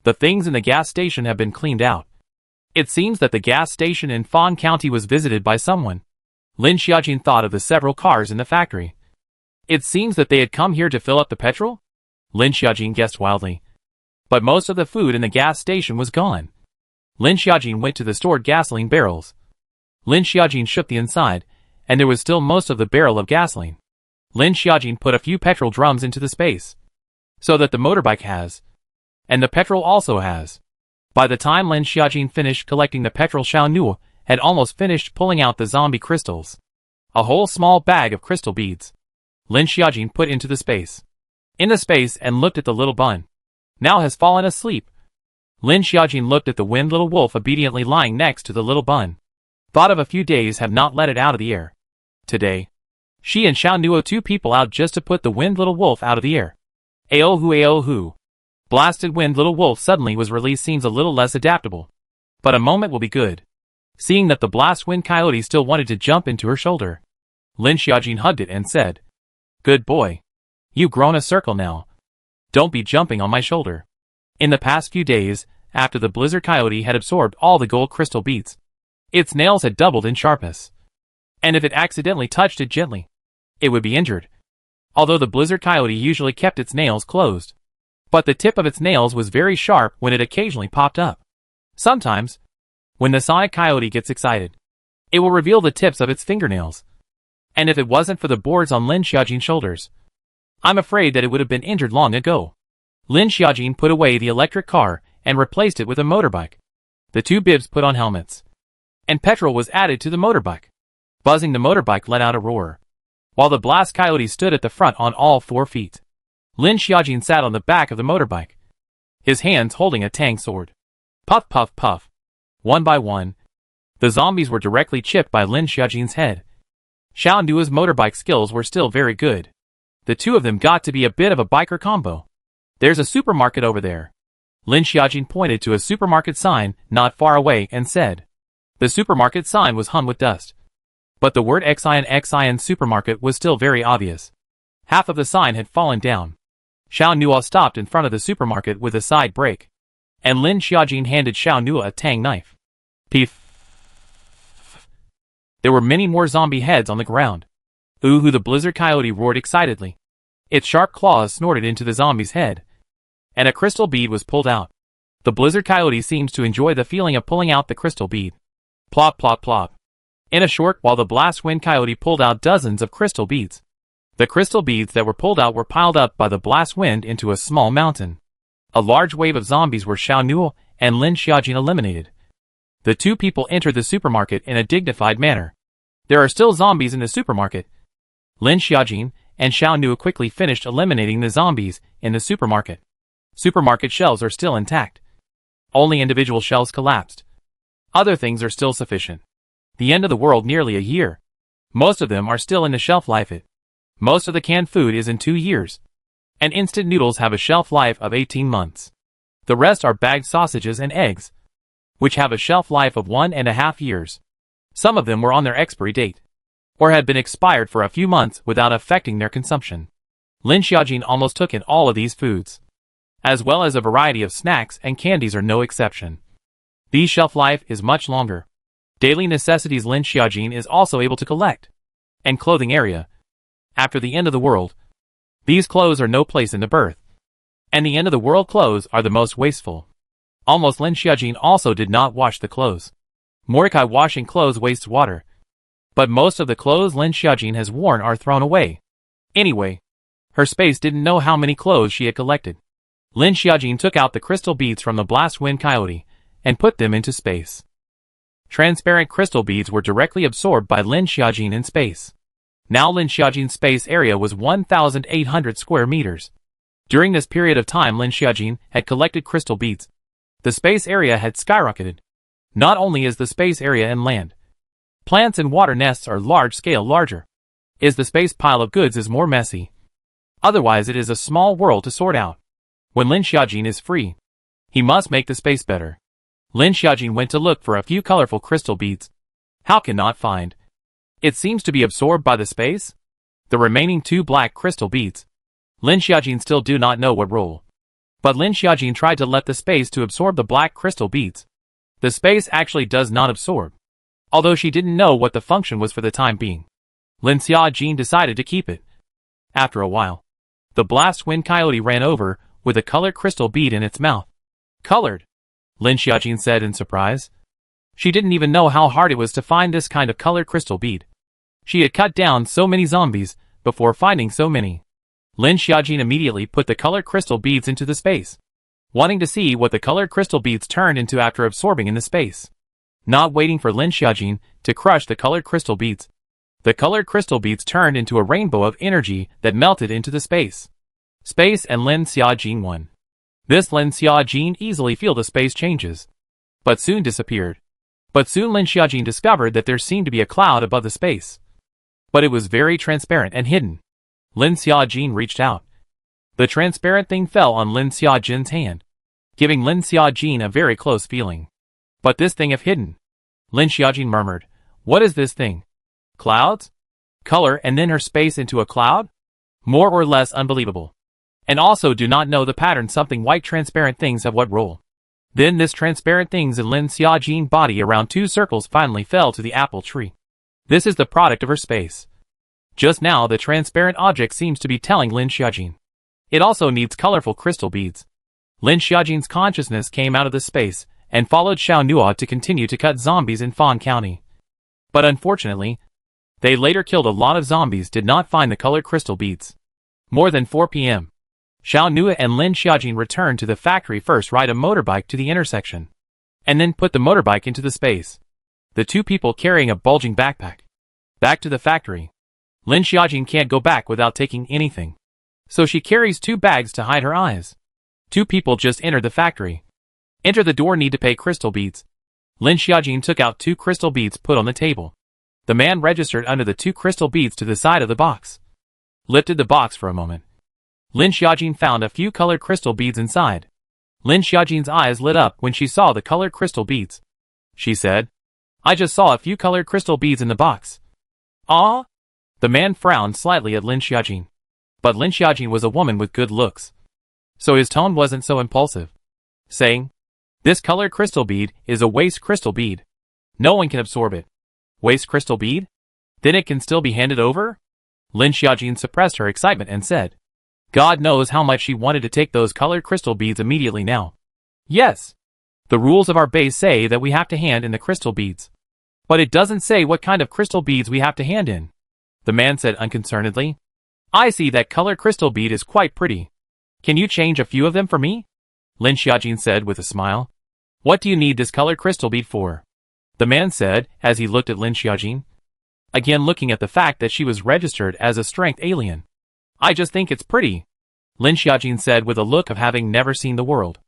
The things in the gas station have been cleaned out. It seems that the gas station in Fawn County was visited by someone. Lin Xiaojin thought of the several cars in the factory. It seems that they had come here to fill up the petrol? Lin Xiaojin guessed wildly. But most of the food in the gas station was gone. Lin Xiaojin went to the stored gasoline barrels. Lin Xiaojin shook the inside, and there was still most of the barrel of gasoline. Lin Xiaojin put a few petrol drums into the space, so that the motorbike has, and the petrol also has. By the time Lin Xiaojin finished collecting the petrol, Xiao Nu had almost finished pulling out the zombie crystals. A whole small bag of crystal beads. Lin Xiaojin put into the space. In the space and looked at the little bun. Now has fallen asleep. Lin Xiaojin looked at the wind little wolf obediently lying next to the little bun. Thought of a few days have not let it out of the air. Today, she and Xiao Nu 2 people out just to put the wind little wolf out of the air. Aohu. Blasted wind little wolf suddenly was released seems a little less adaptable. But a moment will be good. Seeing that the blast wind coyote still wanted to jump into her shoulder. Lin Xiaojin hugged it and said, "Good boy. You've grown a circle now. Don't be jumping on my shoulder." In the past few days, after the blizzard coyote had absorbed all the gold crystal beads, its nails had doubled in sharpness. And if it accidentally touched it gently, it would be injured. Although the blizzard coyote usually kept its nails closed. But the tip of its nails was very sharp when it occasionally popped up. Sometimes, when the sonic coyote gets excited, it will reveal the tips of its fingernails. And if it wasn't for the boards on Lin Xiaojin's shoulders, I'm afraid that it would have been injured long ago. Lin Xiaojin put away the electric car and replaced it with a motorbike. The two bibs put on helmets. And petrol was added to the motorbike. Buzzing, the motorbike let out a roar, while the blast coyote stood at the front on all 4 feet. Lin Xiaojin sat on the back of the motorbike, his hands holding a tang sword. Puff puff puff. One by one, the zombies were directly chipped by Lin Xiaojin's head. Xiao Nu's motorbike skills were still very good. The two of them got to be a bit of a biker combo. There's a supermarket over there. Lin Xiaojin pointed to a supermarket sign not far away and said. The supermarket sign was hung with dust. But the word Xian supermarket was still very obvious. Half of the sign had fallen down. Xiao Nu stopped in front of the supermarket with a side brake. And Lin Xiaojin handed Xiao Nu a tang knife. Peef. There were many more zombie heads on the ground. Ooh, the blizzard coyote roared excitedly. Its sharp claws snorted into the zombie's head. And a crystal bead was pulled out. The blizzard coyote seems to enjoy the feeling of pulling out the crystal bead. Plop plop plop. In a short while the blast wind coyote pulled out dozens of crystal beads. The crystal beads that were pulled out were piled up by the blast wind into a small mountain. A large wave of zombies were Xiao Nu and Lin Xiaojin eliminated. The two people entered the supermarket in a dignified manner. There are still zombies in the supermarket. Lin Xiaojin and Xiao Nu quickly finished eliminating the zombies in the supermarket. Supermarket shelves are still intact. Only individual shelves collapsed. Other things are still sufficient. The end of the world nearly a year. Most of them are still in the shelf life. Most of the canned food is in 2 years. And instant noodles have a shelf life of 18 months. The rest are bagged sausages and eggs, which have a shelf life of 1.5 years. Some of them were on their expiry date, or had been expired for a few months without affecting their consumption. Lin Xiaojin almost took in all of these foods, as well as a variety of snacks and candies are no exception. These shelf life is much longer. Daily necessities Lin Xiaojin is also able to collect. And clothing area. After the end of the world, these clothes are no place in the birth. And the end of the world clothes are the most wasteful. Almost Lin Xiaojin also did not wash the clothes. Mordecai washing clothes wastes water. But most of the clothes Lin Xiaojin has worn are thrown away. Anyway, her space didn't know how many clothes she had collected. Lin Xiaojin took out the crystal beads from the blast wind coyote and put them into space. Transparent crystal beads were directly absorbed by Lin Xiaojin in space. Now Lin Xiaojin's space area was 1,800 square meters. During this period of time Lin Xiaojin had collected crystal beads. The space area had skyrocketed. Not only is the space area and land, plants and water nests are large-scale larger, is the space pile of goods is more messy. Otherwise it is a small world to sort out. When Lin Xiaojin is free, he must make the space better. Lin Xiaojin went to look for a few colorful crystal beads. How can not find? It seems to be absorbed by the space. The remaining 2 black crystal beads. Lin Xiaojin still do not know what role But Lin Xiaojin tried to let the space to absorb the black crystal beads. The space actually does not absorb. Although she didn't know what the function was for the time being, Lin Xiaojin decided to keep it. After a while, the blast wind coyote ran over, with a colored crystal bead in its mouth. Colored? Lin Xiaojin said in surprise. She didn't even know how hard it was to find this kind of colored crystal bead. She had cut down so many zombies before finding so many. Lin Xiaojin immediately put the colored crystal beads into the space, wanting to see what the colored crystal beads turned into after absorbing in the space. Not waiting for Lin Xiaojin to crush the colored crystal beads, the colored crystal beads turned into a rainbow of energy that melted into the space. Space and Lin Xiaojin won. This Lin Xiaojin easily feel the space changes, but soon disappeared. But soon Lin Xiaojin discovered that there seemed to be a cloud above the space. But it was very transparent and hidden. Lin Xiaojin reached out. The transparent thing fell on Lin Xiaojin's hand, giving Lin Xiaojin a very close feeling. But this thing is hidden. Lin Xiaojin murmured, "What is this thing? Clouds? Color and then her space into a cloud? More or less unbelievable. And also do not know the pattern something white transparent things have what role." Then this transparent things in Lin Xiaojin body around 2 circles finally fell to the apple tree. This is the product of her space. Just now the transparent object seems to be telling Lin Xiaojin. It also needs colorful crystal beads. Lin Xiaojin's consciousness came out of the space and followed Xiao Nua to continue to cut zombies in Fan County. But unfortunately, they later killed a lot of zombies did not find the colored crystal beads. More than 4 p.m. Xiao Nua and Lin Xiaojin returned to the factory, first ride a motorbike to the intersection, and then put the motorbike into the space. The 2 people carrying a bulging backpack. Back to the factory. Lin Xiaojin can't go back without taking anything, so she carries 2 bags to hide her eyes. 2 people just entered the factory. Enter the door, need to pay crystal beads. Lin Xiaojin took out 2 crystal beads put on the table. The man registered under the 2 crystal beads to the side of the box. Lifted the box for a moment. Lin Xiaojin found a few colored crystal beads inside. Lin Xiaojin's eyes lit up when she saw the colored crystal beads. She said, "I just saw a few colored crystal beads in the box." "Ah?" The man frowned slightly at Lin Xiaojin. But Lin Xiaojin was a woman with good looks, so his tone wasn't so impulsive, saying, "This colored crystal bead is a waste crystal bead. No one can absorb it." "Waste crystal bead? Then it can still be handed over?" Lin Xiaojin suppressed her excitement and said, God knows how much she wanted to take those colored crystal beads immediately now. "Yes. The rules of our base say that we have to hand in the crystal beads. But it doesn't say what kind of crystal beads we have to hand in," the man said unconcernedly. "I see that colored crystal bead is quite pretty. Can you change a few of them for me?" Lin Xiaojin said with a smile. "What do you need this colored crystal bead for?" the man said as he looked at Lin Xiaojin, again looking at the fact that she was registered as a strength alien. "I just think it's pretty," Lin Xiaojin said with a look of having never seen the world.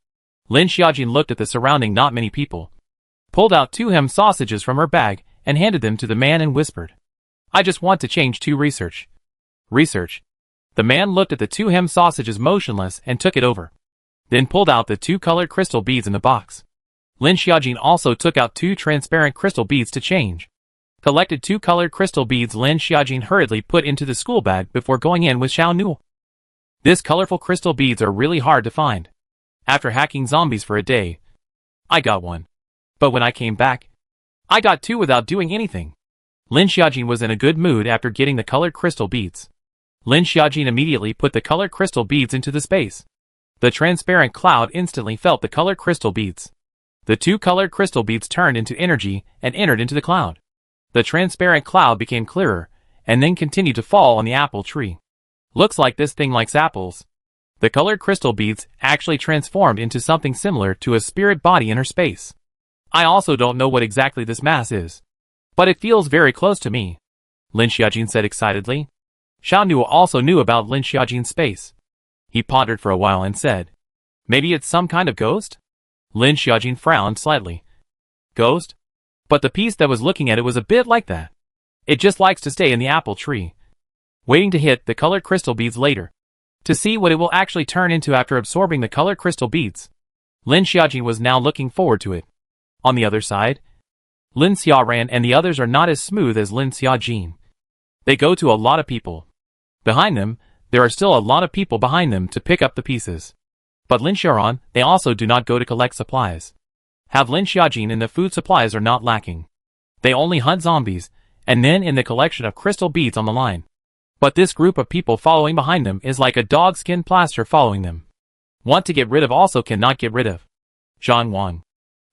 Lin Xiaojin looked at the surrounding not many people, pulled out 2 ham sausages from her bag and handed them to the man and whispered, "I just want to change 2 research." "Research?" The man looked at the 2 ham sausages motionless and took it over, then pulled out the 2 colored crystal beads in the box. Lin Xiaojin also took out 2 transparent crystal beads to change. Collected 2 colored crystal beads Lin Xiaojin hurriedly put into the school bag before going in with Xiao Nua. This colorful crystal beads are really hard to find. After hacking zombies for a day, I got one. But when I came back, I got 2 without doing anything. Lin Xiaojin was in a good mood after getting the colored crystal beads. Lin Xiaojin immediately put the colored crystal beads into the space. The transparent cloud instantly felt the colored crystal beads. The 2 colored crystal beads turned into energy and entered into the cloud. The transparent cloud became clearer, and then continued to fall on the apple tree. "Looks like this thing likes apples." The colored crystal beads actually transformed into something similar to a spirit body in her space. "I also don't know what exactly this mass is, but it feels very close to me," Lin Xiaojin said excitedly. Xiao Nua also knew about Lin Xiaojin's space. He pondered for a while and said, "Maybe it's some kind of ghost?" Lin Xiaojin frowned slightly. "Ghost?" But the piece that was looking at it was a bit like that. It just likes to stay in the apple tree, waiting to hit the colored crystal beads later, to see what it will actually turn into after absorbing the colored crystal beads. Lin Xiaojin was now looking forward to it. On the other side, Lin Xiaoran and the others are not as smooth as Lin Xiaojin. They go to a lot of people. Behind them, there are still a lot of people behind them to pick up the pieces. But Lin Xiaoran, they also do not go to collect supplies. Have Lin Xiaojin and the food supplies are not lacking. They only hunt zombies, and then in the collection of crystal beads on the line. But this group of people following behind them is like a dogskin plaster following them. Want to get rid of also cannot get rid of. Zhang Wang.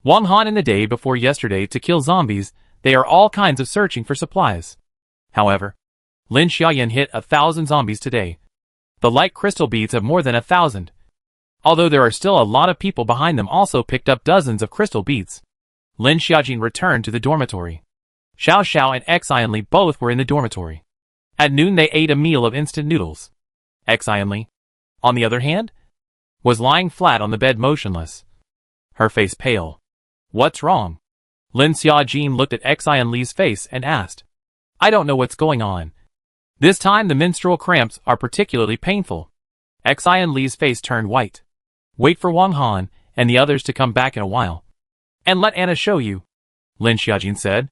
Wang Han in the day before yesterday to kill zombies, they are all kinds of searching for supplies. However, Lin Xiaoyan hit 1,000 zombies today. The light crystal beads have more than 1,000. Although there are still a lot of people behind them also picked up dozens of crystal beads. Lin Xiaojin returned to the dormitory. Xiao Xiao and Xian Li both were in the dormitory. At noon they ate a meal of instant noodles. Xian Li, on the other hand, was lying flat on the bed motionless. Her face pale. What's wrong? Lin Xiaojin looked at Xian Li's face and asked. I don't know what's going on. This time the menstrual cramps are particularly painful. Xian Li's face turned white. Wait for Wang Han and the others to come back in a while. And let Anna show you, Lin Xiaojin said.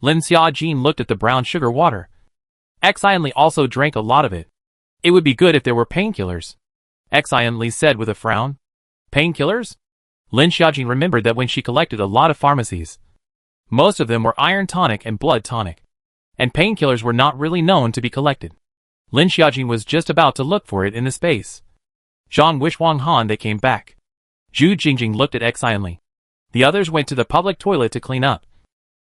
Lin Xiaojin looked at the brown sugar water. Xian Li also drank a lot of it. It would be good if there were painkillers. Xian Li said with a frown. Painkillers? Lin Xiaojin remembered that when she collected a lot of pharmacies. Most of them were iron tonic and blood tonic. And painkillers were not really known to be collected. Lin Xiaojin was just about to look for it in the space. Zhang wished Wang Han they came back. Zhu Jingjing looked at Xian Li. The others went to the public toilet to clean up.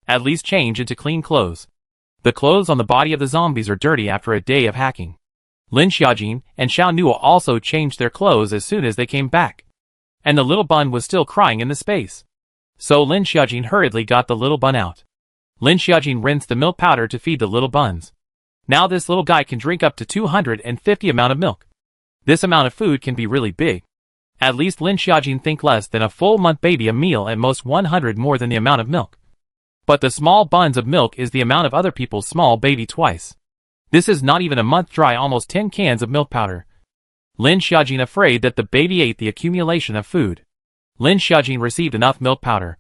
At least change into clean clothes. The clothes on the body of the zombies are dirty after a day of hacking. Lin Xiaojin and Xiao Nuo also changed their clothes as soon as they came back. And the little bun was still crying in the space. So Lin Xiaojin hurriedly got the little bun out. Lin Xiaojin rinsed the milk powder to feed the little buns. Now this little guy can drink up to 250 amount of milk. This amount of food can be really big. At least Lin Xiaojin think less than a full month baby a meal at most 100 more than the amount of milk. But the small buns of milk is the amount of other people's small baby twice. This is not even a month dry almost 10 cans of milk powder. Lin Xiaojin afraid that the baby ate the accumulation of food. Lin Xiaojin received enough milk powder.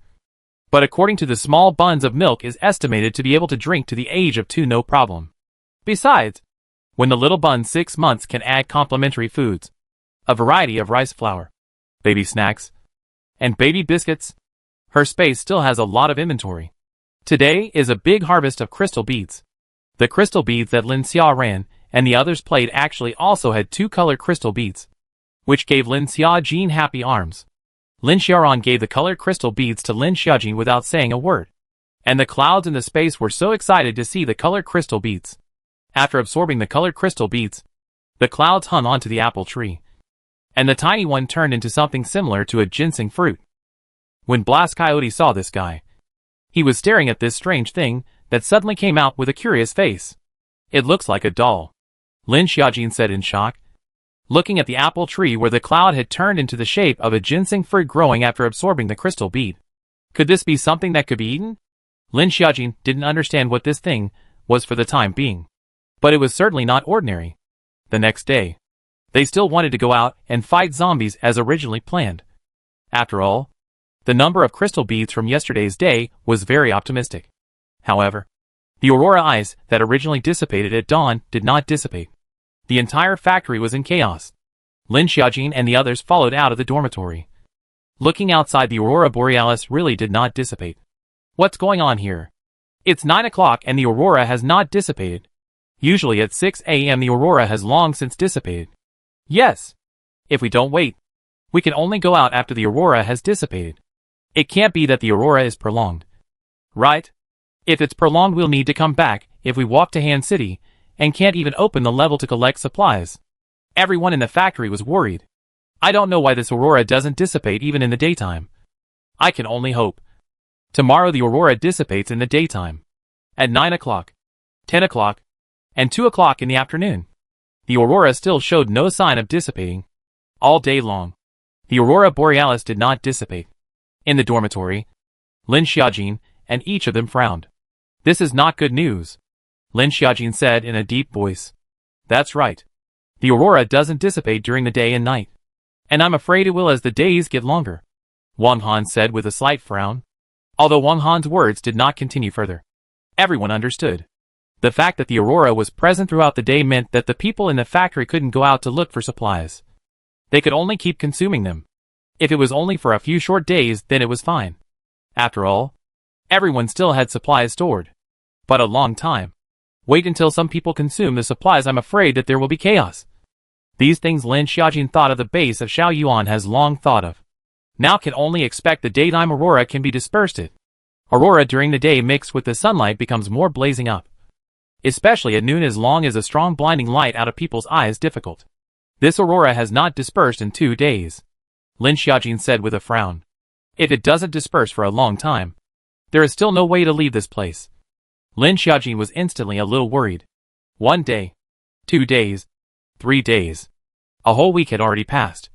But according to the small buns of milk is estimated to be able to drink to the age of 2 no problem. Besides, when the little bun 6 months can add complementary foods. A variety of rice flour, baby snacks, and baby biscuits. Her space still has a lot of inventory. Today is a big harvest of crystal beads. The crystal beads that Lin Xiaoran and the others played actually also had 2 colored crystal beads, which gave Lin Xiaojin happy arms. Lin Xiaoran gave the colored crystal beads to Lin Xiaojin without saying a word. And the clouds in the space were so excited to see the colored crystal beads. After absorbing the colored crystal beads, the clouds hung onto the apple tree. And the tiny one turned into something similar to a ginseng fruit. When Blast Coyote saw this guy, he was staring at this strange thing that suddenly came out with a curious face. It looks like a doll, Lin Xiaojin said in shock, looking at the apple tree where the cloud had turned into the shape of a ginseng fruit growing after absorbing the crystal bead. Could this be something that could be eaten? Lin Xiaojin didn't understand what this thing was for the time being. But it was certainly not ordinary. The next day, they still wanted to go out and fight zombies as originally planned. After all, the number of crystal beads from yesterday's day was very optimistic. However, the aurora ice that originally dissipated at dawn did not dissipate. The entire factory was in chaos. Lin Xiaojin and the others followed out of the dormitory. Looking outside, the aurora borealis really did not dissipate. What's going on here? It's 9 o'clock and the aurora has not dissipated. Usually at 6 a.m. the aurora has long since dissipated. Yes. If we don't wait, we can only go out after the aurora has dissipated. It can't be that the aurora is prolonged. Right? If it's prolonged, we'll need to come back if we walk to Han City and can't even open the level to collect supplies. Everyone in the factory was worried. I don't know why this aurora doesn't dissipate even in the daytime. I can only hope. Tomorrow the aurora dissipates in the daytime. At 9 o'clock, 10 o'clock, and 2 o'clock in the afternoon. The aurora still showed no sign of dissipating. All day long, the aurora borealis did not dissipate. In the dormitory, Lin Xiaojin and each of them frowned. This is not good news, Lin Xiaojin said in a deep voice. That's right. The aurora doesn't dissipate during the day and night. And I'm afraid it will as the days get longer, Wang Han said with a slight frown. Although Wang Han's words did not continue further, everyone understood. The fact that the aurora was present throughout the day meant that the people in the factory couldn't go out to look for supplies. They could only keep consuming them. If it was only for a few short days, then it was fine. After all, everyone still had supplies stored. But a long time. Wait until some people consume the supplies. I'm afraid that there will be chaos. These things Lin Xiaojin thought of the base of Shaoyuan has long thought of. Now can only expect the daytime aurora can be dispersed it. Aurora during the day mixed with the sunlight becomes more blazing up. Especially at noon as long as a strong blinding light out of people's eyes difficult. This aurora has not dispersed in 2 days. Lin Xiaojin said with a frown. If it doesn't disperse for a long time, there is still no way to leave this place. Lin Xiaojin was instantly a little worried. 1 day. 2 days. 3 days. A whole week had already passed.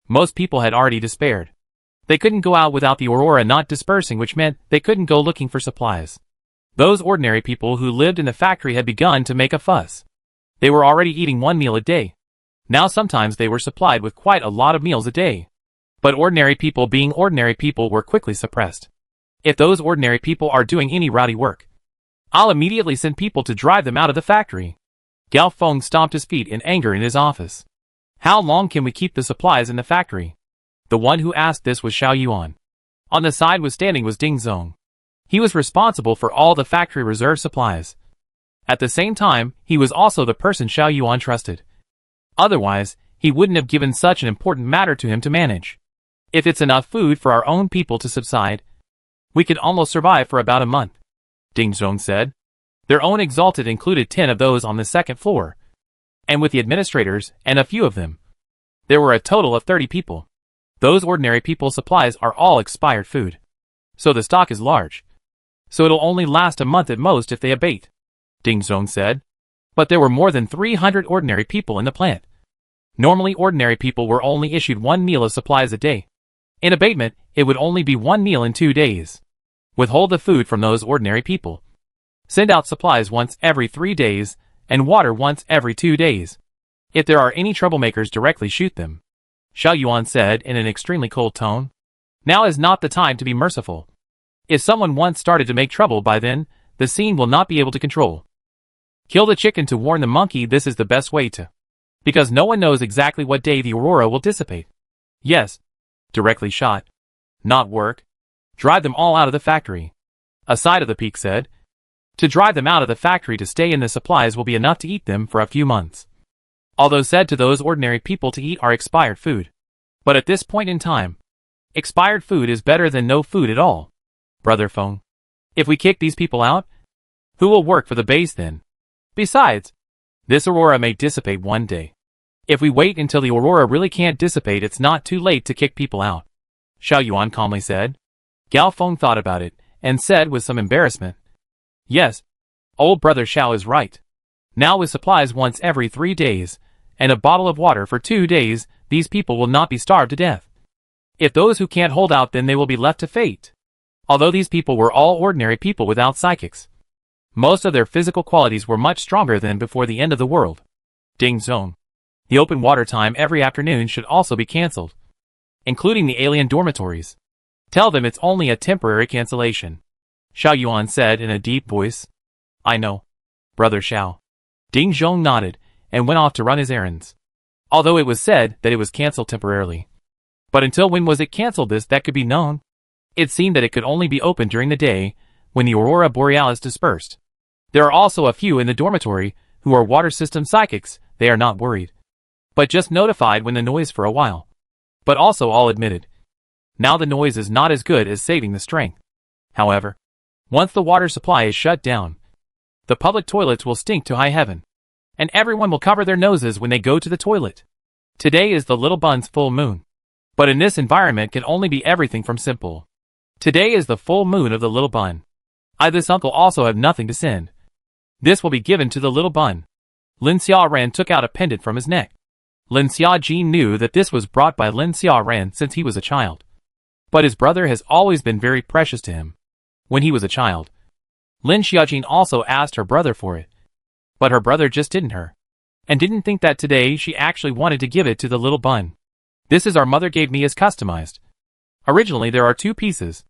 Most people had already despaired. They couldn't go out without the aurora not dispersing, which meant they couldn't go looking for supplies. Those ordinary people who lived in the factory had begun to make a fuss. They were already eating 1 meal a day. Now sometimes they were supplied with quite a lot of meals a day. But ordinary people being ordinary people were quickly suppressed. If those ordinary people are doing any rowdy work, I'll immediately send people to drive them out of the factory. Gao Feng stomped his feet in anger in his office. How long can we keep the supplies in the factory? The one who asked this was Shaoyuan. On the side was Ding Zong. He was responsible for all the factory reserve supplies. At the same time, he was also the person Shaoyuan trusted. Otherwise, he wouldn't have given such an important matter to him to manage. If it's enough food for our own people to subside, we could almost survive for about a month, Ding Zong said. Their own exalted included 10 of those on the second floor. And with the administrators, and a few of them, there were a total of 30 people. Those ordinary people's supplies are all expired food. So the stock is large. So it'll only last a month at most if they abate, Ding Zong said. But there were more than 300 ordinary people in the plant. Normally ordinary people were only issued 1 meal of supplies a day. In abatement, it would only be 1 meal in 2 days. Withhold the food from those ordinary people. Send out supplies once every 3 days, and water once every 2 days. If there are any troublemakers, directly shoot them, Shaoyuan said in an extremely cold tone. Now is not the time to be merciful. If someone once started to make trouble, by then, the scene will not be able to control. Kill the chicken to warn the monkey. This is the best way to. Because no one knows exactly what day the aurora will dissipate. Yes. Directly shot. Not work. Drive them all out of the factory. A side of the peak said. To drive them out of the factory to stay in the supplies will be enough to eat them for a few months. Although said to those ordinary people to eat our expired food. But at this point in time, expired food is better than no food at all. Brother Feng. If we kick these people out, who will work for the base then? Besides, this aurora may dissipate 1 day. If we wait until the aurora really can't dissipate, it's not too late to kick people out, Shaoyuan calmly said. Gao Feng thought about it, and said with some embarrassment. Yes, old brother Xiao is right. Now with supplies once every 3 days, and a bottle of water for 2 days, these people will not be starved to death. If those who can't hold out, then they will be left to fate. Although these people were all ordinary people without psychics, most of their physical qualities were much stronger than before the end of the world. Ding Zong. The open water time every afternoon should also be cancelled, including the alien dormitories. Tell them it's only a temporary cancellation, Shaoyuan said in a deep voice. I know, brother Xiao. Ding Zong nodded, and went off to run his errands. Although it was said that it was cancelled temporarily. But until when was it cancelled? That could be known. It seemed that it could only be opened during the day, when the aurora borealis dispersed. There are also a few in the dormitory, who are water system psychics. They are not worried, but just notified when the noise for a while. But also all admitted. Now the noise is not as good as saving the strength. However, once the water supply is shut down, the public toilets will stink to high heaven, and everyone will cover their noses when they go to the toilet. Today is the little bun's full moon. But in this environment can only be everything from simple. Today is the full moon of the little bun. This uncle also have nothing to send. This will be given to the little bun. Lin Xiaoran took out a pendant from his neck. Lin Xiaojin knew that this was brought by Lin Xiaoran since he was a child. But his brother has always been very precious to him. When he was a child, Lin Xiaojin also asked her brother for it. But her brother just didn't and didn't think that today she actually wanted to give it to the little bun. This is our mother gave me as customized. Originally there are 2 pieces.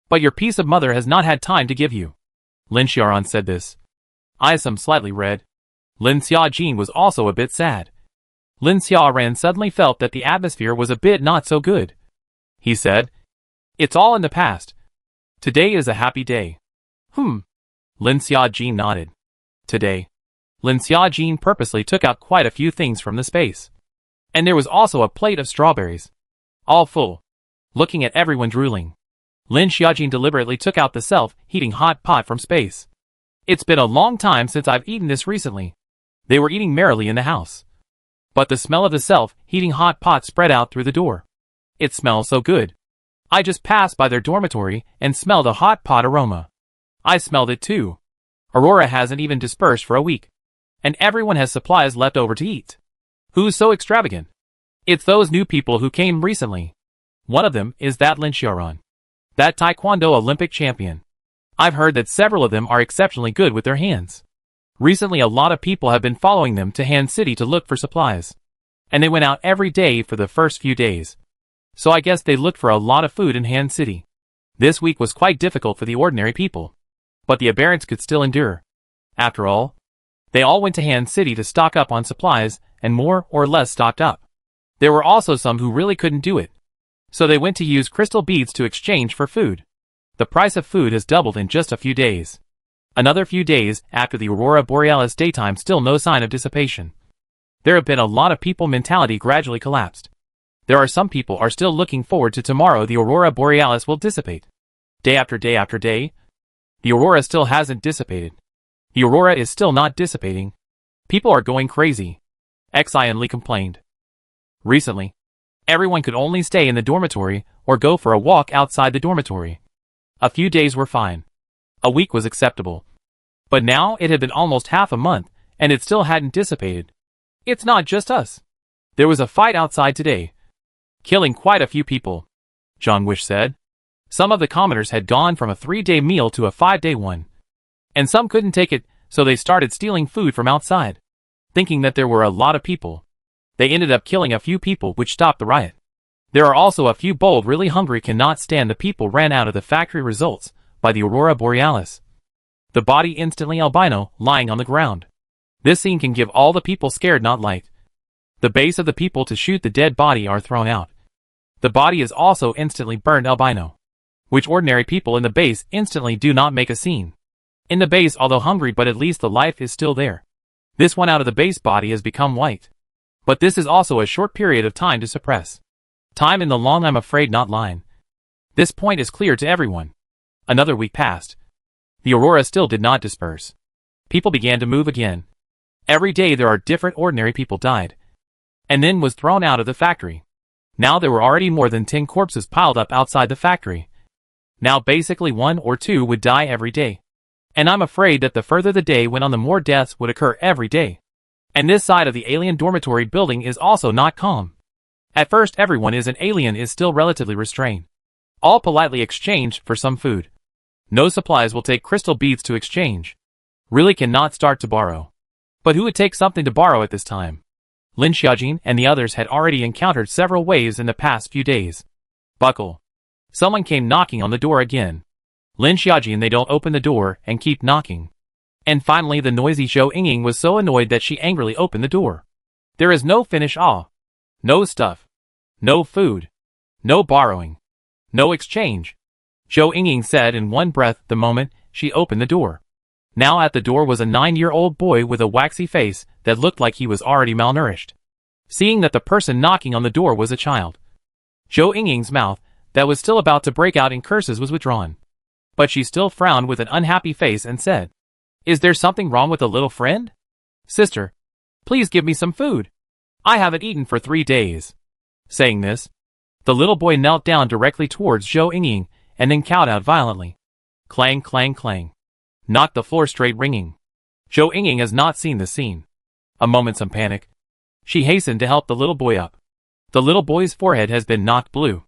But your piece of mother has not had time to give you. Lin Xiaoran said this. Eyes some slightly red. Lin Xiaojin was also a bit sad. Lin Xiaoran suddenly felt that the atmosphere was a bit not so good. He said, "It's all in the past. Today is a happy day." Lin Xiaojin nodded. Today, Lin Xiaojin purposely took out quite a few things from the space. And there was also a plate of strawberries. All full. Looking at everyone drooling, Lin Xiaojin deliberately took out the self-heating hot pot from space. "It's been a long time since I've eaten this recently." They were eating merrily in the house. But the smell of the self-heating hot pot spread out through the door. "It smells so good. I just passed by their dormitory and smelled a hot pot aroma. I smelled it too. Aurora hasn't even dispersed for a week. And everyone has supplies left over to eat. Who's so extravagant? It's those new people who came recently. One of them is that Lin Xiaoran, that Taekwondo Olympic champion. I've heard that several of them are exceptionally good with their hands. Recently a lot of people have been following them to Han City to look for supplies. And they went out every day for the first few days. So I guess they looked for a lot of food in Han City. This week was quite difficult for the ordinary people. But the aberrants could still endure. After all, they all went to Han City to stock up on supplies, and more or less stocked up. There were also some who really couldn't do it. So they went to use crystal beads to exchange for food. The price of food has doubled in just a few days. Another few days after the Aurora Borealis daytime, still no sign of dissipation. There have been a lot of people mentality gradually collapsed. There are some people are still looking forward to tomorrow the Aurora Borealis will dissipate. Day after day after day, the aurora still hasn't dissipated. The aurora is still not dissipating. People are going crazy. Xian Li complained. Recently, everyone could only stay in the dormitory or go for a walk outside the dormitory. A few days were fine. A week was acceptable. But now it had been almost half a month, and it still hadn't dissipated. It's not just us. There was a fight outside today, killing quite a few people, John Wish said. Some of the commoners had gone from a 3-day meal to a 5-day one. And some couldn't take it, so they started stealing food from outside, thinking that there were a lot of people. They ended up killing a few people, which stopped the riot. There are also a few bold, really hungry, cannot stand the people ran out of the factory results by the Aurora Borealis. The body instantly albino, lying on the ground. This scene can give all the people scared not light. The base of the people to shoot the dead body are thrown out. The body is also instantly burned albino, which ordinary people in the base instantly do not make a scene. In the base, although hungry, but at least the life is still there. This one out of the base body has become white. But this is also a short period of time to suppress. Time in the long, I'm afraid not line. This point is clear to everyone. Another week passed. The aurora still did not disperse. People began to move again. Every day there are different ordinary people died. And then was thrown out of the factory. Now there were already more than 10 corpses piled up outside the factory. Now basically 1 or 2 would die every day. And I'm afraid that the further the day went on, the more deaths would occur every day. And this side of the alien dormitory building is also not calm. At first everyone is an alien is still relatively restrained. All politely exchanged for some food. No supplies will take crystal beads to exchange. Really cannot start to borrow. But who would take something to borrow at this time? Lin Xiaojin and the others had already encountered several waves in the past few days. Buckle. Someone came knocking on the door again. Lin Xiaojin, they don't open the door and keep knocking. And finally the noisy Zhou Yingying was so annoyed that she angrily opened the door. There is no finish all. No stuff. No food. No borrowing. No exchange. Zhou Yingying said in one breath the moment she opened the door. Now at the door was a 9-year-old boy with a waxy face that looked like he was already malnourished. Seeing that the person knocking on the door was a child, Zhou Yingying's mouth, that was still about to break out in curses, was withdrawn. But she still frowned with an unhappy face and said, "Is there something wrong with the little friend? Sister, please give me some food. I haven't eaten for 3 days." Saying this, the little boy knelt down directly towards Zhou Yingying and then kowtowed violently. Clang, clang, clang. Knocked the floor straight, ringing. Zhou Yingying has not seen the scene. A moment, some panic. She hastened to help the little boy up. The little boy's forehead has been knocked blue.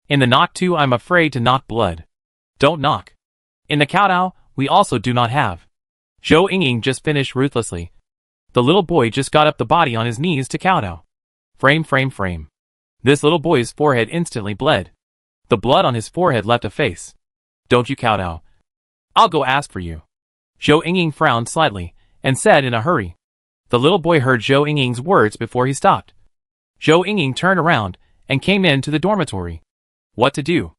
In the knock too, I'm afraid to knock blood. Don't knock. In the kowtow, we also do not have. Zhou Yingying just finished ruthlessly. The little boy just got up the body on his knees to kowtow. Frame, frame, frame. This little boy's forehead instantly bled. The blood on his forehead left a face. Don't you kowtow. I'll go ask for you. Zhou Yingying frowned slightly and said in a hurry. The little boy heard Zhou Yingying's words before he stopped. Zhou Yingying turned around and came into the dormitory. What to do?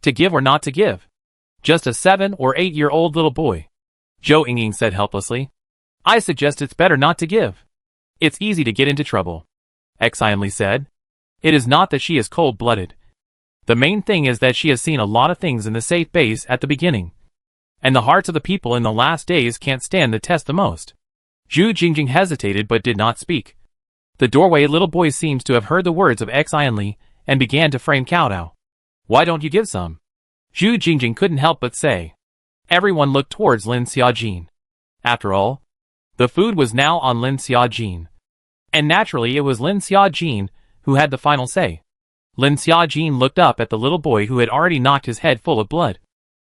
To give or not to give? Just a 7 or 8-year-old little boy. Zhou Yingying said helplessly. I suggest it's better not to give. It's easy to get into trouble. Exionly said. It is not that she is cold-blooded. The main thing is that she has seen a lot of things in the safe base at the beginning. And the hearts of the people in the last days can't stand the test the most. Zhu Jingjing hesitated but did not speak. The doorway little boy seems to have heard the words of Exionly and began to frame kowtow. Why don't you give some? Zhu Jingjing couldn't help but say. Everyone looked towards Lin Xiaojin. After all, the food was now on Lin Xiaojin. And naturally it was Lin Xiaojin who had the final say. Lin Xiaojin looked up at the little boy who had already knocked his head full of blood.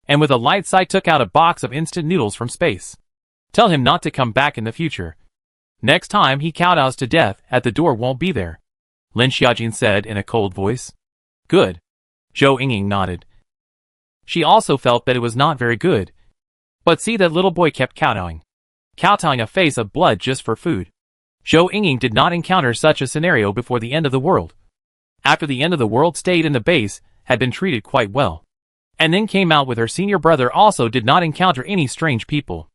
And with a light sigh took out a box of instant noodles from space. Tell him not to come back in the future. Next time he kowtows to death at the door won't be there. Lin Xiaojin said in a cold voice. Good. Zhou Yingying nodded. She also felt that it was not very good. But see, that little boy kept kowtowing. Kowtowing a face of blood just for food. Zhou Yingying did not encounter such a scenario before the end of the world. After the end of the world, stayed in the base, had been treated quite well. And then came out with her senior brother, also did not encounter any strange people.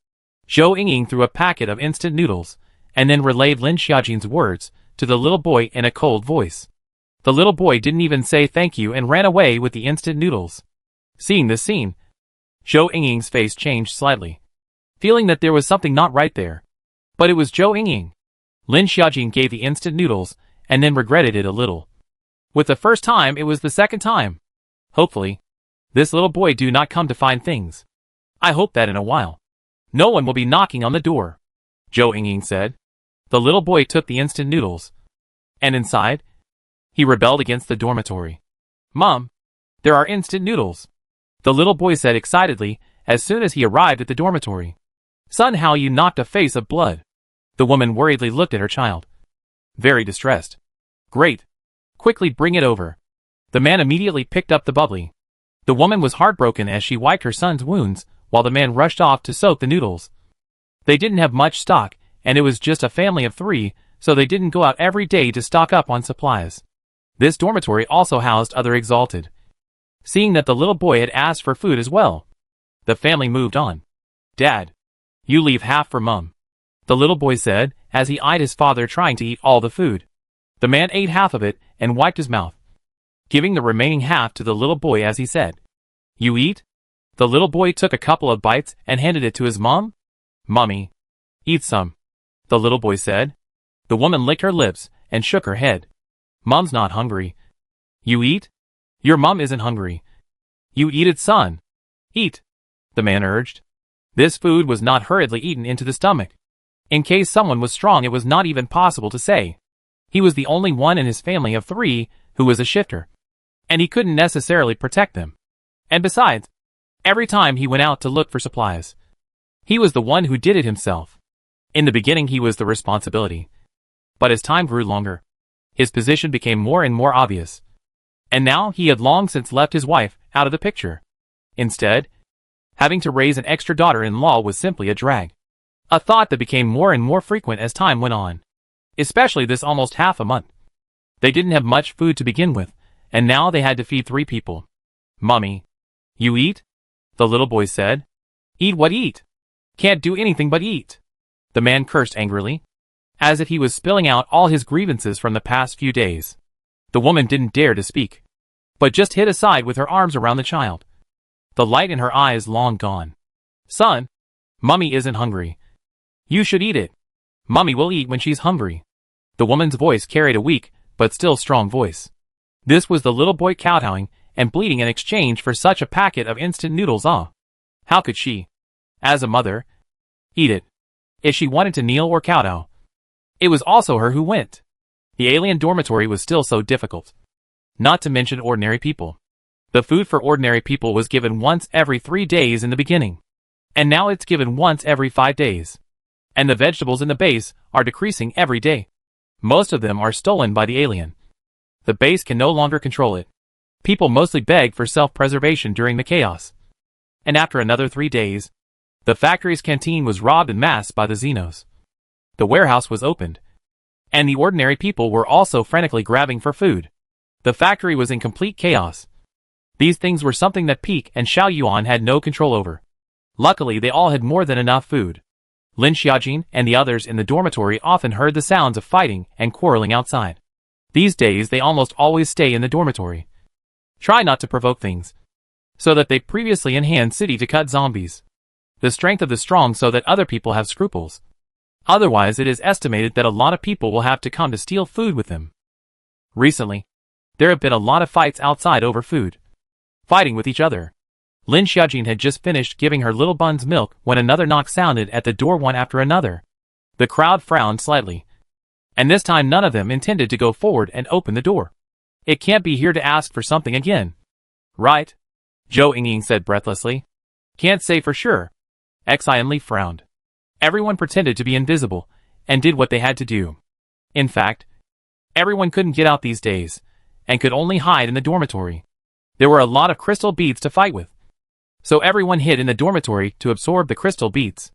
Zhou Yingying threw a packet of instant noodles, and then relayed Lin Xiaojin's words to the little boy in a cold voice. The little boy didn't even say thank you and ran away with the instant noodles. Seeing this scene, Zhou Yingying's face changed slightly, feeling that there was something not right there. But it was Zhou Yingying. Lin Xiaojin gave the instant noodles, and then regretted it a little. With the first time, it was the second time. Hopefully, this little boy do not come to find things. I hope that in a while, no one will be knocking on the door. Zhou Yingying said. The little boy took the instant noodles. And inside, he rebelled against the dormitory. Mom, there are instant noodles. The little boy said excitedly as soon as he arrived at the dormitory. Son, how you knocked a face of blood. The woman worriedly looked at her child. Very distressed. Great. Quickly bring it over. The man immediately picked up the bubbly. The woman was heartbroken as she wiped her son's wounds, while the man rushed off to soak the noodles. They didn't have much stock, and it was just a family of 3, so they didn't go out every day to stock up on supplies. This dormitory also housed other exalted. Seeing that the little boy had asked for food as well, the family moved on. Dad, you leave half for Mum, the little boy said as he eyed his father trying to eat all the food. The man ate half of it and wiped his mouth, giving the remaining half to the little boy as he said, You eat? The little boy took a couple of bites and handed it to his mom. Mummy, eat some, the little boy said. The woman licked her lips and shook her head. Mom's not hungry. You eat? Your mom isn't hungry. You eat it, son. Eat, the man urged. This food was not hurriedly eaten into the stomach. In case someone was strong, it was not even possible to say. He was the only one in his family of 3 who was a shifter, and he couldn't necessarily protect them. And besides, every time he went out to look for supplies, he was the one who did it himself. In the beginning he was the responsibility. But as time grew longer, his position became more and more obvious. And now he had long since left his wife out of the picture. Instead, having to raise an extra daughter-in-law was simply a drag. A thought that became more and more frequent as time went on. Especially this almost half a month. They didn't have much food to begin with, and now they had to feed 3 people. Mummy, you eat? The little boy said. Eat what eat? Can't do anything but eat. The man cursed angrily, as if he was spilling out all his grievances from the past few days. The woman didn't dare to speak, but just hid aside with her arms around the child. The light in her eyes long gone. Son, Mummy isn't hungry. You should eat it. Mummy will eat when she's hungry. The woman's voice carried a weak, but still strong voice. This was the little boy kowtowing and bleeding in exchange for such a packet of instant noodles. How could she, as a mother, eat it, if she wanted to kneel or kowtow? It was also her who went. The alien dormitory was still so difficult. Not to mention ordinary people. The food for ordinary people was given once every 3 days in the beginning. And now it's given once every 5 days. And the vegetables in the base are decreasing every day. Most of them are stolen by the alien. The base can no longer control it. People mostly beg for self-preservation during the chaos. And after another 3 days, the factory's canteen was robbed en masse by the Xenos. The warehouse was opened, And the ordinary people were also frantically grabbing for food. The factory was in complete chaos. These things were something that Peak and Xiao Yuan had no control over. Luckily they all had more than enough food. Lin Xiaojin and the others in the dormitory often heard the sounds of fighting and quarreling outside. These days they almost always stay in the dormitory. Try not to provoke things. So that they previously in Han City to cut zombies. The strength of the strong so that other people have scruples. Otherwise it is estimated that a lot of people will have to come to steal food with them. Recently, there have been a lot of fights outside over food. Fighting with each other. Lin Xiaojin had just finished giving her little bun's milk when another knock sounded at the door one after another. The crowd frowned slightly. And this time none of them intended to go forward and open the door. It can't be here to ask for something again. Right? Zhou Yingying said breathlessly. Can't say for sure. Xian Li frowned. Everyone pretended to be invisible, and did what they had to do. In fact, everyone couldn't get out these days, and could only hide in the dormitory. There were a lot of crystal beads to fight with. So everyone hid in the dormitory to absorb the crystal beads.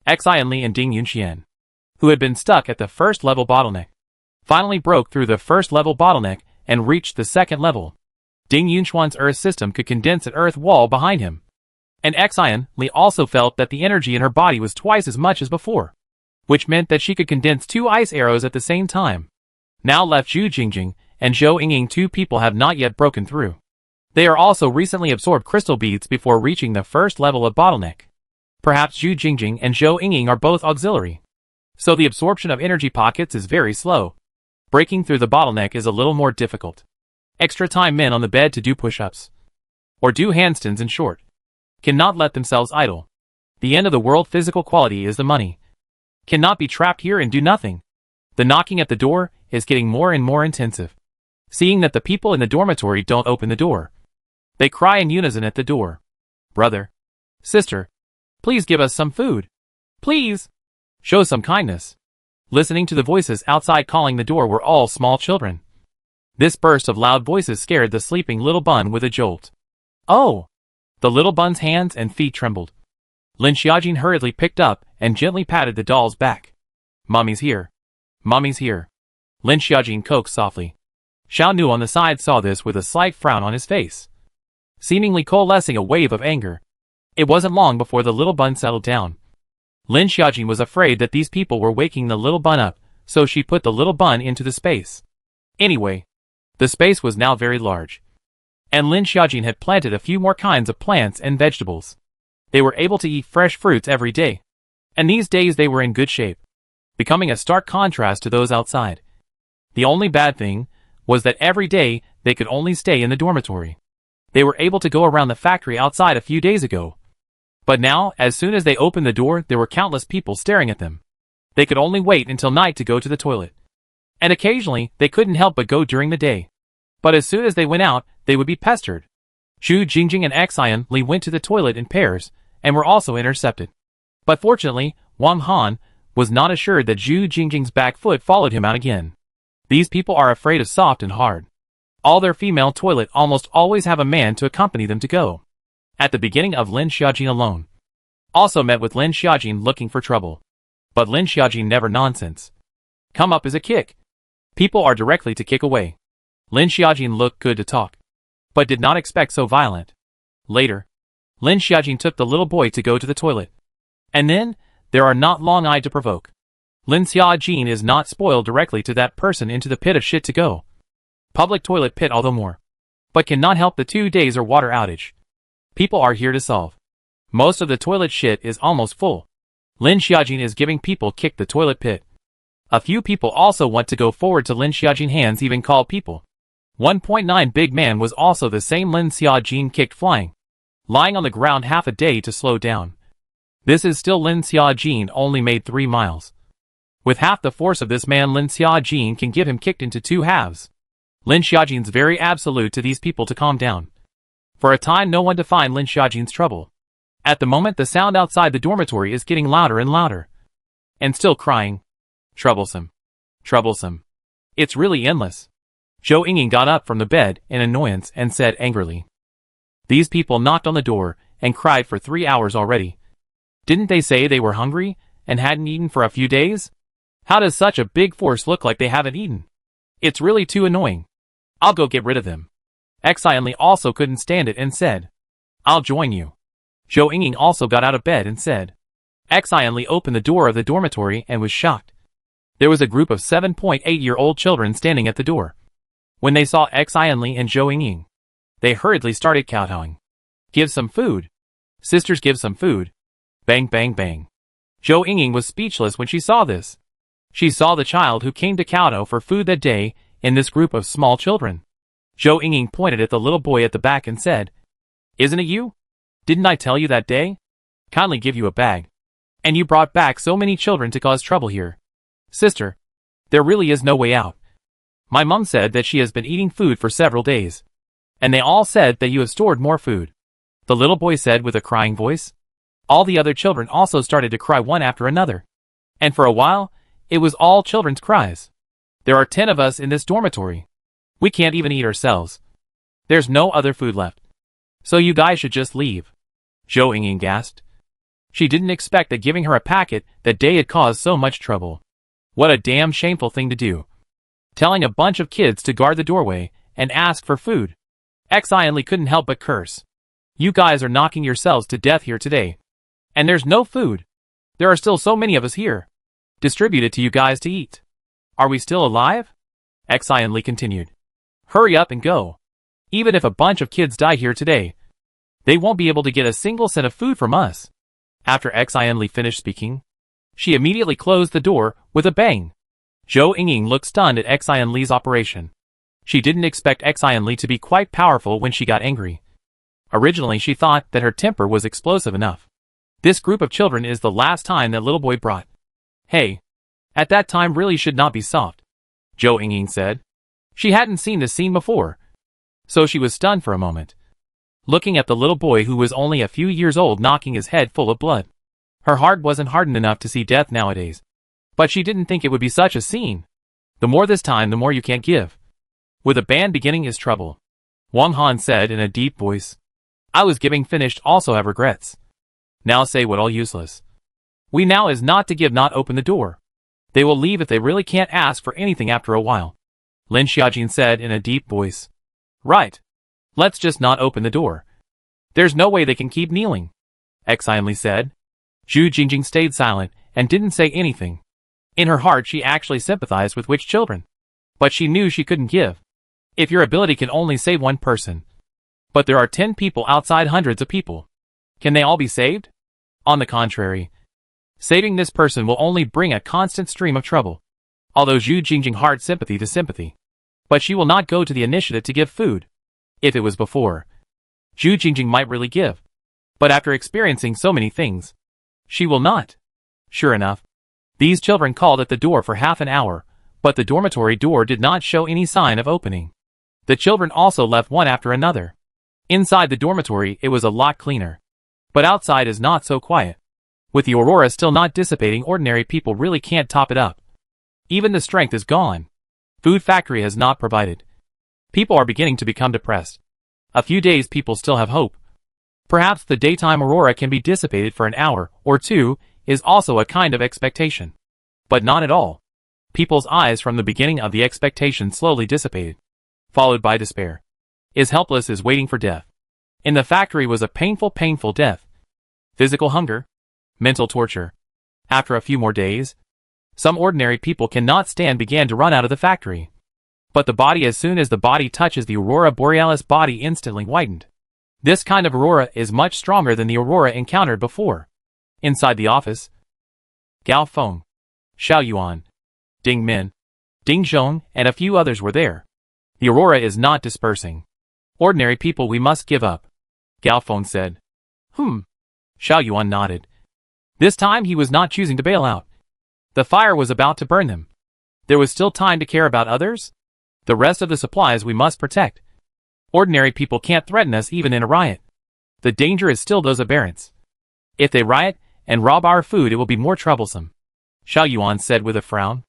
Xian Li and Ding Yunxian, who had been stuck at the first level bottleneck, finally broke through the first level bottleneck and reached the second level. Ding Yunxuan's earth system could condense an earth wall behind him. And Xian Li also felt that the energy in her body was twice as much as before, which meant that she could condense 2 ice arrows at the same time. Now left Zhu Jingjing and Zhou Yingying, 2 people have not yet broken through. They are also recently absorbed crystal beads before reaching the first level of bottleneck. Perhaps Zhu Jingjing and Zhou Yingying are both auxiliary. So the absorption of energy pockets is very slow. Breaking through the bottleneck is a little more difficult. Extra time men on the bed to do push-ups. Or do handstands in short. Cannot let themselves idle. The end of the world physical quality is the money. Cannot be trapped here and do nothing. The knocking at the door is getting more and more intensive. Seeing that the people in the dormitory don't open the door. They cry in unison at the door. Brother. Sister. Please give us some food. Please. Show some kindness. Listening to the voices outside calling the door were all small children. This burst of loud voices scared the sleeping little bun with a jolt. Oh! The little bun's hands and feet trembled. Lin Xiaojin hurriedly picked up and gently patted the doll's back. Mommy's here. Mommy's here. Lin Xiaojin coaxed softly. Xiao Nu on the side saw this with a slight frown on his face, seemingly coalescing a wave of anger. It wasn't long before the little bun settled down. Lin Xiaojin was afraid that these people were waking the little bun up, so she put the little bun into the space. Anyway, the space was now very large. And Lin Xiaojin had planted a few more kinds of plants and vegetables. They were able to eat fresh fruits every day. And these days they were in good shape, becoming a stark contrast to those outside. The only bad thing was that every day they could only stay in the dormitory. They were able to go around the factory outside a few days ago. But now, as soon as they opened the door, there were countless people staring at them. They could only wait until night to go to the toilet. And occasionally, they couldn't help but go during the day. But as soon as they went out, they would be pestered. Zhu Jingjing and Xian Li went to the toilet in pairs, and were also intercepted. But fortunately, Wang Han was not assured that Zhu Jingjing's back foot followed him out again. These people are afraid of soft and hard. All their female toilet almost always have a man to accompany them to go. At the beginning of Lin Xiaojin alone. Also met with Lin Xiaojin looking for trouble. But Lin Xiaojin never nonsense. Come up is a kick. People are directly to kick away. Lin Xiaojin looked good to talk, but did not expect so violent. Later, Lin Xiaojin took the little boy to go to the toilet. And then, there are not long-eyed to provoke. Lin Xiaojin is not spoiled directly to that person into the pit of shit to go. Public toilet pit although more. But cannot help the 2 days or water outage. People are here to solve. Most of the toilet shit is almost full. Lin Xiaojin is giving people kick the toilet pit. A few people also want to go forward to Lin Xiaojin, hands even called people. 1.9 big man was also the same Lin Xiaojin kicked flying. Lying on the ground half a day to slow down. This is still Lin Xiaojin only made 3 miles. With half the force of this man Lin Xiaojin can give him kicked into 2 halves. Lin Xiaojin's very absolute to these people to calm down. For a time no one defined Lin Xiaojin's trouble. At the moment the sound outside the dormitory is getting louder and louder. And still crying. Troublesome. Troublesome. It's really endless. Zhou Yingying got up from the bed in annoyance and said angrily. These people knocked on the door and cried for 3 hours already. Didn't they say they were hungry and hadn't eaten for a few days? How does such a big force look like they haven't eaten? It's really too annoying. I'll go get rid of them. Xianli also couldn't stand it and said, I'll join you. Zhou Yingying also got out of bed and said. Xianli opened the door of the dormitory and was shocked. There was a group of 7.8-year-old children standing at the door. When they saw Xianli and Zhou Yingying, they hurriedly started kowtowing. Give some food. Sisters, give some food. Bang, bang, bang. Zhou Yingying was speechless when she saw this. She saw the child who came to kowtow for food that day in this group of small children. Zhou Yingying pointed at the little boy at the back and said, Isn't it you? Didn't I tell you that day? Kindly give you a bag. And you brought back so many children to cause trouble here. Sister, there really is no way out. My mom said that she has been eating food for several days. And they all said that you have stored more food. The little boy said with a crying voice. All the other children also started to cry one after another. And for a while, it was all children's cries. There are 10 of us in this dormitory. We can't even eat ourselves. There's no other food left. So you guys should just leave. Zhou Yingying gasped. She didn't expect that giving her a packet that day had caused so much trouble. What a damn shameful thing to do. Telling a bunch of kids to guard the doorway and ask for food. Xianli couldn't help but curse. You guys are knocking yourselves to death here today. And there's no food. There are still so many of us here. Distribute it to you guys to eat. Are we still alive? Xianli continued. Hurry up and go. Even if a bunch of kids die here today, they won't be able to get a single cent of food from us. After Xianli finished speaking, she immediately closed the door with a bang. Zhou Yingying looked stunned at Xianli's operation. She didn't expect Xianli to be quite powerful when she got angry. Originally she thought that her temper was explosive enough. This group of children is the last time that little boy brought. Hey, at that time really should not be soft, Zhou Yingying said. She hadn't seen this scene before, so she was stunned for a moment, looking at the little boy who was only a few years old knocking his head full of blood. Her heart wasn't hardened enough to see death nowadays, but she didn't think it would be such a scene. The more this time, the more you can't give. With a band beginning is trouble, Wang Han said in a deep voice. I was giving finished also have regrets. Now say what all useless. We now is not to give not open the door. They will leave if they really can't ask for anything after a while. Lin Xiaojin said in a deep voice. Right. Let's just not open the door. There's no way they can keep kneeling. Xianli said. Zhu Jingjing stayed silent and didn't say anything. In her heart she actually sympathized with which children. But she knew she couldn't give. If your ability can only save one person. But there are 10 people outside hundreds of people. Can they all be saved? On the contrary. Saving this person will only bring a constant stream of trouble. Although Zhu Jingjing heart sympathy to sympathy. But she will not go to the initiative to give food. If it was before, Zhu Jingjing might really give. But after experiencing so many things, she will not. Sure enough, these children called at the door for half an hour, but the dormitory door did not show any sign of opening. The children also left one after another. Inside the dormitory it was a lot cleaner. But outside is not so quiet. With the aurora still not dissipating, ordinary people really can't top it up. Even the strength is gone. Food factory has not provided. People are beginning to become depressed. A few days people still have hope. Perhaps the daytime aurora can be dissipated for an hour or two is also a kind of expectation. But not at all. People's eyes from the beginning of the expectation slowly dissipated, followed by despair. Is helpless is waiting for death. In the factory was a painful death. Physical hunger. Mental torture. After a few more days, some ordinary people cannot stand began to run out of the factory. But the body, as soon as the body touches the aurora borealis, body instantly whitened. This kind of aurora is much stronger than the aurora encountered before. Inside the office, Gao Feng, Xiao Yuan, Ding Min, Ding Zhong, and a few others were there. The aurora is not dispersing. Ordinary people we must give up, Gao Feng said. Xiao Yuan nodded. This time he was not choosing to bail out. The fire was about to burn them. There was still time to care about others. The rest of the supplies we must protect. Ordinary people can't threaten us even in a riot. The danger is still those aberrants. If they riot and rob our food, it will be more troublesome, Xiao Yuan said with a frown.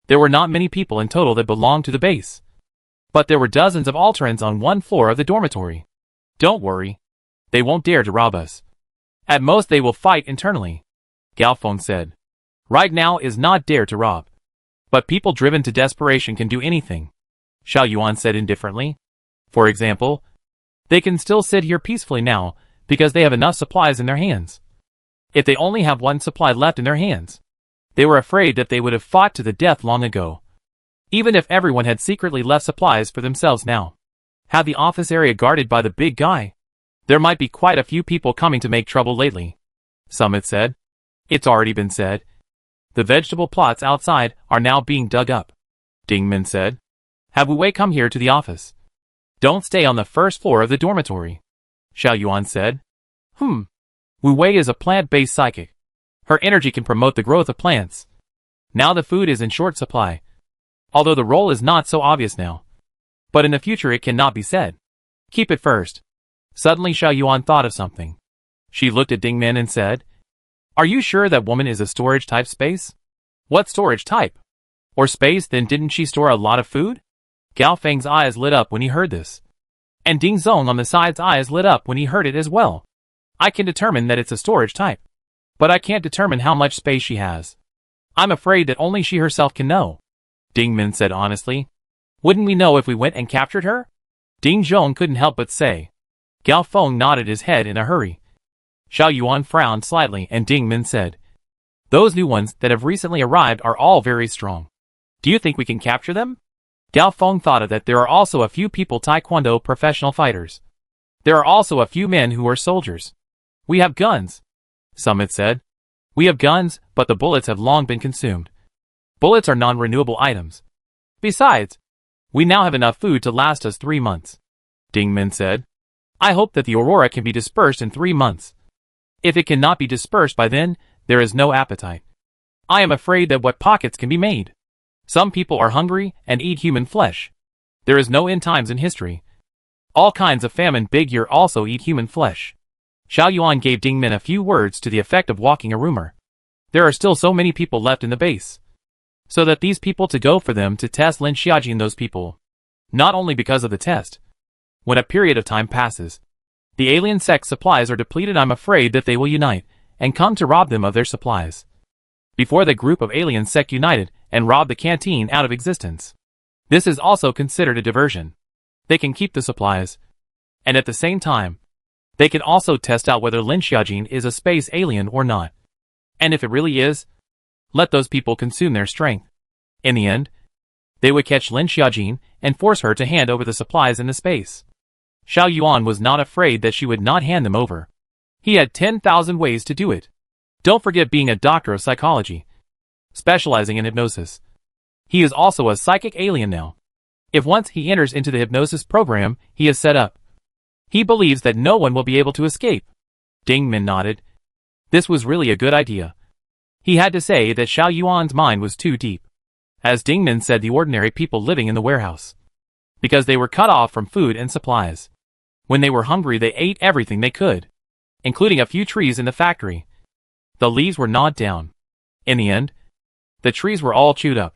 There were not many people in total that belonged to the base. But there were dozens of alterns on one floor of the dormitory. Don't worry. They won't dare to rob us. At most they will fight internally, Gao Feng said. Right now is not dare to rob. But people driven to desperation can do anything, Xiao Yuan said indifferently. For example, they can still sit here peacefully now because they have enough supplies in their hands. If they only have one supply left in their hands, they were afraid that they would have fought to the death long ago. Even if everyone had secretly left supplies for themselves now. Had the office area guarded by the big guy, there might be quite a few people coming to make trouble lately. Some had said. It's already been said. The vegetable plots outside are now being dug up. Ding Min said. Have Wu Wei come here to the office. Don't stay on the first floor of the dormitory. Xiao Yuan said. Wu Wei is a plant-based psychic. Her energy can promote the growth of plants. Now the food is in short supply. Although the role is not so obvious now. But in the future it cannot be said. Keep it first. Suddenly Xiao Yuan thought of something. She looked at Ding Min and said, Are you sure that woman is a storage type space? What storage type? Or space, then didn't she store a lot of food? Gao Feng's eyes lit up when he heard this. And Ding Zong on the side's eyes lit up when he heard it as well. I can determine that it's a storage type. But I can't determine how much space she has. I'm afraid that only she herself can know. Ding Min said honestly. Wouldn't we know if we went and captured her? Ding Zhong couldn't help but say. Gao Feng nodded his head in a hurry. Xiao Yuan frowned slightly and Ding Min said. Those new ones that have recently arrived are all very strong. Do you think we can capture them? Gao Feng thought of that there are also a few people Taekwondo professional fighters. There are also a few men who are soldiers. We have guns. Some had said. We have guns, but the bullets have long been consumed. Bullets are non-renewable items. Besides, we now have enough food to last us 3 months. Ding Min said. I hope that the aurora can be dispersed in 3 months. If it cannot be dispersed by then, there is no appetite. I am afraid that what pockets can be made. Some people are hungry and eat human flesh. There is no end times in history. All kinds of famine big here also eat human flesh. Xiao Yuan gave Ding Min a few words to the effect of walking a rumor. There are still so many people left in the base. So that these people to go for them to test Lin Xiaojin those people. Not only because of the test. When a period of time passes, the alien sect supplies are depleted, I'm afraid that they will unite and come to rob them of their supplies. Before the group of alien sect united and robbed the canteen out of existence. This is also considered a diversion. They can keep the supplies. And at the same time, they can also test out whether Lin Xiaojin is a space alien or not. And if it really is, let those people consume their strength. In the end, they would catch Lin Xiaojin and force her to hand over the supplies in the space. Xiao Yuan was not afraid that she would not hand them over. He had 10,000 ways to do it. Don't forget being a doctor of psychology, specializing in hypnosis. He is also a psychic alien now. If once he enters into the hypnosis program he has set up, he believes that no one will be able to escape. Ding Min nodded. This was really a good idea. He had to say that Xiao Yuan's mind was too deep. As Ding Min said, the ordinary people living in the warehouse. Because they were cut off from food and supplies. When they were hungry they ate everything they could, including a few trees in the factory. The leaves were gnawed down. In the end, the trees were all chewed up.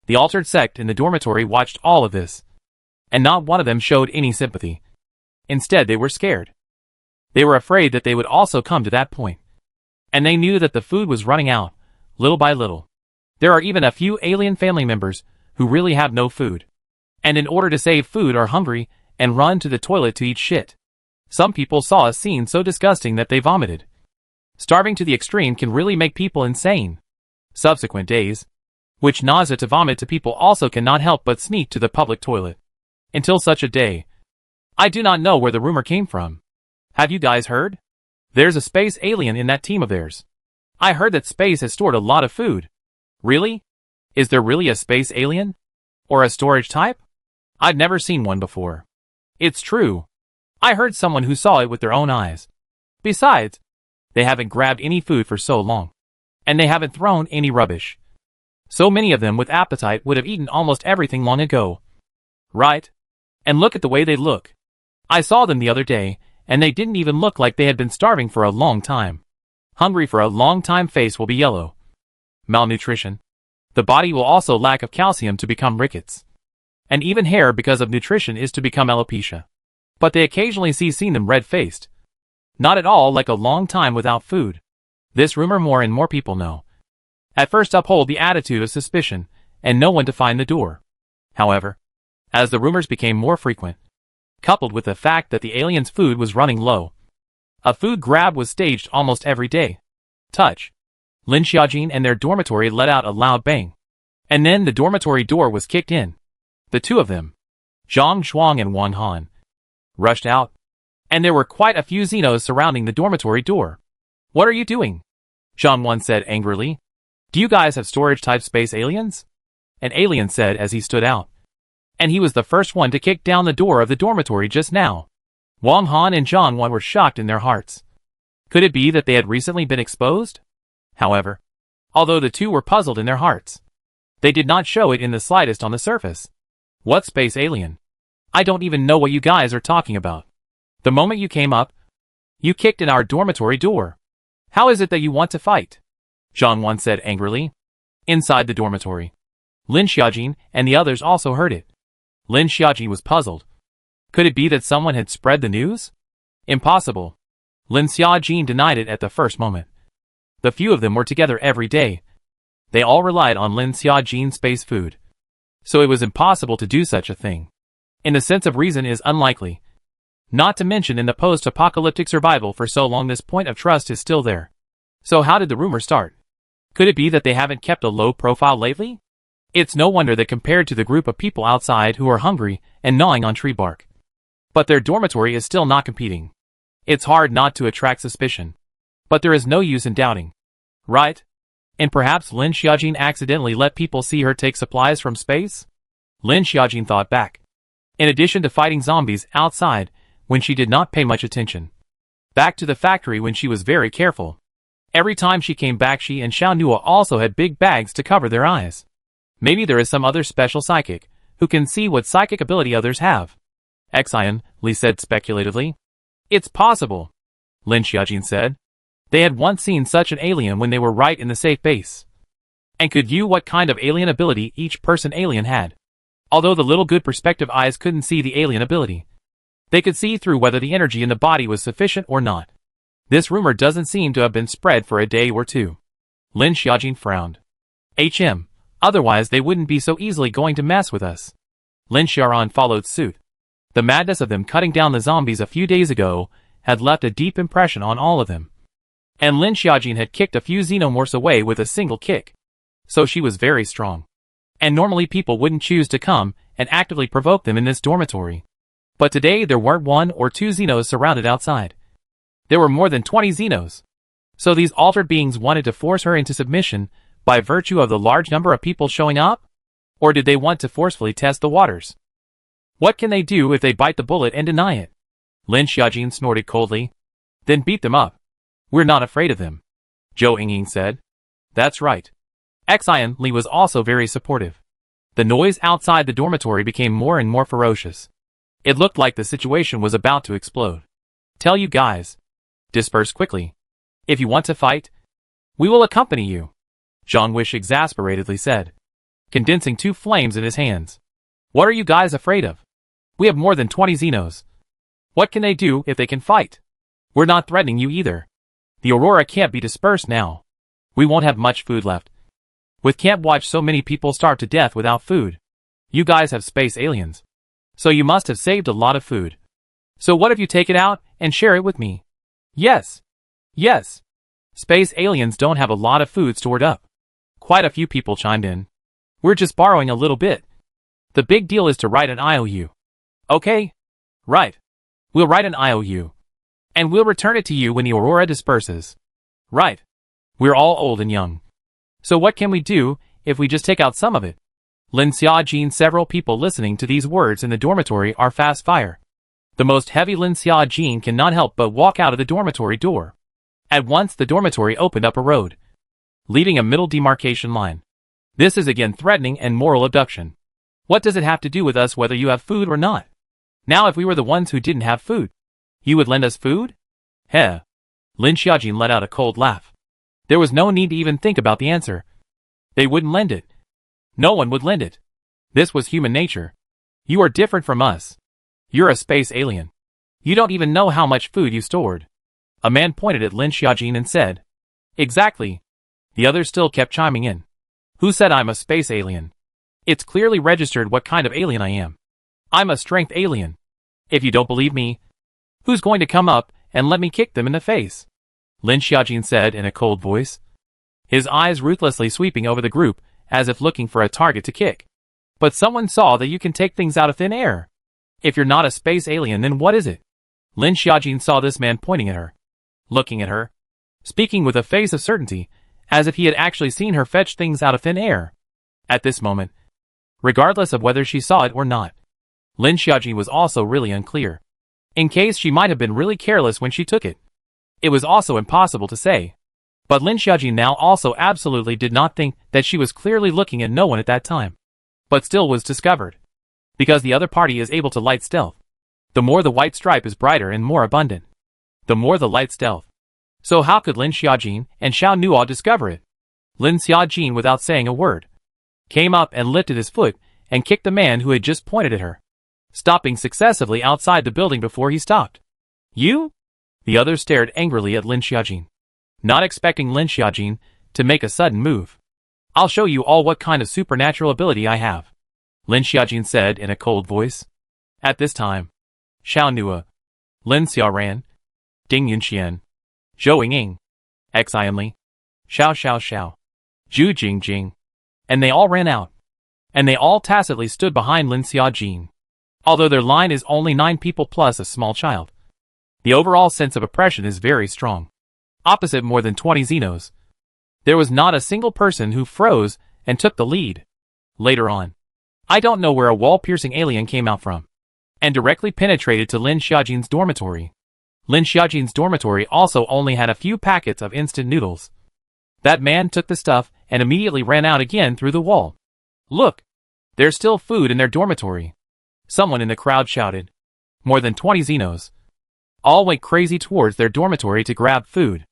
The altered sect in the dormitory watched all of this. And not one of them showed any sympathy. Instead they were scared. They were afraid that they would also come to that point. And they knew that the food was running out, little by little. There are even a few alien family members who really have no food. And in order to save food are hungry and run to the toilet to eat shit. Some people saw a scene so disgusting that they vomited. Starving to the extreme can really make people insane. Subsequent days, which nausea to vomit to people also cannot help but sneak to the public toilet. Until such a day. I do not know where the rumor came from. Have you guys heard? There's a space alien in that team of theirs. I heard that space has stored a lot of food. Really? Is there really a space alien? Or a storage type? I've never seen one before. It's true. I heard someone who saw it with their own eyes. Besides, they haven't grabbed any food for so long. And they haven't thrown any rubbish. So many of them with appetite would have eaten almost everything long ago. Right? And look at the way they look. I saw them the other day, and they didn't even look like they had been starving for a long time. Hungry for a long time, face will be yellow. Malnutrition. The body will also lack of calcium to become rickets. And even hair because of nutrition is to become alopecia. But they occasionally seen them red-faced. Not at all like a long time without food. This rumor more and more people know. At first uphold the attitude of suspicion, and no one to find the door. However, as the rumors became more frequent, coupled with the fact that the aliens' food was running low, a food grab was staged almost every day. Touch. Lin Xiaojin and their dormitory let out a loud bang. And then the dormitory door was kicked in. The two of them, Zhang Shuang and Wang Han, rushed out, and there were quite a few Xenos surrounding the dormitory door. "What are you doing?" Zhang Wan said angrily. "Do you guys have storage-type space aliens?" An alien said as he stood out. And he was the first one to kick down the door of the dormitory just now. Wang Han and Zhang Wan were shocked in their hearts. Could it be that they had recently been exposed? However, although the two were puzzled in their hearts, they did not show it in the slightest on the surface. "What space alien? I don't even know what you guys are talking about. The moment you came up, you kicked in our dormitory door. How is it that you want to fight?" Zhang Wan said angrily. Inside the dormitory, Lin Xiaojin and the others also heard it. Lin Xiaojin was puzzled. Could it be that someone had spread the news? Impossible. Lin Xiaojin denied it at the first moment. The few of them were together every day. They all relied on Lin Xiaojin's space food. So it was impossible to do such a thing. In the sense of reason is unlikely. Not to mention in the post-apocalyptic survival for so long this point of trust is still there. So how did the rumor start? Could it be that they haven't kept a low profile lately? It's no wonder that compared to the group of people outside who are hungry and gnawing on tree bark. But their dormitory is still not competing. It's hard not to attract suspicion. But there is no use in doubting. Right? And perhaps Lin Xiaojin accidentally let people see her take supplies from space? Lin Xiaojin thought back. In addition to fighting zombies outside, when she did not pay much attention. Back to the factory when she was very careful. Every time she came back she and Xiao Nua also had big bags to cover their eyes. Maybe there is some other special psychic, who can see what psychic ability others have. Xian, Li said speculatively. It's possible, Lin Xiaojin said. They had once seen such an alien when they were right in the safe base. And could view what kind of alien ability each person alien had. Although the little good perspective eyes couldn't see the alien ability. They could see through whether the energy in the body was sufficient or not. This rumor doesn't seem to have been spread for a day or two. Lin Xiaojin frowned. Otherwise they wouldn't be so easily going to mess with us. Lin Xiaoran followed suit. The madness of them cutting down the zombies a few days ago had left a deep impression on all of them. And Lin Xiaojin had kicked a few xenomorphs away with a single kick. So she was very strong. And normally people wouldn't choose to come and actively provoke them in this dormitory. But today there weren't 1 or 2 Xenos surrounded outside. There were more than 20 Xenos. So these altered beings wanted to force her into submission by virtue of the large number of people showing up? Or did they want to forcefully test the waters? What can they do if they bite the bullet and deny it? Lin Xiaojin snorted coldly. Then beat them up. We're not afraid of them. Zhou Yingying said. That's right. Xian Li was also very supportive. The noise outside the dormitory became more and more ferocious. It looked like the situation was about to explode. Tell you guys. Disperse quickly. If you want to fight, we will accompany you. Zhang Wish exasperatedly said, condensing 2 flames in his hands. What are you guys afraid of? We have more than 20 Xenos. What can they do if they can fight? We're not threatening you either. The Aurora can't be dispersed now. We won't have much food left. With can't watch so many people starve to death without food. You guys have space aliens. So you must have saved a lot of food. So what if you take it out and share it with me? Yes. Yes. Space aliens don't have a lot of food stored up. Quite a few people chimed in. We're just borrowing a little bit. The big deal is to write an IOU. Okay. Right. We'll write an IOU. And we'll return it to you when the Aurora disperses. Right. We're all old and young. So what can we do if we just take out some of it? Lin Xiaojin. Several people listening to these words in the dormitory are fast fire. The most heavy Lin Xiaojin cannot help but walk out of the dormitory door. At once the dormitory opened up a road, leaving a middle demarcation line. This is again threatening and moral abduction. What does it have to do with us whether you have food or not? Now if we were the ones who didn't have food, you would lend us food? Heh. Lin Xiaojin let out a cold laugh. There was no need to even think about the answer. They wouldn't lend it. No one would lend it. This was human nature. You are different from us. You're a space alien. You don't even know how much food you stored. A man pointed at Lin Xiaojin and said, Exactly. The others still kept chiming in. Who said I'm a space alien? It's clearly registered what kind of alien I am. I'm a strength alien. If you don't believe me, who's going to come up and let me kick them in the face? Lin Xiaojin said in a cold voice, his eyes ruthlessly sweeping over the group as if looking for a target to kick. But someone saw that you can take things out of thin air. If you're not a space alien, then what is it? Lin Xiaojin saw this man pointing at her, looking at her, speaking with a face of certainty, as if he had actually seen her fetch things out of thin air. At this moment, regardless of whether she saw it or not, Lin Xiaojin was also really unclear. In case she might have been really careless when she took it. It was also impossible to say. But Lin Xiaojin now also absolutely did not think that she was clearly looking at no one at that time. But still was discovered. Because the other party is able to light stealth. The more the white stripe is brighter and more abundant, the more the light stealth. So how could Lin Xiaojin and Xiao Nuo discover it? Lin Xiaojin, without saying a word, came up and lifted his foot and kicked the man who had just pointed at her, stopping successively outside the building before he stopped. You? The others stared angrily at Lin Xiaojin, not expecting Lin Xiaojin to make a sudden move. I'll show you all what kind of supernatural ability I have, Lin Xiaojin said in a cold voice. At this time, Xiao Nuo, Lin Xiaoran, Ding Yunxian, Zhou Yingying, Xian Li, Xiao Xiao Xiao, Zhu Jingjing, and they all ran out. And they all tacitly stood behind Lin Xiaojin. Although their line is only 9 people plus a small child, the overall sense of oppression is very strong. Opposite more than 20 Xenos, there was not a single person who froze and took the lead. Later on, I don't know where a wall-piercing alien came out from, and directly penetrated to Lin Xiaojin's dormitory. Lin Xiaojin's dormitory also only had a few packets of instant noodles. That man took the stuff and immediately ran out again through the wall. Look! There's still food in their dormitory. Someone in the crowd shouted. More than 20 Xenos all went crazy towards their dormitory to grab food.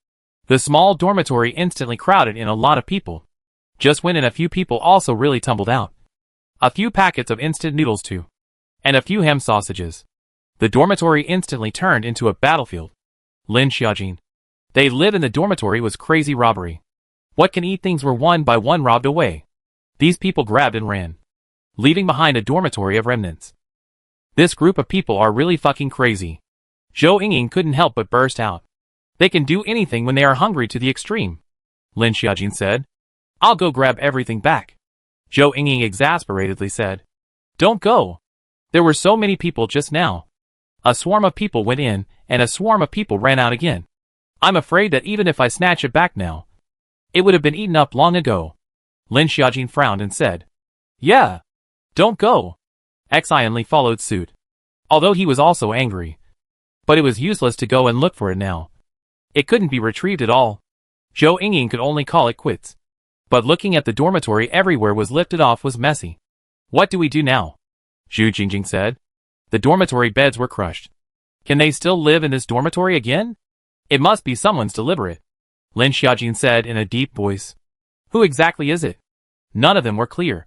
The small dormitory instantly crowded in a lot of people. Just when a few people also really tumbled out. A few packets of instant noodles too. And a few ham sausages. The dormitory instantly turned into a battlefield. Lin Xiaojin. They live in the dormitory was crazy robbery. What can eat things were one by one robbed away. These people grabbed and ran, leaving behind a dormitory of remnants. This group of people are really fucking crazy. Zhou Yingying couldn't help but burst out. They can do anything when they are hungry to the extreme, Lin Xiaojin said. I'll go grab everything back. Zhou Yingying exasperatedly said. Don't go. There were so many people just now. A swarm of people went in, and a swarm of people ran out again. I'm afraid that even if I snatch it back now, it would have been eaten up long ago. Lin Xiaojin frowned and said. Yeah. Don't go. Xian Li followed suit. Although he was also angry. But it was useless to go and look for it now. It couldn't be retrieved at all. Zhou Yingying could only call it quits. But looking at the dormitory everywhere was lifted off was messy. What do we do now? Zhu Jingjing said. The dormitory beds were crushed. Can they still live in this dormitory again? It must be someone's deliberate. Lin Xiaojin said in a deep voice. Who exactly is it? None of them were clear.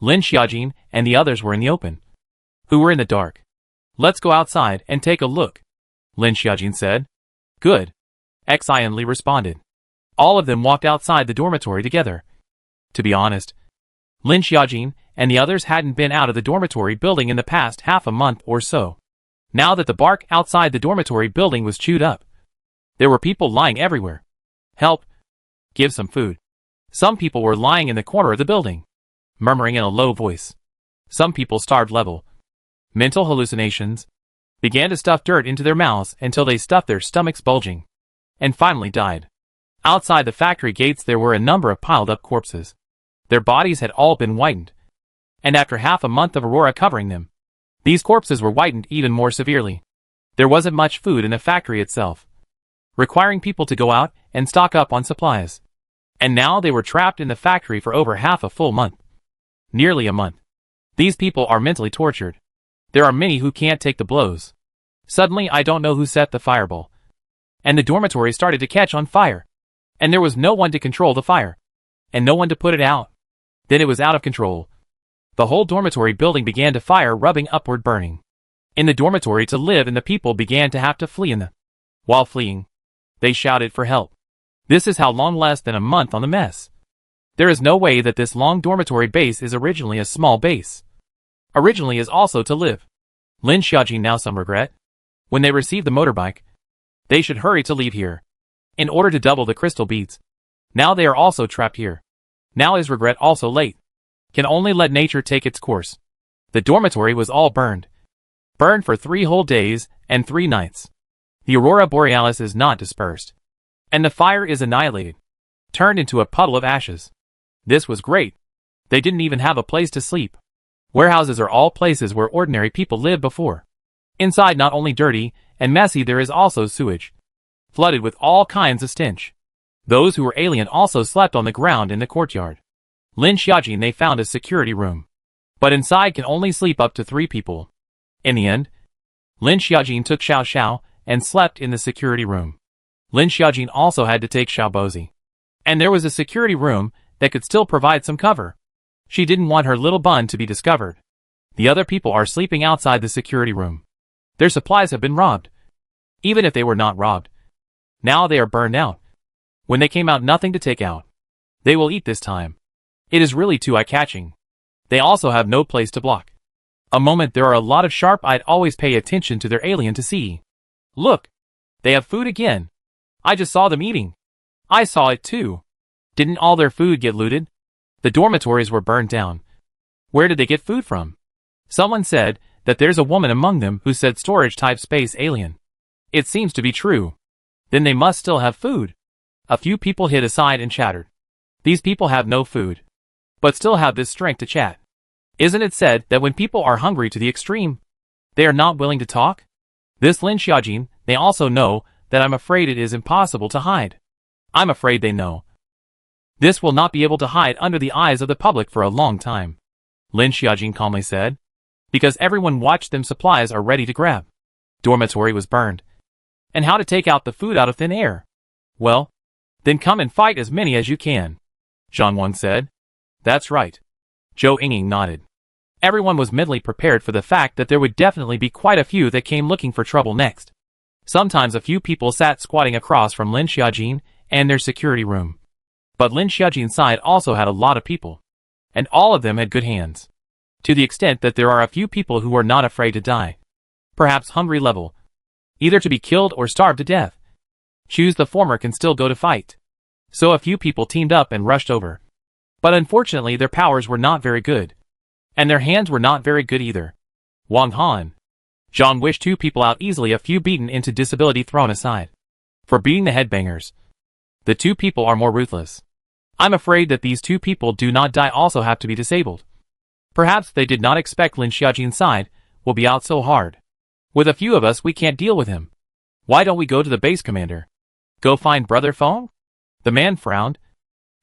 Lin Xiaojin and the others were in the open. Who were in the dark? Let's go outside and take a look, Lin Xiaojin said. Good. Xian Li responded. All of them walked outside the dormitory together. To be honest, Lin Xiaojin and the others hadn't been out of the dormitory building in the past half a month or so. Now that the bark outside the dormitory building was chewed up, there were people lying everywhere. Help! Give some food. Some people were lying in the corner of the building, murmuring in a low voice. Some people starved level. Mental hallucinations. Began to stuff dirt into their mouths until they stuffed their stomachs bulging. And finally died. Outside the factory gates there were a number of piled up corpses. Their bodies had all been whitened. And after half a month of aurora covering them, these corpses were whitened even more severely. There wasn't much food in the factory itself, requiring people to go out and stock up on supplies. And now they were trapped in the factory for over half a full month. Nearly a month. These people are mentally tortured. There are many who can't take the blows. Suddenly I don't know who set the fireball. And the dormitory started to catch on fire. And there was no one to control the fire. And no one to put it out. Then it was out of control. The whole dormitory building began to fire, rubbing upward, burning. In the dormitory to live, and the people began to have to flee in the. While fleeing, they shouted for help. This is how long less than a month on the mess. There is no way that this long dormitory base is originally a small base. Originally is also to live. Lin Xiaojin now some regret. When they receive the motorbike, they should hurry to leave here. In order to double the crystal beads. Now they are also trapped here. Now is regret also late. Can only let nature take its course. The dormitory was all burned. Burned for 3 whole days and 3 nights. The aurora borealis is not dispersed. And the fire is annihilated. Turned into a puddle of ashes. This was great. They didn't even have a place to sleep. Warehouses are all places where ordinary people lived before. Inside not only dirty and messy, there is also sewage. Flooded with all kinds of stench. Those who were alien also slept on the ground in the courtyard. Lin Xiaojin they found a security room. But inside can only sleep up to 3 people. In the end, Lin Xiaojin took Xiao Xiao and slept in the security room. Lin Xiaojin also had to take Xiao Bozi. And there was a security room that could still provide some cover. She didn't want her little bun to be discovered. The other people are sleeping outside the security room. Their supplies have been robbed. Even if they were not robbed. Now they are burned out. When they came out, nothing to take out. They will eat this time. It is really too eye-catching. They also have no place to block. A moment there are a lot of sharp-eyed always pay attention to their alien to see. Look! They have food again. I just saw them eating. I saw it too. Didn't all their food get looted? The dormitories were burned down. Where did they get food from? Someone said that there's a woman among them who said storage-type space alien. It seems to be true. Then they must still have food. A few people hid aside and chattered. These people have no food. But still have this strength to chat. Isn't it said that when people are hungry to the extreme, they are not willing to talk? This Lin Xiaojin, they also know that I'm afraid it is impossible to hide. I'm afraid they know. This will not be able to hide under the eyes of the public for a long time. Lin Xiaojin calmly said. Because everyone watched them, supplies are ready to grab. Dormitory was burned. And how to take out the food out of thin air? Well, then come and fight as many as you can. Zhang Wang said. That's right. Zhou Yingying nodded. Everyone was mentally prepared for the fact that there would definitely be quite a few that came looking for trouble next. Sometimes a few people sat squatting across from Lin Xiaojin and their security room. But Lin Xiaojin's side also had a lot of people. And all of them had good hands. To the extent that there are a few people who are not afraid to die. Perhaps hungry level. Either to be killed or starve to death. Choose the former can still go to fight. So a few people teamed up and rushed over. But unfortunately their powers were not very good. And their hands were not very good either. Wang Han. Zhang wished 2 people out easily, a few beaten into disability thrown aside. For beating the headbangers. The 2 people are more ruthless. I'm afraid that these 2 people do not die also have to be disabled. Perhaps they did not expect Lin Xiaojin's side will be out so hard. With a few of us we can't deal with him. Why don't we go to the base commander? Go find Brother Feng? The man frowned.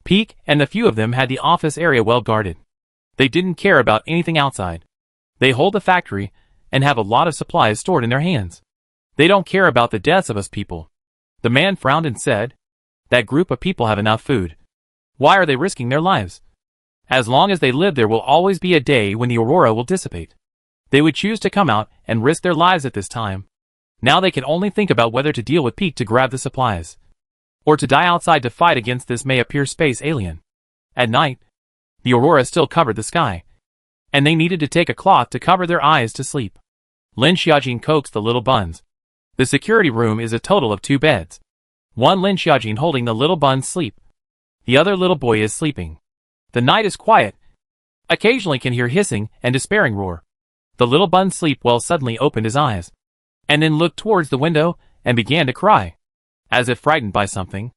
Peak and a few of them had the office area well guarded. They didn't care about anything outside. They hold the factory and have a lot of supplies stored in their hands. They don't care about the deaths of us people. The man frowned and said, that group of people have enough food. Why are they risking their lives? As long as they live there will always be a day when the aurora will dissipate. They would choose to come out and risk their lives at this time. Now they can only think about whether to deal with Peak to grab the supplies. Or to die outside to fight against this may appear space alien. At night, the aurora still covered the sky. And they needed to take a cloth to cover their eyes to sleep. Lin Xiaojin coaxed the little buns. The security room is a total of 2 beds. One Lin Xiaojin holding the little buns sleep. The other little boy is sleeping. The night is quiet. Occasionally can hear hissing and despairing roar. The little bun sleep well suddenly opened his eyes. And then looked towards the window and began to cry. As if frightened by something.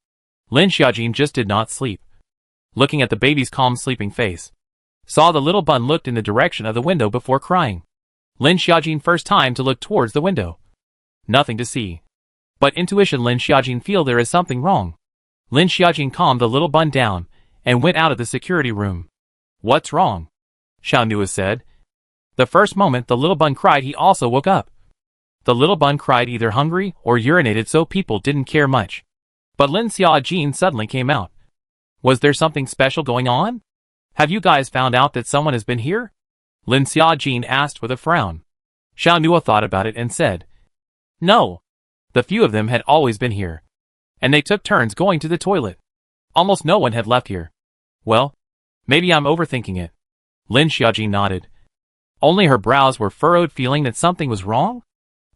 Lin Xiaojin just did not sleep. Looking at the baby's calm sleeping face. Saw the little bun looked in the direction of the window before crying. Lin Xiaojin first time to look towards the window. Nothing to see. But intuition Lin Xiaojin feel there is something wrong. Lin Xiaojin calmed the little bun down and went out of the security room. What's wrong? Xiao Nua said. The first moment the little bun cried he also woke up. The little bun cried either hungry or urinated so people didn't care much. But Lin Xiaojin suddenly came out. Was there something special going on? Have you guys found out that someone has been here? Lin Xiaojin asked with a frown. Xiao Nua thought about it and said. No. The few of them had always been here. And they took turns going to the toilet. Almost no one had left here. Well, maybe I'm overthinking it. Lin Xiaojin nodded. Only her brows were furrowed, feeling that something was wrong.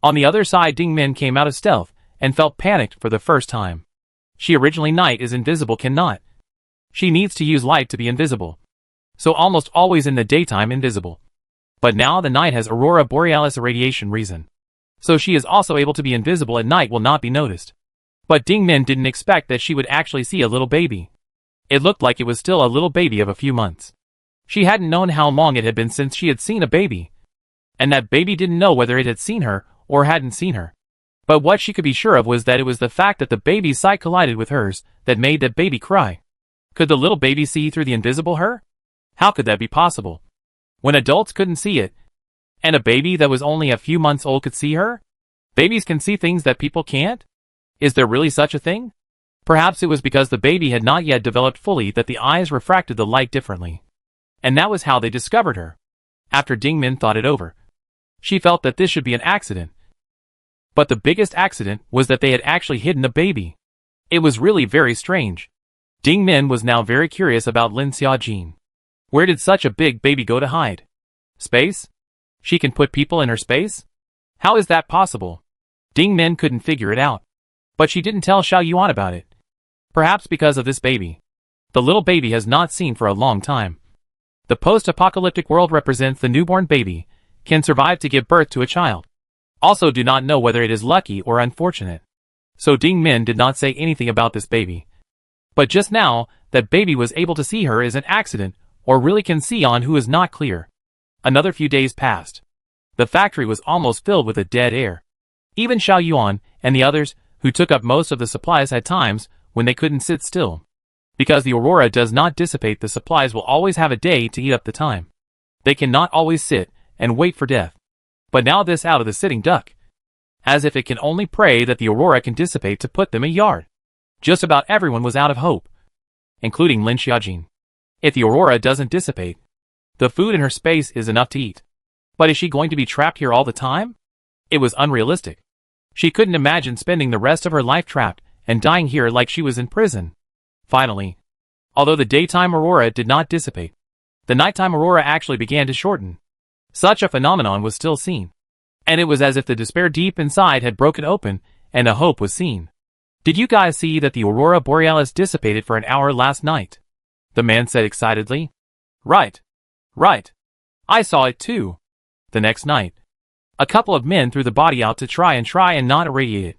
On the other side, Ding Min came out of stealth and felt panicked for the first time. She originally night is invisible cannot. She needs to use light to be invisible. So almost always in the daytime invisible. But now the night has aurora borealis irradiation reason. So she is also able to be invisible at night will not be noticed. But Ding Min didn't expect that she would actually see a little baby. It looked like it was still a little baby of a few months. She hadn't known how long it had been since she had seen a baby. And that baby didn't know whether it had seen her or hadn't seen her. But what she could be sure of was that it was the fact that the baby's sight collided with hers that made that baby cry. Could the little baby see through the invisible her? How could that be possible? When adults couldn't see it, and a baby that was only a few months old could see her? Babies can see things that people can't? Is there really such a thing? Perhaps it was because the baby had not yet developed fully that the eyes refracted the light differently. And that was how they discovered her. After Ding Min thought it over, she felt that this should be an accident. But the biggest accident was that they had actually hidden a baby. It was really very strange. Ding Min was now very curious about Lin Xiaojin. Where did such a big baby go to hide? Space? She can put people in her space? How is that possible? Ding Min couldn't figure it out. But she didn't tell Xiao Yuan about it. Perhaps because of this baby. The little baby has not seen for a long time. The post-apocalyptic world represents the newborn baby, can survive to give birth to a child. Also do not know whether it is lucky or unfortunate. So Ding Min did not say anything about this baby. But just now, that baby was able to see her is an accident, or really can see on who is not clear. Another few days passed. The factory was almost filled with a dead air. Even Xiao Yuan and the others, who took up most of the supplies had times when they couldn't sit still. Because the aurora does not dissipate, the supplies will always have a day to eat up the time. They cannot always sit and wait for death. But now this out of the sitting duck. As if it can only pray that the aurora can dissipate to put them a yard. Just about everyone was out of hope. Including Lin Xiaojin. If the aurora doesn't dissipate, the food in her space is enough to eat. But is she going to be trapped here all the time? It was unrealistic. She couldn't imagine spending the rest of her life trapped and dying here like she was in prison. Finally, although the daytime aurora did not dissipate, the nighttime aurora actually began to shorten. Such a phenomenon was still seen. And it was as if the despair deep inside had broken open and a hope was seen. Did you guys see that the aurora borealis dissipated for an hour last night? The man said excitedly. Right. Right. I saw it too. The next night, a couple of men threw the body out to try and not irradiate it.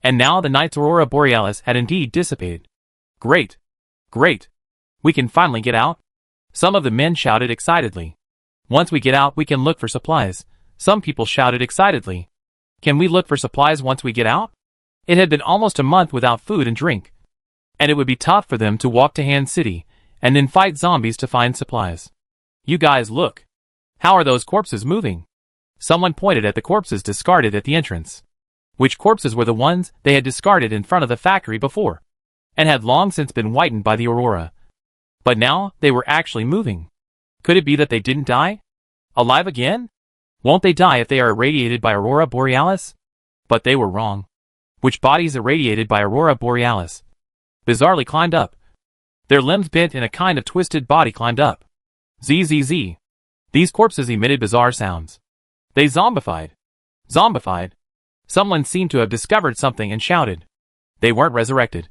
And now the night's aurora borealis had indeed dissipated. Great. Great. We can finally get out? Some of the men shouted excitedly. Once we get out, we can look for supplies. Some people shouted excitedly. Can we look for supplies once we get out? It had been almost a month without food and drink. And it would be tough for them to walk to Han City and then fight zombies to find supplies. You guys look. How are those corpses moving? Someone pointed at the corpses discarded at the entrance. Which corpses were the ones they had discarded in front of the factory before, and had long since been whitened by the aurora. But now, they were actually moving. Could it be that they didn't die? Alive again? Won't they die if they are irradiated by aurora borealis? But they were wrong. Which bodies irradiated by aurora borealis bizarrely climbed up. Their limbs bent in a kind of twisted body climbed up. Zzz. These corpses emitted bizarre sounds. They zombified. Zombified. Someone seemed to have discovered something and shouted. They weren't resurrected.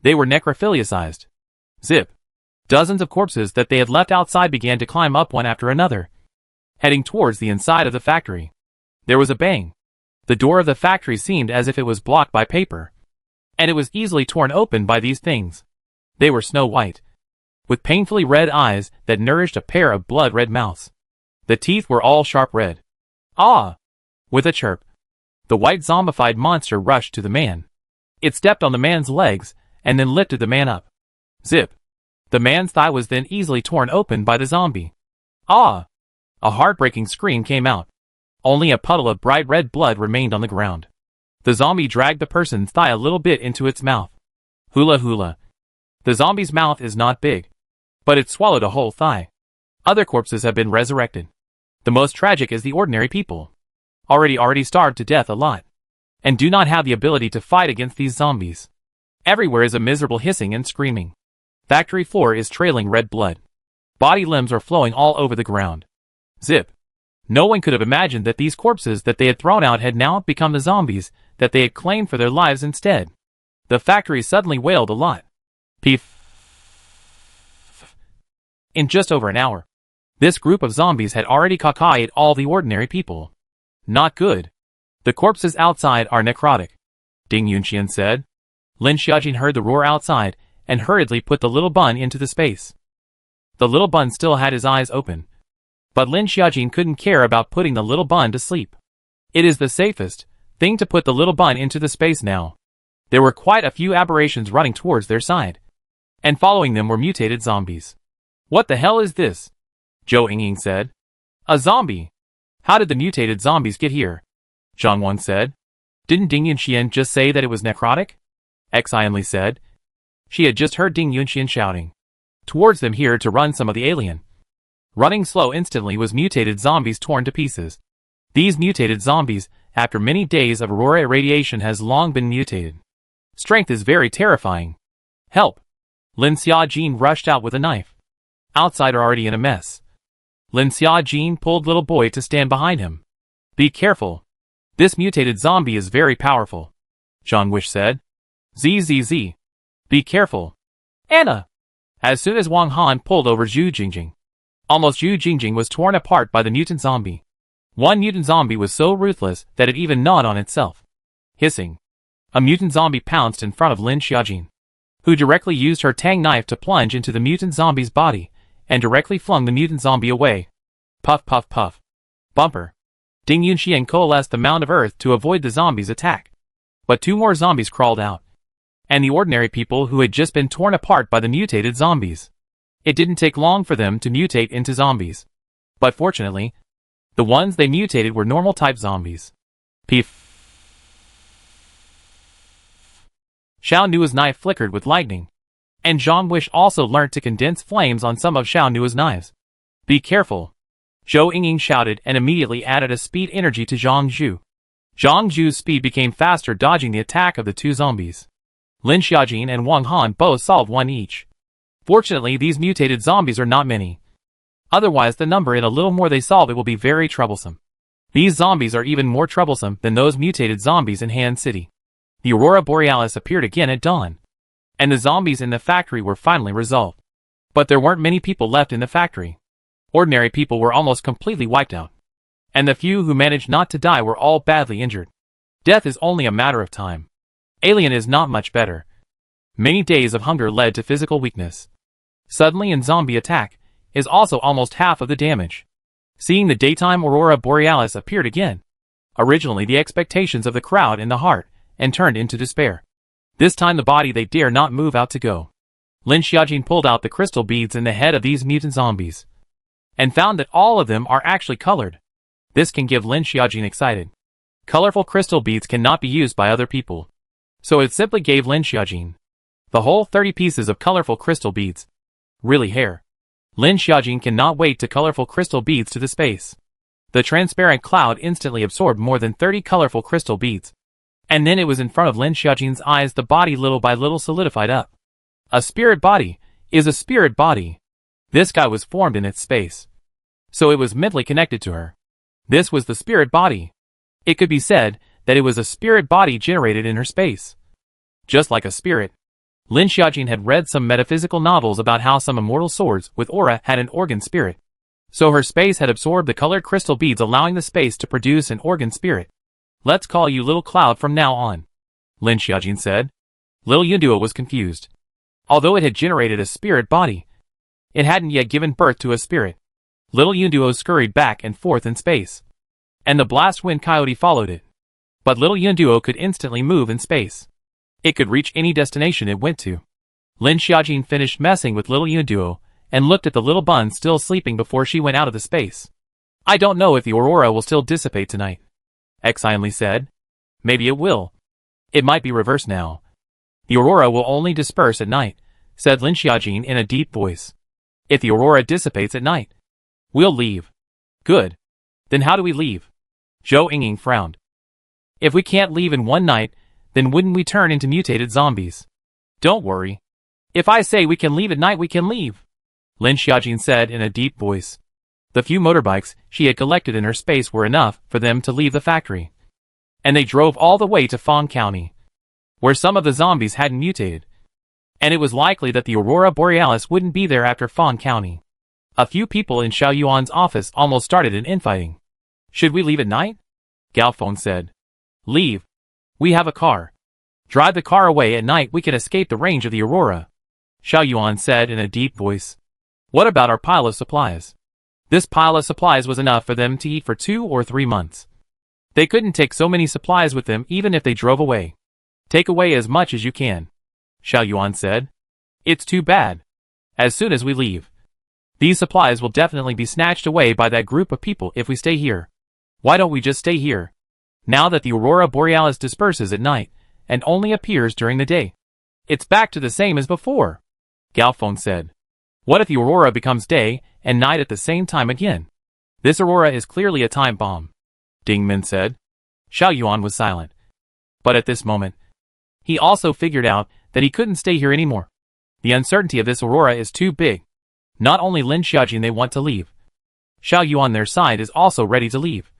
They were necrophiliacized. Zip. Dozens of corpses that they had left outside began to climb up one after another, heading towards the inside of the factory. There was a bang. The door of the factory seemed as if it was blocked by paper. And it was easily torn open by these things. They were snow white, with painfully red eyes that nourished a pair of blood-red mouths. The teeth were all sharp red. Ah! With a chirp, the white zombified monster rushed to the man. It stepped on the man's legs, and then lifted the man up. Zip! The man's thigh was then easily torn open by the zombie. Ah! A heartbreaking scream came out. Only a puddle of bright red blood remained on the ground. The zombie dragged the person's thigh a little bit into its mouth. Hula hula. The zombie's mouth is not big, but it swallowed a whole thigh. Other corpses have been resurrected. The most tragic is the ordinary people. Already starved to death a lot, and do not have the ability to fight against these zombies. Everywhere is a miserable hissing and screaming. Factory floor is trailing red blood. Body limbs are flowing all over the ground. Zip. No one could have imagined that these corpses that they had thrown out had now become the zombies that they had claimed for their lives instead. The factory suddenly wailed a lot. In just over an hour, this group of zombies had already ate all the ordinary people. Not good. The corpses outside are necrotic, Ding Yunxian said. Lin Xiaojin heard the roar outside and hurriedly put the little bun into the space. The little bun still had his eyes open, but Lin Xiaojin couldn't care about putting the little bun to sleep. It is the safest thing to put the little bun into the space now. There were quite a few aberrations running towards their side, and following them were mutated zombies. What the hell is this? Zhou Yingying said. A zombie! How did the mutated zombies get here? Zhang Wan said. Didn't Ding Yunxian just say that it was necrotic? Xianli said. She had just heard Ding Yunxian shouting towards them here to run some of the alien. Running slow instantly was mutated zombies torn to pieces. These mutated zombies, after many days of aurora irradiation, has long been mutated. Strength is very terrifying. Help! Lin Xiaojin rushed out with a knife. Outside are already in a mess. Lin Xiaojin pulled little boy to stand behind him. Be careful. This mutated zombie is very powerful, Zhang Wish said. ZZZ. Be careful. Anna! As soon as Wang Han pulled over Zhu Jingjing, almost Zhu Jingjing was torn apart by the mutant zombie. One mutant zombie was so ruthless that it even gnawed on itself. Hissing. A mutant zombie pounced in front of Lin Xiaojin, who directly used her tang knife to plunge into the mutant zombie's body, and directly flung the mutant zombie away. Puff puff puff. Bumper. Ding Yunxian coalesced the mound of earth to avoid the zombie's attack. But two more zombies crawled out, and the ordinary people who had just been torn apart by the mutated zombies. It didn't take long for them to mutate into zombies. But fortunately, the ones they mutated were normal type zombies. Xiao Nua's knife flickered with lightning, and Zhang Wish also learnt to condense flames on some of Xiao Nua's knives. Be careful! Zhou Yingying shouted and immediately added a speed energy to Zhang Zhu. Zhang Zhu's speed became faster, dodging the attack of the two zombies. Lin Xiaojin and Wang Han both solved one each. Fortunately, these mutated zombies are not many. Otherwise, the number in a little more they solve it will be very troublesome. These zombies are even more troublesome than those mutated zombies in Han City. The aurora borealis appeared again at dawn, and the zombies in the factory were finally resolved. But there weren't many people left in the factory. Ordinary people were almost completely wiped out, and the few who managed not to die were all badly injured. Death is only a matter of time. Alien is not much better. Many days of hunger led to physical weakness. Suddenly in zombie attack is also almost half of the damage. Seeing the daytime aurora borealis appeared again. Originally the expectations of the crowd in the heart and turned into despair. This time the body they dare not move out to go. Lin Xiaojin pulled out the crystal beads in the head of these mutant zombies, and found that all of them are actually colored. This can give Lin Xiaojin excited. Colorful crystal beads cannot be used by other people, so it simply gave Lin Xiaojin the whole 30 pieces of colorful crystal beads. Really hair. Lin Xiaojin cannot wait to colorful crystal beads to the space. The transparent cloud instantly absorbed more than 30 colorful crystal beads. And then it was in front of Lin Xiaojin's eyes. The body little by little solidified up. A spirit body is a spirit body. This guy was formed in its space, so it was mentally connected to her. This was the spirit body. It could be said that it was a spirit body generated in her space. Just like a spirit. Lin Xiaojin had read some metaphysical novels about how some immortal swords with aura had an organ spirit. So her space had absorbed the colored crystal beads, allowing the space to produce an organ spirit. Let's call you Little Cloud from now on, Lin Xiaojin said. Little Yunduo was confused. Although it had generated a spirit body, it hadn't yet given birth to a spirit. Little Yunduo scurried back and forth in space, and the blast wind coyote followed it. But Little Yunduo could instantly move in space. It could reach any destination it went to. Lin Xiaojin finished messing with Little Yunduo and looked at the little bun still sleeping before she went out of the space. I don't know if the aurora will still dissipate tonight, Xianli said. Maybe it will. It might be reversed now. The aurora will only disperse at night, said Lin Xiaojin in a deep voice. If the aurora dissipates at night, we'll leave. Good. Then how do we leave? Zhou Yingying frowned. If we can't leave in one night, then wouldn't we turn into mutated zombies? Don't worry. If I say we can leave at night, we can leave, Lin Xiaojin said in a deep voice. The few motorbikes she had collected in her space were enough for them to leave the factory. And they drove all the way to Fang County, where some of the zombies hadn't mutated. And it was likely that the Aurora Borealis wouldn't be there after Fang County. A few people in Xiao Yuan's office almost started an infighting. Should we leave at night? Gao Feng said. Leave. We have a car. Drive the car away at night, we can escape the range of the Aurora, Xiao Yuan said in a deep voice. What about our pile of supplies? This pile of supplies was enough for them to eat for 2 or 3 months. They couldn't take so many supplies with them even if they drove away. Take away as much as you can, Xiao Yuan said. It's too bad. As soon as we leave, these supplies will definitely be snatched away by that group of people if we stay here. Why don't we just stay here? Now that the Aurora Borealis disperses at night and only appears during the day, it's back to the same as before, Gao Feng said. What if the Aurora becomes day and night at the same time again? This Aurora is clearly a time bomb, Ding Min said. Xiao Yuan was silent. But at this moment, he also figured out that he couldn't stay here anymore. The uncertainty of this Aurora is too big. Not only Lin Xiaojin they want to leave. Xiao Yuan their side is also ready to leave.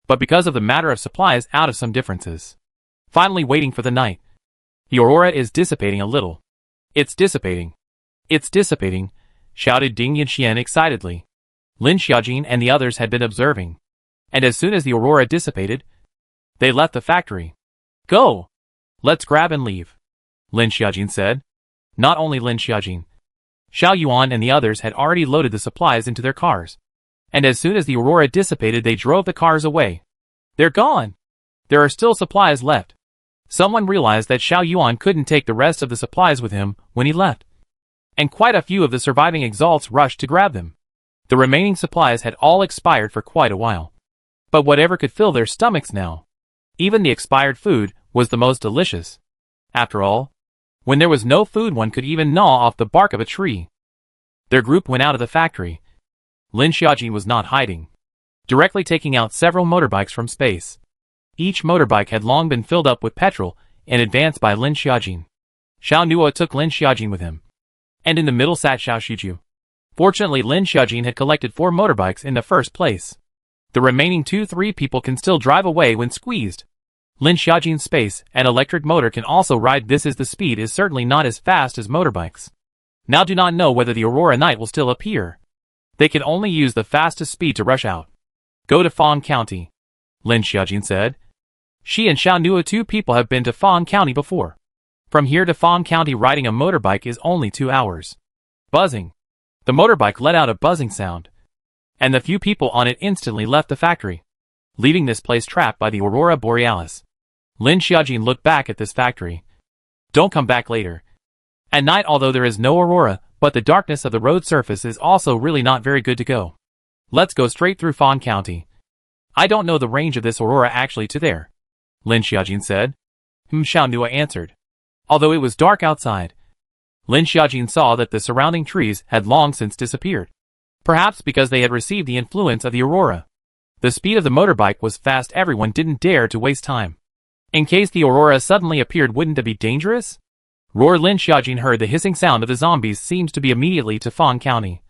But because of the matter of supplies out of some differences. Finally waiting for the night. The Aurora is dissipating a little. It's dissipating. It's dissipating, shouted Ding Yanxian excitedly. Lin Xiaojin and the others had been observing. And as soon as the Aurora dissipated, they left the factory. Go! Let's grab and leave, Lin Xiaojin said. Not only Lin Xiaojin. Xiao Yuan and the others had already loaded the supplies into their cars. And as soon as the Aurora dissipated they drove the cars away. They're gone! There are still supplies left. Someone realized that Xiao Yuan couldn't take the rest of the supplies with him when he left. And quite a few of the surviving exalts rushed to grab them. The remaining supplies had all expired for quite a while. But whatever could fill their stomachs now. Even the expired food was the most delicious. After all, when there was no food one could even gnaw off the bark of a tree. Their group went out of the factory. Lin Xiaojin was not hiding. Directly taking out several motorbikes from space. Each motorbike had long been filled up with petrol in advance by Lin Xiaojin. Xiao Nuo took Lin Xiaojin with him. And in the middle sat Xiao Shiju. Fortunately Lin Xiaojin had collected 4 motorbikes in the first place. The remaining 2-3 people can still drive away when squeezed. Lin Xiaojin's space and electric motor can also ride. This is the speed is certainly not as fast as motorbikes. Now do not know whether the Aurora Night will still appear. They can only use the fastest speed to rush out. Go to Fang County, Lin Xiaojin said. She and Xiao Nuo 2 people have been to Fang County before. From here to Fang County riding a motorbike is only 2 hours. Buzzing. The motorbike let out a buzzing sound. And the few people on it instantly left the factory, leaving this place trapped by the Aurora Borealis. Lin Xiaojin looked back at this factory. Don't come back later. At night although there is no aurora, but the darkness of the road surface is also really not very good to go. Let's go straight through Fang County. I don't know the range of this aurora actually to there, Lin Xiaojin said. Xiao Nuo answered. Although it was dark outside, Lin Xiaojin saw that the surrounding trees had long since disappeared. Perhaps because they had received the influence of the aurora. The speed of the motorbike was fast. Everyone didn't dare to waste time. In case the aurora suddenly appeared, wouldn't it be dangerous? Roar. Lin Xiaojin heard the hissing sound of the zombies seems to be immediately to Fang County.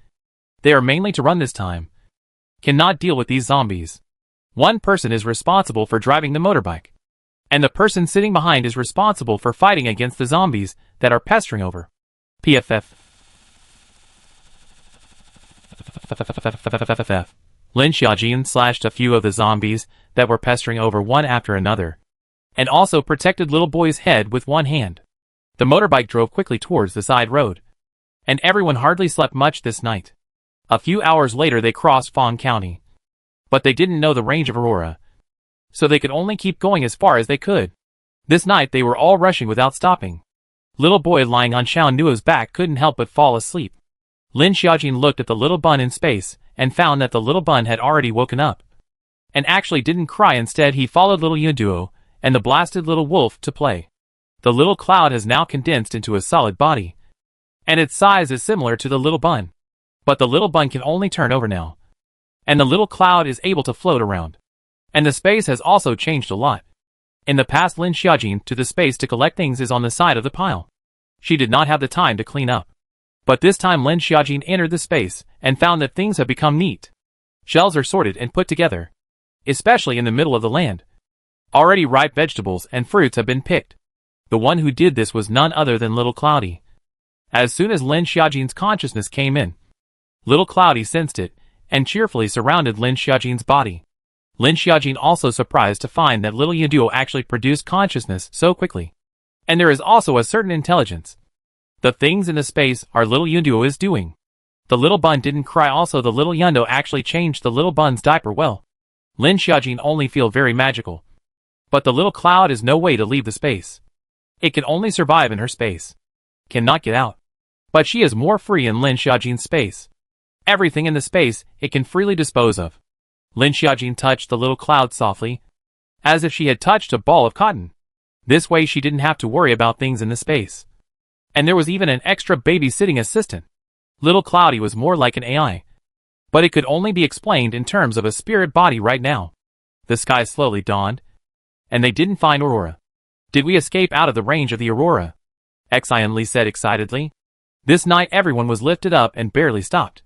They are mainly to run this time. Cannot deal with these zombies. One person is responsible for driving the motorbike. And the person sitting behind is responsible for fighting against the zombies that are pestering over. PFF. Lin Xiaojin slashed a few of the zombies that were pestering over one after another. And also protected little boy's head with one hand. The motorbike drove quickly towards the side road. And everyone hardly slept much this night. A few hours later they crossed Fang County. But they didn't know the range of aurora. So they could only keep going as far as they could. This night they were all rushing without stopping. Little boy lying on Xiao Nuo's back couldn't help but fall asleep. Lin Xiaojin looked at the little bun in space and found that the little bun had already woken up. And actually didn't cry. Instead he followed little Yuduo and the blasted little wolf to play. The little cloud has now condensed into a solid body. And its size is similar to the little bun. But the little bun can only turn over now. And the little cloud is able to float around. And the space has also changed a lot. In the past Lin Xiaojin to the space to collect things is on the side of the pile. She did not have the time to clean up. But this time Lin Xiaojin entered the space and found that things have become neat. Shells are sorted and put together. Especially in the middle of the land. Already ripe vegetables and fruits have been picked. The one who did this was none other than Little Cloudy. As soon as Lin Xiaojin's consciousness came in, Little Cloudy sensed it and cheerfully surrounded Lin Xiaojin's body. Lin Xiaojin also surprised to find that Little Yunduo actually produced consciousness so quickly. And there is also a certain intelligence. The things in the space are Little Yunduo is doing. The little bun didn't cry. Also the little Yundo actually changed the little bun's diaper well. Lin Xiaojin only feel very magical. But the little cloud is no way to leave the space. It can only survive in her space. Cannot get out. But she is more free in Lin Xiaojin's space. Everything in the space it can freely dispose of. Lin Xiaojin touched the little cloud softly, as if she had touched a ball of cotton. This way she didn't have to worry about things in the space. And there was even an extra babysitting assistant. Little Cloudy was more like an AI. But it could only be explained in terms of a spirit body right now. The sky slowly dawned. And they didn't find Aurora. Did we escape out of the range of the Aurora? Xian Li said excitedly. This night everyone was lifted up and barely stopped.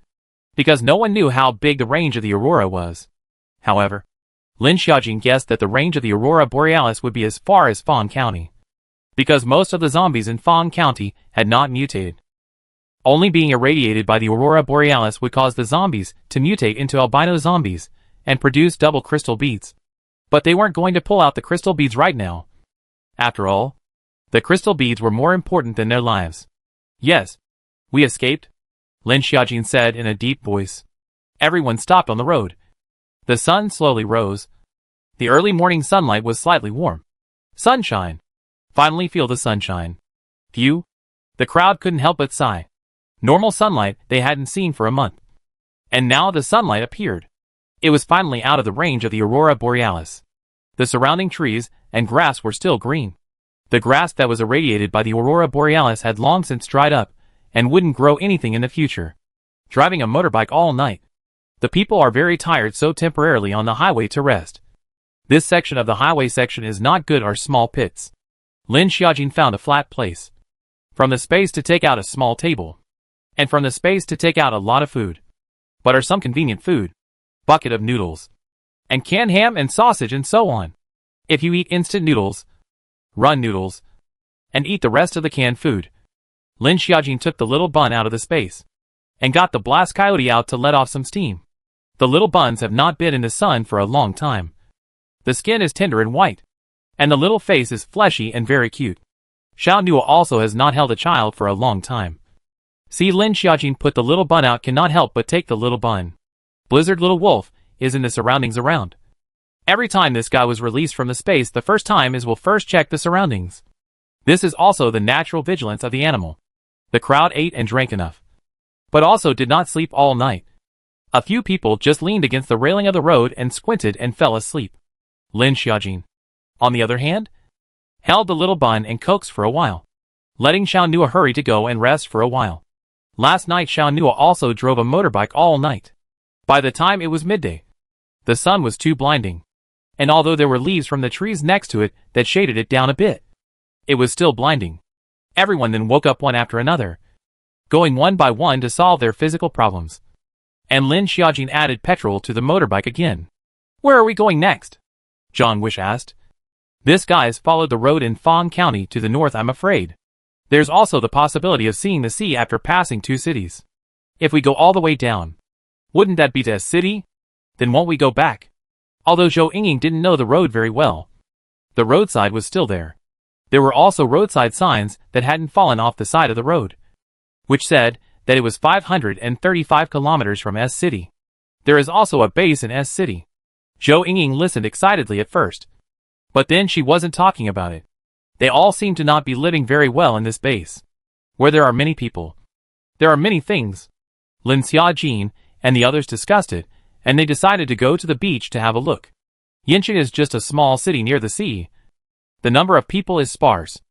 Because no one knew how big the range of the Aurora was. However, Lin Xiaojin guessed that the range of the Aurora Borealis would be as far as Fawn County. Because most of the zombies in Fawn County had not mutated. Only being irradiated by the Aurora Borealis would cause the zombies to mutate into albino zombies and produce double crystal beads. But they weren't going to pull out the crystal beads right now. After all, the crystal beads were more important than their lives. Yes, we escaped, Lin Xiaojin said in a deep voice. Everyone stopped on the road. The sun slowly rose. The early morning sunlight was slightly warm. Sunshine. Finally feel the sunshine. Phew. The crowd couldn't help but sigh. Normal sunlight they hadn't seen for a month. And now the sunlight appeared. It was finally out of the range of the Aurora Borealis. The surrounding trees and grass were still green. The grass that was irradiated by the Aurora Borealis had long since dried up and wouldn't grow anything in the future. Driving a motorbike all night. The people are very tired, so temporarily on the highway to rest. This section of the highway section is not good, are small pits. Lin Xiaojin found a flat place. From the space to take out a small table. And from the space to take out a lot of food. But are some convenient food. Bucket of noodles. And canned ham and sausage and so on. If you eat instant noodles, run noodles, and eat the rest of the canned food. Lin Xiaojin took the little bun out of the space. And got the blast coyote out to let off some steam. The little buns have not been in the sun for a long time. The skin is tender and white. And the little face is fleshy and very cute. Xiao Nuo also has not held a child for a long time. See, Lin Xiaojin put the little bun out, cannot help but take the little bun. Blizzard Little Wolf is in the surroundings around. Every time this guy was released from the space, the first time is will first check the surroundings. This is also the natural vigilance of the animal. The crowd ate and drank enough. But also did not sleep all night. A few people just leaned against the railing of the road and squinted and fell asleep. Lin Xiaojin, on the other hand, held the little bun and coaxed for a while, letting Xiao Nuo hurry to go and rest for a while. Last night Xiao Nuo also drove a motorbike all night. By the time it was midday, the sun was too blinding. And although there were leaves from the trees next to it that shaded it down a bit, it was still blinding. Everyone then woke up one after another, going one by one to solve their physical problems. And Lin Xiaojin added petrol to the motorbike again. Where are we going next? John Wish asked. This guy's followed the road in Fawn County to the north, I'm afraid. There's also the possibility of seeing the sea after passing 2 cities. If we go all the way down, wouldn't that be to a city? Then won't we go back? Although Zhou Yingying didn't know the road very well, the roadside was still there. There were also roadside signs that hadn't fallen off the side of the road, which said that it was 535 kilometers from S City. There is also a base in S City. Zhou Yingying listened excitedly at first, but then she wasn't talking about it. They all seem to not be living very well in this base, where there are many people. There are many things. Lin Xiaojin and the others discussed it, and they decided to go to the beach to have a look. Yanqing is just a small city near the sea. The number of people is sparse.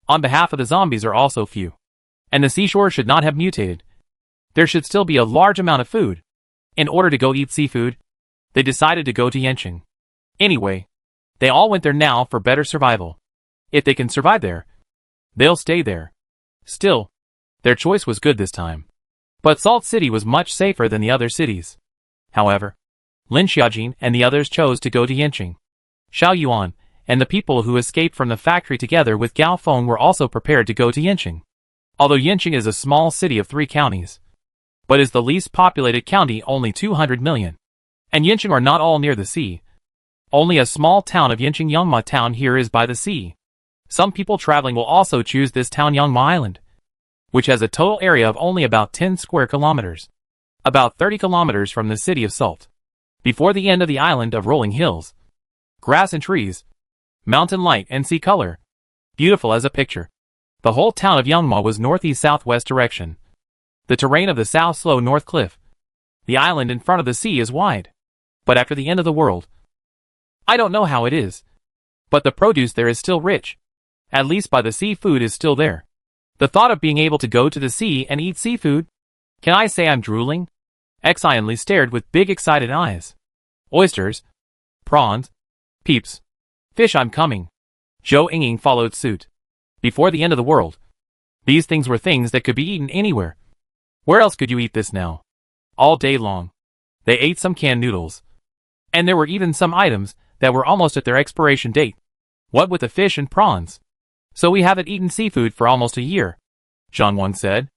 On behalf of the zombies are also few. And the seashore should not have mutated. There should still be a large amount of food. In order to go eat seafood, they decided to go to Yanqing. Anyway, they all went there now for better survival. If they can survive there, they'll stay there. Still, their choice was good this time. But Salt City was much safer than the other cities. However, Lin Xiaojin and the others chose to go to Yanqing. Xiao Yuan and the people who escaped from the factory together with Gao Feng were also prepared to go to Yanqing. Although Yanqing is a small city of 3 counties, but is the least populated county, only 200 million. And Yanqing are not all near the sea. Only a small town of Yanqing Yangma town here is by the sea. Some people traveling will also choose this town Yangma Island, which has a total area of only about 10 square kilometers. About 30 kilometers from the city of Salt. Before the end of the island of rolling hills. Grass and trees. Mountain light and sea color. Beautiful as a picture. The whole town of Yangma was northeast-southwest direction. The terrain of the south slow north cliff. The island in front of the sea is wide. But after the end of the world, I don't know how it is, but the produce there is still rich. At least by the seafood is still there. The thought of being able to go to the sea and eat seafood? Can I say I'm drooling? Xianli stared with big excited eyes. Oysters, prawns, peeps, fish, I'm coming. Zhou Yinging followed suit. Before the end of the world, these things were things that could be eaten anywhere. Where else could you eat this now? All day long. They ate some canned noodles. And there were even some items that were almost at their expiration date. What with the fish and prawns? So we haven't eaten seafood for almost a year, Zhang Wan said.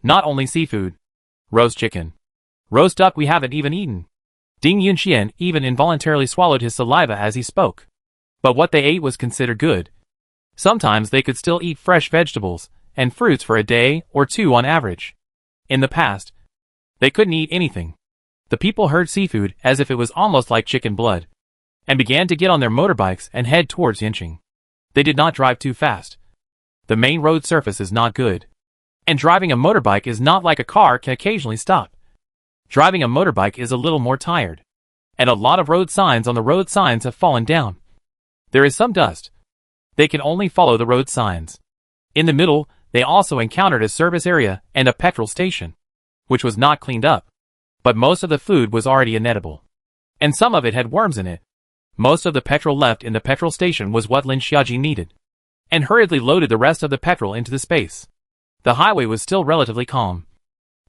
Not only seafood. Roast chicken. Roast duck we haven't even eaten. Ding Yunxian even involuntarily swallowed his saliva as he spoke. But what they ate was considered good. Sometimes they could still eat fresh vegetables and fruits for a day or 2 on average. In the past, they couldn't eat anything. The people heard seafood as if it was almost like chicken blood, and began to get on their motorbikes and head towards Yanqing. They did not drive too fast. The main road surface is not good. And driving a motorbike is not like a car can occasionally stop. Driving a motorbike is a little more tired. And a lot of road signs on the road signs have fallen down. There is some dust. They can only follow the road signs. In the middle, they also encountered a service area and a petrol station, which was not cleaned up. But most of the food was already inedible. And some of it had worms in it. Most of the petrol left in the petrol station was what Lin Xiaojin needed, and hurriedly loaded the rest of the petrol into the space. The highway was still relatively calm,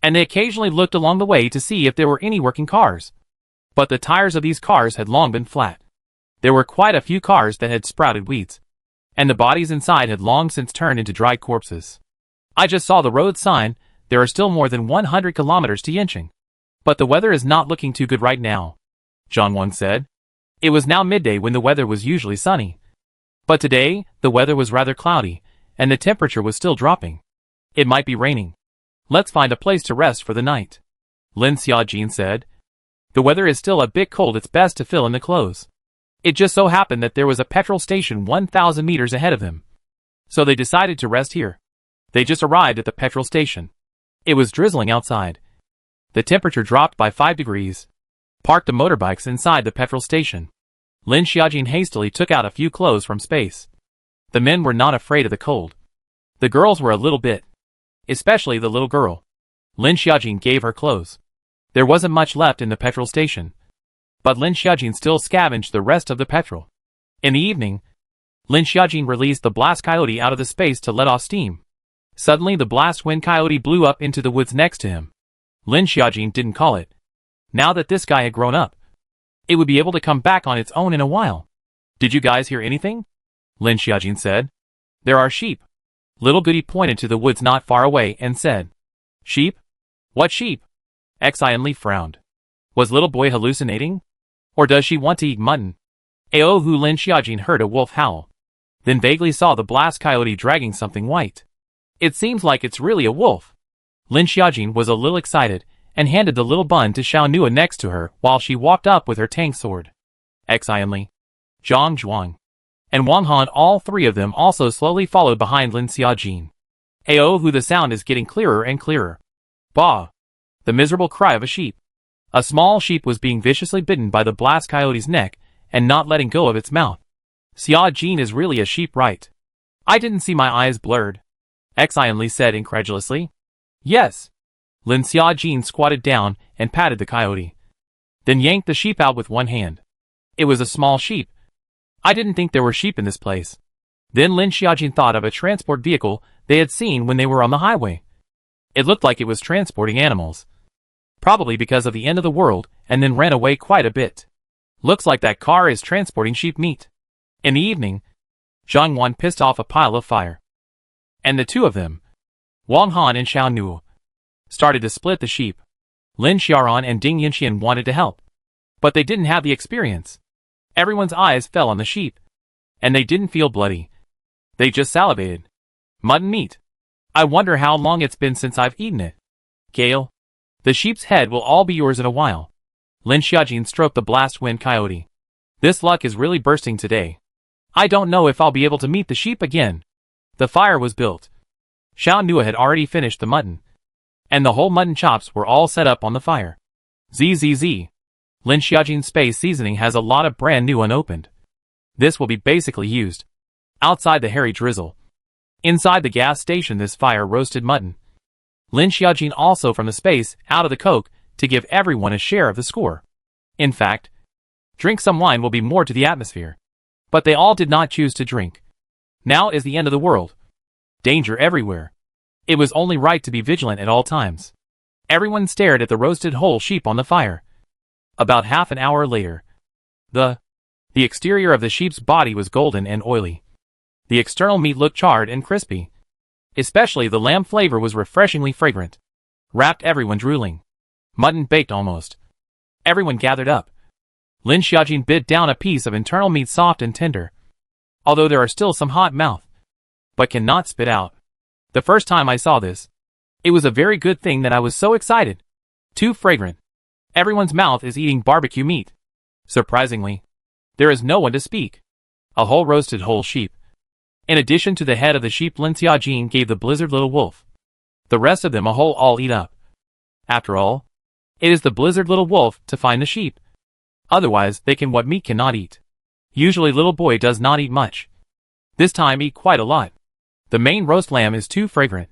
and they occasionally looked along the way to see if there were any working cars. But the tires of these cars had long been flat. There were quite a few cars that had sprouted weeds, and the bodies inside had long since turned into dried corpses. I just saw the road sign. There are still more than 100 kilometers to Yanqing. But the weather is not looking too good right now, Zhang Wan said. It was now midday when the weather was usually sunny. But today, the weather was rather cloudy, and the temperature was still dropping. It might be raining. Let's find a place to rest for the night, Lin Xiaojin said. The weather is still a bit cold, it's best to fill in the clothes. It just so happened that there was a petrol station 1,000 meters ahead of them. So they decided to rest here. They just arrived at the petrol station. It was drizzling outside. The temperature dropped by 5 degrees. Parked the motorbikes inside the petrol station. Lin Xiaojin hastily took out a few clothes from space. The men were not afraid of the cold. The girls were a little bit. Especially the little girl. Lin Xiaojin gave her clothes. There wasn't much left in the petrol station. But Lin Xiaojin still scavenged the rest of the petrol. In the evening, Lin Xiaojin released the blast coyote out of the space to let off steam. Suddenly the blast wind coyote blew up into the woods next to him. Lin Xiaojin didn't call it. Now that this guy had grown up, it would be able to come back on its own in a while. Did you guys hear anything? Lin Xiaojin said. There are sheep. Little Goody pointed to the woods not far away and said. Sheep? What sheep? Xianli frowned. Was little boy hallucinating? Or does she want to eat mutton? Hu Lin Xiaojin heard a wolf howl. Then vaguely saw the blast coyote dragging something white. It seems like it's really a wolf. Lin Xiaojin was a little excited and handed the little bun to Xiao Nua next to her while she walked up with her tang sword. Xianli, Zhang Zhuang, and Wang Han, all 3 of them also slowly followed behind Lin Xiaojin. Hu, the sound is getting clearer and clearer. Bah! The miserable cry of a sheep. A small sheep was being viciously bitten by the blast coyote's neck and not letting go of its mouth. Xiaojin is really a sheep, right? I didn't see, my eyes blurred. Xianli said incredulously. Yes. Lin Xiaojin squatted down and patted the coyote. Then yanked the sheep out with one hand. It was a small sheep. I didn't think there were sheep in this place. Then Lin Xiaojin thought of a transport vehicle they had seen when they were on the highway. It looked like it was transporting animals. Probably because of the end of the world, and then ran away quite a bit. Looks like that car is transporting sheep meat. In the evening, Zhang Wan pissed off a pile of fire. And the two of them, Wang Han and Xiao Nu, started to split the sheep. Lin Xiaoran and Ding Yinxian wanted to help, but they didn't have the experience. Everyone's eyes fell on the sheep, and they didn't feel bloody. They just salivated. Mutton meat. I wonder how long it's been since I've eaten it. Gale, the sheep's head will all be yours in a while. Lin Xiaojin stroked the blast wind coyote. This luck is really bursting today. I don't know if I'll be able to meet the sheep again. The fire was built. Xiao Nua had already finished the mutton, and the whole mutton chops were all set up on the fire. ZZZ. Lin Xiaojin's space seasoning has a lot of brand new unopened. This will be basically used outside the hairy drizzle. Inside the gas station, this fire roasted mutton. Lin Xiaojin also from the space out of the coke to give everyone a share of the score. In fact, drink some wine will be more to the atmosphere. But they all did not choose to drink. Now is the end of the world. Danger everywhere. It was only right to be vigilant at all times. Everyone stared at the roasted whole sheep on the fire. About half an hour later, the exterior of the sheep's body was golden and oily. The external meat looked charred and crispy. Especially the lamb flavor was refreshingly fragrant. Wrapped everyone drooling. Mutton baked almost. Everyone gathered up. Lin Xiaojin bit down a piece of internal meat soft and tender. Although there are still some hot mouth. But cannot spit out. The first time I saw this, it was a very good thing that I was so excited. Too fragrant. Everyone's mouth is eating barbecue meat. Surprisingly, there is no one to speak. A whole roasted whole sheep. In addition to the head of the sheep, Lin Xiaojin gave the blizzard little wolf. The rest of them a whole all eat up. After all, it is the blizzard little wolf to find the sheep. Otherwise, they can what meat cannot eat. Usually little boy does not eat much. This time eat quite a lot. The main roast lamb is too fragrant.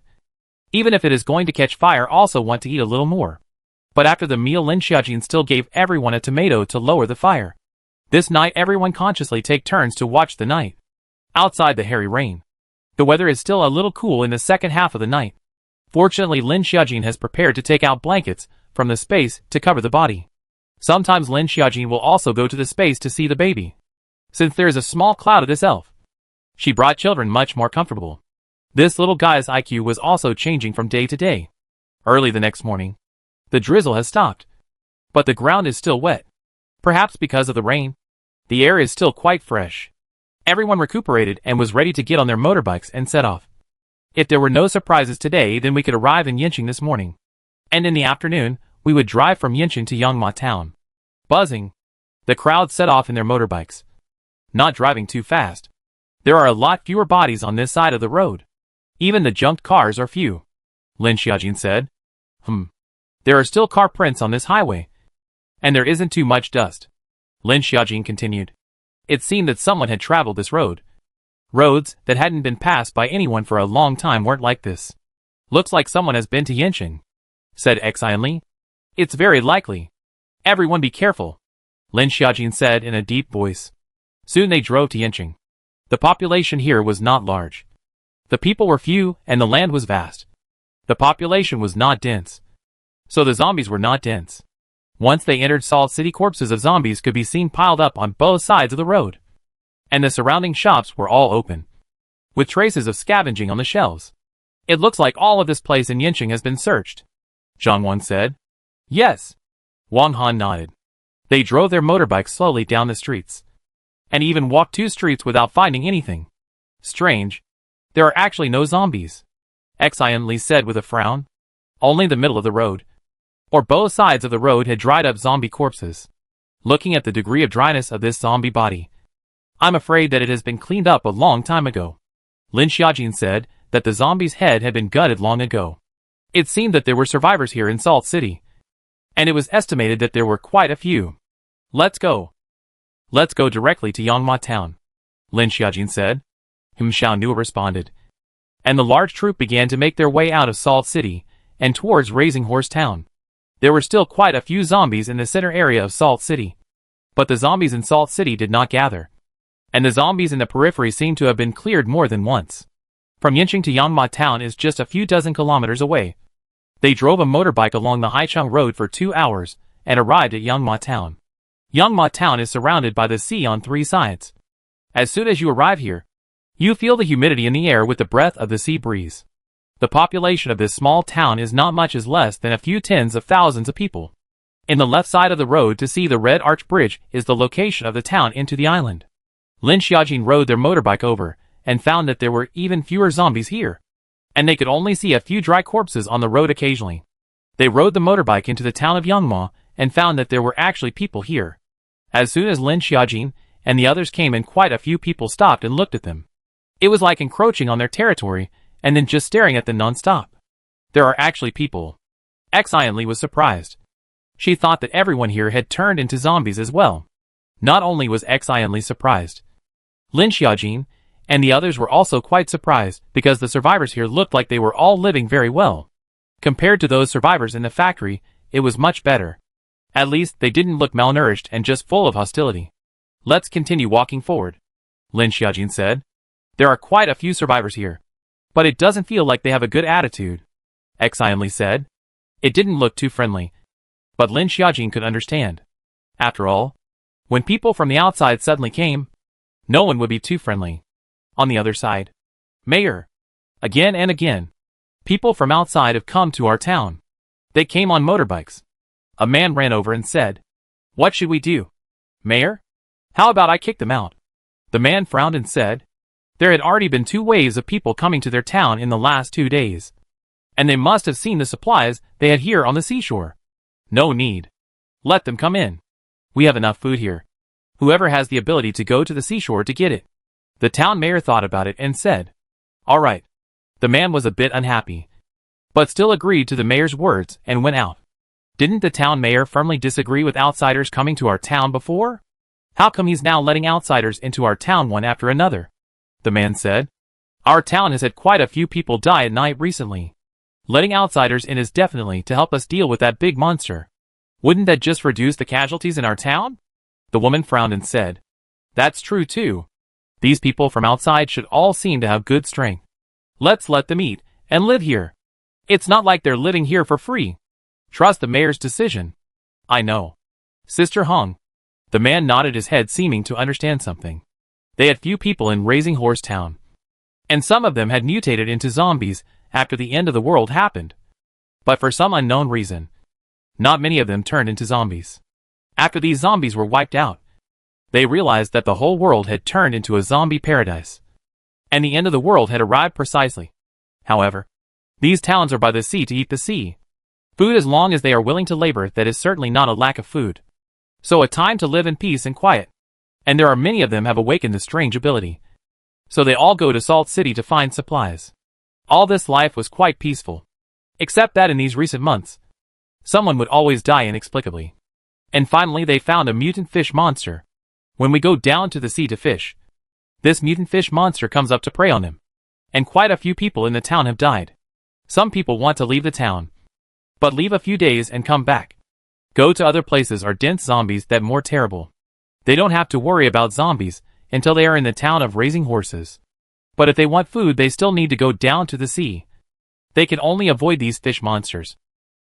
Even if it is going to catch fire, also want to eat a little more. But after the meal, Lin Xiaojin still gave everyone a tomato to lower the fire. This night everyone consciously take turns to watch the night. Outside the hairy rain. The weather is still a little cool in the second half of the night. Fortunately, Lin Xiaojin has prepared to take out blankets from the space to cover the body. Sometimes Lin Xiaojin will also go to the space to see the baby. Since there is a small cloud of this elf, she brought children much more comfortable. This little guy's IQ was also changing from day to day. Early the next morning, the drizzle has stopped. But the ground is still wet. Perhaps because of the rain. The air is still quite fresh. Everyone recuperated and was ready to get on their motorbikes and set off. If there were no surprises today, then we could arrive in Yincheng this morning. And in the afternoon, we would drive from Yincheng to Yangma town. Buzzing. The crowd set off in their motorbikes. Not driving too fast. There are a lot fewer bodies on this side of the road. Even the junked cars are few. Lin Xiaojin said. There are still car prints on this highway. And there isn't too much dust. Lin Xiaojin continued. It seemed that someone had traveled this road. Roads that hadn't been passed by anyone for a long time weren't like this. Looks like someone has been to Yincheng, said Xian Li. It's very likely. Everyone be careful, Lin Xiaojin said in a deep voice. Soon they drove to Yincheng. The population here was not large. The people were few and the land was vast. The population was not dense. So the zombies were not dense. Once they entered Salt City, corpses of zombies could be seen piled up on both sides of the road. And the surrounding shops were all open, with traces of scavenging on the shelves. It looks like all of this place in Yincheng has been searched, Zhang Wan said. Yes. Wang Han nodded. They drove their motorbikes slowly down the streets, and even walked 2 streets without finding anything. Strange. There are actually no zombies, Xian Li said with a frown. Only the middle of the road, or both sides of the road, had dried up zombie corpses. Looking at the degree of dryness of this zombie body, I'm afraid that it has been cleaned up a long time ago. Lin Xiaojin said that the zombie's head had been gutted long ago. It seemed that there were survivors here in Salt City, and it was estimated that there were quite a few. Let's go. Let's go directly to Yangma town, Lin Xiaojin said. Xiao Nu responded. And the large troop began to make their way out of Salt City and towards Raising Horse town. There were still quite a few zombies in the center area of Salt City. But the zombies in Salt City did not gather. and the zombies in the periphery seem to have been cleared more than once. From Yincheng to Yangma Town is just a few dozen kilometers away. They drove a motorbike along the Haicheng Road for 2 hours and arrived at Yangma Town. Yangma Town is surrounded by the sea on 3 sides. As soon as you arrive here, you feel the humidity in the air with the breath of the sea breeze. The population of this small town is not much as less than a few tens of thousands of people. In the left side of the road to see the Red Arch Bridge is the location of the town into the island. Lin Xiaojin rode their motorbike over and found that there were even fewer zombies here, and they could only see a few dry corpses on the road occasionally. They rode the motorbike into the town of Yangma and found that there were actually people here. As soon as Lin Xiaojin and the others came in, quite a few people stopped and looked at them. It was like encroaching on their territory and then just staring at them non-stop. There are actually people. Xianli was surprised. She thought that everyone here had turned into zombies as well. Not only was Xianli surprised, Lin Xiaojin and the others were also quite surprised because the survivors here looked like they were all living very well. Compared to those survivors in the factory, it was much better. At least they didn't look malnourished and just full of hostility. Let's continue walking forward, Lin Xiaojin said. There are quite a few survivors here, but it doesn't feel like they have a good attitude, Xianli said. It didn't look too friendly, but Lin Xiaojin could understand. After all, when people from the outside suddenly came, no one would be too friendly. On the other side, Mayor, again and again, people from outside have come to our town. They came on motorbikes. A man ran over and said, "What should we do, Mayor? How about I kick them out?" The man frowned and said, there had already been 2 waves of people coming to their town in the last 2 days, and they must have seen the supplies they had here on the seashore. No need. Let them come in. We have enough food here. Whoever has the ability to go to the seashore to get it. The town mayor thought about it and said, "All right." The man was a bit unhappy, but still agreed to the mayor's words and went out. Didn't the town mayor firmly disagree with outsiders coming to our town before? How come he's now letting outsiders into our town one after another? The man said, "Our town has had quite a few people die at night recently. Letting outsiders in is definitely to help us deal with that big monster. Wouldn't that just reduce the casualties in our town?" The woman frowned and said, "That's true too. These people from outside should all seem to have good strength. Let's let them eat and live here. It's not like they're living here for free. Trust the mayor's decision." "I know, Sister Hong." The man nodded his head, seeming to understand something. They had few people in Raising Horse Town, and some of them had mutated into zombies after the end of the world happened. But for some unknown reason, not many of them turned into zombies. After these zombies were wiped out, they realized that the whole world had turned into a zombie paradise, and the end of the world had arrived precisely. However, these towns are by the sea to eat the sea. Food as long as they are willing to labor, that is certainly not a lack of food. So a time to live in peace and quiet. And there are many of them have awakened this strange ability. So they all go to Salt City to find supplies. All this life was quite peaceful. Except that in these recent months, someone would always die inexplicably. And finally they found a mutant fish monster. When we go down to the sea to fish, this mutant fish monster comes up to prey on him. And quite a few people in the town have died. Some people want to leave the town, but leave a few days and come back. Go to other places are dense zombies that more terrible. They don't have to worry about zombies until they are in the town of Raising Horses. But if they want food, they still need to go down to the sea. They can only avoid these fish monsters.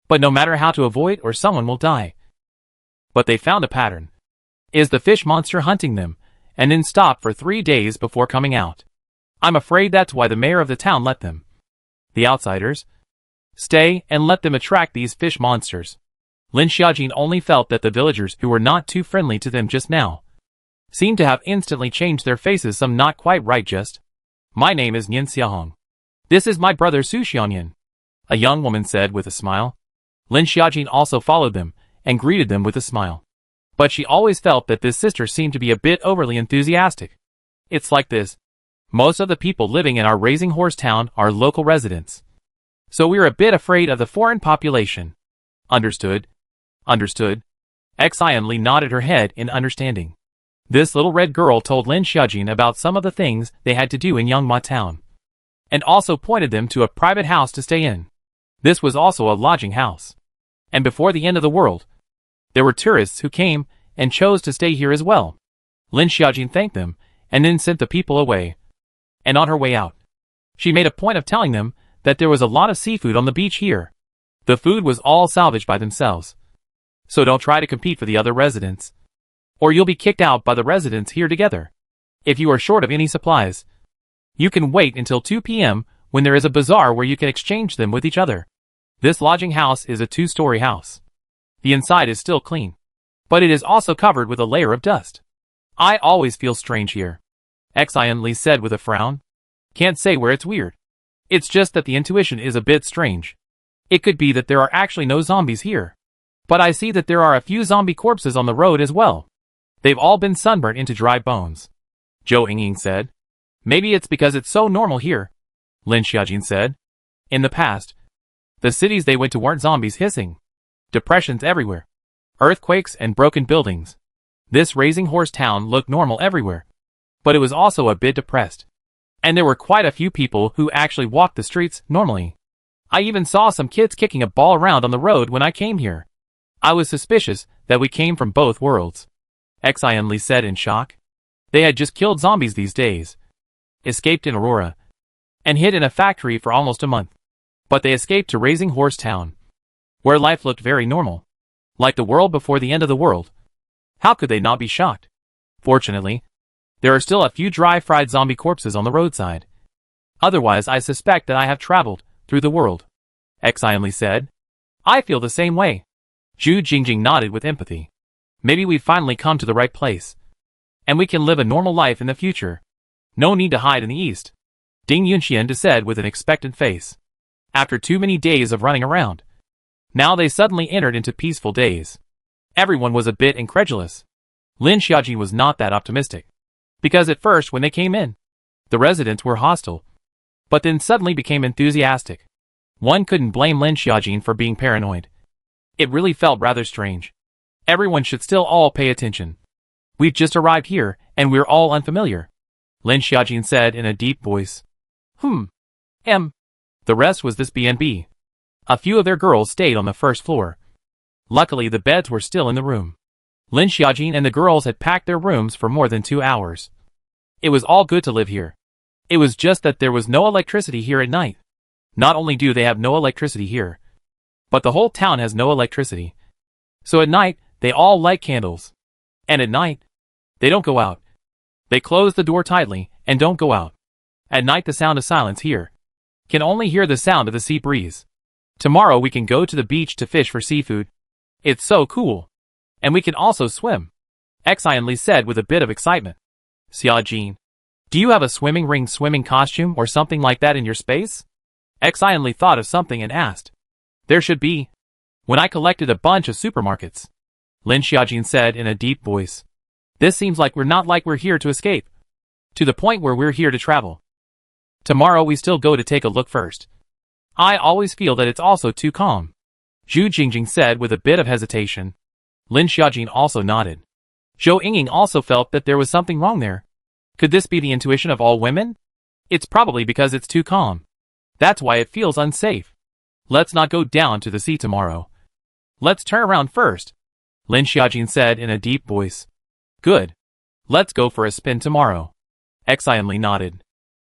But no matter how to avoid, or someone will die. But they found a pattern. Is the fish monster hunting them, and then stop for 3 days before coming out. I'm afraid that's why the mayor of the town let them, the outsiders, stay and let them attract these fish monsters. Lin Xiaojin only felt that the villagers who were not too friendly to them just now seemed to have instantly changed their faces, some not quite right. Just, "My name is Nian Xiaohong. This is my brother Su Xiaoyan," a young woman said with a smile. Lin Xiaojin also followed them and greeted them with a smile. But she always felt that this sister seemed to be a bit overly enthusiastic. "It's like this. Most of the people living in our Raising Horse Town are local residents. So we're a bit afraid of the foreign population." "Understood. Understood." Xianli nodded her head in understanding. This little red girl told Lin Xiaojin about some of the things they had to do in Yangma Town, and also pointed them to a private house to stay in. This was also a lodging house. And before the end of the world, there were tourists who came and chose to stay here as well. Lin Xiaojin thanked them and then sent the people away. And on her way out, she made a point of telling them that there was a lot of seafood on the beach here. The food was all salvaged by themselves. So don't try to compete for the other residents, or you'll be kicked out by the residents here together. If you are short of any supplies, you can wait until 2 p.m. when there is a bazaar where you can exchange them with each other. This lodging house is a 2-story house. The inside is still clean, but it is also covered with a layer of dust. I always feel strange here, Xian said with a frown. Can't say where it's weird. It's just that the intuition is a bit strange. It could be that there are actually no zombies here, but I see that there are a few zombie corpses on the road as well. They've all been sunburnt into dry bones, Zhou Yingying said. Maybe it's because it's so normal here, Lin Xiaojin said. In the past, the cities they went to weren't zombies hissing. Depressions everywhere, earthquakes and broken buildings. This Raising Horse town looked normal everywhere, but it was also a bit depressed. And there were quite a few people who actually walked the streets normally. I even saw some kids kicking a ball around on the road when I came here. I was suspicious that we came from both worlds, Xian said in shock. They had just killed zombies these days, escaped in Aurora, and hid in a factory for almost a month. But they escaped to Raising Horse Town, where life looked very normal, like the world before the end of the world. How could they not be shocked? Fortunately, there are still a few dry-fried zombie corpses on the roadside. Otherwise, I suspect that I have traveled through the world, Xian said. I feel the same way. Zhu Jingjing nodded with empathy. Maybe we've finally come to the right place, and we can live a normal life in the future. No need to hide in the east, Ding Yunxian said with an expectant face. After too many days of running around, now they suddenly entered into peaceful days. Everyone was a bit incredulous. Lin Xiaojin was not that optimistic, because at first when they came in, the residents were hostile, but then suddenly became enthusiastic. One couldn't blame Lin Xiaojin for being paranoid. It really felt rather strange. Everyone should still all pay attention. We've just arrived here, and we're all unfamiliar, Lin Xiaojin said in a deep voice. The rest was this B&B. A few of their girls stayed on the first floor. Luckily the beds were still in the room. Lin Xiaojin and the girls had packed their rooms for more than 2 hours. It was all good to live here. It was just that there was no electricity here at night. Not only do they have no electricity here, but the whole town has no electricity. So at night, they all light candles. And at night, they don't go out. They close the door tightly and don't go out. At night the sound of silence here. Can only hear the sound of the sea breeze. Tomorrow we can go to the beach to fish for seafood. It's so cool. And we can also swim, Xian said with a bit of excitement. Xiaojin, do you have a swimming ring swimming costume or something like that in your space? Xian thought of something and asked. There should be. When I collected a bunch of supermarkets, Lin Xiaojin said in a deep voice. This seems like we're here to escape. To the point where we're here to travel. Tomorrow we still go to take a look first. I always feel that it's also too calm, Zhu Jingjing said with a bit of hesitation. Lin Xiaojin also nodded. Zhou Yingying also felt that there was something wrong there. Could this be the intuition of all women? It's probably because it's too calm. That's why it feels unsafe. Let's not go down to the sea tomorrow. Let's turn around first, Lin Xiaojin said in a deep voice. Good. Let's go for a spin tomorrow. Xian nodded.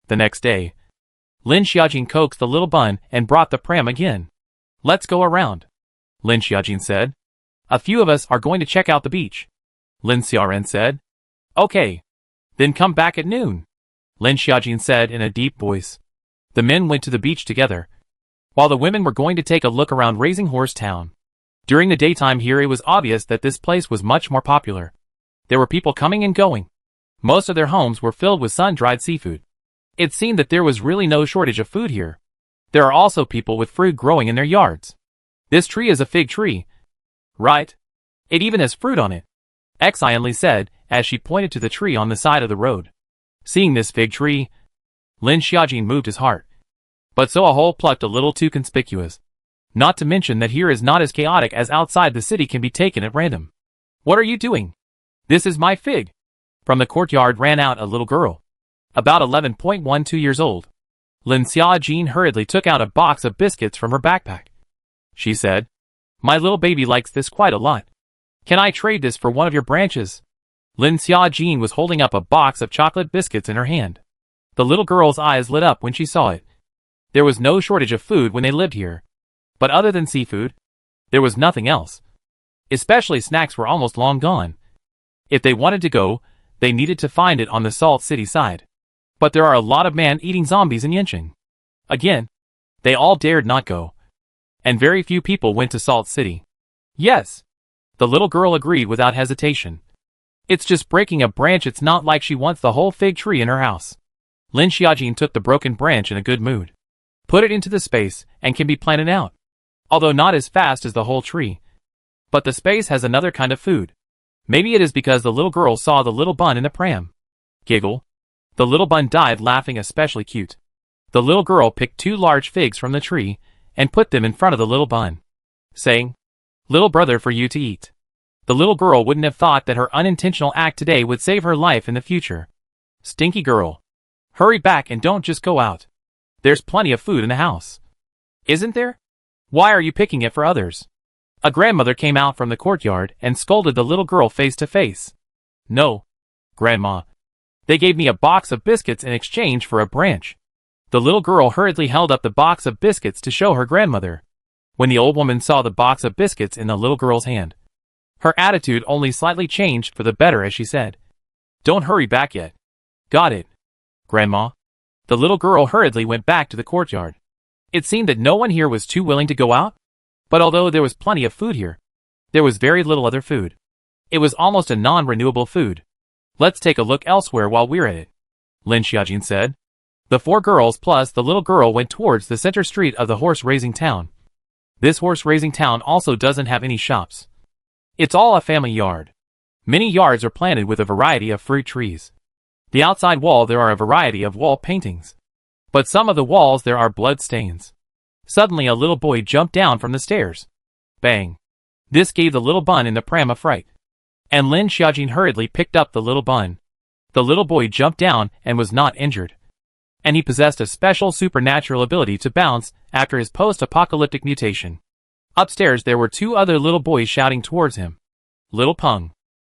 The next day, Lin Xiaojin coaxed the little bun and brought the pram again. Let's go around, Lin Xiaojin said. A few of us are going to check out the beach, Lin Xiaoren said. Okay. Then come back at noon, Lin Xiaojin said in a deep voice. The men went to the beach together, while the women were going to take a look around Raising Horse Town. During the daytime here it was obvious that this place was much more popular. There were people coming and going. Most of their homes were filled with sun-dried seafood. It seemed that there was really no shortage of food here. There are also people with fruit growing in their yards. This tree is a fig tree, right? It even has fruit on it, Xian said as she pointed to the tree on the side of the road. Seeing this fig tree, Lin Xiaojin moved his heart. But so a hole plucked a little too conspicuous. Not to mention that here is not as chaotic as outside the city can be taken at random. What are you doing? This is my fig. From the courtyard ran out a little girl, about 11.12 years old. Lin Xiaojin hurriedly took out a box of biscuits from her backpack. She said, My little baby likes this quite a lot. Can I trade this for one of your branches? Lin Xiaojin was holding up a box of chocolate biscuits in her hand. The little girl's eyes lit up when she saw it. There was no shortage of food when they lived here. But other than seafood, there was nothing else. Especially snacks were almost long gone. If they wanted to go, they needed to find it on the Salt City side. But there are a lot of man-eating zombies in Yanqing. Again, they all dared not go. And very few people went to Salt City. Yes. The little girl agreed without hesitation. It's just breaking a branch, it's not like she wants the whole fig tree in her house. Lin Xiaojin took the broken branch in a good mood. Put it into the space and can be planted out. Although not as fast as the whole tree. But the space has another kind of food. Maybe it is because the little girl saw the little bun in the pram. Giggle. The little bun died laughing, especially cute. The little girl picked 2 large figs from the tree and put them in front of the little bun, saying, "Little brother, for you to eat." The little girl wouldn't have thought that her unintentional act today would save her life in the future. Stinky girl. Hurry back and don't just go out. There's plenty of food in the house. Isn't there? Why are you picking it for others? A grandmother came out from the courtyard and scolded the little girl face to face. No, Grandma. They gave me a box of biscuits in exchange for a branch. The little girl hurriedly held up the box of biscuits to show her grandmother. When the old woman saw the box of biscuits in the little girl's hand, her attitude only slightly changed for the better as she said, "Don't hurry back yet." "Got it, Grandma." The little girl hurriedly went back to the courtyard. It seemed that no one here was too willing to go out. But although there was plenty of food here, there was very little other food. It was almost a non-renewable food. "Let's take a look elsewhere while we're at it," Lin Xiaojin said. The 4 girls plus the little girl went towards the center street of the horse-raising town. This horse-raising town also doesn't have any shops. It's all a family yard. Many yards are planted with a variety of fruit trees. The outside wall there are a variety of wall paintings. But some of the walls there are blood stains. Suddenly a little boy jumped down from the stairs. Bang! This gave the little bun in the pram a fright. And Lin Xiaojin hurriedly picked up the little bun. The little boy jumped down and was not injured. And he possessed a special supernatural ability to bounce after his post-apocalyptic mutation. Upstairs there were 2 other little boys shouting towards him. "Little Peng,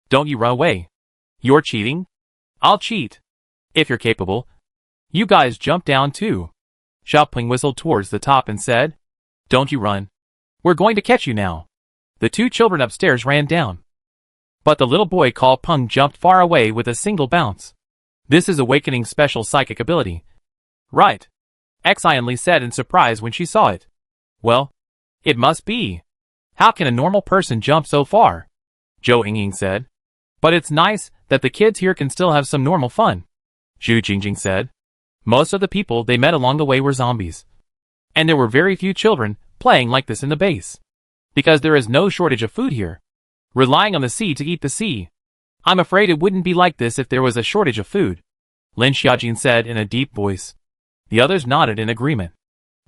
don't you run away. You're cheating? I'll cheat. If you're capable. You guys jump down too." Xiaoping whistled towards the top and said, "Don't you run. We're going to catch you now." The 2 children upstairs ran down. But the little boy called Peng jumped far away with a single bounce. This is awakening special psychic ability. Right. Xianli said in surprise when she saw it. Well, it must be. How can a normal person jump so far? Zhou Yingying said. But it's nice that the kids here can still have some normal fun. Zhu Jingjing said. Most of the people they met along the way were zombies. And there were very few children playing like this in the base. Because there is no shortage of food here. Relying on the sea to eat the sea. I'm afraid it wouldn't be like this if there was a shortage of food. Lin Xiaojin said in a deep voice. The others nodded in agreement.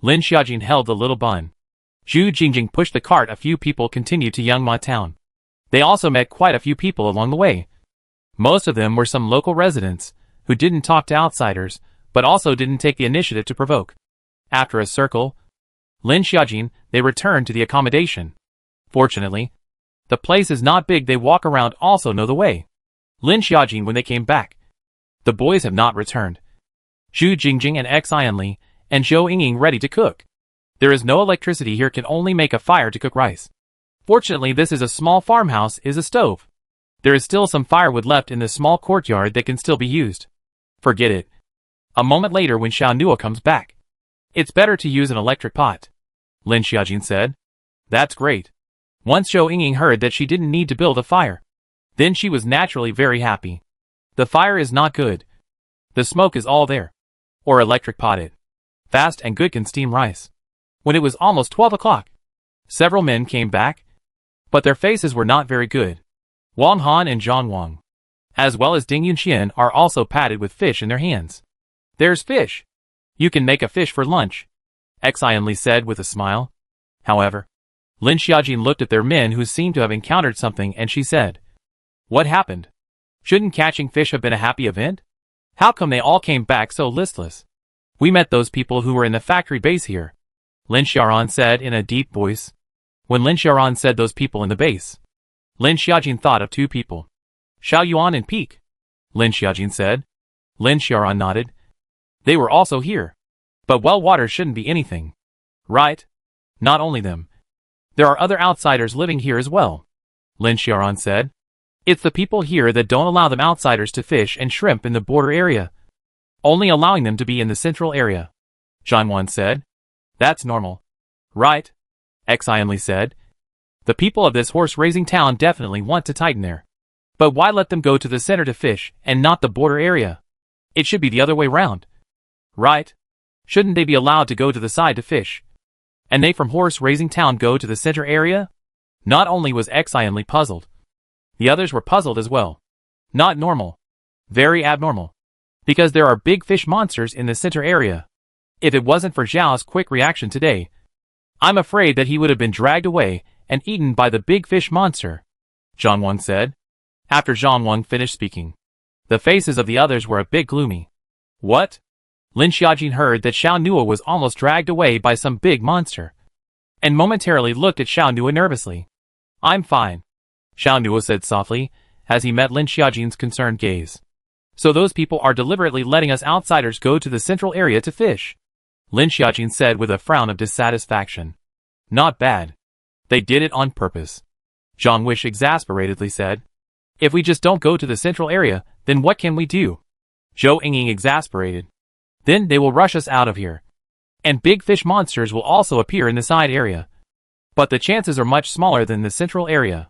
Lin Xiaojin held the little bun. Zhu Jingjing pushed the cart. A few people continued to Yangma town. They also met quite a few people along the way. Most of them were some local residents, who didn't talk to outsiders, but also didn't take the initiative to provoke. After a circle, Lin Xiaojin, they returned to the accommodation. Fortunately, the place is not big. They walk around also know the way. Lin Xiaojin when they came back. The boys have not returned. Zhu Jingjing and Xianli and Zhou Yingying ready to cook. There is no electricity here, can only make a fire to cook rice. Fortunately this is a small farmhouse, is a stove. There is still some firewood left in the small courtyard that can still be used. Forget it. A moment later when Xiao Nua comes back. It's better to use an electric pot. Lin Xiaojin said. That's great. Once Zhou Yingying heard that she didn't need to build a fire, then she was naturally very happy. The fire is not good. The smoke is all there. Or electric pot it. Fast and good can steam rice. When it was almost 12 o'clock, several men came back, but their faces were not very good. Wang Han and Zhang Wang, as well as Ding Yunxian, are also patted with fish in their hands. There's fish. You can make a fish for lunch, Xianli said with a smile. However, Lin Xiaojin looked at their men who seemed to have encountered something and she said, What happened? Shouldn't catching fish have been a happy event? How come they all came back so listless? We met those people who were in the factory base here, Lin Xiaoran said in a deep voice. When Lin Xiaoran said those people in the base, Lin Xiaojin thought of 2 people. Xiao Yuan and Peak, Lin Xiaojin said. Lin Xiaoran nodded. They were also here. But well, water shouldn't be anything. Right? Not only them. There are other outsiders living here as well, Lin Xiaoran said. It's the people here that don't allow them outsiders to fish and shrimp in the border area, only allowing them to be in the central area, Zhang Wan said. That's normal. Right? Xianli said. The people of this horse-raising town definitely want to tighten there. But why let them go to the center to fish and not the border area? It should be the other way round. Right? Shouldn't they be allowed to go to the side to fish? And they from horse-raising town go to the center area? Not only was Xianli puzzled, the others were puzzled as well. Not normal. Very abnormal. Because there are big fish monsters in the center area. If it wasn't for Zhao's quick reaction today, I'm afraid that he would have been dragged away and eaten by the big fish monster, Zhang Wan said. After Zhang Wan finished speaking, the faces of the others were a bit gloomy. What? Lin Xiaojin heard that Xiao Nua was almost dragged away by some big monster, and momentarily looked at Xiao Nua nervously. I'm fine, Xiao Nua said softly, as he met Lin Xiaojin's concerned gaze. So those people are deliberately letting us outsiders go to the central area to fish, Lin Xiaojin said with a frown of dissatisfaction. Not bad. They did it on purpose, Zhang Wish exasperatedly said. If we just don't go to the central area, then what can we do? Zhou Yingying exasperated. Then they will rush us out of here. And big fish monsters will also appear in the side area. But the chances are much smaller than the central area,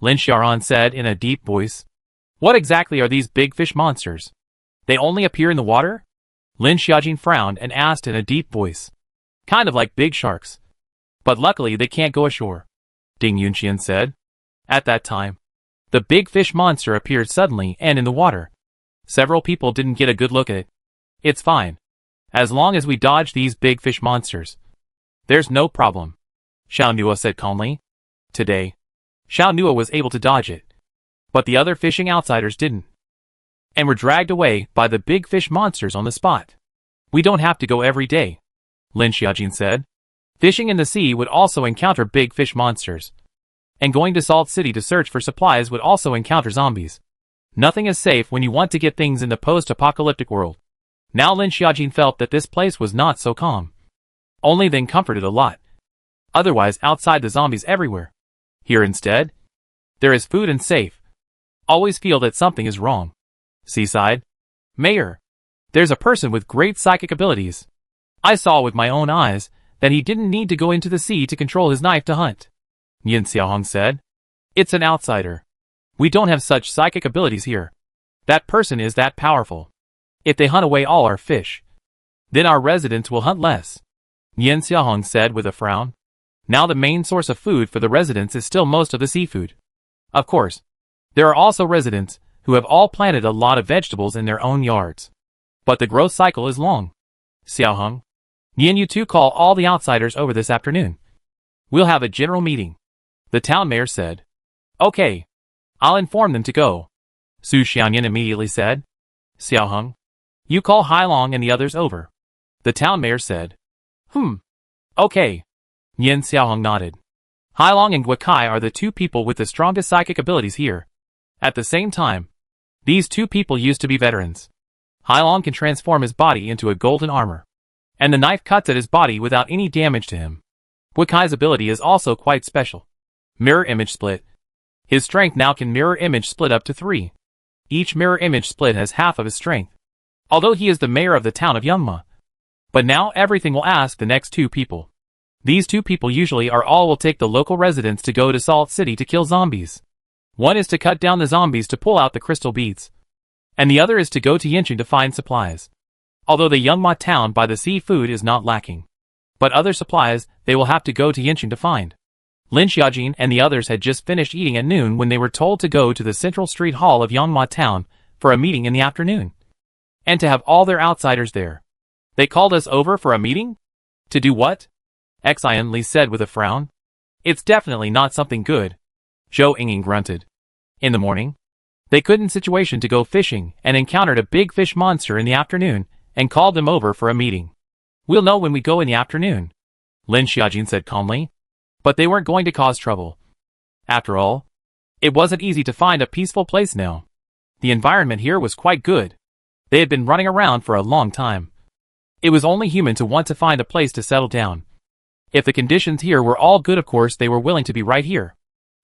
Lin Xiaoran said in a deep voice. What exactly are these big fish monsters? They only appear in the water? Lin Xiaojin frowned and asked in a deep voice. Kind of like big sharks. But luckily they can't go ashore, Ding Yunqian said. At that time, the big fish monster appeared suddenly and in the water. Several people didn't get a good look at it. It's fine. As long as we dodge these big fish monsters, there's no problem, Xiao Nua said calmly. Today, Xiao Nua was able to dodge it, but the other fishing outsiders didn't, and were dragged away by the big fish monsters on the spot. We don't have to go every day, Lin Xiaojin said. Fishing in the sea would also encounter big fish monsters, and going to Salt City to search for supplies would also encounter zombies. Nothing is safe when you want to get things in the post-apocalyptic world. Now Lin Xiaojin felt that this place was not so calm. Only then comforted a lot. Otherwise outside the zombies everywhere. Here instead, there is food and safe. Always feel that something is wrong. Seaside. Mayor. There's a person with great psychic abilities. I saw with my own eyes that he didn't need to go into the sea to control his knife to hunt, Yin Xiaohong said. It's an outsider. We don't have such psychic abilities here. That person is that powerful. If they hunt away all our fish, then our residents will hunt less, Yin Xiaohong said with a frown. Now the main source of food for the residents is still most of the seafood. Of course, there are also residents who have all planted a lot of vegetables in their own yards. But the growth cycle is long. Xiaohong, Yin, you two call all the outsiders over this afternoon. We'll have a general meeting, the town mayor said. Okay. I'll inform them to go, Su Xiaoyan immediately said. Xiaohong, you call Hailong and the others over, the town mayor said. Okay. Yin Xiaohong nodded. Hailong and Guakai are the two people with the strongest psychic abilities here. At the same time, these two people used to be veterans. Hailong can transform his body into a golden armor, and the knife cuts at his body without any damage to him. Guakai's ability is also quite special. Mirror image split. His strength now can mirror image split up to 3. Each mirror image split has half of his strength. Although he is the mayor of the town of Yangma. But now everything will ask the next two people. These two people usually are all will take the local residents to go to Salt City to kill zombies. One is to cut down the zombies to pull out the crystal beads, and the other is to go to Yincheng to find supplies. Although the Yangma town by the sea food is not lacking, but other supplies they will have to go to Yincheng to find. Lin Xiaojin and the others had just finished eating at noon when they were told to go to the central street hall of Yangma town for a meeting in the afternoon, and to have all their outsiders there. They called us over for a meeting? To do what? Xianli said with a frown. It's definitely not something good, Zhou Yingying grunted. In the morning, they couldn't situation to go fishing and encountered a big fish monster in the afternoon and called them over for a meeting. We'll know when we go in the afternoon, Lin Xiaojin said calmly. But they weren't going to cause trouble. After all, It wasn't easy to find a peaceful place now. The environment here was quite good. They had been running around for a long time. It was only human to want to find a place to settle down. If the conditions here were all good, of course they were willing to be right here.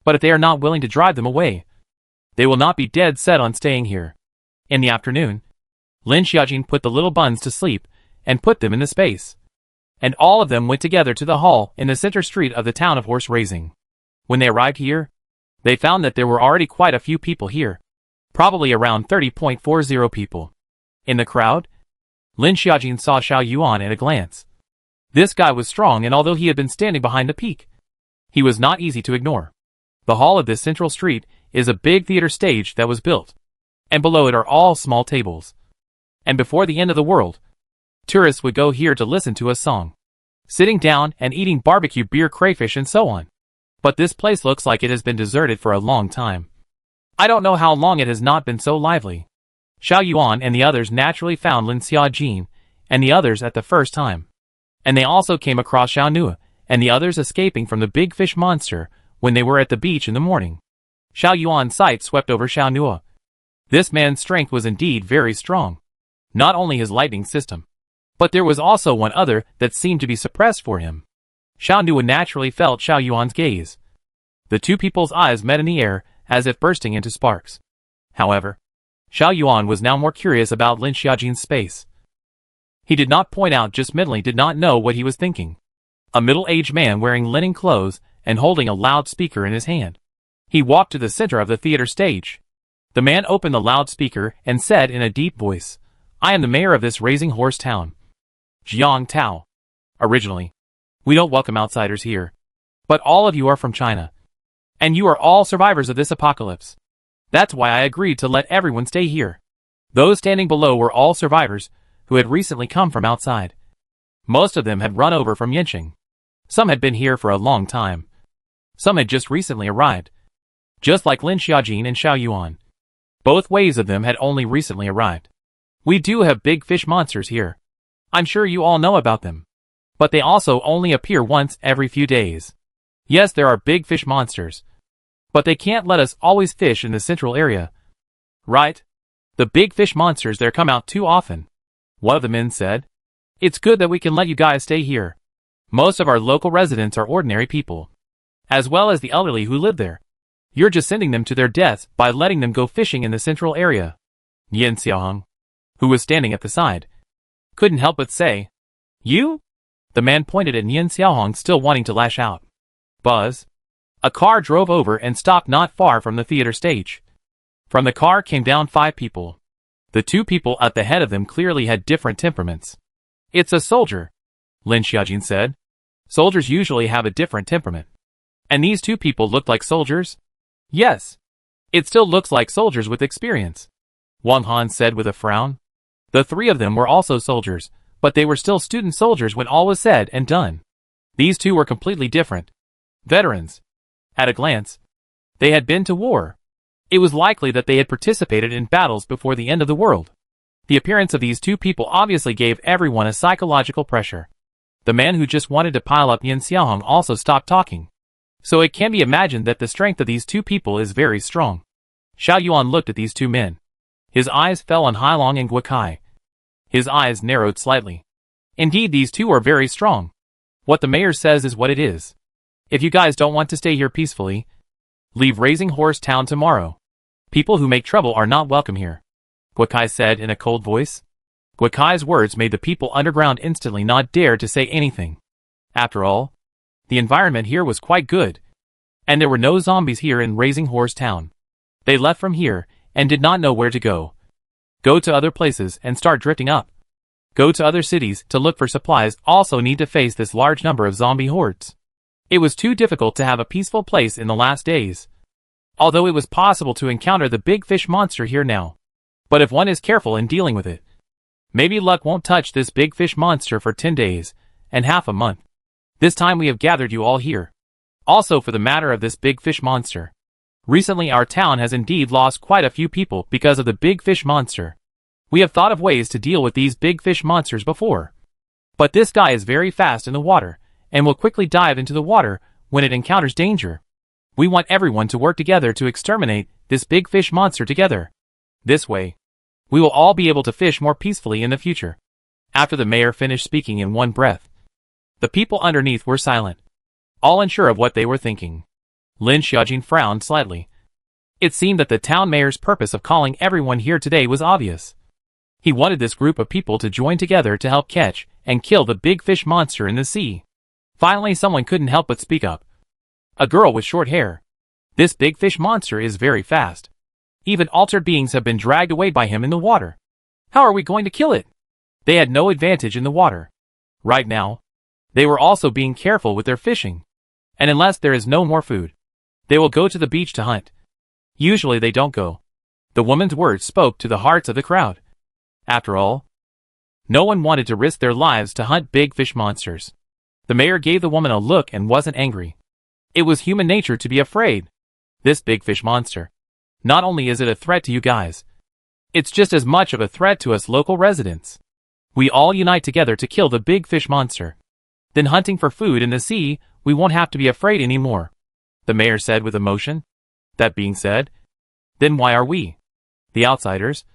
But if they are not willing to drive them away, they will not be dead set on staying here. In the afternoon, Lin Xiaojin put the little buns to sleep and put them in the space. And all of them went together to the hall in the center street of the town of horse raising. When they arrived here, they found that there were already quite a few people here. Probably around 30.40 people. In the crowd, Lin Xiaojin saw Xiao Yuan at a glance. This guy was strong, and although he had been standing behind the peak, he was not easy to ignore. The hall of this central street is a big theater stage that was built, and below it are all small tables. And before the end of the world, tourists would go here to listen to a song, sitting down and eating barbecue, beer, crayfish, and so on. But this place looks like it has been deserted for a long time. I don't know how long it has not been so lively. Xiao Yuan and the others naturally found Lin Xiaojin and the others at the first time. And they also came across Xiao Nua and the others escaping from the big fish monster when they were at the beach in the morning. Xiao Yuan's sight swept over Xiao Nua. This man's strength was indeed very strong. Not only his lightning system, but there was also one other that seemed to be suppressed for him. Xiao Nua naturally felt Xiao Yuan's gaze. The two people's eyes met in the air, as if bursting into sparks. However, Xiao Yuan was now more curious about Lin Xiaojin's space. He did not point out, just mentally did not know what he was thinking. A middle-aged man wearing linen clothes and holding a loudspeaker in his hand. He walked to the center of the theater stage. The man opened the loudspeaker and said in a deep voice, "I am the mayor of this Raising Horse town, Jiang Tao. Originally, we don't welcome outsiders here. But all of you are from China. And you are all survivors of this apocalypse. That's why I agreed to let everyone stay here." Those standing below were all survivors who had recently come from outside. Most of them had run over from Yanqing. Some had been here for a long time. Some had just recently arrived. Just like Lin Xiaojin and Xiao Yuan. Both waves of them had only recently arrived. We do have big fish monsters here. I'm sure you all know about them. But they also only appear once every few days. Yes, there are big fish monsters. But they can't let us always fish in the central area. Right? The big fish monsters there come out too often. One of the men said. It's good that we can let you guys stay here. Most of our local residents are ordinary people, as well as the elderly who live there. You're just sending them to their deaths by letting them go fishing in the central area. Yin Xiaoheng, who was standing at the side, couldn't help but say, "You?" The man pointed at Yin Xiaoheng, still wanting to lash out. Buzz. A car drove over and stopped not far from the theater stage. From the car came down 5 people. The 2 people at the head of them clearly had different temperaments. "It's a soldier," Lin Xiaojin said. "Soldiers usually have a different temperament. And these 2 people looked like soldiers?" "Yes. It still looks like soldiers with experience," Wang Han said with a frown. The 3 of them were also soldiers, but they were still student soldiers when all was said and done. These 2 were completely different. Veterans. At a glance, they had been to war. It was likely that they had participated in battles before the end of the world. The appearance of these 2 people obviously gave everyone a psychological pressure. The man who just wanted to pile up Yin Xiaoheng also stopped talking. So it can be imagined that the strength of these 2 people is very strong. Xiao Yuan looked at these 2 men. His eyes fell on Hailong and Guokai. His eyes narrowed slightly. Indeed, these 2 are very strong. What the mayor says is what it is. If you guys don't want to stay here peacefully, leave Raising Horse Town tomorrow. People who make trouble are not welcome here, Guokai said in a cold voice. Guokai's words made the people underground instantly not dare to say anything. After all, the environment here was quite good, and there were no zombies here in Raising Horse Town. They left from here and did not know where to go. Go to other places and start drifting up. Go to other cities to look for supplies, also need to face this large number of zombie hordes. It was too difficult to have a peaceful place in the last days. Although it was possible to encounter the big fish monster here now. But if one is careful in dealing with it, maybe luck won't touch this big fish monster for 10 days and half a month. This time we have gathered you all here. Also for the matter of this big fish monster. Recently our town has indeed lost quite a few people because of the big fish monster. We have thought of ways to deal with these big fish monsters before. But this guy is very fast in the water, and will quickly dive into the water when it encounters danger. We want everyone to work together to exterminate this big fish monster together. This way, we will all be able to fish more peacefully in the future. After the mayor finished speaking in one breath, the people underneath were silent, all unsure of what they were thinking. Lin Xiaojin frowned slightly. It seemed that the town mayor's purpose of calling everyone here today was obvious. He wanted this group of people to join together to help catch and kill the big fish monster in the sea. Finally, someone couldn't help but speak up. A girl with short hair. This big fish monster is very fast. Even altered beings have been dragged away by him in the water. How are we going to kill it? They had no advantage in the water. Right now, they were also being careful with their fishing. And unless there is no more food, they will go to the beach to hunt. Usually they don't go. The woman's words spoke to the hearts of the crowd. After all, no one wanted to risk their lives to hunt big fish monsters. The mayor gave the woman a look and wasn't angry. It was human nature to be afraid. This big fish monster. Not only is it a threat to you guys, it's just as much of a threat to us local residents. We all unite together to kill the big fish monster. Then hunting for food in the sea, we won't have to be afraid anymore, the mayor said with emotion. That being said, then why are we, the outsiders,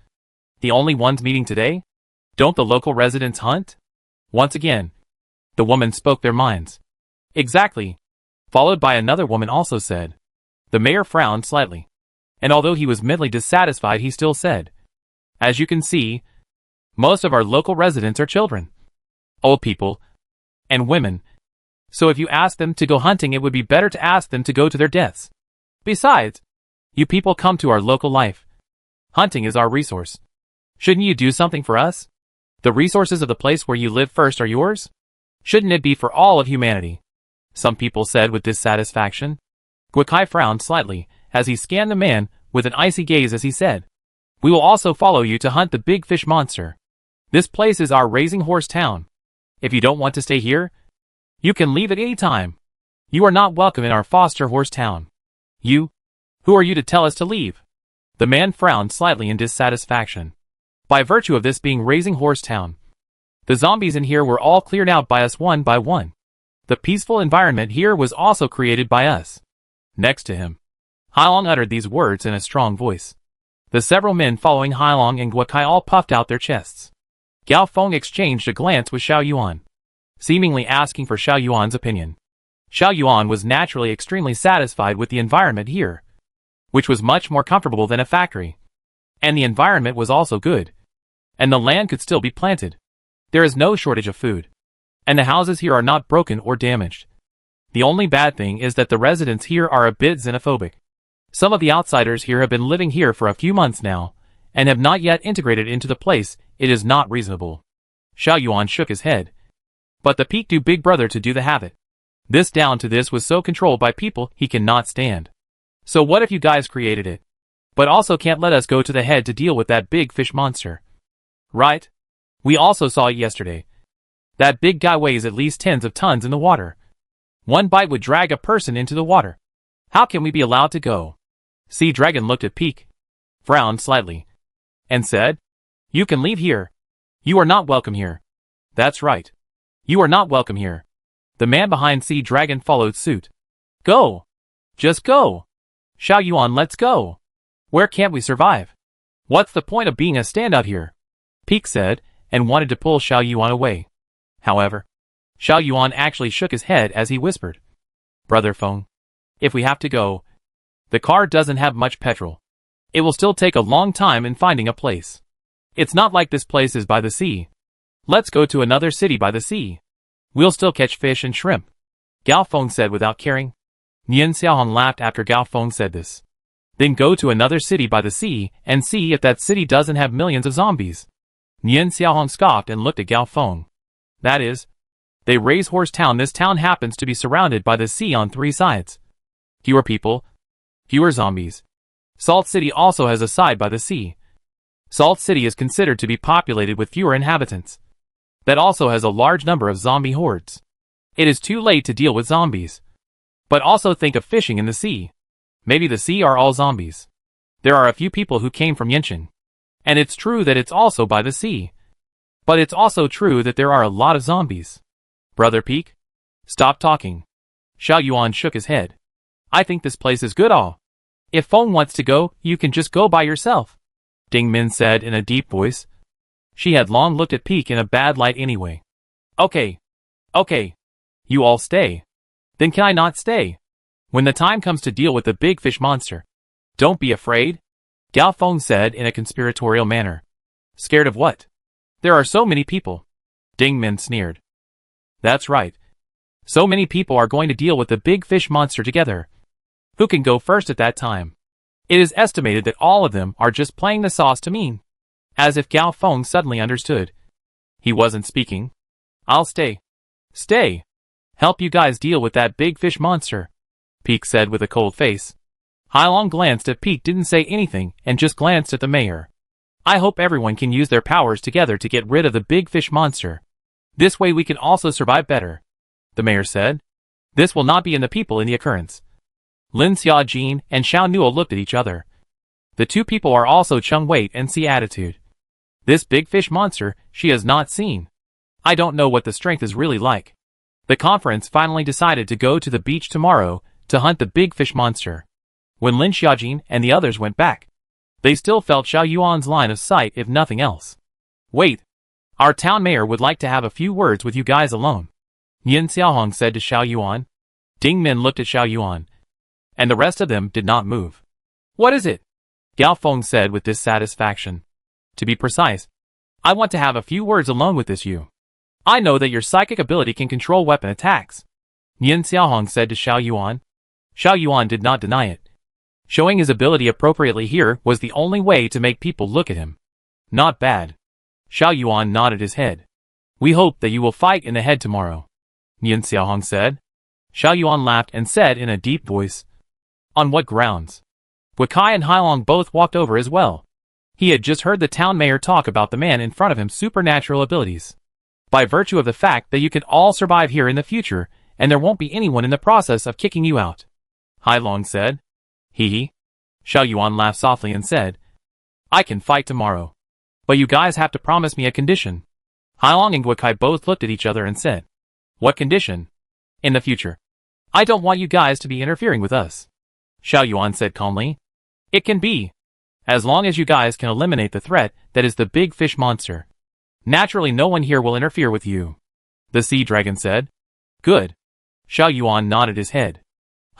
the only ones meeting today? Don't the local residents hunt? Once again, the woman spoke their minds. Exactly. Followed by another woman also said. The mayor frowned slightly. And although he was mentally dissatisfied, he still said, as you can see, most of our local residents are children, old people, and women. So if you ask them to go hunting, it would be better to ask them to go to their deaths. Besides, you people come to our local life. Hunting is our resource. Shouldn't you do something for us? The resources of the place where you live first are yours? Shouldn't it be for all of humanity? Some people said with dissatisfaction. Guokai frowned slightly as he scanned the man with an icy gaze as he said, we will also follow you to hunt the big fish monster. This place is our raising horse town. If you don't want to stay here, you can leave at any time. You are not welcome in our foster horse town. You? Who are you to tell us to leave? The man frowned slightly in dissatisfaction. By virtue of this being raising horse town, the zombies in here were all cleared out by us one by one. The peaceful environment here was also created by us. Next to him, Hailong uttered these words in a strong voice. The several men following Hailong and Guokai all puffed out their chests. Gao Feng exchanged a glance with Xiao Yuan, seemingly asking for Xiao Yuan's opinion. Xiao Yuan was naturally extremely satisfied with the environment here, which was much more comfortable than a factory. And the environment was also good. And the land could still be planted. There is no shortage of food. And the houses here are not broken or damaged. The only bad thing is that the residents here are a bit xenophobic. Some of the outsiders here have been living here for a few months now, and have not yet integrated into the place. It is not reasonable. Xiao Yuan shook his head. But the peak do big brother to do the habit. This down to this was so controlled by people he cannot stand. So what if you guys created it? But also can't let us go to the head to deal with that big fish monster. Right? We also saw it yesterday. That big guy weighs at least tens of tons in the water. One bite would drag a person into the water. How can we be allowed to go? Sea Dragon looked at Peak, frowned slightly, and said, you can leave here. You are not welcome here. That's right. You are not welcome here. The man behind Sea Dragon followed suit. Go. Just go. Xiao Yuan, let's go. Where can't we survive? What's the point of being a standout here? Peak said, and wanted to pull Xiao Yuan away. However, Xiao Yuan actually shook his head as he whispered, Brother Feng, if we have to go, the car doesn't have much petrol. It will still take a long time in finding a place. It's not like this place is by the sea. Let's go to another city by the sea. We'll still catch fish and shrimp. Gao Feng said without caring. Nian Xiaohong laughed after Gao Feng said this. Then go to another city by the sea and see if that city doesn't have millions of zombies. Nian Xiaohong scoffed and looked at Gao Feng. That is, they raise horse town. This town happens to be surrounded by the sea on 3 sides. Fewer people, fewer zombies. Salt City also has a side by the sea. Salt City is considered to be populated with fewer inhabitants. That also has a large number of zombie hordes. It is too late to deal with zombies. But also think of fishing in the sea. Maybe the sea are all zombies. There are a few people who came from Yinchen. And it's true that it's also by the sea. But it's also true that there are a lot of zombies. Brother Peak? Stop talking. Xiao Yuan shook his head. I think this place is good all. If Feng wants to go, you can just go by yourself, Ding Min said in a deep voice. She had long looked at Peak in a bad light anyway. Okay. Okay. You all stay. Then can I not stay? When the time comes to deal with the big fish monster. Don't be afraid, Gao Feng said in a conspiratorial manner. Scared of what? There are so many people. Ding Min sneered. That's right. So many people are going to deal with the big fish monster together. Who can go first at that time? It is estimated that all of them are just playing the sauce to mean. As if Gao Feng suddenly understood. He wasn't speaking. I'll stay. Stay. Help you guys deal with that big fish monster, Peak said with a cold face. Hailong glanced at Peak, didn't say anything, and just glanced at the mayor. I hope everyone can use their powers together to get rid of the big fish monster. This way we can also survive better, the mayor said. This will not be in the people in the occurrence. Lin Xiaojin and Xiao Nuo looked at each other. The two people are also Chung Wait and See Attitude. This big fish monster she has not seen. I don't know what the strength is really like. The conference finally decided to go to the beach tomorrow to hunt the big fish monster. When Lin Xiaojin and the others went back, they still felt Xiao Yuan's line of sight if nothing else. Wait. Our town mayor would like to have a few words with you guys alone, Yin Xiaohong said to Xiao Yuan. Ding Min looked at Xiao Yuan, and the rest of them did not move. What is it? Gao Feng said with dissatisfaction. To be precise, I want to have a few words alone with this you. I know that your psychic ability can control weapon attacks, Yin Xiaohong said to Xiao Yuan. Xiao Yuan did not deny it. Showing his ability appropriately here was the only way to make people look at him. Not bad. Xiao Yuan nodded his head. We hope that you will fight in the head tomorrow, Yin Xiaohong said. Xiao Yuan laughed and said in a deep voice. On what grounds? Guokai and Hailong both walked over as well. He had just heard the town mayor talk about the man in front of him supernatural abilities. By virtue of the fact that you can all survive here in the future, and there won't be anyone in the process of kicking you out, Hailong said. Hee. Xiao Yuan laughed softly and said, I can fight tomorrow. But you guys have to promise me a condition. Hailong and Guokai both looked at each other and said, What condition? In the future. I don't want you guys to be interfering with us, Xiao Yuan said calmly. It can be. As long as you guys can eliminate the threat that is the big fish monster. Naturally no one here will interfere with you, the sea dragon said. Good. Xiao Yuan nodded his head.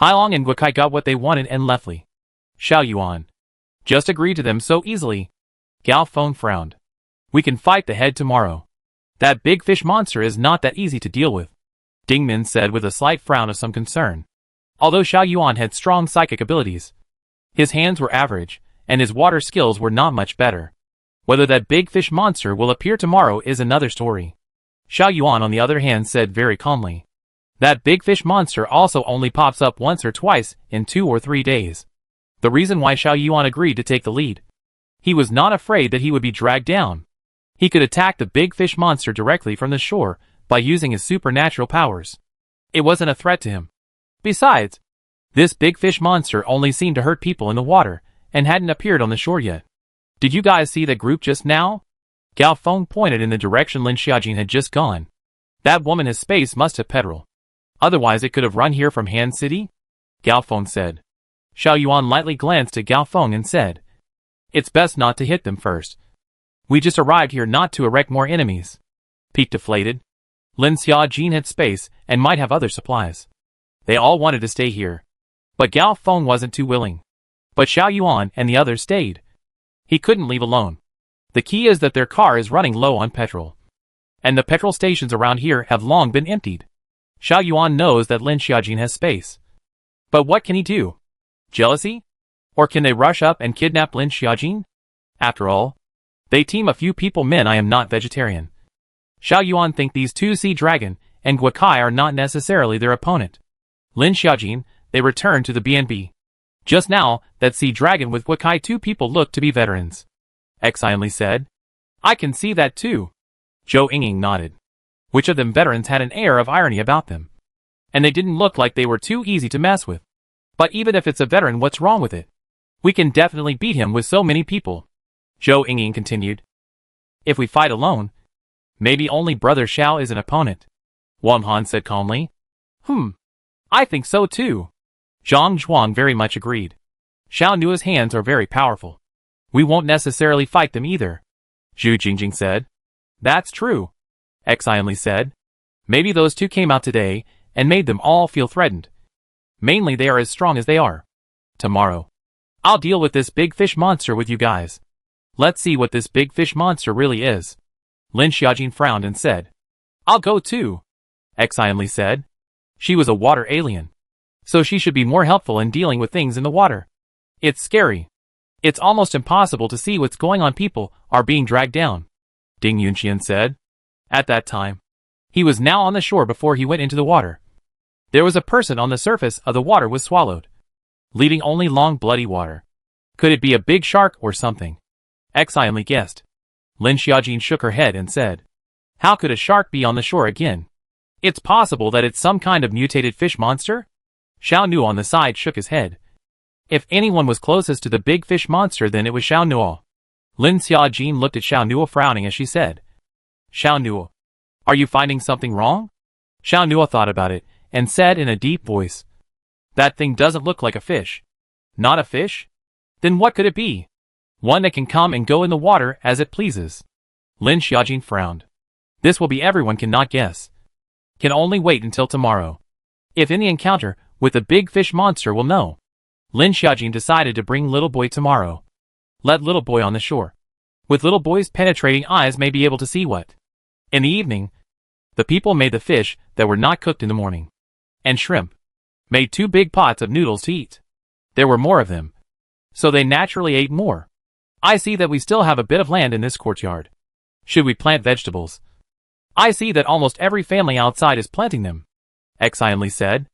Hailong and Guokai got what they wanted and left. Xiao Yuan just agreed to them so easily. Gao Feng frowned. We can fight the head tomorrow. That big fish monster is not that easy to deal with, Ding Min said with a slight frown of some concern. Although Xiao Yuan had strong psychic abilities, his hands were average, and his water skills were not much better. Whether that big fish monster will appear tomorrow is another story. Xiao Yuan on the other hand said very calmly. That big fish monster also only pops up once or twice in 2 or 3 days. The reason why Xiao Yuan agreed to take the lead. He was not afraid that he would be dragged down. He could attack the big fish monster directly from the shore by using his supernatural powers. It wasn't a threat to him. Besides, this big fish monster only seemed to hurt people in the water and hadn't appeared on the shore yet. Did you guys see the group just now? Gao Feng pointed in the direction Lin Xiaojin had just gone. That woman has space must have petrol. Otherwise it could have run here from Han City? Gao Feng said. Xiao Yuan lightly glanced at Gao Feng and said, It's best not to hit them first. We just arrived here not to erect more enemies. Peak deflated. Lin Xiaojin had space and might have other supplies. They all wanted to stay here. But Gao Feng wasn't too willing. But Xiao Yuan and the others stayed. He couldn't leave alone. The key is that their car is running low on petrol. And the petrol stations around here have long been emptied. Xiao Yuan knows that Lin Xiaojin has space. But what can he do? Jealousy? Or can they rush up and kidnap Lin Xiaojin? After all, they team a few people. Men, I am not vegetarian. Xiao Yuan think these two Sea Dragon and Guokai are not necessarily their opponent. Lin Xiaojin, they returned to the BNB. Just now, that Sea Dragon with Guokai, 2 people looked to be veterans. Exionly said. I can see that too. Zhou Yingying nodded. Which of them veterans had an air of irony about them? And they didn't look like they were too easy to mess with. But even if it's a veteran, what's wrong with it? We can definitely beat him with so many people. Zhou Yingying continued. If we fight alone, maybe only Brother Xiao is an opponent. Wang Han said calmly. I think so too. Zhang Zhuang very much agreed. Xiao Nua's hands are very powerful. We won't necessarily fight them either, Zhu Jingjing said. That's true, Xionli said. Maybe those two came out today and made them all feel threatened. Mainly they are as strong as they are. Tomorrow, I'll deal with this big fish monster with you guys. Let's see what this big fish monster really is. Lin Xiaojin frowned and said. I'll go too, Xionli said. She was a water alien, so she should be more helpful in dealing with things in the water. It's scary. It's almost impossible to see what's going on. People are being dragged down, Ding Yunqian said. At that time, he was now on the shore before he went into the water. There was a person on the surface of the water was swallowed, leaving only long bloody water. Could it be a big shark or something? Xionli guessed. Lin Xiaojin shook her head and said, how could a shark be on the shore again? It's possible that it's some kind of mutated fish monster? Xiao Nu on the side shook his head. If anyone was closest to the big fish monster, then it was Xiao Nuo. Lin Xiaojin looked at Xiao Nuo frowning as she said, Xiao Nuo, are you finding something wrong? Xiao Nuo thought about it and said in a deep voice, that thing doesn't look like a fish. Not a fish? Then what could it be? One that can come and go in the water as it pleases. Lin Xiaojin frowned. This will be everyone cannot guess. Can only wait until tomorrow. If in the encounter with the big fish monster will know. Lin Xiaojin decided to bring little boy tomorrow. Let little boy on the shore. With little boy's penetrating eyes may be able to see what. In the evening, the people made the fish that were not cooked in the morning. And shrimp. Made 2 big pots of noodles to eat. There were more of them. So they naturally ate more. I see that we still have a bit of land in this courtyard. Should we plant vegetables? I see that almost every family outside is planting them. Xionli said.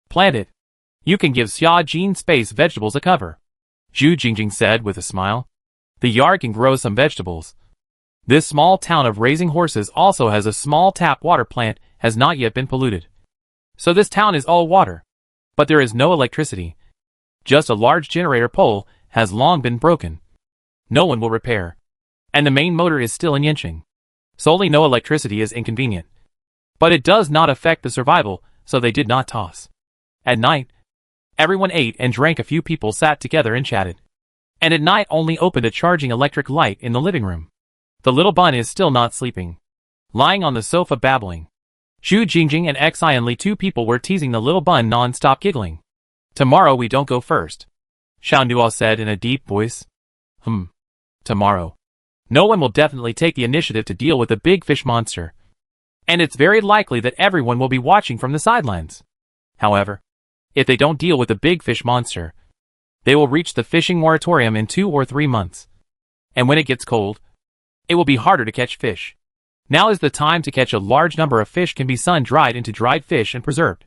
Plant it. You can give Xiaojin space vegetables a cover. Zhu Jingjing said with a smile. The yard can grow some vegetables. This small town of raising horses also has a small tap water plant has not yet been polluted. So this town is all water. But there is no electricity. Just a large generator pole has long been broken. No one will repair. And the main motor is still in Yanqing. Solely no electricity is inconvenient. But it does not affect the survival, so they did not toss. At night, everyone ate and drank. A few people sat together and chatted. And at night only opened a charging electric light in the living room. The little bun is still not sleeping. Lying on the sofa babbling. Zhu Jingjing and Xionli 2 people were teasing the little bun non-stop giggling. Tomorrow we don't go first, Xiao Nuo said in a deep voice. Tomorrow. No one will definitely take the initiative to deal with the big fish monster. And it's very likely that everyone will be watching from the sidelines. However, if they don't deal with the big fish monster, they will reach the fishing moratorium in 2 or 3 months. And when it gets cold, it will be harder to catch fish. Now is the time to catch a large number of fish can be sun-dried into dried fish and preserved.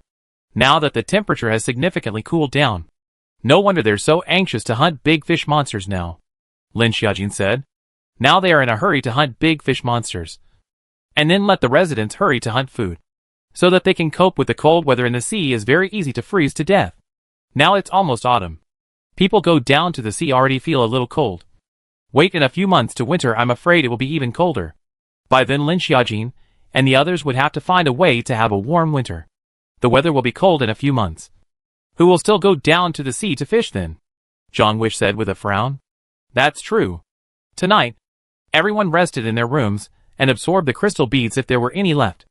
Now that the temperature has significantly cooled down. No wonder they're so anxious to hunt big fish monsters now, Lin Xiaojin said. Now they are in a hurry to hunt big fish monsters. And then let the residents hurry to hunt food. So that they can cope with the cold weather in the sea is very easy to freeze to death. Now it's almost autumn. People go down to the sea already feel a little cold. Wait in a few months to winter, I'm afraid it will be even colder. By then Lin Xiaojin and the others would have to find a way to have a warm winter. The weather will be cold in a few months. Who will still go down to the sea to fish then? Zhang Wish said with a frown. That's true. Tonight, everyone rested in their rooms and absorbed the crystal beads if there were any left.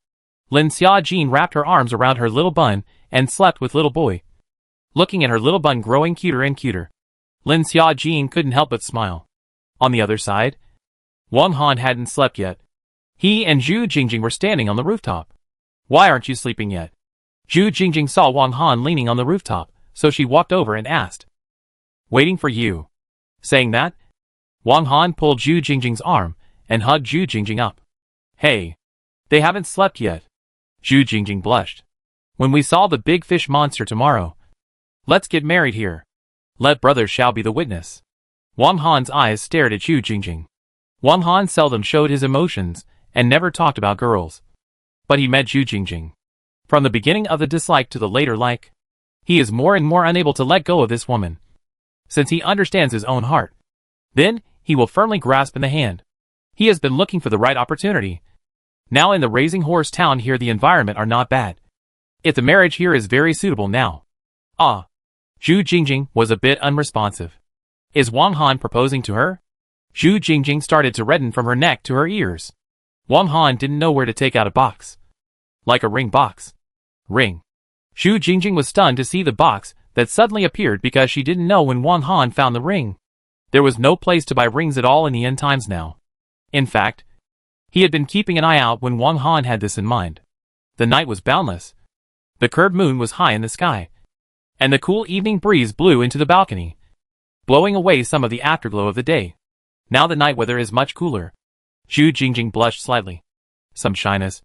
Lin Xiaojin wrapped her arms around her little bun and slept with little boy. Looking at her little bun growing cuter and cuter, Lin Xiaojin couldn't help but smile. On the other side, Wang Han hadn't slept yet. He and Zhu Jingjing were standing on the rooftop. Why aren't you sleeping yet? Zhu Jingjing saw Wang Han leaning on the rooftop, so she walked over and asked. Waiting for you. Saying that, Wang Han pulled Zhu Jingjing's arm and hugged Zhu Jingjing up. Hey, they haven't slept yet. Zhu Jingjing blushed. When we saw the big fish monster tomorrow. Let's get married here. Let brother Xiao be the witness. Wang Han's eyes stared at Zhu Jingjing. Wang Han seldom showed his emotions and never talked about girls. But he met Zhu Jingjing. From the beginning of the dislike to the later like, he is more and more unable to let go of this woman. Since he understands his own heart. Then, he will firmly grasp in the hand. He has been looking for the right opportunity. Now in the raising horse town here the environment are not bad. If the marriage here is very suitable now. Zhu Jingjing was a bit unresponsive. Is Wang Han proposing to her? Zhu Jingjing started to redden from her neck to her ears. Wang Han didn't know where to take out a box. Like a ring box. Ring. Zhu Jingjing was stunned to see the box that suddenly appeared because she didn't know when Wang Han found the ring. There was no place to buy rings at all in the end times now. In fact, he had been keeping an eye out when Wang Han had this in mind. The night was boundless. The curved moon was high in the sky, and the cool evening breeze blew into the balcony, blowing away some of the afterglow of the day. Now the night weather is much cooler. Zhu Jingjing blushed slightly. Some shyness.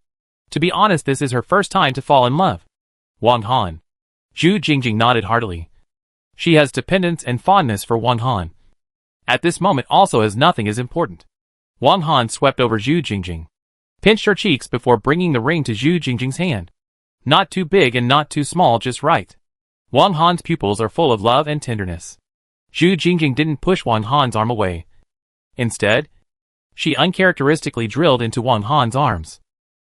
To be honest, this is her first time to fall in love. Wang Han. Zhu Jingjing nodded heartily. She has dependence and fondness for Wang Han. At this moment also, as nothing is important. Wang Han swept over Zhu Jingjing, pinched her cheeks before bringing the ring to Zhu Jingjing's hand. Not too big and not too small, just right. Wang Han's pupils are full of love and tenderness. Zhu Jingjing didn't push Wang Han's arm away. Instead, she uncharacteristically drilled into Wang Han's arms.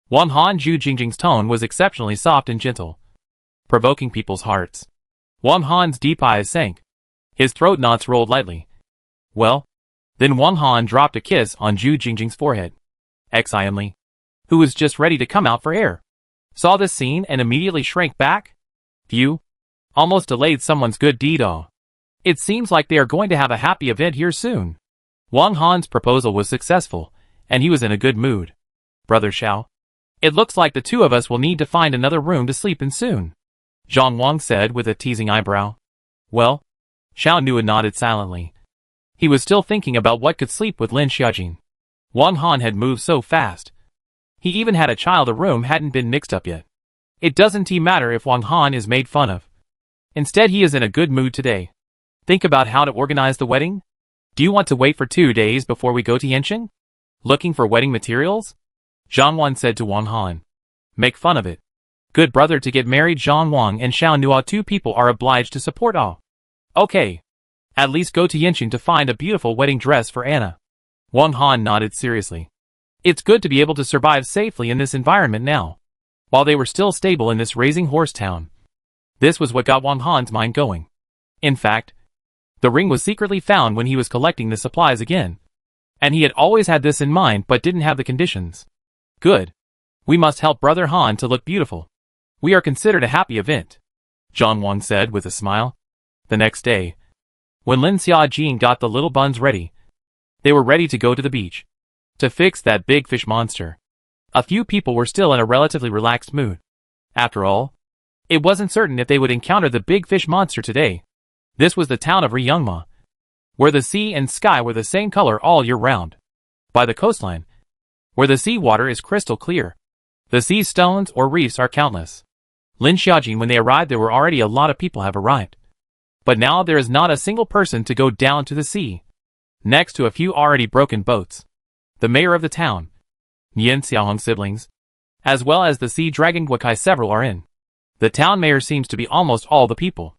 Wang Han. Zhu Jingjing's tone was exceptionally soft and gentle, provoking people's hearts. Wang Han's deep eyes sank. His throat knots rolled lightly. Well, then Wang Han dropped a kiss on Zhu Jingjing's forehead. Xianli, who was just ready to come out for air, saw this scene and immediately shrank back. Phew. Almost delayed someone's good deed. Oh. It seems like they are going to have a happy event here soon. Wang Han's proposal was successful, and he was in a good mood. Brother Xiao, it looks like the two of us will need to find another room to sleep in soon, Zhang Wang said with a teasing eyebrow. Well, Xiao knew and nodded silently. He was still thinking about what could sleep with Lin Xiaojin. Wang Han had moved so fast. He even had a child. The room hadn't been mixed up yet. It doesn't matter if Wang Han is made fun of. Instead, he is in a good mood today. Think about how to organize the wedding? Do you want to wait for 2 days before we go to Yanqing? Looking for wedding materials? Zhang Wan said to Wang Han. Make fun of it. Good brother to get married. Zhang Wang and Xiao Nuo, two people are obliged to support all. Okay. At least go to Yanqing to find a beautiful wedding dress for Anna. Wang Han nodded seriously. It's good to be able to survive safely in this environment now, while they were still stable in this raising horse town. This was what got Wang Han's mind going. In fact, the ring was secretly found when he was collecting the supplies again, and he had always had this in mind but didn't have the conditions. Good. We must help Brother Han to look beautiful. We are considered a happy event, Zhang Wang said with a smile. The next day, when Lin Xiaojin got the little buns ready, they were ready to go to the beach to fix that big fish monster. A few people were still in a relatively relaxed mood. After all, it wasn't certain if they would encounter the big fish monster today. This was the town of Ryangma, where the sea and sky were the same color all year round. By the coastline, where the sea water is crystal clear, the sea stones or reefs are countless. Lin Xiaojin, when they arrived, there were already a lot of people have arrived. But now there is not a single person to go down to the sea, next to a few already broken boats. The mayor of the town, Yan Xiaohong siblings, as well as the sea dragon Guokai, several are in. The town mayor seems to be almost all the people,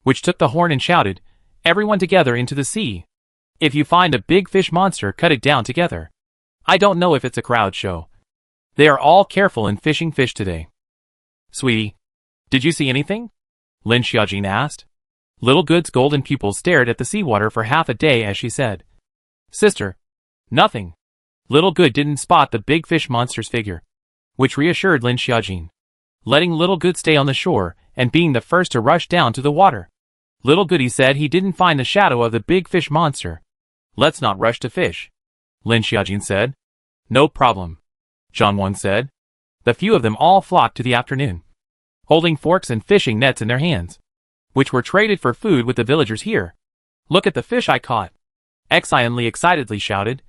which took the horn and shouted, everyone together into the sea. If you find a big fish monster, cut it down together. I don't know if it's a crowd show. They are all careful in fishing fish today. Sweetie, did you see anything? Lin Xiaojin asked. Little Good's golden pupils stared at the seawater for half a day as she said, Sister, nothing. Little Good didn't spot the big fish monster's figure, which reassured Lin Xiaojin. Letting Little Good stay on the shore and being the first to rush down to the water. Little Goody said he didn't find the shadow of the big fish monster. Let's not rush to fish, Lin Xiaojin said. No problem, Zhang Wan said. The few of them all flocked to the afternoon, holding forks and fishing nets in their hands, which were traded for food with the villagers here. Look at the fish I caught, Xianli excitedly shouted.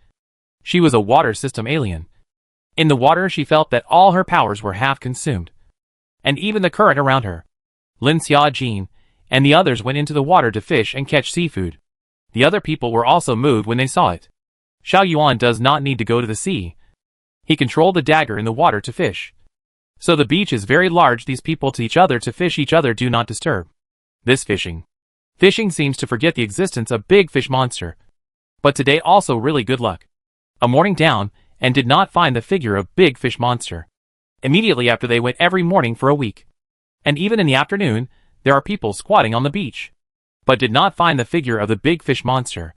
She was a water system alien. In the water she felt that all her powers were half consumed, and even the current around her. Lin Xiaojin and the others went into the water to fish and catch seafood. The other people were also moved when they saw it. Xiao Yuan does not need to go to the sea. He controlled the dagger in the water to fish. So the beach is very large. These people to each other to fish each other, do not disturb. This fishing seems to forget the existence of big fish monster. But today also really good luck. A morning down and did not find the figure of big fish monster. Immediately after they went every morning for a week. And even in the afternoon, there are people squatting on the beach. but did not find the figure of the big fish monster.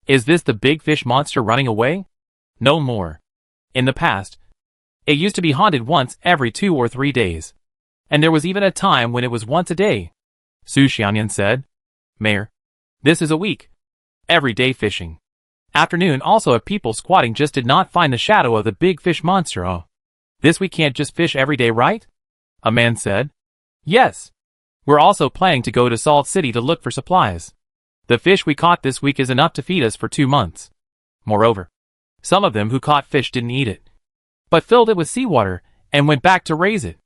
Is this the big fish monster running away? No more. In the past, it used to be haunted once every 2 or 3 days. And there was even a time when it was once a day. Su Xianyan said. Mayor, this is a week. Every day fishing. Afternoon also of people squatting just did not find the shadow of the big fish monster. Oh. This we can't just fish every day, right? A man said. Yes. We're also planning to go to Salt City to look for supplies. The fish we caught this week is enough to feed us for 2 months. Moreover, some of them who caught fish didn't eat it, but filled it with seawater and went back to raise it.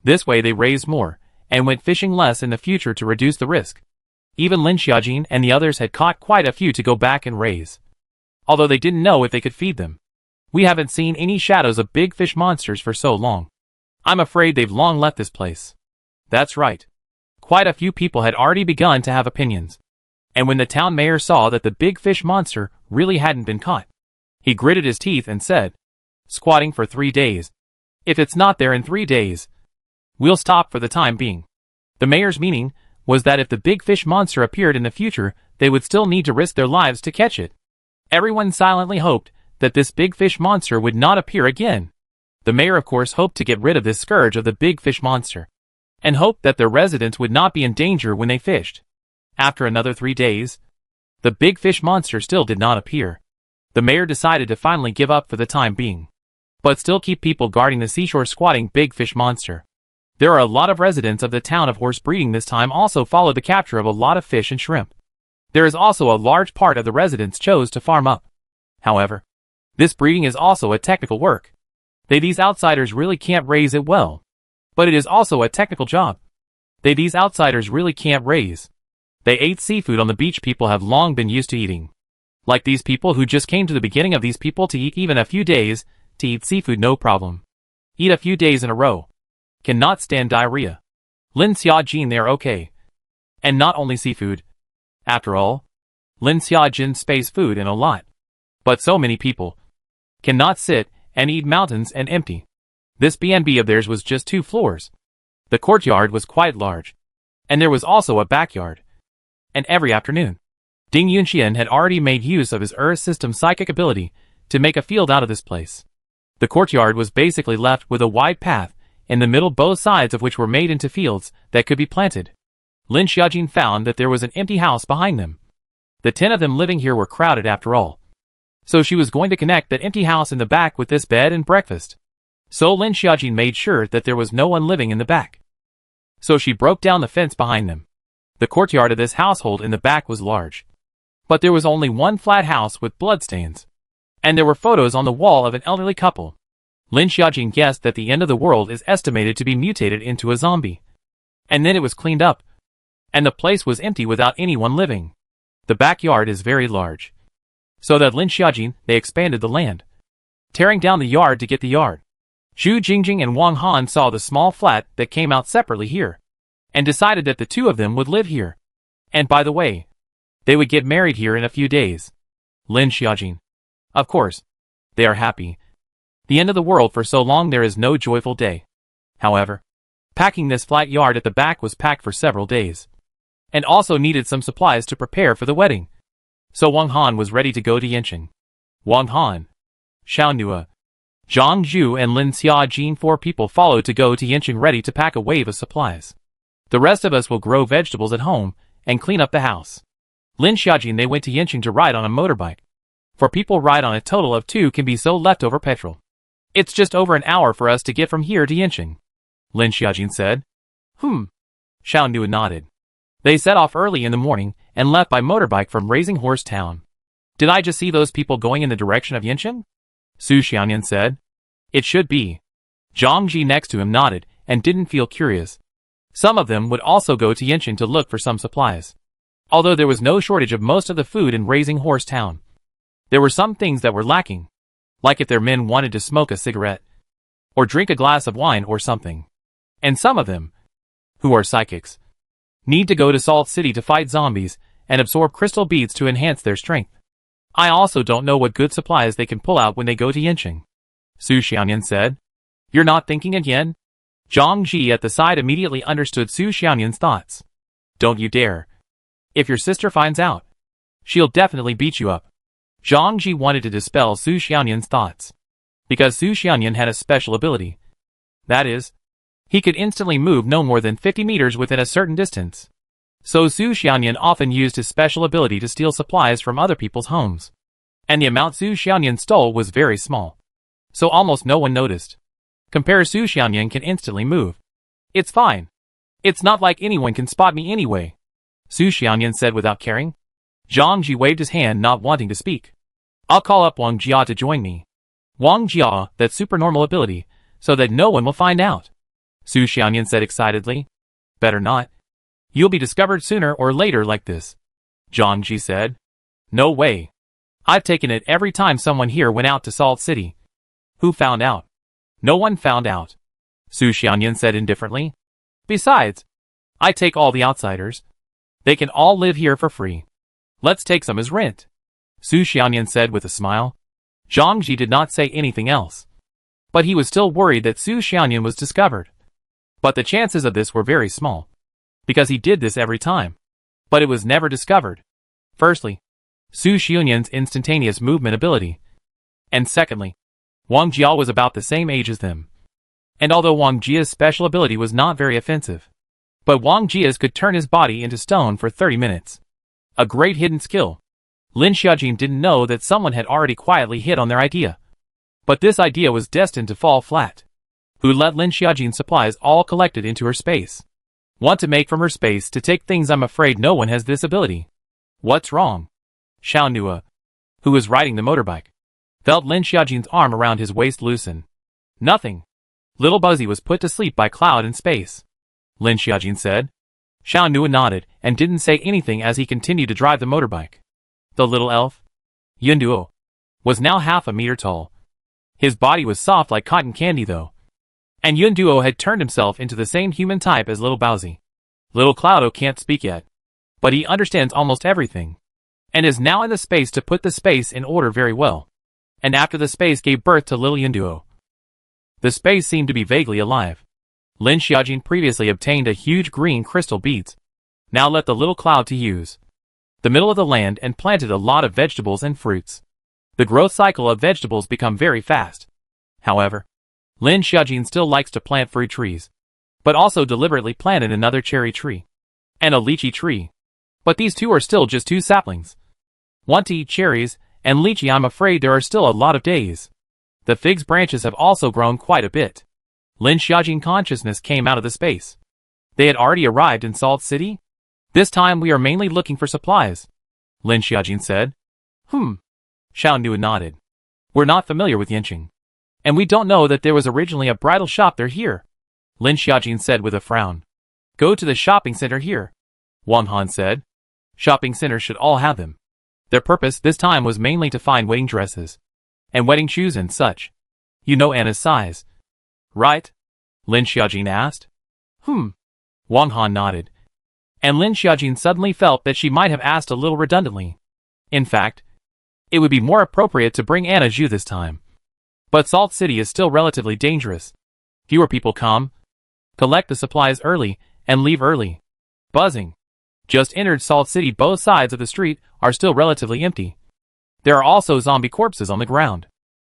This way they raised more and went fishing less in the future to reduce the risk. Even Lin Xiaojin and the others had caught quite a few to go back and raise, although they didn't know if they could feed them. We haven't seen any shadows of big fish monsters for so long. I'm afraid they've long left this place. That's right. Quite a few people had already begun to have opinions. And when the town mayor saw that the big fish monster really hadn't been caught, he gritted his teeth and said, squatting for 3 days. If it's not there in 3 days, we'll stop for the time being. The mayor's meaning was that if the big fish monster appeared in the future, they would still need to risk their lives to catch it. Everyone silently hoped that this big fish monster would not appear again. The mayor of course hoped to get rid of this scourge of the big fish monster, and hoped that their residents would not be in danger when they fished. After another 3 days, the big fish monster still did not appear. The mayor decided to finally give up for the time being, but still keep people guarding the seashore squatting big fish monster. There are a lot of residents of the town of horse breeding this time also followed the capture of a lot of fish and shrimp. There is also a large part of the residents chose to farm up. However, this breeding is also a technical work. These outsiders really can't raise it well. But it is also a technical job. These outsiders really can't raise. They ate seafood on the beach people have long been used to eating. Like these people who just came to the beginning of these people to eat even a few days, to eat seafood no problem. Eat a few days in a row. Cannot stand diarrhea. Lin Xiaojin they are okay. And not only seafood. After all, Lin Xiaojin space food in a lot. But so many people cannot sit and eat mountains and empty. This B&B of theirs was just 2 floors. The courtyard was quite large. And there was also a backyard. And every afternoon, Ding Yunxian had already made use of his Earth system psychic ability to make a field out of this place. The courtyard was basically left with a wide path, in the middle both sides of which were made into fields that could be planted. Lin Xiaojin found that there was an empty house behind them. The 10 of them living here were crowded after all. So she was going to connect that empty house in the back with this bed and breakfast. So Lin Xiaojin made sure that there was no one living in the back. So she broke down the fence behind them. The courtyard of this household in the back was large. But there was only one flat house with bloodstains. And there were photos on the wall of an elderly couple. Lin Xiaojin guessed that the end of the world is estimated to be mutated into a zombie. And then it was cleaned up. And the place was empty without anyone living. The backyard is very large. So that Lin Xiaojin, they expanded the land, tearing down the yard to get the yard. Zhu Jingjing and Wang Han saw the small flat that came out separately here, and decided that the 2 of them would live here. And by the way, they would get married here in a few days. Lin Xiaojin. Of course, they are happy. The end of the world for so long there is no joyful day. However, packing this flat yard at the back was packed for several days, and also needed some supplies to prepare for the wedding. So Wang Han was ready to go to Yanqing. Wang Han, Xiao Nua, Zhang Zhu and Lin Xiaojin 4 people followed to go to Yanqing ready to pack a wave of supplies. The rest of us will grow vegetables at home and clean up the house. Lin Xiaojin they went to Yanqing to ride on a motorbike. For people ride on a total of 2 can be so leftover petrol. It's just over an hour for us to get from here to Yanqing. Lin Xiaojin said. Xiao Nua nodded. They set off early in the morning and left by motorbike from Raising Horse Town. Did I just see those people going in the direction of Yanqing? Su Xianyan said. It should be. Zhang Ji next to him nodded and didn't feel curious. Some of them would also go to Yanqing to look for some supplies. Although there was no shortage of most of the food in Raising Horse Town, there were some things that were lacking, like if their men wanted to smoke a cigarette, or drink a glass of wine or something. And some of them, who are psychics, need to go to Salt City to fight zombies and absorb crystal beads to enhance their strength. I also don't know what good supplies they can pull out when they go to Yanqing. Su Xianyan said. You're not thinking again? Zhang Ji at the side immediately understood Su Xianyan's thoughts. Don't you dare. If your sister finds out, she'll definitely beat you up. Zhang Ji wanted to dispel Su Xianyan's thoughts. Because Su Xianyan had a special ability. That is, he could instantly move no more than 50 meters within a certain distance. So Su Xianyan often used his special ability to steal supplies from other people's homes. And the amount Su Xianyan stole was very small. So almost no one noticed. Compare Su Xianyan can instantly move. It's fine. It's not like anyone can spot me anyway, Su Xianyan said without caring. Zhang Ji waved his hand, not wanting to speak. I'll call up Wang Jia to join me. Wang Jia, that supernormal ability, so that no one will find out, Su Xianyan said excitedly. Better not. You'll be discovered sooner or later like this, Zhang Ji said. No way. I've taken it every time someone here went out to Salt City. Who found out? No one found out, Su Xianyan said indifferently. Besides, I take all the outsiders. They can all live here for free. Let's take some as rent, Su Xianyan said with a smile. Zhang Ji did not say anything else. But he was still worried that Su Xianyan was discovered. But the chances of this were very small. Because he did this every time. But it was never discovered. Firstly, Su Xianyan's instantaneous movement ability. And secondly, Wang Jia was about the same age as them. And although Wang Jia's special ability was not very offensive, but Wang Jia's could turn his body into stone for 30 minutes. A great hidden skill. Lin Xiaojin didn't know that someone had already quietly hit on their idea. But this idea was destined to fall flat. Who let Lin Xiaojin's supplies all collected into her space? Want to make from her space to take things? I'm afraid no one has this ability. What's wrong? Xiao Nua, who was riding the motorbike, felt Lin Xiaojin's arm around his waist loosen. Nothing. Little Buzzy was put to sleep by Cloud in space, Lin Xiaojin said. Xiao Nua nodded and didn't say anything as he continued to drive the motorbike. The little elf, Yunduo, was now half a meter tall. His body was soft like cotton candy though. And Yunduo had turned himself into the same human type as little Bowsy. Little Cloudo can't speak yet, but he understands almost everything, and is now in the space to put the space in order very well. And after the space gave birth to little Yunduo, the space seemed to be vaguely alive. Lin Xiaojin previously obtained a huge green crystal beads. Now let the little cloud to use the middle of the land and planted a lot of vegetables and fruits. The growth cycle of vegetables become very fast. However, Lin Xiaojin still likes to plant fruit trees, but also deliberately planted another cherry tree and a lychee tree. But these two are still just two saplings. Want to eat cherries and lychee? I'm afraid there are still a lot of days. The fig's branches have also grown quite a bit. Lin Xiaojin consciousness came out of the space. They had already arrived in Salt City? This time we are mainly looking for supplies, Lin Xiaojin said. Xiao Nua nodded. We're not familiar with Yanqing. And we don't know that there was originally a bridal shop there here, Lin Xiaojin said with a frown. Go to the shopping center here, Wang Han said. Shopping centers should all have them. Their purpose this time was mainly to find wedding dresses and wedding shoes and such. You know Anna's size, right? Lin Xiaojin asked. Wang Han nodded. And Lin Xiaojin suddenly felt that she might have asked a little redundantly. In fact, it would be more appropriate to bring Anna Zhu this time. But Salt City is still relatively dangerous. Fewer people come, collect the supplies early, and leave early. Buzzing. Just entered Salt City. Both sides of the street are still relatively empty. There are also zombie corpses on the ground.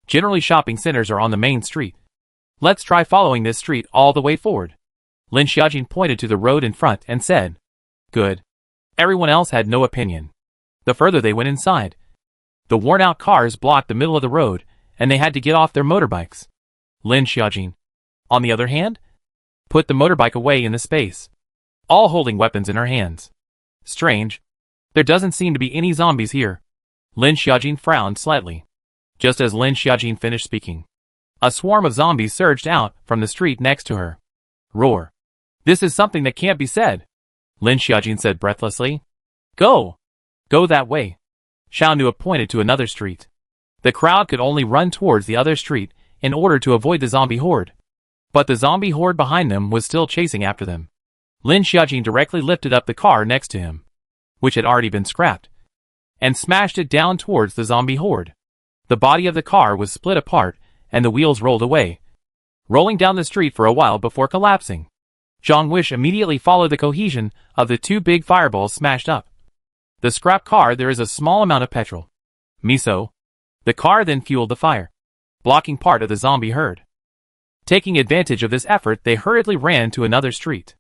Generally shopping centers are on the main street. Let's try following this street all the way forward. Lin Xiaojin pointed to the road in front and said. Good. Everyone else had no opinion. The further they went inside, the worn-out cars blocked the middle of the road, and they had to get off their motorbikes. Lin Xiaojin, on the other hand, put the motorbike away in the space, all holding weapons in her hands. Strange. There doesn't seem to be any zombies here. Lin Xiaojin frowned slightly. Just as Lin Xiaojin finished speaking, a swarm of zombies surged out from the street next to her. Roar. This is something that can't be said, Lin Xiaojin said breathlessly. Go! Go that way. Xiao Nua pointed to another street. The crowd could only run towards the other street in order to avoid the zombie horde. But the zombie horde behind them was still chasing after them. Lin Xiaojin directly lifted up the car next to him, which had already been scrapped, and smashed it down towards the zombie horde. The body of the car was split apart and the wheels rolled away, rolling down the street for a while before collapsing. Zhang Wish immediately followed the cohesion of the two big fireballs smashed up. The scrap car, there is a small amount of petrol. Miso. The car then fueled the fire, blocking part of the zombie herd. Taking advantage of this effort, they hurriedly ran to another street.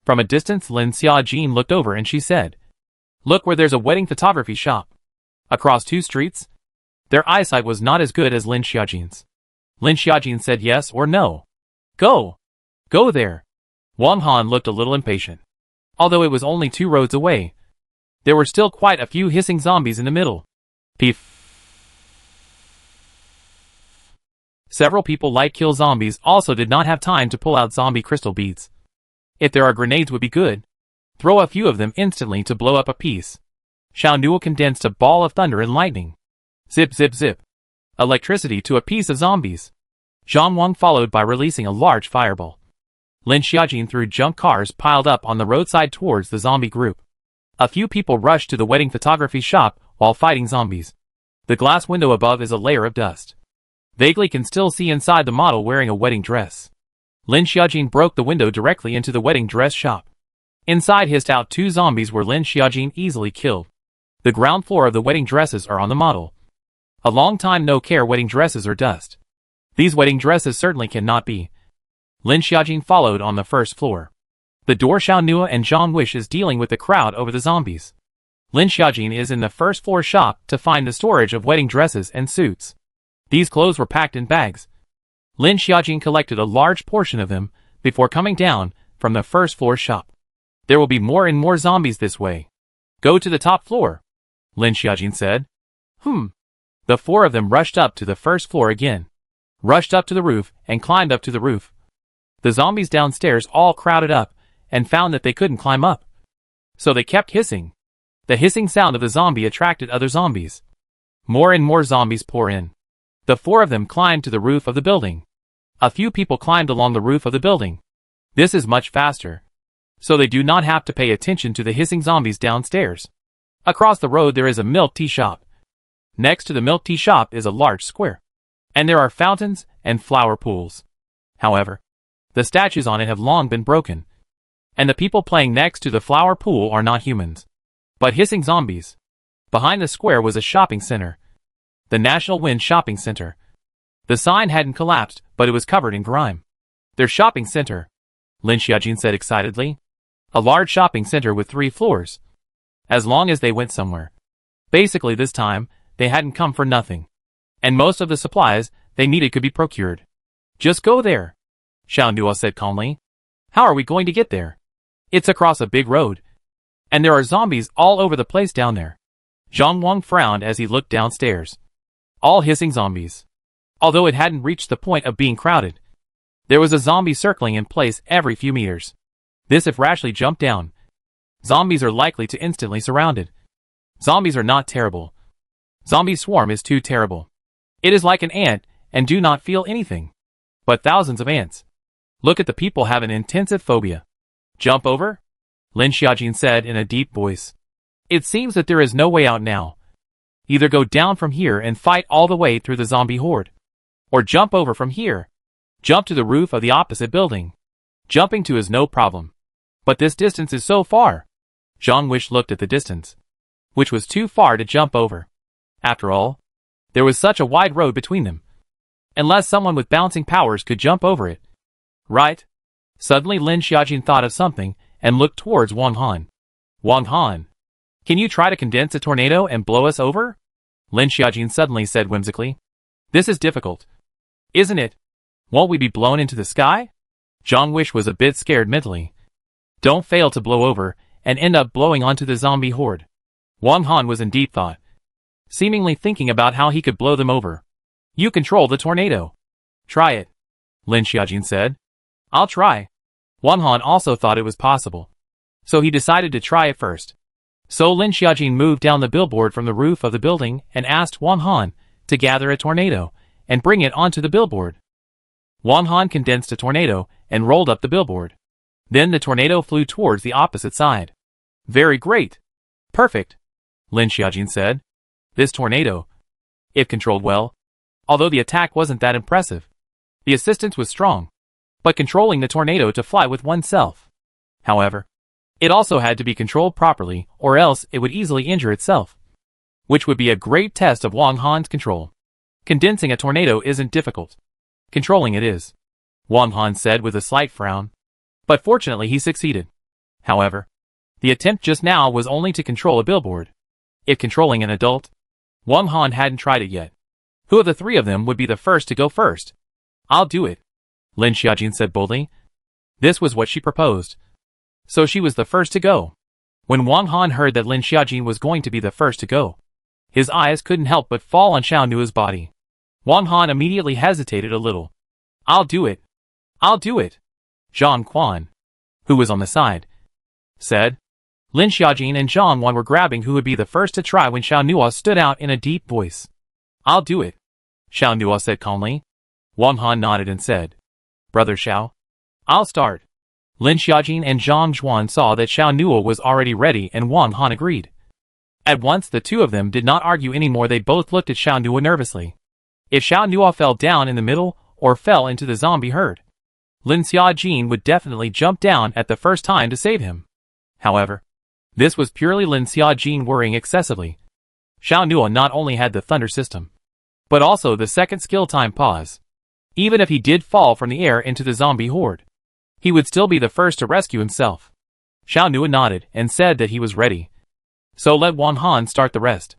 From a distance, Lin Xiaojin looked over and she said, "Look where there's a wedding photography shop." Across 2 streets? Their eyesight was not as good as Lin Xiaojin's. Lin Xiaojin said yes or no. Go! Go there! Wang Han looked a little impatient. Although it was only 2 roads away, there were still quite a few hissing zombies in the middle. Several people like kill zombies also did not have time to pull out zombie crystal beads. If there are grenades would be good. Throw a few of them instantly to blow up a piece. Xiao Nuo condensed a ball of thunder and lightning. Zip zip zip. Electricity to a piece of zombies. Zhang Wang followed by releasing a large fireball. Lin Xiaojin threw junk cars piled up on the roadside towards the zombie group. A few people rushed to the wedding photography shop while fighting zombies. The glass window above is a layer of dust. Vaguely can still see inside the model wearing a wedding dress. Lin Xiaojin broke the window directly into the wedding dress shop. Inside hissed out 2 zombies where Lin Xiaojin easily killed. The ground floor of the wedding dresses are on the model. A long time no care wedding dresses or dust. These wedding dresses certainly cannot be. Lin Xiaojin followed on the first floor. The door Xiao Nuo and Zhang Wish is dealing with the crowd over the zombies. Lin Xiaojin is in the first floor shop to find the storage of wedding dresses and suits. These clothes were packed in bags. Lin Xiaojin collected a large portion of them before coming down from the first floor shop. There will be more and more zombies this way. Go to the top floor, Lin Xiaojin said. The 4 of them rushed up to the first floor again. Rushed up to the roof and climbed up to the roof. The zombies downstairs all crowded up and found that they couldn't climb up. So they kept hissing. The hissing sound of the zombie attracted other zombies. More and more zombies pour in. The 4 of them climbed to the roof of the building. A few people climbed along the roof of the building. This is much faster, so they do not have to pay attention to the hissing zombies downstairs. Across the road there is a milk tea shop. Next to the milk tea shop is a large square, and there are fountains and flower pools. However, the statues on it have long been broken, and the people playing next to the flower pool are not humans, but hissing zombies. Behind the square was a shopping center. The National Wind Shopping Center. The sign hadn't collapsed, but it was covered in grime. Their shopping center, Lin Xiaojin said excitedly. A large shopping center with 3 floors. As long as they went somewhere. Basically this time, they hadn't come for nothing. And most of the supplies they needed could be procured. Just go there, Xiao Nuo said calmly. How are we going to get there? It's across a big road. And there are zombies all over the place down there. Zhang Wang frowned as he looked downstairs. All hissing zombies. Although it hadn't reached the point of being crowded, there was a zombie circling in place every few meters. This if rashly jumped down. Zombies are likely to instantly surrounded. Zombies are not terrible. Zombie swarm is too terrible. It is like an ant and do not feel anything. But thousands of ants. Look at the people have an intensive phobia. Jump over? Lin Xiaojin said in a deep voice. It seems that there is no way out now. Either go down from here and fight all the way through the zombie horde. Or jump over from here. Jump to the roof of the opposite building. Jumping to is no problem. But this distance is so far. Zhang Wish looked at the distance, which was too far to jump over. After all, there was such a wide road between them. Unless someone with bouncing powers could jump over it. Right? Suddenly Lin Xiaojin thought of something and looked towards Wang Han. Wang Han, can you try to condense a tornado and blow us over? Lin Xiaojin suddenly said whimsically. This is difficult. Isn't it? Won't we be blown into the sky? Zhang Wish was a bit scared mentally. Don't fail to blow over and end up blowing onto the zombie horde. Wang Han was in deep thought, seemingly thinking about how he could blow them over. You control the tornado. Try it, Lin Xiaojin said. I'll try. Wang Han also thought it was possible, so he decided to try it first. So Lin Xiaojin moved down the billboard from the roof of the building and asked Wang Han to gather a tornado and bring it onto the billboard. Wang Han condensed a tornado and rolled up the billboard. Then the tornado flew towards the opposite side. Very great. Perfect, Lin Xiaojin said. This tornado, if controlled well, although the attack wasn't that impressive, the assistance was strong, but controlling the tornado to fly with oneself. However, It also had to be controlled properly, or else it would easily injure itself, which would be a great test of Wang Han's control. Condensing a tornado isn't difficult. Controlling it is, Wang Han said with a slight frown. But fortunately he succeeded. However, the attempt just now was only to control a billboard. If controlling an adult, Wang Han hadn't tried it yet. Who of the three of them would be the first to go first? I'll do it, Lin Xiaojin said boldly. This was what she proposed. So she was the first to go. When Wang Han heard that Lin Xiaojin was going to be the first to go, his eyes couldn't help but fall on Xiao Nua's body. Wang Han immediately hesitated a little. I'll do it. I'll do it, Zhang Quan, who was on the side, said. Lin Xiaojin and Zhang Wan were grabbing who would be the first to try when Xiao Nua stood out in a deep voice. I'll do it, Xiao Nua said calmly. Wang Han nodded and said, Brother Xiao, I'll start. Lin Xiaojin and Zhang Zhuan saw that Xiao Nua was already ready and Wang Han agreed. At once the two of them did not argue anymore. They both looked at Xiao Nua nervously. If Xiao Nua fell down in the middle or fell into the zombie herd, Lin Xiaojin would definitely jump down at the first time to save him. However, this was purely Lin Xiaojin worrying excessively. Xiao Nua not only had the thunder system, but also the second skill time pause. Even if he did fall from the air into the zombie horde, he would still be the first to rescue himself. Xiao Nua nodded and said that he was ready. So let Wang Han start the rest.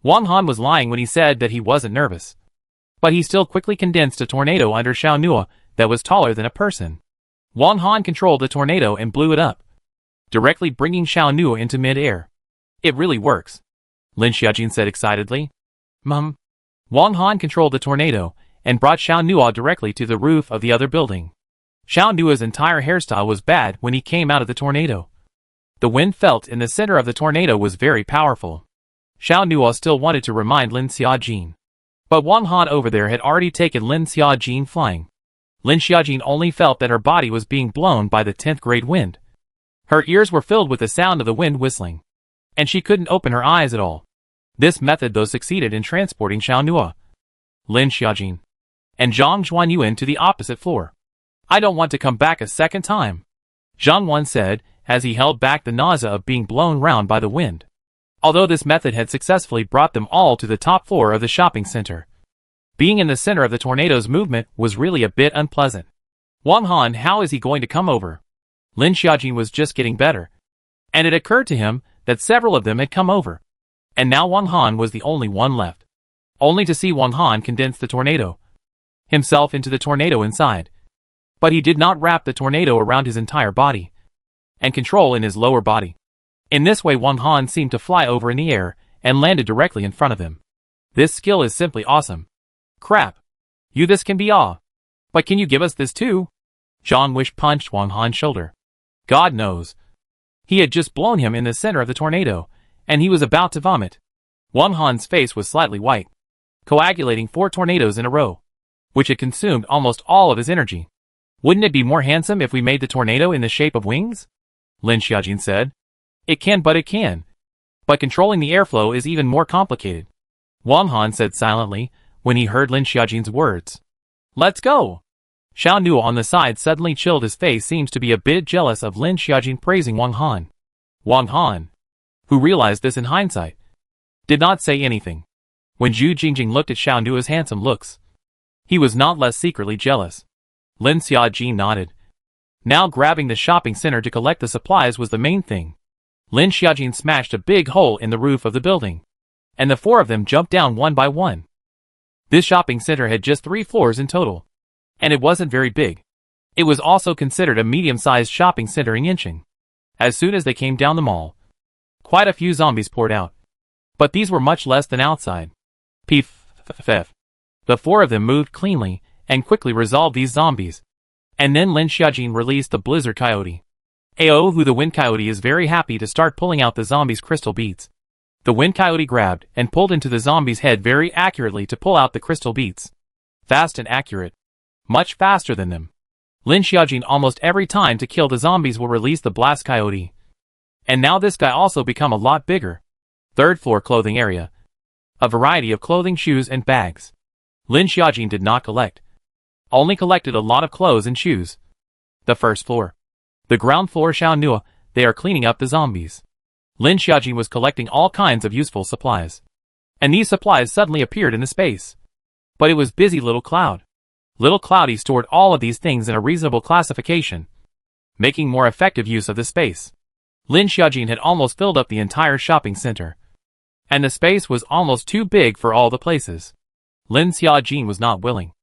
Wang Han was lying when he said that he wasn't nervous. But he still quickly condensed a tornado under Xiao Nua that was taller than a person. Wang Han controlled the tornado and blew it up, directly bringing Xiao Nua into mid-air. It really works, Lin Xiaojin said excitedly. Mum. Wang Han controlled the tornado and brought Xiao Nua directly to the roof of the other building. Xiao Nua's entire hairstyle was bad when he came out of the tornado. The wind felt in the center of the tornado was very powerful. Xiao Nua still wanted to remind Lin Xiaojin, but Wang Han over there had already taken Lin Xiaojin flying. Lin Xiaojin only felt that her body was being blown by the 10th grade wind. Her ears were filled with the sound of the wind whistling, and she couldn't open her eyes at all. This method though succeeded in transporting Xiao Nua, Lin Xiaojin, and Zhang Zhuanyuan to the opposite floor. I don't want to come back a second time, Zhang Wan said as he held back the nausea of being blown round by the wind. Although this method had successfully brought them all to the top floor of the shopping center, being in the center of the tornado's movement was really a bit unpleasant. Wang Han, how is he going to come over? Lin Xiaojin was just getting better, and it occurred to him that several of them had come over, and now Wang Han was the only one left. Only to see Wang Han condense the tornado himself into the tornado inside. But he did not wrap the tornado around his entire body and control in his lower body. In this way Wang Han seemed to fly over in the air and landed directly in front of him. This skill is simply awesome. Crap. This can be all. But can you give us this too? Zhang Wish punched Wang Han's shoulder. God knows. He had just blown him in the center of the tornado, and he was about to vomit. Wang Han's face was slightly white, coagulating 4 tornadoes in a row, which had consumed almost all of his energy. Wouldn't it be more handsome if we made the tornado in the shape of wings? Lin Xiaojin said. It can. But controlling the airflow is even more complicated, Wang Han said silently when he heard Lin Xiaojin's words. Let's go! Xiao Nua on the side suddenly chilled. His face seems to be a bit jealous of Lin Xiaojin praising Wang Han. Wang Han, who realized this in hindsight, did not say anything. When Zhu Jingjing looked at Xiao Nua's handsome looks, he was not less secretly jealous. Lin Xiaojin nodded. Now grabbing the shopping center to collect the supplies was the main thing. Lin Xiaojin smashed a big hole in the roof of the building, and the 4 of them jumped down one by one. This shopping center had just 3 floors in total, and it wasn't very big. It was also considered a medium-sized shopping center in Yincheng. As soon as they came down the mall, quite a few zombies poured out, but these were much less than outside. The 4 of them moved cleanly and quickly resolved these zombies. And then Lin Xiaojin released the Blizzard Coyote. Who the Wind Coyote is very happy to start pulling out the zombies' crystal beads. The Wind Coyote grabbed and pulled into the zombie's head very accurately to pull out the crystal beads. Fast and accurate. Much faster than them. Lin Xiaojin almost every time to kill the zombies will release the Blast Coyote. And now this guy also become a lot bigger. 3rd floor clothing area. A variety of clothing, shoes and bags. Lin Xiaojin did not collect. Only collected a lot of clothes and shoes. The 1st floor. The ground floor Xiao Nua, they are cleaning up the zombies. Lin Xiaojin was collecting all kinds of useful supplies. And these supplies suddenly appeared in the space. But it was busy Little Cloud. Little Cloudy stored all of these things in a reasonable classification, making more effective use of the space. Lin Xiaojin had almost filled up the entire shopping center. And the space was almost too big for all the places. Lin Xiaojin was not willing.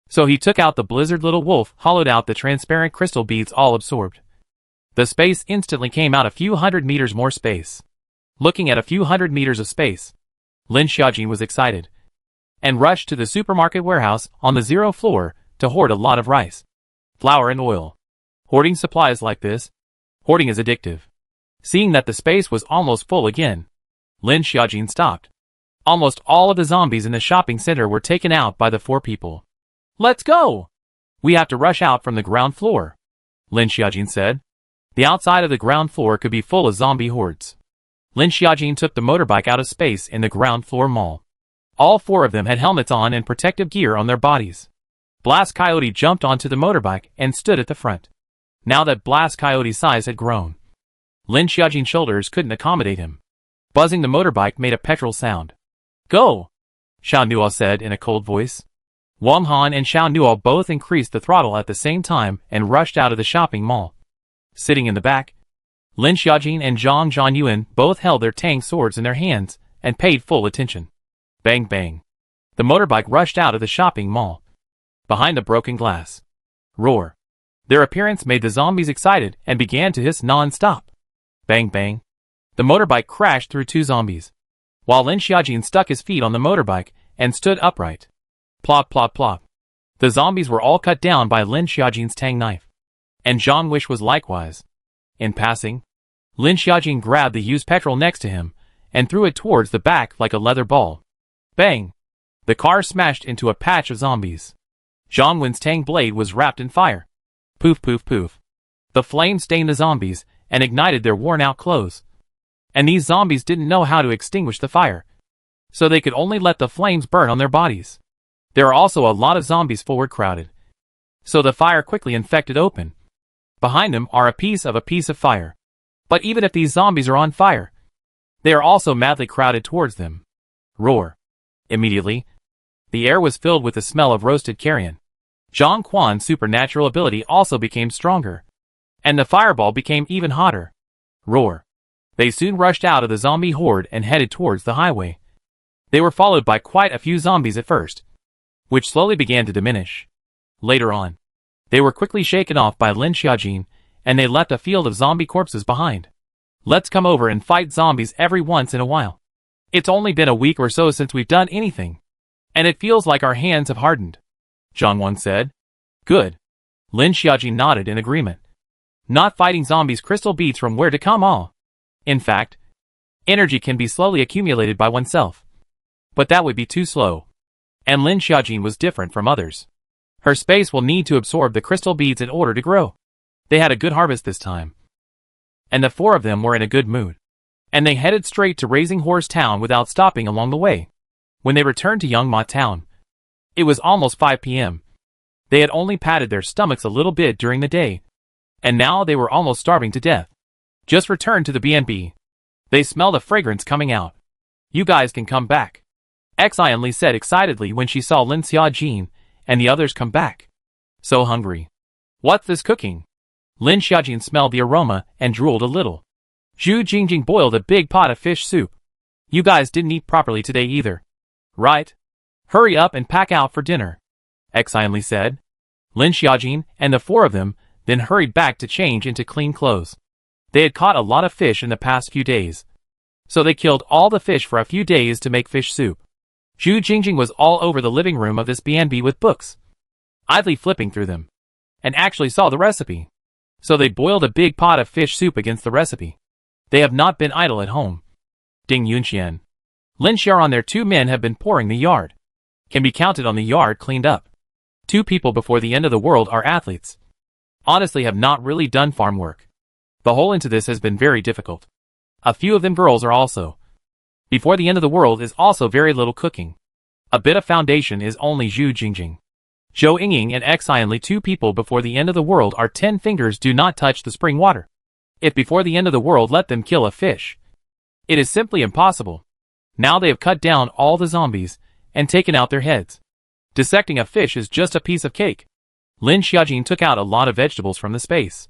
So he took out the blizzard little wolf, hollowed out the transparent crystal beads, all absorbed. The space instantly came out a few hundred meters more space. Looking at a few hundred meters of space, Lin Xiaojin was excited and rushed to the supermarket warehouse on the 0th floor to hoard a lot of rice, flour and oil. Hoarding supplies like this, hoarding is addictive. Seeing that the space was almost full again, Lin Xiaojin stopped. Almost all of the zombies in the shopping center were taken out by the 4 people. Let's go! We have to rush out from the ground floor, Lin Xiaojin said. The outside of the ground floor could be full of zombie hordes. Lin Xiaojin took the motorbike out of space in the ground floor mall. All 4 of them had helmets on and protective gear on their bodies. Blast Coyote jumped onto the motorbike and stood at the front. Now that Blast Coyote's size had grown, Lin Xiaojin's shoulders couldn't accommodate him. Buzzing the motorbike made a petrol sound. Go! Xiao Nuo said in a cold voice. Wang Han and Xiao Nuo both increased the throttle at the same time and rushed out of the shopping mall. Sitting in the back, Lin Xiaojin and Zhang Zhanyuan both held their tang swords in their hands and paid full attention. Bang bang. The motorbike rushed out of the shopping mall. Behind the broken glass. Roar. Their appearance made the zombies excited and began to hiss non-stop. Bang bang. The motorbike crashed through 2 zombies, while Lin Xiaojin stuck his feet on the motorbike and stood upright. Plop plop plop. The zombies were all cut down by Lin Xiaojin's tang knife. And Zhang Wish was likewise. In passing, Lin Xiaojin grabbed the used petrol next to him and threw it towards the back like a leather ball. Bang! The car smashed into a patch of zombies. Zhang Wen's tang blade was wrapped in fire. Poof poof poof. The flame stained the zombies and ignited their worn-out clothes. And these zombies didn't know how to extinguish the fire, so they could only let the flames burn on their bodies. There are also a lot of zombies forward crowded, so the fire quickly infected open. Behind them are a piece of fire. But even if these zombies are on fire, they are also madly crowded towards them. Roar. Immediately, the air was filled with the smell of roasted carrion. Zhang Quan's supernatural ability also became stronger, and the fireball became even hotter. Roar. They soon rushed out of the zombie horde and headed towards the highway. They were followed by quite a few zombies at first, which slowly began to diminish. Later on, they were quickly shaken off by Lin Xiaojin, and they left a field of zombie corpses behind. Let's come over and fight zombies every once in a while. It's only been a week or so since we've done anything, and it feels like our hands have hardened, Zhang Wan said. Good. Lin Xiaojin nodded in agreement. Not fighting zombies crystal beads from where to come all. In fact, energy can be slowly accumulated by oneself. But that would be too slow. And Lin Xiaojin was different from others. Her space will need to absorb the crystal beads in order to grow. They had a good harvest this time. And the 4 of them were in a good mood. And they headed straight to Raising Horse Town without stopping along the way. When they returned to Yangma Town, it was almost 5 p.m. They had only patted their stomachs a little bit during the day, and now they were almost starving to death. Just returned to the B&B. They smelled a fragrance coming out. You guys can come back, Xian Li said excitedly when she saw Lin Xiaojin and the others come back. So hungry. What's this cooking? Lin Xiaojin smelled the aroma and drooled a little. Zhu Jingjing boiled a big pot of fish soup. You guys didn't eat properly today either, right? Hurry up and pack out for dinner, Xian Li said. Lin Xiaojin and the 4 of them then hurried back to change into clean clothes. They had caught a lot of fish in the past few days, so they killed all the fish for a few days to make fish soup. Zhu Jingjing was all over the living room of this B&B with books, idly flipping through them, and actually saw the recipe. So they boiled a big pot of fish soup against the recipe. They have not been idle at home. Ding Yunxian. Lin Xiao and their 2 men have been pouring the yard. Can be counted on the yard cleaned up. 2 people before the end of the world are athletes. Honestly have not really done farm work. The whole into this has been very difficult. A few of them girls are also. Before the end of the world is also very little cooking. A bit of foundation is only Zhu Jingjing. Zhou Yingying and Xian Li 2 people before the end of the world are 10 fingers do not touch the spring water. If before the end of the world let them kill a fish. It is simply impossible. Now they have cut down all the zombies and taken out their heads. Dissecting a fish is just a piece of cake. Lin Xiaojin took out a lot of vegetables from the space.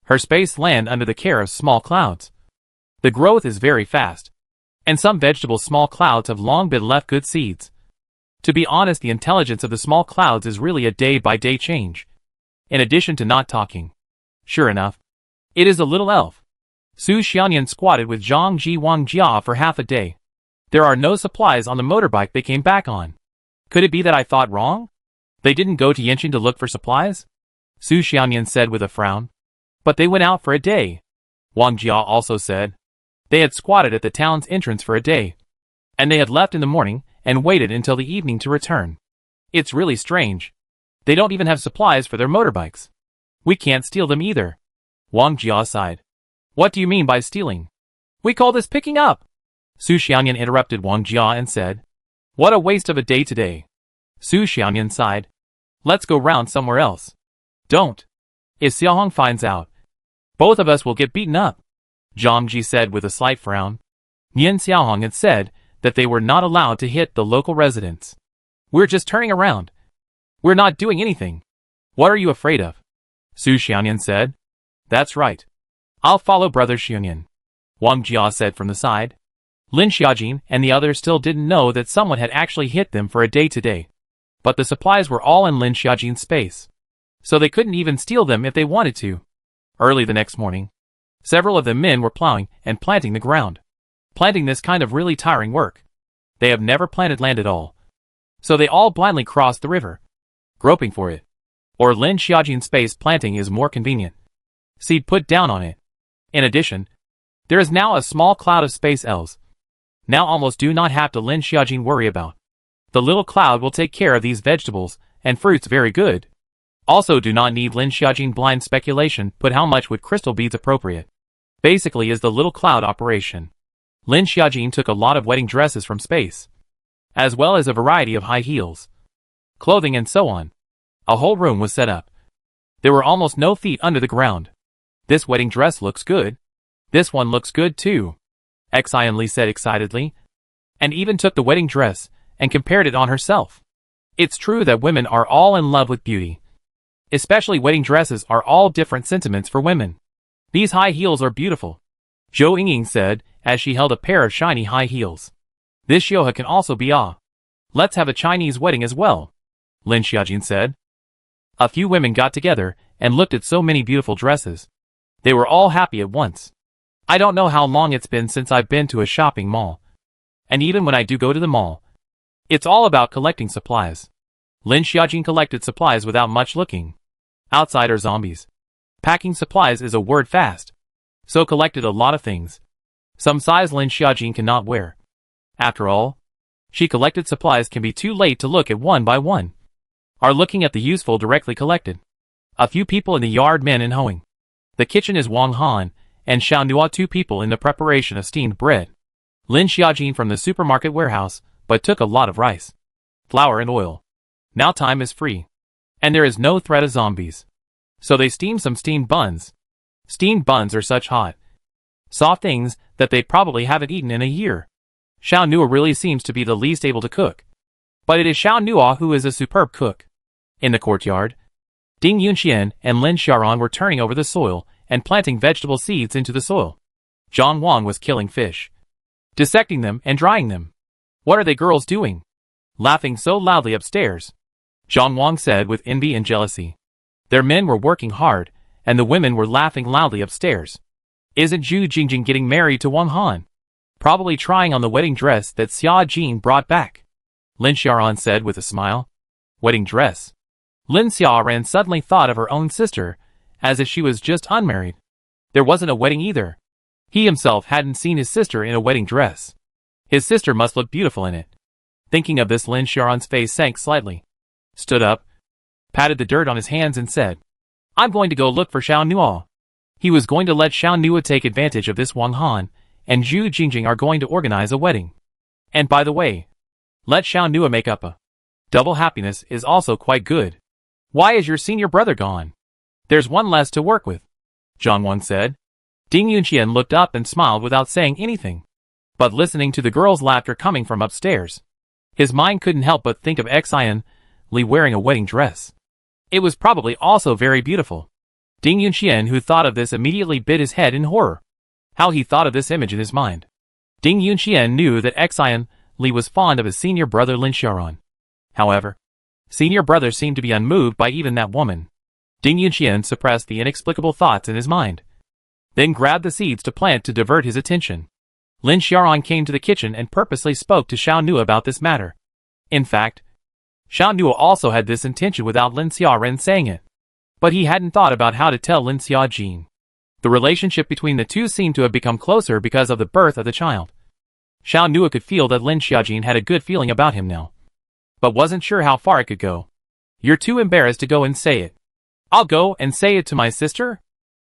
Her space land under the care of small clouds. The growth is very fast. And some vegetable small clouds have long been left good seeds. To be honest, the intelligence of the small clouds is really a day-by-day change. In addition to not talking. Sure enough. It is a little elf. Su Xianyan squatted with Zhang Ji Wang Jia for half a day. There are no supplies on the motorbike they came back on. Could it be that I thought wrong? They didn't go to Yanqing to look for supplies? Su Xianyan said with a frown. But they went out for a day. Wang Jia also said. They had squatted at the town's entrance for a day. And they had left in the morning and waited until the evening to return. It's really strange. They don't even have supplies for their motorbikes. We can't steal them either. Wang Jia sighed. What do you mean by stealing? We call this picking up. Su Xianyan interrupted Wang Jia and said. What a waste of a day today. Su Xianyan sighed. Let's go round somewhere else. Don't. If Xiaohong finds out, both of us will get beaten up. Zhang Ji said with a slight frown. Nian Xiaohong had said that they were not allowed to hit the local residents. We're just turning around. We're not doing anything. What are you afraid of? Su Xianyan said. That's right. I'll follow Brother Xianyan. Wang Jia said from the side. Lin Xiaojin and the others still didn't know that someone had actually hit them for a day today. But the supplies were all in Lin Xiaojin's space. So they couldn't even steal them if they wanted to. Early the next morning, several of the men were plowing and planting the ground. Planting this kind of really tiring work. They have never planted land at all. So they all blindly crossed the river, groping for it. Or Lin Xiaojin's space planting is more convenient. Seed put down on it. In addition, there is now a small cloud of space elves. Now almost do not have to Lin Xiaojin worry about. The little cloud will take care of these vegetables and fruits very good. Also do not need Lin Xiaojin blind speculation put how much would crystal beads appropriate. Basically is the little cloud operation. Lin Xiaojin took a lot of wedding dresses from space, as well as a variety of high heels, clothing and so on. A whole room was set up. There were almost no feet under the ground. This wedding dress looks good. This one looks good too. Xian Li said excitedly, and even took the wedding dress and compared it on herself. It's true that women are all in love with beauty. Especially wedding dresses are all different sentiments for women. These high heels are beautiful. Zhou Yingying said as she held a pair of shiny high heels. This Xiohe can also be Let's have a Chinese wedding as well, Lin Xiaojin said. A few women got together and looked at so many beautiful dresses. They were all happy at once. I don't know how long it's been since I've been to a shopping mall. And even when I do go to the mall, it's all about collecting supplies. Lin Xiaojin collected supplies without much looking. Outside are zombies. Packing supplies is a word fast. So collected a lot of things. Some size Lin Xiaojin cannot wear. After all, she collected supplies can be too late to look at one by one. Are looking at the useful directly collected. A few people in the yard, men in hoeing. The kitchen is Wang Han and Xiao Nua, 2 people in the preparation of steamed bread. Lin Xiaojin from the supermarket warehouse, but took a lot of rice, flour and oil. Now time is free. And there is no threat of zombies. So they steam some steamed buns. Steamed buns are such hot, soft things that they probably haven't eaten in a year. Xiao Nua really seems to be the least able to cook. But it is Xiao Nua who is a superb cook. In the courtyard, Ding Yunxian and Lin Xiaoran were turning over the soil and planting vegetable seeds into the soil. Zhang Wang was killing fish, dissecting them and drying them. What are they girls doing? Laughing so loudly upstairs, Zhang Wang said with envy and jealousy. Their men were working hard, and the women were laughing loudly upstairs. Isn't Zhu Jingjing getting married to Wang Han? Probably trying on the wedding dress that Xia Jin brought back, Lin Xiaoran said with a smile. Wedding dress. Lin Xiaoran suddenly thought of her own sister, as if she was just unmarried. There wasn't a wedding either. He himself hadn't seen his sister in a wedding dress. His sister must look beautiful in it. Thinking of this, Lin Xiaoran's face sank slightly. Stood up, patted the dirt on his hands and said, I'm going to go look for Xiao Nua. He was going to let Xiao Nua take advantage of this. Wang Han and Zhu Jingjing are going to organize a wedding. And by the way, let Xiao Nua make up a double happiness is also quite good. Why is your senior brother gone? There's one less to work with, Zhang Wang said. Ding Yunqian looked up and smiled without saying anything. But listening to the girl's laughter coming from upstairs, his mind couldn't help but think of Xian Li wearing a wedding dress. It was probably also very beautiful. Ding Yunqian, who thought of this, immediately bit his head in horror. How he thought of this image in his mind. Ding Yunqian knew that Xian Li was fond of his senior brother Lin Xiaoran. However, senior brother seemed to be unmoved by even that woman. Ding Yunqian suppressed the inexplicable thoughts in his mind, then grabbed the seeds to plant to divert his attention. Lin Xiaoran came to the kitchen and purposely spoke to Xiao Nu about this matter. In fact, Xiao Nu also had this intention without Lin Xiaoran saying it. But he hadn't thought about how to tell Lin Xiaojin. The relationship between the two seemed to have become closer because of the birth of the child. Xiao Nu could feel that Lin Xiaojin had a good feeling about him now, but wasn't sure how far it could go. You're too embarrassed to go and say it. I'll go and say it to my sister,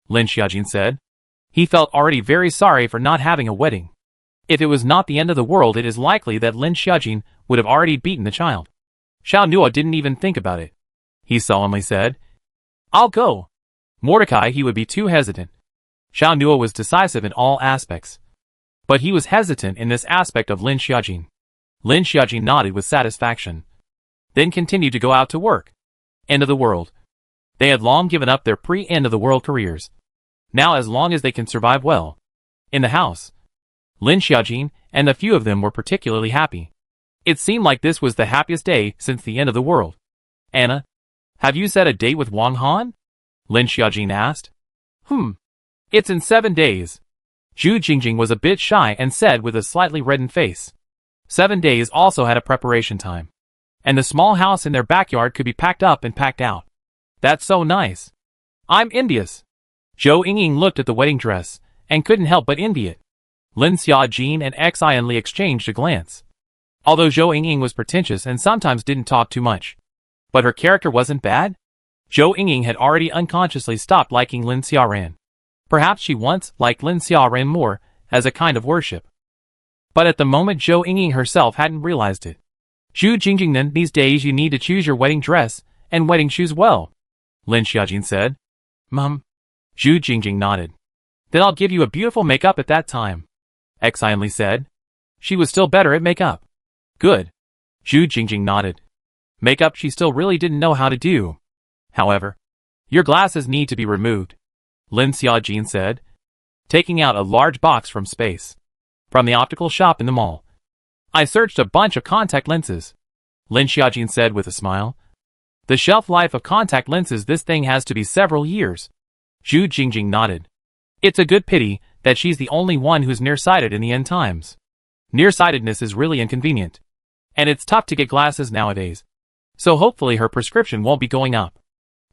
Lin Xiaojin said. He felt already very sorry for not having a wedding. If it was not the end of the world, it is likely that Lin Xiaojin would have already beaten the child. Xiao Nu didn't even think about it. He solemnly said, I'll go. Mordecai, he would be too hesitant. Xiao Nu was decisive in all aspects, but he was hesitant in this aspect of Lin Xiaojin. Lin Xiaojin nodded with satisfaction, then continued to go out to work. End of the world. They had long given up their pre-end of the world careers. Now, as long as they can survive well in the house, Lin Xiaojin and a few of them were particularly happy. It seemed like this was the happiest day since the end of the world. Anna, have you set a date with Wang Han? Lin Xiaojin asked. It's in 7 days. Zhu Jingjing was a bit shy and said with a slightly reddened face. 7 days also had a preparation time, and the small house in their backyard could be packed up and packed out. That's so nice. I'm envious. Zhou Yingying looked at the wedding dress and couldn't help but envy it. Lin Xiaojin and Xian Li exchanged a glance. Although Zhou Yingying was pretentious and sometimes didn't talk too much, but her character wasn't bad. Zhou Yingying had already unconsciously stopped liking Lin Xiaoran. Perhaps she once liked Lin Xiaoran more as a kind of worship, but at the moment Zhou Yingying herself hadn't realized it. Zhu Jingjing, then these days you need to choose your wedding dress and wedding shoes well, Lin Xiaojin said. Zhu Jingjing nodded. Then I'll give you a beautiful makeup at that time, Xian Li said. She was still better at makeup. Good. Zhu Jingjing nodded. Makeup she still really didn't know how to do. However, your glasses need to be removed, Lin Xiaojin said, taking out a large box from space. From the optical shop in the mall. I searched a bunch of contact lenses, Lin Xiaojin said with a smile. The shelf life of contact lenses, this thing has to be several years. Zhu Jingjing nodded. It's a good pity that she's the only one who's nearsighted in the end times. Nearsightedness is really inconvenient, and it's tough to get glasses nowadays. So hopefully her prescription won't be going up.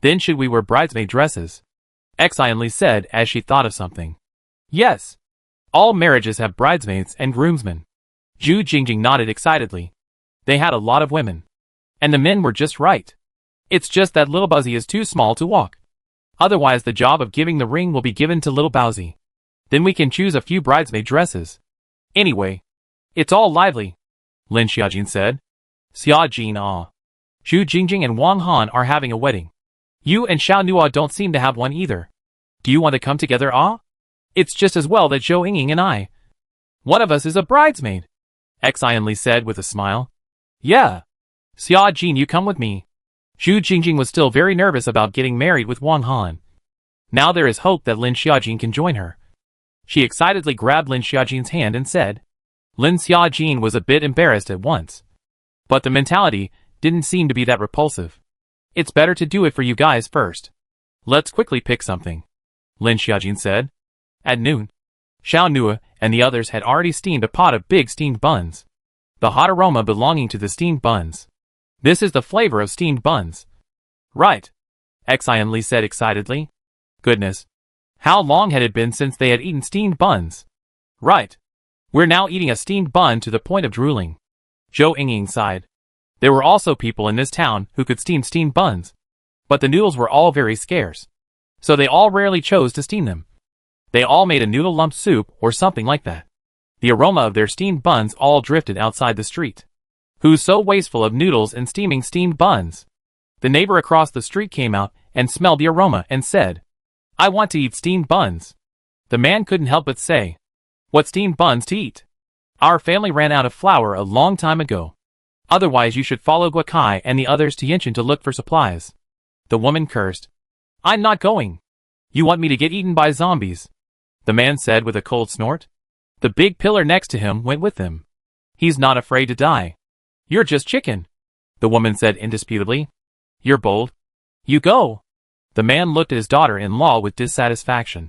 Then should we wear bridesmaid dresses? Xian Li said as she thought of something. Yes. All marriages have bridesmaids and groomsmen. Zhu Jingjing nodded excitedly. They had a lot of women, and the men were just right. It's just that little Buzzy is too small to walk. Otherwise the job of giving the ring will be given to little Bowsy. Then we can choose a few bridesmaid dresses. Anyway, it's all lively, Lin Xiaojin said. Xiaojin Zhu Jingjing and Wang Han are having a wedding. You and Xiao Nu don't seem to have one either. Do you want to come together, It's just as well that Zhou Yingying and I. One of us is a bridesmaid, Xian Li said with a smile. Yeah. Xiaojin, you come with me. Zhu Jingjing was still very nervous about getting married with Wang Han. Now there is hope that Lin Xiaojin can join her. She excitedly grabbed Lin Xiaojin's hand and said. Lin Xiaojin was a bit embarrassed at once, but the mentality didn't seem to be that repulsive. It's better to do it for you guys first. Let's quickly pick something, Lin Xiaojin said. At noon, Xiao Nu and the others had already steamed a pot of big steamed buns. The hot aroma belonging to the steamed buns. This is the flavor of steamed buns. Right, Xian Li said excitedly. Goodness. How long had it been since they had eaten steamed buns? Right. We're now eating a steamed bun to the point of drooling. Zhou Yingying sighed. There were also people in this town who could steam steamed buns, but the noodles were all very scarce, so they all rarely chose to steam them. They all made a noodle lump soup or something like that. The aroma of their steamed buns all drifted outside the street. Who's so wasteful of noodles and steaming steamed buns? The neighbor across the street came out and smelled the aroma and said, I want to eat steamed buns. The man couldn't help but say, "What steamed buns to eat? Our family ran out of flour a long time ago. Otherwise you should follow Guakai and the others to Yinshan to look for supplies." The woman cursed. "I'm not going. You want me to get eaten by zombies?" the man said with a cold snort. The big pillar next to him went with him. "He's not afraid to die. You're just chicken," the woman said indisputably. "You're bold. You go." The man looked at his daughter-in-law with dissatisfaction.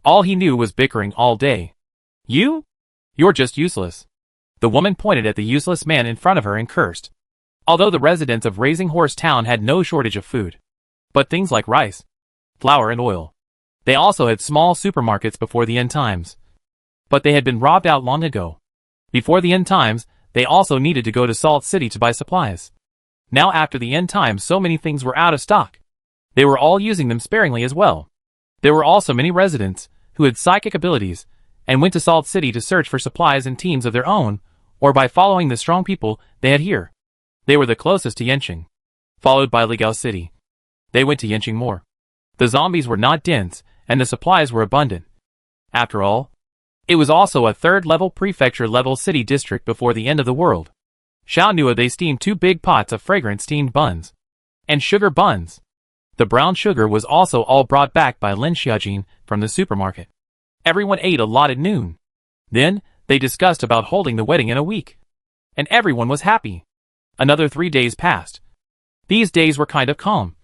All he knew was bickering all day. You're just useless." The woman pointed at the useless man in front of her and cursed. Although the residents of Raising Horse Town had no shortage of food, but things like rice, flour and oil. They also had small supermarkets before the end times. But they had been robbed out long ago. Before the end times, they also needed to go to Salt City to buy supplies. Now after the end times, so many things were out of stock. They were all using them sparingly as well. There were also many residents who had psychic abilities and went to Salt City to search for supplies in teams of their own, or by following the strong people they had here. They were the closest to Yenching, followed by Ligao City. They went to Yenching more. The zombies were not dense, and the supplies were abundant. After all, it was also a third-level prefecture-level city district before the end of the world. Xiao knew they steamed 2 big pots of fragrant steamed buns. And sugar buns. The brown sugar was also all brought back by Lin Xiaojin from the supermarket. Everyone ate a lot at noon. Then, they discussed about holding the wedding in a week. And everyone was happy. Another 3 days passed. These days were kind of calm.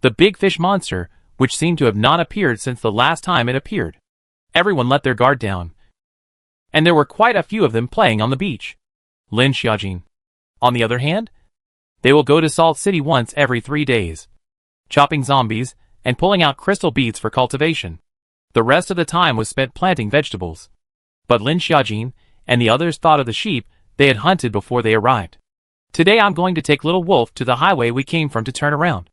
The big fish monster, which seemed to have not appeared since the last time it appeared. Everyone let their guard down. And there were quite a few of them playing on the beach. Lin Xiaojin, on the other hand, they will go to Salt City once every 3 days, chopping zombies and pulling out crystal beads for cultivation. The rest of the time was spent planting vegetables. But Lin Xiaojin and the others thought of the sheep they had hunted before they arrived. "Today I'm going to take Little Wolf to the highway we came from to turn around.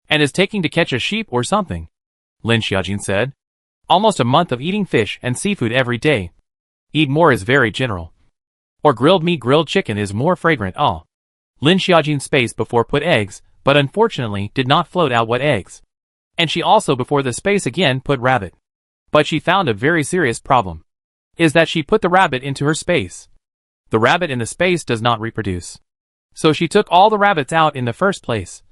And is taking to catch a sheep or something," Lin Xiaojin said. "Almost a month of eating fish and seafood every day. Eat more is very general. Or grilled meat, grilled chicken is more fragrant." Lin Xiaojin spaced before put eggs, but unfortunately did not float out what eggs. And she also before the space again put rabbit. But she found a very serious problem. Is that she put the rabbit into her space. The rabbit in the space does not reproduce. So she took all the rabbits out in the first place.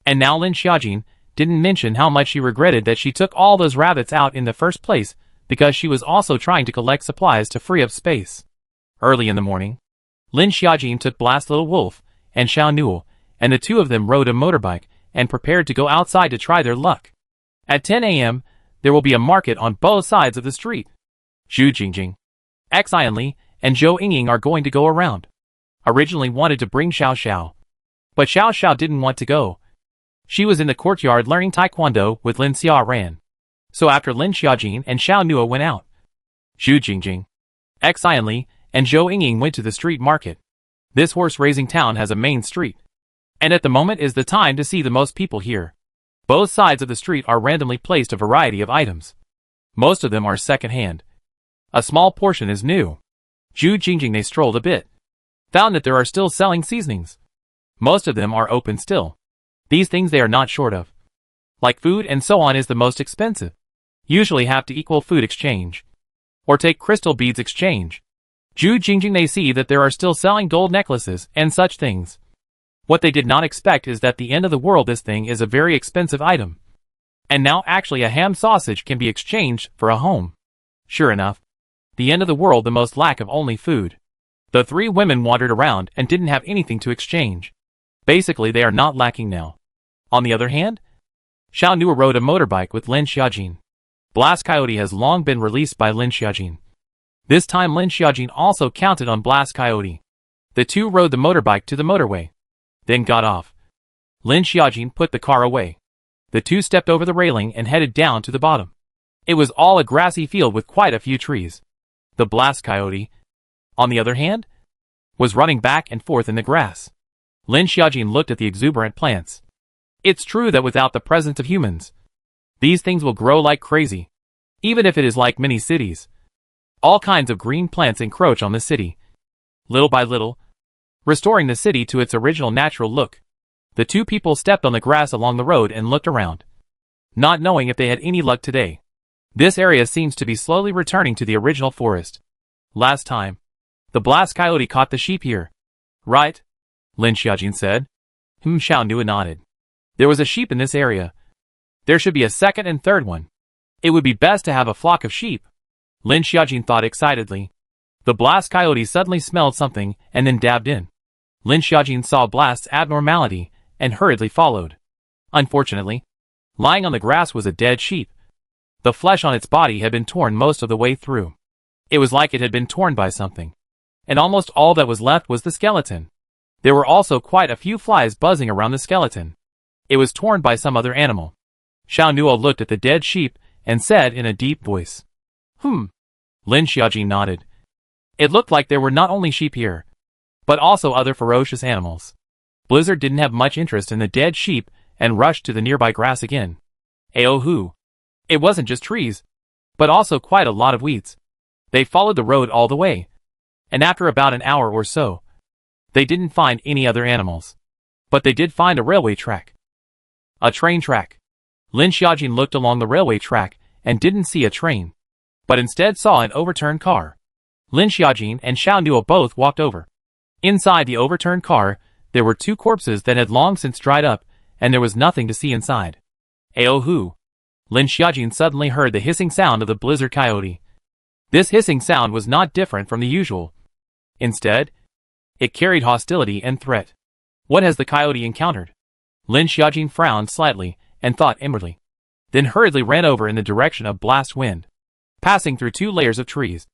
And now Lin Xiaojin didn't mention how much she regretted that she took all those rabbits out in the first place, because she was also trying to collect supplies to free up space. Early in the morning, Lin Xiaojin took Blast Little Wolf and Xiao Newell, and the two of them rode a motorbike and prepared to go outside to try their luck. At 10 a.m., there will be a market on both sides of the street. Zhu Jingjing, Xian Li, and Zhou Yingying are going to go around. Originally wanted to bring Xiao Xiao. But Xiao Xiao didn't want to go. She was in the courtyard learning taekwondo with Lin Xia Ran. So after Lin Xiaojin and Xiao Nua went out, Zhu Jingjing, Xian Li, and Zhou Yingying went to the street market. This horse-raising town has a main street. And at the moment is the time to see the most people here. Both sides of the street are randomly placed a variety of items. Most of them are second-hand. A small portion is new. Zhu Jingjing they strolled a bit. Found that there are still selling seasonings. Most of them are open still. These things they are not short of. Like food and so on is the most expensive. Usually have to equal food exchange. Or take crystal beads exchange. Zhu Jingjing they see that there are still selling gold necklaces and such things. What they did not expect is that the end of the world this thing is a very expensive item. And now actually a ham sausage can be exchanged for a home. Sure enough. The end of the world the most lack of only food. The 3 women wandered around and didn't have anything to exchange. Basically they are not lacking now. On the other hand, Xiao Nua rode a motorbike with Lin Xiaojin. Blast Coyote has long been released by Lin Xiaojin. This time Lin Xiaojin also counted on Blast Coyote. The two rode the motorbike to the motorway. Then got off. Lin Xiaojin put the car away. The two stepped over the railing and headed down to the bottom. It was all a grassy field with quite a few trees. The Blast Coyote, on the other hand, was running back and forth in the grass. Lin Xiaojin looked at the exuberant plants. It's true that without the presence of humans, these things will grow like crazy. Even if it is like many cities. All kinds of green plants encroach on the city. Little by little, restoring the city to its original natural look. The two people stepped on the grass along the road and looked around. Not knowing if they had any luck today. This area seems to be slowly returning to the original forest. Last time, the blast coyote caught the sheep here. Right? Lin Xiaojin said. Xiao Nu nodded. There was a sheep in this area. There should be a second and third one. It would be best to have a flock of sheep. Lin Xiaojin thought excitedly. The blast coyote suddenly smelled something and then dabbed in. Lin Xiaojin saw Blast's abnormality and hurriedly followed. Unfortunately, lying on the grass was a dead sheep. The flesh on its body had been torn most of the way through. It was like it had been torn by something. And almost all that was left was the skeleton. There were also quite a few flies buzzing around the skeleton. It was torn by some other animal. Xiao Nuo looked at the dead sheep and said in a deep voice. Lin Xiaojin nodded. It looked like there were not only sheep here, but also other ferocious animals. Blizzard didn't have much interest in the dead sheep and rushed to the nearby grass again. Aohu. It wasn't just trees, but also quite a lot of weeds. They followed the road all the way, and after about an hour or so, they didn't find any other animals. But they did find a railway track. A train track. Lin Xiaojin looked along the railway track and didn't see a train, but instead saw an overturned car. Lin Xiaojin and Xiao Nuo both walked over. Inside the overturned car, there were two corpses that had long since dried up, and there was nothing to see inside. Aohu. Lin Xiaojin suddenly heard the hissing sound of the blizzard coyote. This hissing sound was not different from the usual. Instead, it carried hostility and threat. What has the coyote encountered? Lin Xiaojin frowned slightly and thought inwardly, then hurriedly ran over in the direction of Blast Wind. Passing through two layers of trees,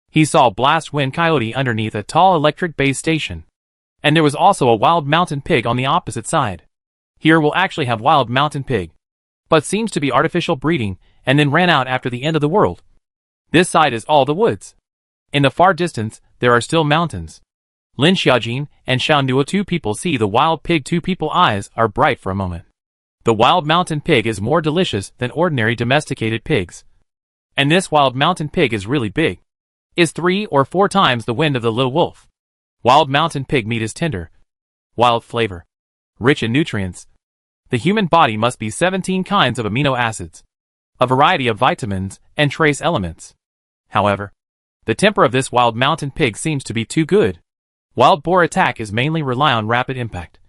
he saw Blast Wind Coyote underneath a tall electric base station. And there was also a wild mountain pig on the opposite side. Here we'll actually have wild mountain pig, but seems to be artificial breeding and then ran out after the end of the world. This side is all the woods. In the far distance, there are still mountains. Lin Xiaojin and Xiao Nuo, two people see the wild pig, two people eyes are bright for a moment. The wild mountain pig is more delicious than ordinary domesticated pigs. And this wild mountain pig is really big. Is 3 or 4 times the wind of the little wolf. Wild mountain pig meat is tender. Wild flavor. Rich in nutrients. The human body must be 17 kinds of amino acids. A variety of vitamins and trace elements. However, the temper of this wild mountain pig seems to be too good. Wild boar attack is mainly rely on rapid impact.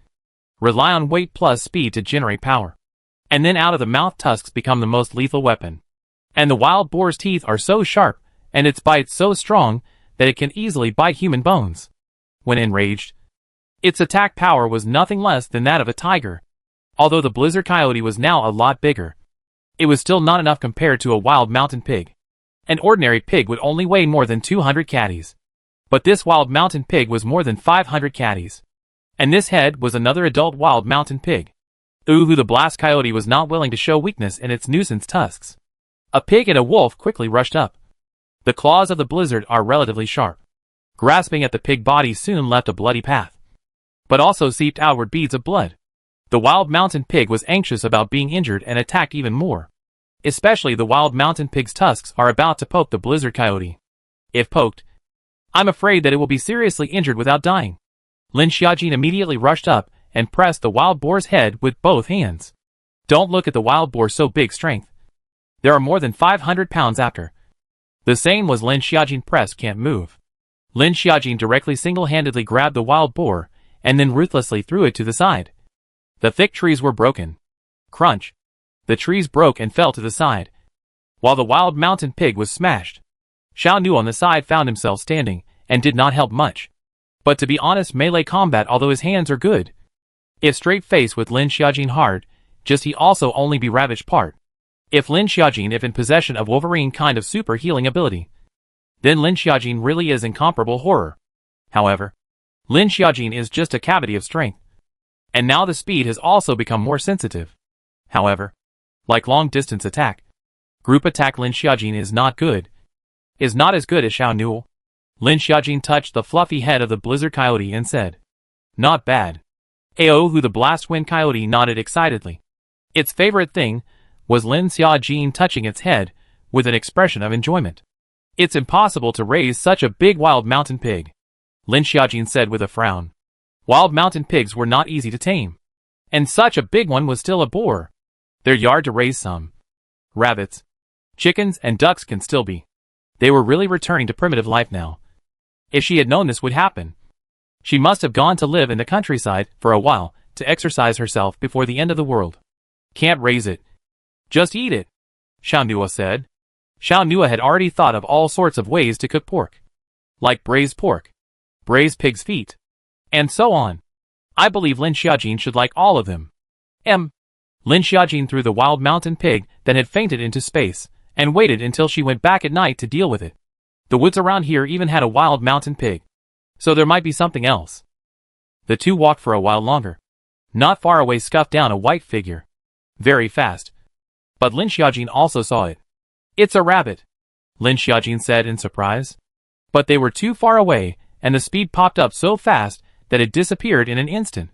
Rely on weight plus speed to generate power. And then out of the mouth tusks become the most lethal weapon. And the wild boar's teeth are so sharp, and its bite so strong, that it can easily bite human bones. When enraged, its attack power was nothing less than that of a tiger. Although the blizzard coyote was now a lot bigger, it was still not enough compared to a wild mountain pig. An ordinary pig would only weigh more than 200 catties. But this wild mountain pig was more than 500 catties. And this head was another adult wild mountain pig. Who the blast coyote was not willing to show weakness in its nuisance tusks. A pig and a wolf quickly rushed up. The claws of the blizzard are relatively sharp. Grasping at the pig body soon left a bloody path, but also seeped outward beads of blood. The wild mountain pig was anxious about being injured and attacked even more. Especially the wild mountain pig's tusks are about to poke the blizzard coyote. If poked, I'm afraid that it will be seriously injured without dying. Lin Xiaojin immediately rushed up and pressed the wild boar's head with both hands. Don't look at the wild boar so big strength. There are more than 500 pounds after. The same was Lin Xiaojin pressed can't move. Lin Xiaojin directly single-handedly grabbed the wild boar and then ruthlessly threw it to the side. The thick trees were broken. Crunch. The trees broke and fell to the side, while the wild mountain pig was smashed. Xiao Nu on the side found himself standing and did not help much. But to be honest, melee combat, although his hands are good, if straight face with Lin Xiaojin hard, just he also only be ravaged part. If Lin Xiaojin if in possession of Wolverine kind of super healing ability, then Lin Xiaojin really is incomparable horror. However, Lin Xiaojin is just a cavity of strength. And now the speed has also become more sensitive. However, like long distance attack, group attack Lin Xiaojin is not good. Is not as good as Xiao Nu. Lin Xiaojin touched the fluffy head of the blizzard coyote and said, not bad. Who the blast wind coyote nodded excitedly. Its favorite thing was Lin Xiaojin touching its head with an expression of enjoyment. It's impossible to raise such a big wild mountain pig, Lin Xiaojin said with a frown. Wild mountain pigs were not easy to tame. And such a big one was still a bore. They're hard to raise some. Rabbits. Chickens and ducks can still be. They were really returning to primitive life now. If she had known this would happen, she must have gone to live in the countryside for a while to exercise herself before the end of the world. Can't raise it. Just eat it, Xiao Nua said. Xiao Nua had already thought of all sorts of ways to cook pork. Like braised pork, braised pig's feet, and so on. I believe Lin Xiaojin should like all of them. Lin Xiaojin threw the wild mountain pig that had fainted into space, and waited until she went back at night to deal with it. The woods around here even had a wild mountain pig. So there might be something else. The two walked for a while longer. Not far away scuffed down a white figure. Very fast. But Lin Xiaojin also saw it. It's a rabbit, Lin Xiaojin said in surprise. But they were too far away, and the speed popped up so fast that it disappeared in an instant.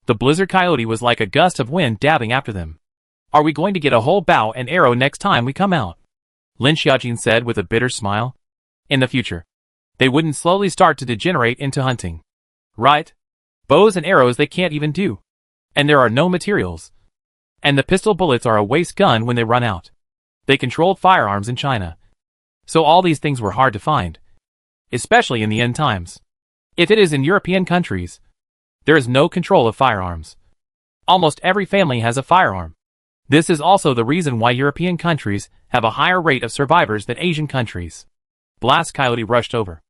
The blizzard coyote was like a gust of wind dabbing after them. Are we going to get a whole bow and arrow next time we come out? Lin Xiaojin said with a bitter smile. In the future, they wouldn't slowly start to degenerate into hunting. Right? Bows and arrows they can't even do. And there are no materials. And the pistol bullets are a waste gun when they run out. They controlled firearms in China. So all these things were hard to find. Especially in the end times. If it is in European countries, there is no control of firearms. Almost every family has a firearm. This is also the reason why European countries have a higher rate of survivors than Asian countries. Blast Coyote rushed over.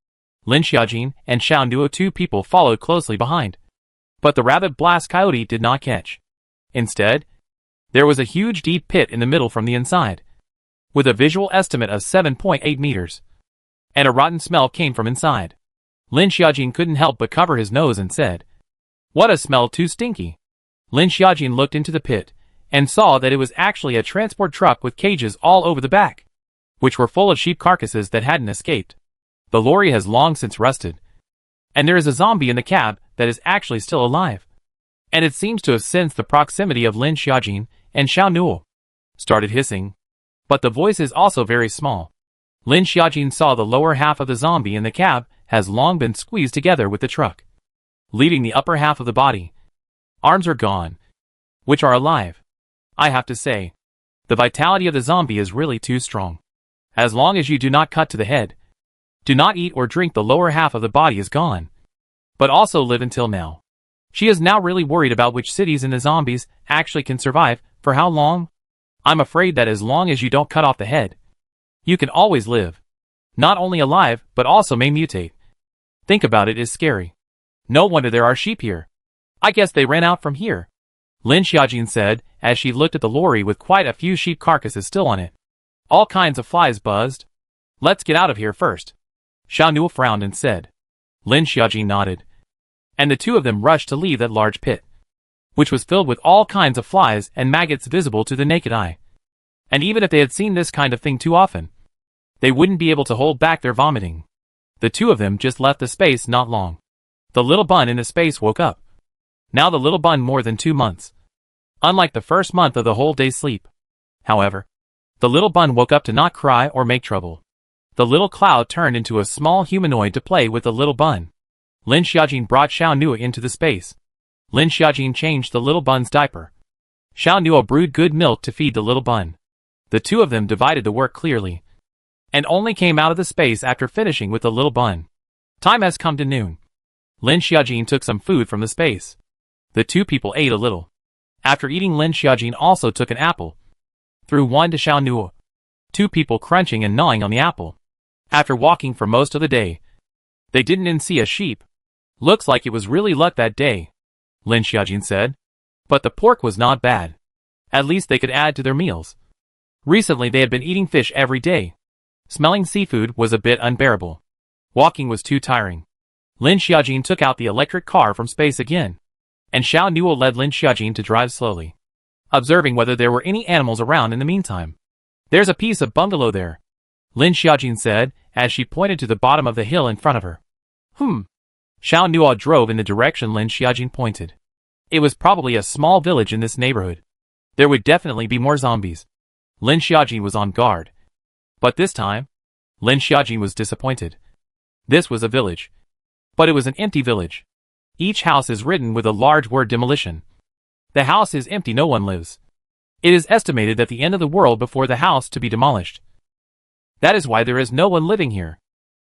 Lin Xiaojin and Xiao Nua, two people, followed closely behind. But the rabid Blast Coyote did not catch. Instead, there was a huge deep pit in the middle from the inside, with a visual estimate of 7.8 meters. And a rotten smell came from inside. Lin Xiaojin couldn't help but cover his nose and said, "What a smell, too stinky." Lin Xiaojin looked into the pit, and saw that it was actually a transport truck with cages all over the back, which were full of sheep carcasses that hadn't escaped. The lorry has long since rusted. And there is a zombie in the cab that is actually still alive. And it seems to have sensed the proximity of Lin Xiaojin and Xiao Nua. Started hissing. But the voice is also very small. Lin Xiaojin saw the lower half of the zombie in the cab has long been squeezed together with the truck, leaving the upper half of the body. Arms are gone, which are alive. I have to say, the vitality of the zombie is really too strong. As long as you do not cut to the head, do not eat or drink, the lower half of the body is gone. But also live until now. She is now really worried about which cities in the zombies actually can survive, for how long? I'm afraid that as long as you don't cut off the head, you can always live. Not only alive, but also may mutate. Think about it, is scary. No wonder there are sheep here. I guess they ran out from here, Lin Xiaojin said, as she looked at the lorry with quite a few sheep carcasses still on it. All kinds of flies buzzed. Let's get out of here first. Xiao Nua frowned and said. Lin Xiaojin nodded. And the two of them rushed to leave that large pit, which was filled with all kinds of flies and maggots visible to the naked eye. And even if they had seen this kind of thing too often, they wouldn't be able to hold back their vomiting. The two of them just left the space not long. The little bun in the space woke up. Now the little bun more than 2 months. Unlike the first month of the whole day's sleep. However, the little bun woke up to not cry or make trouble. The little cloud turned into a small humanoid to play with the little bun. Lin Xiaojin brought Xiao Nua into the space. Lin Xiaojin changed the little bun's diaper. Xiao Nua brewed good milk to feed the little bun. The two of them divided the work clearly, and only came out of the space after finishing with the little bun. Time has come to noon. Lin Xiaojin took some food from the space. The two people ate a little. After eating, Lin Xiaojin also took an apple. Threw one to Xiao Nua. Two people crunching and gnawing on the apple. After walking for most of the day, they didn't see a sheep. Looks like it was really luck that day, Lin Xiaojin said. But the pork was not bad. At least they could add to their meals. Recently they had been eating fish every day. Smelling seafood was a bit unbearable. Walking was too tiring. Lin Xiaojin took out the electric car from space again, and Xiao Nua led Lin Xiaojin to drive slowly, observing whether there were any animals around in the meantime. There's a piece of bungalow there, Lin Xiaojin said, as she pointed to the bottom of the hill in front of her. Xiao Nua drove in the direction Lin Xiaojin pointed. It was probably a small village in this neighborhood. There would definitely be more zombies. Lin Xiaojin was on guard. But this time, Lin Xiaojin was disappointed. This was a village. But it was an empty village. Each house is written with a large word demolition. The house is empty, no one lives. It is estimated that the end of the world before the house to be demolished. That is why there is no one living here.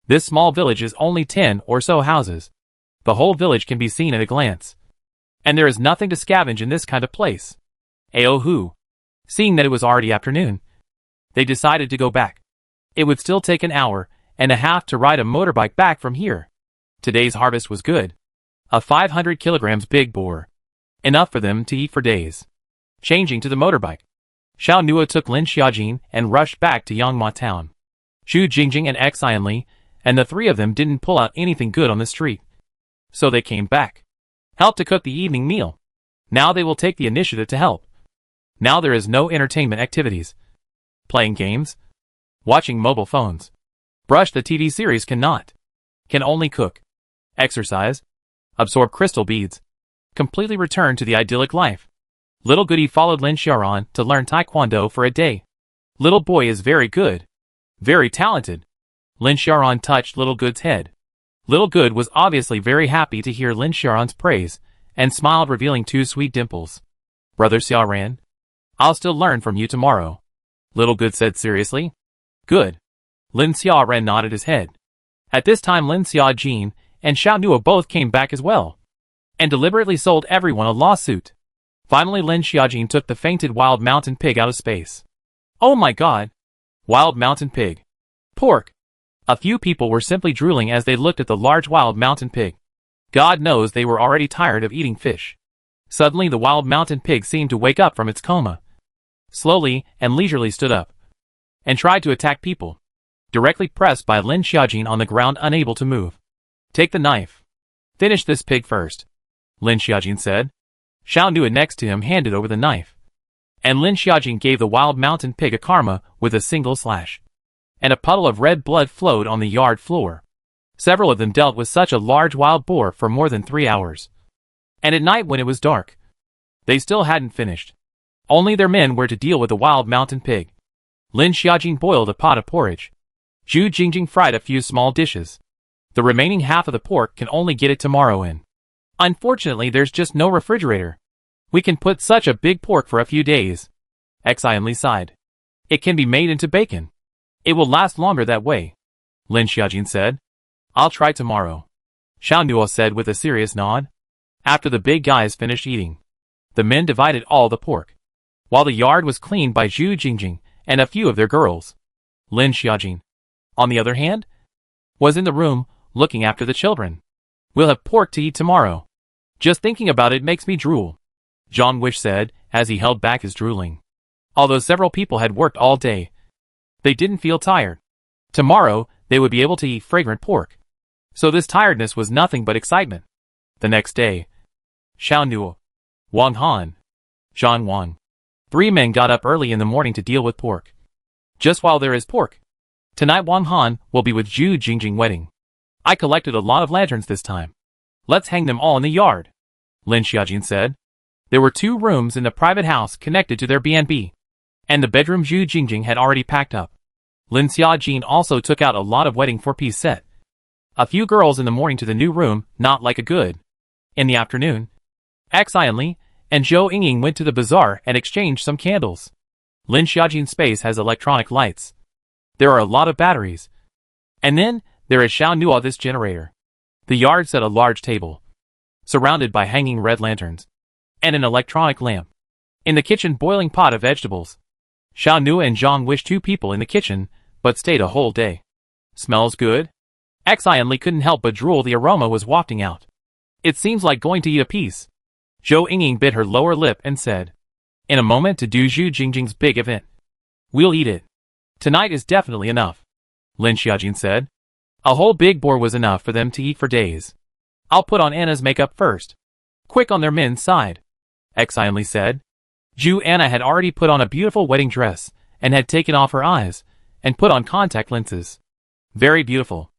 This small village is only 10 or so houses. The whole village can be seen at a glance. And there is nothing to scavenge in this kind of place. Aohu. Seeing that it was already afternoon, they decided to go back. It would still take an hour and a half to ride a motorbike back from here. Today's harvest was good. A 500 kilograms big boar. Enough for them to eat for days. Changing to the motorbike, Xiao Nua took Lin Xiaojin and rushed back to Yangma town. Zhu Jingjing and X Li, and the three of them didn't pull out anything good on the street. So they came back. Helped to cook the evening meal. Now they will take the initiative to help. Now there is no entertainment activities. Playing games. Watching mobile phones. Brush the TV series cannot. Can only cook. Exercise. Absorb crystal beads. Completely return to the idyllic life. Little Goody followed Lin Xiaoran to learn Taekwondo for a day. Little boy is very good. Very talented. Lin Xiaoran touched Little Good's head. Little Good was obviously very happy to hear Lin Xiaoran's praise, and smiled, revealing two sweet dimples. Brother Xiaoran, I'll still learn from you tomorrow. Little Good said seriously. Good. Lin Xiaoran nodded his head. At this time Lin Xiaojin and Xiao Nua both came back as well, and deliberately sold everyone a lawsuit. Finally Lin Xiaojin took the fainted wild mountain pig out of space. Oh my god! Wild mountain pig. Pork. A few people were simply drooling as they looked at the large wild mountain pig. God knows they were already tired of eating fish. Suddenly the wild mountain pig seemed to wake up from its coma. Slowly and leisurely stood up, and tried to attack people. Directly pressed by Lin Xiaojin on the ground, unable to move. Take the knife. Finish this pig first, Lin Xiaojin said. Xiao Nua next to him handed over the knife. And Lin Xiaojin gave the wild mountain pig a karma with a single slash. And a puddle of red blood flowed on the yard floor. Several of them dealt with such a large wild boar for more than 3 hours. And at night when it was dark, they still hadn't finished. Only their men were to deal with the wild mountain pig. Lin Xiaojin boiled a pot of porridge. Zhu Jingjing fried a few small dishes. The remaining half of the pork can only get it tomorrow in. Unfortunately there's just no refrigerator. We can put such a big pork for a few days. Xi sighed. It can be made into bacon. It will last longer that way, Lin Xiaojin said. I'll try tomorrow, Xiao Nua said with a serious nod. After the big guys finished eating, the men divided all the pork, while the yard was cleaned by Zhu Jingjing and a few of their girls. Lin Xiaojin, on the other hand, was in the room, looking after the children. We'll have pork to eat tomorrow. Just thinking about it makes me drool, Zhang Wish said, as he held back his drooling. Although several people had worked all day, they didn't feel tired. Tomorrow, they would be able to eat fragrant pork. So this tiredness was nothing but excitement. The next day, Xiao Nua, Wang Han, Zhang Wang, 3 men got up early in the morning to deal with pork. Just while there is pork, tonight Wang Han will be with Zhu Jingjing wedding. I collected a lot of lanterns this time. Let's hang them all in the yard, Lin Xiaojin said. There were 2 rooms in the private house connected to their B&B, and the bedroom Zhu Jingjing had already packed up. Lin Xiaojin also took out a lot of wedding 4-piece set. A few girls in the morning to the new room, not like a good. In the afternoon, Xi Li and Zhou Yingying went to the bazaar and exchanged some candles. Lin Xiaojin's space has electronic lights. There are a lot of batteries. And then, there is Xiao Nua, this generator. The yard set a large table, surrounded by hanging red lanterns, and an electronic lamp. In the kitchen, boiling pot of vegetables. Xiao Nua and Zhang Wish 2 people in the kitchen, but stayed a whole day. Smells good? Xi Li couldn't help but drool, the aroma was wafting out. It seems like going to eat a piece. Zhou Yingying bit her lower lip and said, in a moment to do Zhu Jingjing's big event. We'll eat it. Tonight is definitely enough, Lin Xiaojin said. A whole big boar was enough for them to eat for days. I'll put on Anna's makeup first. Quick on their men's side, Xi Li said. Zhu Anna had already put on a beautiful wedding dress, and had taken off her eyes, and put on contact lenses. Very beautiful.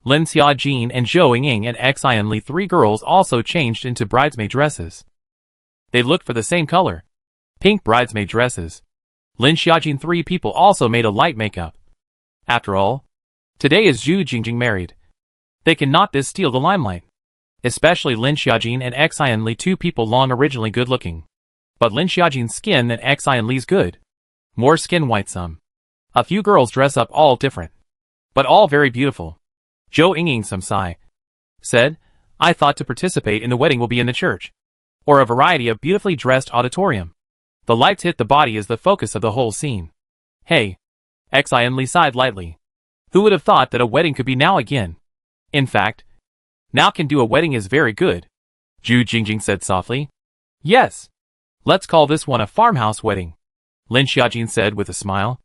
Lin Xiaojin and Zhou Yingying and Xi Li, 3 girls, also changed into bridesmaid dresses. They looked for the same color. Pink bridesmaid dresses. Lin Xiaojin 3 people also made a light makeup. After all, today is Zhu Jingjing married. They cannot this steal the limelight. Especially Lin Xiaojin and Xi Li, 2 people long originally good looking. But Lin Xiaojin's skin and Xi Li's good. More skin white some. A few girls dress up all different, but all very beautiful. Zhou Yingying some sigh. Said, I thought to participate in the wedding will be in the church, or a variety of beautifully dressed auditorium. The lights hit the body as the focus of the whole scene. Hey. Xian Li sighed lightly. Who would have thought that a wedding could be now again? In fact, now can do a wedding is very good. Zhu Jingjing said softly. Yes. Let's call this one a farmhouse wedding. Lin Xiaojin said with a smile.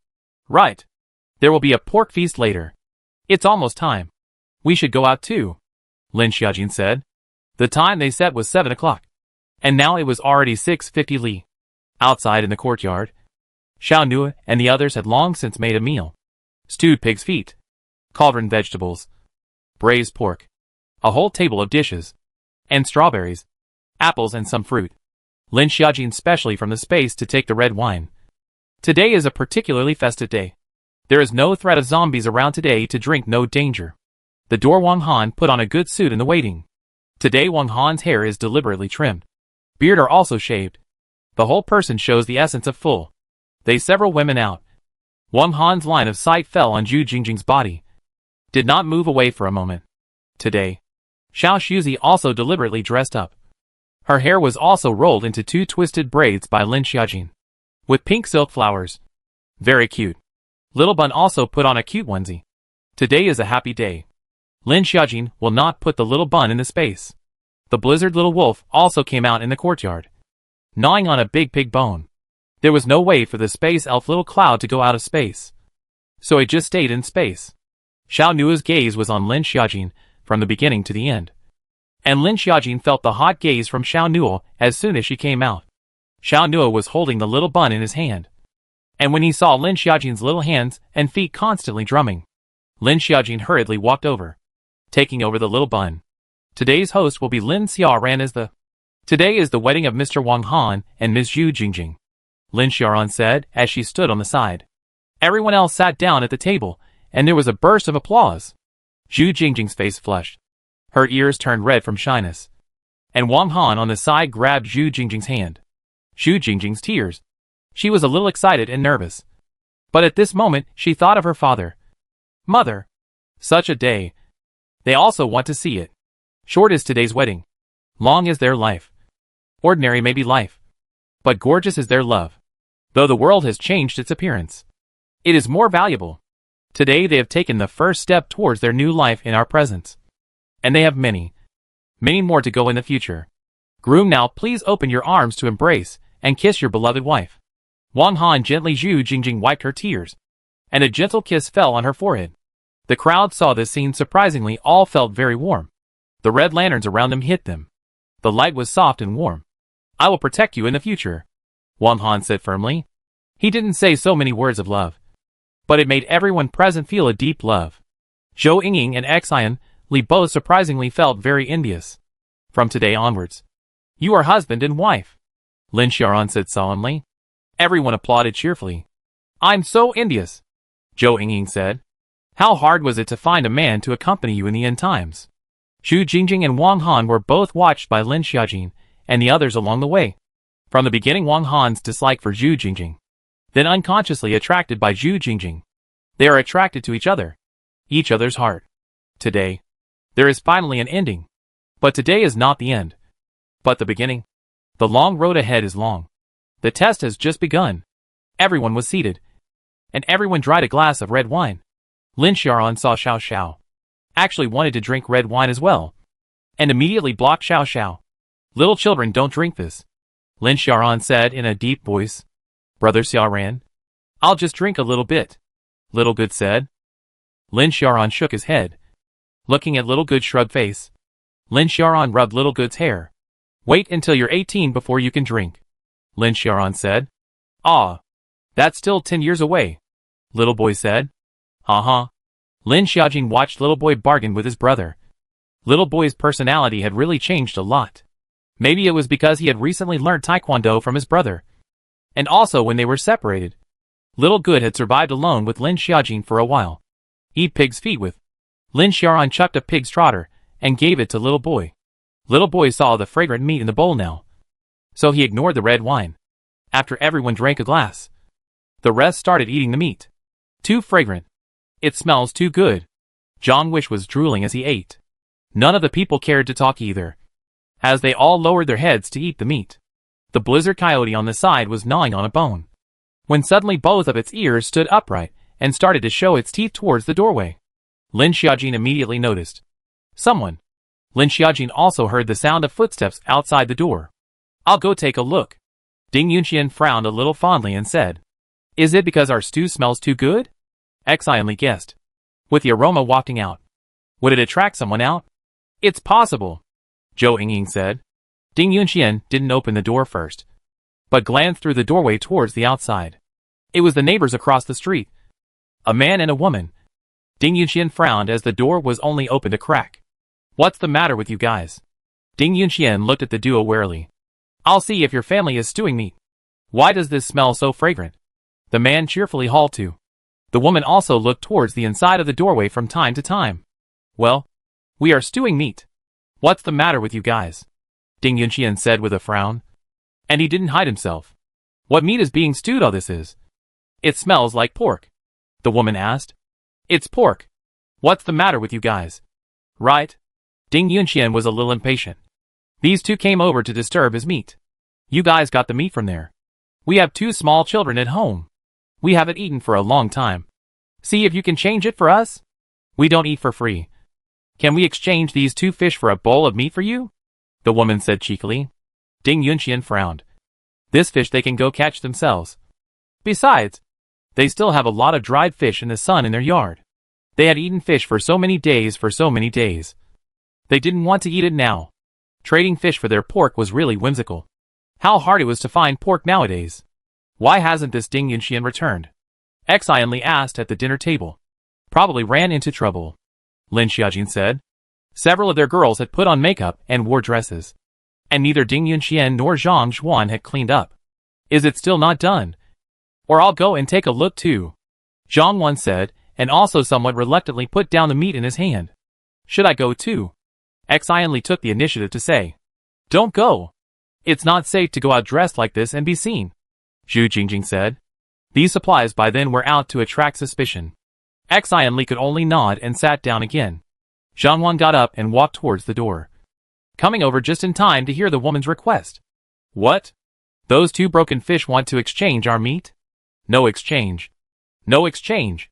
Right. There will be a pork feast later. It's almost time. We should go out too. Lin Xiaojin said. The time they set was 7 o'clock. And now it was already 6:50 Li. Outside in the courtyard, Xiao Nua and the others had long since made a meal. Stewed pig's feet, cauldron vegetables, braised pork, a whole table of dishes, and strawberries, apples and some fruit. Lin Xiaojin specially from the space to take the red wine. Today is a particularly festive day. There is no threat of zombies around today to drink no danger. The door Wang Han put on a good suit in the waiting. Today Wang Han's hair is deliberately trimmed. Beard are also shaved. The whole person shows the essence of full. They several women out. Wang Han's line of sight fell on Zhu Jingjing's body. Did not move away for a moment. Today, Xiao Shuzi also deliberately dressed up. Her hair was also rolled into 2 twisted braids by Lin Xiaojin, with pink silk flowers. Very cute. Little Bun also put on a cute onesie. Today is a happy day. Lin Xiaojin will not put the little Bun in the space. The blizzard little wolf also came out in the courtyard, gnawing on a big pig bone. There was no way for the space elf little cloud to go out of space, so it just stayed in space. Xiao Nua's gaze was on Lin Xiaojin from the beginning to the end, and Lin Xiaojin felt the hot gaze from Xiao Nua as soon as she came out. Xiao Nua was holding the little Bun in his hand, and when he saw Lin Xiaojin's little hands and feet constantly drumming, Lin Xiaojin hurriedly walked over, taking over the little Bun. Today's host will be Lin Xiaoran as the... Today is the wedding of Mr. Wang Han and Ms. Zhu Jingjing, Lin Xiaoran said as she stood on the side. Everyone else sat down at the table, and there was a burst of applause. Zhu Jingjing's face flushed. Her ears turned red from shyness. And Wang Han on the side grabbed Zhu Jingjing's hand. Zhu Jingjing's tears. She was a little excited and nervous. But at this moment, she thought of her father. Mother. Such a day. They also want to see it. Short is today's wedding. Long is their life. Ordinary may be life, but gorgeous is their love. Though the world has changed its appearance, it is more valuable. Today they have taken the first step towards their new life in our presence. And they have many, many more to go in the future. Groom, now please open your arms to embrace and kiss your beloved wife. Wang Han gently. Zhu Jingjing wiped her tears, and a gentle kiss fell on her forehead. The crowd saw this scene. Surprisingly, all felt very warm. The red lanterns around them hit them. The light was soft and warm. I will protect you in the future, Wang Han said firmly. He didn't say so many words of love, but it made everyone present feel a deep love. Zhou Yingying and Xian Li both surprisingly felt very envious. From today onwards, you are husband and wife, Lin Xiaoran said solemnly. Everyone applauded cheerfully. I'm so envious, Zhou Yingying said. How hard was it to find a man to accompany you in the end times? Zhu Jingjing and Wang Han were both watched by Lin Xiaojin and the others along the way. From the beginning, Wang Han's dislike for Zhu Jingjing, then unconsciously attracted by Zhu Jingjing. They are attracted to each other's heart. Today, there is finally an ending. But today is not the end, but the beginning. The long road ahead is long. The test has just begun. Everyone was seated, and everyone dried a glass of red wine. Lin Xiaoran saw Xiao Xiao actually wanted to drink red wine as well, and immediately blocked Xiao Xiao. Little children don't drink this, Lin Xiaoran said in a deep voice. Brother Xiaoran, I'll just drink a little bit, Little Good said. Lin Xiaoran shook his head. Looking at Little Good's shrug face, Lin Xiaoran rubbed Little Good's hair. Wait until you're 18 before you can drink, Lin Xiaoran said. Ah, that's still 10 years away, Little Boy said. Uh-huh. Lin Xiaojin watched Little Boy bargain with his brother. Little Boy's personality had really changed a lot. Maybe it was because he had recently learned Taekwondo from his brother. And also when they were separated, Little Good had survived alone with Lin Xiaojin for a while. Eat pig's feet with. Lin Xiaoran chucked a pig's trotter and gave it to Little Boy. Little Boy saw the fragrant meat in the bowl now, so he ignored the red wine. After everyone drank a glass, the rest started eating the meat. Too fragrant. It smells too good. John Wish was drooling as he ate. None of the people cared to talk either, as they all lowered their heads to eat the meat. The blizzard coyote on the side was gnawing on a bone, when suddenly both of its ears stood upright and started to show its teeth towards the doorway. Lin Xiaojin immediately noticed someone. Lin Xiaojin also heard the sound of footsteps outside the door. I'll go take a look. Ding Yunxian frowned a little fondly and said, Is it because our stew smells too good? Exionly guessed, with the aroma wafting out. Would it attract someone out? It's possible, Zhou Yingying said. Ding Yunxian didn't open the door first, but glanced through the doorway towards the outside. It was the neighbors across the street, a man and a woman. Ding Yunxian frowned as the door was only opened a crack. What's the matter with you guys? Ding Yunxian looked at the duo warily. I'll see if your family is stewing meat. Why does this smell so fragrant? The man cheerfully hauled to. The woman also looked towards the inside of the doorway from time to time. Well, we are stewing meat. What's the matter with you guys? Ding Yunxian said with a frown. And he didn't hide himself. What meat is being stewed all this is? It smells like pork. The woman asked. It's pork. What's the matter with you guys? Right? Ding Yunxian was a little impatient. These two came over to disturb his meat. You guys got the meat from there. We have 2 small children at home. We haven't eaten for a long time. See if you can change it for us? We don't eat for free. Can we exchange these 2 fish for a bowl of meat for you? The woman said cheekily. Ding Yunxian frowned. This fish they can go catch themselves. Besides, they still have a lot of dried fish in the sun in their yard. They had eaten fish for so many days. They didn't want to eat it now. Trading fish for their pork was really whimsical. How hard it was to find pork nowadays. Why hasn't this Ding Yunxian returned? Exionly asked at the dinner table. Probably ran into trouble, Lin Xiaojin said. Several of their girls had put on makeup and wore dresses, and neither Ding Yunxian nor Zhang Xuan had cleaned up. Is it still not done? Or I'll go and take a look too, Zhang Wan said, and also somewhat reluctantly put down the meat in his hand. Should I go too? Exionly took the initiative to say. Don't go. It's not safe to go out dressed like this and be seen, Zhu Jingjing said. These supplies by then were out to attract suspicion. Exionly could only nod and sat down again. Zhang Wan got up and walked towards the door, coming over just in time to hear the woman's request. What? Those 2 broken fish want to exchange our meat? No exchange. No exchange.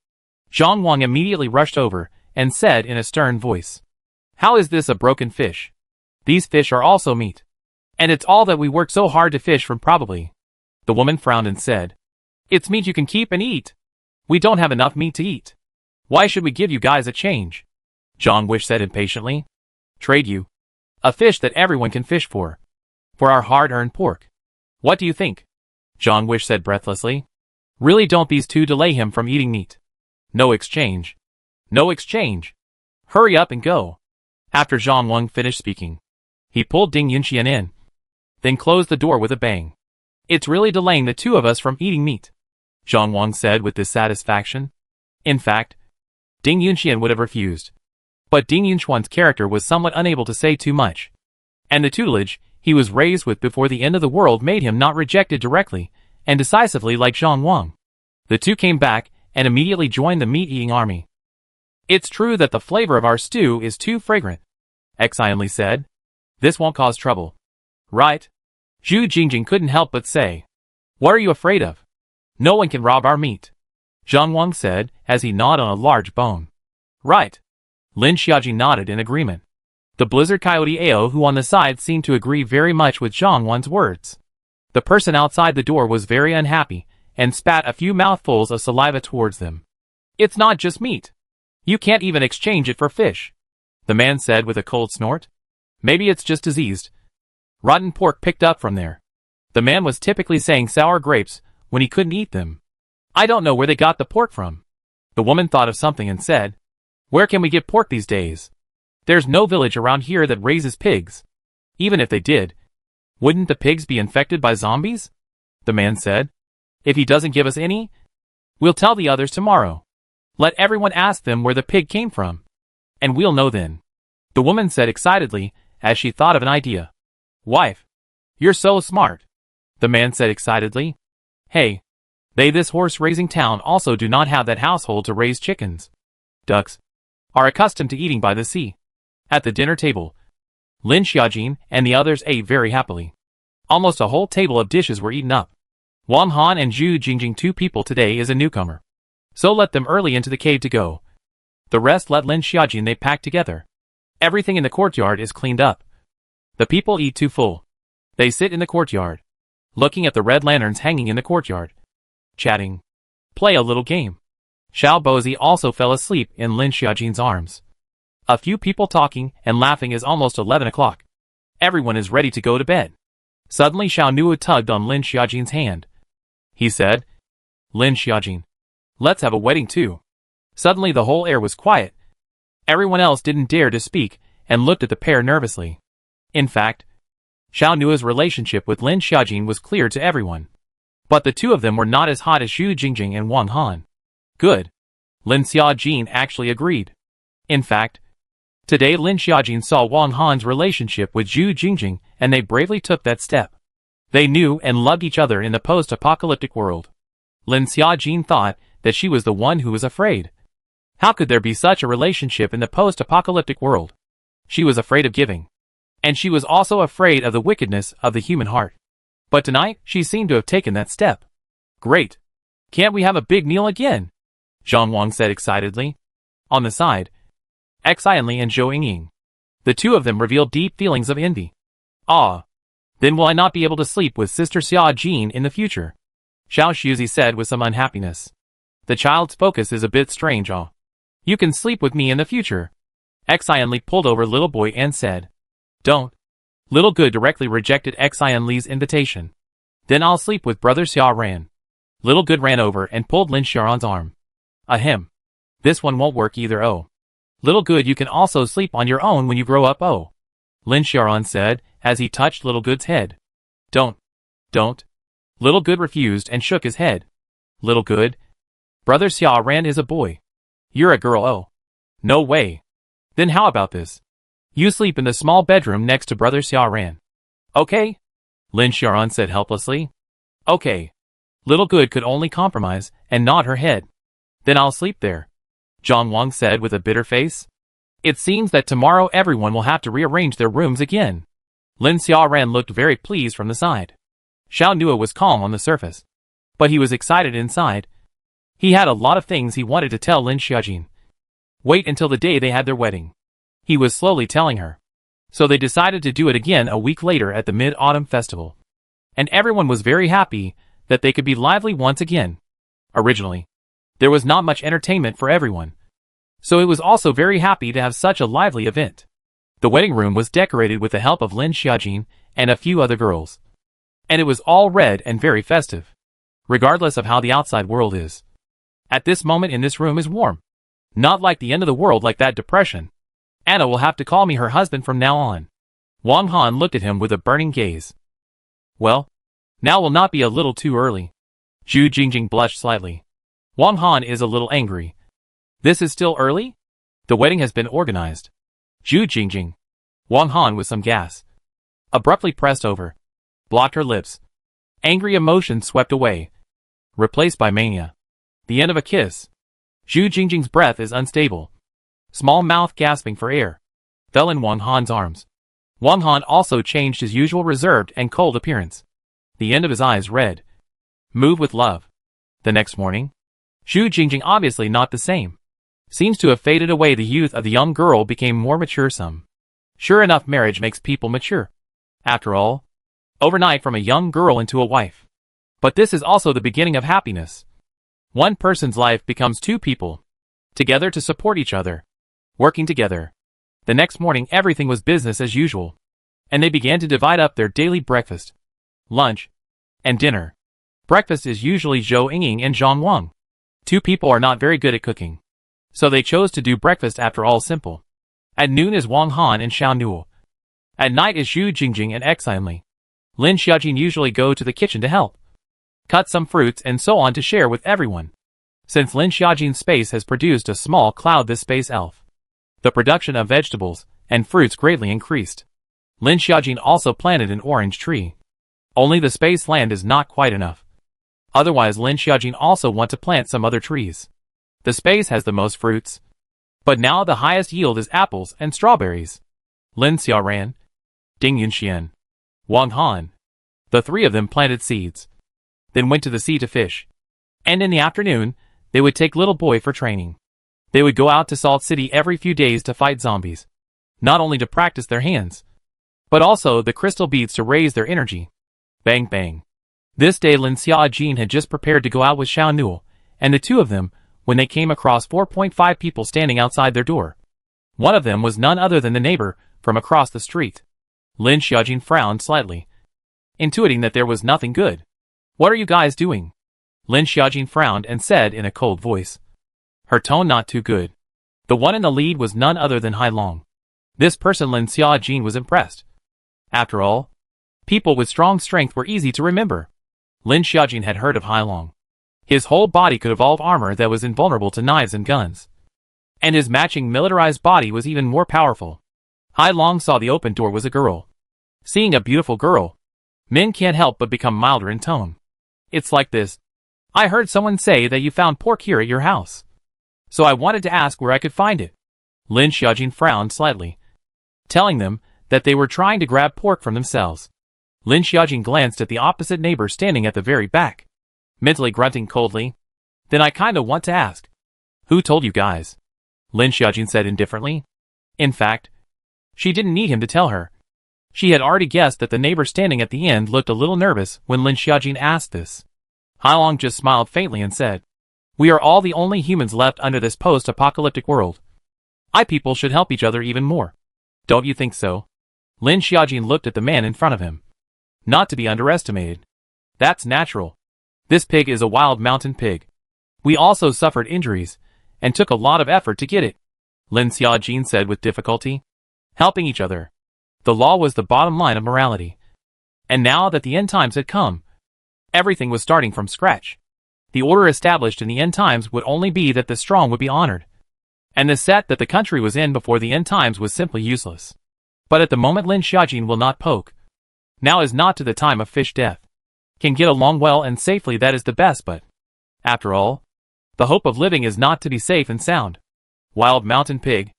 Zhang Wan immediately rushed over and said in a stern voice. How is this a broken fish? These fish are also meat. And it's all that we worked so hard to fish from probably. The woman frowned and said. It's meat you can keep and eat. We don't have enough meat to eat. Why should we give you guys a change? Zhang Wish said impatiently. Trade you. A fish that everyone can fish for. For our hard-earned pork. What do you think? Zhang Wish said breathlessly. Really don't these 2 delay him from eating meat. No exchange. No exchange. Hurry up and go. After Zhang Wang finished speaking, he pulled Ding Yunxian in, then closed the door with a bang. It's really delaying the 2 of us from eating meat, Zhang Wang said with dissatisfaction. In fact, Ding Yunxian would have refused. But Ding Yunxuan's character was somewhat unable to say too much. And the tutelage he was raised with before the end of the world made him not rejected directly and decisively like Zhang Wang. The 2 came back and immediately joined the meat-eating army. It's true that the flavor of our stew is too fragrant, Exionly said. This won't cause trouble. Right? Zhu Jingjing couldn't help but say. What are you afraid of? No one can rob our meat, Zhang Wang said as he gnawed on a large bone. Right. Lin Xiaojin nodded in agreement. The blizzard coyote Ao who on the side seemed to agree very much with Zhang Wan's words. The person outside the door was very unhappy and spat a few mouthfuls of saliva towards them. It's not just meat. You can't even exchange it for fish, the man said with a cold snort. Maybe it's just diseased. Rotten pork picked up from there. The man was typically saying sour grapes when he couldn't eat them. I don't know where they got the pork from. The woman thought of something and said, Where can we get pork these days? There's no village around here that raises pigs. Even if they did, wouldn't the pigs be infected by zombies? The man said. If he doesn't give us any, we'll tell the others tomorrow. Let everyone ask them where the pig came from. And we'll know then. The woman said excitedly as she thought of an idea. Wife, you're so smart, the man said excitedly. Hey, This horse-raising town also do not have that household to raise chickens. Ducks are accustomed to eating by the sea. At the dinner table, Lin Xiaojin and the others ate very happily. Almost a whole table of dishes were eaten up. Wang Han and Zhu Jingjing, 2 people today, is a newcomer. So let them early into the cave to go. The rest let Lin Xiaojin they pack together. Everything in the courtyard is cleaned up. The people eat too full. They sit in the courtyard, looking at the red lanterns hanging in the courtyard, chatting, play a little game. Xiao Bozi also fell asleep in Lin Xiaojin's arms. A few people talking and laughing is almost 11 o'clock. Everyone is ready to go to bed. Suddenly Xiao Nuo tugged on Lin Xiaojin's hand. He said, Lin Xiaojin, let's have a wedding too. Suddenly the whole air was quiet. Everyone else didn't dare to speak and looked at the pair nervously. In fact, Xiao Nuo's relationship with Lin Xiaojin was clear to everyone. But the two of them were not as hot as Zhu Jingjing and Wang Han. Good. Lin Xiaojin actually agreed. In fact, today Lin Xiaojin saw Wang Han's relationship with Zhu Jingjing and they bravely took that step. They knew and loved each other in the post-apocalyptic world. Lin Xiaojin thought that she was the one who was afraid. How could there be such a relationship in the post-apocalyptic world? She was afraid of giving. And she was also afraid of the wickedness of the human heart. But tonight, she seemed to have taken that step. Great. Can't we have a big meal again? Zhang Wang said excitedly. On the side, Xianli and Zhou Yingying. The two of them revealed deep feelings of envy. Ah. Then will I not be able to sleep with Sister Xia Jin in the future? Xiao Shuzi said with some unhappiness. The child's focus is a bit strange, ah. You can sleep with me in the future. Xianli pulled over little boy and said. Don't. Little Good directly rejected Xianli's invitation. Then I'll sleep with Brother Xia Ran. Little Good ran over and pulled Lin Xiaoran's arm. Ahem. This one won't work either, oh. Little Good, you can also sleep on your own when you grow up, oh. Lin Xiaoran said, as he touched Little Good's head. Don't. Little Good refused and shook his head. Little Good. Brother Xia Ran is a boy. You're a girl, oh. No way. Then how about this? You sleep in the small bedroom next to Brother Xia Ran. Okay? Lin Xiaoran said helplessly. Okay. Little Good could only compromise and nod her head. Then I'll sleep there. Zhang Wang said with a bitter face. It seems that tomorrow everyone will have to rearrange their rooms again. Lin Xiaoran looked very pleased from the side. Xiao Nuo was calm on the surface. But he was excited inside. He had a lot of things he wanted to tell Lin Xiaojin. Wait until the day they had their wedding. He was slowly telling her. So they decided to do it again a week later at the Mid-Autumn Festival. And everyone was very happy that they could be lively once again. Originally, there was not much entertainment for everyone. So it was also very happy to have such a lively event. The wedding room was decorated with the help of Lin Xiaojin and a few other girls. And it was all red and very festive. Regardless of how the outside world is. At this moment in this room is warm. Not like the end of the world like that depression. Anna will have to call me her husband from now on. Wang Han looked at him with a burning gaze. Well, now will not be a little too early. Zhu Jingjing blushed slightly. Wang Han is a little angry. This is still early? The wedding has been organized. Zhu Jingjing. Wang Han with some gas. Abruptly pressed over. Blocked her lips. Angry emotion swept away. Replaced by mania. The end of a kiss. Zhu Jingjing's breath is unstable. Small mouth gasping for air. Fell in Wang Han's arms. Wang Han also changed his usual reserved and cold appearance. The end of his eyes red. Move with love. The next morning. Zhu Jingjing obviously not the same. Seems to have faded away. The youth of the young girl became more mature some. Sure enough, marriage makes people mature. After all, overnight from a young girl into a wife. But this is also the beginning of happiness. One person's life becomes two people. Together to support each other. Working together. The next morning everything was business as usual. And they began to divide up their daily breakfast, lunch, and dinner. Breakfast is usually Zhou Yingying and Zhang Wang. Two people are not very good at cooking. So they chose to do breakfast after all simple. At noon is Wang Han and Xiao Nuo. At night is Zhu Jingjing and Xianli. Lin Xiaojin usually go to the kitchen to help. Cut some fruits and so on to share with everyone. Since Lin Xiaojin's space has produced a small cloud, this space elf. The production of vegetables and fruits greatly increased. Lin Xiaojin also planted an orange tree. Only the space land is not quite enough. Otherwise Lin Xiaojin also want to plant some other trees. The space has the most fruits. But now the highest yield is apples and strawberries. Lin Xiaoran, Ding Yunxian, Wang Han. The three of them planted seeds. Then went to the sea to fish. And in the afternoon, they would take little boy for training. They would go out to Salt City every few days to fight zombies. Not only to practice their hands, but also the crystal beads to raise their energy. Bang bang. This day Lin Xiaojin had just prepared to go out with Xiao Nuo, and the two of them, when they came across 4.5 people standing outside their door. One of them was none other than the neighbor from across the street. Lin Xiaojin frowned slightly, intuiting that there was nothing good. What are you guys doing? Lin Xiaojin frowned and said in a cold voice. Her tone not too good. The one in the lead was none other than Hai Long. This person Lin Xiaojin was impressed. After all, people with strong strength were easy to remember. Lin Xiaojin had heard of Hai Long. His whole body could evolve armor that was invulnerable to knives and guns. And his matching militarized body was even more powerful. Hai Long saw the open door was a girl. Seeing a beautiful girl, men can't help but become milder in tone. It's like this. I heard someone say that you found pork here at your house. So I wanted to ask where I could find it. Lin Xiaojin frowned slightly, telling them that they were trying to grab pork from themselves. Lin Xiaojin glanced at the opposite neighbor standing at the very back, mentally grunting coldly. Then I kinda want to ask. Who told you guys? Lin Xiaojin said indifferently. In fact, she didn't need him to tell her. She had already guessed that the neighbor standing at the end looked a little nervous when Lin Xiaojin asked this. Hai Long just smiled faintly and said, We are all the only humans left under this post-apocalyptic world. I people should help each other even more. Don't you think so? Lin Xiaojin looked at the man in front of him. Not to be underestimated. That's natural. This pig is a wild mountain pig. We also suffered injuries, and took a lot of effort to get it. Lin Xiaojin said with difficulty. Helping each other. The law was the bottom line of morality. And now that the end times had come, everything was starting from scratch. The order established in the end times would only be that the strong would be honored. And the set that the country was in before the end times was simply useless. But at the moment Lin Xiaojin will not poke. Now is not to the time of fish death. Can get along well and safely, that is the best, but after all, the hope of living is not to be safe and sound. Wild mountain pig.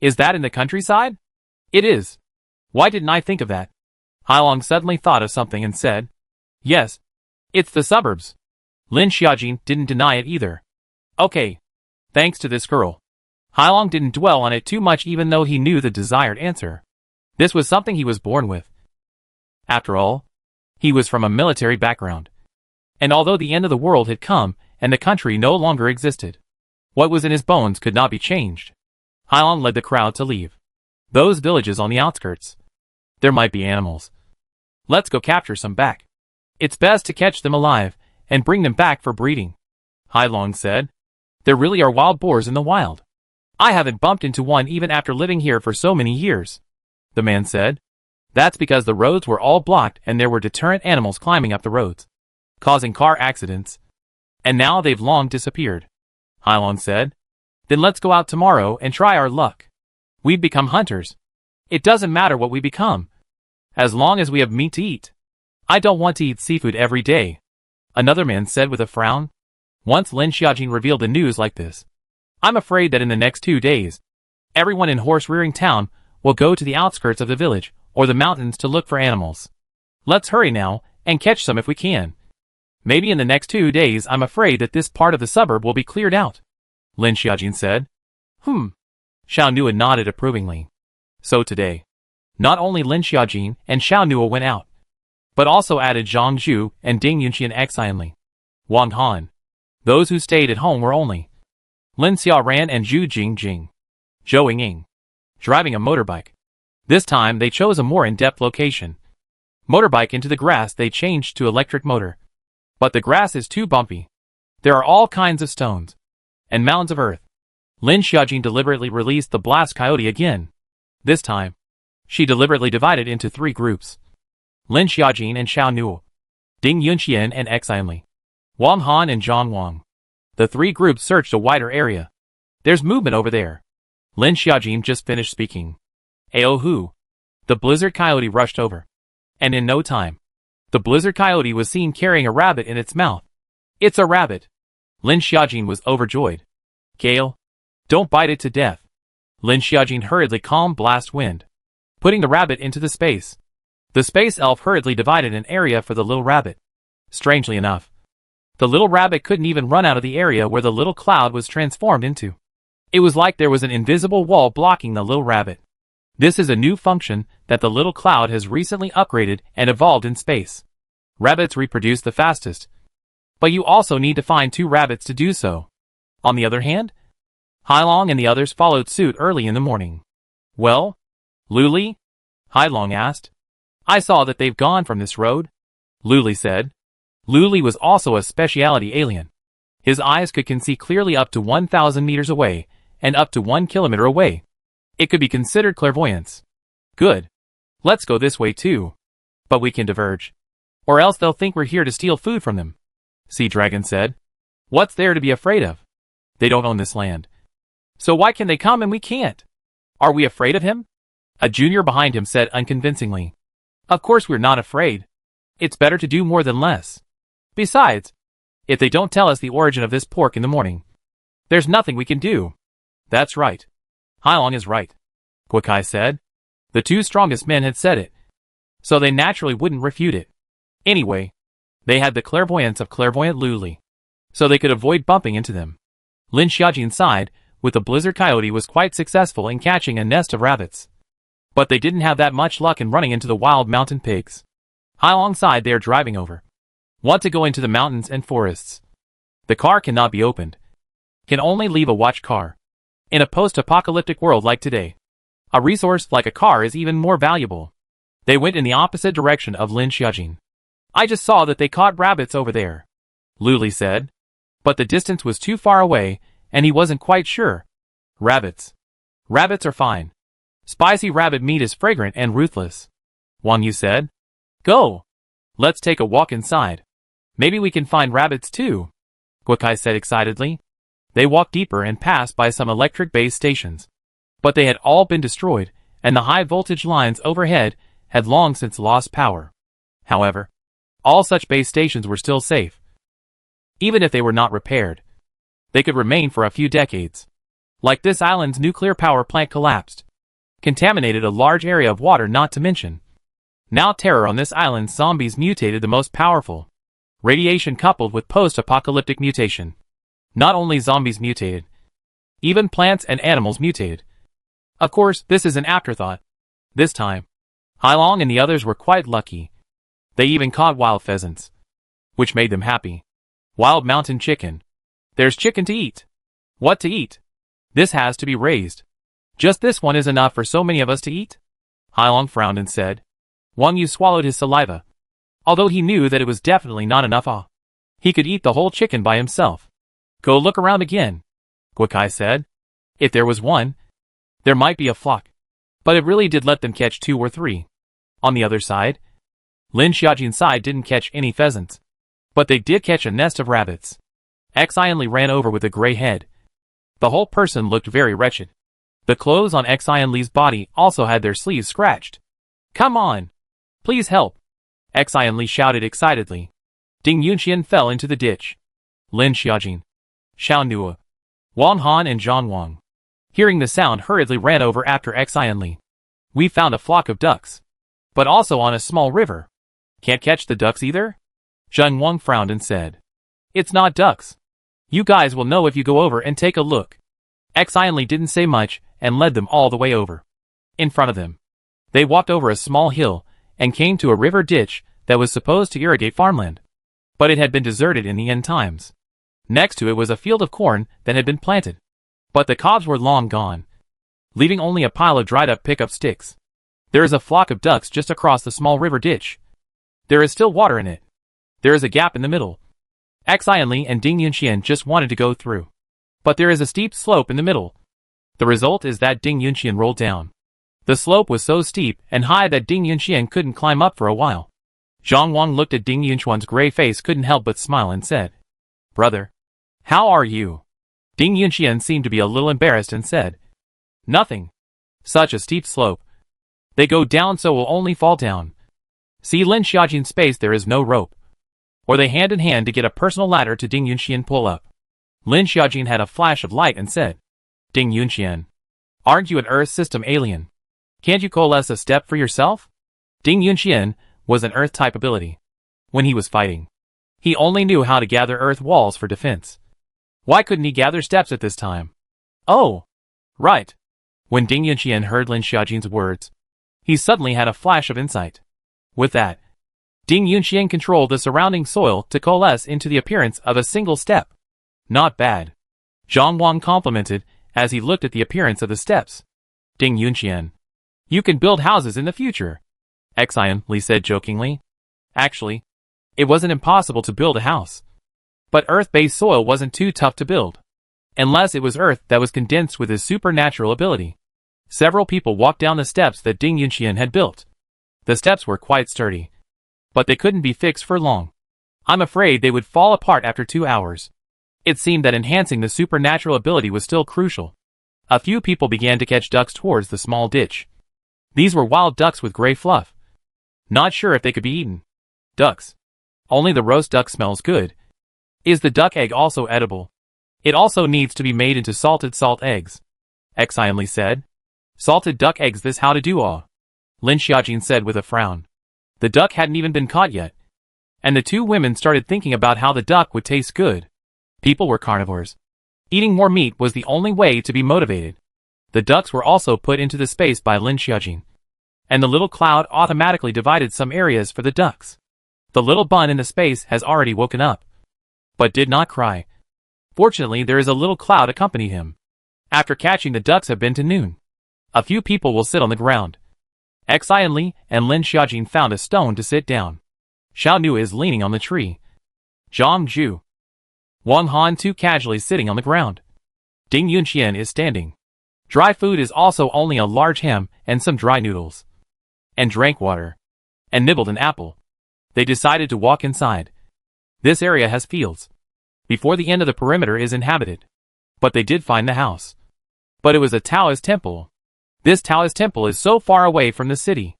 Is that in the countryside? It is. Why didn't I think of that? Hai Long suddenly thought of something and said, Yes. It's the suburbs. Lin Xiaojin didn't deny it either. Okay. Thanks to this girl. Hai Long didn't dwell on it too much even though he knew the desired answer. This was something he was born with. After all, he was from a military background. And although the end of the world had come and the country no longer existed, what was in his bones could not be changed. Hai Long led the crowd to leave. Those villages on the outskirts. There might be animals. Let's go capture some back. It's best to catch them alive and bring them back for breeding. Hai Long said. There really are wild boars in the wild. I haven't bumped into one even after living here for so many years. The man said. That's because the roads were all blocked and there were deterrent animals climbing up the roads, causing car accidents. And now they've long disappeared. Hai Long said. Then let's go out tomorrow and try our luck. We've become hunters. It doesn't matter what we become, as long as we have meat to eat. I don't want to eat seafood every day. Another man said with a frown. Once Lin Xiaojin revealed the news like this, I'm afraid that in the next 2 days, everyone in horse-rearing town will go to the outskirts of the village or the mountains to look for animals. Let's hurry now and catch some if we can. Maybe in the next 2 days I'm afraid that this part of the suburb will be cleared out. Lin Xiaojin said. Xiao Nuo nodded approvingly. So today, not only Lin Xiaojin and Xiao Nuo went out, but also added Zhang Zhu and Ding Yunxian exilingly. Wang Han. Those who stayed at home were only Lin Xiaoran and Zhu Jingjing. Zhou Yingying. Driving a motorbike. This time they chose a more in-depth location. Motorbike into the grass they changed to electric motor. But the grass is too bumpy. There are all kinds of stones and mounds of earth. Lin Xiaojin deliberately released the blast coyote again. This time, she deliberately divided into 3 groups. Lin Xiaojin and Xiao Nuo, Ding Yunxian and Exilingly, Wang Han and Zhang Wang. The 3 groups searched a wider area. There's movement over there. Lin Xiaojin just finished speaking. Aohu. The blizzard coyote rushed over. And in no time, the blizzard coyote was seen carrying a rabbit in its mouth. It's a rabbit. Lin Xiaojin was overjoyed. Gale, don't bite it to death. Lin Xiaojin hurriedly calmed Blast Wind, putting the rabbit into the space. The space elf hurriedly divided an area for the little rabbit. Strangely enough, the little rabbit couldn't even run out of the area where the little cloud was transformed into. It was like there was an invisible wall blocking the little rabbit. This is a new function that the little cloud has recently upgraded and evolved in space. Rabbits reproduce the fastest, but you also need to find 2 rabbits to do so. On the other hand, Hailong and the others followed suit early in the morning. Well, Luli? Hailong asked. I saw that they've gone from this road, Luli said. Luli was also a specialty alien. His eyes can see clearly up to 1,000 meters away and up to 1 kilometer away. It could be considered clairvoyance. Good. Let's go this way too. But we can diverge, or else they'll think we're here to steal food from them, Sea Dragon said. What's there to be afraid of? They don't own this land. So why can they come and we can't? Are we afraid of him? A junior behind him said unconvincingly. Of course we're not afraid. It's better to do more than less. Besides, if they don't tell us the origin of this pork in the morning, there's nothing we can do. That's right. Hailong is right, Guokai said. The 2 strongest men had said it, so they naturally wouldn't refute it. Anyway, they had the clairvoyance of clairvoyant Luli, so they could avoid bumping into them. Lin Xiaojin sighed, with the blizzard coyote was quite successful in catching a nest of rabbits. But they didn't have that much luck in running into the wild mountain pigs. Hailong sighed. They are driving over. Want to go into the mountains and forests. The car cannot be opened. Can only leave a watch car. In a post-apocalyptic world like today, a resource like a car is even more valuable. They went in the opposite direction of Lin Xiaojin. I just saw that they caught rabbits over there, Luli said. But the distance was too far away, and he wasn't quite sure. Rabbits. Rabbits are fine. Spicy rabbit meat is fragrant and ruthless, Wang Yu said. Go. Let's take a walk inside. Maybe we can find rabbits too, Guokai said excitedly. They walked deeper and passed by some electric base stations. But they had all been destroyed, and the high-voltage lines overhead had long since lost power. However, all such base stations were still safe. Even if they were not repaired, they could remain for a few decades. Like this island's nuclear power plant collapsed, contaminated a large area of water, not to mention. Now terror on this island. Zombies mutated, the most powerful. Radiation coupled with post-apocalyptic mutation. Not only zombies mutated, even plants and animals mutated. Of course, this is an afterthought. This time, Hailong and the others were quite lucky. They even caught wild pheasants, which made them happy. Wild mountain chicken. There's chicken to eat. What to eat? This has to be raised. Just this one is enough for so many of us to eat? Hailong frowned and said. Wang Yu swallowed his saliva. Although he knew that it was definitely not enough. He could eat the whole chicken by himself. Go look around again, Guokai said. If there was one, there might be a flock. But it really did let them catch 2 or 3. On the other side, Lin Xiaojin's side didn't catch any pheasants. But they did catch a nest of rabbits. Xianli ran over with a gray head. The whole person looked very wretched. The clothes on Xianli's body also had their sleeves scratched. Come on! Please help! Xianli shouted excitedly. Ding Yunxian fell into the ditch. Lin Xiaojin, Xiao Nua, Wang Han and Zhang Wang, hearing the sound, hurriedly ran over after Xianli. We found a flock of ducks, but also on a small river. Can't catch the ducks either? Zhang Wang frowned and said. It's not ducks. You guys will know if you go over and take a look. Xianli didn't say much and led them all the way over. In front of them, they walked over a small hill and came to a river ditch that was supposed to irrigate farmland. But it had been deserted in the end times. Next to it was a field of corn that had been planted. But the cobs were long gone, leaving only a pile of dried up pickup sticks. There is a flock of ducks just across the small river ditch. There is still water in it. There is a gap in the middle. Xianli and Ding Yunxian just wanted to go through. But there is a steep slope in the middle. The result is that Ding Yunxian rolled down. The slope was so steep and high that Ding Yunxian couldn't climb up for a while. Zhang Wang looked at Ding Yunxian's gray face, couldn't help but smile and said, Brother, how are you? Ding Yunxian seemed to be a little embarrassed and said, Nothing. Such a steep slope. They go down so we'll only fall down. See Lin Xiaojin's space, there is no rope. or they hand in hand to get a personal ladder to Ding Yunxian pull up. Lin Xiaojin had a flash of light and said, Ding Yunxian, aren't you an Earth system alien? Can't you coalesce a step for yourself? Ding Yunxian was an Earth-type ability. When he was fighting, he only knew how to gather Earth walls for defense. Why couldn't he gather steps at this time? Oh, right. When Ding Yunxian heard Lin Xiaojin's words, he suddenly had a flash of insight. With that, Ding Yunxian controlled the surrounding soil to coalesce into the appearance of a single step. Not bad. Zhang Wang complimented as he looked at the appearance of the steps. Ding Yunxian, you can build houses in the future, Xian Li said jokingly. Actually, it wasn't impossible to build a house. But Earth-based soil wasn't too tough to build. Unless it was Earth that was condensed with his supernatural ability. Several people walked down the steps that Ding Yunxian had built. The steps were quite sturdy. But they couldn't be fixed for long. I'm afraid they would fall apart after 2 hours. It seemed that enhancing the supernatural ability was still crucial. A few people began to catch ducks towards the small ditch. These were wild ducks with gray fluff. Not sure if they could be eaten. Ducks. Only the roast duck smells good. Is the duck egg also edible? It also needs to be made into salted salt eggs. Xian Li said. Salted duck eggs, this how to do all. Lin Xiaojin said with a frown. The duck hadn't even been caught yet. And the two women started thinking about how the duck would taste good. People were carnivores. Eating more meat was the only way to be motivated. The ducks were also put into the space by Lin Xiaojin. And the little cloud automatically divided some areas for the ducks. The little bun in the space has already woken up. But did not cry. Fortunately, there is a little cloud accompanied him. After catching the ducks have been to noon. A few people will sit on the ground. Xian Li and Lin Xiaojin found a stone to sit down. Xiao Nu is leaning on the tree. Zhang Zhu. Wang Han too casually sitting on the ground. Ding Yunxian is standing. Dry food is also only a large ham and some dry noodles. And drank water. And nibbled an apple. They decided to walk inside. This area has fields. Before the end of the perimeter is inhabited. But they did find the house. But it was a Taoist temple. This Taoist temple is so far away from the city.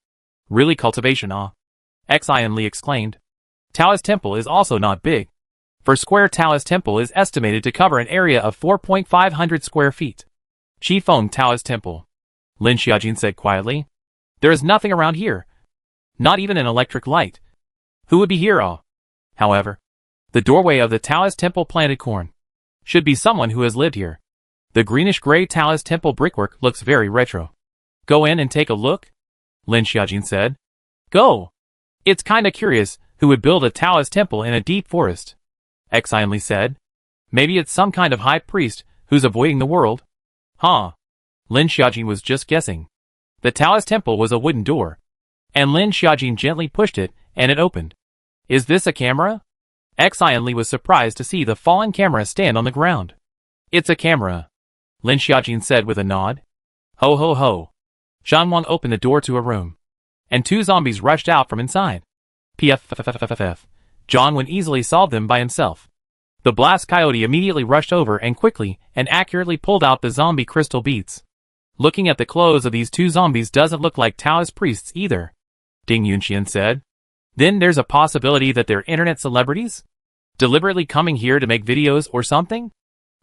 Really cultivation, Xian Li exclaimed. Taoist temple is also not big. For square Taoist temple is estimated to cover an area of 4,500 square feet. Qifeng Taoist temple. Lin Xiaojin said quietly. There is nothing around here. Not even an electric light. Who would be here? However, the doorway of the Taoist temple planted corn. Should be someone who has lived here. The greenish-gray Taoist temple brickwork looks very retro. Go in and take a look? Lin Xiaojin said. Go! It's kinda curious who would build a Taoist temple in a deep forest. Xian Li said. Maybe it's some kind of high priest who's avoiding the world. Huh. Lin Xiaojin was just guessing. The Taoist temple was a wooden door. And Lin Xiaojin gently pushed it, and it opened. Is this a camera? Xian Li was surprised to see the fallen camera stand on the ground. It's a camera. Lin Xiaojin said with a nod. Ho ho ho. Zhang Wang opened the door to a room. And 2 zombies rushed out from inside. PFFFFF. Zhang Wen easily solved them by himself. The blast coyote immediately rushed over and quickly and accurately pulled out the zombie crystal beads. Looking at the clothes of these 2 zombies doesn't look like Taoist priests either, Ding Yunxian said. Then there's a possibility that they're internet celebrities? Deliberately coming here to make videos or something?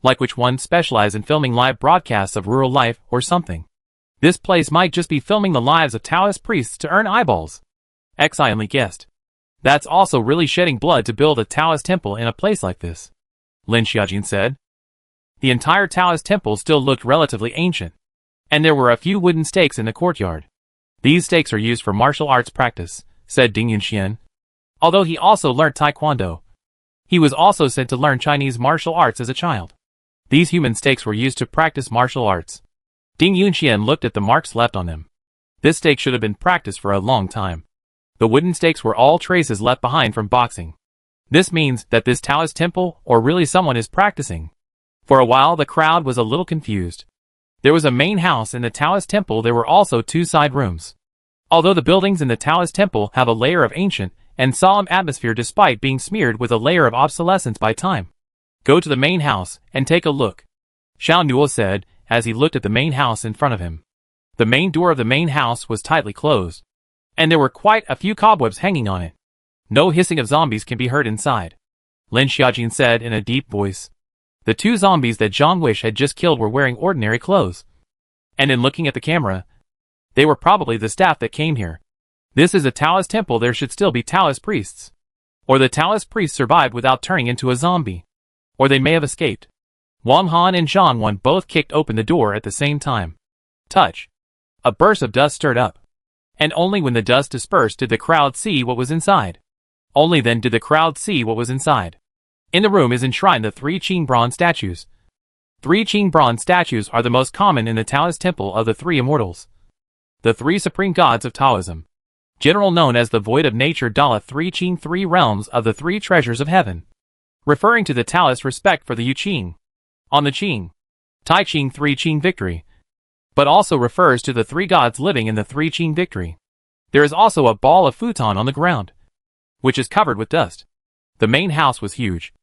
Like which ones specialize in filming live broadcasts of rural life or something. This place might just be filming the lives of Taoist priests to earn eyeballs. Xian Li guessed. That's also really shedding blood to build a Taoist temple in a place like this, Lin Xiaojin said. The entire Taoist temple still looked relatively ancient. And there were a few wooden stakes in the courtyard. These stakes are used for martial arts practice, said Ding Yunxian. Although he also learnt Taekwondo. He was also sent to learn Chinese martial arts as a child. These human stakes were used to practice martial arts. Ding Yunxian looked at the marks left on them. This stake should have been practiced for a long time. The wooden stakes were all traces left behind from boxing. This means that this Taoist temple or really someone is practicing. For a while the crowd was a little confused. There was a main house in the Taoist temple. There were also 2 side rooms. Although the buildings in the Taoist temple have a layer of ancient and solemn atmosphere despite being smeared with a layer of obsolescence by time. Go to the main house and take a look, Xiao Nu said as he looked at the main house in front of him. The main door of the main house was tightly closed. And there were quite a few cobwebs hanging on it. No hissing of zombies can be heard inside, Lin Xiaojin said in a deep voice. The two zombies that Zhang Wish had just killed were wearing ordinary clothes. And in looking at the camera, they were probably the staff that came here. This is a Taoist temple, there should still be Taoist priests. Or the Taoist priests survived without turning into a zombie. Or they may have escaped. Wang Han and Zhang Wan both kicked open the door at the same time. Touch. A burst of dust stirred up. And only when the dust dispersed did the crowd see what was inside. Only then did the crowd see what was inside. In the room is enshrined the 3 Qing bronze statues. 3 Qing bronze statues are the most common in the Taoist temple of the 3 immortals. The 3 supreme gods of Taoism. General known as the void of nature Dala 3 Qing 3 realms of the 3 treasures of heaven. Referring to the Taoist respect for the Yu Qing. On the Qing. Tai Qing 3 Qing victory. But also refers to the 3 gods living in the 3 Qing victory. There is also a ball of futon on the ground, which is covered with dust. The main house was huge,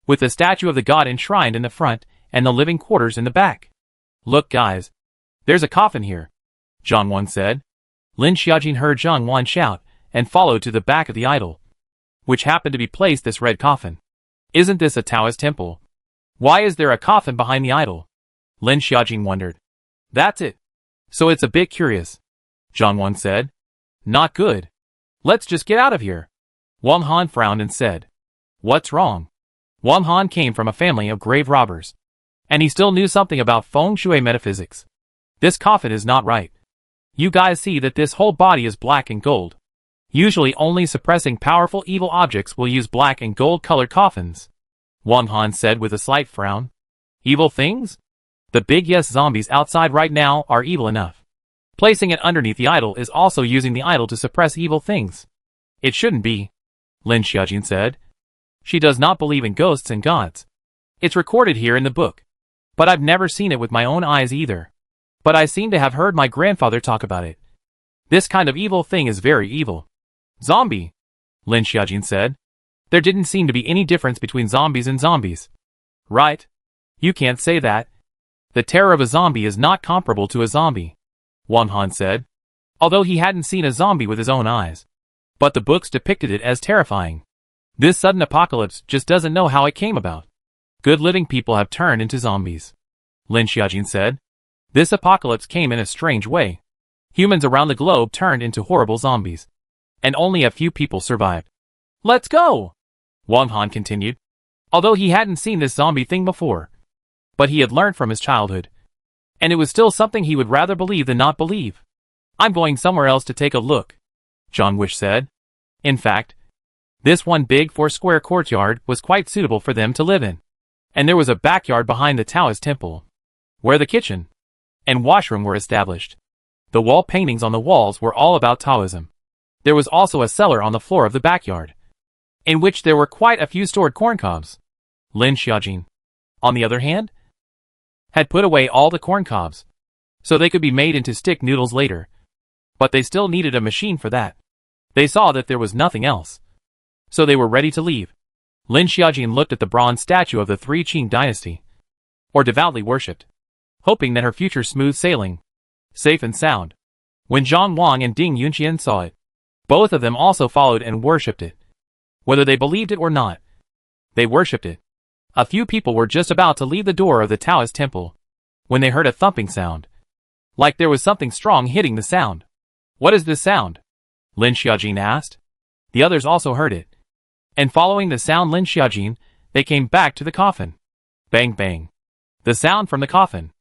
with the statue of the god enshrined in the front and the living quarters in the back. Look guys, there's a coffin here, Zhang Wan said. Lin Xiaojin heard Zhang Wan shout and followed to the back of the idol, which happened to be placed this red coffin. Isn't this a Taoist temple? Why is there a coffin behind the idol? Lin Xiaojin wondered. That's it. So it's a bit curious, Zhang Wan said. Not good. Let's just get out of here. Wang Han frowned and said. What's wrong? Wang Han came from a family of grave robbers, and he still knew something about feng shui metaphysics. This coffin is not right. You guys see that this whole body is black and gold. Usually only suppressing powerful evil objects will use black and gold colored coffins, Wang Han said with a slight frown. Evil things? The big yes zombies outside right now are evil enough. Placing it underneath the idol is also using the idol to suppress evil things. It shouldn't be, Lin Xiaojin said. She does not believe in ghosts and gods. It's recorded here in the book. But I've never seen it with my own eyes either. But I seem to have heard my grandfather talk about it. This kind of evil thing is very evil. Zombie, Lin Xiaojin said. There didn't seem to be any difference between zombies and zombies. Right? You can't say that. The terror of a zombie is not comparable to a zombie, Wang Han said, although he hadn't seen a zombie with his own eyes. But the books depicted it as terrifying. This sudden apocalypse just doesn't know how it came about. Good living people have turned into zombies, Lin Xiaojin said. This apocalypse came in a strange way. Humans around the globe turned into horrible zombies. And only a few people survived. Let's go! Wang Han continued. Although he hadn't seen this zombie thing before. But he had learned from his childhood. And it was still something he would rather believe than not believe. I'm going somewhere else to take a look, Zhang Wish said. In fact, this one big 4-square courtyard was quite suitable for them to live in. And there was a backyard behind the Taoist temple, where the kitchen and washroom were established. The wall paintings on the walls were all about Taoism. There was also a cellar on the floor of the backyard, in which there were quite a few stored corn cobs. Lin Xiaojin, on the other hand, had put away all the corn cobs, so they could be made into stick noodles later. But they still needed a machine for that. They saw that there was nothing else, so they were ready to leave. Lin Xiaojin looked at the bronze statue of the 3 Qing dynasty, or devoutly worshipped, hoping that her future smooth sailing, safe and sound. When Zhang Wang and Ding Yunqian saw it, both of them also followed and worshipped it. Whether they believed it or not, they worshipped it. A few people were just about to leave the door of the Taoist temple, when they heard a thumping sound. Like there was something strong hitting the sound. What is this sound? Lin Xiaojin asked. The others also heard it. And following the sound Lin Xiaojin, they came back to the coffin. Bang bang. The sound from the coffin.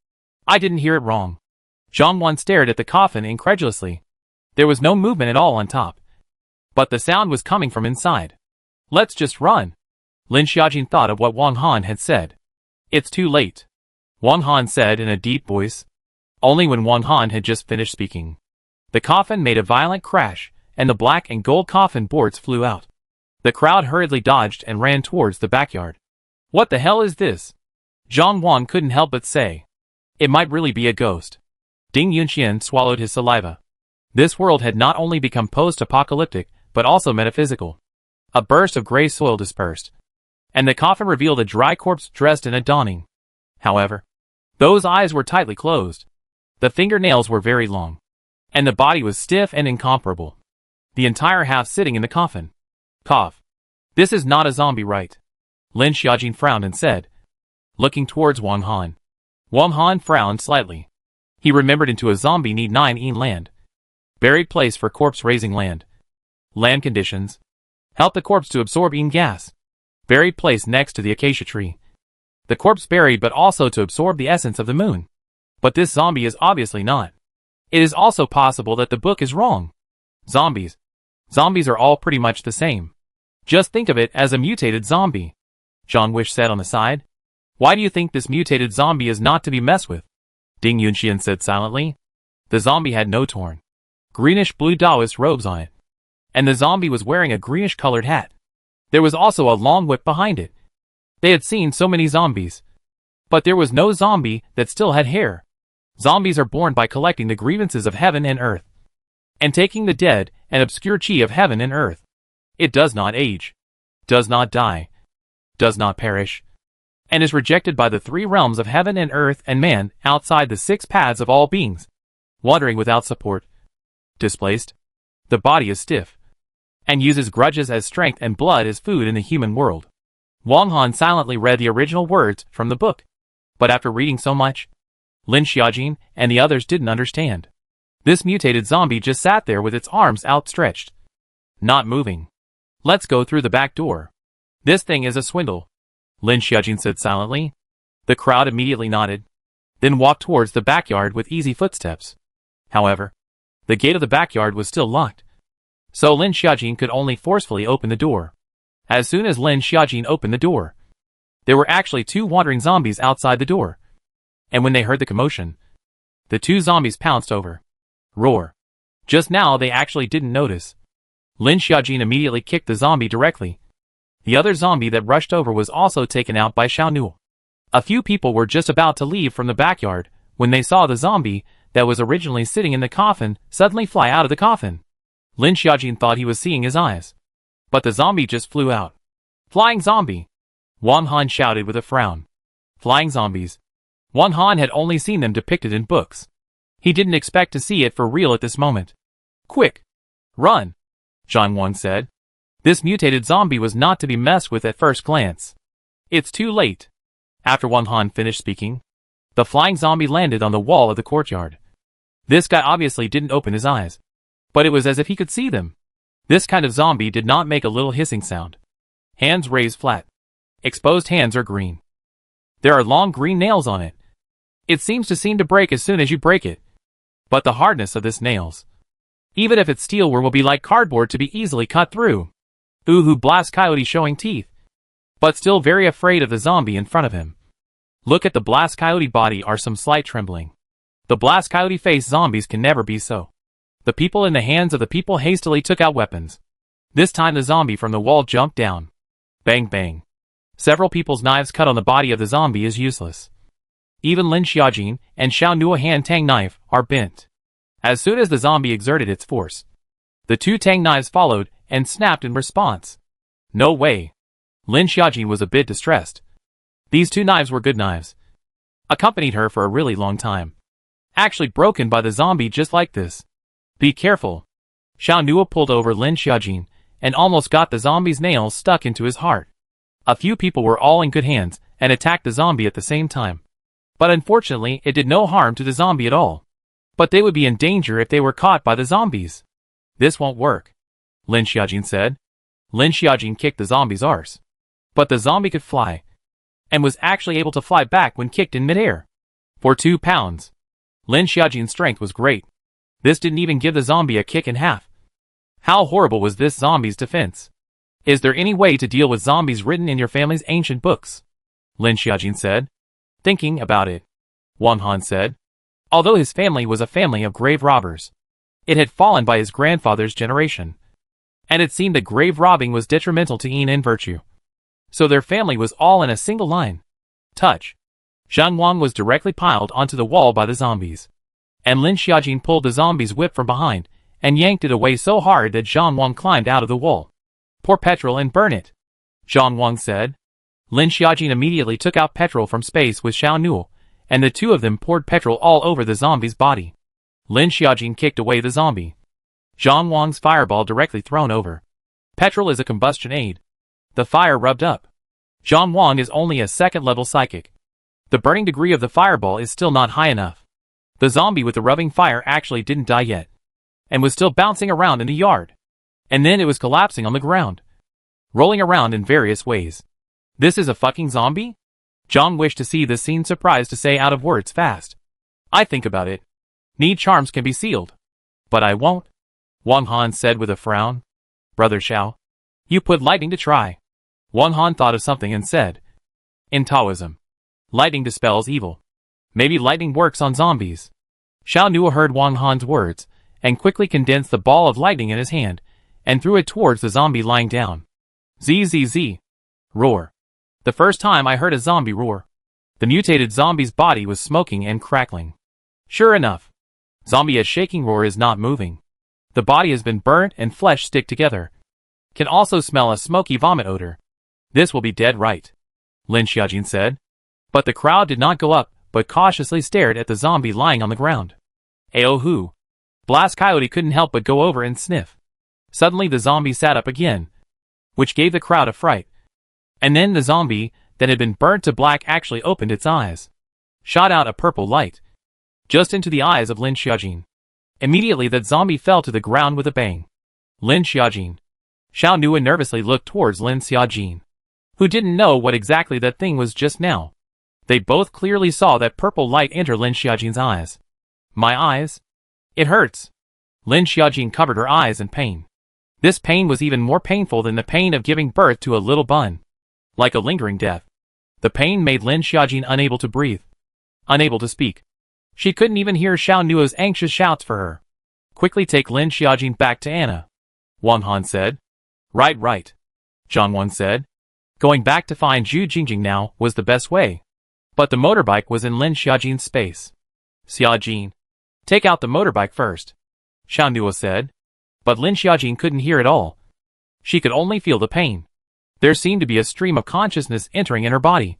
I didn't hear it wrong. Zhang Wan stared at the coffin incredulously. There was no movement at all on top. But the sound was coming from inside. Let's just run. Lin Xiaojin thought of what Wang Han had said. It's too late, Wang Han said in a deep voice. Only when Wang Han had just finished speaking. The coffin made a violent crash, and the black and gold coffin boards flew out. The crowd hurriedly dodged and ran towards the backyard. What the hell is this? Zhang Wan couldn't help but say. It might really be a ghost. Ding Yunqian swallowed his saliva. This world had not only become post-apocalyptic, but also metaphysical. A burst of gray soil dispersed, and the coffin revealed a dry corpse dressed in a dawning. However, those eyes were tightly closed. The fingernails were very long, and the body was stiff and incomparable. The entire half sitting in the coffin. Cough. This is not a zombie, right? Lin Xiaojin frowned and said, looking towards Wang Han. Wang Han frowned slightly. He remembered into a zombie need 9 in land. Buried place for corpse raising land. Land conditions. Help the corpse to absorb in gas. Buried place next to the acacia tree. The corpse buried but also to absorb the essence of the moon. But this zombie is obviously not. It is also possible that the book is wrong. Zombies. Zombies are all pretty much the same. Just think of it as a mutated zombie. Zhang Wish said on the side. Why do you think this mutated zombie is not to be messed with? Ding Yunxian said silently. The zombie had no torn greenish-blue Taoist robes on it. And the zombie was wearing a greenish-colored hat. There was also a long whip behind it. They had seen so many zombies. But there was no zombie that still had hair. Zombies are born by collecting the grievances of heaven and earth. And taking the dead and obscure chi of heaven and earth. It does not age. Does not die. Does not perish. And is rejected by the 3 realms of heaven and earth and man outside the 6 paths of all beings. Wandering without support. Displaced. The body is stiff. And uses grudges as strength and blood as food in the human world. Wang Han silently read the original words from the book. But after reading so much, Lin Xiaojin and the others didn't understand. This mutated zombie just sat there with its arms outstretched. Not moving. Let's go through the back door. This thing is a swindle. Lin Xiaojin said silently. The crowd immediately nodded. Then walked towards the backyard with easy footsteps. However, the gate of the backyard was still locked. So Lin Xiaojin could only forcefully open the door. As soon as Lin Xiaojin opened the door, there were actually 2 wandering zombies outside the door. And when they heard the commotion, the 2 zombies pounced over. Roar. Just now they actually didn't notice. Lin Xiaojin immediately kicked the zombie directly. The other zombie that rushed over was also taken out by Xiao Nuo. A few people were just about to leave from the backyard when they saw the zombie that was originally sitting in the coffin suddenly fly out of the coffin. Lin Xiaojin thought he was seeing his eyes. But the zombie just flew out. Flying zombie! Wang Han shouted with a frown. Flying zombies. Wang Han had only seen them depicted in books. He didn't expect to see it for real at this moment. Quick! Run! Zhang Wang said. This mutated zombie was not to be messed with at first glance. It's too late. After Wang Han finished speaking, the flying zombie landed on the wall of the courtyard. This guy obviously didn't open his eyes. But it was as if he could see them. This kind of zombie did not make a little hissing sound. Hands raised flat. Exposed hands are green. There are long green nails on it. It seems to break as soon as you break it. But the hardness of this nails. Even if it's steel will be like cardboard to be easily cut through. Ooh, blast coyote showing teeth. But still very afraid of the zombie in front of him. Look at the blast coyote body are some slight trembling. The blast coyote face zombies can never be so. The people in the hands of the people hastily took out weapons. This time the zombie from the wall jumped down. Bang bang. Several people's knives cut on the body of the zombie is useless. Even Lin Xiaojin and Xiao Nuo hand tang knife are bent. As soon as the zombie exerted its force, the 2 tang knives followed and snapped in response. No way. Lin Xiaojin was a bit distressed. These 2 knives were good knives. Accompanied her for a really long time. Actually broken by the zombie just like this. Be careful. Xiao Nuo pulled over Lin Xiaojin and almost got the zombie's nails stuck into his heart. A few people were all in good hands and attacked the zombie at the same time. But unfortunately it did no harm to the zombie at all. But they would be in danger if they were caught by the zombies. This won't work, Lin Xiaojin said. Lin Xiaojin kicked the zombie's arse. But the zombie could fly. And was actually able to fly back when kicked in midair. For 2 pounds. Lin Xiaojin's strength was great. This didn't even give the zombie a kick in half. How horrible was this zombie's defense? Is there any way to deal with zombies written in your family's ancient books? Lin Xiaojin said. Thinking about it, Wang Han said. Although his family was a family of grave robbers, it had fallen by his grandfather's generation. And it seemed that grave robbing was detrimental to in virtue. So their family was all in a single line. Touch. Zhang Wang was directly piled onto the wall by the zombies. And Lin Xiaojin pulled the zombie's whip from behind and yanked it away so hard that Zhang Wang climbed out of the wall. Pour petrol and burn it, Zhang Wang said. Lin Xiaojin immediately took out petrol from space with Xiao Nuo, and the 2 of them poured petrol all over the zombie's body. Lin Xiaojin kicked away the zombie. Zhang Wang's fireball directly thrown over. Petrol is a combustion aid. The fire rubbed up. Zhang Wang is only a second-level psychic. The burning degree of the fireball is still not high enough. The zombie with the rubbing fire actually didn't die yet, and was still bouncing around in the yard. And then it was collapsing on the ground, rolling around in various ways. This is a fucking zombie? John wished to see this scene, surprised to say out of words fast. I think about it. Need charms can be sealed. But I won't. Wang Han said with a frown. Brother Xiao, you put lightning to try. Wang Han thought of something and said, in Taoism, lightning dispels evil. Maybe lightning works on zombies. Xiao Nuo heard Wang Han's words, and quickly condensed the ball of lightning in his hand, and threw it towards the zombie lying down. Zzz. Roar. The first time I heard a zombie roar. The mutated zombie's body was smoking and crackling. Sure enough. Zombie as shaking roar is not moving. The body has been burnt and flesh stick together. Can also smell a smoky vomit odor. This will be dead right. Lin Xiaojin said. But the crowd did not go up, but cautiously stared at the zombie lying on the ground. Aohu. Blast Coyote couldn't help but go over and sniff. Suddenly the zombie sat up again, which gave the crowd a fright. And then the zombie, that had been burnt to black, actually opened its eyes. Shot out a purple light. Just into the eyes of Lin Xiaojin. Immediately that zombie fell to the ground with a bang. Lin Xiaojin. Xiao Nuo nervously looked towards Lin Xiaojin, who didn't know what exactly that thing was just now. They both clearly saw that purple light enter Lin Xiaojin's eyes. My eyes? It hurts. Lin Xiaojin covered her eyes in pain. This pain was even more painful than the pain of giving birth to a little bun. Like a lingering death. The pain made Lin Xiaojin unable to breathe. Unable to speak. She couldn't even hear Xiao Nuo's anxious shouts for her. Quickly take Lin Xiaojin back to Anna. Wang Han said. Right. Zhang Wan said. Going back to find Zhu Jingjing now was the best way. But the motorbike was in Lin Xiaojin's space. Xiaojin. Take out the motorbike first. Xiao Nuo said. But Lin Xiaojin couldn't hear it all. She could only feel the pain. There seemed to be a stream of consciousness entering in her body,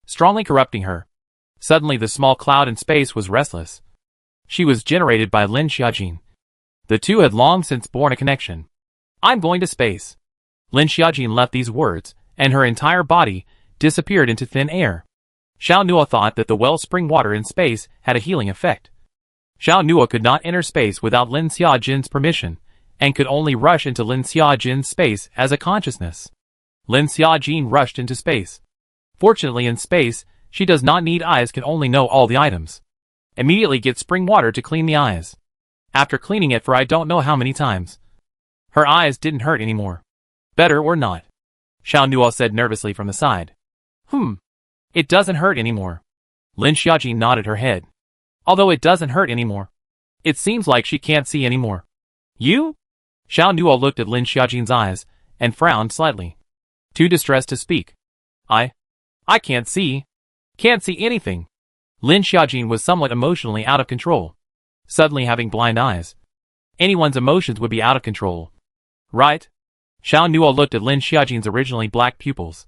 strongly corrupting her. Suddenly the small cloud in space was restless. She was generated by Lin Xiaojin. The two had long since borne a connection. I'm going to space. Lin Xiaojin left these words, and her entire body disappeared into thin air. Xiao Nuo thought that the wellspring water in space had a healing effect. Xiao Nuo could not enter space without Lin Xiaojin's permission, and could only rush into Lin Xiaojin's space as a consciousness. Lin Xiaojin rushed into space. Fortunately in space, she does not need eyes, can only know all the items. Immediately get spring water to clean the eyes. After cleaning it for I don't know how many times, her eyes didn't hurt anymore. Better or not? Xiao Nuo said nervously from the side. It doesn't hurt anymore. Lin Xiaojin nodded her head. Although it doesn't hurt anymore, it seems like she can't see anymore. You? Xiao Nuo looked at Lin Xiaojin's eyes, and frowned slightly. Too distressed to speak. I can't see. Can't see anything. Lin Xiaojin was somewhat emotionally out of control. Suddenly having blind eyes. Anyone's emotions would be out of control. Right? Xiao Nuo looked at Lin Xiaojin's originally black pupils,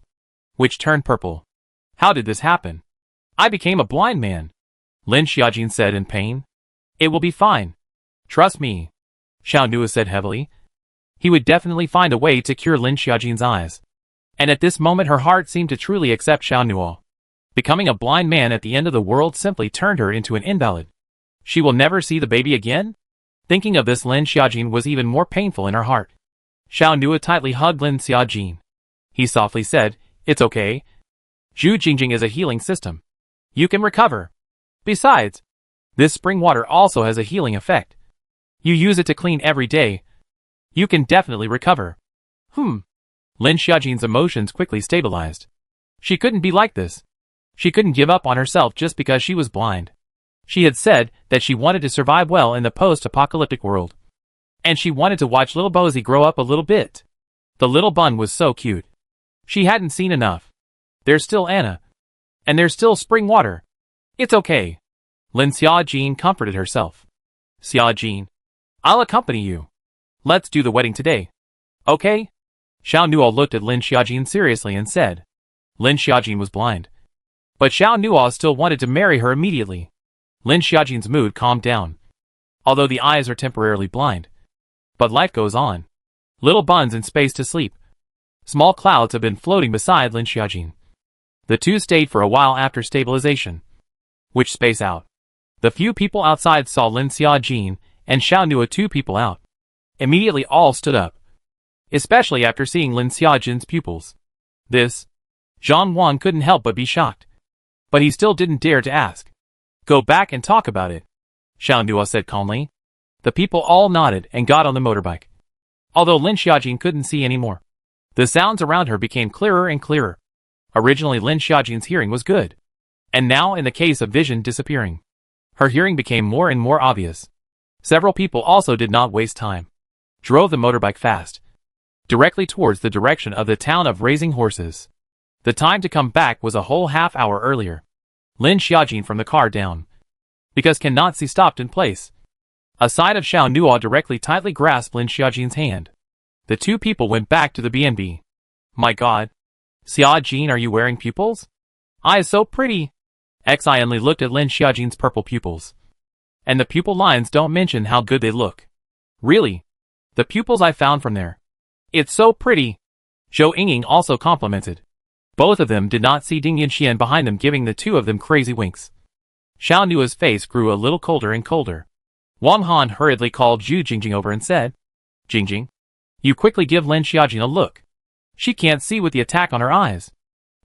which turned purple. How did this happen? I became a blind man. Lin Xiaojin said in pain. It will be fine. Trust me. Xiao Nuo said heavily. He would definitely find a way to cure Lin Xiaojin's eyes. And at this moment her heart seemed to truly accept Xiao Nuo. Becoming a blind man at the end of the world simply turned her into an invalid. She will never see the baby again? Thinking of this, Lin Xiaojin was even more painful in her heart. Xiao Nuo tightly hugged Lin Xiaojin. He softly said, It's okay. Zhu Jingjing is a healing system. You can recover. Besides, this spring water also has a healing effect. You use it to clean every day. You can definitely recover. Lin Xiaojin's emotions quickly stabilized. She couldn't be like this. She couldn't give up on herself just because she was blind. She had said that she wanted to survive well in the post-apocalyptic world. And she wanted to watch little Bozy grow up a little bit. The little bun was so cute. She hadn't seen enough. There's still Anna. And there's still spring water. It's okay. Lin Xiaojin comforted herself. Xiaojin, I'll accompany you. Let's do the wedding today. Okay? Xiao Nuo looked at Lin Xiaojin seriously and said. Lin Xiaojin was blind. But Xiao Nuo still wanted to marry her immediately. Lin Xiaojin's mood calmed down. Although the eyes are temporarily blind. But life goes on. Little buns in space to sleep. Small clouds have been floating beside Lin Xiaojin. The two stayed for a while after stabilization. Which space out? The few people outside saw Lin Xiaojin and Xiao Nuo 2 people out. Immediately all stood up. Especially after seeing Lin Xiaojin's pupils. This, Zhang Wan couldn't help but be shocked. But he still didn't dare to ask. Go back and talk about it, Xiao Nuo said calmly. The people all nodded and got on the motorbike. Although Lin Xiaojin couldn't see anymore. The sounds around her became clearer and clearer. Originally Lin Xiaojin's hearing was good. And now in the case of vision disappearing, her hearing became more and more obvious. Several people also did not waste time. Drove the motorbike fast. Directly towards the direction of the town of Raising Horses. The time to come back was a whole half-hour earlier. Lin Xiaojin from the car down. Because cannot see stopped in place. A side of Xiao Nuo directly tightly grasped Lin Xiaojin's hand. The two people went back to the B&B. My god. Xiaojin, are you wearing pupils? Eyes so pretty. Xi only looked at Lin Xiaojin's purple pupils. And the pupil lines don't mention how good they look. Really? The pupils I found from there. It's so pretty. Zhou Yingying also complimented. Both of them did not see Ding Yanxian behind them giving the two of them crazy winks. Xiao Nuo's face grew a little colder and colder. Wang Han hurriedly called Zhu Jingjing over and said, Jingjing, you quickly give Lin Xiaojin a look. She can't see with the attack on her eyes.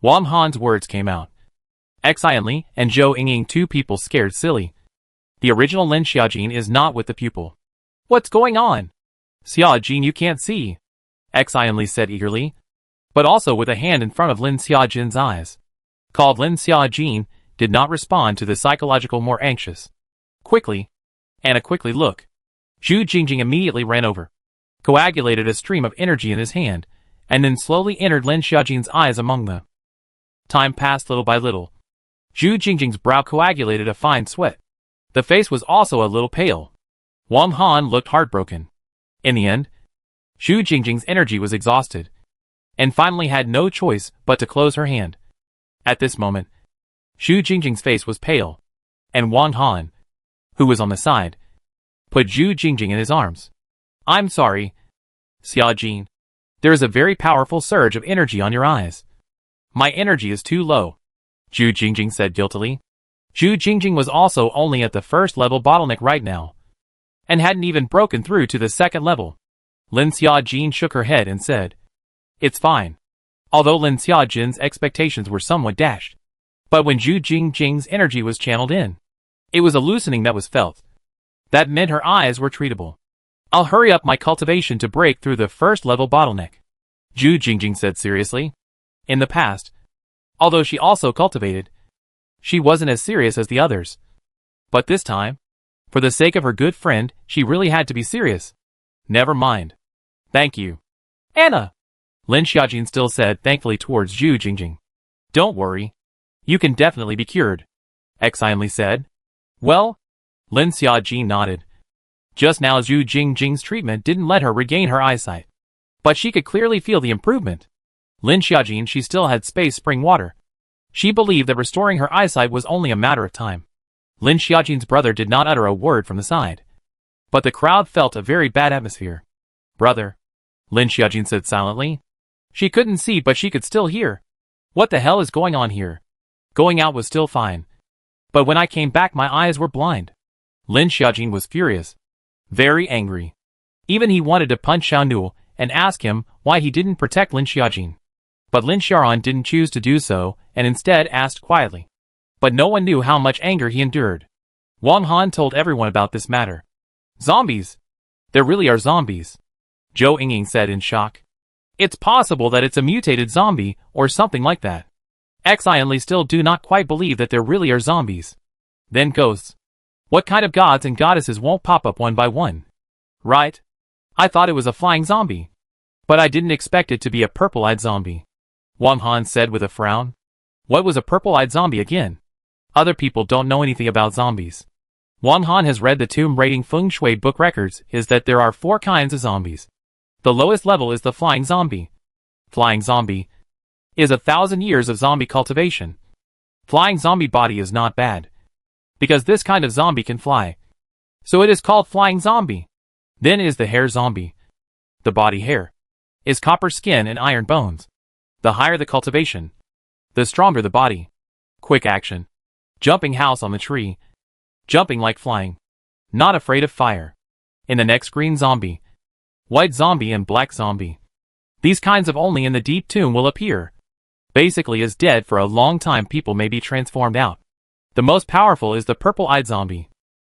Wang Han's words came out. Xi Li and Zhou Yingying, two people scared silly. The original Lin Xiaojin is not with the pupil. What's going on? Xiaojin, you can't see. Xi Li said eagerly. But also with a hand in front of Lin Xiaojin's eyes. Called Lin Xiaojin, did not respond to the psychological more anxious. Quickly. And a quickly look. Zhu Jingjing immediately ran over. Coagulated a stream of energy in his hand, and then slowly entered Lin Xiaojin's eyes among them. Time passed little by little. Zhu Jingjing's brow coagulated a fine sweat. The face was also a little pale. Wang Han looked heartbroken. In the end, Zhu Jingjing's energy was exhausted, and finally had no choice but to close her hand. At this moment, Zhu Jingjing's face was pale, and Wang Han, who was on the side, put Zhu Jingjing in his arms. I'm sorry, Xiaojin. There is a very powerful surge of energy on your eyes. My energy is too low, Zhu Jingjing said guiltily. Zhu Jingjing was also only at the first level bottleneck right now, and hadn't even broken through to the second level. Lin Xiaojin shook her head and said, It's fine. Although Lin Xiaojin's expectations were somewhat dashed. But when Zhu Jingjing's energy was channeled in, it was a loosening that was felt. That meant her eyes were treatable. I'll hurry up my cultivation to break through the first level bottleneck, Zhu Jingjing said seriously. In the past, although she also cultivated, she wasn't as serious as the others. But this time, for the sake of her good friend, she really had to be serious. Never mind. Thank you, Anna, Lin Xiaojin still said thankfully towards Zhu Jingjing. Don't worry. You can definitely be cured, Xi Li said. Well, Lin Xiaojin nodded. Just now Zhu Jingjing's treatment didn't let her regain her eyesight. But she could clearly feel the improvement. Lin Xiaojin, she still had space spring water. She believed that restoring her eyesight was only a matter of time. Lin Xiaojin's brother did not utter a word from the side. But the crowd felt a very bad atmosphere. Brother, Lin Xiaojin said silently. She couldn't see but she could still hear. What the hell is going on here? Going out was still fine. But when I came back my eyes were blind. Lin Xiaojin was furious. Very angry. Even he wanted to punch Xiao Nuo and ask him why he didn't protect Lin Xiaojin. But Lin Xiaoran didn't choose to do so and instead asked quietly. But no one knew how much anger he endured. Wang Han told everyone about this matter. Zombies! There really are zombies, Zhou Yingying said in shock. It's possible that it's a mutated zombie or something like that. Xi Li still do not quite believe that there really are zombies. Then ghosts. What kind of gods and goddesses won't pop up one by one? Right? I thought it was a flying zombie. But I didn't expect it to be a purple-eyed zombie, Wang Han said with a frown. What was a purple-eyed zombie again? Other people don't know anything about zombies. Wang Han has read the tomb rating feng shui book records is that there are 4 kinds of zombies. The lowest level is the flying zombie. Flying zombie is 1,000 years of zombie cultivation. Flying zombie body is not bad, because this kind of zombie can fly. So it is called flying zombie. Then is the hair zombie. the body hair, is copper skin and iron bones. The higher the cultivation, the stronger the body. Quick action. Jumping house on the tree. Jumping like flying. Not afraid of fire. In the next green zombie, white zombie and black zombie. These kinds of only in the deep tomb will appear. Basically is dead for a long time, people may be transformed out. The most powerful is the purple-eyed zombie.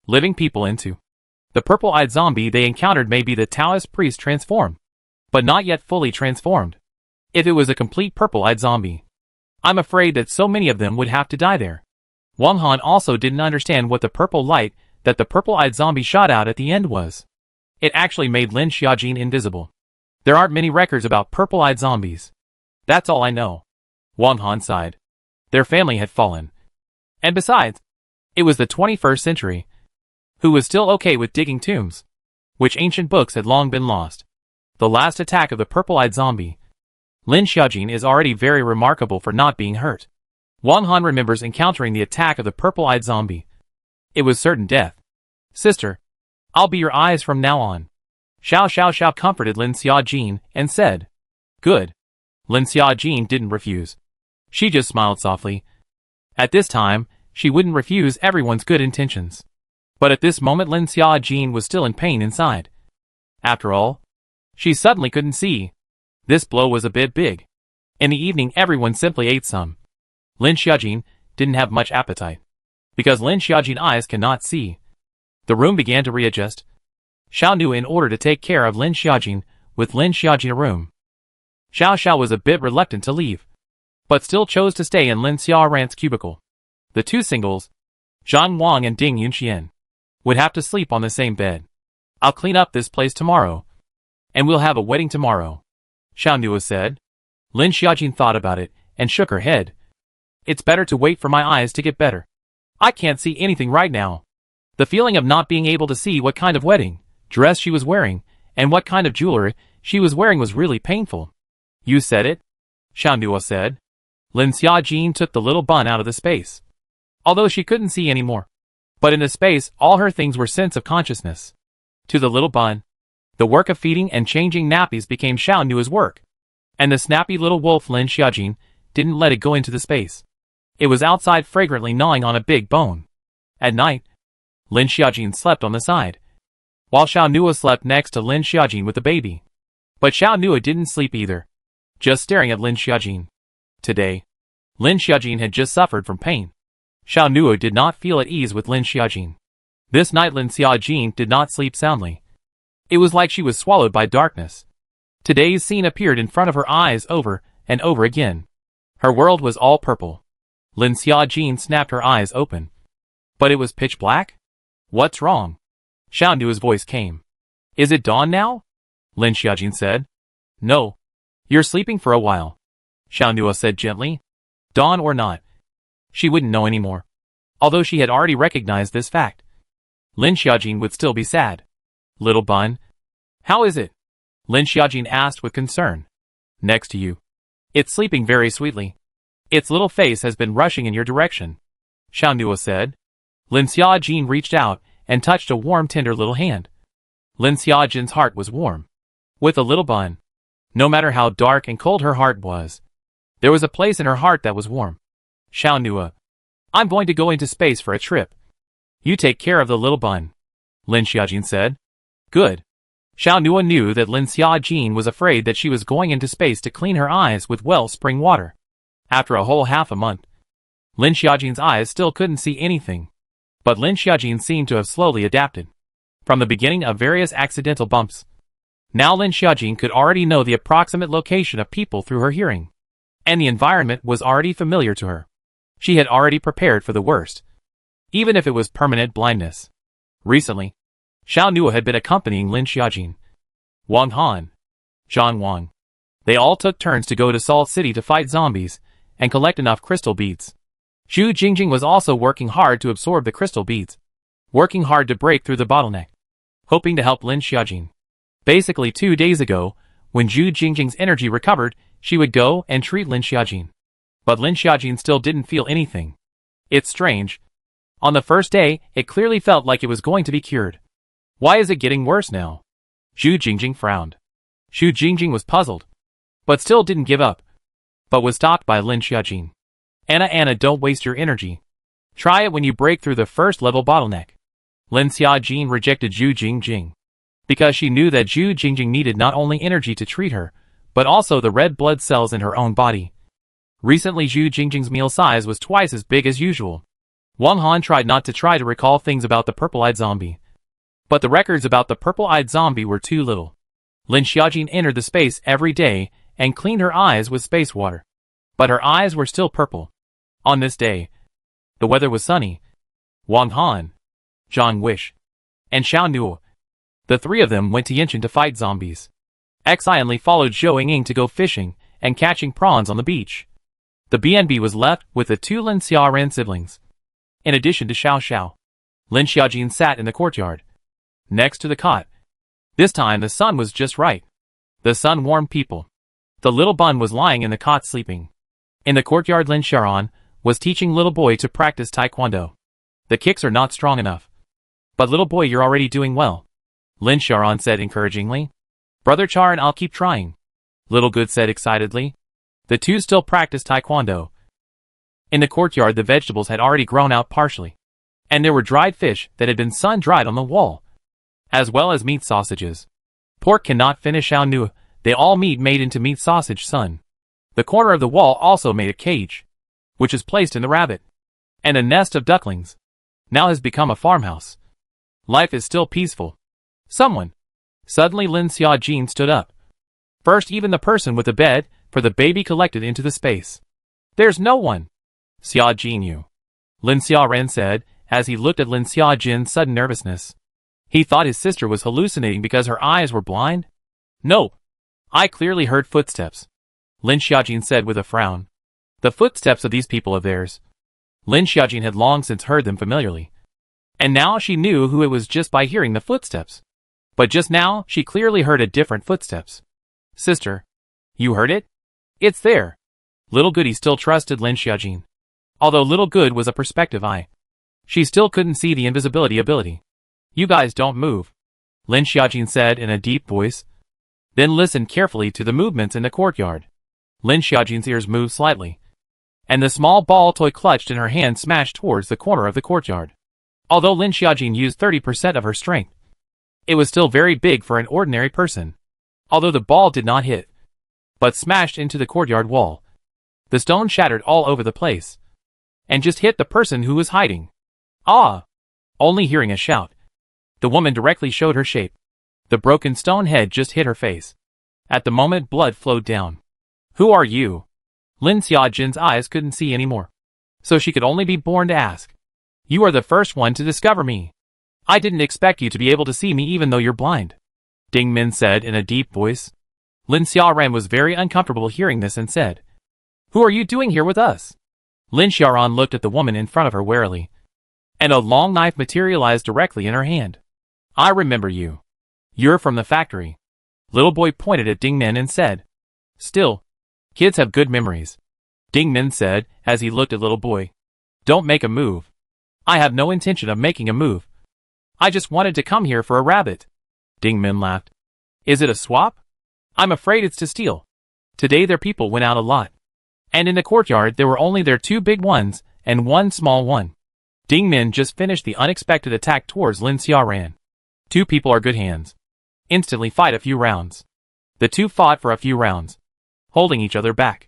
Living people into. The purple-eyed zombie they encountered may be the Taoist priest transformed, but not yet fully transformed. If it was a complete purple-eyed zombie, I'm afraid that so many of them would have to die there. Wang Han also didn't understand what the purple light that the purple-eyed zombie shot out at the end was. It actually made Lin Xiaojin invisible. There aren't many records about purple-eyed zombies. That's all I know. Wang Han sighed. Their family had fallen. And besides, it was the 21st century. Who was still okay with digging tombs? Which ancient books had long been lost. The last attack of the purple-eyed zombie. Lin Xiaojin is already very remarkable for not being hurt. Wang Han remembers encountering the attack of the purple-eyed zombie. It was certain death. Sister, I'll be your eyes from now on. Xiao comforted Lin Xiaojin and said, Good. Lin Xiaojin didn't refuse. She just smiled softly. At this time, she wouldn't refuse everyone's good intentions. But at this moment Lin Xiaojin was still in pain inside. After all, she suddenly couldn't see. This blow was a bit big. In the evening everyone simply ate some. Lin Xiaojin didn't have much appetite. Because Lin Xiaojin's eyes cannot see. The room began to readjust. Xiao knew in order to take care of Lin Xiaojin, with Lin Xiaojin a room. Xiao was a bit reluctant to leave, but still chose to stay in Lin Xiaoran's cubicle. The two singles, Zhang Wang and Ding Yunqian, would have to sleep on the same bed. I'll clean up this place tomorrow. And we'll have a wedding tomorrow, Xiao Nua said. Lin Xiaojin thought about it and shook her head. It's better to wait for my eyes to get better. I can't see anything right now. The feeling of not being able to see what kind of wedding dress she was wearing and what kind of jewelry she was wearing was really painful. You said it, Xiao Nua said. Lin Xiaojin took the little bun out of the space. Although she couldn't see anymore. But in the space, all her things were sense of consciousness. To the little bun, the work of feeding and changing nappies became Xiao Nua's work. And the snappy little wolf Lin Xiaojin didn't let it go into the space. It was outside fragrantly gnawing on a big bone. At night, Lin Xiaojin slept on the side, while Xiao Nua slept next to Lin Xiaojin with the baby. But Xiao Nua didn't sleep either, just staring at Lin Xiaojin. Today, Lin Xiaojin had just suffered from pain. Xiao Nua did not feel at ease with Lin Xiaojin. This night Lin Xiaojin did not sleep soundly. It was like she was swallowed by darkness. Today's scene appeared in front of her eyes over and over again. Her world was all purple. Lin Xiaojin snapped her eyes open. But it was pitch black? What's wrong? Xiao Nua's voice came. Is it dawn now? Lin Xiaojin said. No. You're sleeping for a while, Xiao Nua said gently. Dawn or not, she wouldn't know anymore. Although she had already recognized this fact. Lin Xiaojin would still be sad. Little bun, how is it? Lin Xiaojin asked with concern. Next to you. It's sleeping very sweetly. Its little face has been rushing in your direction, Xiao Nua said. Lin Xiaojin reached out and touched a warm, tender little hand. Lin Xiaojin's heart was warm. With a little bun. No matter how dark and cold her heart was, there was a place in her heart that was warm. Xiao Nua, I'm going to go into space for a trip. You take care of the little bun, Lin Xiaojin said. Good. Xiao Nua knew that Lin Xiaojin was afraid that she was going into space to clean her eyes with well-spring water. After a whole half a month, Lin Xiaojin's eyes still couldn't see anything. But Lin Xiaojin seemed to have slowly adapted. From the beginning of various accidental bumps, now Lin Xiaojin could already know the approximate location of people through her hearing. And the environment was already familiar to her. She had already prepared for the worst. Even if it was permanent blindness. Recently, Xiao Nua had been accompanying Lin Xiaojin, Wang Han, Zhang Wang. They all took turns to go to Salt City to fight zombies and collect enough crystal beads. Zhu Jingjing was also working hard to absorb the crystal beads, working hard to break through the bottleneck, hoping to help Lin Xiaojin. Basically 2 days ago, when Zhu Jingjing's energy recovered, she would go and treat Lin Xiaojin. But Lin Xiaojin still didn't feel anything. It's strange. On the first day, it clearly felt like it was going to be cured. Why is it getting worse now? Zhu Jingjing frowned. Xu Jingjing was puzzled, but still didn't give up, but was stopped by Lin Xiaojin. Anna, don't waste your energy. Try it when you break through the first level bottleneck. Lin Xiaojin rejected Xu Jingjing, because she knew that Xu Jingjing needed not only energy to treat her, but also the red blood cells in her own body. Recently Xu Jingjing's meal size was twice as big as usual. Wang Han tried not to recall things about the purple-eyed zombie, but the records about the purple-eyed zombie were too little. Lin Xiaojin entered the space every day and cleaned her eyes with space water, but her eyes were still purple. On this day, the weather was sunny. Wang Han, Zhang Wish, and Xiao Nuo, the three of them went to Yinshan to fight zombies. Xi followed Zhou Yingying to go fishing and catching prawns on the beach. The BNB was left with the two Lin Xiaoran siblings. In addition to Xiao Xiao, Lin Xiaojin sat in the courtyard, next to the cot. This time the sun was just right. The sun warmed people. The little bun was lying in the cot sleeping. In the courtyard Lin Xiaoran was teaching little boy to practice taekwondo. The kicks are not strong enough. But little boy, you're already doing well, Lin Xiaoran said encouragingly. Brother Charan, I'll keep trying, Little Good said excitedly. The two still practiced taekwondo. In the courtyard the vegetables had already grown out partially, and there were dried fish that had been sun-dried on the wall, as well as meat sausages. Pork cannot finish Xiao Nu, they all meat made into meat sausage sun. The corner of the wall also made a cage, which is placed in the rabbit, and a nest of ducklings. Now has become a farmhouse. Life is still peaceful. Suddenly Lin Xiaojin stood up. First, even the person with the bed for the baby collected into the space. There's no one. Xiaojin you, Lin Xiaoran said, as he looked at Lin Xiaojin's sudden nervousness. He thought his sister was hallucinating because her eyes were blind? No. I clearly heard footsteps, Lin Xiaojin said with a frown. The footsteps of these people of theirs. Lin Xiaojin had long since heard them familiarly, and now she knew who it was just by hearing the footsteps. But just now, she clearly heard a different footsteps. Sister, you heard it? It's there. Little Goody still trusted Lin Xiaojin. Although Little Good was a perspective eye, she still couldn't see the invisibility ability. You guys don't move, Lin Xiaojin said in a deep voice. Then listened carefully to the movements in the courtyard. Lin Xiaojin's ears moved slightly, and the small ball toy clutched in her hand smashed towards the corner of the courtyard. Although Lin Xiaojin used 30% of her strength, it was still very big for an ordinary person. Although the ball did not hit, but smashed into the courtyard wall. The stone shattered all over the place, and just hit the person who was hiding. Ah! Only hearing a shout, the woman directly showed her shape. The broken stone head just hit her face. At the moment blood flowed down. Who are you? Lin Xiaojin's eyes couldn't see anymore, so she could only be born to ask. You are the first one to discover me. I didn't expect you to be able to see me even though you're blind, Ding Min said in a deep voice. Lin Xiaoran was very uncomfortable hearing this and said, Who are you doing here with us? Lin Xiaoran looked at the woman in front of her warily, and a long knife materialized directly in her hand. I remember you. You're from the factory. Little boy pointed at Ding Min and said. Still, kids have good memories, Ding Min said as he looked at little boy. Don't make a move. I have no intention of making a move. I just wanted to come here for a rabbit. Ding Min laughed. Is it a swap? I'm afraid it's to steal. Today their people went out a lot, and in the courtyard there were only their two big ones and one small one. Ding Min just finished the unexpected attack towards Lin Xiaoran. Two people are good hands. Instantly fight a few rounds. The two fought for a few rounds, holding each other back.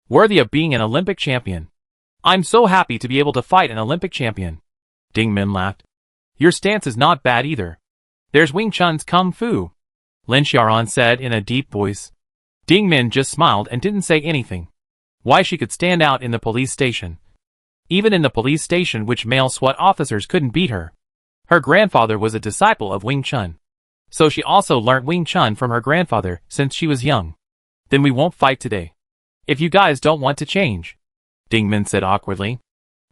Worthy of being an Olympic champion. I'm so happy to be able to fight an Olympic champion. Ding Min laughed. Your stance is not bad either. There's Wing Chun's Kung Fu, Lin Xiaoran said in a deep voice. Ding Min just smiled and didn't say anything. Why she could stand out in the police station. Even in the police station which male SWAT officers couldn't beat her. Her grandfather was a disciple of Wing Chun, so she also learnt Wing Chun from her grandfather since she was young. Then we won't fight today, if you guys don't want to change, Ding Min said awkwardly,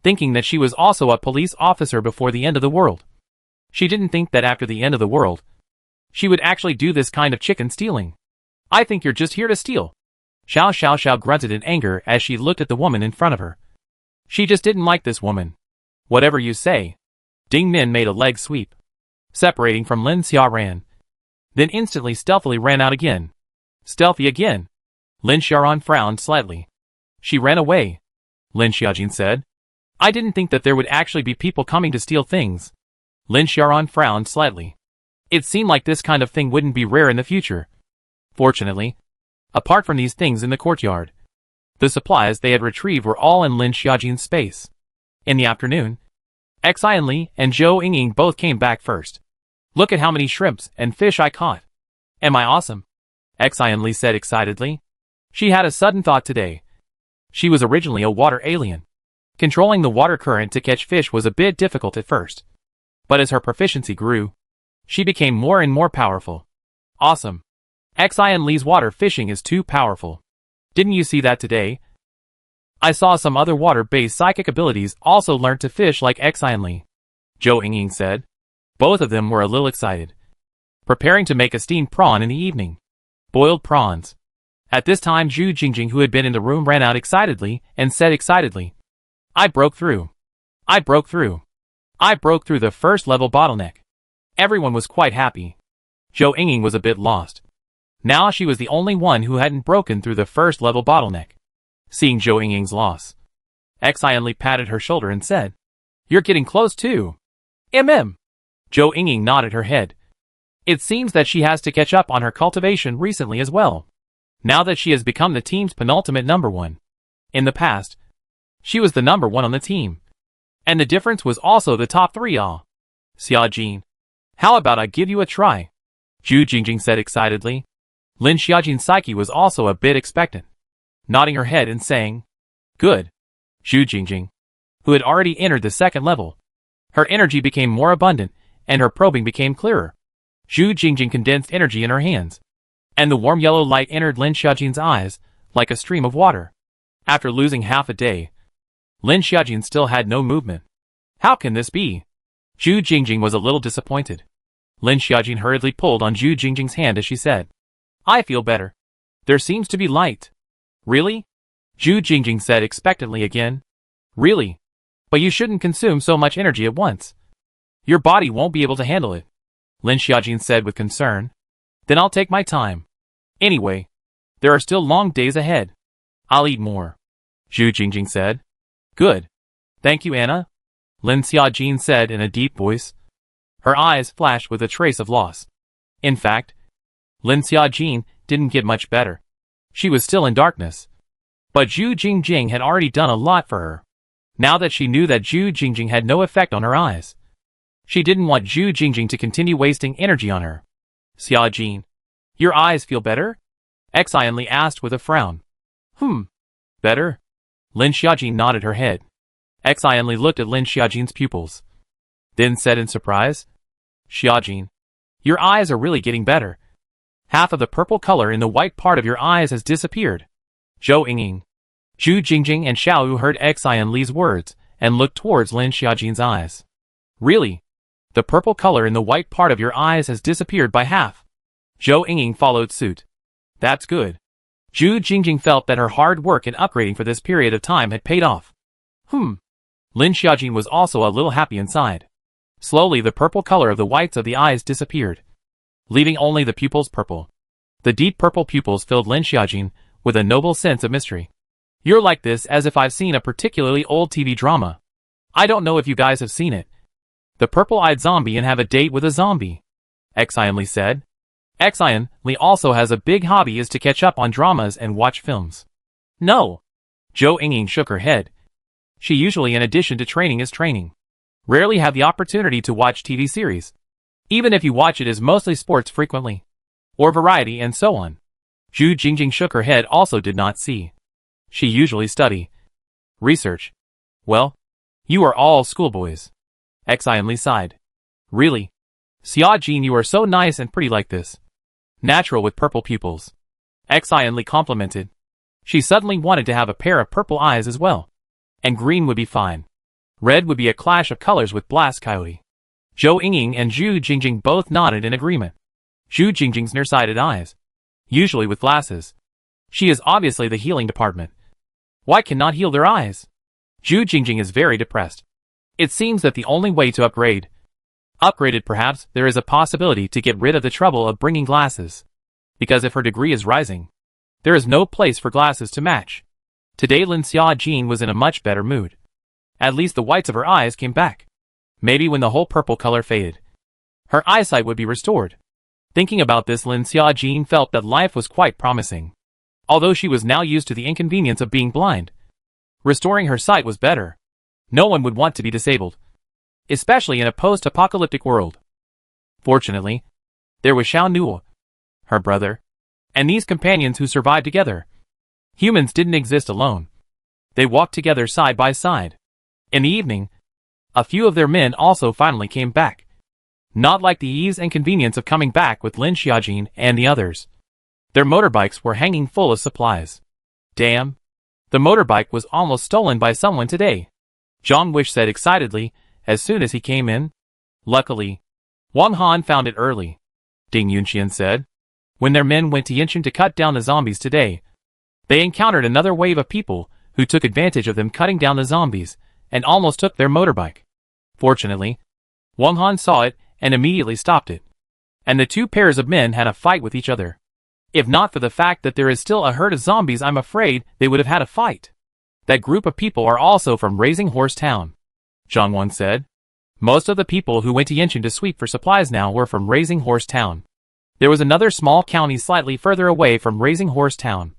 thinking that she was also a police officer before the end of the world. She didn't think that after the end of the world, she would actually do this kind of chicken stealing. I think you're just here to steal. Xiao Xiao Xiao grunted in anger as she looked at the woman in front of her. She just didn't like this woman. Whatever you say. Ding Min made a leg sweep, separating from Lin Xiaoran, then instantly stealthily ran out again. Stealthy again. Lin Xiaoran frowned slightly. She ran away. Lin Xiaojin said. I didn't think that there would actually be people coming to steal things. Lin Xiaoran frowned slightly. It seemed like this kind of thing wouldn't be rare in the future. Fortunately, apart from these things in the courtyard, the supplies they had retrieved were all in Lin Xiaojin's space. In the afternoon, Xian Li and Zhou Yingying both came back first. Look at how many shrimps and fish I caught. Am I awesome? Xian Li said excitedly. She had a sudden thought today. She was originally a water alien. Controlling the water current to catch fish was a bit difficult at first. But as her proficiency grew, she became more and more powerful. Awesome. Xian Li's water fishing is too powerful. Didn't you see that today? I saw some other water-based psychic abilities also learned to fish like Xian Li. Zhou Yingying said. Both of them were a little excited. Preparing to make a steamed prawn in the evening. Boiled prawns. At this time Zhu Jingjing, who had been in the room, ran out excitedly and said excitedly, I broke through. I broke through. I broke through the first level bottleneck. Everyone was quite happy. Zhou Yingying was a bit lost. Now she was the only one who hadn't broken through the first level bottleneck. Seeing Zhou Yingying's loss, Xian Li patted her shoulder and said, You're getting close too. Zhou Yingying nodded her head. It seems that she has to catch up on her cultivation recently as well. Now that she has become the team's penultimate number one. In the past, she was the number one on the team. And the difference was also the top three. Xiaojin, how about I give you a try? Zhu Jingjing said excitedly. Lin Xiaojin's psyche was also a bit expectant, nodding her head and saying, Good. Zhu Jingjing, who had already entered the second level. Her energy became more abundant, and her probing became clearer. Zhu Jingjing condensed energy in her hands, and the warm yellow light entered Lin Xiaojin's eyes, like a stream of water. After losing half a day, Lin Xiaojin still had no movement. How can this be? Zhu Jingjing was a little disappointed. Lin Xiaojin hurriedly pulled on Zhu Jingjing's hand as she said, I feel better. There seems to be light. Really? Zhu Jingjing said expectantly again. Really? But you shouldn't consume so much energy at once. Your body won't be able to handle it. Lin Xiaojin said with concern. Then I'll take my time. Anyway, there are still long days ahead. I'll eat more. Zhu Jingjing said. Good. Thank you, Anna. Lin Xiaojin said in a deep voice. Her eyes flashed with a trace of loss. In fact, Lin Xiaojin didn't get much better. She was still in darkness. But Zhu Jingjing had already done a lot for her. Now that she knew that Zhu Jingjing had no effect on her eyes, she didn't want Zhu Jingjing to continue wasting energy on her. Xiaojin, your eyes feel better? Xian Li asked with a frown. Better? Lin Xiaojin nodded her head. Xian Li looked at Lin Xiaojin's pupils, then said in surprise, Xiaojin, your eyes are really getting better. Half of the purple color in the white part of your eyes has disappeared. Zhou Yingying, Zhu Jingjing and Xiaoyu heard Xian Li's words and looked towards Lin Xiaojin's eyes. Really? The purple color in the white part of your eyes has disappeared by half. Zhou Yingying followed suit. That's good. Zhu Jingjing felt that her hard work and upgrading for this period of time had paid off. Lin Xiaojin was also a little happy inside. Slowly the purple color of the whites of the eyes disappeared, leaving only the pupils purple. The deep purple pupils filled Lin Xiaojin with a noble sense of mystery. You're like this as if I've seen a particularly old TV drama. I don't know if you guys have seen it. The purple-eyed zombie and have a date with a zombie. Xian Li said. Xian Li also has a big hobby is to catch up on dramas and watch films. No. Zhou Yingying shook her head. She usually, in addition to training, is training. Rarely have the opportunity to watch TV series. Even if you watch it is mostly sports frequently. Or variety and so on. Zhu Jingjing shook her head also did not see. She usually study. Research. Well, you are all schoolboys. Xian Li sighed. Really? Xiaojin, you are so nice and pretty like this. Natural with purple pupils. Xian Li complimented. She suddenly wanted to have a pair of purple eyes as well. And green would be fine. Red would be a clash of colors with Blast Coyote. Zhou Yingying and Zhu Jingjing both nodded in agreement. Zhu Jingjing's nearsighted eyes. Usually with glasses. She is obviously the healing department. Why cannot heal their eyes? Zhu Jingjing is very depressed. It seems that the only way to upgraded perhaps there is a possibility to get rid of the trouble of bringing glasses. Because if her degree is rising, there is no place for glasses to match. Today Lin Xiaojin was in a much better mood. At least the whites of her eyes came back. Maybe when the whole purple color faded, her eyesight would be restored. Thinking about this, Lin Xiaojin felt that life was quite promising. Although she was now used to the inconvenience of being blind, restoring her sight was better. No one would want to be disabled, especially in a post-apocalyptic world. Fortunately, there was Xiao Nuo, her brother, and these companions who survived together. Humans didn't exist alone. They walked together side by side. In the evening, a few of their men also finally came back. Not like the ease and convenience of coming back with Lin Xiaojin and the others. Their motorbikes were hanging full of supplies. Damn! The motorbike was almost stolen by someone today, Zhang Wish said excitedly as soon as he came in. Luckily, Wang Han found it early, Ding Yunxian said. When their men went to Yinshan to cut down the zombies today, they encountered another wave of people who took advantage of them cutting down the zombies and almost took their motorbike. Fortunately, Wang Han saw it and immediately stopped it. And the two pairs of men had a fight with each other. If not for the fact that there is still a herd of zombies, I'm afraid they would have had a fight. That group of people are also from Raising Horse Town, Zhang Wan said. Most of the people who went to Yinshan to sweep for supplies now were from Raising Horse Town. There was another small county slightly further away from Raising Horse Town,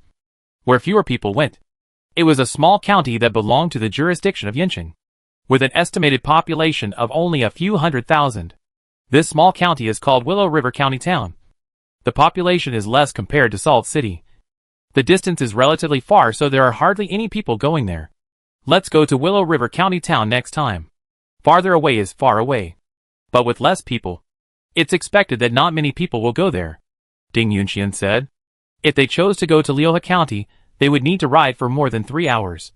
where fewer people went. It was a small county that belonged to the jurisdiction of Yinshan, with an estimated population of only a few 100,000. This small county is called Willow River County Town. The population is less compared to Salt City. The distance is relatively far, so there are hardly any people going there. Let's go to Willow River County Town next time. Farther away is far away, but with less people. It's expected that not many people will go there, Ding Yunxian said. If they chose to go to Liuhe County, they would need to ride for more than 3 hours.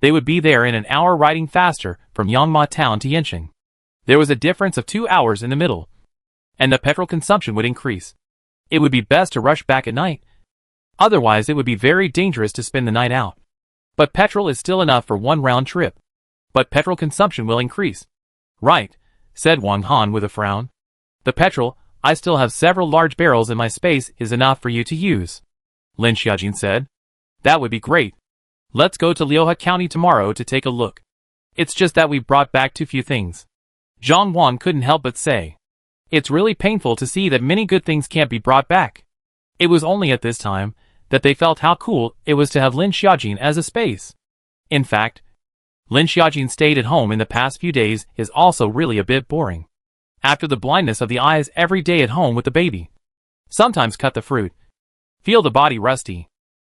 They would be there in an hour riding faster from Yangma Town to Yinshan. There was a difference of 2 hours in the middle, and the petrol consumption would increase. It would be best to rush back at night. Otherwise it would be very dangerous to spend the night out. But petrol is still enough for one round trip. But petrol consumption will increase. Right, said Wang Han with a frown. The petrol, I still have several large barrels in my space, is enough for you to use, Lin Xiaojin said. That would be great. Let's go to Liuhe County tomorrow to take a look. It's just that we brought back too few things. Zhang Wan couldn't help but say. It's really painful to see that many good things can't be brought back. It was only at this time that they felt how cool it was to have Lin Xiaojin as a space. In fact, Lin Xiaojin stayed at home in the past few days is also really a bit boring. After the blindness of the eyes every day at home with the baby. Sometimes cut the fruit. Feel the body rusty.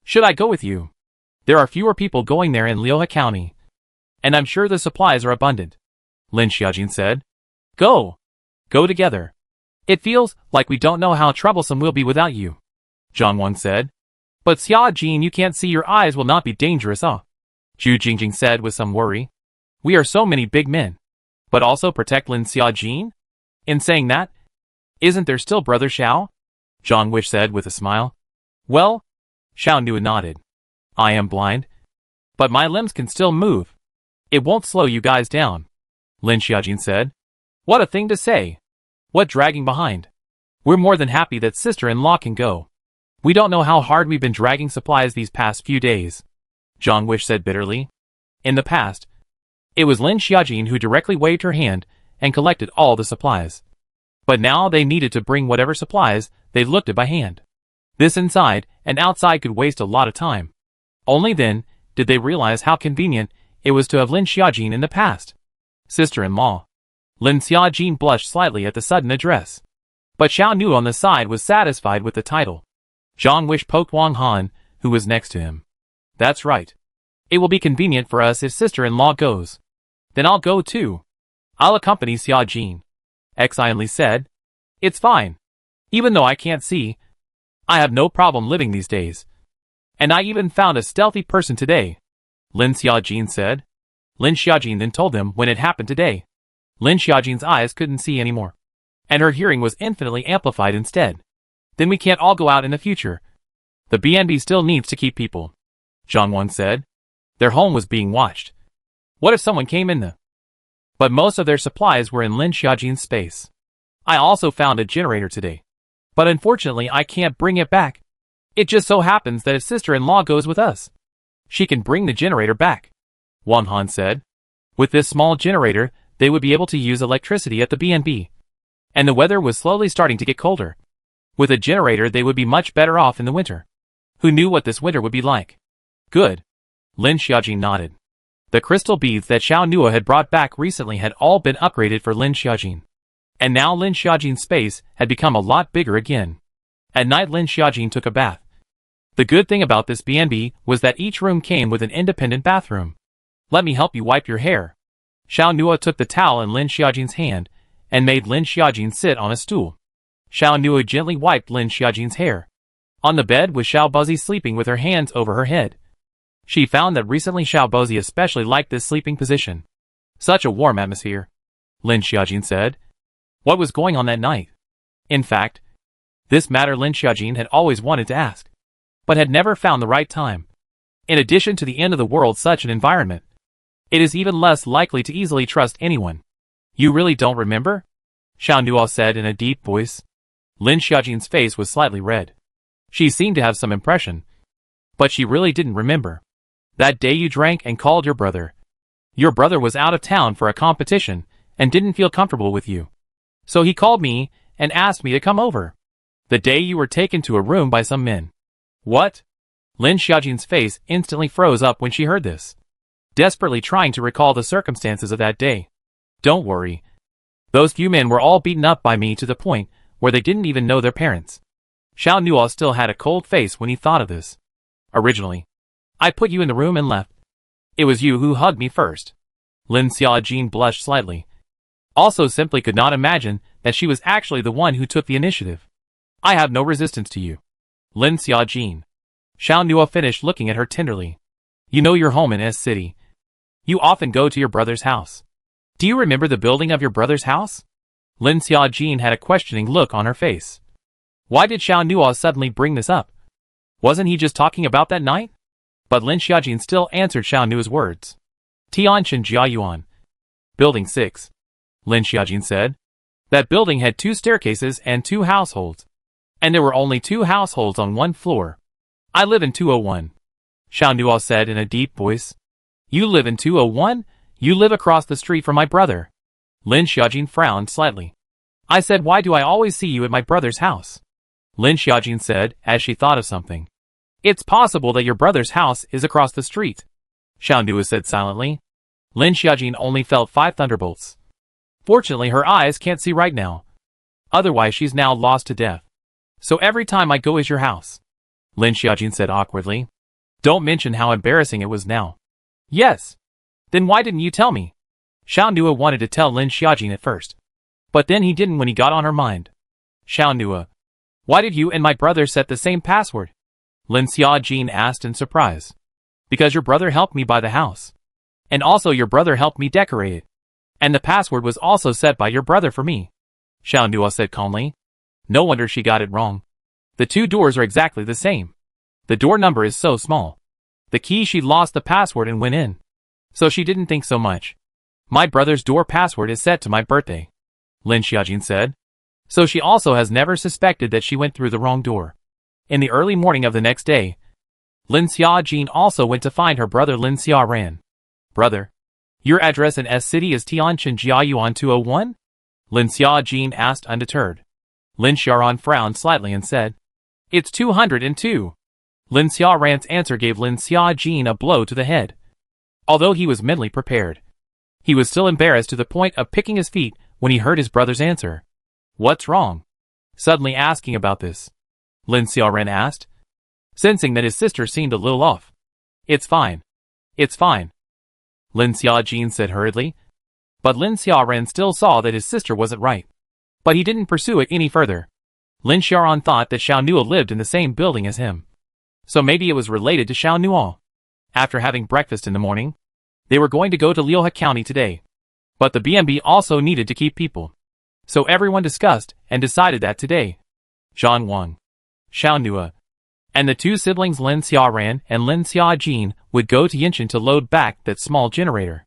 Should I go with you? There are fewer people going there in Liuhe County. And I'm sure the supplies are abundant, Lin Xiaojin said. Go. Go together. It feels like we don't know how troublesome we'll be without you, Zhang Wan said. But Xiaojin, you can't see, your eyes will not be dangerous, huh? Zhu Jingjing said with some worry. We are so many big men. But also protect Lin Xiaojin? In saying that, isn't there still Brother Xiao? Zhang Wish said with a smile. Well, Xiao Nu nodded. I am blind, but my limbs can still move. It won't slow you guys down, Lin Xiaojin said. What a thing to say. What dragging behind? We're more than happy that sister-in-law can go. We don't know how hard we've been dragging supplies these past few days, Zhang Wish said bitterly. In the past, it was Lin Xiaojin who directly waved her hand and collected all the supplies. But now they needed to bring whatever supplies they looked at by hand. This inside and outside could waste a lot of time. Only then did they realize how convenient it was to have Lin Xiaojin in the past. Sister-in-law. Lin Xiaojin blushed slightly at the sudden address. But Xiao Nu on the side was satisfied with the title. Zhang Wish poked Wang Han, who was next to him. That's right. It will be convenient for us if sister-in-law goes. Then I'll go too. I'll accompany Xiaojin, Xionly said. It's fine. Even though I can't see, I have no problem living these days. And I even found a stealthy person today, Lin Xiaojin said. Lin Xiaojin then told them when it happened today. Lin Xiaojin's eyes couldn't see anymore, and her hearing was infinitely amplified instead. Then we can't all go out in the future. The BNB still needs to keep people, Zhang Wan said. Their home was being watched. What if someone came in? But most of their supplies were in Lin Xiaojin's space. I also found a generator today. But unfortunately I can't bring it back. It just so happens that his sister-in-law goes with us. She can bring the generator back, Wang Han said. With this small generator, they would be able to use electricity at the B&B. And the weather was slowly starting to get colder. With a generator they would be much better off in the winter. Who knew what this winter would be like? Good. Lin Xiaojin nodded. The crystal beads that Xiao Nua had brought back recently had all been upgraded for Lin Xiaojin. And now Lin Xiaojin's space had become a lot bigger again. At night Lin Xiaojin took a bath. The good thing about this B&B was that each room came with an independent bathroom. Let me help you wipe your hair. Xiao Nua took the towel in Lin Xiaojin's hand and made Lin Xiaojin sit on a stool. Xiao Nua gently wiped Lin Xiaojin's hair. On the bed was Xiao Bozi sleeping with her hands over her head. She found that recently Xiao Bozi especially liked this sleeping position. Such a warm atmosphere, Lin Xiaojin said. What was going on that night? In fact, this matter Lin Xiaojin had always wanted to ask, but had never found the right time. In addition to the end of the world such an environment, it is even less likely to easily trust anyone. You really don't remember? Xiao Nua said in a deep voice. Lin Xiaojin's face was slightly red. She seemed to have some impression, but she really didn't remember. That day you drank and called your brother. Your brother was out of town for a competition and didn't feel comfortable with you. So he called me and asked me to come over. The day you were taken to a room by some men. What? Lin Xiaojin's face instantly froze up when she heard this, desperately trying to recall the circumstances of that day. Don't worry. Those few men were all beaten up by me to the point where they didn't even know their parents. Xiao Nua still had a cold face when he thought of this. Originally, I put you in the room and left. It was you who hugged me first. Lin Xiaojin blushed slightly. Also simply could not imagine that she was actually the one who took the initiative. I have no resistance to you, Lin Xiaojin. Xiao Nua finished looking at her tenderly. You know your home in S City. You often go to your brother's house. Do you remember the building of your brother's house? Lin Xiaojin had a questioning look on her face. Why did Xiao Nua suddenly bring this up? Wasn't he just talking about that night? But Lin Xiaojin still answered Xiao Nua's words. Tianshan Jiayuan. Building 6. Lin Xiaojin said. That building had 2 staircases and 2 households. And there were only 2 households on 1 floor. I live in 201. Xiao Nua said in a deep voice. You live in 201? You live across the street from my brother. Lin Xiaojin frowned slightly. I said, why do I always see you at my brother's house? Lin Xiaojin said as she thought of something. It's possible that your brother's house is across the street. Xiao Nua said silently. Lin Xiaojin only felt 5 thunderbolts. Fortunately her eyes can't see right now. Otherwise she's now lost to death. So every time I go is your house. Lin Xiaojin said awkwardly. Don't mention how embarrassing it was now. Yes. Then why didn't you tell me? Xiao Nua wanted to tell Lin Xiaojin at first. But then he didn't when he got on her mind. Xiao Nua. Why did you and my brother set the same password? Lin Xiaojin asked in surprise. Because your brother helped me buy the house. And also your brother helped me decorate it. And the password was also set by your brother for me. Xiao Nua said calmly. No wonder she got it wrong. The 2 doors are exactly the same. The door number is so small. The key she lost the password and went in. So she didn't think so much. My brother's door password is set to my birthday. Lin Xiaojin said. So she also has never suspected that she went through the wrong door. In the early morning of the next day, Lin Xiaojin also went to find her brother Lin Xiaoran. Brother, your address in S City is Tianshan Jiayuan 201? Lin Xiaojin asked undeterred. Lin Xiaoran frowned slightly and said, It's 202. Lin Xiaoran's answer gave Lin Xiaojin a blow to the head. Although he was mentally prepared, he was still embarrassed to the point of picking his feet when he heard his brother's answer. What's wrong? Suddenly asking about this, Lin Xiaoran asked, sensing that his sister seemed a little off. It's fine. It's fine. Lin Xiaojin said hurriedly. But Lin Xiaoran still saw that his sister wasn't right. But he didn't pursue it any further. Lin Xiaoran thought that Xiao Nua lived in the same building as him. So maybe it was related to Xiao Nua. After having breakfast in the morning, they were going to go to Liuhe County today. But the B&B also needed to keep people. So everyone discussed and decided that today, Zhang Wang, Xiao Nua, and the 2 siblings Lin Xiaoran and Lin Xiaojin would go to Yinshan to load back that small generator.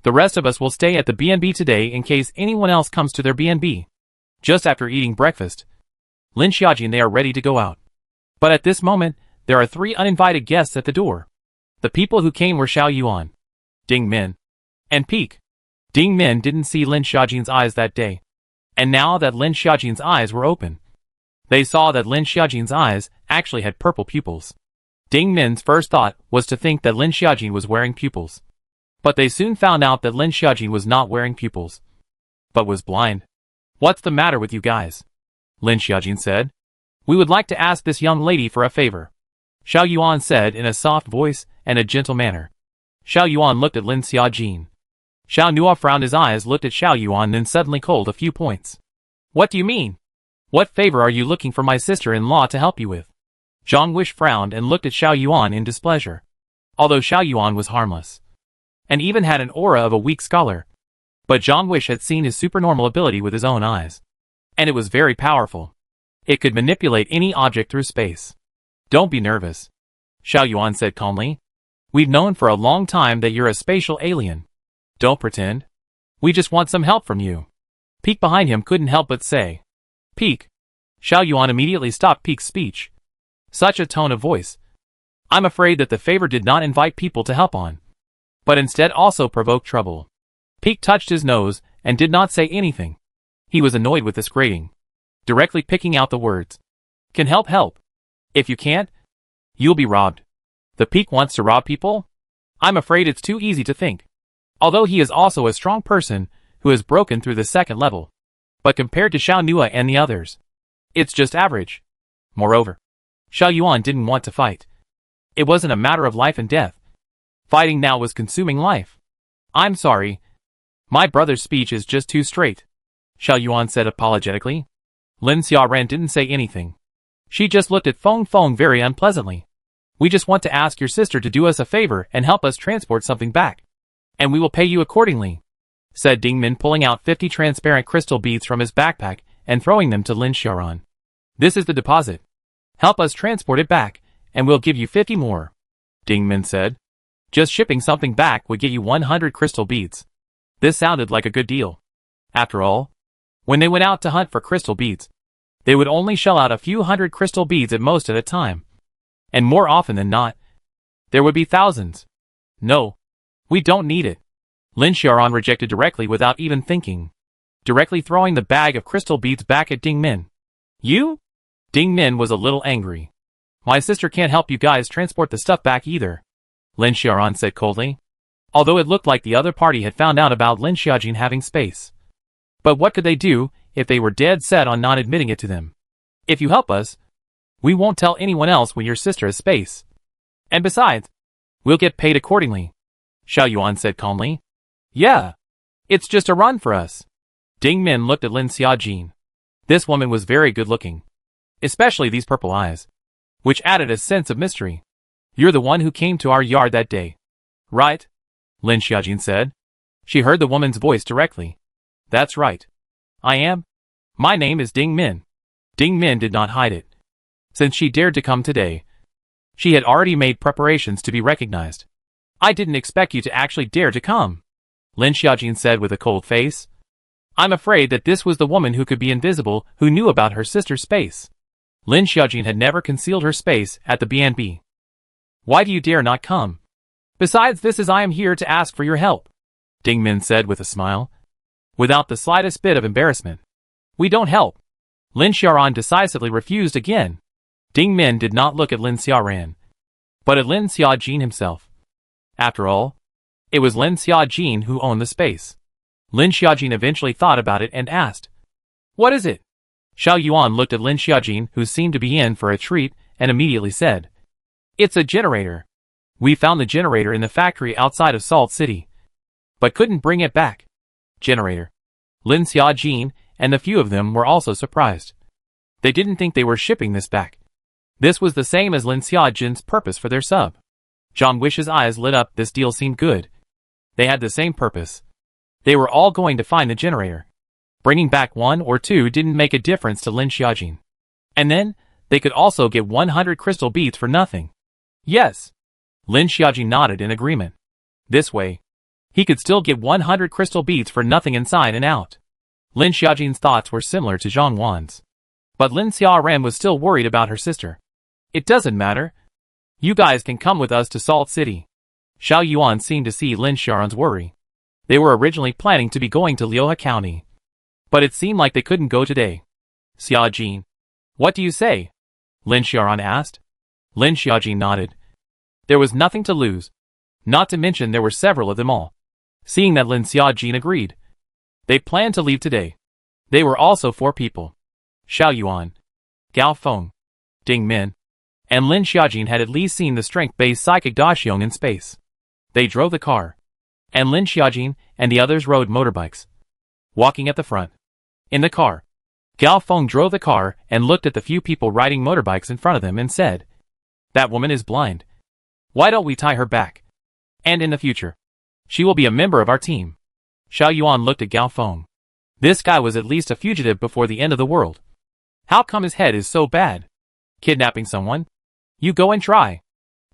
The rest of us will stay at the B&B today in case anyone else comes to their B&B. Just after eating breakfast, Lin Xiaojin, they are ready to go out. But at this moment, there are 3 uninvited guests at the door. The people who came were Xiao Yuan, Ding Min, and Peak. Ding Min didn't see Lin Xiaojin's eyes that day. And now that Lin Xiaojin's eyes were open, they saw that Lin Xiaojin's eyes actually had purple pupils. Ding Min's first thought was to think that Lin Xiaojin was wearing pupils. But they soon found out that Lin Xiaojin was not wearing pupils, but was blind. "What's the matter with you guys?" Lin Xiaojin said. "We would like to ask this young lady for a favor," Xiao Yuan said in a soft voice and a gentle manner. Xiao Yuan looked at Lin Xiaojin. Xiao Nua frowned his eyes, looked at Xiao Yuan, then suddenly cold a few points. "What do you mean? What favor are you looking for my sister-in-law to help you with?" Zhang Wish frowned and looked at Xiao Yuan in displeasure. Although Xiao Yuan was harmless, and even had an aura of a weak scholar, but Zhang Wish had seen his supernormal ability with his own eyes. And it was very powerful. It could manipulate any object through space. "Don't be nervous," Xiao Yuan said calmly. "We've known for a long time that you're a spatial alien. Don't pretend. We just want some help from you." Peak behind him couldn't help but say, "Peak." Xiao Yuan immediately stopped Peak's speech. Such a tone of voice. "I'm afraid that the favor did not invite people to help on, but instead also provoke trouble." Peak touched his nose and did not say anything. He was annoyed with this grating, directly picking out the words. "Can help. If you can't, you'll be robbed." The Peak wants to rob people? I'm afraid it's too easy to think. Although he is also a strong person who has broken through the 2nd level. But compared to Xiao Nua and the others, it's just average. Moreover, Xiao Yuan didn't want to fight. It wasn't a matter of life and death. Fighting now was consuming life. "I'm sorry. My brother's speech is just too straight," Xiao Yuan said apologetically. Lin Xiaoran didn't say anything. She just looked at Feng Feng very unpleasantly. "We just want to ask your sister to do us a favor and help us transport something back. And we will pay you accordingly," said Ding Min, pulling out 50 transparent crystal beads from his backpack and throwing them to Lin Xiaoran. "This is the deposit. Help us transport it back, and we'll give you 50 more," Ding Min said. Just shipping something back would get you 100 crystal beads. This sounded like a good deal. After all, when they went out to hunt for crystal beads, they would only shell out a few hundred crystal beads at most at a time. And more often than not, there would be thousands. "No, we don't need it," Lin Xiaoran rejected directly without even thinking, directly throwing the bag of crystal beads back at Ding Min. "You?" Ding Min was a little angry. "My sister can't help you guys transport the stuff back either," Lin Xiaoran said coldly. Although it looked like the other party had found out about Lin Xiaojin having space. But what could they do if they were dead set on not admitting it to them? "If you help us, we won't tell anyone else when your sister has space. And besides, we'll get paid accordingly," Xiao Yuan said calmly. "Yeah, it's just a run for us." Ding Min looked at Lin Xiaojin. This woman was very good looking. Especially these purple eyes, which added a sense of mystery. "You're the one who came to our yard that day, right?" Lin Xiaojin said. She heard the woman's voice directly. "That's right. I am. My name is Ding Min." Ding Min did not hide it. Since she dared to come today, she had already made preparations to be recognized. "I didn't expect you to actually dare to come," Lin Xiaojin said with a cold face. "I'm afraid that this was the woman who could be invisible who knew about her sister's space." Lin Xiaojin had never concealed her space at the BNB. "Why do you dare not come? Besides this is I am here to ask for your help," Ding Min said with a smile, without the slightest bit of embarrassment. "We don't help." Lin Xiaoran decisively refused again. Ding Min did not look at Lin Xiaoran, but at Lin Xiaojin himself. After all, it was Lin Xiaojin who owned the space. Lin Xiaojin eventually thought about it and asked, "What is it?" Xiao Yuan looked at Lin Xiaojin, who seemed to be in for a treat, and immediately said, "It's a generator. We found the generator in the factory outside of Salt City, but couldn't bring it back." Generator. Lin Xiaojin and the few of them were also surprised. They didn't think they were shipping this back. This was the same as Lin Xiaojin's purpose for their sub. Zhang Wish's eyes lit up. This deal seemed good. They had the same purpose. They were all going to find the generator. Bringing back 1 or 2 didn't make a difference to Lin Xiaojin. And then, they could also get 100 crystal beads for nothing. Yes. Lin Xiaojin nodded in agreement. This way, he could still get 100 crystal beads for nothing inside and out. Lin Xiaojin's thoughts were similar to Zhang Wan's. But Lin Xiaoran was still worried about her sister. It doesn't matter. You guys can come with us to Salt City. Xiao Yuan seemed to see Lin Xiaoran's worry. They were originally planning to be going to Liuhe County. But it seemed like they couldn't go today. Xia Jin. What do you say? Lin Xiaoran asked. Lin Xiaojin nodded. There was nothing to lose. Not to mention there were several of them all. Seeing that Lin Xiaojin agreed. They planned to leave today. They were also 4 people. Xiao Yuan, Gao Feng, Ding Min, and Lin Xiaojin had at least seen the strength-based psychic Daxiong in space. They drove the car. And Lin Xiaojin and the others rode motorbikes. Walking at the front. In the car. Gao Feng drove the car and looked at the few people riding motorbikes in front of them and said, "That woman is blind. Why don't we tie her back? And in the future, she will be a member of our team." Xiao Yuan looked at Gao Feng. This guy was at least a fugitive before the end of the world. How come his head is so bad? Kidnapping someone? You go and try.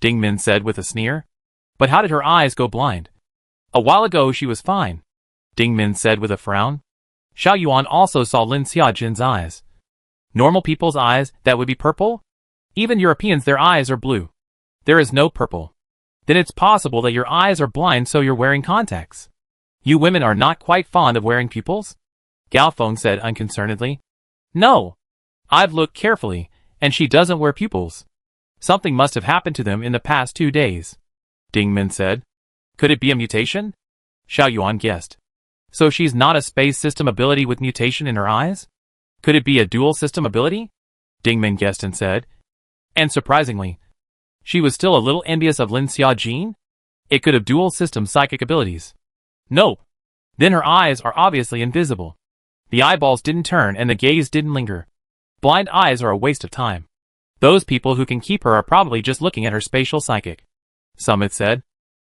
Ding Min said with a sneer. But how did her eyes go blind? A while ago she was fine. Ding Min said with a frown. Xiao Yuan also saw Lin Xiaojin's eyes. Normal people's eyes, that would be purple? Even Europeans, their eyes are blue. There is no purple. Then it's possible that your eyes are blind, so you're wearing contacts. You women are not quite fond of wearing pupils? Gao Feng said unconcernedly. No. I've looked carefully, and she doesn't wear pupils. Something must have happened to them in the past 2 days. Ding Min said. Could it be a mutation? Xiao Yuan guessed. So she's not a space system ability with mutation in her eyes? Could it be a dual system ability? Ding Min guessed and said. And surprisingly, she was still a little envious of Lin Xiaojin? It could have dual system psychic abilities. Nope. Then her eyes are obviously invisible. The eyeballs didn't turn and the gaze didn't linger. Blind eyes are a waste of time. Those people who can keep her are probably just looking at her spatial psychic. Summit said.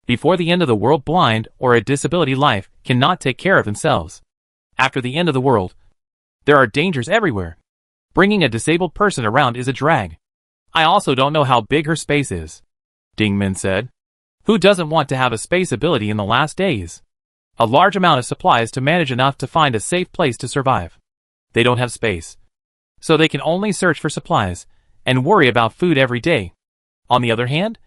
Before the end of the world, blind or a disability life cannot take care of themselves. After the end of the world, there are dangers everywhere. Bringing a disabled person around is a drag. I also don't know how big her space is. Ding Min said. Who doesn't want to have a space ability in the last days? A large amount of supplies to manage enough to find a safe place to survive. They don't have space. So they can only search for supplies and worry about food every day. On the other hand,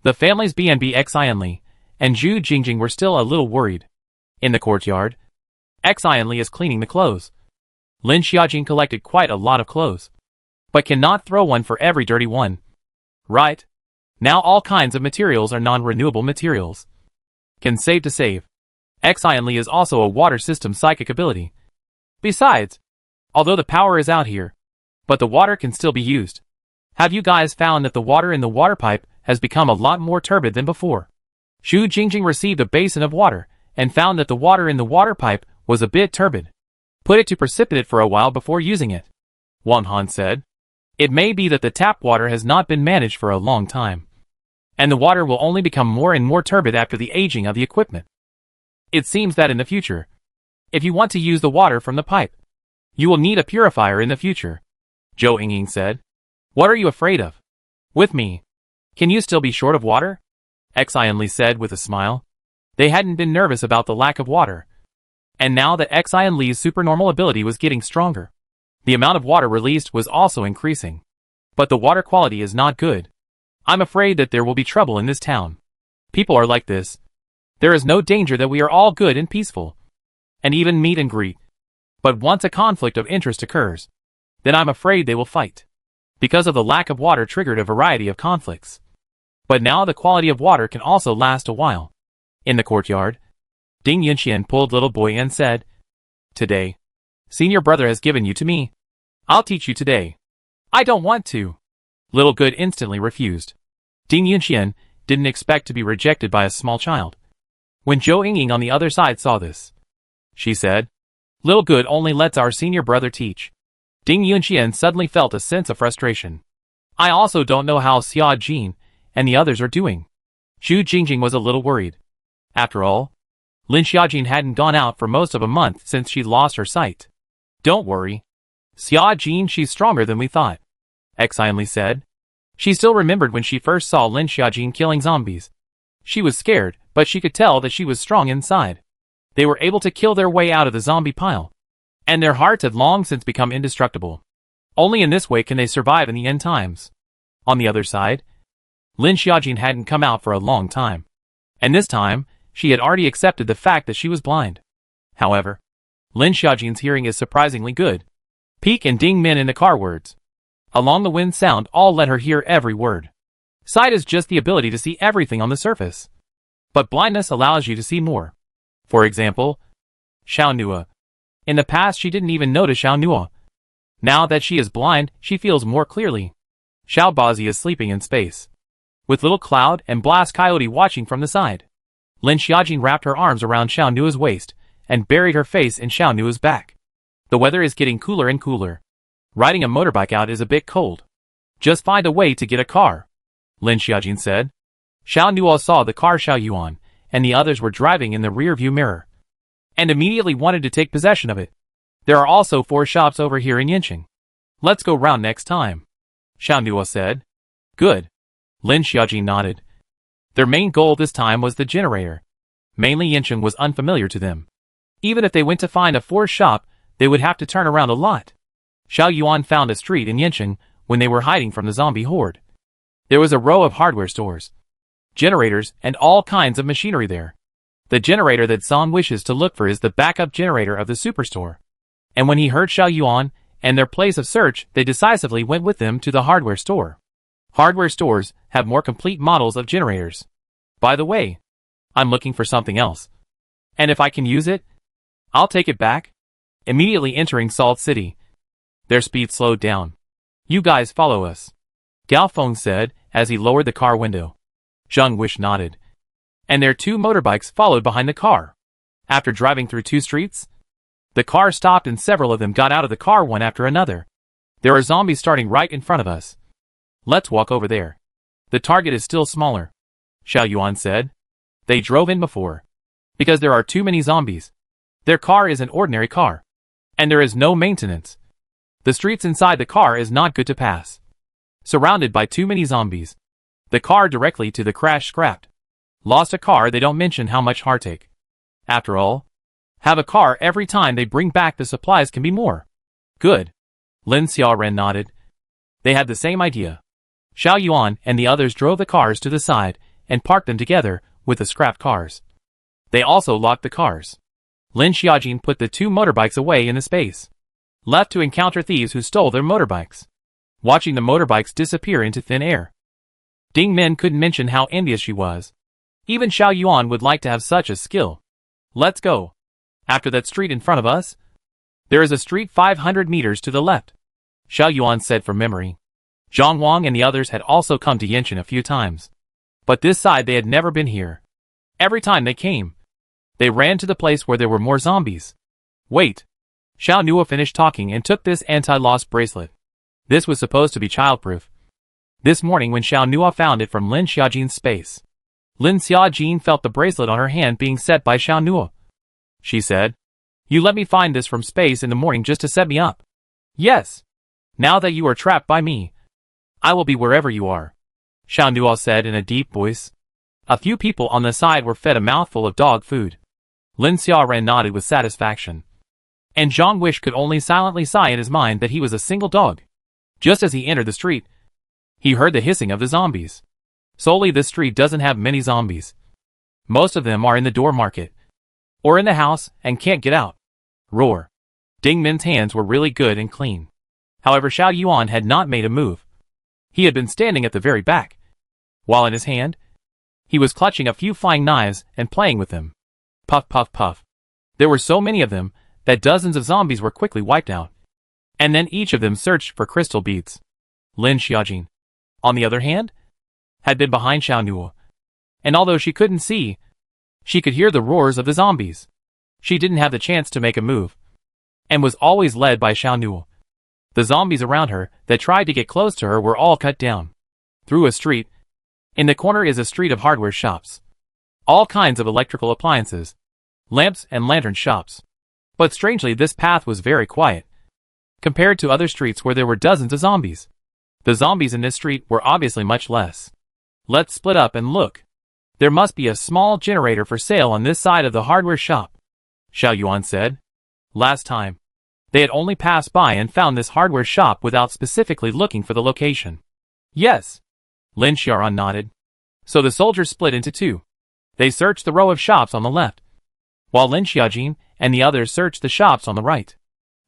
the families BNB Xianli and Zhu Jingjing were still a little worried. In the courtyard, Xianli is cleaning the clothes. Lin Xiaojin collected quite a lot of clothes, but cannot throw one for every dirty one. Right? Now all kinds of materials are non-renewable materials. Can save to save. Xianli is also a water system psychic ability. Besides, although the power is out here, but the water can still be used. Have you guys found that the water in the water pipe has become a lot more turbid than before? Zhu Jingjing received a basin of water and found that the water in the water pipe was a bit turbid. Put it to precipitate for a while before using it. Wang Han said. It may be that the tap water has not been managed for a long time, and the water will only become more and more turbid after the aging of the equipment. It seems that in the future, if you want to use the water from the pipe, you will need a purifier in the future. Zhou Yingying said. What are you afraid of? With me. Can you still be short of water? Xianli said with a smile. They hadn't been nervous about the lack of water. And now that Xianli's supernormal ability was getting stronger, the amount of water released was also increasing. But the water quality is not good. I'm afraid that there will be trouble in this town. People are like this. There is no danger that we are all good and peaceful, and even meet and greet. But once a conflict of interest occurs, then I'm afraid they will fight. Because of the lack of water triggered a variety of conflicts. But now the quality of water can also last a while. In the courtyard, Ding Yunxian pulled little boy and said, Today, senior brother has given you to me. I'll teach you today. I don't want to. Little Good instantly refused. Ding Yunxian didn't expect to be rejected by a small child. When Zhou Yingying on the other side saw this, she said, Little Good only lets our senior brother teach. Ding Yunxian suddenly felt a sense of frustration. I also don't know how Xia Jin and the others are doing. Zhu Jingjing was a little worried. After all, Lin Xiaojin hadn't gone out for most of a month since she lost her sight. Don't worry. Xia Jin, she's stronger than we thought, Xianli said. She still remembered when she first saw Lin Xiaojin killing zombies. She was scared, but she could tell that she was strong inside. They were able to kill their way out of the zombie pile, and their hearts had long since become indestructible. Only in this way can they survive in the end times. On the other side, Lin Xiaojin hadn't come out for a long time. And this time, she had already accepted the fact that she was blind. However, Lin Xiaojin's hearing is surprisingly good. Peek and Ding Min in the car words. Along the wind sound all let her hear every word. Sight is just the ability to see everything on the surface. But blindness allows you to see more. For example, Xiao Nua. In the past she didn't even notice Xiao Nua. Now that she is blind, she feels more clearly. Xiao Bazi is sleeping in space, with Little Cloud and Blast Coyote watching from the side. Lin Xiaojin wrapped her arms around Xiao Nua's waist and buried her face in Xiao Nua's back. The weather is getting cooler and cooler. Riding a motorbike out is a bit cold. Just find a way to get a car, Lin Xiaojin said. Xiao Nua saw the car Xiao Yuan and the others were driving in the rear-view mirror, and immediately wanted to take possession of it. There are also 4 shops over here in Yincheng. Let's go round next time, Xiao Nua said. Good. Lin Xiaojin nodded. Their main goal this time was the generator. Mainly Yincheng was unfamiliar to them. Even if they went to find a 4th shop, they would have to turn around a lot. Xiao Yuan found a street in Yincheng when they were hiding from the zombie horde. There was a row of hardware stores, generators, and all kinds of machinery there. The generator that Zan wishes to look for is the backup generator of the superstore. And when he heard Xiao Yuan and their place of search, they decisively went with them to the hardware store. Hardware stores have more complete models of generators. By the way, I'm looking for something else. And if I can use it, I'll take it back. Immediately entering Salt City, their speed slowed down. You guys follow us, Gao Feng said as he lowered the car window. Zheng Wish nodded. And their 2 motorbikes followed behind the car. After driving through 2 streets, the car stopped and several of them got out of the car one after another. There are zombies starting right in front of us. Let's walk over there. The target is still smaller, Xiao Yuan said. They drove in before, because there are too many zombies. Their car is an ordinary car, and there is no maintenance. The streets inside the car is not good to pass. Surrounded by too many zombies. The car directly to the crash scrapped. Lost a car, they don't mention how much heartache. After all, have a car every time they bring back the supplies can be more. Good. Lin Xiaoren nodded. They had the same idea. Xiao Yuan and the others drove the cars to the side and parked them together with the scrapped cars. They also locked the cars. Lin Xiaojin put the 2 motorbikes away in the space, left to encounter thieves who stole their motorbikes, watching the motorbikes disappear into thin air. Ding Min couldn't mention how envious she was. Even Xiao Yuan would like to have such a skill. Let's go. After that street in front of us, there is a street 500 meters to the left, Xiao Yuan said from memory. Zhang Wang and the others had also come to Yincheng a few times, but this side they had never been here. Every time they came, they ran to the place where there were more zombies. Wait. Xiao Nua finished talking and took this anti-loss bracelet. This was supposed to be childproof. This morning when Xiao Nua found it from Lin Xiaojin's space, Lin Xiaojin felt the bracelet on her hand being set by Xiao Nua. She said, You let me find this from space in the morning just to set me up. Yes. Now that you are trapped by me, I will be wherever you are, Xiao Nua said in a deep voice. A few people on the side were fed a mouthful of dog food. Lin Xiaoren nodded with satisfaction. And Zhang Wish could only silently sigh in his mind that he was a single dog. Just as he entered the street, he heard the hissing of the zombies. Solely this street doesn't have many zombies. Most of them are in the door market, or in the house, and can't get out. Roar. Ding Min's hands were really good and clean. However, Xiao Yuan had not made a move. He had been standing at the very back, while in his hand, he was clutching a few flying knives and playing with them. Puff, puff, puff. There were so many of them that dozens of zombies were quickly wiped out. And then each of them searched for crystal beads. Lin Xiaojin, on the other hand, had been behind Xiao Nua. And although she couldn't see, she could hear the roars of the zombies. She didn't have the chance to make a move, and was always led by Xiao Nua. The zombies around her that tried to get close to her were all cut down. Through a street. In the corner is a street of hardware shops. All kinds of electrical appliances, lamps and lantern shops. But strangely this path was very quiet, compared to other streets where there were dozens of zombies. The zombies in this street were obviously much less. Let's split up and look. There must be a small generator for sale on this side of the hardware shop, Xiao Yuan said. Last time, They had only passed by and found this hardware shop without specifically looking for the location. Yes. Lin Xiaoran nodded. So the soldiers split into two. They searched the row of shops on the left, while Lin Xiaojin and the others searched the shops on the right.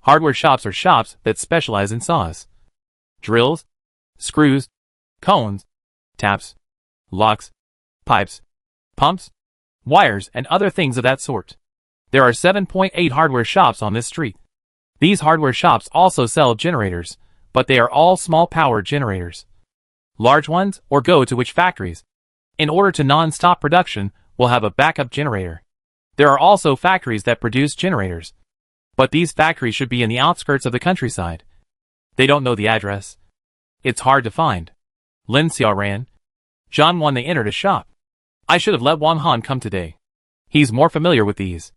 Hardware shops are shops that specialize in saws, drills, screws, cones, taps, locks, pipes, pumps, wires, and other things of that sort. There are 7.8 hardware shops on this street. These hardware shops also sell generators, but they are all small power generators. Large ones, or go to which factories, in order to non-stop production, will have a backup generator. There are also factories that produce generators, but these factories should be in the outskirts of the countryside. They don't know the address. It's hard to find. Lin Xiaoran. Zhang Wan. They entered a shop. I should have let Wang Han come today. He's more familiar with these,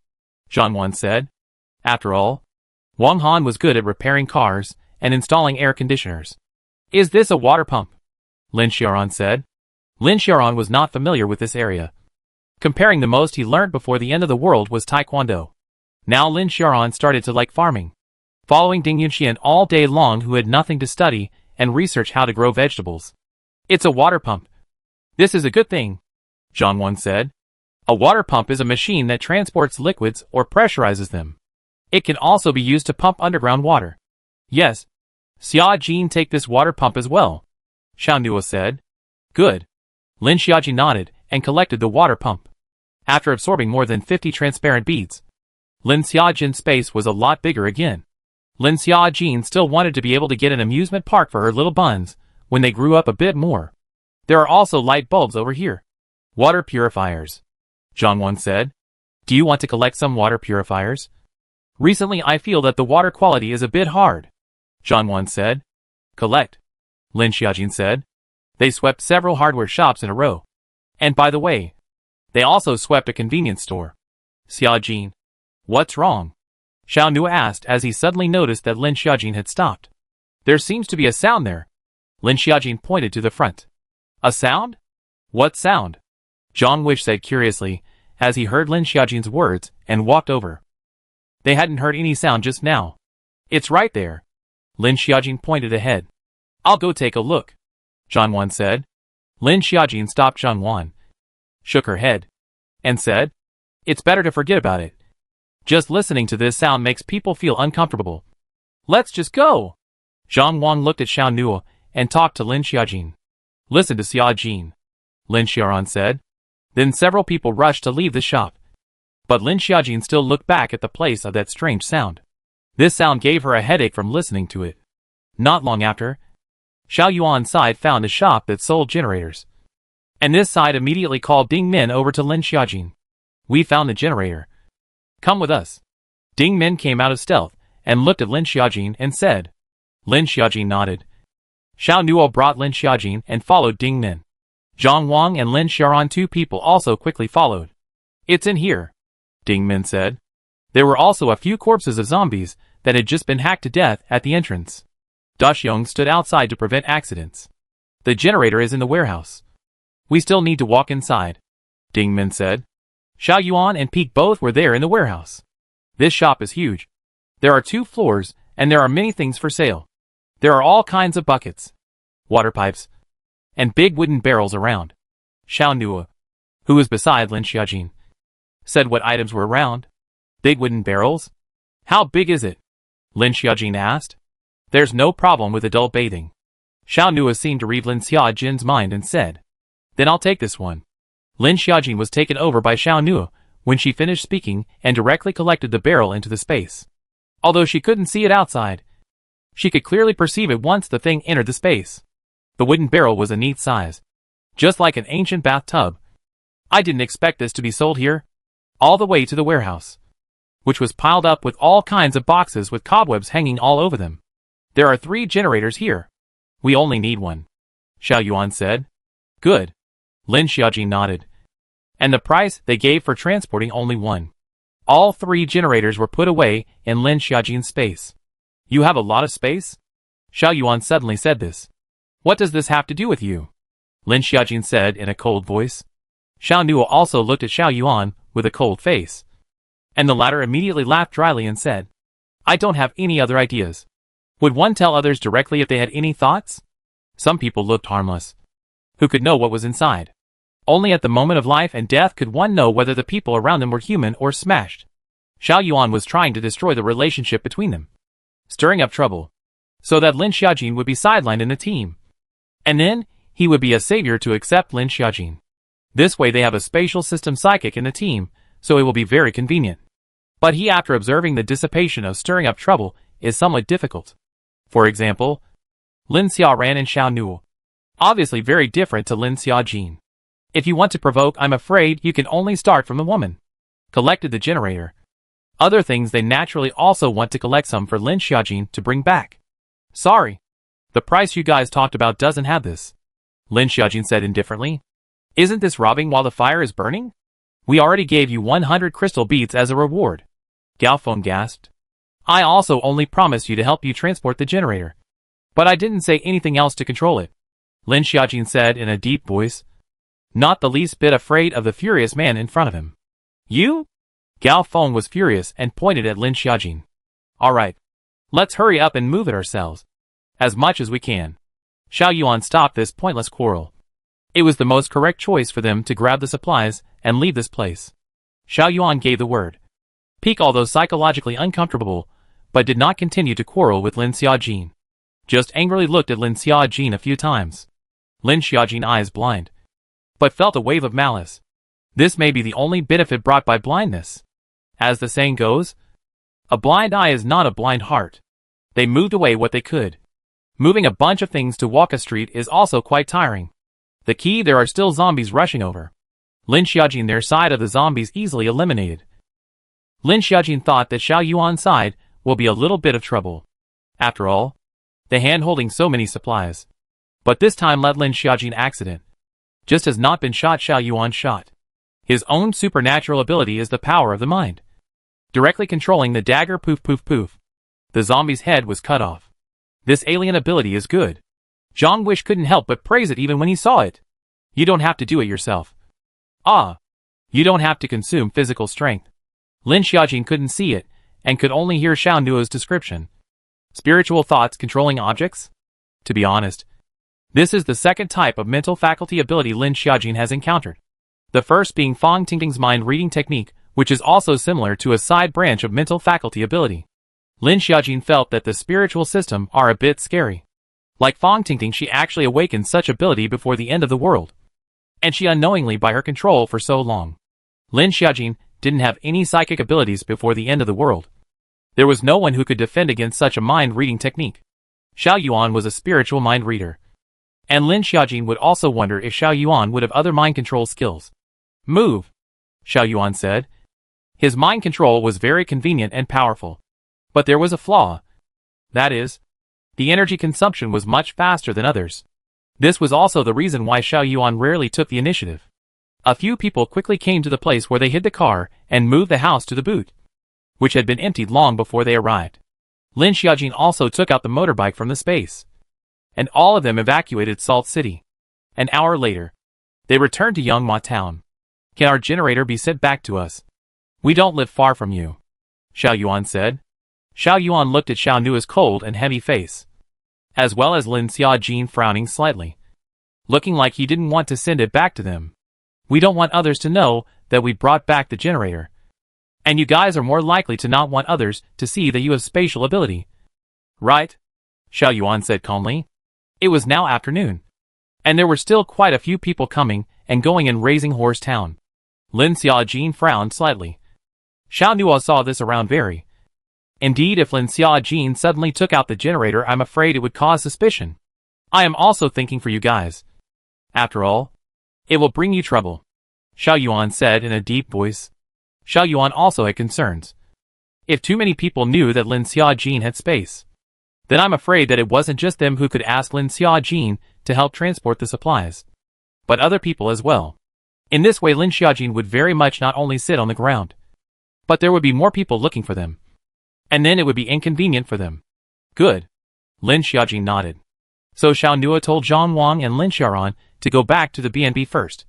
Zhang Wan said. After all, Wang Han was good at repairing cars and installing air conditioners. Is this a water pump? Lin Xiaoran said. Lin Xiaoran was not familiar with this area. Comparing the most he learned before the end of the world was Taekwondo. Now Lin Xiaoran started to like farming, following Ding Yunxian all day long, who had nothing to study and research how to grow vegetables. It's a water pump. This is a good thing, Zhang Wan said. A water pump is a machine that transports liquids or pressurizes them. It can also be used to pump underground water. Yes. Xia Jin, take this water pump as well, Xiao Nuo said. Good. Lin Xiaojin nodded and collected the water pump. After absorbing more than 50 transparent beads, Lin Xiaojin's space was a lot bigger again. Lin Xiaojin still wanted to be able to get an amusement park for her little buns when they grew up a bit more. There are also light bulbs over here. Water purifiers, Zhang Wan said. Do you want to collect some water purifiers? Recently I feel that the water quality is a bit hard, Zhang Wan said. Collect, Lin Xiaojin said. They swept several hardware shops in a row. And by the way, they also swept a convenience store. Xiaojin. What's wrong? Xiao Nuo asked as he suddenly noticed that Lin Xiaojin had stopped. There seems to be a sound there. Lin Xiaojin pointed to the front. A sound? What sound? Zhang Wish said curiously as he heard Lin Xiaojin's words and walked over. They hadn't heard any sound just now. It's right there. Lin Xiaojin pointed ahead. I'll go take a look, Zhang Wan said. Lin Xiaojin stopped Zhang Wan, shook her head, and said, It's better to forget about it. Just listening to this sound makes people feel uncomfortable. Let's just go. Zhang Wan looked at Xiao Nuo and talked to Lin Xiaojin. Listen to Xiaojin, Lin Xiaoran said. Then several people rushed to leave the shop. But Lin Xiaojin still looked back at the place of that strange sound. This sound gave her a headache from listening to it. Not long after, Xiao Yuan's side found a shop that sold generators. And this side immediately called Ding Min over to Lin Xiaojin. We found the generator. Come with us. Ding Min came out of stealth and looked at Lin Xiaojin and said. Lin Xiaojin nodded. Xiao Nuo brought Lin Xiaojin and followed Ding Min. Zhang Wang and Lin Xiaoran, two people, also quickly followed. It's in here, Ding Min said. There were also a few corpses of zombies that had just been hacked to death at the entrance. Daxiong stood outside to prevent accidents. The generator is in the warehouse. We still need to walk inside, Ding Min said. Xiao Yuan and Peak both were there in the warehouse. This shop is huge. There are 2 floors, and there are many things for sale. There are all kinds of buckets, water pipes, and big wooden barrels around. Xiao Nuo, who was beside Lin Xiaojin, said what items were around. Big wooden barrels? How big is it? Lin Xiaojin asked. There's no problem with adult bathing. Xiao Nuo seemed to read Lin Xiaojin's mind and said, Then I'll take this one. Lin Xiaojin was taken over by Xiao Nuo when she finished speaking and directly collected the barrel into the space. Although she couldn't see it outside, she could clearly perceive it once the thing entered the space. The wooden barrel was a neat size, just like an ancient bathtub. I didn't expect this to be sold here. All the way to the warehouse, which was piled up with all kinds of boxes with cobwebs hanging all over them. There are 3 generators here. We only need one, Xiao Yuan said. Good. Lin Xiaojin nodded. And the price they gave for transporting only one. All 3 generators were put away in Lin Xiaojin's space. You have a lot of space? Xiao Yuan suddenly said this. What does this have to do with you? Lin Xiaojin said in a cold voice. Xiao Nuo also looked at Xiao Yuan with a cold face. And the latter immediately laughed dryly and said, I don't have any other ideas. Would one tell others directly if they had any thoughts? Some people looked harmless. Who could know what was inside? Only at the moment of life and death could one know whether the people around them were human or smashed. Xiao Yuan was trying to destroy the relationship between them, stirring up trouble, so that Lin Xiaojin would be sidelined in the team. And then, he would be a savior to accept Lin Xiaojin. This way they have a spatial system psychic in the team, so it will be very convenient. But he, after observing the dissipation of stirring up trouble, is somewhat difficult. For example, Lin Xiaoran and Xiao Nuo. Obviously very different to Lin Xiaojin. If you want to provoke, I'm afraid you can only start from the woman. Collected the generator. Other things they naturally also want to collect some for Lin Xiaojin to bring back. Sorry. The price you guys talked about doesn't have this. Lin Xiaojin said indifferently. Isn't this robbing while the fire is burning? We already gave you 100 crystal beads as a reward. Gao Feng gasped. I also only promised you to help you transport the generator. But I didn't say anything else to control it. Lin Xiaojin said in a deep voice, not the least bit afraid of the furious man in front of him. You? Gao Feng was furious and pointed at Lin Xiaojin. Alright. Let's hurry up and move it ourselves. As much as we can. Xiao Yuan stopped this pointless quarrel. It was the most correct choice for them to grab the supplies and leave this place. Xiao Yuan gave the word. Peak, although psychologically uncomfortable, but did not continue to quarrel with Lin Xiaojin. Just angrily looked at Lin Xiaojin a few times. Lin Xiaojin eyes blind, but felt a wave of malice. This may be the only benefit brought by blindness. As the saying goes, a blind eye is not a blind heart. They moved away what they could. Moving a bunch of things to walk a street is also quite tiring. The key, there are still zombies rushing over. Lin Xiaojin, their side of the zombies easily eliminated. Lin Xiaojin thought that Xiao Yuan's side will be a little bit of trouble. After all, the hand holding so many supplies. But this time let Lin Xiaojin accident. Just has not been shot, Xiao Yuan shot. His own supernatural ability is the power of the mind. Directly controlling the dagger, poof poof poof. The zombie's head was cut off. This alien ability is good. Zhang Wish couldn't help but praise it even when he saw it. You don't have to do it yourself. Ah. You don't have to consume physical strength. Lin Xiaojin couldn't see it, and could only hear Xiao Nuo's description. Spiritual thoughts controlling objects? To be honest, this is the second type of mental faculty ability Lin Xiaojin has encountered. The first being Fang Tingting's mind reading technique, which is also similar to a side branch of mental faculty ability. Lin Xiaojin felt that the spiritual system are a bit scary. Like Fang Tingting, she actually awakened such ability before the end of the world. And she unknowingly by her control for so long. Lin Xiaojin didn't have any psychic abilities before the end of the world. There was no one who could defend against such a mind-reading technique. Xiao Yuan was a spiritual mind reader. And Lin Xiaojin would also wonder if Xiao Yuan would have other mind control skills. Move, Xiao Yuan said. His mind control was very convenient and powerful. But there was a flaw. That is, the energy consumption was much faster than others. This was also the reason why Xiao Yuan rarely took the initiative. A few people quickly came to the place where they hid the car and moved the house to the boot, which had been emptied long before they arrived. Lin Xiaojin also took out the motorbike from the space. And all of them evacuated Salt City. An hour later, they returned to Yongma Town. Can our generator be sent back to us? We don't live far from you, Xiao Yuan said. Xiao Yuan looked at Xiao Nuo's cold and heavy face, as well as Lin Xiaojin frowning slightly, looking like he didn't want to send it back to them. We don't want others to know that we brought back the generator. And you guys are more likely to not want others to see that you have spatial ability. Right? Xiao Yuan said calmly. It was now afternoon, and there were still quite a few people coming and going in Raising Horse Town. Lin Xiaojin frowned slightly. Xiao Nuo saw this around very. Indeed, if Lin Xiaojin suddenly took out the generator, I'm afraid it would cause suspicion. I am also thinking for you guys. After all, it will bring you trouble, Xiao Yuan said in a deep voice. Xiao Yuan also had concerns. If too many people knew that Lin Xiaojin had space, then I'm afraid that it wasn't just them who could ask Lin Xiaojin to help transport the supplies, but other people as well. In this way, Lin Xiaojin would very much not only sit on the ground, but there would be more people looking for them. And then it would be inconvenient for them. Good. Lin Xiaojin nodded. So Xiao Nuo told Zhang Wang and Lin Xiaoran to go back to the BNB first.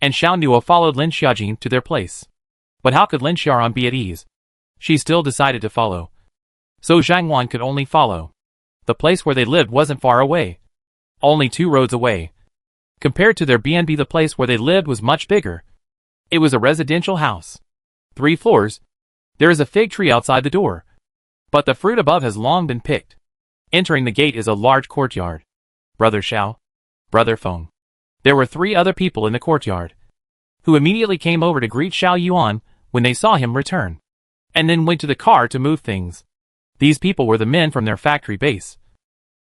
And Xiao Nuo followed Lin Xiaojin to their place. But how could Lin Xiaoran be at ease? She still decided to follow. so Zhang Wan could only follow. The place where they lived wasn't far away. Only 2 roads away. Compared to their BNB, the place where they lived was much bigger. It was a residential house. 3 floors. There is a fig tree outside the door. But the fruit above has long been picked. Entering the gate is a large courtyard. Brother Xiao. Brother Feng. There were 3 other people in the courtyard, who immediately came over to greet Xiao Yuan when they saw him return, and then went to the car to move things. These people were the men from their factory base,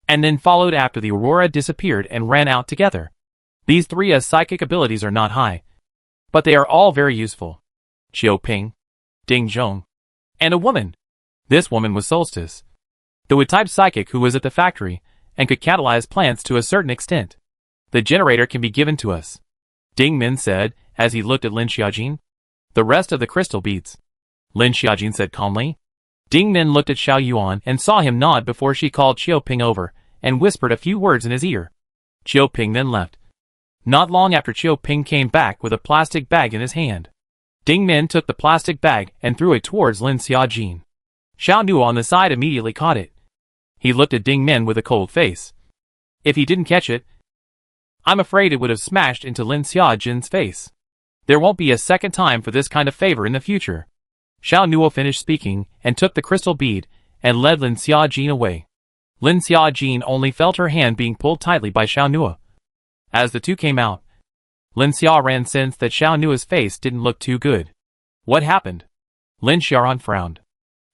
and then followed after the Aurora disappeared and ran out together. These 3's psychic abilities are not high, but they are all very useful. Qiu Ping, Ding Zhong, and a woman. This woman was Solstice, the Wood-type psychic who was at the factory and could catalyze plants to a certain extent. The generator can be given to us, Ding Min said as he looked at Lin Xiaojin. The rest of the crystal beads, Lin Xiaojin said calmly. Ding Min looked at Xiao Yuan and saw him nod before she called Qiu Ping over and whispered a few words in his ear. Qiu Ping then left. Not long after, Qiu Ping came back with a plastic bag in his hand. Ding Min took the plastic bag and threw it towards Lin Xiaojin. Xiao Nu on the side immediately caught it. He looked at Ding Min with a cold face. If he didn't catch it, I'm afraid it would have smashed into Lin Xiaojin's face. There won't be a second time for this kind of favor in the future. Xiao Nuo finished speaking and took the crystal bead and led Lin Xiaojin away. Lin Xiaojin only felt her hand being pulled tightly by Xiao Nuo. As the 2 came out, Lin Xiaoran sensed that Xiao Nuo's face didn't look too good. What happened? Lin Xiaoran frowned.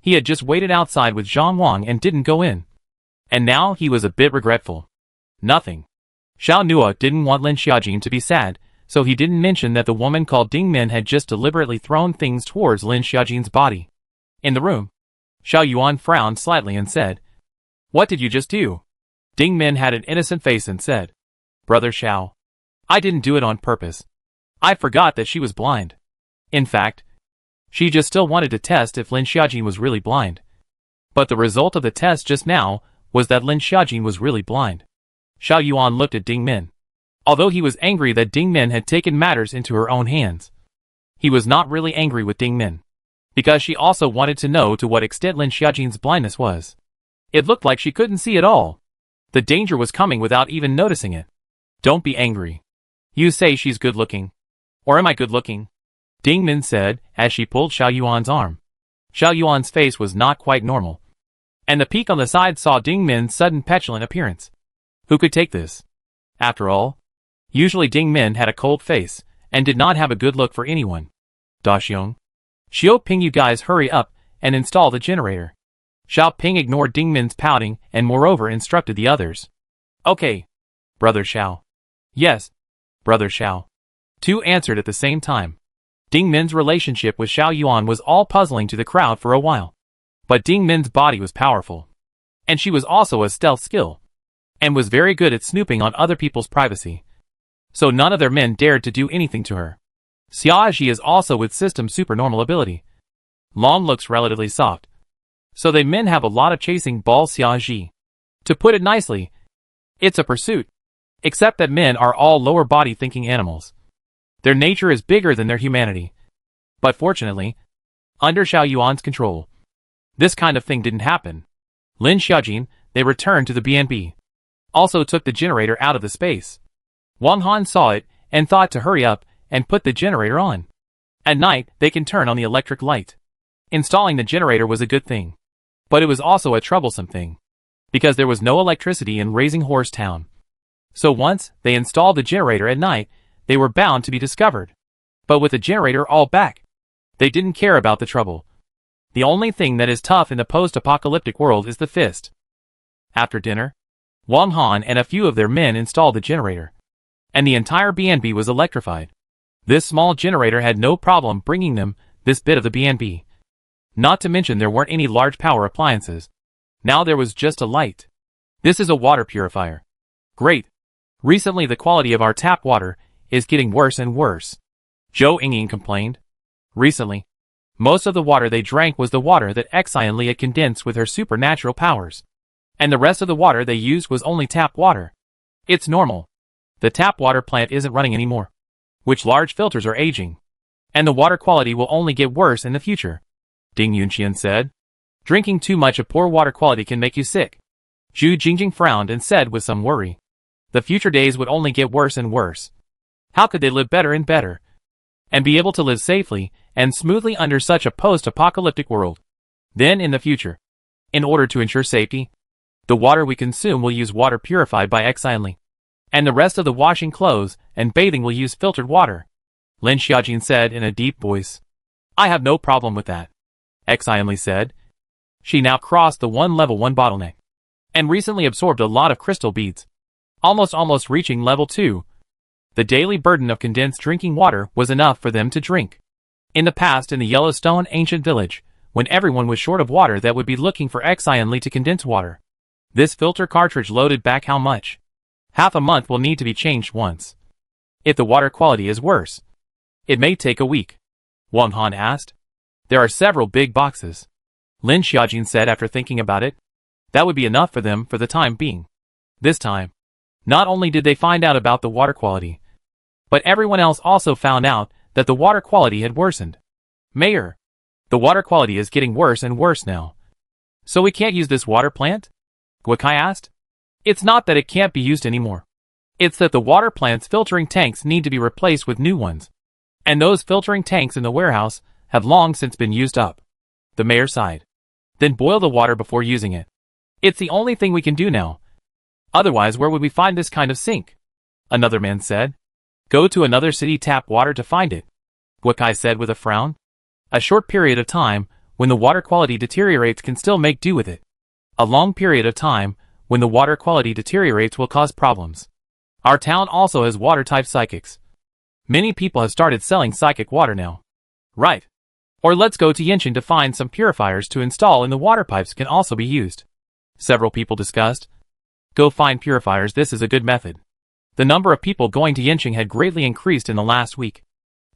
He had just waited outside with Zhang Wang and didn't go in. And now he was a bit regretful. Nothing. Xiao Nuo didn't want Lin Xiaojin to be sad, so he didn't mention that the woman called Ding Min had just deliberately thrown things towards Lin Xiaojin's body. In the room, Xiao Yuan frowned slightly and said, "What did you just do?" Ding Min had an innocent face and said, "Brother Xiao, I didn't do it on purpose. I forgot that she was blind. In fact, she just still wanted to test if Lin Xiaojin was really blind. But the result of the test just now was that Lin Xiaojin was really blind." Xiao Yuan looked at Ding Min. Although he was angry that Ding Min had taken matters into her own hands, he was not really angry with Ding Min, because she also wanted to know to what extent Lin Xiaojin's blindness was. It looked like she couldn't see at all. The danger was coming without even noticing it. "Don't be angry. You say she's good looking. Or am I good looking?" Ding Min said as she pulled Xiao Yuan's arm. Xiao Yuan's face was not quite normal, and the peak on the side saw Ding Min's sudden petulant appearance. Who could take this? After all, usually Ding Min had a cold face and did not have a good look for anyone. "Da Xiong. Xiao Ping, you guys hurry up and install the generator." Xiao Ping ignored Ding Min's pouting and moreover instructed the others. "Okay, Brother Xiao." "Yes, Brother Xiao." 2 answered at the same time. Ding Min's relationship with Xiao Yuan was all puzzling to the crowd for a while. But Ding Min's body was powerful, and she was also a stealth skill, and was very good at snooping on other people's privacy. So none of their men dared to do anything to her. Xiaoji is also with system supernormal ability. Long looks relatively soft, so they men have a lot of chasing ball Xiaoji. To put it nicely, it's a pursuit, except that men are all lower body thinking animals. Their nature is bigger than their humanity. But fortunately, under Xiao Yuan's control, this kind of thing didn't happen. Lin Xiaojin, they returned to the BNB. Also took the generator out of the space. Wang Han saw it and thought to hurry up and put the generator on. At night, they can turn on the electric light. Installing the generator was a good thing, but it was also a troublesome thing, because there was no electricity in Raising Horse Town. So once they installed the generator at night, they were bound to be discovered. But with the generator all back, they didn't care about the trouble. The only thing that is tough in the post-apocalyptic world is the fist. After dinner, Wang Han and a few of their men installed the generator, and the entire BNB was electrified. This small generator had no problem bringing them this bit of the BNB. Not to mention there weren't any large power appliances. Now there was just a light. This is a water purifier. Great. Recently the quality of our tap water is getting worse and worse, Zhou Yingying complained. Recently, most of the water they drank was the water that Xianli had condensed with her supernatural powers. And the rest of the water they used was only tap water. It's normal. The tap water plant isn't running anymore, which large filters are aging, and the water quality will only get worse in the future, Ding Yunqian said. Drinking too much of poor water quality can make you sick. Zhu Jingjing frowned and said with some worry. The future days would only get worse and worse. How could they live better and better? And be able to live safely and smoothly under such a post-apocalyptic world? Then in the future, in order to ensure safety, the water we consume will use water purified by X only. And the rest of the washing clothes and bathing will use filtered water. Lin Xiaojin said in a deep voice. I have no problem with that. X only said. She now crossed the level 1 bottleneck. And recently absorbed a lot of crystal beads. Almost reaching level 2. The daily burden of condensed drinking water was enough for them to drink. In the past in the Yellowstone ancient village, when everyone was short of water that would be looking for X only to condense water. This filter cartridge loaded back how much? Half a month will need to be changed once. If the water quality is worse, it may take a week. Wang Han asked. There are several big boxes. Lin Xiaojin said after thinking about it. That would be enough for them for the time being. This time, not only did they find out about the water quality, but everyone else also found out that the water quality had worsened. Mayor, the water quality is getting worse and worse now. So we can't use this water plant? Guokai asked. It's not that it can't be used anymore. It's that the water plant's filtering tanks need to be replaced with new ones. And those filtering tanks in the warehouse have long since been used up. The mayor sighed. Then boil the water before using it. It's the only thing we can do now. Otherwise, where would we find this kind of sink? Another man said. Go to another city tap water to find it. Guokai said with a frown. A short period of time, when the water quality deteriorates, can still make do with it. A long period of time, when the water quality deteriorates, will cause problems. Our town also has water-type psychics. Many people have started selling psychic water now. Right. Or let's go to Yanqing to find some purifiers to install in the water pipes can also be used. Several people discussed. Go find purifiers, this is a good method. The number of people going to Yanqing had greatly increased in the last week.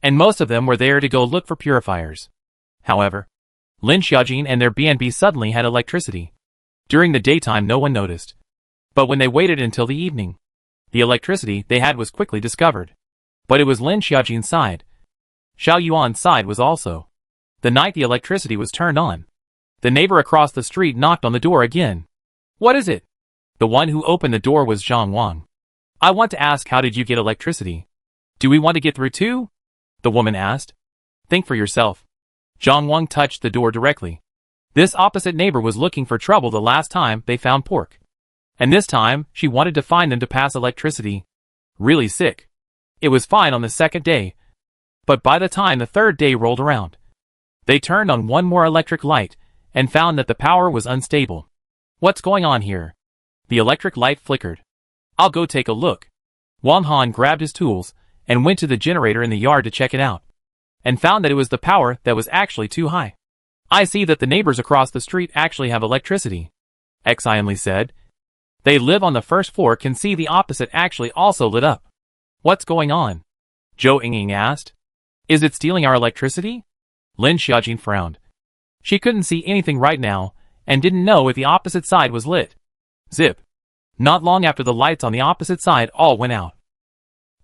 And most of them were there to go look for purifiers. However, Lin Xiaojin and their BNB suddenly had electricity. During the daytime no one noticed. But when they waited until the evening, the electricity they had was quickly discovered. But it was Lin Xiaojin's side. Xiao Yuan's side was also. The night the electricity was turned on, the neighbor across the street knocked on the door again. What is it? The one who opened the door was Zhang Wang. I want to ask, how did you get electricity? Do we want to get through too? The woman asked. Think for yourself. Zhang Wang touched the door directly. This opposite neighbor was looking for trouble the last time they found pork. And this time, she wanted to find them to pass electricity. Really sick. It was fine on the second day. But by the time the third day rolled around, they turned on one more electric light and found that the power was unstable. What's going on here? The electric light flickered. I'll go take a look. Wang Han grabbed his tools and went to the generator in the yard to check it out, and found that it was the power that was actually too high. I see that the neighbors across the street actually have electricity, X only said. They live on the first floor, can see the opposite actually also lit up. What's going on? Zhou Yingying asked. Is it stealing our electricity? Lin Xiaojin frowned. She couldn't see anything right now, and didn't know if the opposite side was lit. Zip. Not long after the lights on the opposite side all went out.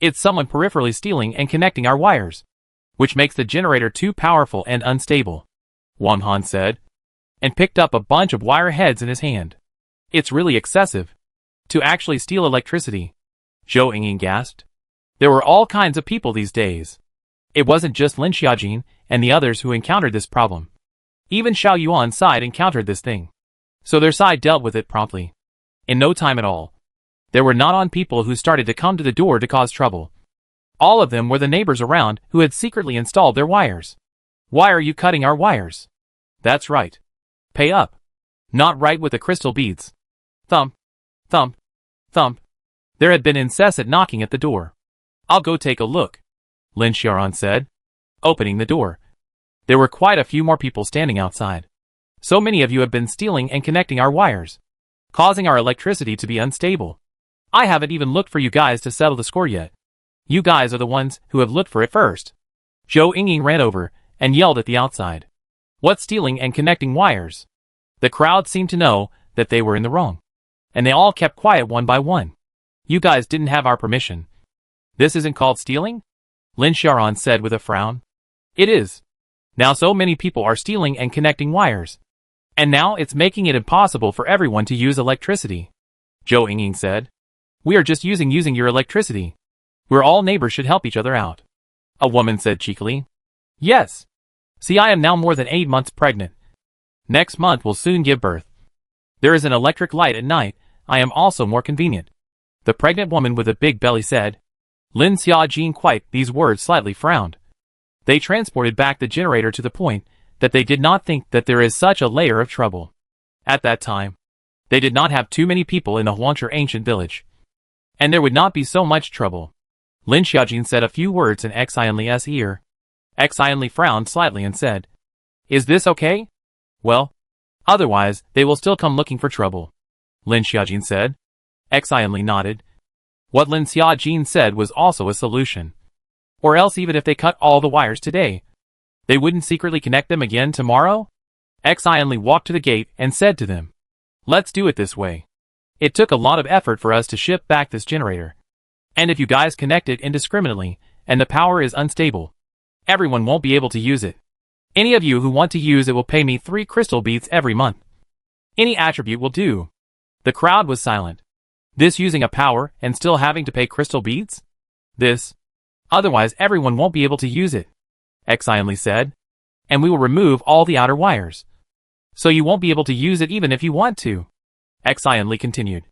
It's someone peripherally stealing and connecting our wires, which makes the generator too powerful and unstable, Wang Han said, and picked up a bunch of wire heads in his hand. It's really excessive. To actually steal electricity, Zhou Yingying gasped. There were all kinds of people these days. It wasn't just Lin Xiaojin and the others who encountered this problem. Even Xiao Yuan's side encountered this thing. So their side dealt with it promptly. In no time at all. There were not on people who started to come to the door to cause trouble. All of them were the neighbors around who had secretly installed their wires. Why are you cutting our wires? That's right. Pay up. Not right with the crystal beads. Thump, thump, thump. There had been incessant knocking at the door. I'll go take a look, Lin Xiaoran said, opening the door. There were quite a few more people standing outside. So many of you have been stealing and connecting our wires, causing our electricity to be unstable. I haven't even looked for you guys to settle the score yet. You guys are the ones who have looked for it first. Zhou Yingying ran over and yelled at the outside. What's stealing and connecting wires? The crowd seemed to know that they were in the wrong, and they all kept quiet one by one. You guys didn't have our permission. This isn't called stealing? Lin Xiaoran said with a frown. It is. Now so many people are stealing and connecting wires. And now it's making it impossible for everyone to use electricity. Zhou Yingying said. We are just using your electricity. We're all neighbors, should help each other out. A woman said cheekily. Yes. See, I am now more than 8 months pregnant. Next month will soon give birth. There is an electric light at night. I am also more convenient. The pregnant woman with a big belly said. Lin Xiaojin quite these words slightly frowned. They transported back the generator to the point that they did not think that there is such a layer of trouble. At that time, they did not have too many people in the Huangshe ancient village. And there would not be so much trouble. Lin Xiaojin said a few words in Xianli's ear. Xianli frowned slightly and said, Is this okay? Well, otherwise, they will still come looking for trouble. Lin Xiaojin said. Xianli nodded. What Lin Xiaojin said was also a solution. Or else even if they cut all the wires today, they wouldn't secretly connect them again tomorrow? Xianli walked to the gate and said to them, Let's do it this way. It took a lot of effort for us to ship back this generator. And if you guys connect it indiscriminately, and the power is unstable, everyone won't be able to use it. Any of you who want to use it will pay me 3 crystal beads every month. Any attribute will do. The crowd was silent. This using a power and still having to pay crystal beads? This. Otherwise everyone won't be able to use it. Xianli said. And we will remove all the outer wires. So you won't be able to use it even if you want to. Xianli continued.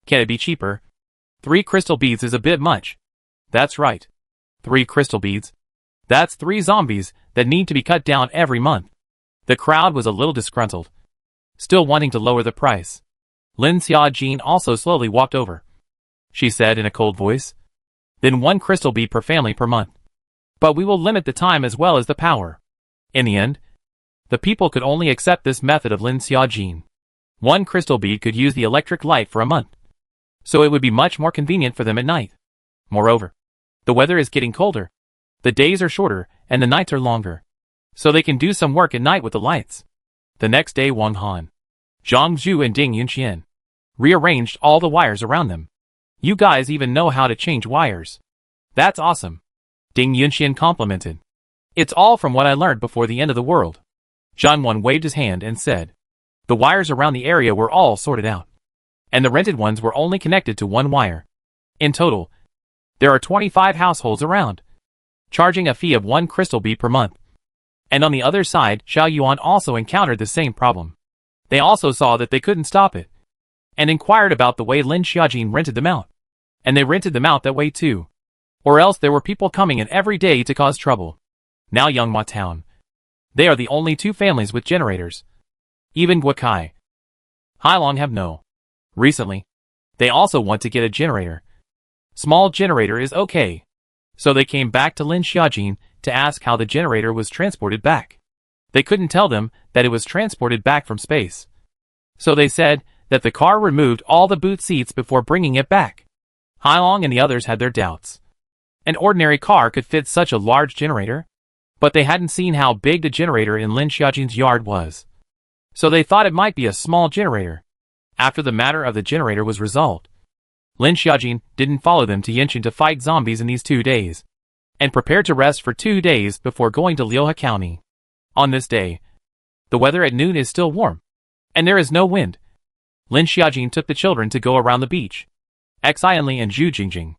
Can it be cheaper? 3 crystal beads is a bit much. That's right. 3 crystal beads. That's 3 zombies that need to be cut down every month. The crowd was a little disgruntled, still wanting to lower the price. Lin Xiaojin also slowly walked over. She said in a cold voice. Then 1 crystal bead per family per month. But we will limit the time as well as the power. In the end, the people could only accept this method of Lin Xiaojin. 1 crystal bead could use the electric light for a month. So it would be much more convenient for them at night. Moreover, the weather is getting colder. The days are shorter and the nights are longer. So they can do some work at night with the lights. The next day Wang Han, Zhang Zhu and Ding Yunqian rearranged all the wires around them. You guys even know how to change wires. That's awesome. Ding Yunqian complimented. It's all from what I learned before the end of the world. Zhang Wan waved his hand and said. The wires around the area were all sorted out. And the rented ones were only connected to 1 wire. In total, there are 25 households around, charging a fee of 1 crystal bead per month. And on the other side, Xiao Yuan also encountered the same problem. They also saw that they couldn't stop it, and inquired about the way Lin Xiaojin rented them out. And they rented them out that way too. Or else there were people coming in every day to cause trouble. Now Yangma Town. They are the only 2 families with generators. Even Guakai, Hailong have no. Recently, they also want to get a generator. Small generator is okay. So they came back to Lin Xiaojin to ask how the generator was transported back. They couldn't tell them that it was transported back from space. So they said that the car removed all the boot seats before bringing it back. Hailong and the others had their doubts. An ordinary car could fit such a large generator, but they hadn't seen how big the generator in Lin Xiaojin's yard was. So they thought it might be a small generator. After the matter of the generator was resolved, Lin Xiaojin didn't follow them to Yinshan to fight zombies in these 2 days, and prepared to rest for 2 days before going to Liuhe County. On this day, the weather at noon is still warm, and there is no wind. Lin Xiaojin took the children to go around the beach. Xianli and Zhu Jingjing,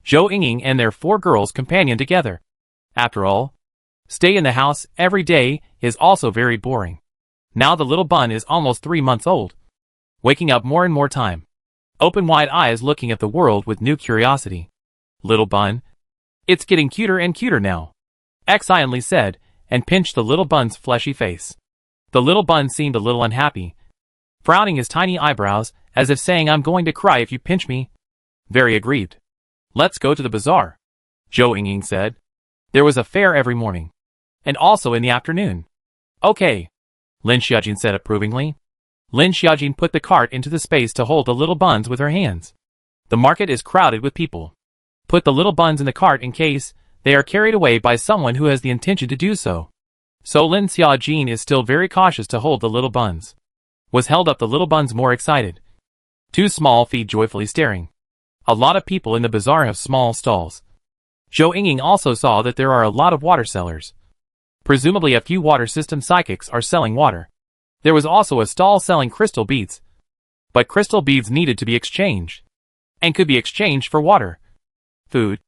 Zhou Yingying and their 4 girls companion together. After all, stay in the house every day is also very boring. Now the little bun is almost 3 months old, waking up more and more time, open wide eyes looking at the world with new curiosity. Little bun, it's getting cuter and cuter now, Xianli said, and pinched the little bun's fleshy face. The little bun seemed a little unhappy, frowning his tiny eyebrows as if saying, I'm going to cry if you pinch me. Very aggrieved. Let's go to the bazaar, Zhou Yingying said. There was a fair every morning, and also in the afternoon. Okay, Lin Xiaojin said approvingly. Lin Xiaojin put the cart into the space to hold the little buns with her hands. The market is crowded with people. Put the little buns in the cart in case they are carried away by someone who has the intention to do so. So Lin Xiaojin is still very cautious to hold the little buns. Was held up the little buns more excited. 2 small feet joyfully staring. A lot of people in the bazaar have small stalls. Zhou Yingying also saw that there are a lot of water sellers. Presumably a few water system psychics are selling water. There was also a stall selling crystal beads. But crystal beads needed to be exchanged, and could be exchanged for water, food,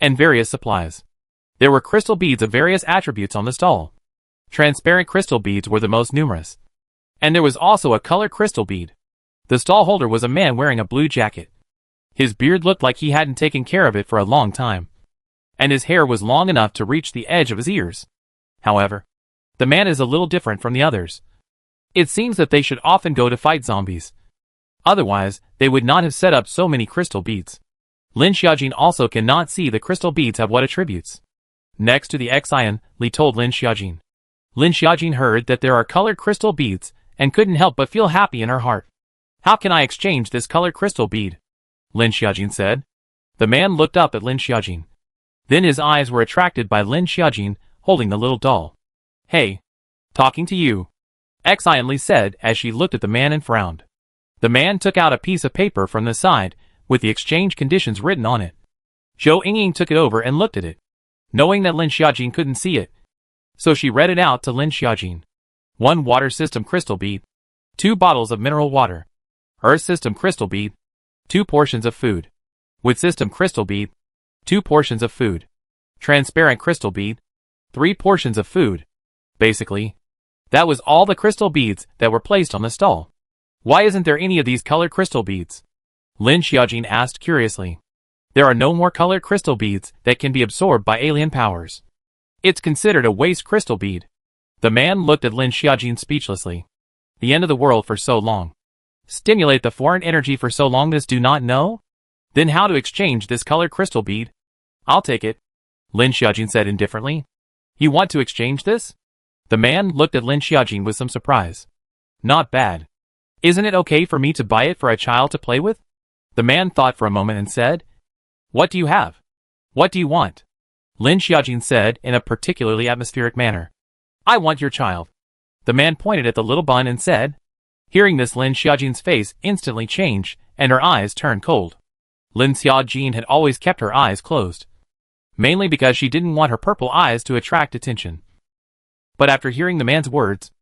and various supplies. There were crystal beads of various attributes on the stall. Transparent crystal beads were the most numerous. And there was also a colored crystal bead. The stall holder was a man wearing a blue jacket. His beard looked like he hadn't taken care of it for a long time, and his hair was long enough to reach the edge of his ears. However, the man is a little different from the others. It seems that they should often go to fight zombies. Otherwise, they would not have set up so many crystal beads. Lin Xiaojin also cannot see the crystal beads have what attributes. Next to the Xian, Li told Lin Xiaojin. Lin Xiaojin heard that there are colored crystal beads, and couldn't help but feel happy in her heart. How can I exchange this colored crystal bead? Lin Xiaojin said. The man looked up at Lin Xiaojin. Then his eyes were attracted by Lin Xiaojin, holding the little doll. Hey. Talking to you. Xian Li said as she looked at the man and frowned. The man took out a piece of paper from the side, with the exchange conditions written on it. Zhou Yingying took it over and looked at it, knowing that Lin Xiaojin couldn't see it. So she read it out to Lin Xiaojin. 1 water system crystal bead. 2 bottles of mineral water. Earth system crystal bead. 2 portions of food. Wood system crystal bead. 2 portions of food. Transparent crystal bead. 3 portions of food. Basically, that was all the crystal beads that were placed on the stall. Why isn't there any of these colored crystal beads? Lin Xiaojin asked curiously. There are no more colored crystal beads that can be absorbed by alien powers. It's considered a waste crystal bead. The man looked at Lin Xiaojin speechlessly. The end of the world for so long. Stimulate the foreign energy for so long this do not know? Then how to exchange this colored crystal bead? I'll take it, Lin Xiaojin said indifferently. You want to exchange this? The man looked at Lin Xiaojin with some surprise. Not bad. Isn't it okay for me to buy it for a child to play with? The man thought for a moment and said, What do you have? What do you want? Lin Xiaojin said in a particularly atmospheric manner. I want your child. The man pointed at the little bun and said. Hearing this, Lin Xiaojin's face instantly changed, and her eyes turned cold. Lin Xiaojin had always kept her eyes closed, mainly because she didn't want her purple eyes to attract attention. But after hearing the man's words,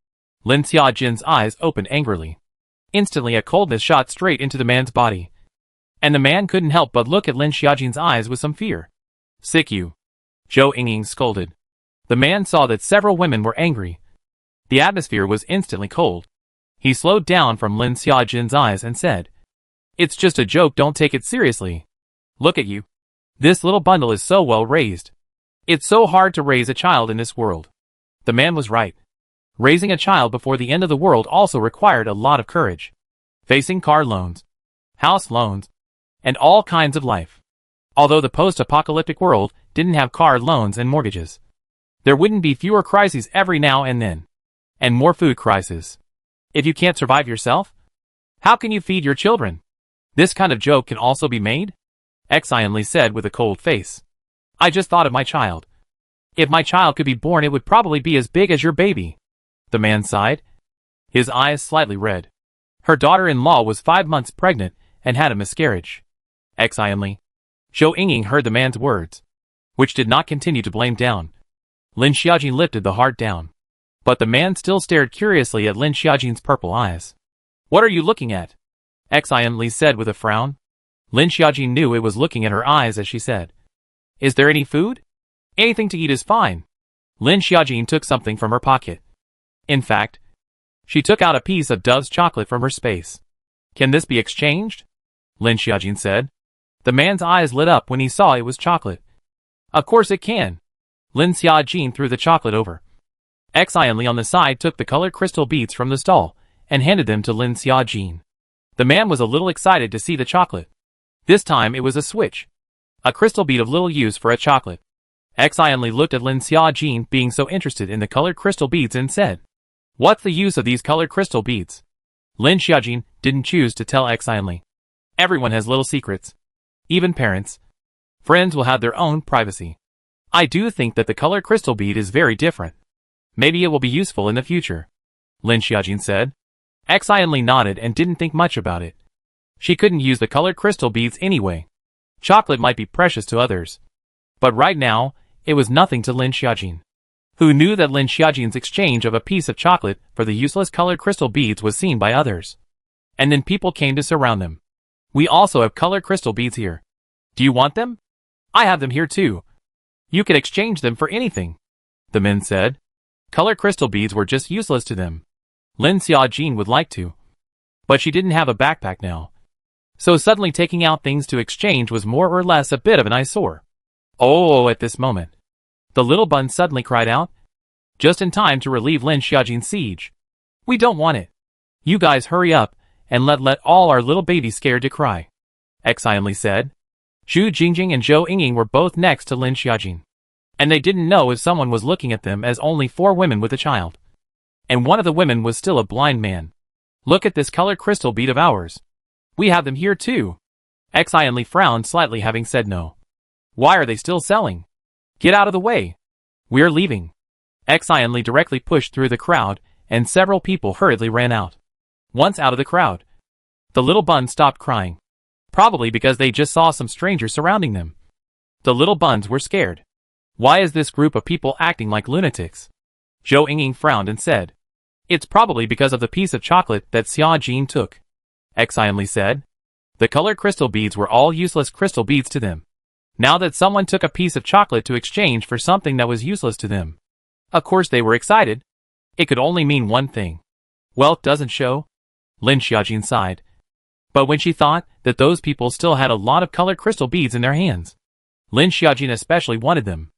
Lin Xiaojin's eyes opened angrily. Instantly a coldness shot straight into the man's body, and the man couldn't help but look at Lin Xiaojin's eyes with some fear. Sick you. Zhou Yingying scolded. The man saw that several women were angry. The atmosphere was instantly cold. He slowed down from Lin Xiaojin's eyes and said, It's just a joke, don't take it seriously. Look at you. This little bundle is so well raised. It's so hard to raise a child in this world. The man was right. Raising a child before the end of the world also required a lot of courage. Facing car loans, house loans, and all kinds of life. Although the post-apocalyptic world didn't have car loans and mortgages, there wouldn't be fewer crises every now and then, and more food crises. If you can't survive yourself, how can you feed your children? This kind of joke can also be made? Xian Li said with a cold face. I just thought of my child. If my child could be born, it would probably be as big as your baby. The man sighed, his eyes slightly red. Her daughter-in-law was 5 months pregnant and had a miscarriage. Xian Li. Zhou Yingying heard the man's words, which did not continue to blame down. Lin Xiaojin lifted the heart down, but the man still stared curiously at Lin Xiaojin's purple eyes. What are you looking at? Xian Li said with a frown. Lin Xiaojin knew it was looking at her eyes as she said, Is there any food? Anything to eat is fine. Lin Xiaojin took something from her pocket. In fact, she took out a piece of Dove's chocolate from her space. Can this be exchanged? Lin Xiaojin said. The man's eyes lit up when he saw it was chocolate. Of course it can. Lin Xiaojin threw the chocolate over. Xian Li on the side took the colored crystal beads from the stall and handed them to Lin Xiaojin. The man was a little excited to see the chocolate. This time it was a switch. A crystal bead of little use for a chocolate. Xian Li looked at Lin Xiaojin being so interested in the colored crystal beads and said, What's the use of these colored crystal beads? Lin Xiaojin didn't choose to tell Xian Li. Everyone has little secrets. Even parents. Friends will have their own privacy. I do think that the colored crystal bead is very different. Maybe it will be useful in the future, Lin Xiaojin said. Xian Li nodded and didn't think much about it. She couldn't use the colored crystal beads anyway. Chocolate might be precious to others, but right now, it was nothing to Lin Xiaojin. who knew that Lin Xiaojin's exchange of a piece of chocolate for the useless colored crystal beads was seen by others. And then people came to surround them. We also have colored crystal beads here. Do you want them? I have them here too. You could exchange them for anything, the men said. Colored crystal beads were just useless to them. Lin Xiaojin would like to, but she didn't have a backpack now. So suddenly taking out things to exchange was more or less a bit of an eyesore. Oh, at this moment, the little bun suddenly cried out, just in time to relieve Lin Xiaojin's siege. We don't want it. You guys hurry up and let all our little babies scared to cry, excitedly said. Zhu Jingjing and Zhou Yingying were both next to Lin Xiaojin, and they didn't know if someone was looking at them as only 4 women with a child. And one of the women was still a blind man. Look at this colored crystal bead of ours. We have them here too. Excitedly frowned slightly, having said no. Why are they still selling? Get out of the way. We're leaving. Excitedly directly pushed through the crowd, and several people hurriedly ran out. Once out of the crowd, the little bun stopped crying. Probably because they just saw some strangers surrounding them. The little buns were scared. Why is this group of people acting like lunatics? Zhou Yingying frowned and said, It's probably because of the piece of chocolate that Xiaojin took, excitedly said. The colored crystal beads were all useless crystal beads to them. Now that someone took a piece of chocolate to exchange for something that was useless to them. Of course they were excited. It could only mean one thing. Wealth doesn't show. Lin Xiaojin sighed. But when she thought that those people still had a lot of colored crystal beads in their hands, Lin Xiaojin especially wanted them.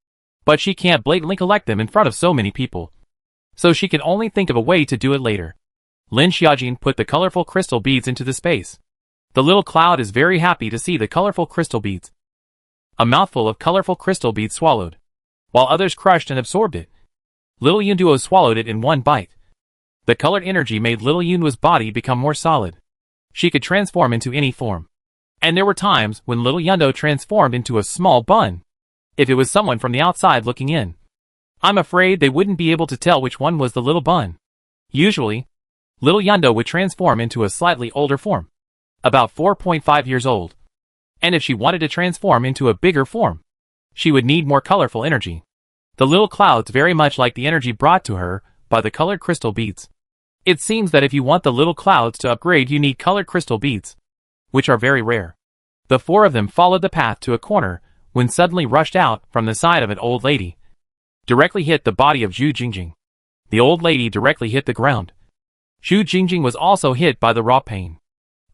But she can't blatantly collect them in front of so many people. So she can only think of a way to do it later. Lin Xiaojin put the colorful crystal beads into the space. The little cloud is very happy to see the colorful crystal beads. A mouthful of colorful crystal beads swallowed, while others crushed and absorbed it. Little Yunduo swallowed it in one bite. The colored energy made little Yunduo's body become more solid. She could transform into any form. And there were times when little Yunduo transformed into a small bun. If it was someone from the outside looking in, I'm afraid they wouldn't be able to tell which one was the little bun. Usually, little Yunduo would transform into a slightly older form, about 4.5 years old. And if she wanted to transform into a bigger form, she would need more colorful energy. The little clouds very much like the energy brought to her by the colored crystal beads. It seems that if you want the little clouds to upgrade, you need colored crystal beads, which are very rare. The 4 of them followed the path to a corner when suddenly rushed out from the side of an old lady. Directly hit the body of Zhu Jingjing. The old lady directly hit the ground. Zhu Jingjing was also hit by the raw pain.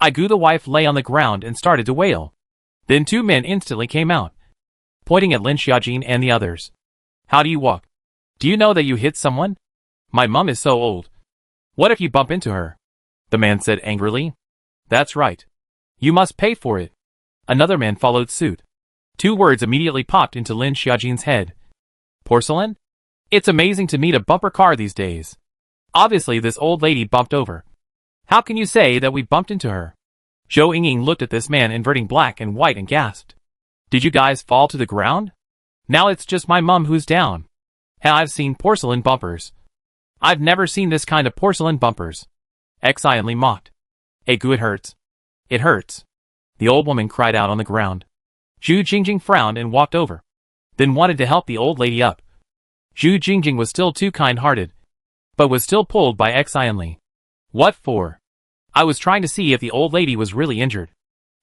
Aigu the wife lay on the ground and started to wail. Then 2 men instantly came out, pointing at Lin Xiaojin and the others. How do you walk? Do you know that you hit someone? My mum is so old. What if you bump into her? The man said angrily. That's right. You must pay for it. Another man followed suit. 2 words immediately popped into Lin Xiaojin's head. Porcelain? It's amazing to meet a bumper car these days. Obviously this old lady bumped over. How can you say that we bumped into her? Zhou Yingying looked at this man inverting black and white and gasped. Did you guys fall to the ground? Now it's just my mum who's down. And I've seen porcelain bumpers. I've never seen this kind of porcelain bumpers. Excitedly mocked. Aigu, it hurts. It hurts. The old woman cried out on the ground. Zhu Jingjing frowned and walked over, then wanted to help the old lady up. Zhu Jingjing was still too kind-hearted, but was still pulled by excitedly. What for? I was trying to see if the old lady was really injured.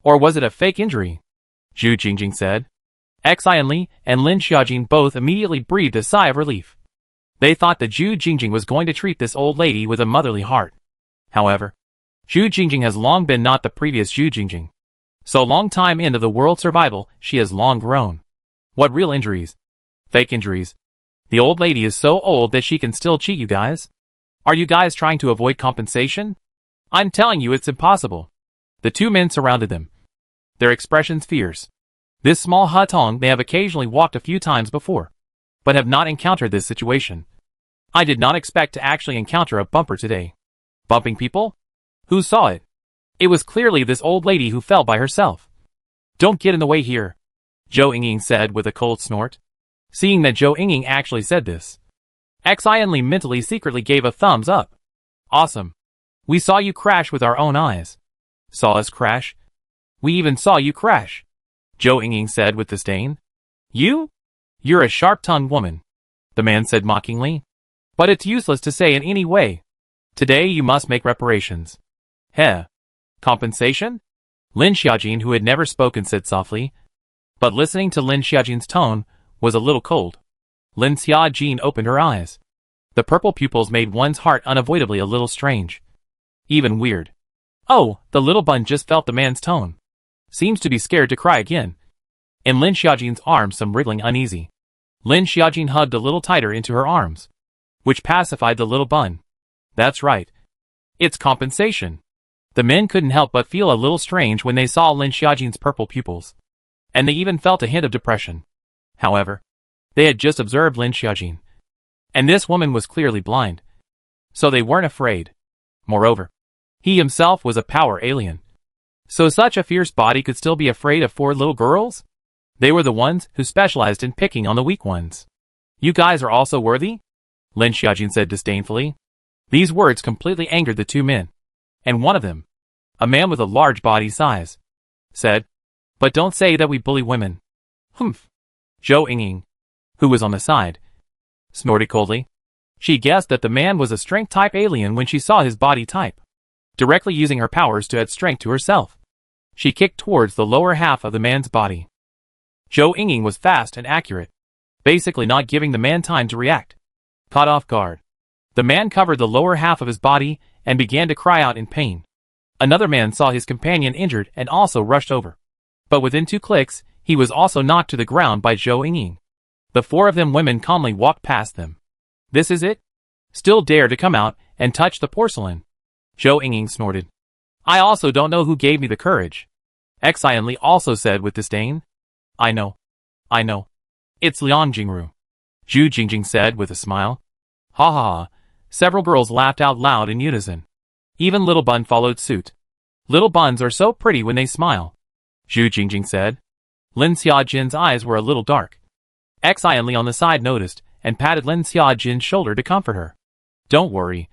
Or was it a fake injury? Zhu Jingjing said. Excitedly and Lin Xiaojin both immediately breathed a sigh of relief. They thought that Zhu Jingjing was going to treat this old lady with a motherly heart. However, Zhu Jingjing has long been not the previous Zhu Jingjing. So long time into the world survival, she has long grown. What real injuries? Fake injuries. The old lady is so old that she can still cheat you guys? Are you guys trying to avoid compensation? I'm telling you it's impossible. The 2 men surrounded them, their expressions fierce. This small hutong may have occasionally walked a few times before, but have not encountered this situation. I did not expect to actually encounter a bumper today. Bumping people? Who saw it? It was clearly this old lady who fell by herself. Don't get in the way here, Zhou Yingying said with a cold snort. Seeing that Zhou Yingying actually said this, excitedly mentally secretly gave a thumbs up. Awesome. We saw you crash with our own eyes. Saw us crash? We even saw you crash, Zhou Yingying said with disdain. You? You're a sharp-tongued woman. the man said mockingly. But it's useless to say in any way. Today you must make reparations. Heh. Compensation? Lin Xiaojin, who had never spoken, said softly. But listening to Lin Xiaojin's tone was a little cold. Lin Xiaojin opened her eyes. The purple pupils made one's heart unavoidably a little strange. Even weird. Oh, the little bun just felt the man's tone. Seems to be scared to cry again. In Lin Xiaojin's arms some wriggling uneasy. Lin Xiaojin hugged a little tighter into her arms, which pacified the little bun. That's right. It's compensation. The men couldn't help but feel a little strange when they saw Lin Xiaojin's purple pupils. And they even felt a hint of depression. However, they had just observed Lin Xiaojin. And this woman was clearly blind. So they weren't afraid. Moreover, he himself was a power alien. So such a fierce body could still be afraid of 4 little girls? They were the ones who specialized in picking on the weak ones. You guys are also worthy? Lin Xiaojin said disdainfully. These words completely angered the 2 men. And one of them, a man with a large body size, said, But don't say that we bully women. Humph. Zhou Yingying, who was on the side, snorted coldly. She guessed that the man was a strength-type alien when she saw his body type. Directly using her powers to add strength to herself, she kicked towards the lower half of the man's body. Zhou Yingying was fast and accurate, basically not giving the man time to react. Caught off guard, the man covered the lower half of his body and began to cry out in pain. Another man saw his companion injured and also rushed over. But within 2 clicks, he was also knocked to the ground by Zhou Yingying. The 4 of them women calmly walked past them. This is it? Still dare to come out and touch the porcelain? Zhou Yingying snorted. I also don't know who gave me the courage. Xian Li also said with disdain. I know. It's Liang Jingru. Zhu Jingjing said with a smile. Ha ha ha. Several girls laughed out loud in unison. Even Little Bun followed suit. Little buns are so pretty when they smile, Zhu Jingjing said. Lin Xiaojin's eyes were a little dark. Xian Li on the side noticed and patted Lin Xiaojin's shoulder to comfort her. Don't worry.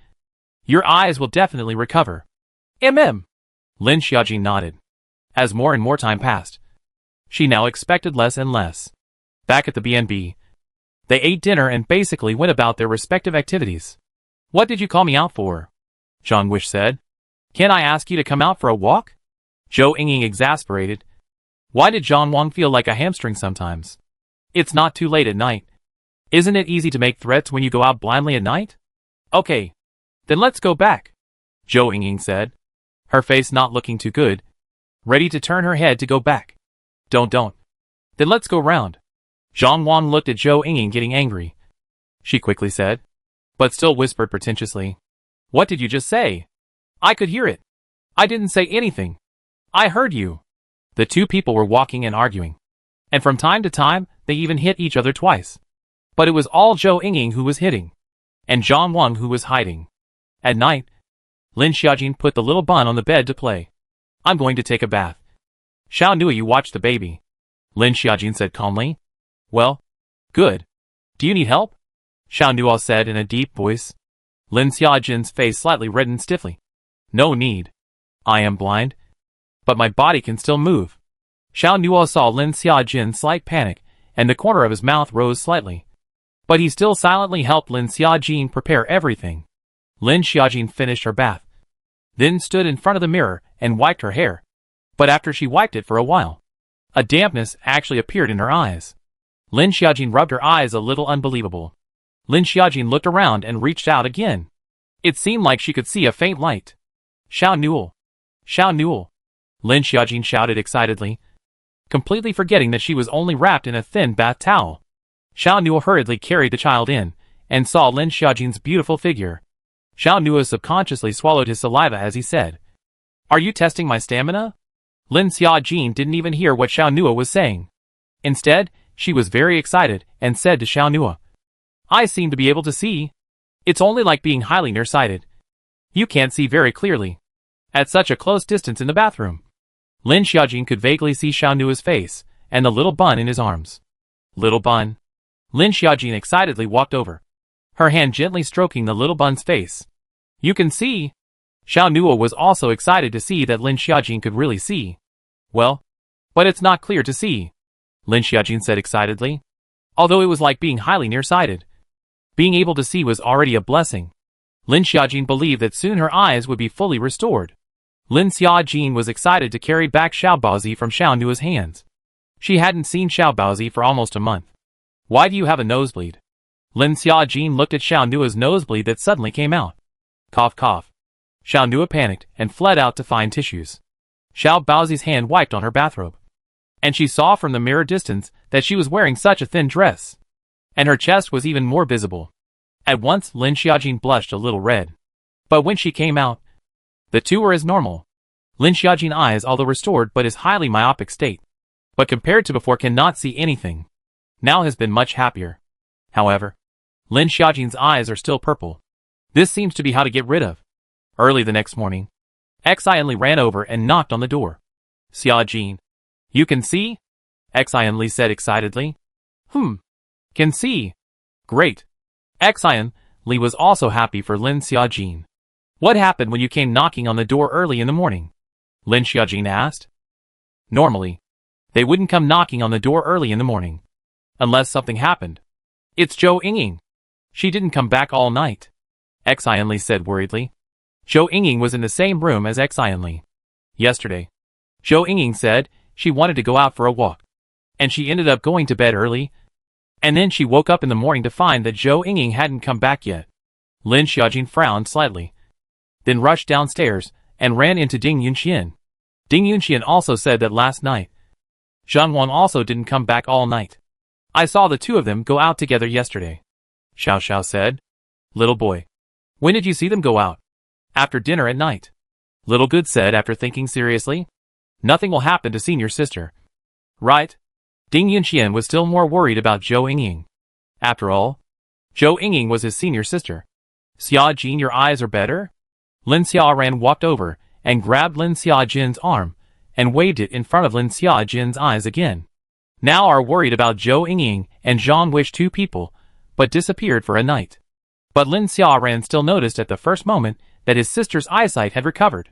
Your eyes will definitely recover. Lin Xiaojin nodded. As more and more time passed, she now expected less and less. Back at the B&B, they ate dinner and basically went about their respective activities. What did you call me out for? Zhang Wish said. Can I ask you to come out for a walk? Zhou Yingying exasperated. Why did Zhang Wang feel like a hamstring sometimes? It's not too late at night. Isn't it easy to make threats when you go out blindly at night? Okay. Then let's go back, Zhou Yingying said, her face not looking too good, ready to turn her head to go back. Don't. Then let's go round. Zhang Wang looked at Zhou Yingying getting angry. She quickly said, but still whispered pretentiously. What did you just say? I could hear it. I didn't say anything. I heard you. The 2 people were walking and arguing. And from time to time, they even hit each other twice. But it was all Zhou Yingying who was hitting, and Zhang Wang who was hiding. At night, Lin Xiaojin put the little bun on the bed to play. I'm going to take a bath. Xiao Nua, you watch the baby, Lin Xiaojin said calmly. Well, good. Do you need help? Xiao Nua said in a deep voice. Lin Xiaojin's face slightly reddened stiffly. No need. I am blind, but my body can still move. Xiao Nua saw Lin Xiaojin's slight panic, and the corner of his mouth rose slightly. But he still silently helped Lin Xiaojin prepare everything. Lin Xiaojin finished her bath, then stood in front of the mirror and wiped her hair. But after she wiped it for a while, a dampness actually appeared in her eyes. Lin Xiaojin rubbed her eyes a little unbelievable. Lin Xiaojin looked around and reached out again. It seemed like she could see a faint light. Xiao Newell. Lin Xiaojin shouted excitedly, completely forgetting that she was only wrapped in a thin bath towel. Xiao Newell hurriedly carried the child in, and saw Lin Xiaojin's beautiful figure. Xiao Newell subconsciously swallowed his saliva as he said, Are you testing my stamina? Lin Xiaojin didn't even hear what Xiao Newell was saying. Instead, she was very excited and said to Xiao Newell, I seem to be able to see. It's only like being highly nearsighted. You can't see very clearly at such a close distance in the bathroom. Lin Xiaojin could vaguely see Xiao Nua's face and the little bun in his arms. Little bun. Lin Xiaojin excitedly walked over, her hand gently stroking the little bun's face. You can see. Xiao Nua was also excited to see that Lin Xiaojin could really see. Well, but it's not clear to see, Lin Xiaojin said excitedly. Although it was like being highly nearsighted. Being able to see was already a blessing. Lin Xiaojin believed that soon her eyes would be fully restored. Lin Xiaojin was excited to carry back Xiao Baozi from Xiao Nua's hands. She hadn't seen Xiao Baozi for almost a month. Why do you have a nosebleed? Lin Xiaojin looked at Xiao Nua's nosebleed that suddenly came out. Cough cough. Xiao Nua panicked and fled out to find tissues. Xiao Baozi's hand wiped on her bathrobe. And she saw from the mirror distance that she was wearing such a thin dress. And her chest was even more visible. At once Lin Xiaojin blushed a little red. But when she came out, the two were as normal. Lin Xiaojin's eyes, although restored but his highly myopic state, but compared to before cannot see anything, now has been much happier. However, Lin Xiaojin's eyes are still purple. This seems to be how to get rid of. Early the next morning, Xianli ran over and knocked on the door. Xiaojin. You can see? Xianli said excitedly. Can see. Great. Xianli was also happy for Lin Xiaojin. What happened when you came knocking on the door early in the morning? Lin Xiaojin asked. Normally, they wouldn't come knocking on the door early in the morning. Unless something happened. It's Zhou Yingying. She didn't come back all night. Xianli said worriedly. Zhou Yingying was in the same room as Xianli. Yesterday, Zhou Yingying said she wanted to go out for a walk. And she ended up going to bed early. And then she woke up in the morning to find that Zhou Yingying hadn't come back yet. Lin Xiaojin frowned slightly. Then rushed downstairs and ran into Ding Yunxian. Ding Yunxian also said that last night, Zhang Wang also didn't come back all night. I saw the two of them go out together yesterday. Xiao Xiao said. Little boy. When did you see them go out? After dinner at night. Little Good said after thinking seriously. Nothing will happen to senior sister. Right? Ding Yunxian was still more worried about Zhou Yingying. After all, Zhou Yingying was his senior sister. Xiaojin, your eyes are better? Lin Xiaoran walked over and grabbed Lin Xiaojin's arm and waved it in front of Lin Xiaojin's eyes again. Now are worried about Zhou Yingying and Zhang Wish, two people, but disappeared for a night. But Lin Xiaoran still noticed at the first moment that his sister's eyesight had recovered.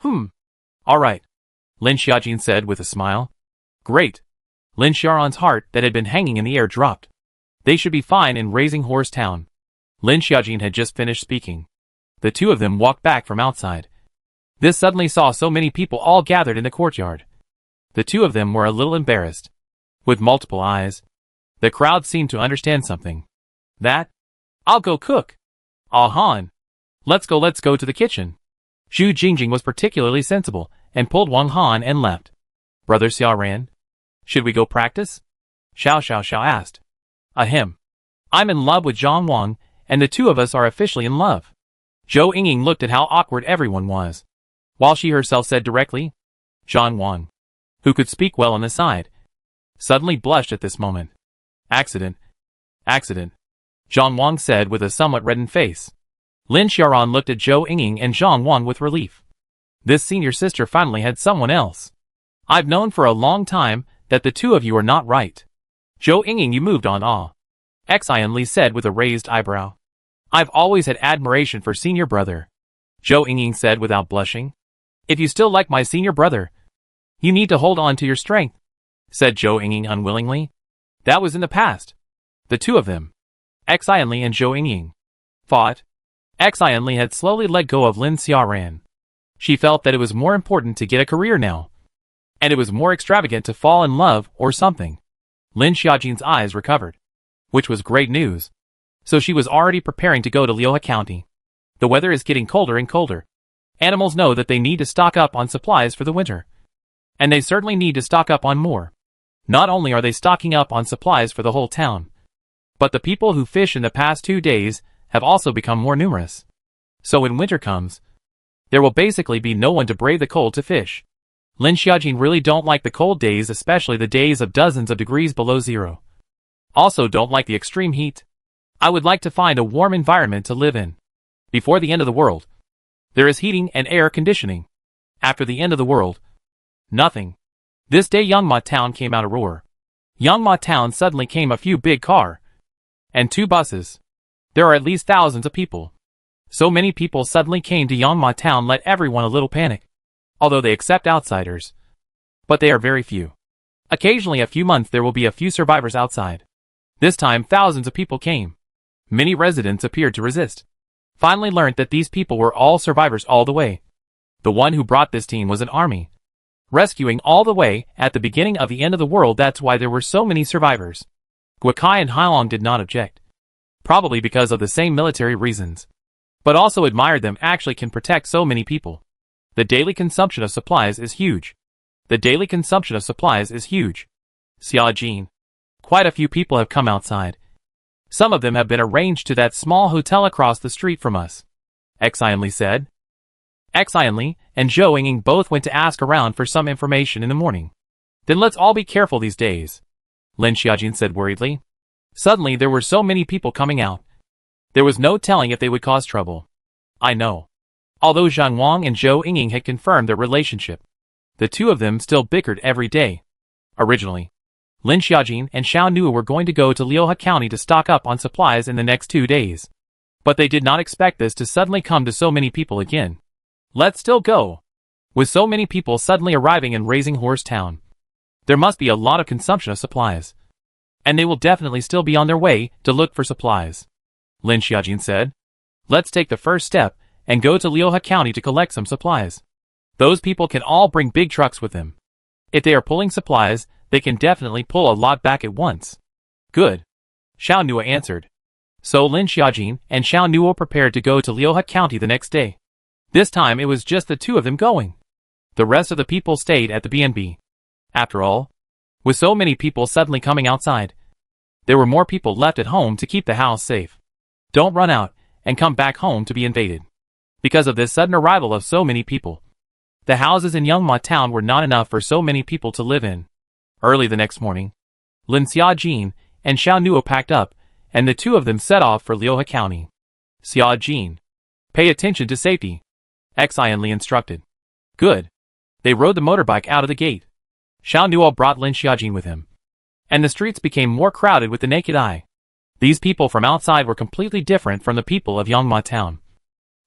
All right, Lin Xiaojin said with a smile. Great. Lin Xiaoran's heart that had been hanging in the air dropped. They should be fine in Raising Horse Town. Lin Xiaojin had just finished speaking. The two of them walked back from outside. This suddenly saw so many people all gathered in the courtyard. The two of them were a little embarrassed. With multiple eyes, the crowd seemed to understand something. That? I'll go cook. Ah Han. Let's go to the kitchen. Xu Jingjing was particularly sensible and pulled Wang Han and left. Brother Xiaoran, should we go practice? Xiao Xiao asked. Ahem. I'm in love with Zhang Wang, and the two of us are officially in love. Zhou Yingying looked at how awkward everyone was, while she herself said directly, Zhang Wang, who could speak well on the side, suddenly blushed at this moment. Accident. Zhang Wang said with a somewhat reddened face. Lin Xiaoran looked at Zhou Yingying and Zhang Wang with relief. This senior sister finally had someone else. I've known for a long time that the two of you are not right. Zhou Yingying, you moved on. Xianli said with a raised eyebrow. I've always had admiration for senior brother. Zhou Yingying said without blushing. If you still like my senior brother, you need to hold on to your strength, said Zhou Yingying unwillingly. That was in the past. The two of them, Xianli and Zhou Yingying, fought. Xianli had slowly let go of Lin Xiaoran. She felt that it was more important to get a career now. And it was more extravagant to fall in love or something. Lin Xiaojin's eyes recovered, which was great news. So she was already preparing to go to Liuhe County. The weather is getting colder and colder. Animals know that they need to stock up on supplies for the winter. And they certainly need to stock up on more. Not only are they stocking up on supplies for the whole town, but the people who fish in the past 2 days have also become more numerous. So when winter comes, there will basically be no one to brave the cold to fish. Lin Xiaojin really don't like the cold days, especially the days of dozens of degrees below zero. Also don't like the extreme heat. I would like to find a warm environment to live in. Before the end of the world, there is heating and air conditioning. After the end of the world, nothing. This day Yangma Town came out a roar. Yangma Town suddenly came a few big car and 2 buses. There are at least thousands of people. So many people suddenly came to Yangma Town let everyone a little panic. Although they accept outsiders. But they are very few. Occasionally a few months there will be a few survivors outside. This time thousands of people came. Many residents appeared to resist. Finally learned that these people were all survivors all the way. The one who brought this team was an army. Rescuing all the way at the beginning of the end of the world, that's why there were so many survivors. Guokai and Hailong did not object. Probably because of the same military reasons. But also admired them actually can protect so many people. The daily consumption of supplies is huge. The daily consumption of supplies is huge. Xia Jin. Quite a few people have come outside. Some of them have been arranged to that small hotel across the street from us. Xianli said. Xianli and Zhou Yinging both went to ask around for some information in the morning. Then let's all be careful these days, Lin Xiaojin said worriedly. Suddenly there were so many people coming out. There was no telling if they would cause trouble. I know. Although Zhang Wang and Zhou Yinging had confirmed their relationship, the two of them still bickered every day. Originally, Lin Xiaojin and Xiao Nuo were going to go to Liuhe County to stock up on supplies in the next 2 days. But they did not expect this to suddenly come to so many people again. Let's still go. With so many people suddenly arriving in Raising Horse Town, there must be a lot of consumption of supplies. And they will definitely still be on their way to look for supplies, Lin Xiaojin said. Let's take the first step and go to Liuhe County to collect some supplies. Those people can all bring big trucks with them. If they are pulling supplies, they can definitely pull a lot back at once. Good. Xiao Nuo answered. So Lin Xiaojin and Xiao Nuo prepared to go to Liuhe County the next day. This time it was just the two of them going. The rest of the people stayed at the B&B. After all, with so many people suddenly coming outside, there were more people left at home to keep the house safe. Don't run out and come back home to be invaded. Because of this sudden arrival of so many people, the houses in Yongma town were not enough for so many people to live in. Early the next morning, Lin Xiaojin and Xiao Nuo packed up, and the two of them set off for Liuhe County. Xiaojin, pay attention to safety, Xianli instructed. Good. They rode the motorbike out of the gate. Xiao Nuo brought Lin Xiaojin with him. And the streets became more crowded with the naked eye. These people from outside were completely different from the people of Yongma town.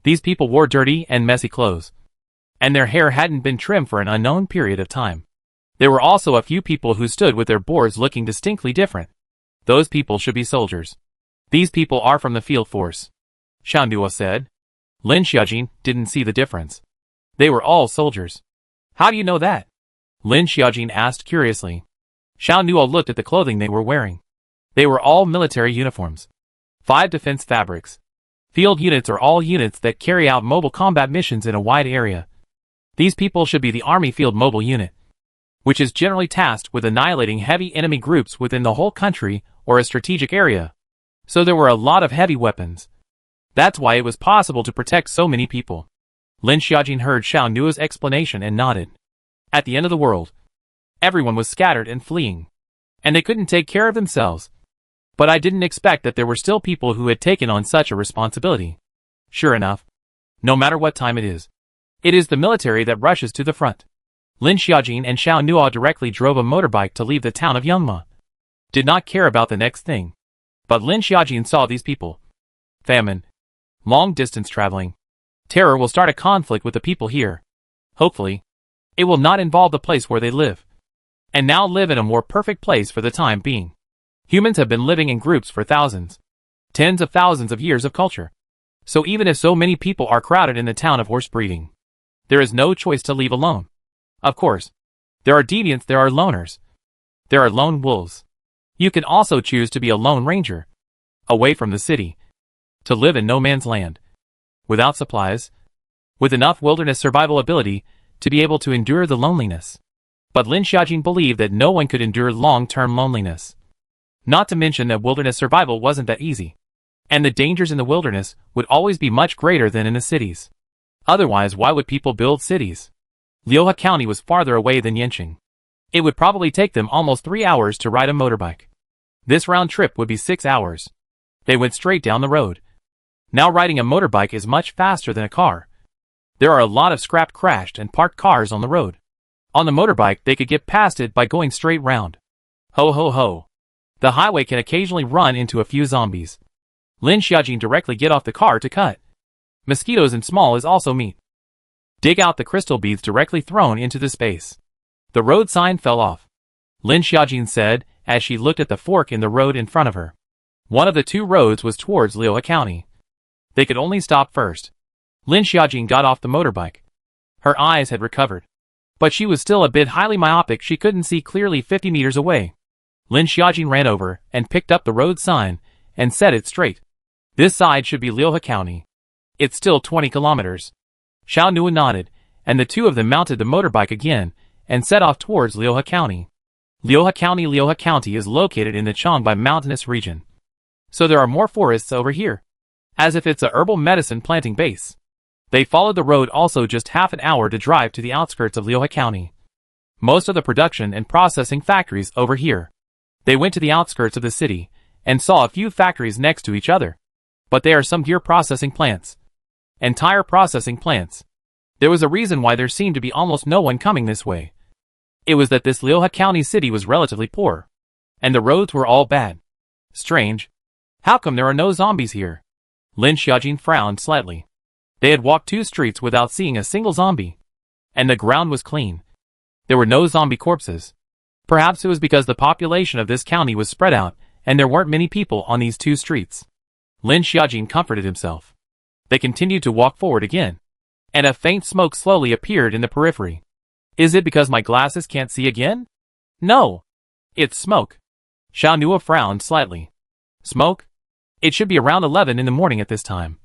These people wore dirty and messy clothes. And their hair hadn't been trimmed for an unknown period of time. There were also a few people who stood with their boards looking distinctly different. Those people should be soldiers. These people are from the field force, Xiao Nuo said. Lin Xiaojin didn't see the difference. They were all soldiers. How do you know that? Lin Xiaojin asked curiously. Xiao Nuo looked at the clothing they were wearing. They were all military uniforms. 5 defense fabrics. Field units are all units that carry out mobile combat missions in a wide area. These people should be the Army Field Mobile Unit, which is generally tasked with annihilating heavy enemy groups within the whole country or a strategic area. So there were a lot of heavy weapons. That's why it was possible to protect so many people. Lin Xiaojin heard Xiao Nuo's explanation and nodded. At the end of the world, everyone was scattered and fleeing, and they couldn't take care of themselves. But I didn't expect that there were still people who had taken on such a responsibility. Sure enough, no matter what time it is the military that rushes to the front. Lin Xiaojin and Xiao Nuo directly drove a motorbike to leave the town of Yongma. Did not care about the next thing. But Lin Xiaojin saw these people. Famine. Long distance traveling. Terror will start a conflict with the people here. Hopefully, it will not involve the place where they live. And now live in a more perfect place for the time being. Humans have been living in groups for thousands, tens of thousands of years of culture. So even if so many people are crowded in the town of horse breeding, there is no choice to leave alone. Of course, there are deviants, there are loners. There are lone wolves. You can also choose to be a lone ranger, away from the city, to live in no man's land, without supplies, with enough wilderness survival ability to be able to endure the loneliness. But Lin Xiaojin believed that no one could endure long-term loneliness. Not to mention that wilderness survival wasn't that easy. And the dangers in the wilderness would always be much greater than in the cities. Otherwise, why would people build cities? Liuhe County was farther away than Yanqing. It would probably take them almost 3 hours to ride a motorbike. This round trip would be 6 hours. They went straight down the road. Now riding a motorbike is much faster than a car. There are a lot of scrapped, crashed, and parked cars on the road. On the motorbike, they could get past it by going straight round. Ho ho ho. The highway can occasionally run into a few zombies. Lin Xiaojin directly get off the car to cut. Mosquitoes and small is also meat. Dig out the crystal beads directly thrown into the space. The road sign fell off. Lin Xiaojin said, as she looked at the fork in the road in front of her. One of the two roads was towards Liuhe County. They could only stop first. Lin Xiaojin got off the motorbike. Her eyes had recovered. But she was still a bit highly myopic, she couldn't see clearly 50 meters away. Lin Xiaojin ran over and picked up the road sign and set it straight. This side should be Liuhe County. It's still 20 kilometers. Xiao Nua nodded, and the two of them mounted the motorbike again and set off towards Liuhe County. Liuhe County is located in the Changbai mountainous region. So there are more forests over here. As if it's a herbal medicine planting base. They followed the road also just half an hour to drive to the outskirts of Liuhe County. Most of the production and processing factories over here. They went to the outskirts of the city and saw a few factories next to each other. But they are some gear processing plants. And tire processing plants. There was a reason why there seemed to be almost no one coming this way. It was that this Liuhe County city was relatively poor. And the roads were all bad. Strange. How come there are no zombies here? Lin Xiaojin frowned slightly. They had walked 2 streets without seeing a single zombie. And the ground was clean. There were no zombie corpses. Perhaps it was because the population of this county was spread out, and there weren't many people on these 2 streets. Lin Xiaojin comforted himself. They continued to walk forward again. And a faint smoke slowly appeared in the periphery. Is it because my glasses can't see again? No. It's smoke. Xiao Nua frowned slightly. Smoke? It should be around 11 in the morning at this time.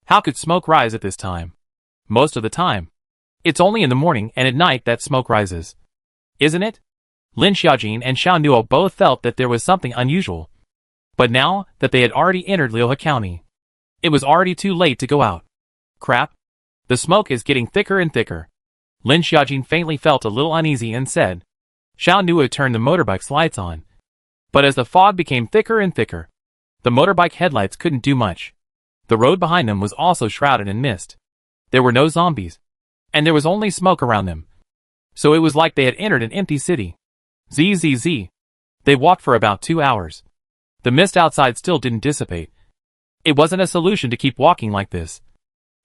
How could smoke rise at this time? Most of the time. It's only in the morning and at night that smoke rises. Isn't it? Lin Xiaojin and Xiao Nua both felt that there was something unusual. But now that they had already entered Liuhe County, it was already too late to go out. Crap. The smoke is getting thicker and thicker. Lin Xiaojin faintly felt a little uneasy and said. Xiao Nua turned the motorbike's lights on. But as the fog became thicker and thicker, the motorbike headlights couldn't do much. The road behind them was also shrouded in mist. There were no zombies. And there was only smoke around them. So it was like they had entered an empty city. Zzz. They walked for about 2 hours. The mist outside still didn't dissipate. It wasn't a solution to keep walking like this.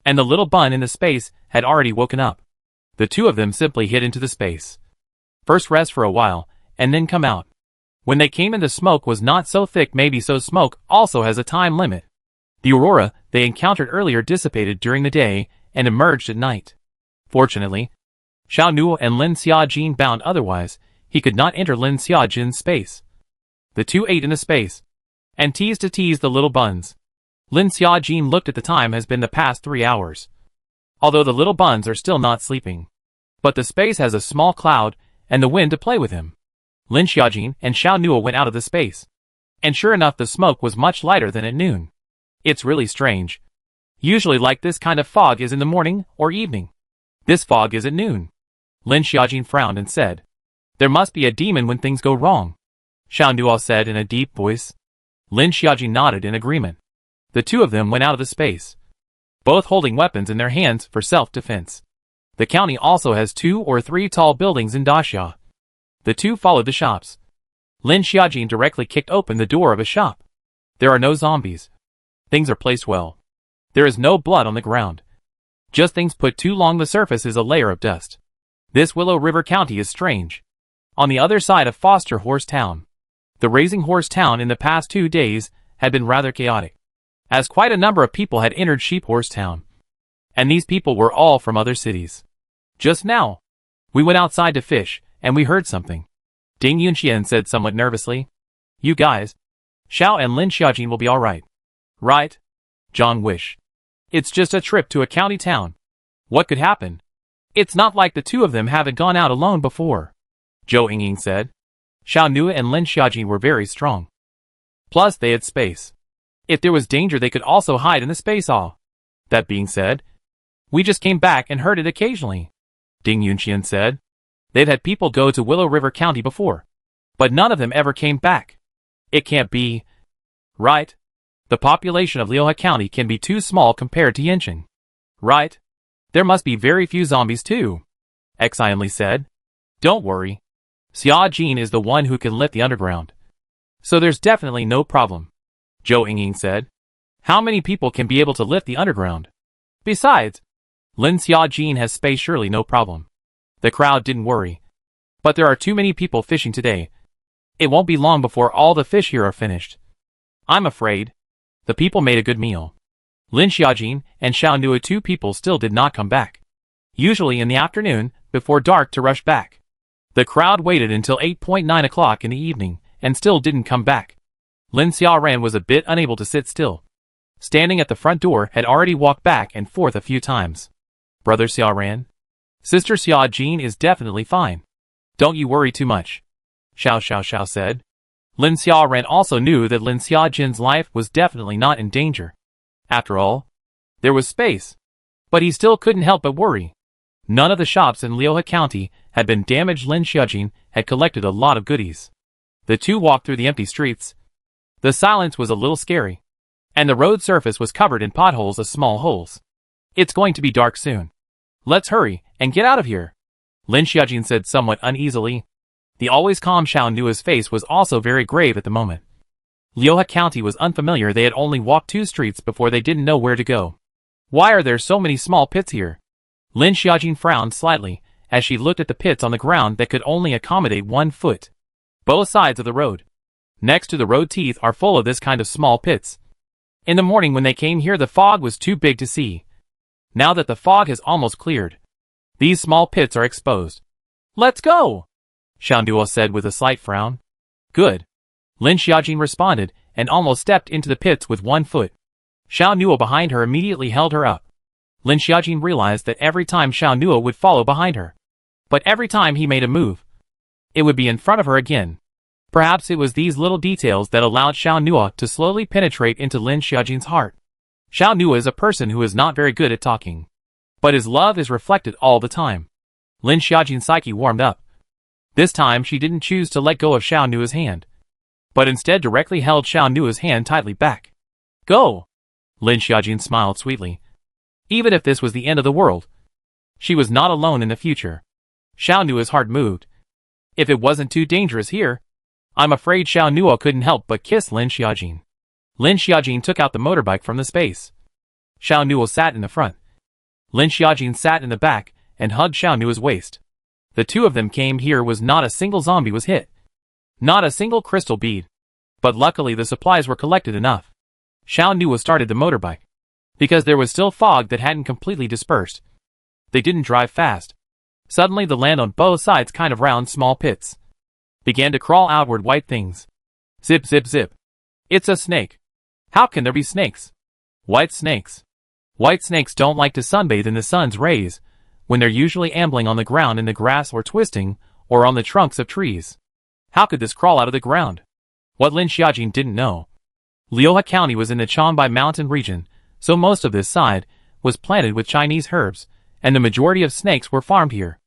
And the little bun in the space had already woken up. The two of them simply hid into the space. First rest for a while, and then come out. When they came in, the smoke was not so thick, maybe so smoke also has a time limit. The aurora they encountered earlier dissipated during the day and emerged at night. Fortunately, Xiao Nua and Lin Xiaojin bound, otherwise he could not enter Lin Xiaojin's space. The two ate in the space and teased the little buns. Lin Xiaojin looked at the time, has been the past 3 hours. Although the little buns are still not sleeping. But the space has a small cloud and the wind to play with him. Lin Xiaojin and Xiao Nua went out of the space. And sure enough, the smoke was much lighter than at noon. It's really strange. Usually like this kind of fog is in the morning or evening. This fog is at noon. Lin Xiaojin frowned and said. There must be a demon when things go wrong. Xiao Nua said in a deep voice. Lin Xiaojin nodded in agreement. The two of them went out of the space, both holding weapons in their hands for self-defense. The county also has 2 or 3 tall buildings in Daxia. The two followed the shops. Lin Xiaojin directly kicked open the door of a shop. There are no zombies. Things are placed well. There is no blood on the ground. Just things put too long, the surface is a layer of dust. This Willow River County is strange. On the other side of Foster Horse Town. The Raising Horse Town in the past 2 days had been rather chaotic, as quite a number of people had entered Sheep Horse Town. And these people were all from other cities. Just now, we went outside to fish, and we heard something. Ding Yunxian said somewhat nervously. You guys, Xiao and Lin Xiaojin will be alright. Right? John Wish. It's just a trip to a county town. What could happen? It's not like the two of them haven't gone out alone before. Zhou Yingying said. Xiao Nua and Lin Xiaojin were very strong. Plus they had space. If there was danger they could also hide in the space all. That being said, we just came back and heard it occasionally. Ding Yunxian said. They've had people go to Willow River County before. But none of them ever came back. It can't be. Right? The population of Liuhe County can be too small compared to Yanqing. Right? There must be very few zombies too. Xianli said. Don't worry. Xia Jin is the one who can lift the underground. So there's definitely no problem. Zhou Yingying said. How many people can be able to lift the underground? Besides, Lin Xiaojin has space, surely no problem. The crowd didn't worry. But there are too many people fishing today. It won't be long before all the fish here are finished. I'm afraid. The people made a good meal. Lin Xiaojin and Xiao Nua, two people, still did not come back. Usually in the afternoon, before dark, to rush back. The crowd waited until 8:09 o'clock in the evening, and still didn't come back. Lin Xiaoran was a bit unable to sit still. Standing at the front door, had already walked back and forth a few times. Brother Xiaoran? Sister Xiaojin is definitely fine. Don't you worry too much. Xiao said. Lin Xiaoran also knew that Lin Xiaojin's life was definitely not in danger. After all, there was space. But he still couldn't help but worry. None of the shops in Liuhe County had been damaged. Lin Xiaojin had collected a lot of goodies. The two walked through the empty streets. The silence was a little scary. And the road surface was covered in potholes of small holes. It's going to be dark soon. Let's hurry and get out of here, Lin Xiaojin said somewhat uneasily. The always calm Xiao Nua's face was also very grave at the moment. Liuhe County was unfamiliar. They had only walked 2 streets before they didn't know where to go. Why are there so many small pits here? Lin Xiaojin frowned slightly as she looked at the pits on the ground that could only accommodate 1 foot. Both sides of the road, next to the road teeth, are full of this kind of small pits. In the morning when they came here, the fog was too big to see. Now that the fog has almost cleared, these small pits are exposed. Let's go, Xiao Nua said with a slight frown. Good, Lin Xiaojin responded, and almost stepped into the pits with 1 foot. Xiao Nua behind her immediately held her up. Lin Xiaojin realized that every time Xiao Nua would follow behind her. But every time he made a move, it would be in front of her again. Perhaps it was these little details that allowed Xiao Nua to slowly penetrate into Lin Xiaojin's heart. Xiao Nua is a person who is not very good at talking. But his love is reflected all the time. Lin Xiaojin's psyche warmed up. This time she didn't choose to let go of Xiao Nua's hand, but instead directly held Xiao Nua's hand tightly back. Go! Lin Xiaojin smiled sweetly. Even if this was the end of the world, she was not alone in the future. Xiao Nua's heart moved. If it wasn't too dangerous here, I'm afraid Xiao Nua couldn't help but kiss Lin Xiaojin. Lin Xiaojin took out the motorbike from the space. Xiao Nua sat in the front. Lin Xiaojin sat in the back and hugged Xiao Nua's waist. The two of them came here was not a single zombie was hit. Not a single crystal bead. But luckily the supplies were collected enough. Xiao Nua started the motorbike. Because there was still fog that hadn't completely dispersed. They didn't drive fast. Suddenly the land on both sides, kind of round small pits, began to crawl outward white things. Zip zip zip. It's a snake. How can there be snakes? White snakes. White snakes don't like to sunbathe in the sun's rays, when they're usually ambling on the ground in the grass or twisting, or on the trunks of trees. How could this crawl out of the ground? What Lin Xiaojin didn't know. Liuhe County was in the Changbai mountain region, so most of this side was planted with Chinese herbs, and the majority of snakes were farmed here.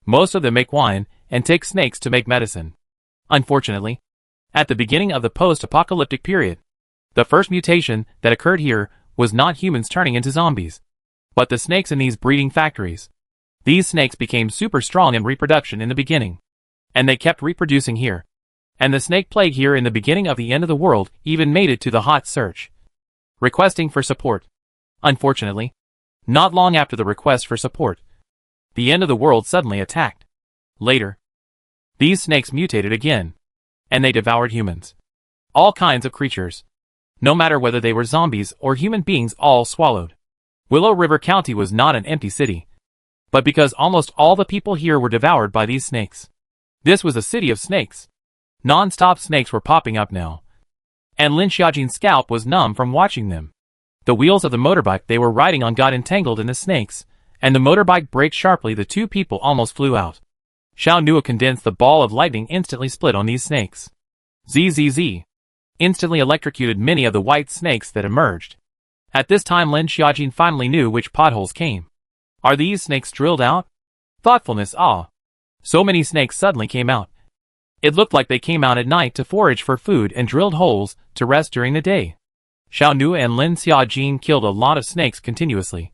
Most of them make wine, and take snakes to make medicine. Unfortunately, at the beginning of the post-apocalyptic period, the first mutation that occurred here was not humans turning into zombies, but the snakes in these breeding factories. These snakes became super strong in reproduction in the beginning, and they kept reproducing here. And the snake plague here in the beginning of the end of the world even made it to the hot search, requesting for support. Unfortunately, not long after the request for support, the end of the world suddenly attacked. Later, these snakes mutated again, and they devoured humans. All kinds of creatures, no matter whether they were zombies or human beings, all swallowed. Willow River County was not an empty city, but because almost all the people here were devoured by these snakes. This was a city of snakes. Non-stop snakes were popping up now, and Lin Xiaojin's scalp was numb from watching them. The wheels of the motorbike they were riding on got entangled in the snakes, and the motorbike braked sharply. The two people almost flew out. Xiao Nua condensed the ball of lightning instantly split on these snakes. ZZZ. Instantly electrocuted many of the white snakes that emerged. At this time Lin Xiaojin finally knew which potholes came. Are these snakes drilled out? Thoughtfulness. Ah. So many snakes suddenly came out. It looked like they came out at night to forage for food and drilled holes to rest during the day. Xiao Nua and Lin Xiaojin killed a lot of snakes continuously.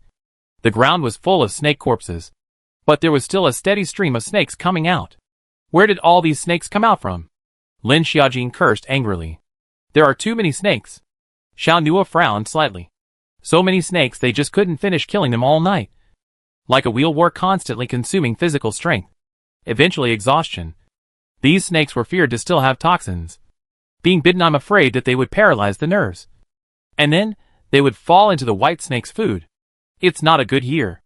The ground was full of snake corpses, but there was still a steady stream of snakes coming out. Where did all these snakes come out from? Lin Xiaojin cursed angrily. There are too many snakes. Xiao Nua frowned slightly. So many snakes they just couldn't finish killing them all night. Like a wheel war, constantly consuming physical strength. Eventually exhaustion. These snakes were feared to still have toxins. Being bitten, I'm afraid that they would paralyze the nerves. And then, they would fall into the white snake's food. It's not a good year.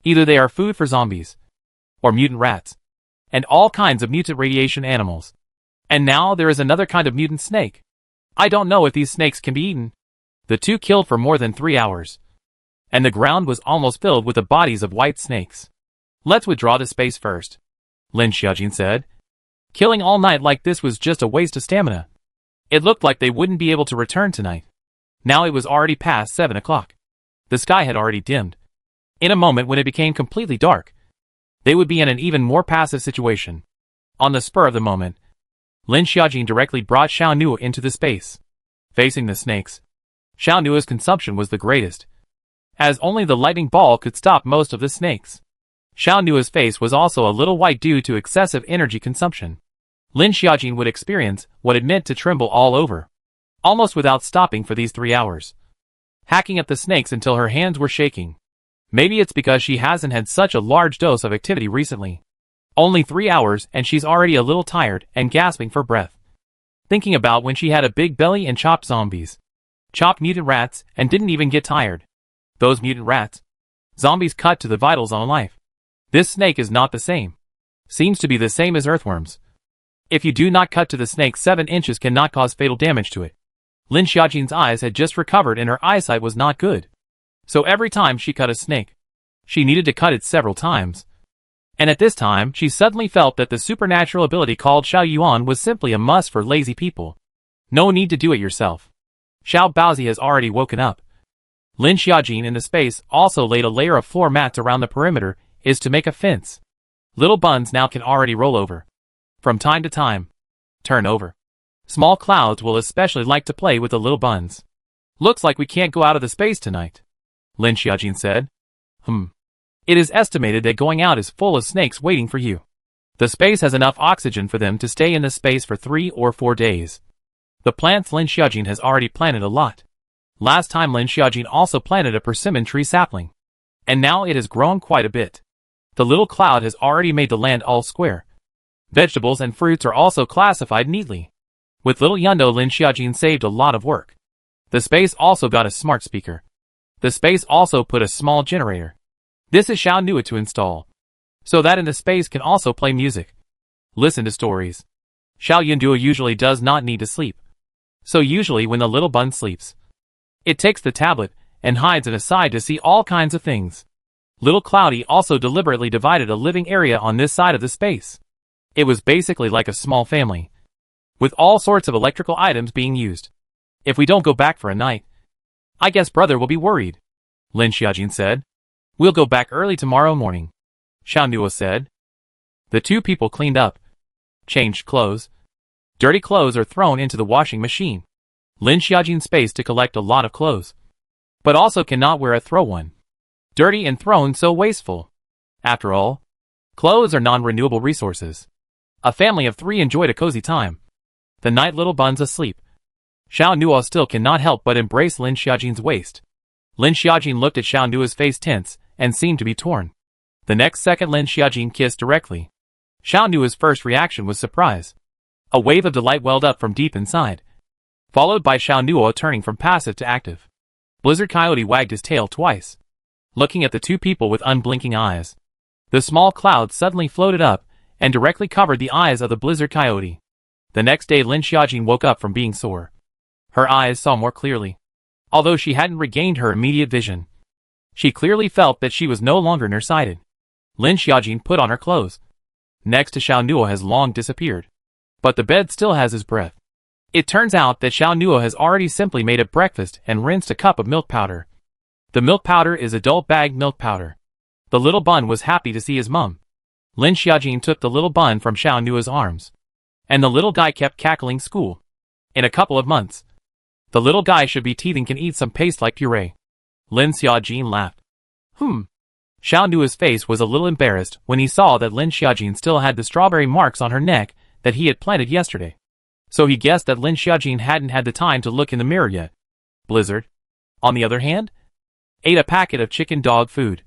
Either they are food for zombies, or mutant rats, and all kinds of mutant radiation animals. And now there is another kind of mutant snake. I don't know if these snakes can be eaten. The two killed for more than 3 hours. And the ground was almost filled with the bodies of white snakes. Let's withdraw to space first, Lin Xiaojin said. Killing all night like this was just a waste of stamina. It looked like they wouldn't be able to return tonight. Now it was already past 7 o'clock. The sky had already dimmed. In a moment when it became completely dark, they would be in an even more passive situation. On the spur of the moment, Lin Xiaojin directly brought Xiao Nuo into the space. Facing the snakes, Xiao Nuo's consumption was the greatest, as only the lightning ball could stop most of the snakes. Xiao Nuo's face was also a little white due to excessive energy consumption. Lin Xiaojin would experience what it meant to tremble all over, almost without stopping for these 3 hours, hacking at the snakes until her hands were shaking. Maybe it's because she hasn't had such a large dose of activity recently. Only 3 hours and she's already a little tired and gasping for breath. Thinking about when she had a big belly and chopped zombies, chopped mutant rats, and didn't even get tired. Those mutant rats, zombies cut to the vitals on life. This snake is not the same. Seems to be the same as earthworms. If you do not cut to the snake, 7 inches cannot cause fatal damage to it. Lin Xiaojin's eyes had just recovered and her eyesight was not good. So every time she cut a snake, she needed to cut it several times. And at this time, she suddenly felt that the supernatural ability called Xiao Yuan was simply a must for lazy people. No need to do it yourself. Xiao Baozi has already woken up. Lin Xiaojin in the space also laid a layer of floor mats around the perimeter is to make a fence. Little buns now can already roll over. From time to time, turn over. Small clouds will especially like to play with the little buns. Looks like we can't go out of the space tonight, Lin Xiaojin said. It is estimated that going out is full of snakes waiting for you. The space has enough oxygen for them to stay in the space for 3 or 4 days. The plants Lin Xiaojin has already planted a lot. Last time Lin Xiaojin also planted a persimmon tree sapling. And now it has grown quite a bit. The little cloud has already made the land all square. Vegetables and fruits are also classified neatly. With little Yundo, Lin Xiaojin saved a lot of work. The space also got a smart speaker. The space also put a small generator. This is Xiao Nuo to install, so that in the space can also play music, listen to stories. Xiao Yunduo usually does not need to sleep. So usually when the little bun sleeps, it takes the tablet and hides it aside to see all kinds of things. Little Cloudy also deliberately divided a living area on this side of the space. It was basically like a small family, with all sorts of electrical items being used. If we don't go back for a night, I guess brother will be worried, Lin Xiaojin said. We'll go back early tomorrow morning, Xiao Nuo said. The two people cleaned up, changed clothes. Dirty clothes are thrown into the washing machine. Lin Xiaojin space to collect a lot of clothes, but also cannot wear a throw one. Dirty and thrown, so wasteful. After all, clothes are non-renewable resources. A family of 3 enjoyed a cozy time. The night little buns asleep. Xiao Nuo still cannot help but embrace Lin Xiaojin's waist. Lin Xiaojin looked at Xiao Nuo's face tense and seemed to be torn. The next second Lin Xiaojin kissed directly. Xiao Nuo's first reaction was surprise. A wave of delight welled up from deep inside, followed by Xiao Nuo turning from passive to active. Blizzard Coyote wagged his tail twice, looking at the two people with unblinking eyes. The small cloud suddenly floated up and directly covered the eyes of the Blizzard Coyote. The next day Lin Xiaojin woke up from being sore. Her eyes saw more clearly. Although she hadn't regained her immediate vision, she clearly felt that she was no longer nearsighted. Lin Xiaojin put on her clothes. Next to Xiao Nuo has long disappeared, but the bed still has his breath. It turns out that Xiao Nuo has already simply made a breakfast and rinsed a cup of milk powder. The milk powder is adult bagged milk powder. The little bun was happy to see his mum. Lin Xiaojin took the little bun from Xiao Nuo's arms, and the little guy kept cackling school. In a couple of months, the little guy should be teething, can eat some paste like puree. Lin Xiaojin laughed. Xiao Nuo's face was a little embarrassed when he saw that Lin Xiaojin still had the strawberry marks on her neck that he had planted yesterday. So he guessed that Lin Xiaojin hadn't had the time to look in the mirror yet. Blizzard, on the other hand, ate a packet of chicken dog food,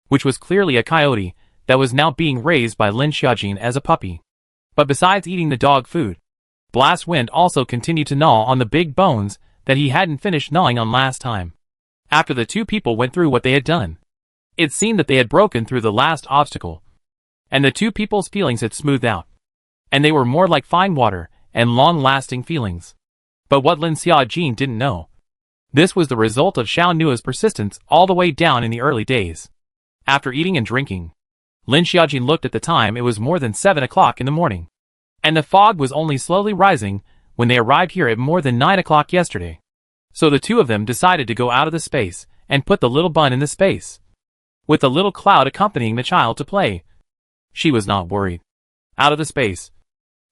which was clearly a coyote that was now being raised by Lin Xiaojin as a puppy. But besides eating the dog food, blast wind also continued to gnaw on the big bones that he hadn't finished gnawing on last time. After the two people went through what they had done, it seemed that they had broken through the last obstacle, and the two people's feelings had smoothed out, and they were more like fine water and long-lasting feelings. But what Lin Xiaojin didn't know, this was the result of Xiao Nuo's persistence all the way down in the early days. After eating and drinking, Lin Xiaojin looked at the time. It was more than 7 o'clock in the morning, and the fog was only slowly rising when they arrived here at more than 9 o'clock yesterday. So the two of them decided to go out of the space and put the little bun in the space, with the little cloud accompanying the child to play. She was not worried. Out of the space,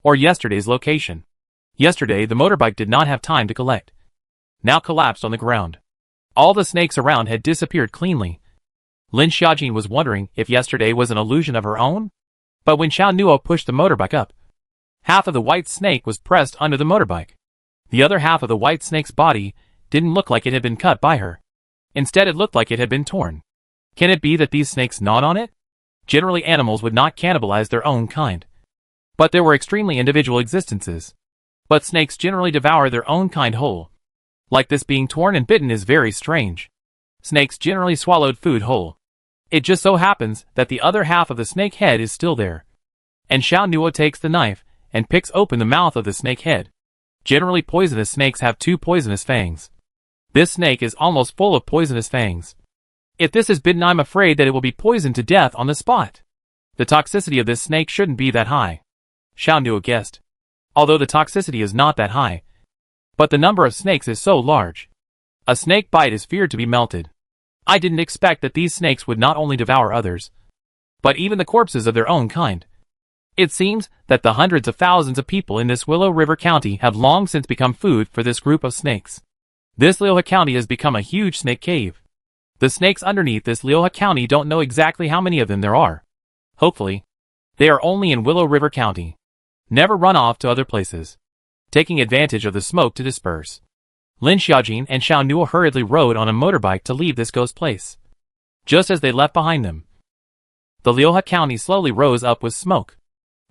or yesterday's location. Yesterday the motorbike did not have time to collect. Now collapsed on the ground. All the snakes around had disappeared cleanly. Lin Xiaojin was wondering if yesterday was an illusion of her own. But when Xiao Nuo pushed the motorbike up, half of the white snake was pressed under the motorbike. The other half of the white snake's body didn't look like it had been cut by her. Instead it looked like it had been torn. Can it be that these snakes gnawed on it? Generally animals would not cannibalize their own kind. But there were extremely individual existences. But snakes generally devour their own kind whole. Like this being torn and bitten is very strange. Snakes generally swallowed food whole. It just so happens that the other half of the snake head is still there. And Xiao Nuo takes the knife and picks open the mouth of the snake head. Generally poisonous snakes have 2 poisonous fangs. This snake is almost full of poisonous fangs. If this is bitten, I'm afraid that it will be poisoned to death on the spot. The toxicity of this snake shouldn't be that high, Xiao Nuo guessed. Although the toxicity is not that high, but the number of snakes is so large. A snake bite is feared to be melted. I didn't expect that these snakes would not only devour others, but even the corpses of their own kind. It seems that the hundreds of thousands of people in this Willow River County have long since become food for this group of snakes. This Liuhe County has become a huge snake cave. The snakes underneath this Liuhe County don't know exactly how many of them there are. Hopefully, they are only in Willow River County. Never run off to other places, taking advantage of the smoke to disperse. Lin Xiaojin and Xiao Nuo hurriedly rode on a motorbike to leave this ghost place. Just as they left behind them, the Liuhe County slowly rose up with smoke.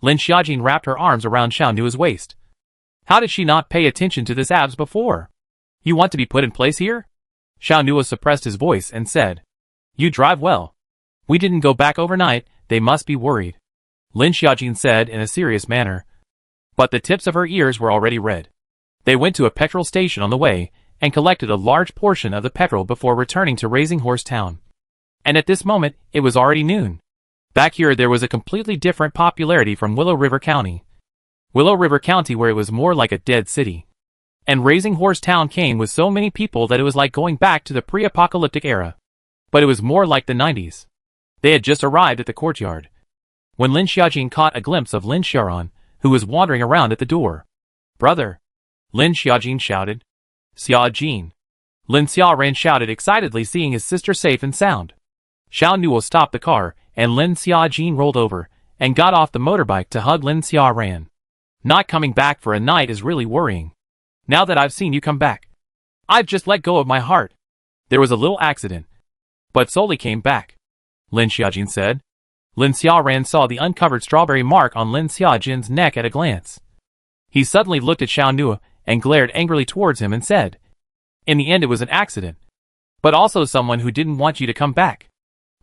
Lin Xiaojin wrapped her arms around Xiao Nuo's waist. How did she not pay attention to this abs before? You want to be put in place here? Xiao Nuo suppressed his voice and said, You drive well. We didn't go back overnight, they must be worried. Lin Xiaojin said in a serious manner. But the tips of her ears were already red. They went to a petrol station on the way and collected a large portion of the petrol before returning to Raising Horse Town. And at this moment, it was already noon. Back here there was a completely different popularity from Willow River County. Willow River County, where it was more like a dead city. And Raising Horse Town came with so many people that it was like going back to the pre-apocalyptic era. But it was more like the 90s. They had just arrived at the courtyard, when Lin Xiaojin caught a glimpse of Lin Xiaoran, who was wandering around at the door. Brother! Lin Xiaojin shouted. Xiaojin! Lin Xiaoran shouted excitedly, seeing his sister safe and sound. Xiao Nuo stopped the car, and Lin Xiaojin rolled over and got off the motorbike to hug Lin Xiaoran. Not coming back for a night is really worrying. Now that I've seen you come back, I've just let go of my heart. There was a little accident, but Soli came back, Lin Xiaojin said. Lin Xiaoran saw the uncovered strawberry mark on Lin Xiaojin's neck at a glance. He suddenly looked at Xiao Nuo and glared angrily towards him and said, In the end it was an accident, but also someone who didn't want you to come back.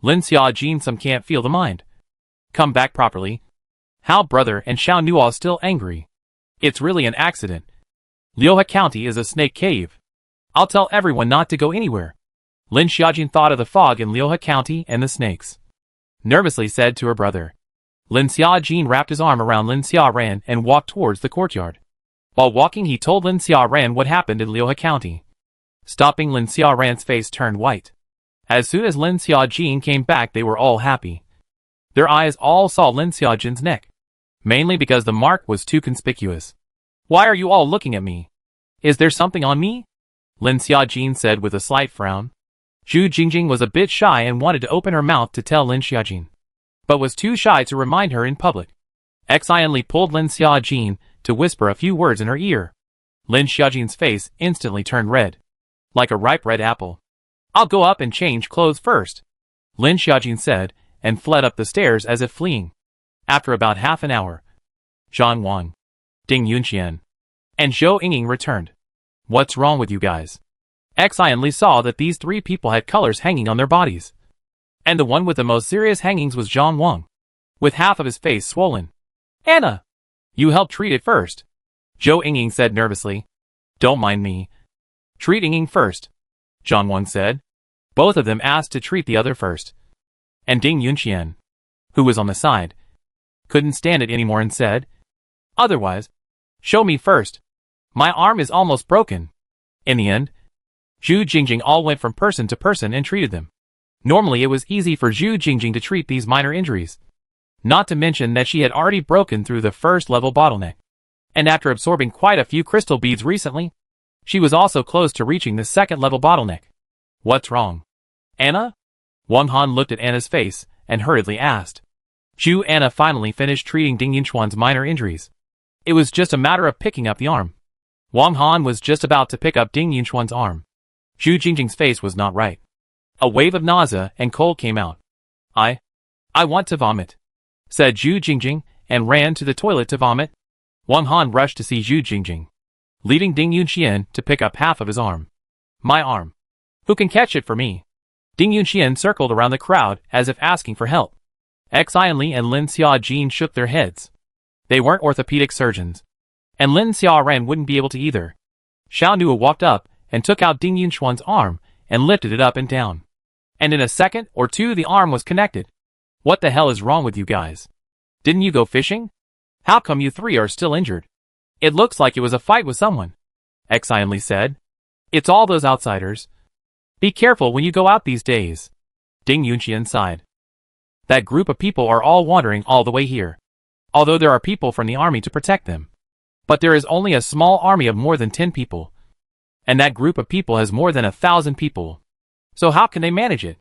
Lin Xiaojin, some can't feel the mind. Come back properly. How, brother? And Xiao Nuo is still angry. It's really an accident. Liuhe County is a snake cave. I'll tell everyone not to go anywhere. Lin Xiaojin thought of the fog in Liuhe County and the snakes. Nervously said to her brother. Lin Xiaojin wrapped his arm around Lin Xiaoran and walked towards the courtyard. While walking, he told Lin Xiaoran what happened in Liuhe County. Stopping, Lin Xiaoran's face turned white. As soon as Lin Xiaojin came back, they were all happy. Their eyes all saw Lin Xiaojin's neck, mainly because the mark was too conspicuous. Why are you all looking at me? Is there something on me? Lin Xiaojin said with a slight frown. Zhu Jingjing was a bit shy and wanted to open her mouth to tell Lin Xiaojin, but was too shy to remind her in public. Xianli pulled Lin Xiaojin to whisper a few words in her ear. Lin Xiaojin's face instantly turned red, like a ripe red apple. I'll go up and change clothes first, Lin Xiaojin said, and fled up the stairs as if fleeing. After about half an hour, Zhang Wang, Ding Yunxian, and Zhou Yingying returned. What's wrong with you guys? Xian Li saw that these three people had colors hanging on their bodies. And the one with the most serious hangings was Zhang Wang, with half of his face swollen. Anna! You helped treat it first, Zhou Yingying said nervously. Don't mind me. Treat Yingying first, Zhang Wang said. Both of them asked to treat the other first. And Ding Yunqian, who was on the side, couldn't stand it anymore and said, Otherwise, show me first. My arm is almost broken. In the end, Zhu Jingjing all went from person to person and treated them. Normally it was easy for Zhu Jingjing to treat these minor injuries. Not to mention that she had already broken through the first level bottleneck. And after absorbing quite a few crystal beads recently, she was also close to reaching the second level bottleneck. What's wrong? Anna? Wang Han looked at Anna's face and hurriedly asked. Zhu Anna finally finished treating Ding Yunchuan's minor injuries. It was just a matter of picking up the arm. Wang Han was just about to pick up Ding Yunchuan's arm. Zhu Jingjing's face was not right. A wave of nausea and cold came out. I want to vomit, said Zhu Jingjing and ran to the toilet to vomit. Wang Han rushed to see Zhu Jingjing, leaving Ding Yunxian to pick up half of his arm. My arm. Who can catch it for me? Ding Yunxian circled around the crowd as if asking for help. Xian Li and Lin Xiaojin shook their heads. They weren't orthopedic surgeons. And Lin Xiaoran wouldn't be able to either. Xiao Nua walked up and took out Ding Yunchuan's arm and lifted it up and down. And in a second or two the arm was connected. What the hell is wrong with you guys? Didn't you go fishing? How come you three are still injured? It looks like it was a fight with someone, Xian Li said. It's all those outsiders. Be careful when you go out these days. Ding Yunxian sighed. That group of people are all wandering all the way here. Although there are people from the army to protect them. But there is only a small army of more than 10 people. And that group of people has more than 1,000 people. So how can they manage it?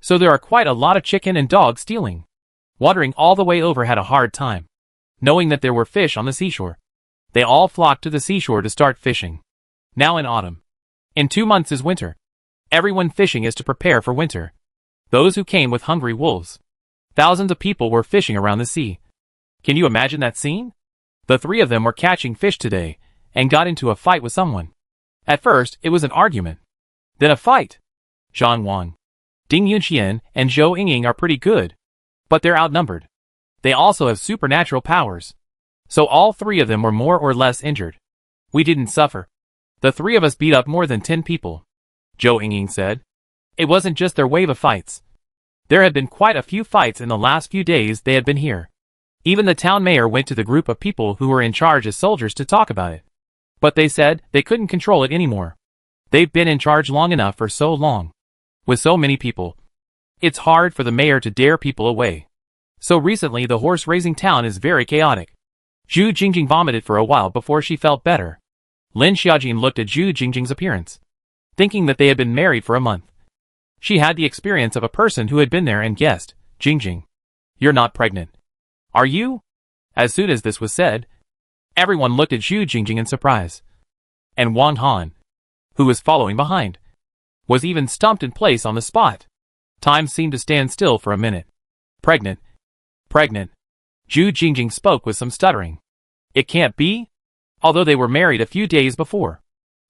So there are quite a lot of chicken and dogs stealing. Wandering all the way over had a hard time. Knowing that there were fish on the seashore. They all flocked to the seashore to start fishing. Now in autumn. In 2 months is winter. Everyone fishing is to prepare for winter. Those who came with hungry wolves. Thousands of people were fishing around the sea. Can you imagine that scene? The three of them were catching fish today, and got into a fight with someone. At first, it was an argument. Then a fight. Zhang Wang, Ding Yunxian, and Zhou Yingying are pretty good. But they're outnumbered. They also have supernatural powers. So all three of them were more or less injured. We didn't suffer. The three of us beat up more than 10 people, Zhou Yingying said. It wasn't just their wave of fights. There had been quite a few fights in the last few days they had been here. Even the town mayor went to the group of people who were in charge as soldiers to talk about it. But they said they couldn't control it anymore. They've been in charge long enough for so long. With so many people. It's hard for the mayor to dare people away. So recently the horse-raising town is very chaotic. Zhu Jingjing vomited for a while before she felt better. Lin Xiaojin looked at Zhu Jingjing's appearance, thinking that they had been married for a month. She had the experience of a person who had been there and guessed, Jingjing, you're not pregnant. Are you? As soon as this was said, everyone looked at Zhu Jingjing in surprise. And Wang Han, who was following behind, was even stumped in place on the spot. Time seemed to stand still for a minute. Pregnant. Pregnant. Zhu Jingjing spoke with some stuttering. It can't be? Although they were married a few days before.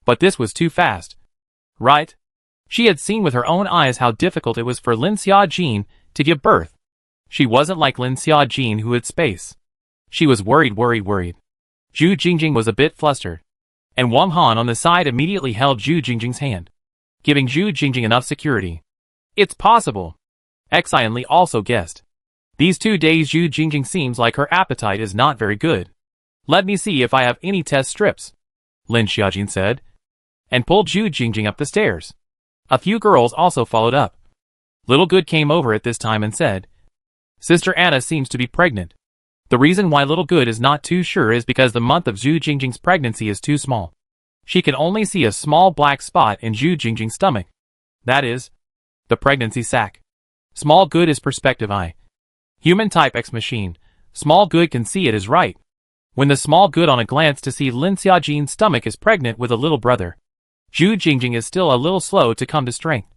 But this was too fast. Right? She had seen with her own eyes how difficult it was for Lin Xiaojin to give birth. She wasn't like Lin Xiaojin who had space. She was worried. Zhu Jingjing was a bit flustered. And Wang Han on the side immediately held Zhu Jingjing's hand, giving Zhu Jingjing enough security. It's possible. Xian Li also guessed. These 2 days Zhu Jingjing seems like her appetite is not very good. Let me see if I have any test strips, Lin Xiaojin said, and pulled Zhu Jingjing up the stairs. A few girls also followed up. Little Good came over at this time and said, Sister Anna seems to be pregnant. The reason why Little Good is not too sure is because the month of Zhu Jingjing's pregnancy is too small. She can only see a small black spot in Zhu Jingjing's stomach. That is, the pregnancy sac. Small Good is perspective eye. Human type X machine. Small Good can see it is right. When the Small Good on a glance to see Lin Xiaojin's stomach is pregnant with a little brother. Zhu Jingjing is still a little slow to come to strength.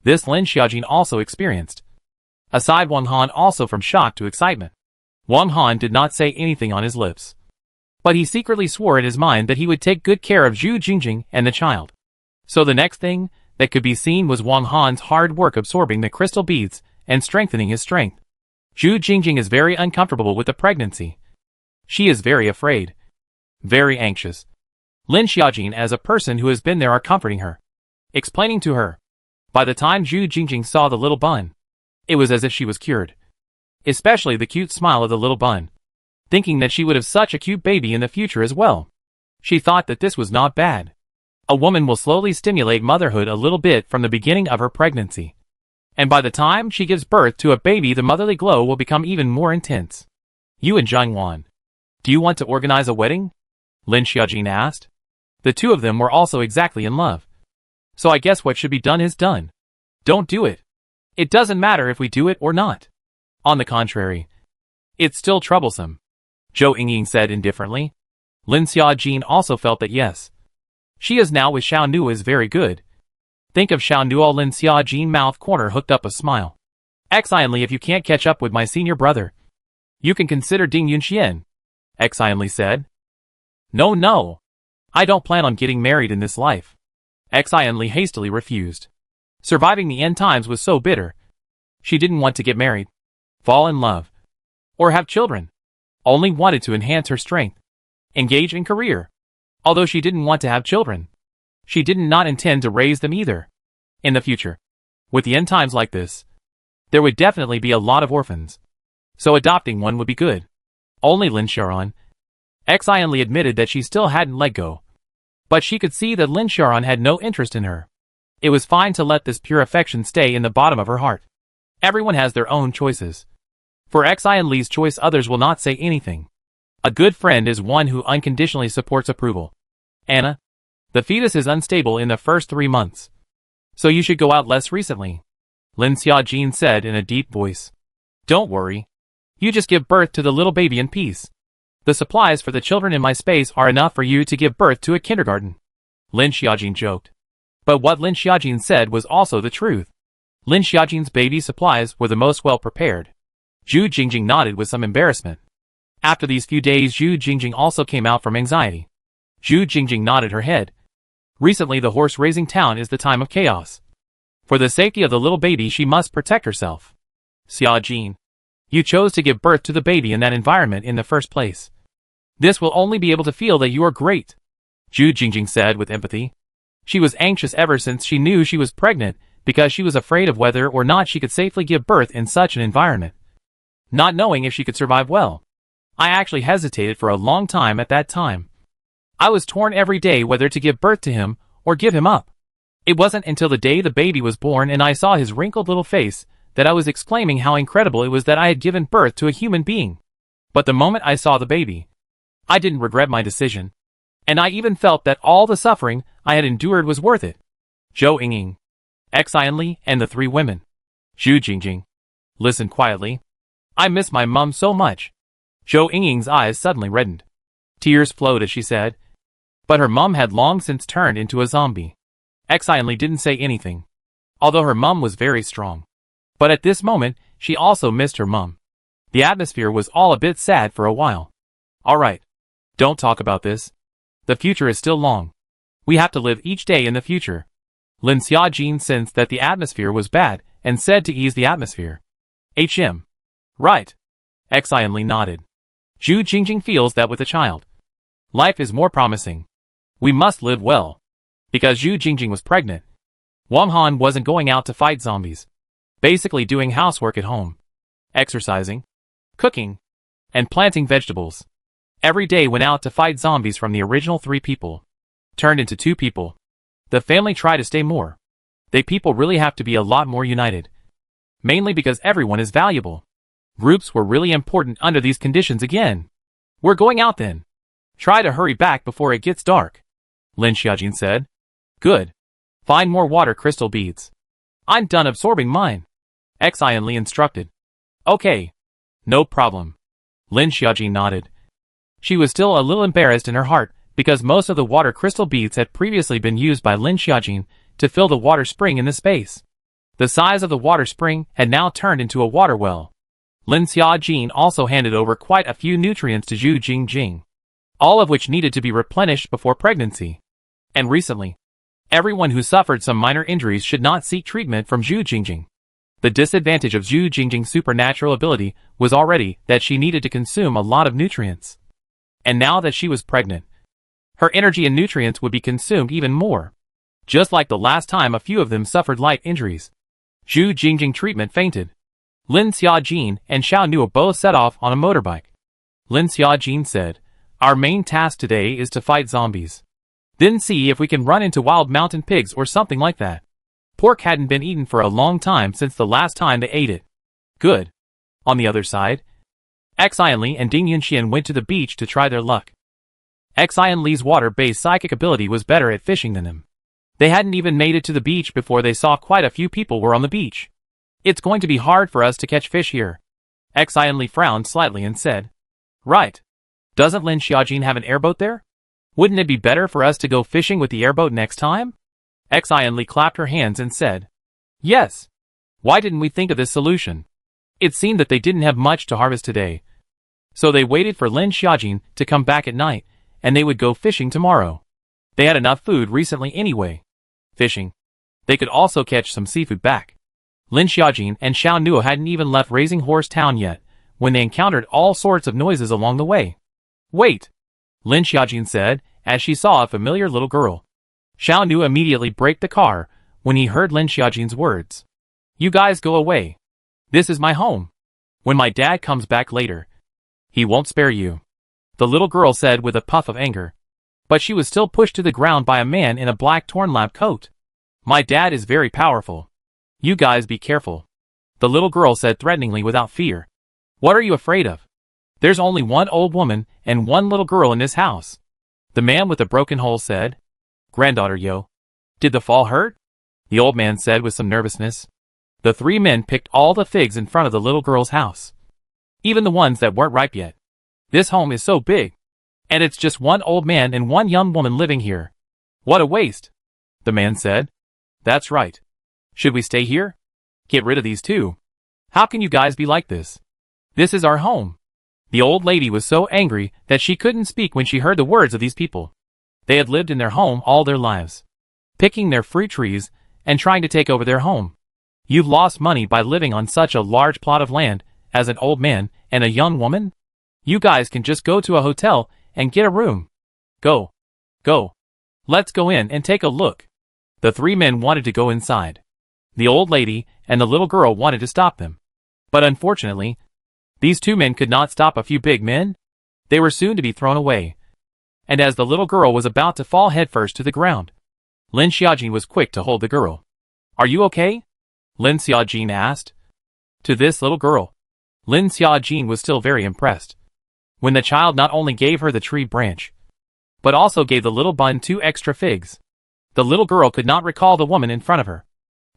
This Lin Xiaojin also experienced. Aside Wang Han also from shock to excitement. Wang Han did not say anything on his lips. But he secretly swore in his mind that he would take good care of Zhu Jingjing and the child. So the next thing that could be seen was Wang Han's hard work absorbing the crystal beads and strengthening his strength. Zhu Jingjing is very uncomfortable with the pregnancy. She is very afraid. Very anxious. Lin Xiaojin, as a person who has been there, are comforting her. Explaining to her. By the time Zhu Jingjing saw the little bun, it was as if she was cured. Especially the cute smile of the little bun. Thinking that she would have such a cute baby in the future as well. She thought that this was not bad. A woman will slowly stimulate motherhood a little bit from the beginning of her pregnancy. And by the time she gives birth to a baby, the motherly glow will become even more intense. You and Zhang Wan, do you want to organize a wedding? Lin Xiaojin asked. The two of them were also exactly in love. So I guess what should be done is done. Don't do it. It doesn't matter if we do it or not. On the contrary, it's still troublesome. Zhou Yingying said indifferently. Lin Xiaojin also felt that yes. She is now with Xiao Nu is very good. Think of Xiao Nu. All Lin Xiaojin mouth corner hooked up a smile. Excellently, if you can't catch up with my senior brother, you can consider Ding Yunxian. Excellently said. No. I don't plan on getting married in this life. Excellently hastily refused. Surviving the end times was so bitter. She didn't want to get married, fall in love, or have children. Only wanted to enhance her strength. Engage in career. Although she didn't want to have children, she did not intend to raise them either. In the future, with the end times like this, there would definitely be a lot of orphans. So adopting one would be good. Only Lin Xiaoran excellently admitted that she still hadn't let go. But she could see that Lin Xiaoran had no interest in her. It was fine to let this pure affection stay in the bottom of her heart. Everyone has their own choices. For Xianli's choice, others will not say anything. A good friend is one who unconditionally supports approval. Anna, the fetus is unstable in the first 3 months. So you should go out less recently. Lin Xiaojin said in a deep voice. Don't worry. You just give birth to the little baby in peace. The supplies for the children in my space are enough for you to give birth to a kindergarten. Lin Xiaojin joked. But what Lin Xiaojin said was also the truth. Lin Xiaojin's baby supplies were the most well prepared. Zhu Jingjing nodded with some embarrassment. After these few days, Zhu Jingjing also came out from anxiety. Zhu Jingjing nodded her head. Recently, the horse-raising town is the time of chaos. For the safety of the little baby, she must protect herself. Xiaojin, you chose to give birth to the baby in that environment in the first place. This will only be able to feel that you are great. Zhu Jingjing said with empathy. She was anxious ever since she knew she was pregnant because she was afraid of whether or not she could safely give birth in such an environment. Not knowing if she could survive well. I actually hesitated for a long time at that time. I was torn every day whether to give birth to him or give him up. It wasn't until the day the baby was born and I saw his wrinkled little face that I was exclaiming how incredible it was that I had given birth to a human being. But the moment I saw the baby, I didn't regret my decision. And I even felt that all the suffering I had endured was worth it. Zhou Yingying, Xianli, and the 3 women. Zhu Jingjing. Listen quietly. I miss my mum so much. Zhou Yingying's eyes suddenly reddened. Tears flowed as she said. But her mum had long since turned into a zombie. Xianli didn't say anything, although her mum was very strong. But at this moment, she also missed her mum. The atmosphere was all a bit sad for a while. Alright. Don't talk about this. The future is still long. We have to live each day in the future. Lin Xiaojin sensed that the atmosphere was bad and said to ease the atmosphere. Right. Xianli nodded. Zhu Jingjing feels that with a child, life is more promising. We must live well. Because Zhu Jingjing was pregnant, Wang Han wasn't going out to fight zombies. Basically doing housework at home. Exercising, cooking, and planting vegetables. Every day went out to fight zombies from the original 3 people. Turned into 2 people. The family tried to stay more. They people really have to be a lot more united. Mainly because everyone is valuable. Groups were really important under these conditions again. We're going out then. Try to hurry back before it gets dark. Lin Xiaojin said. Good. Find more water crystal beads. I'm done absorbing mine. Xianli instructed. Okay. No problem. Lin Xiaojin nodded. She was still a little embarrassed in her heart because most of the water crystal beads had previously been used by Lin Xiaojin to fill the water spring in the space. The size of the water spring had now turned into a water well. Lin Xiaojin also handed over quite a few nutrients to Zhu Jingjing. all of which needed to be replenished before pregnancy. And recently, everyone who suffered some minor injuries should not seek treatment from Zhu Jingjing. The disadvantage of Zhu Jingjing's supernatural ability was already that she needed to consume a lot of nutrients. And now that she was pregnant, her energy and nutrients would be consumed even more. Just like the last time a few of them suffered light injuries. Zhu Jingjing treatment fainted. Lin Xiaojin and Xiao Nuo both set off on a motorbike. Lin Xiaojin said, "Our main task today is to fight zombies. Then see if we can run into wild mountain pigs or something like that. Pork hadn't been eaten for a long time since the last time they ate it." Good. On the other side, Xian Li and Ding Yunxian went to the beach to try their luck. Xian Li's water-based psychic ability was better at fishing than him. They hadn't even made it to the beach before they saw quite a few people were on the beach. "It's going to be hard for us to catch fish here." Xian Li frowned slightly and said, "Right. Doesn't Lin Xiaojin have an airboat there? Wouldn't it be better for us to go fishing with the airboat next time?" Xian Li clapped her hands and said, "Yes. Why didn't we think of this solution?" It seemed that they didn't have much to harvest today. So they waited for Lin Xiaojin to come back at night, and they would go fishing tomorrow. They had enough food recently anyway. Fishing. They could also catch some seafood back. Lin Xiaojin and Xiao Nuo hadn't even left Raising Horse Town yet, when they encountered all sorts of noises along the way. "Wait," Lin Xiaojin said, as she saw a familiar little girl. Xiao Nuo immediately braked the car when he heard Lin Xiaojin's words. "You guys go away. This is my home. When my dad comes back later, he won't spare you," the little girl said with a puff of anger. But she was still pushed to the ground by a man in a black torn lab coat. "My dad is very powerful. You guys be careful," the little girl said threateningly without fear. "What are you afraid of? There's only one old woman and one little girl in this house," the man with the broken hole said. "Granddaughter, yo. Did the fall hurt?" the old man said with some nervousness. The three men picked all the figs in front of the little girl's house. Even the ones that weren't ripe yet. "This home is so big. And it's just one old man and one young woman living here. What a waste," the man said. "That's right. Should we stay here? Get rid of these two. How can you guys be like this? This is our home." The old lady was so angry that she couldn't speak when she heard the words of these people. They had lived in their home all their lives, picking their fruit trees and trying to take over their home. "You've lost money by living on such a large plot of land as an old man and a young woman? You guys can just go to a hotel and get a room. Go. Go. Let's go in and take a look." The three men wanted to go inside. The old lady and the little girl wanted to stop them. But unfortunately, these two men could not stop a few big men. They were soon to be thrown away. And as the little girl was about to fall headfirst to the ground, Lin Xiaojin was quick to hold the girl. "Are you okay?" Lin Xiaojin asked. To this little girl, Lin Xiaojin was still very impressed. When the child not only gave her the tree branch, but also gave the little bun 2 extra figs. The little girl could not recall the woman in front of her,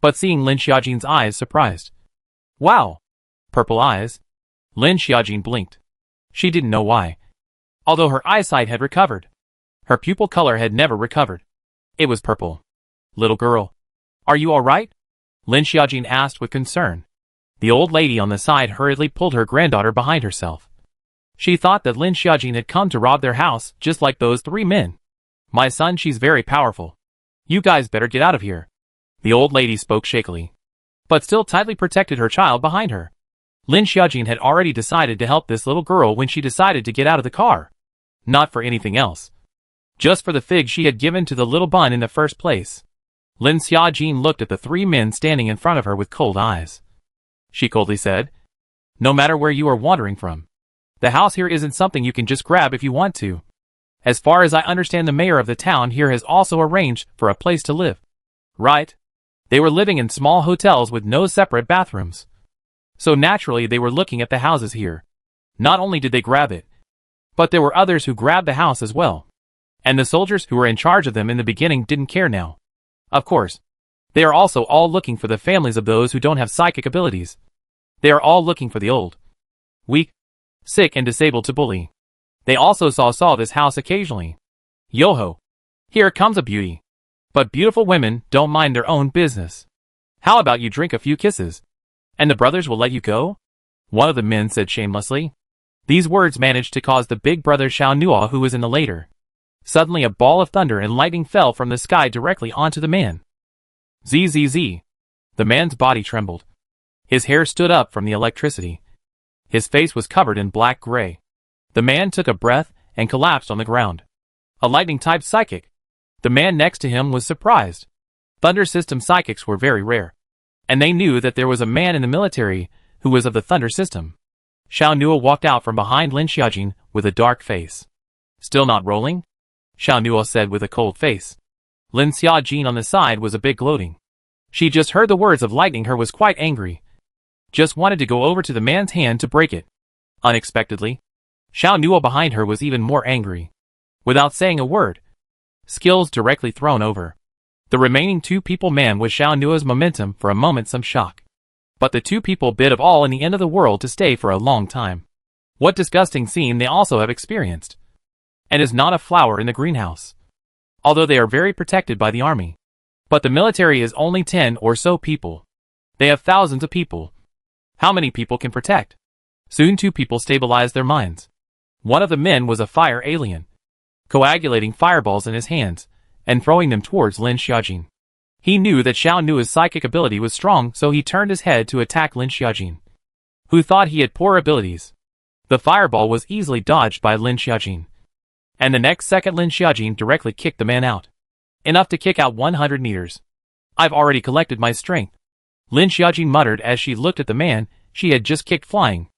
but seeing Lin Xiaojin's eyes surprised. "Wow! Purple eyes." Lin Xiaojin blinked. She didn't know why. Although her eyesight had recovered, her pupil color had never recovered. It was purple. "Little girl, are you alright?" Lin Xiaojin asked with concern. The old lady on the side hurriedly pulled her granddaughter behind herself. She thought that Lin Xiaojin had come to rob their house just like those three men. "My son, she's very powerful. You guys better get out of here." The old lady spoke shakily, but still tightly protected her child behind her. Lin Xiaojin had already decided to help this little girl when she decided to get out of the car. Not for anything else. Just for the fig she had given to the little bun in the first place. Lin Xiaojin looked at the three men standing in front of her with cold eyes. She coldly said, "No matter where you are wandering from, the house here isn't something you can just grab if you want to. As far as I understand, the mayor of the town here has also arranged for a place to live." Right? They were living in small hotels with no separate bathrooms. So naturally they were looking at the houses here. Not only did they grab it, but there were others who grabbed the house as well. And the soldiers who were in charge of them in the beginning didn't care now. Of course, they are also all looking for the families of those who don't have psychic abilities. They are all looking for the old, weak, sick and disabled to bully. They also saw this house occasionally. Yo-ho! Here comes a beauty. But beautiful women don't mind their own business. How about you drink a few kisses, and the brothers will let you go? One of the men said shamelessly. These words managed to cause the big brother Xiao Nuo, who was in the later. Suddenly a ball of thunder and lightning fell from the sky directly onto the man. Zzz. The man's body trembled. His hair stood up from the electricity. His face was covered in black-gray. The man took a breath and collapsed on the ground. A lightning-type psychic. The man next to him was surprised. Thunder system psychics were very rare. And they knew that there was a man in the military who was of the thunder system. Xiao Nuo walked out from behind Lin Xiaojin with a dark face. Still not rolling? Xiao Nuo said with a cold face. Lin Xiaojin on the side was a bit gloating. She just heard the words of lightning. Her was quite angry. Just wanted to go over to the man's hand to break it. Unexpectedly, Xiao Nuo behind her was even more angry. Without saying a word, skills directly thrown over. The remaining two people man was Xiao Nuo's momentum for a moment some shock. But the two people bit of all in the end of the world to stay for a long time. What disgusting scene they also have experienced. And is not a flower in the greenhouse. Although they are very protected by the army. But the military is only 10 or so people. They have thousands of people. How many people can protect? Soon two people stabilized their minds. One of the men was a fire alien, coagulating fireballs in his hands, and throwing them towards Lin Xiaojin. He knew that Xiao Nuo's psychic ability was strong, so he turned his head to attack Lin Xiaojin, who thought he had poor abilities. The fireball was easily dodged by Lin Xiaojin. And the next second Lin Xiaojin directly kicked the man out. Enough to kick out 100 meters. I've already collected my strength. Lin Xiaojin muttered as she looked at the man she had just kicked flying.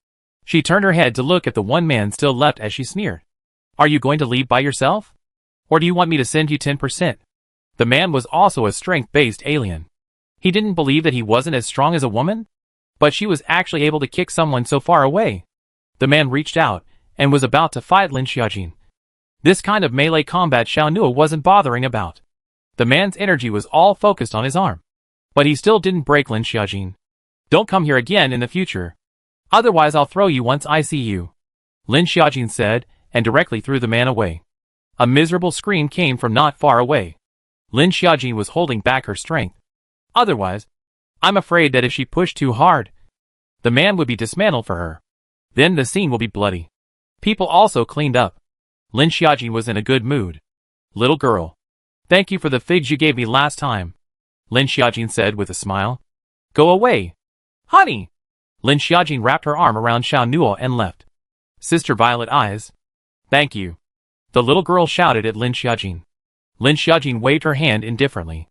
She turned her head to look at the one man still left as she sneered. Are you going to leave by yourself? Or do you want me to send you 10%? The man was also a strength-based alien. He didn't believe that he wasn't as strong as a woman, but she was actually able to kick someone so far away. The man reached out and was about to fight Lin Xiaojin. This kind of melee combat Xiao Nuo wasn't bothering about. The man's energy was all focused on his arm. But he still didn't break Lin Xiaojin. Don't come here again in the future. Otherwise I'll throw you once I see you. Lin Xiaojin said, and directly threw the man away. A miserable scream came from not far away. Lin Xiaojin was holding back her strength. Otherwise, I'm afraid that if she pushed too hard, the man would be dismantled for her. Then the scene will be bloody. People also cleaned up. Lin Xiaojin was in a good mood. Little girl. Thank you for the figs you gave me last time. Lin Xiaojin said with a smile. Go away. Honey! Lin Xiaojin wrapped her arm around Xiao Nuo and left. Sister Violet Eyes. Thank you. The little girl shouted at Lin Xiaojin. Lin Xiaojin waved her hand indifferently.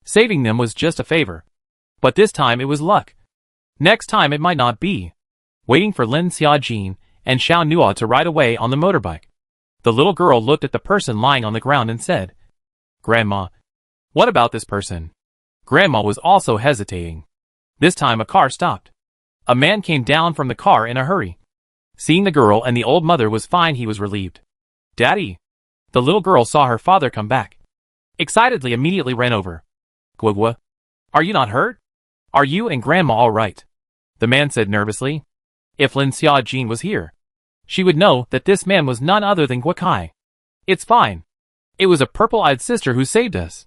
Saving them was just a favor. But this time it was luck. Next time it might not be. Waiting for Lin Xiaojin and Xiao Nuo to ride away on the motorbike. The little girl looked at the person lying on the ground and said, Grandma, what about this person? Grandma was also hesitating. This time a car stopped. A man came down from the car in a hurry. Seeing the girl and the old mother was fine, he was relieved. Daddy! The little girl saw her father come back. Excitedly immediately ran over. Guagua, are you not hurt? Are you and Grandma all right? The man said nervously. If Lin Xiaojin was here, she would know that this man was none other than Guakai. It's fine. It was a purple-eyed sister who saved us.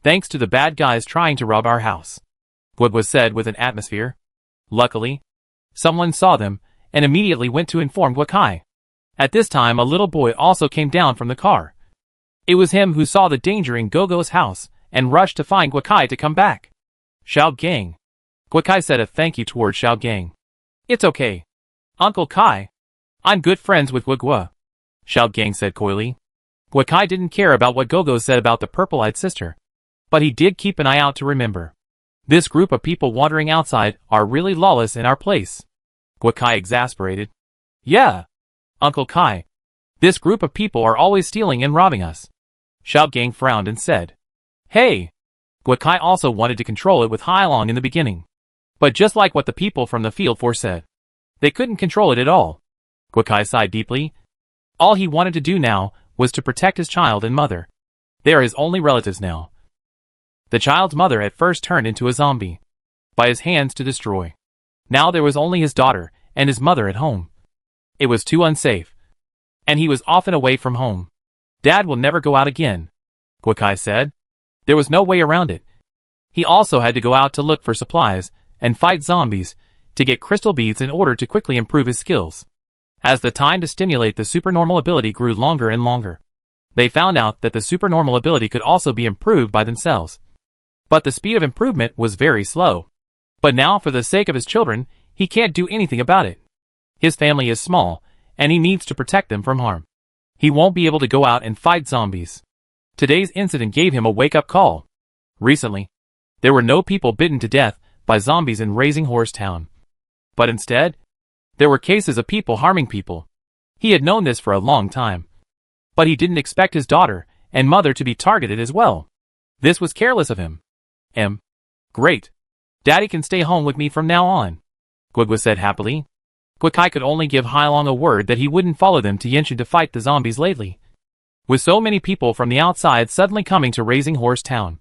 Thanks to the bad guys trying to rob our house. Guagua said with an atmosphere. Luckily, someone saw them and immediately went to inform Guakai. At this time a little boy also came down from the car. It was him who saw the danger in Gogo's house and rushed to find Guakai to come back. Xiao Gang. Guakai said a thank you toward Xiao Gang. It's okay. Uncle Kai. I'm good friends with Guagua. Xiao Gang said coyly. Guakai didn't care about what Gogo said about the purple-eyed sister. But he did keep an eye out to remember. This group of people wandering outside are really lawless in our place. Guakai exasperated. Yeah. Uncle Kai. This group of people are always stealing and robbing us. Xiao Gang frowned and said. Hey. Guakai also wanted to control it with Hailong in the beginning. But just like what the people from the field force said, they couldn't control it at all. Guakai sighed deeply. All he wanted to do now was to protect his child and mother. They are his only relatives now. The child's mother at first turned into a zombie. By his hands to destroy. Now there was only his daughter and his mother at home. It was too unsafe. And he was often away from home. Dad will never go out again, Guakai said. There was no way around it. He also had to go out to look for supplies and fight zombies to get crystal beads in order to quickly improve his skills. As the time to stimulate the supernormal ability grew longer and longer, they found out that the supernormal ability could also be improved by themselves. But the speed of improvement was very slow. But now, for the sake of his children, he can't do anything about it. His family is small, and he needs to protect them from harm. He won't be able to go out and fight zombies. Today's incident gave him a wake-up call. Recently, there were no people bitten to death by zombies in Raising Horse Town. But instead, there were cases of people harming people. He had known this for a long time. But he didn't expect his daughter and mother to be targeted as well. This was careless of him. Great. Daddy can stay home with me from now on, Guigua said happily. Guikai could only give Hailong a word that he wouldn't follow them to Yinshan to fight the zombies lately. With so many people from the outside suddenly coming to Raising Horse Town,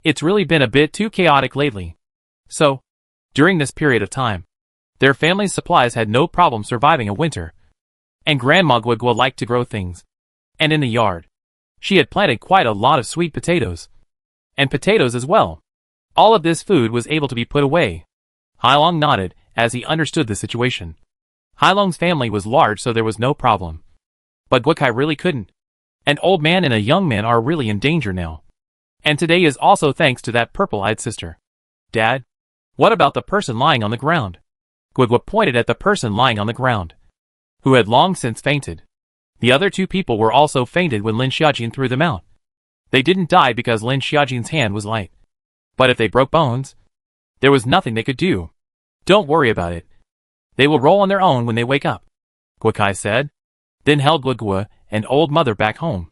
it's really been a bit too chaotic lately. So, during this period of time, their family's supplies had no problem surviving a winter. And Grandma Guigua liked to grow things. And in the yard, she had planted quite a lot of sweet potatoes. And potatoes as well. All of this food was able to be put away. Hailong nodded as he understood the situation. Hailong's family was large, so there was no problem. But Guikai really couldn't. An old man and a young man are really in danger now. And today is also thanks to that purple-eyed sister. Dad, what about the person lying on the ground? Guigua pointed at the person lying on the ground, who had long since fainted. The other two people were also fainted when Lin Xiaojin threw them out. They didn't die because Lin Xiaojin's hand was light. But if they broke bones, there was nothing they could do. Don't worry about it. They will roll on their own when they wake up, Guikai said, then held Guigua and old mother back home.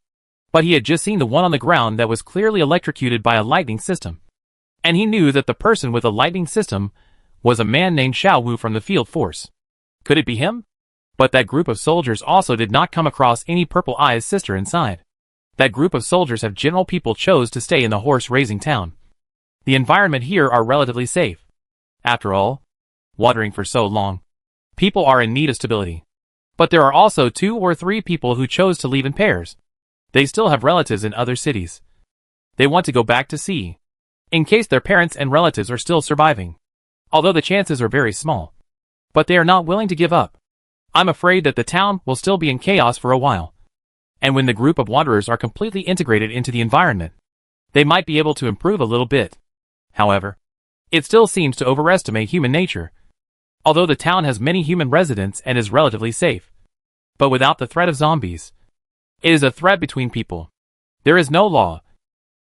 But he had just seen the one on the ground that was clearly electrocuted by a lightning system. And he knew that the person with a lightning system was a man named Xiao Wu from the field force. Could it be him? But that group of soldiers also did not come across any purple-eyed sister inside. That group of soldiers have general people chose to stay in the horse-raising town. The environment here are relatively safe. After all, watering for so long, people are in need of stability. But there are also 2 or 3 people who chose to leave in pairs. They still have relatives in other cities. They want to go back to see, in case their parents and relatives are still surviving. Although the chances are very small. But they are not willing to give up. I'm afraid that the town will still be in chaos for a while. And when the group of wanderers are completely integrated into the environment, they might be able to improve a little bit. However, it still seems to overestimate human nature. Although the town has many human residents and is relatively safe. But without the threat of zombies, it is a threat between people. There is no law.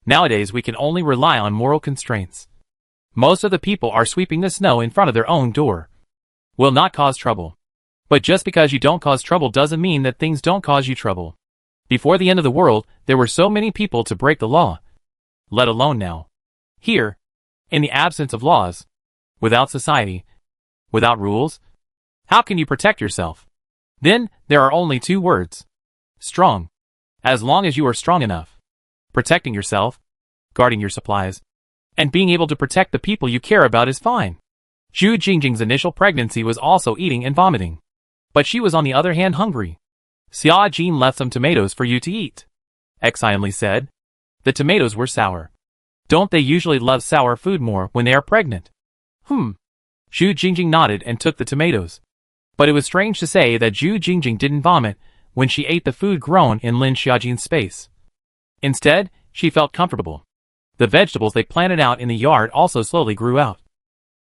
Nowadays we can only rely on moral constraints. Most of the people are sweeping the snow in front of their own door. Will not cause trouble. But just because you don't cause trouble doesn't mean that things don't cause you trouble. Before the end of the world, there were so many people to break the law. Let alone now. Here, in the absence of laws, without society, without rules, how can you protect yourself? Then, there are only 2 words. Strong. As long as you are strong enough. Protecting yourself, guarding your supplies, and being able to protect the people you care about is fine. Zhu Jingjing's initial pregnancy was also eating and vomiting. But she was on the other hand hungry. Xia Jin left some tomatoes for you to eat, Xianli said. The tomatoes were sour. Don't they usually love sour food more when they are pregnant? Zhu Jingjing nodded and took the tomatoes. But it was strange to say that Zhu Jingjing didn't vomit when she ate the food grown in Lin Xiaojin's space. Instead, she felt comfortable. The vegetables they planted out in the yard also slowly grew out.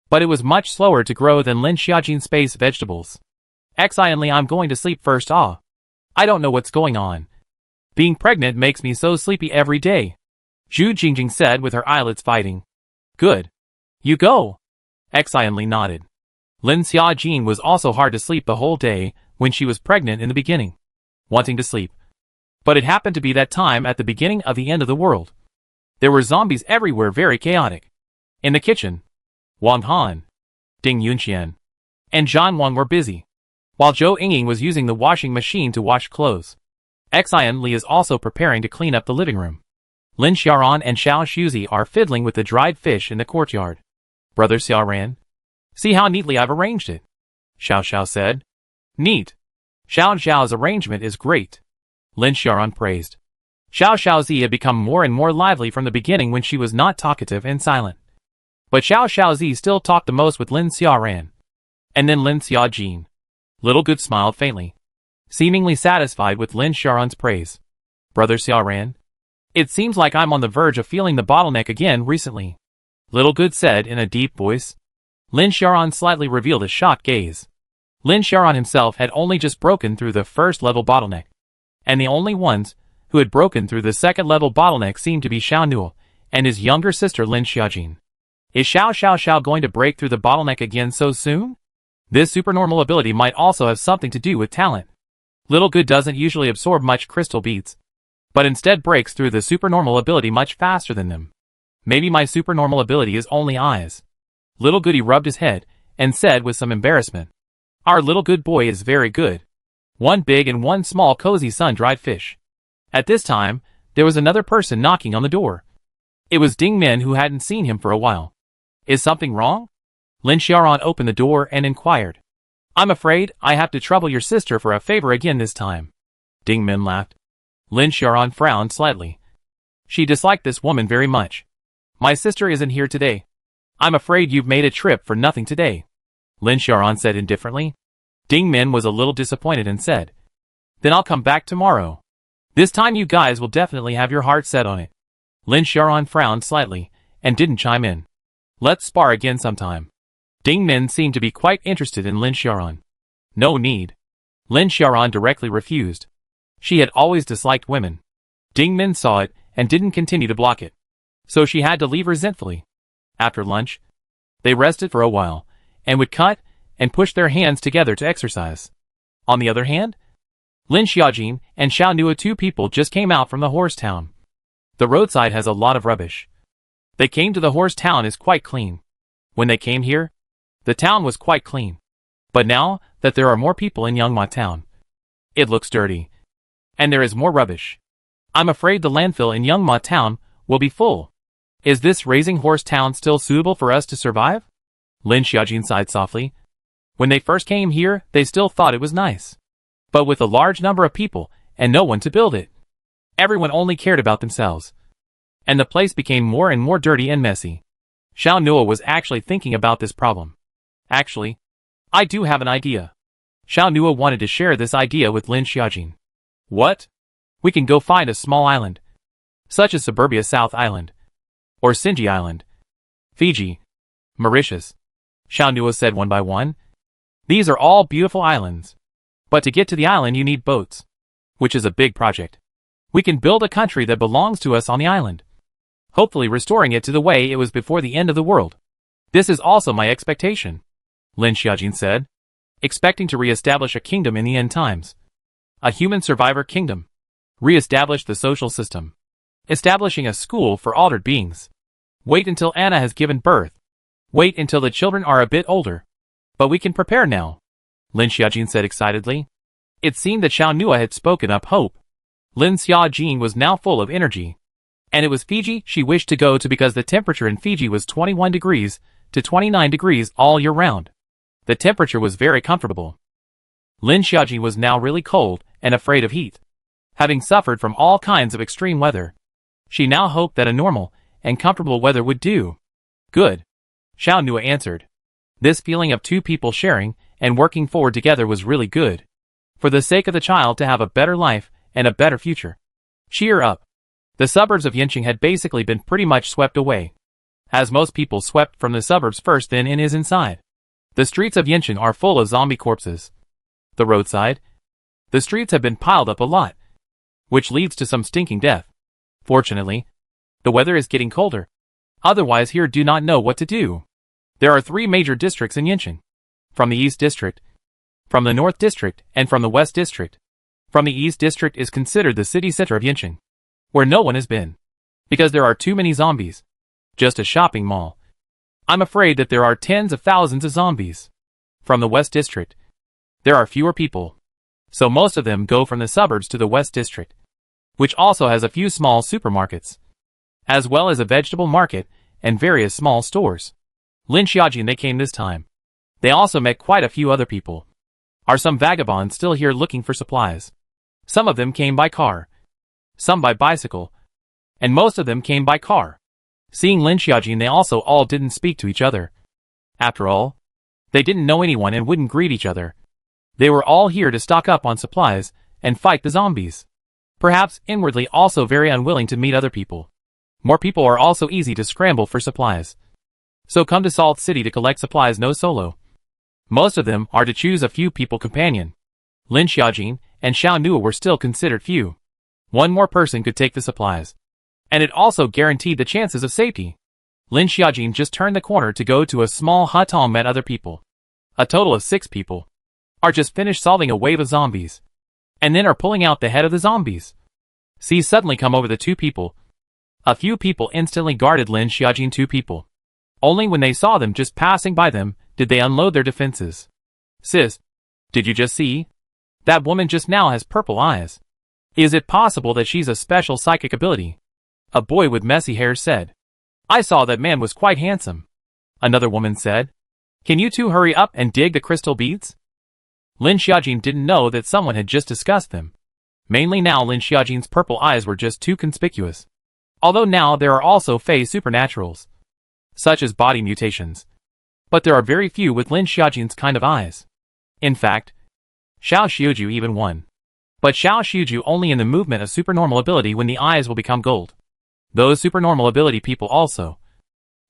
But it was much slower to grow than Lin Xiaojin's space vegetables. Xianli, I'm going to sleep first. I don't know what's going on. Being pregnant makes me so sleepy every day, Zhu Jingjing said with her eyelids fighting. Good. You go. Xianli nodded. Lin Xiaojin was also hard to sleep the whole day when she was pregnant in the beginning, wanting to sleep. But it happened to be that time at the beginning of the end of the world. There were zombies everywhere, very chaotic. In the kitchen, Wang Han, Ding Yunxian, and Zhan Wang were busy, while Zhou Yingying was using the washing machine to wash clothes. Xianli is also preparing to clean up the living room. Lin Xiaoran and Xiao Shuzi are fiddling with the dried fish in the courtyard. Brother Xiaoran, see how neatly I've arranged it, Xiao Xiao said. Neat. Xiao Xiao's arrangement is great, Lin Xiaoran praised. Xiao Xiaozi had become more and more lively from the beginning when she was not talkative and silent. But Xiao Xiaozi still talked the most with Lin Xiaoran. And then Lin Xiaojin. Little Good smiled faintly, seemingly satisfied with Lin Xiaoran's praise. Brother Xiaoran, it seems like I'm on the verge of feeling the bottleneck again recently, Little Good said in a deep voice. Lin Xiaoran slightly revealed a shocked gaze. Lin Xiaoran himself had only just broken through the first level bottleneck, and the only ones who had broken through the second level bottleneck seemed to be Xiao Nuo and his younger sister Lin Xiaojin. Is Xiao going to break through the bottleneck again so soon? This supernormal ability might also have something to do with talent. Little Good doesn't usually absorb much crystal beads, but instead breaks through the supernormal ability much faster than them. Maybe my supernormal ability is only eyes. Little Goody rubbed his head and said with some embarrassment, Our Little Good boy is very good. One big and one small cozy sun-dried fish. At this time, there was another person knocking on the door. It was Ding Min, who hadn't seen him for a while. Is something wrong? Lin Xiaoran opened the door and inquired. I'm afraid I have to trouble your sister for a favor again this time. Ding Min laughed. Lin Xiaoran frowned slightly. She disliked this woman very much. My sister isn't here today. I'm afraid you've made a trip for nothing today, Lin Xiaoran said indifferently. Ding Min was a little disappointed and said, Then I'll come back tomorrow. This time you guys will definitely have your heart set on it. Lin Xiaoran frowned slightly and didn't chime in. Let's spar again sometime. Ding Min seemed to be quite interested in Lin Xiaoran. No need. Lin Xiaoran directly refused. She had always disliked women. Ding Min saw it and didn't continue to block it, so she had to leave resentfully. After lunch, they rested for a while and would cut and push their hands together to exercise. On the other hand, Lin Xiaojin and Xiao Nuo, two people, just came out from the horse town. The roadside has a lot of rubbish. They came to the horse town is quite clean. When they came here, the town was quite clean. But now that there are more people in Yangma town, it looks dirty. And there is more rubbish. I'm afraid the landfill in Yangma town will be full. Is this raising horse town still suitable for us to survive? Lin Xiaojin sighed softly. When they first came here, they still thought it was nice. But with a large number of people and no one to build it, everyone only cared about themselves. And the place became more and more dirty and messy. Xiao Nuo was actually thinking about this problem. Actually, I do have an idea. Xiao Nuo wanted to share this idea with Lin Xiaojin. What? We can go find a small island, such as Suburbia South Island, or Sinji Island, Fiji, Mauritius, Xiao Nuo said one by one. These are all beautiful islands. But to get to the island you need boats, which is a big project. We can build a country that belongs to us on the island, hopefully restoring it to the way it was before the end of the world. This is also my expectation, Lin Xiaojin said, expecting to re-establish a kingdom in the end times. A human survivor kingdom. Re-establish the social system. Establishing a school for altered beings. Wait until Anna has given birth. Wait until the children are a bit older. But we can prepare now, Lin Xiaojin said excitedly. It seemed that Xiao Nuo had spoken up hope. Lin Xiaojin was now full of energy. And it was Fiji she wished to go to because the temperature in Fiji was 21 degrees to 29 degrees all year round. The temperature was very comfortable. Lin Xiaojin was now really cold and afraid of heat. Having suffered from all kinds of extreme weather, she now hoped that a normal and comfortable weather would do. Good, Xiao Nuo answered. This feeling of two people sharing and working forward together was really good. For the sake of the child to have a better life and a better future. Cheer up. The suburbs of Yanqing had basically been pretty much swept away. As most people swept from the suburbs first, then in is inside. The streets of Yanqing are full of zombie corpses. The roadside. The streets have been piled up a lot, which leads to some stinking death. Fortunately, the weather is getting colder. Otherwise here do not know what to do. There are 3 major districts in Yanqing. From the East District, from the North District, and from the West District. From the East District is considered the city center of Yanqing, where no one has been, because there are too many zombies. Just a shopping mall. I'm afraid that there are tens of thousands of zombies. From the West District, there are fewer people, so most of them go from the suburbs to the West District, which also has a few small supermarkets, as well as a vegetable market and various small stores. Lin Xiaojin, they came this time. They also met quite a few other people. Are some vagabonds still here looking for supplies? Some of them came by car, some by bicycle, and most of them came by car. Seeing Lin Xiaojin, they also all didn't speak to each other. After all, they didn't know anyone and wouldn't greet each other. They were all here to stock up on supplies and fight the zombies. Perhaps inwardly also very unwilling to meet other people. More people are also easy to scramble for supplies. So come to Salt City to collect supplies no solo. Most of them are to choose a few people companion. Lin Xiaojin and Xiao Nua were still considered few. One more person could take the supplies. And it also guaranteed the chances of safety. Lin Xiaojin just turned the corner to go to a small hutong met other people. A total of 6 people. Are just finished solving a wave of zombies. And then are pulling out the head of the zombies. See suddenly come over the 2 people. A few people instantly guarded Lin Xiaojin 2 people. Only when they saw them just passing by them, did they unload their defenses. Sis, did you just see? That woman just now has purple eyes. Is it possible that she's a special psychic ability? A boy with messy hair said. I saw that man was quite handsome. Another woman said. Can you 2 hurry up and dig the crystal beads? Lin Xiaojin didn't know that someone had just discussed them. Mainly now Lin Xiaojin's purple eyes were just too conspicuous. Although now there are also phase supernaturals, such as body mutations. But there are very few with Lin Xiaojin's kind of eyes. In fact, Xiao Xiuju even won. But Xiao Xiuju only in the movement of supernormal ability when the eyes will become gold. Those supernormal ability people also.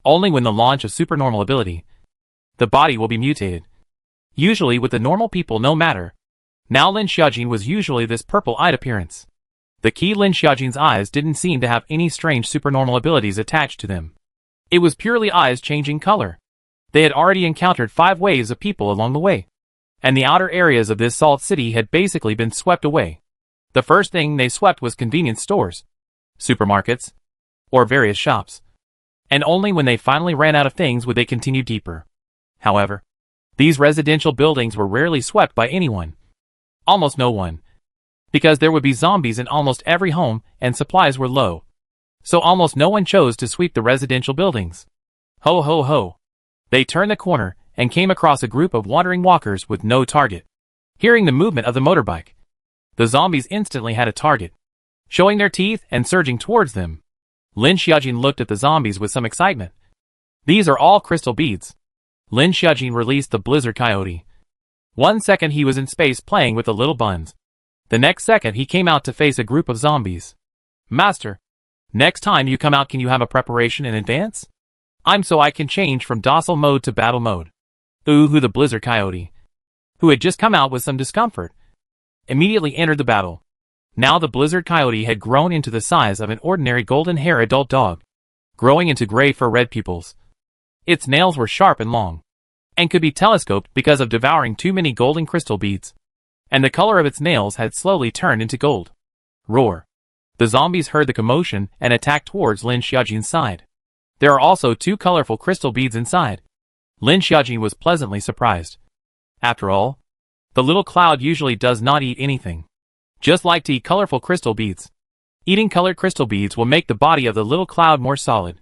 Only when the launch of supernormal ability, the body will be mutated. Usually with the normal people no matter. Now Lin Xiaojin was usually this purple-eyed appearance. The key Lin Xiaojin's eyes didn't seem to have any strange supernormal abilities attached to them. It was purely eyes changing color. They had already encountered 5 waves of people along the way. And the outer areas of this salt city had basically been swept away. The first thing they swept was convenience stores, supermarkets, or various shops. And only when they finally ran out of things would they continue deeper. However, these residential buildings were rarely swept by anyone. Almost no one. Because there would be zombies in almost every home and supplies were low. So almost no one chose to sweep the residential buildings. Ho ho ho. They turned the corner and came across a group of wandering walkers with no target. Hearing the movement of the motorbike, the zombies instantly had a target, showing their teeth and surging towards them. Lin Xiaojin looked at the zombies with some excitement. These are all crystal beads. Lin Xiaojin released the blizzard coyote. 1 second he was in space playing with the little buns. The next second he came out to face a group of zombies. Master, next time you come out can you have a preparation in advance? I'm so I can change from docile mode to battle mode. Who the blizzard coyote, who had just come out with some discomfort, immediately entered the battle. Now the blizzard coyote had grown into the size of an ordinary golden hair adult dog, growing into gray fur red pupils. Its nails were sharp and long, and could be telescoped because of devouring too many golden crystal beads. And the color of its nails had slowly turned into gold. Roar. The zombies heard the commotion and attacked towards Lin Xiaojin's side. There are also 2 colorful crystal beads inside. Lin Xiaojin was pleasantly surprised. After all, the little cloud usually does not eat anything. Just like to eat colorful crystal beads. Eating colored crystal beads will make the body of the little cloud more solid.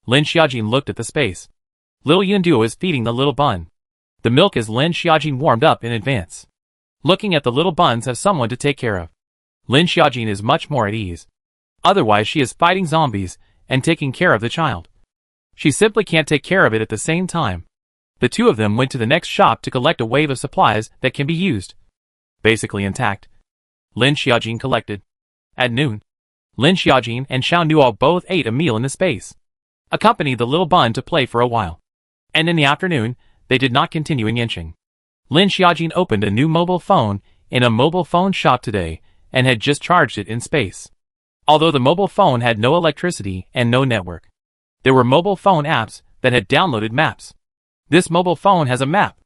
Lin Xiaojin looked at the space. Little Yunduo is feeding the little bun. The milk is Lin Xiaojin warmed up in advance. Looking at the little buns have someone to take care of. Lin Xiaojin is much more at ease. Otherwise she is fighting zombies and taking care of the child. She simply can't take care of it at the same time. The 2 of them went to the next shop to collect a wave of supplies that can be used. Basically intact. Lin Xiaojin collected. At noon, Lin Xiaojin and Xiao Nuo both ate a meal in the space. Accompanied the little bun to play for a while. And in the afternoon, they did not continue in Yanqing. Lin Xiaojin opened a new mobile phone in a mobile phone shop today and had just charged it in space. Although the mobile phone had no electricity and no network, there were mobile phone apps that had downloaded maps. This mobile phone has a map,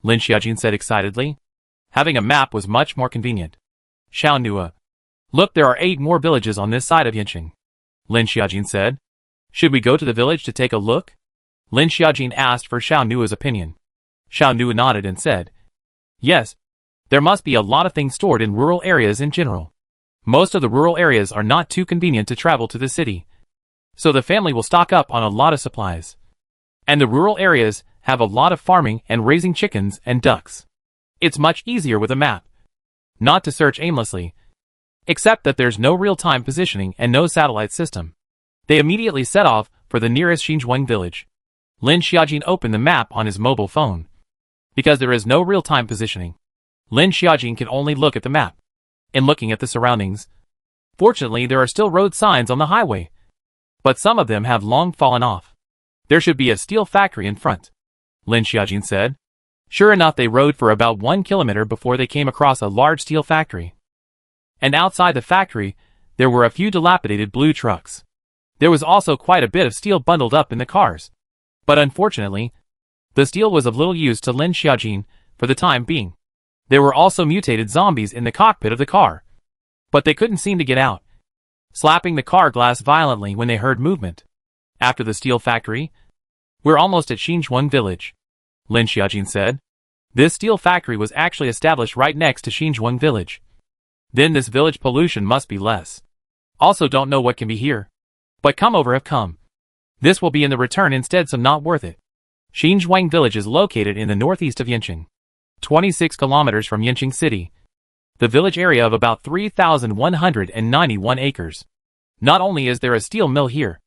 Lin Xiaojin said excitedly. Having a map was much more convenient. Xiao Nua. Look, there are 8 more villages on this side of Yanqing, Lin Xiaojin said. Should we go to the village to take a look? Lin Xiaojin asked for Xiao Nua's opinion. Xiao Nua nodded and said, yes, there must be a lot of things stored in rural areas in general. Most of the rural areas are not too convenient to travel to the city. So the family will stock up on a lot of supplies. And the rural areas have a lot of farming and raising chickens and ducks. It's much easier with a map. Not to search aimlessly. Except that there's no real-time positioning and no satellite system. They immediately set off for the nearest Xinzhuang village. Lin Xiaojin opened the map on his mobile phone. Because there is no real-time positioning. Lin Xiaojin can only look at the map. In looking at the surroundings, fortunately there are still road signs on the highway, but some of them have long fallen off. There should be a steel factory in front, Lin Xiaojin said. Sure enough, they rode for about 1 kilometer before they came across a large steel factory. And outside the factory, there were a few dilapidated blue trucks. There was also quite a bit of steel bundled up in the cars. But unfortunately, the steel was of little use to Lin Xiaojin for the time being. There were also mutated zombies in the cockpit of the car, but they couldn't seem to get out, slapping the car glass violently when they heard movement. After the steel factory, we're almost at Xinzhuang village, Lin Xiaojin said. This steel factory was actually established right next to Xinzhuang village. Then this village pollution must be less. Also don't know what can be here. But come over have come. This will be in the return instead, so not worth it. Xinzhuang village is located in the northeast of Yanqing, 26 kilometers from Yanqing city. The village area of about 3,191 acres. Not only is there a steel mill here,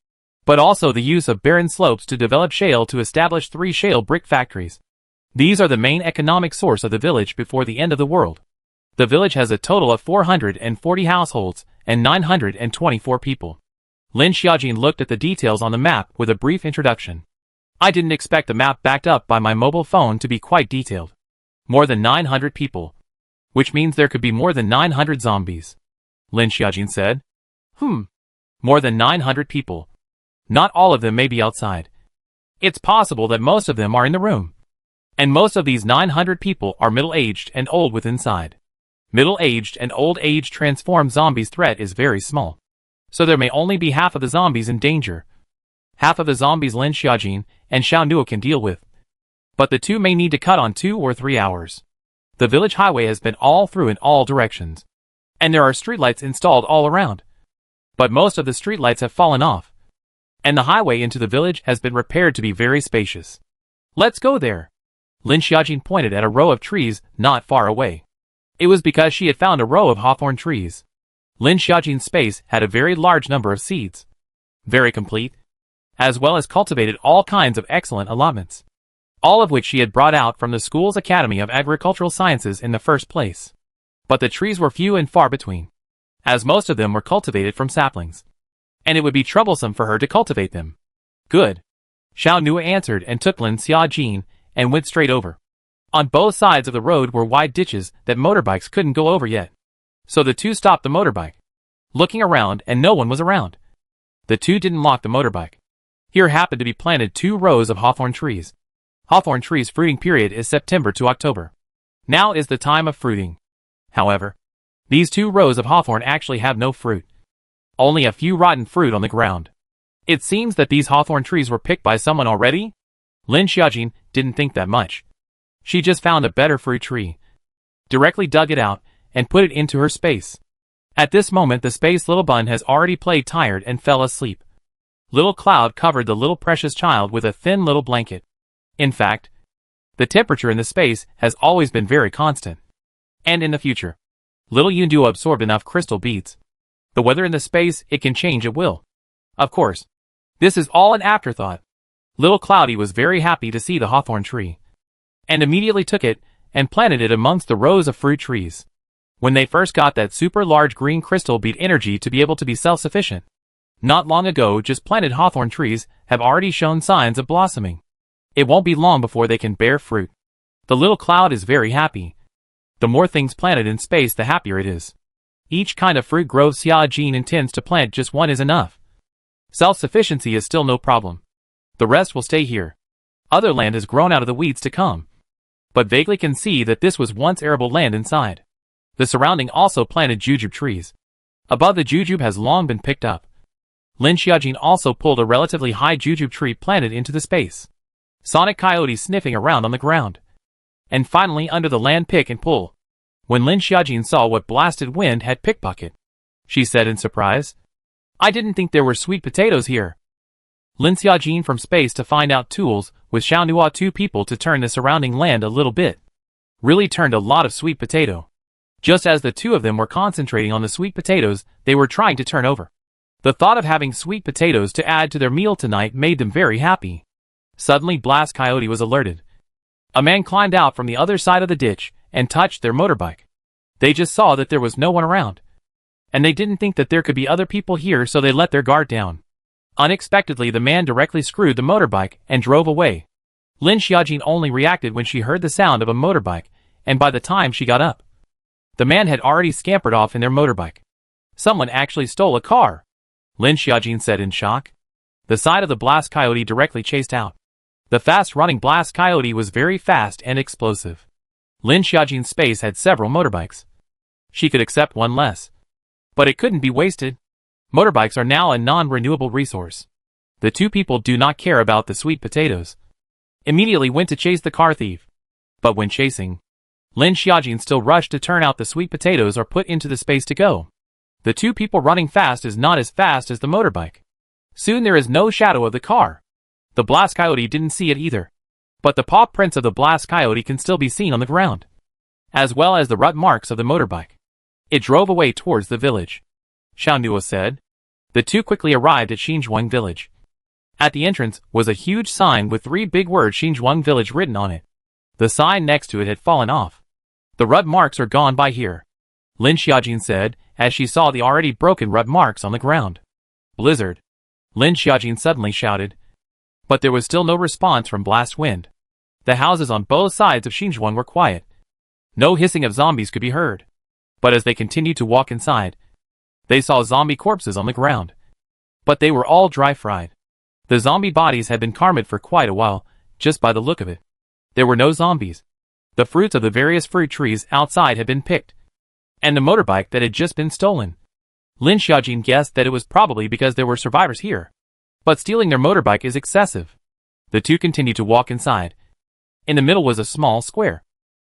but also the use of barren slopes to develop shale to establish 3 shale brick factories. These are the main economic source of the village before the end of the world. The village has a total of 440 households and 924 people. Lin Xiaojin looked at the details on the map with a brief introduction. I didn't expect the map backed up by my mobile phone to be quite detailed. More than 900 people. Which means there could be more than 900 zombies, Lin Xiaojin said. More than 900 people. Not all of them may be outside. It's possible that most of them are in the room. And most of these 900 people are middle-aged and old with inside. Middle-aged and old-age transformed zombies threat is very small. So there may only be half of the zombies in danger. Half of the zombies Lin Xiaojin and Xiao Nuo can deal with. But the two may need to cut on 2 or 3 hours. The village highway has been all through in all directions. And there are streetlights installed all around. But most of the streetlights have fallen off. And the highway into the village has been repaired to be very spacious. Let's go there. Lin Xiaojin pointed at a row of trees not far away. It was because she had found a row of hawthorn trees. Lin Xiaojin's space had a very large number of seeds. Very complete. As well as cultivated all kinds of excellent allotments. All of which she had brought out from the school's Academy of Agricultural Sciences in the first place. But the trees were few and far between, as most of them were cultivated from saplings. And it would be troublesome for her to cultivate them. Good. Xiao Nuo answered and took Lin Xiaojin and went straight over. On both sides of the road were wide ditches that motorbikes couldn't go over yet. So the two stopped the motorbike. Looking around, and no one was around. The two didn't lock the motorbike. Here happened to be planted 2 rows of hawthorn trees. Hawthorn trees' fruiting period is September to October. Now is the time of fruiting. However, these 2 rows of hawthorn actually have no fruit. Only a few rotten fruit on the ground. It seems that these hawthorn trees were picked by someone already? Lin Xiaojin didn't think that much. She just found a better fruit tree, directly dug it out, and put it into her space. At this moment the space little bun has already played tired and fell asleep. Little Cloud covered the little precious child with a thin little blanket. In fact, the temperature in the space has always been very constant. And in the future, little Yunduo absorbed enough crystal beads. The weather in the space, it can change at will. Of course, this is all an afterthought. Little Cloudy was very happy to see the hawthorn tree, and immediately took it and planted it amongst the rows of fruit trees. When they first got that super large green crystal bead energy to be able to be self-sufficient. Not long ago, just planted hawthorn trees have already shown signs of blossoming. It won't be long before they can bear fruit. The little cloud is very happy. The more things planted in space, the happier it is. Each kind of fruit grove Xiaojin intends to plant just one is enough. Self-sufficiency is still no problem. The rest will stay here. Other land has grown out of the weeds to come. But vaguely can see that this was once arable land inside. The surrounding also planted jujube trees. Above the jujube has long been picked up. Lin Xiaojin also pulled a relatively high jujube tree planted into the space. Sonic Coyote sniffing around on the ground. And finally under the land pick and pull. When Lin Xiaojin saw what blasted wind had pickpocket, she said in surprise, I didn't think there were sweet potatoes here. Lin Xiaojin from space to find out tools with Xiao Nuo 2 people to turn the surrounding land a little bit. Really turned a lot of sweet potato. Just as the 2 of them were concentrating on the sweet potatoes they were trying to turn over. The thought of having sweet potatoes to add to their meal tonight made them very happy. Suddenly Blast Coyote was alerted. A man climbed out from the other side of the ditch and touched their motorbike. They just saw that there was no one around. And they didn't think that there could be other people here, so they let their guard down. Unexpectedly, the man directly screwed the motorbike and drove away. Lin Xiaojin only reacted when she heard the sound of a motorbike, and by the time she got up, the man had already scampered off in their motorbike. Someone actually stole a car, Lin Xiaojin said in shock. The side of the blast coyote directly chased out. The fast-running blast coyote was very fast and explosive. Lin Xiaojin's space had several motorbikes. She could accept one less. But it couldn't be wasted. Motorbikes are now a non-renewable resource. The two people do not care about the sweet potatoes. Immediately went to chase the car thief. But when chasing, Lin Xiaojin still rushed to turn out the sweet potatoes or put into the space to go. The two people running fast is not as fast as the motorbike. Soon there is no shadow of the car. The blast coyote didn't see it either. But the paw prints of the blast coyote can still be seen on the ground, as well as the rut marks of the motorbike. It drove away towards the village, Xiao Nuo said. The two quickly arrived at Xinzhuang village. At the entrance was a huge sign with 3 big words Xinzhuang village written on it. The sign next to it had fallen off. The rut marks are gone by here, Lin Xiaojin said, as she saw the already broken rut marks on the ground. Blizzard, Lin Xiaojin suddenly shouted. But there was still no response from Blast Wind. The houses on both sides of Xinzhuang were quiet. No hissing of zombies could be heard. But as they continued to walk inside, they saw zombie corpses on the ground. But they were all dry-fried. The zombie bodies had been carmed for quite a while, just by the look of it. There were no zombies. The fruits of the various fruit trees outside had been picked. And the motorbike that had just been stolen. Lin Xiaojin guessed that it was probably because there were survivors here. But stealing their motorbike is excessive. The two continued to walk inside. In the middle was a small square,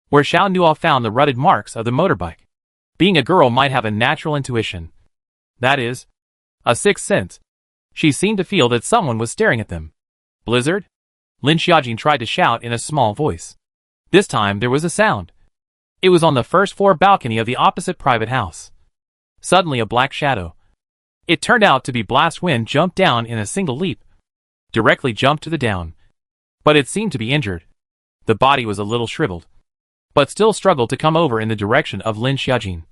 where Xiao Nuo found the rutted marks of the motorbike. Being a girl might have a natural intuition. That is, a sixth sense. She seemed to feel that someone was staring at them. Blizzard? Lin Xiaojin tried to shout in a small voice. This time there was a sound. It was on the first floor balcony of the opposite private house. Suddenly a black shadow. It turned out to be Blast Wind jumped down in a single leap. Directly jumped to the down. But it seemed to be injured. The body was a little shriveled, but still struggled to come over in the direction of Lin Xiaojin.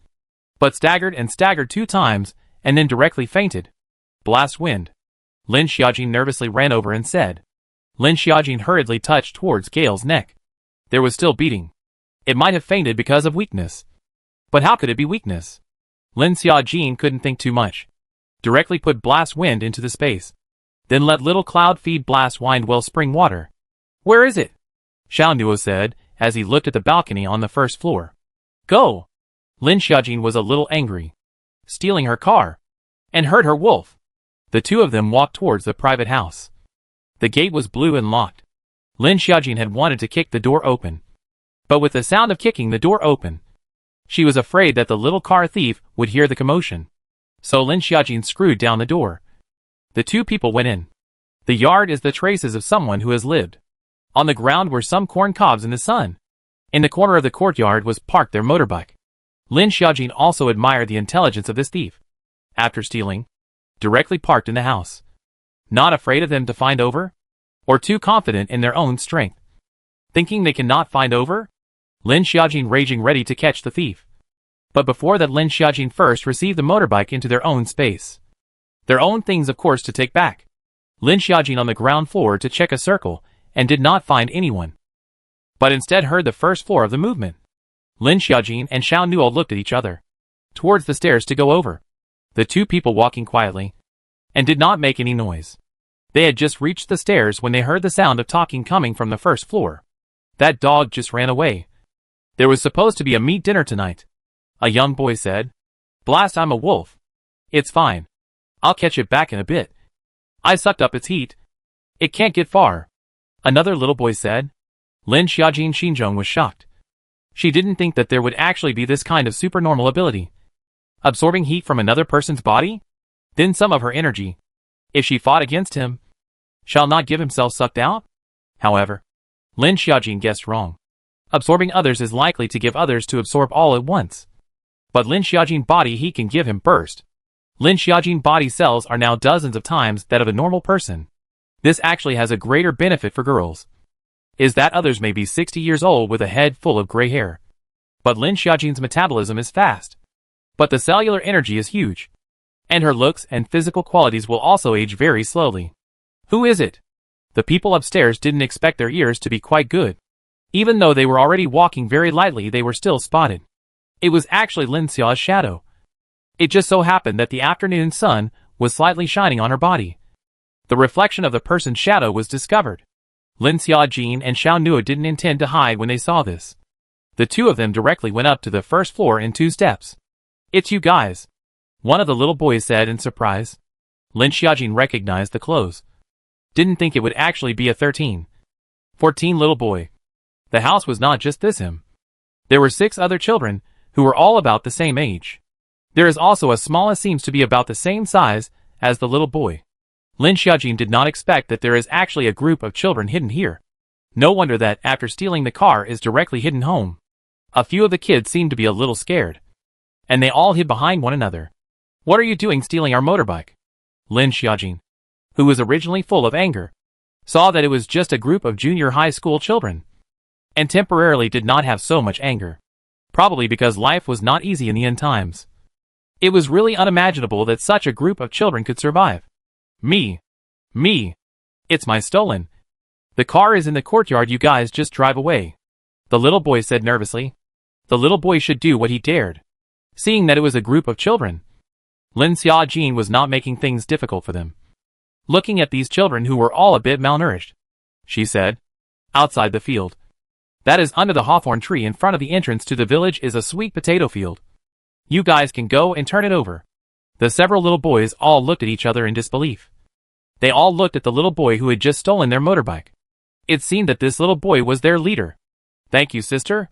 But staggered and staggered 2 times, and then directly fainted. Blast Wind. Lin Xiaojin nervously ran over and said. Lin Xiaojin hurriedly touched towards Gale's neck. There was still beating. It might have fainted because of weakness. But how could it be weakness? Lin Xiaojin couldn't think too much. Directly put Blast Wind into the space. Then let Little Cloud feed Blast Wind spring water. Where is it? Xiao Nuo said, as he looked at the balcony on the first floor. Go! Lin Xiaojin was a little angry. Stealing her car. And hurt her wolf. The two of them walked towards the private house. The gate was blue and locked. Lin Xiaojin had wanted to kick the door open. But with the sound of kicking the door open, she was afraid that the little car thief would hear the commotion. So Lin Xiaojin screwed down the door. The two people went in. The yard is the traces of someone who has lived. On the ground were some corn cobs in the sun. In the corner of the courtyard was parked their motorbike. Lin Xiaojin also admired the intelligence of this thief. After stealing, directly parked in the house. Not afraid of them to find over? Or too confident in their own strength? Thinking they cannot find over? Lin Xiaojin raging ready to catch the thief. But before that, Lin Xiaojin first received the motorbike into their own space. Their own things, of course, to take back. Lin Xiaojin on the ground floor to check a circle, and did not find anyone. But instead heard the first floor of the movement. Lin Xiaojin and Xiao Nuo looked at each other. Towards the stairs to go over. The two people walking quietly. And did not make any noise. They had just reached the stairs when they heard the sound of talking coming from the first floor. That dog just ran away. There was supposed to be a meat dinner tonight. A young boy said. Blast, I'm a wolf. It's fine. I'll catch it back in a bit. I sucked up its heat. It can't get far. Another little boy said. Lin Xiaojin Xinzhong was shocked. She didn't think that there would actually be this kind of supernormal ability. Absorbing heat from another person's body? Then some of her energy, if she fought against him, shall not give himself sucked out? However, Lin Xiaojin guessed wrong. Absorbing others is likely to give others to absorb all at once. But Lin Xiaojin body heat can give him burst. Lin Xiaojin body cells are now dozens of times that of a normal person. This actually has a greater benefit for girls. Is that others may be 60 years old with a head full of gray hair. But Lin Xiaojin's metabolism is fast. But the cellular energy is huge. And her looks and physical qualities will also age very slowly. Who is it? The people upstairs didn't expect their ears to be quite good. Even though they were already walking very lightly, they were still spotted. It was actually Lin Xiao's shadow. It just so happened that the afternoon sun was slightly shining on her body. The reflection of the person's shadow was discovered. Lin Xiaojin and Xiao Nuo didn't intend to hide when they saw this. The two of them directly went up to the first floor in 2 steps. "It's you guys," one of the little boys said in surprise. Lin Xiaojin recognized the clothes. Didn't think it would actually be a 13, 14 little boy. The house was not just him. There were 6 other children, who were all about the same age. There is also a smallest seems to be about the same size as the little boy. Lin Xiaojin did not expect that there is actually a group of children hidden here. No wonder that, after stealing the car, is directly hidden home. A few of the kids seemed to be a little scared. And they all hid behind one another. "What are you doing stealing our motorbike?" Lin Xiaojin, who was originally full of anger, saw that it was just a group of junior high school children, and temporarily did not have so much anger. Probably because life was not easy in the end times. It was really unimaginable that such a group of children could survive. Me. It's my stolen. The car is in the courtyard, you guys just drive away," the little boy said nervously. The little boy should do what he dared, seeing that it was a group of children. Lin Xiaojin was not making things difficult for them. "Looking at these children who were all a bit malnourished," she said. "Outside the field. That is under the hawthorn tree in front of the entrance to the village is a sweet potato field. You guys can go and turn it over." The several little boys all looked at each other in disbelief. They all looked at the little boy who had just stolen their motorbike. It seemed that this little boy was their leader. "Thank you, sister."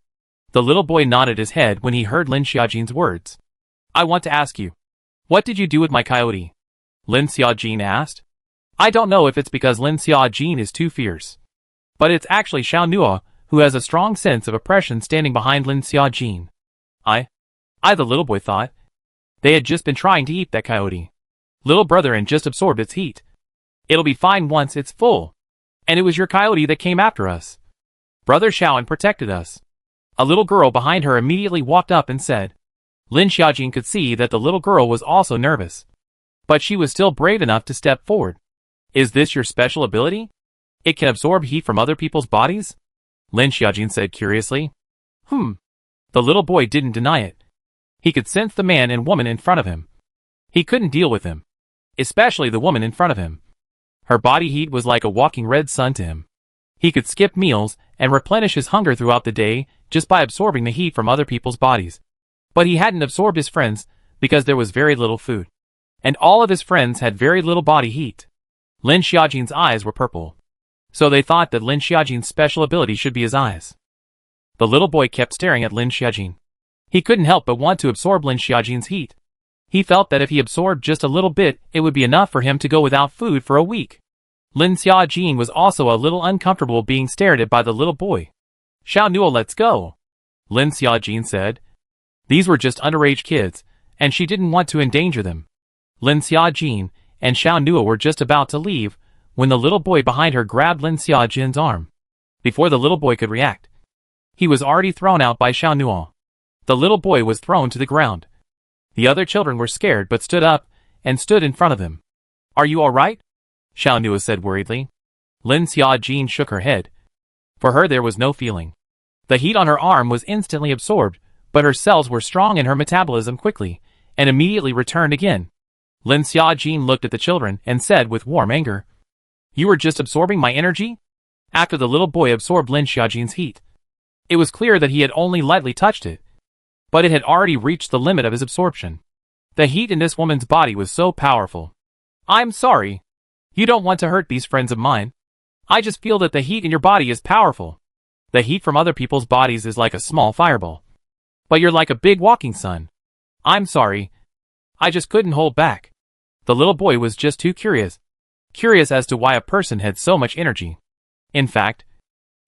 The little boy nodded his head when he heard Lin Xiaojin's words. "I want to ask you, what did you do with my coyote?" Lin Xiaojin asked. "I don't know if it's because Lin Xiaojin is too fierce. But it's actually Xiao Nuo, who has a strong sense of oppression standing behind Lin Xiaojin." I, the little boy thought. They had just been trying to eat that coyote. Little brother and just absorbed its heat. It'll be fine once it's full. And it was your coyote that came after us. Brother Xiao and protected us. A little girl behind her immediately walked up and said. Lin Xiaojin could see that the little girl was also nervous. But she was still brave enough to step forward. "Is this your special ability? It can absorb heat from other people's bodies?" Lin Xiaojin said curiously. The little boy didn't deny it. He could sense the man and woman in front of him. He couldn't deal with them. Especially the woman in front of him. Her body heat was like a walking red sun to him. He could skip meals and replenish his hunger throughout the day just by absorbing the heat from other people's bodies. But he hadn't absorbed his friends because there was very little food. And all of his friends had very little body heat. Lin Xiaojin's eyes were purple. So they thought that Lin Xiaojin's special ability should be his eyes. The little boy kept staring at Lin Xiaojin. He couldn't help but want to absorb Lin Xiaojin's heat. He felt that if he absorbed just a little bit, it would be enough for him to go without food for a week. Lin Xiaojin was also a little uncomfortable being stared at by the little boy. "Xiao Nuo, let's go," Lin Xiaojin said. These were just underage kids, and she didn't want to endanger them. Lin Xiaojin and Xiao Nuo were just about to leave when the little boy behind her grabbed Lin Xiaojin's arm. Before the little boy could react, he was already thrown out by Xiao Nuo. The little boy was thrown to the ground. The other children were scared but stood up and stood in front of him. "Are you all right?" Xiao Nuo said worriedly. Lin Xiaojin shook her head. For her there was no feeling. The heat on her arm was instantly absorbed, but her cells were strong and her metabolism quickly, and immediately returned again. Lin Xiaojin looked at the children and said with warm anger, "You were just absorbing my energy?" After the little boy absorbed Lin Xiaojin's heat, it was clear that he had only lightly touched it. But it had already reached the limit of his absorption. The heat in this woman's body was so powerful. "I'm sorry. You don't want to hurt these friends of mine. I just feel that the heat in your body is powerful. The heat from other people's bodies is like a small fireball. But you're like a big walking sun. I'm sorry. I just couldn't hold back." The little boy was just too curious. Curious as to why a person had so much energy. In fact,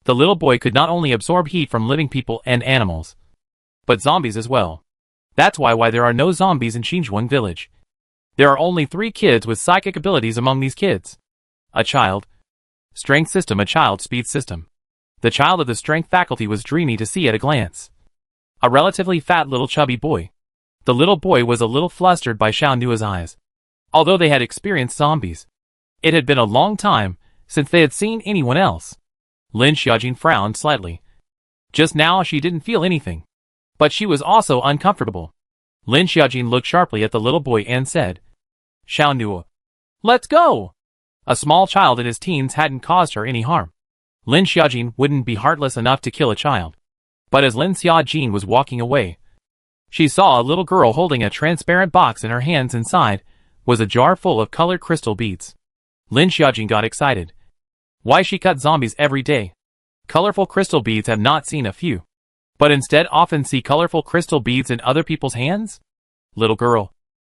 the little boy could not only absorb heat from living people and animals, but zombies as well. That's why there are no zombies in Xinzhuang village. There are only 3 kids with psychic abilities among these kids. A child strength system, a child speed system. The child of the strength faculty was dreamy to see at a glance. a relatively fat little chubby boy. The little boy was a little flustered by Xiao Nua's eyes. Although they had experienced zombies, it had been a long time since they had seen anyone else. Lin Xiaojin frowned slightly. Just now she didn't feel anything, but she was also uncomfortable. Lin Xiaojin looked sharply at the little boy and said, Xiao Nua, let's go! A small child in his teens hadn't caused her any harm. Lin Xiaojin wouldn't be heartless enough to kill a child. But as Lin Xiaojin was walking away, she saw a little girl holding a transparent box in her hands. Inside was a jar full of colored crystal beads. Lin Xiaojin got excited. Why she cut zombies every day? Colorful crystal beads have not seen a few, but instead often see colorful crystal beads in other people's hands? Little girl,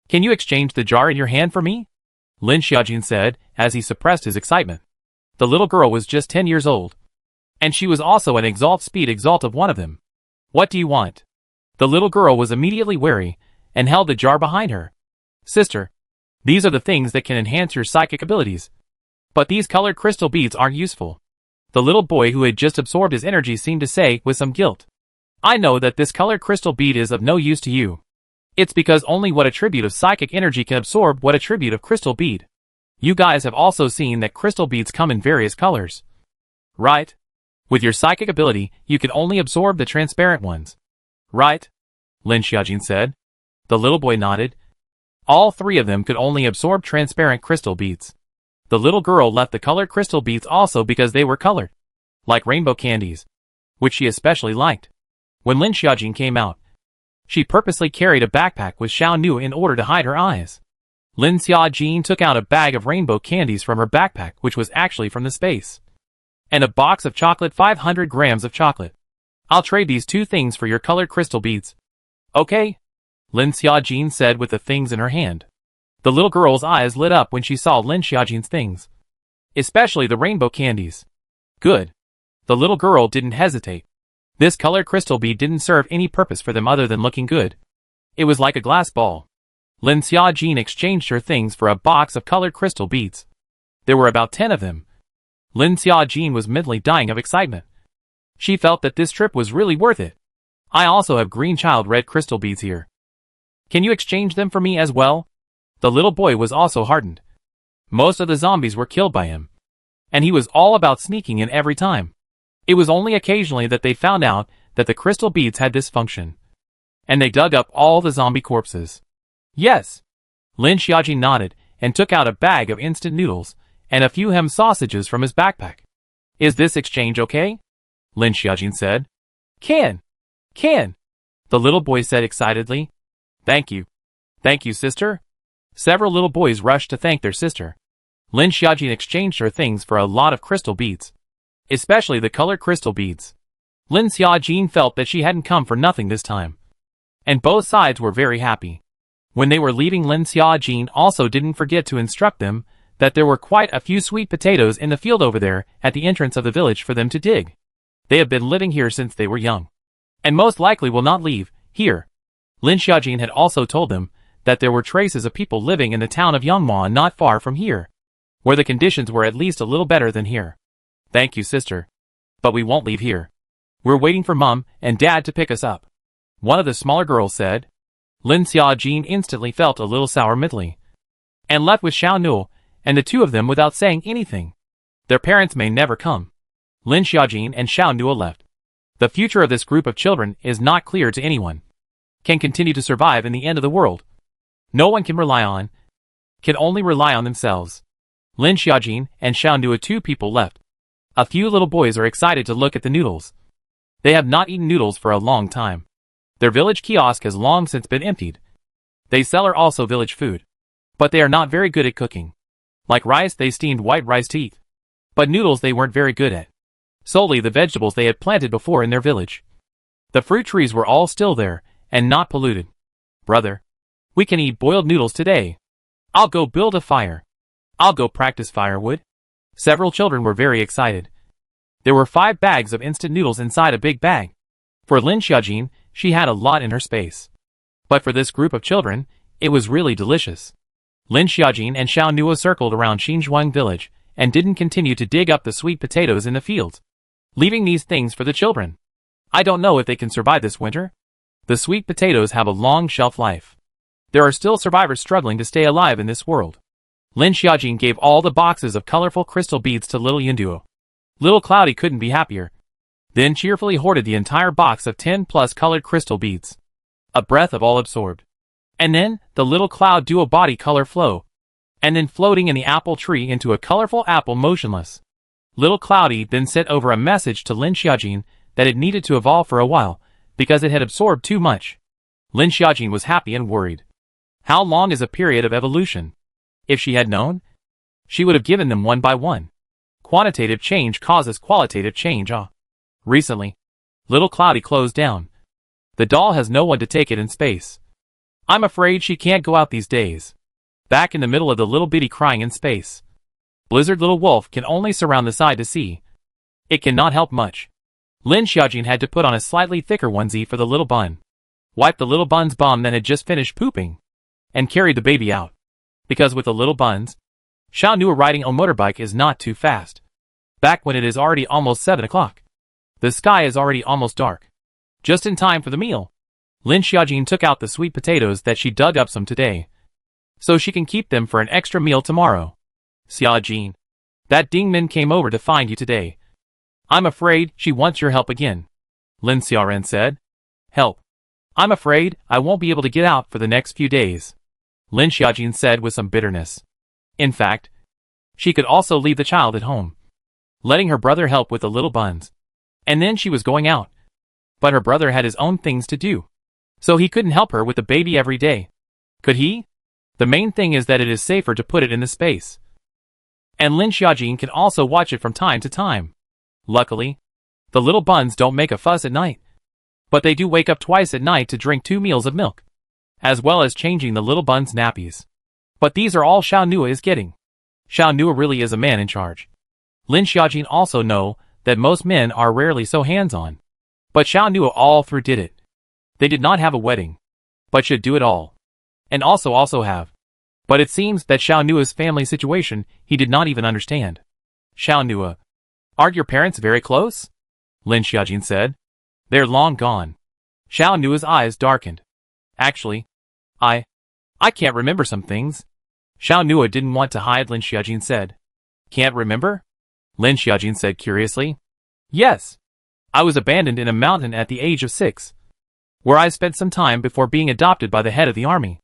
can you exchange the jar in your hand for me? Lin Xiaojin said as he suppressed his excitement. The little girl was just 10 years old, and she was also an exalt of one of them. What do you want? The little girl was immediately wary and held the jar behind her. Sister, these are the things that can enhance your psychic abilities. But these colored crystal beads aren't useful. The little boy who had just absorbed his energy seemed to say with some guilt. I know that this colored crystal bead is of no use to you. It's because only what attribute of psychic energy can absorb what attribute of crystal bead. You guys have also seen that crystal beads come in various colors. Right? With your psychic ability, you can only absorb the transparent ones. Right? Lin Xiaojin said. The little boy nodded. All three of them could only absorb transparent crystal beads. The little girl left the colored crystal beads also because they were colored, like rainbow candies, which she especially liked. When Lin Xiaojin came out, she purposely carried a backpack with Xiao Nu in order to hide her eyes. Lin Xiaojin took out a bag of rainbow candies from her backpack, which was actually from the space, and a box of chocolate, 500 grams of chocolate. I'll trade these two things for your colored crystal beads. Okay? Lin Xiaojin said with the things in her hand. The little girl's eyes lit up when she saw Lin Xiaojin's things, especially the rainbow candies. Good. The little girl didn't hesitate. This colored crystal bead didn't serve any purpose for them other than looking good. It was like a glass ball. Lin Xiaojin exchanged her things for a box of colored crystal beads. There were about 10 of them. Lin Xiaojin was mentally dying of excitement. She felt that this trip was really worth it. I also have green child red crystal beads here. Can you exchange them for me as well? The little boy was also hardened. Most of the zombies were killed by him, and he was all about sneaking in every time. It was only occasionally that they found out that the crystal beads had this function, and they dug up all the zombie corpses. Yes. Lin Xiaojin nodded and took out a bag of instant noodles and a few ham sausages from his backpack. Is this exchange okay? Lin Xiaojin said. Can. The little boy said excitedly. Thank you. Thank you, sister. Several little boys rushed to thank their sister. Lin Xiaojin exchanged her things for a lot of crystal beads, especially the colored crystal beads. Lin Xiaojin felt that she hadn't come for nothing this time, and both sides were very happy. When they were leaving, Lin Xiaojin also didn't forget to instruct them that there were quite a few sweet potatoes in the field over there at the entrance of the village for them to dig. They have been living here since they were young, and most likely will not leave here. Lin Xiaojin had also told them that there were traces of people living in the town of Yangma not far from here, where the conditions were at least a little better than here. Thank you, sister. But we won't leave here. We're waiting for Mom and Dad to pick us up. One of the smaller girls said. Lin Xiaojin instantly felt a little sour mentally, and left with Xiao Nu and the two of them without saying anything. Their parents may never come. Lin Xiaojin and Xiao Nu left. The future of this group of children is not clear to anyone. Can continue to survive in the end of the world. No one can only rely on themselves. Lin Xiaojin and Xiao Nu, two people left. A few little boys are excited to look at the noodles. They have not eaten noodles for a long time. Their village kiosk has long since been emptied. They sell also village food, but they are not very good at cooking. Like rice, they steamed white rice to eat, but noodles they weren't very good at. Solely the vegetables they had planted before in their village. The fruit trees were all still there, and not polluted. Brother, we can eat boiled noodles today. I'll go build a fire. I'll go practice firewood. Several children were very excited. There were 5 bags of instant noodles inside a big bag. For Lin Xiaojin, she had a lot in her space. But for this group of children, it was really delicious. Lin Xiaojin and Xiao Nu circled around Xinzhuang village and didn't continue to dig up the sweet potatoes in the fields, leaving these things for the children. I don't know if they can survive this winter. The sweet potatoes have a long shelf life. There are still survivors struggling to stay alive in this world. Lin Xiaojin gave all the boxes of colorful crystal beads to little Yunduo. Little Cloudy couldn't be happier. Then cheerfully hoarded the entire box of 10+ colored crystal beads. A breath of all absorbed. And then, the little cloud duo body color flow. And then floating in the apple tree into a colorful apple motionless. Little Cloudy then sent over a message to Lin Xiaojin that it needed to evolve for a while, because it had absorbed too much. Lin Xiaojin was happy and worried. How long is a period of evolution? If she had known, she would have given them one by one. Quantitative change causes qualitative change. Recently, Little Cloudy closed down. The doll has no one to take it in space. I'm afraid she can't go out these days. Back in the middle of the little bitty crying in space. Blizzard Little Wolf can only surround the side to see. It cannot help much. Lin Xiaojin had to put on a slightly thicker onesie for the little bun. Wiped the little bun's bum that had just finished pooping. And carried the baby out. Because with the little buns, Xiao Nua riding a motorbike is not too fast. Back when it is already almost 7 o'clock. The sky is already almost dark. Just in time for the meal. Lin Xiaojin took out the sweet potatoes that she dug up some today. So she can keep them for an extra meal tomorrow. Xiaojin, that Dingmin came over to find you today. I'm afraid she wants your help again. Lin Xiaoren said. Help. I'm afraid I won't be able to get out for the next few days. Lin Xiaojin said with some bitterness. In fact, she could also leave the child at home. Letting her brother help with the little buns. And then she was going out. But her brother had his own things to do. So he couldn't help her with the baby every day. Could he? The main thing is that it is safer to put it in the space. And Lin Xiaojin can also watch it from time to time. Luckily, the little buns don't make a fuss at night. But they do wake up twice at night to drink 2 meals of milk. As well as changing the little buns' nappies. But these are all Xiao Nua is getting. Xiao Nua really is a man in charge. Lin Xiaojin also know that most men are rarely so hands-on. But Xiao Nua all through did it. They did not have a wedding. But should do it all. And also have. But it seems that Xiao Nua's family situation he did not even understand. Xiao Nua. Aren't your parents very close? Lin Xiaojin said. They're long gone. Xiao Nua's eyes darkened. Actually, I can't remember some things. Xiao Nua didn't want to hide, Lin Xiaojin said. Can't remember? Lin Xiaojin said curiously. Yes. I was abandoned in a mountain at the age of 6. Where I spent some time before being adopted by the head of the army.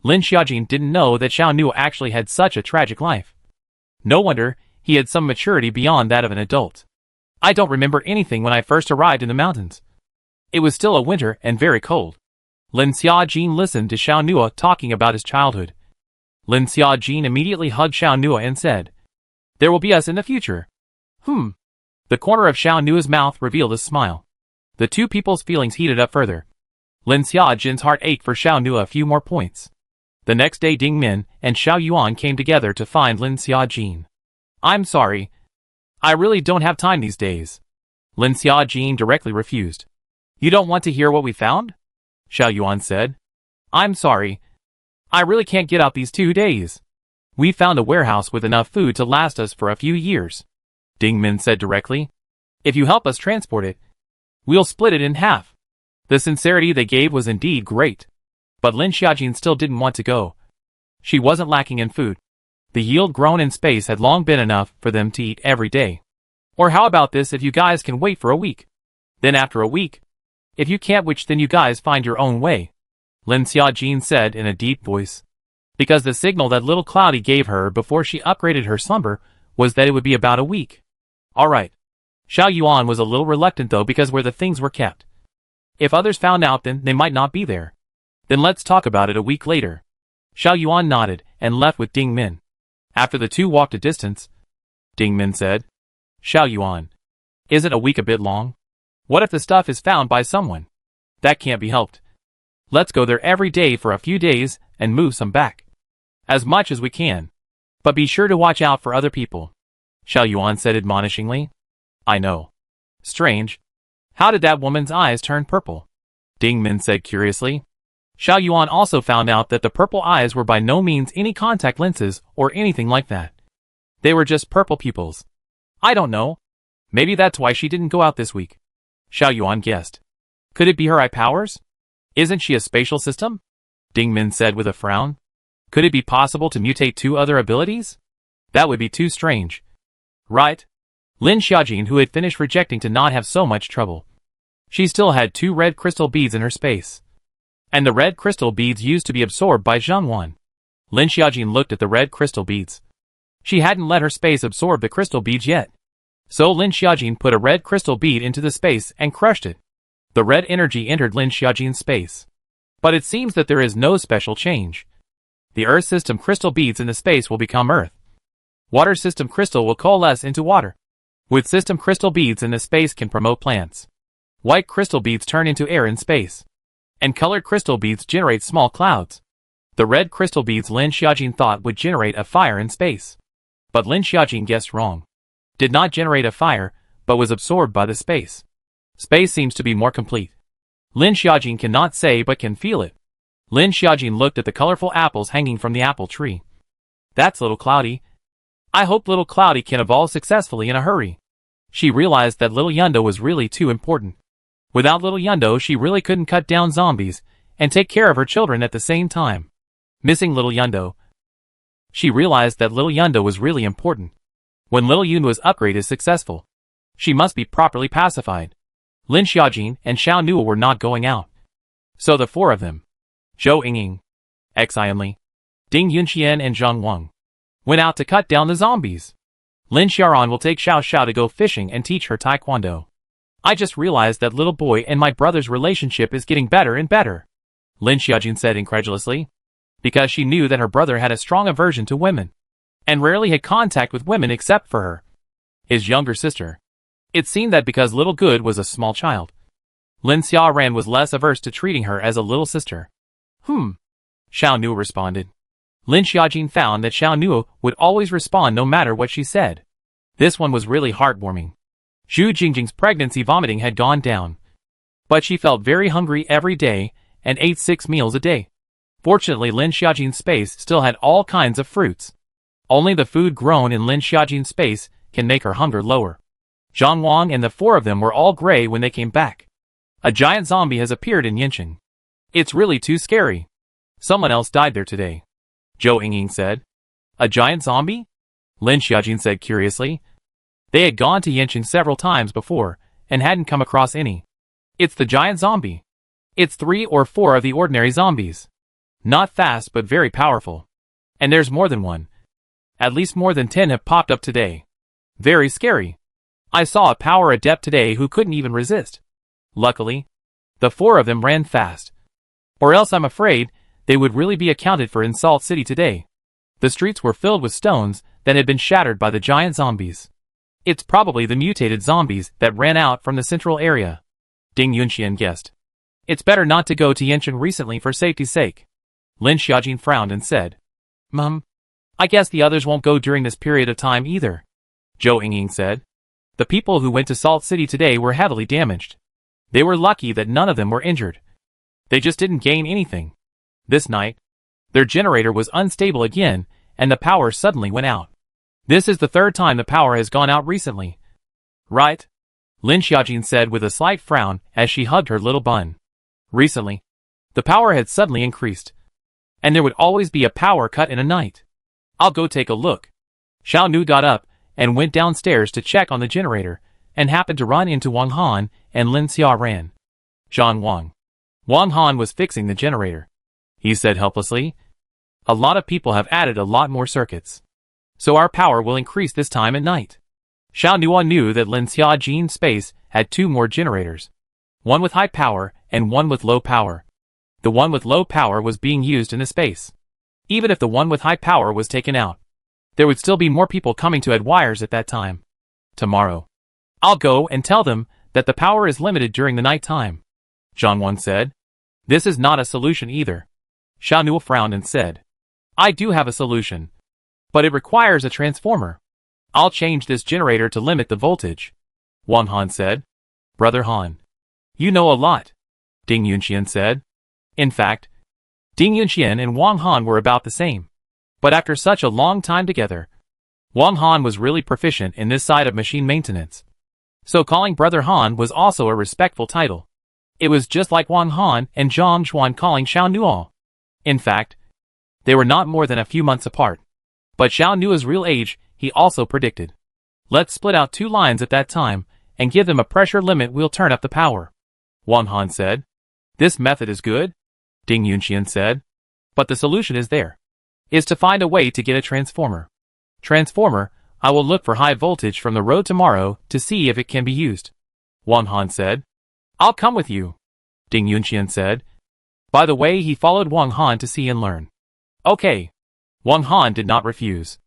Lin Xiaojin didn't know that Xiao Nua actually had such a tragic life. No wonder he had some maturity beyond that of an adult. I don't remember anything when I first arrived in the mountains. It was still a winter and very cold. Lin Xiaojin listened to Xiao Nua talking about his childhood. Lin Xiaojin immediately hugged Xiao Nua and said, There will be us in the future. The corner of Xiao Nua's mouth revealed a smile. The two people's feelings heated up further. Lin Xiaojin's heart ached for Xiao Nua a few more points. The next day Ding Min and Xiao Yuan came together to find Lin Xiaojin. I'm sorry. I really don't have time these days. Lin Xiaojin directly refused. You don't want to hear what we found? Xiao Yuan said. I'm sorry. I really can't get out these 2 days. We found a warehouse with enough food to last us for a few years. Ding Min said directly. If you help us transport it, we'll split it in half. The sincerity they gave was indeed great. But Lin Xiaojin still didn't want to go. She wasn't lacking in food. The yield grown in space had long been enough for them to eat every day. Or how about this if you guys can wait for a week? Then after a week, if you can't then you guys find your own way. Lin Xiaojin said in a deep voice. Because the signal that little Cloudy gave her before she upgraded her slumber was that it would be about a week. Alright. Xiao Yuan was a little reluctant though because where the things were kept. If others found out then they might not be there. Then let's talk about it a week later. Xiao Yuan nodded and left with Ding Min. After the two walked a distance, Ding Min said, Xiao Yuan, isn't a week a bit long? What if the stuff is found by someone? That can't be helped. Let's go there every day for a few days and move some back. As much as we can. But be sure to watch out for other people. Xiao Yuan said admonishingly. I know. Strange. How did that woman's eyes turn purple? Ding Min said curiously. Xiao Yuan also found out that the purple eyes were by no means any contact lenses or anything like that. They were just purple pupils. I don't know. Maybe that's why she didn't go out this week. Xiao Yuan guessed. Could it be her eye powers? Isn't she a spatial system? Ding Min said with a frown. Could it be possible to mutate 2 other abilities? That would be too strange. Right? Lin Xiaojin, who had finished rejecting to not have so much trouble. She still had 2 red crystal beads in her space. And the red crystal beads used to be absorbed by Zhang Wan. Lin Xiaojin looked at the red crystal beads. She hadn't let her space absorb the crystal beads yet. So Lin Xiaojin put a red crystal bead into the space and crushed it. The red energy entered Lin Xiaojin's space. But it seems that there is no special change. The Earth system crystal beads in the space will become Earth. Water system crystal will coalesce into water. With system crystal beads in the space can promote plants. White crystal beads turn into air in space. And colored crystal beads generate small clouds. The red crystal beads Lin Xiaojin thought would generate a fire in space. But Lin Xiaojin guessed wrong. Did not generate a fire, but was absorbed by the space. Space seems to be more complete. Lin Xiaojin cannot say but can feel it. Lin Xiaojin looked at the colorful apples hanging from the apple tree. That's Little Cloudy. I hope Little Cloudy can evolve successfully in a hurry. She realized that Little Yundo was really too important. Without Little Yundo, she really couldn't cut down zombies and take care of her children at the same time. Missing Little Yundo. She realized that Little Yundo was really important. When Little Yundo's upgrade is successful, she must be properly pacified. Lin Xiaojin and Xiao Nua were not going out. So the 4 of them, Zhou Yingying, Xian Li, Ding Yunqian and Zhang Wang, went out to cut down the zombies. Lin Xiaoran will take Xiao Xiao to go fishing and teach her taekwondo. I just realized that little boy and my brother's relationship is getting better and better, Lin Xiaojin said incredulously, because she knew that her brother had a strong aversion to women, and rarely had contact with women except for her, his younger sister. It seemed that because Little Good was a small child, Lin Xiaoran was less averse to treating her as a little sister. Xiao Nua responded. Lin Xiaojin found that Xiao Nua would always respond no matter what she said. This one was really heartwarming. Zhu Jingjing's pregnancy vomiting had gone down, but she felt very hungry every day and ate 6 meals a day. Fortunately, Lin Xiaojin's space still had all kinds of fruits. Only the food grown in Lin Xiaojin's space can make her hunger lower. Zhang Wang and the 4 of them were all gray when they came back. A giant zombie has appeared in Yincheng. It's really too scary. Someone else died there today, Zhou Yingying said. A giant zombie? Lin Xiaojin said curiously. They had gone to Yincheng several times before, and hadn't come across any. It's the giant zombie. It's 3 or 4 of the ordinary zombies. Not fast but very powerful. And there's more than one. At least more than 10 have popped up today. Very scary. I saw a power adept today who couldn't even resist. Luckily, the 4 of them ran fast. Or else I'm afraid they would really be accounted for in Salt City today. The streets were filled with stones that had been shattered by the giant zombies. It's probably the mutated zombies that ran out from the central area, Ding Yunqian guessed. It's better not to go to Yincheng recently for safety's sake. Lin Xiaojin frowned and said, I guess the others won't go during this period of time either, Zhou Yingying said. The people who went to Salt City today were heavily damaged. They were lucky that none of them were injured. They just didn't gain anything. This night, their generator was unstable again, and the power suddenly went out. This is the 3rd time the power has gone out recently. Right? Lin Xiaojin said with a slight frown as she hugged her little bun. Recently, the power had suddenly increased. And there would always be a power cut in a night. I'll go take a look. Xiao Nu got up and went downstairs to check on the generator, and happened to run into Wang Han and Lin Xiaoran. Zhang Wang. Wang Han was fixing the generator. He said helplessly, a lot of people have added a lot more circuits. So our power will increase this time at night. Xiao Nua knew that Lin Xiaojin's space had 2 more generators. One with high power and one with low power. The one with low power was being used in the space. Even if the one with high power was taken out, there would still be more people coming to add wires at that time. Tomorrow, I'll go and tell them that the power is limited during the night time, Zhang Wan said. This is not a solution either. Xiao Nua frowned and said, I do have a solution. But it requires a transformer. I'll change this generator to limit the voltage, Wang Han said. Brother Han, you know a lot, Ding Yunqian said. In fact, Ding Yunqian and Wang Han were about the same. But after such a long time together, Wang Han was really proficient in this side of machine maintenance. So calling Brother Han was also a respectful title. It was just like Wang Han and Zhang Xuan calling Xiao Nuo. In fact, they were not more than a few months apart. But Xiao Nuo's real age, he also predicted. Let's split out 2 lines at that time, and give them a pressure limit. We'll turn up the power, Wang Han said. This method is good, Ding Yunxian said. But the solution is there. Is to find a way to get a transformer. Transformer, I will look for high voltage from the road tomorrow to see if it can be used, Wang Han said. I'll come with you, Ding Yunxian said. By the way, he followed Wang Han to see and learn. Okay. Wang Han did not refuse.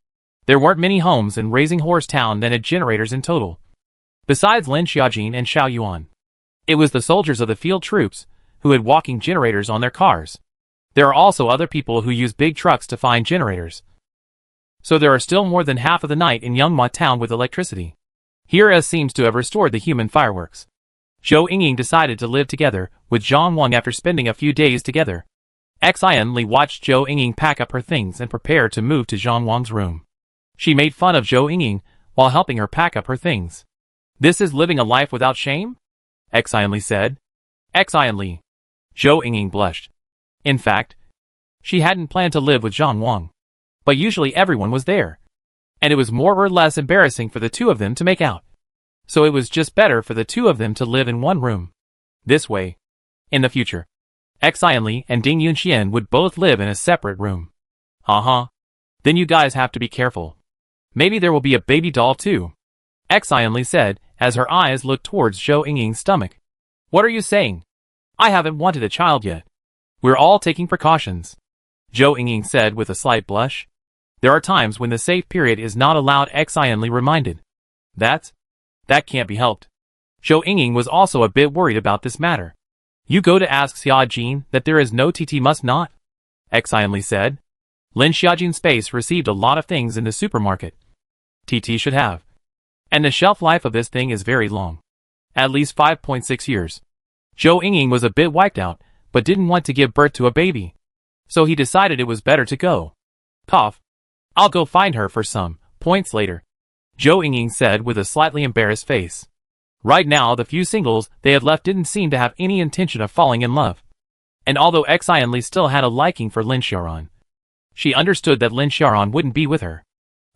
There weren't many homes in Raising Horse Town that had generators in total. Besides Lin Xiaojin and Xiao Yuan. It was the soldiers of the field troops who had walking generators on their cars. There are also other people who use big trucks to find generators. So there are still more than half of the night in Yangma Town with electricity. Here seems to have restored the human fireworks. Zhou Yingying decided to live together with Zhang Wang after spending a few days together. Xian Li watched Zhou Yingying pack up her things and prepare to move to Zhang Wang's room. She made fun of Zhou Yingying while helping her pack up her things. This is living a life without shame? Xian Li said. Xian Li. Zhou Yingying blushed. In fact, she hadn't planned to live with Zhang Wang. But usually everyone was there. And it was more or less embarrassing for the two of them to make out. So it was just better for the two of them to live in one room. This way, in the future, Xian Li and Ding Yunxian would both live in a separate room. Then you guys have to be careful. Maybe there will be a baby doll too, Xian Li said as her eyes looked towards Zhou Yingying's stomach. What are you saying? I haven't wanted a child yet. We're all taking precautions, Zhou Yingying said with a slight blush. There are times when the safe period is not allowed, Xian Li reminded. That can't be helped. Zhou Yingying was also a bit worried about this matter. You go to ask Xiaojin that there is no TT must not? Xian Li said. Lin Xiaojin's space received a lot of things in the supermarket. TT should have. And the shelf life of this thing is very long. At least 5.6 years. Zhou Yingying was a bit wiped out, but didn't want to give birth to a baby. So he decided it was better to go. Cough. I'll go find her for some points later, Zhou Yingying said with a slightly embarrassed face. Right now the few singles they had left didn't seem to have any intention of falling in love. And although Xian Li still had a liking for Lin Xiaoran, she understood that Lin Xiaoran wouldn't be with her.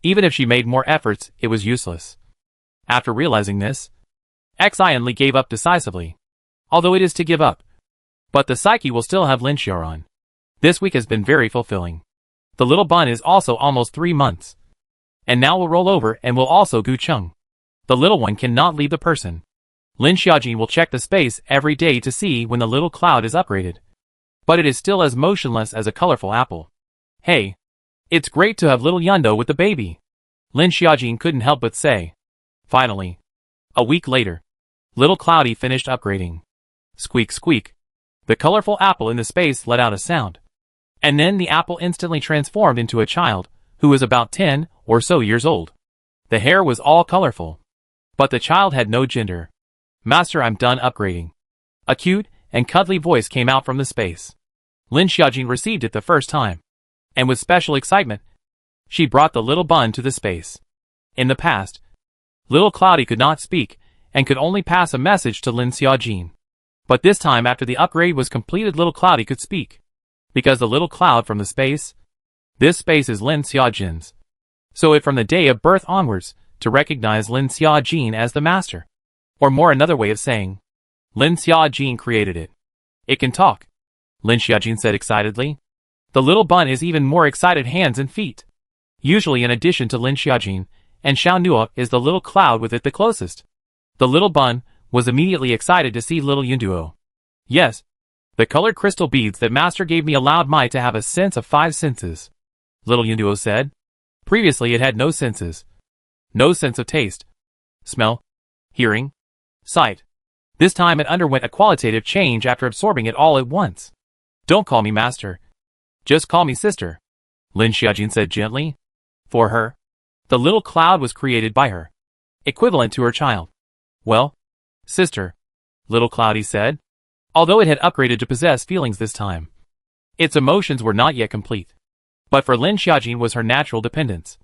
Even if she made more efforts, it was useless. After realizing this, Xian Li gave up decisively. Although it is to give up. But the psyche will still have Lin Xiaoran. This week has been very fulfilling. The little bun is also almost 3 months. And now we'll roll over and we'll also Gu Chung. The little one cannot leave the person. Lin Xiaojin will check the space every day to see when the little cloud is upgraded. But it is still as motionless as a colorful apple. Hey, it's great to have little Yundo with the baby, Lin Xiaojin couldn't help but say. Finally, a week later, little Cloudy finished upgrading. Squeak squeak. The colorful apple in the space let out a sound. And then the apple instantly transformed into a child, who was about 10 or so years old. The hair was all colorful. But the child had no gender. Master, I'm done upgrading. A cute and cuddly voice came out from the space. Lin Xiaojin received it the first time. And with special excitement, she brought the little bun to the space. In the past, little Cloudy could not speak, and could only pass a message to Lin Xiaojin. But this time after the upgrade was completed, little Cloudy could speak. Because the little cloud from the space, this space is Lin Xiaojin's. So it from the day of birth onwards, to recognize Lin Xiaojin as the master. Or more another way of saying, Lin Xiaojin created it. It can talk, Lin Xiaojin said excitedly. The little bun is even more excited hands and feet. Usually in addition to Lin Xiaojin, and Xiao Nuo is the little cloud with it the closest. The little bun was immediately excited to see little Yunduo. Yes, the colored crystal beads that master gave me allowed me to have a sense of 5 senses, little Yunduo said. Previously it had no senses. No sense of taste, smell, hearing, sight. This time it underwent a qualitative change after absorbing it all at once. Don't call me master. Just call me sister, Lin Xiaojin said gently. For her, the little cloud was created by her, equivalent to her child. Well, sister, little Cloudy said. Although it had upgraded to possess feelings this time, its emotions were not yet complete. But for Lin Xiaojin was her natural dependence.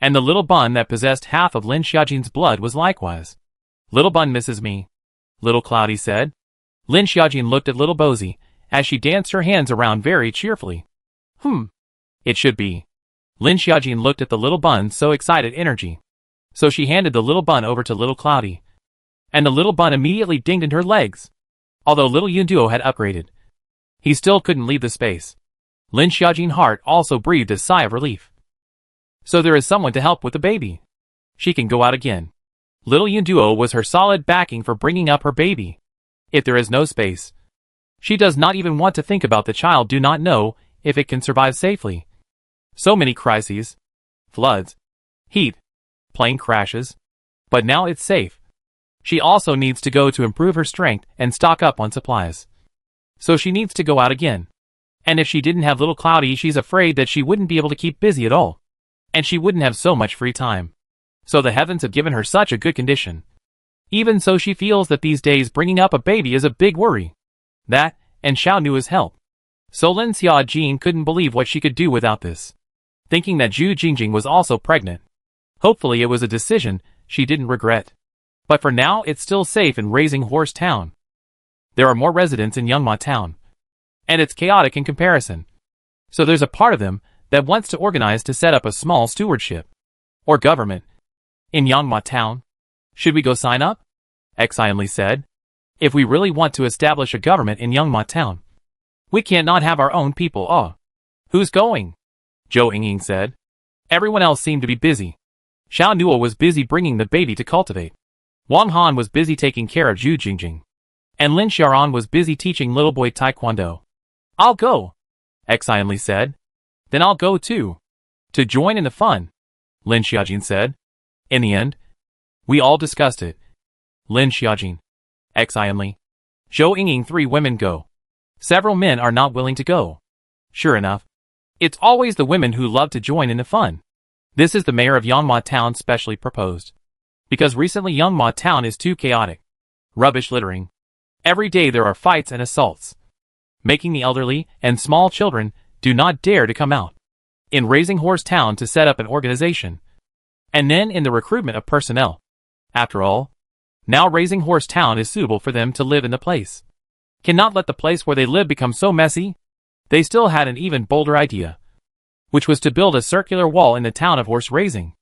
And the little bun that possessed half of Lin Xiaojin's blood was likewise. Little bun misses me, little Cloudy said. Lin Xiaojin looked at little Bozy, as she danced her hands around very cheerfully. It should be. Lin Xiaojin looked at the little bun so excited energy. So she handed the little bun over to little Cloudy. And the little bun immediately dinged in her legs. Although little Yunduo had upgraded, he still couldn't leave the space. Lin Xiaojin's heart also breathed a sigh of relief. So there is someone to help with the baby. She can go out again. Little Yunduo was her solid backing for bringing up her baby. If there is no space, she does not even want to think about the child, do not know if it can survive safely. So many crises, floods, heat, plane crashes, but now it's safe. She also needs to go to improve her strength and stock up on supplies. So she needs to go out again. And if she didn't have little Cloudy, she's afraid that she wouldn't be able to keep busy at all. And she wouldn't have so much free time. So the heavens have given her such a good condition. Even so, she feels that these days bringing up a baby is a big worry. That, and Xiao Nuo's help. So Lin Xiaojin couldn't believe what she could do without this. Thinking that Zhu Jingjing was also pregnant. Hopefully it was a decision she didn't regret. But for now it's still safe in Raising Horse Town. There are more residents in Yangma Town. And it's chaotic in comparison. So there's a part of them that wants to organize to set up a small stewardship. Or government. In Yangma Town. Should we go sign up? Xianli said. If we really want to establish a government in Yangma Town, we can't not have our own people. Who's going? Zhou Yingying said. Everyone else seemed to be busy. Xiao Nuo was busy bringing the baby to cultivate. Wang Han was busy taking care of Zhu Jingjing. And Lin Xiaoran was busy teaching little boy taekwondo. I'll go, Xianli said. Then I'll go too. To join in the fun, Lin Xiaojin said. In the end, we all discussed it. Lin Xiaojin, Xianli, Zhou Yingying, 3 women go. Several men are not willing to go. Sure enough, it's always the women who love to join in the fun. This is the mayor of Yangma Town specially proposed. Because recently Yangma Town is too chaotic. Rubbish littering. Every day there are fights and assaults. Making the elderly and small children do not dare to come out. In Raising Horse Town to set up an organization. And then in the recruitment of personnel. After all, now Raising Horse Town is suitable for them to live in the place. Cannot let the place where they live become so messy. They still had an even bolder idea, which was to build a circular wall in the town of horse raising,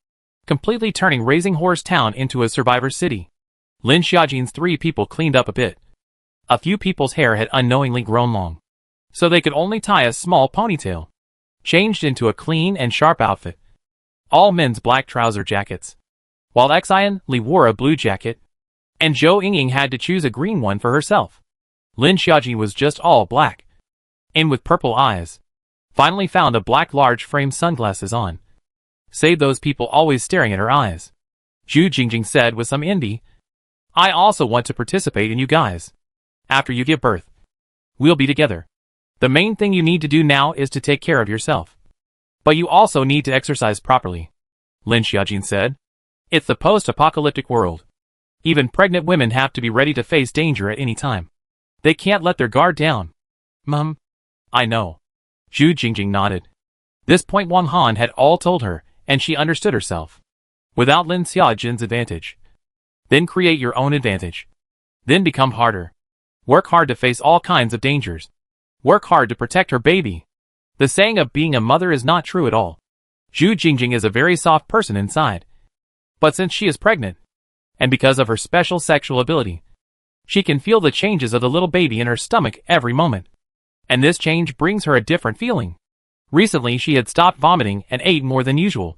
completely turning Raising Horse Town into a survivor city. Lin Xiaojin's 3 people cleaned up a bit. A few people's hair had unknowingly grown long, so they could only tie a small ponytail. Changed into a clean and sharp outfit. All men's black trouser jackets, while Xianli wore a blue jacket, and Zhou Yingying had to choose a green one for herself. Lin Xiaojin was just all black, and with purple eyes. Finally found a black large frame sunglasses on. Save those people always staring at her eyes. Zhu Jingjing said with some envy. I also want to participate in you guys. After you give birth, we'll be together. The main thing you need to do now is to take care of yourself. But you also need to exercise properly, Lin Xiaojin said. It's the post-apocalyptic world. Even pregnant women have to be ready to face danger at any time. They can't let their guard down. Mum, I know. Zhu Jingjing nodded. This point Wang Han had all told her, and she understood herself. Without Lin Xiaojin's advantage. Then create your own advantage. Then become harder. Work hard to face all kinds of dangers. Work hard to protect her baby. The saying of being a mother is not true at all. Zhu Jingjing is a very soft person inside. But since she is pregnant, and because of her special sexual ability, she can feel the changes of the little baby in her stomach every moment. And this change brings her a different feeling. Recently she had stopped vomiting and ate more than usual.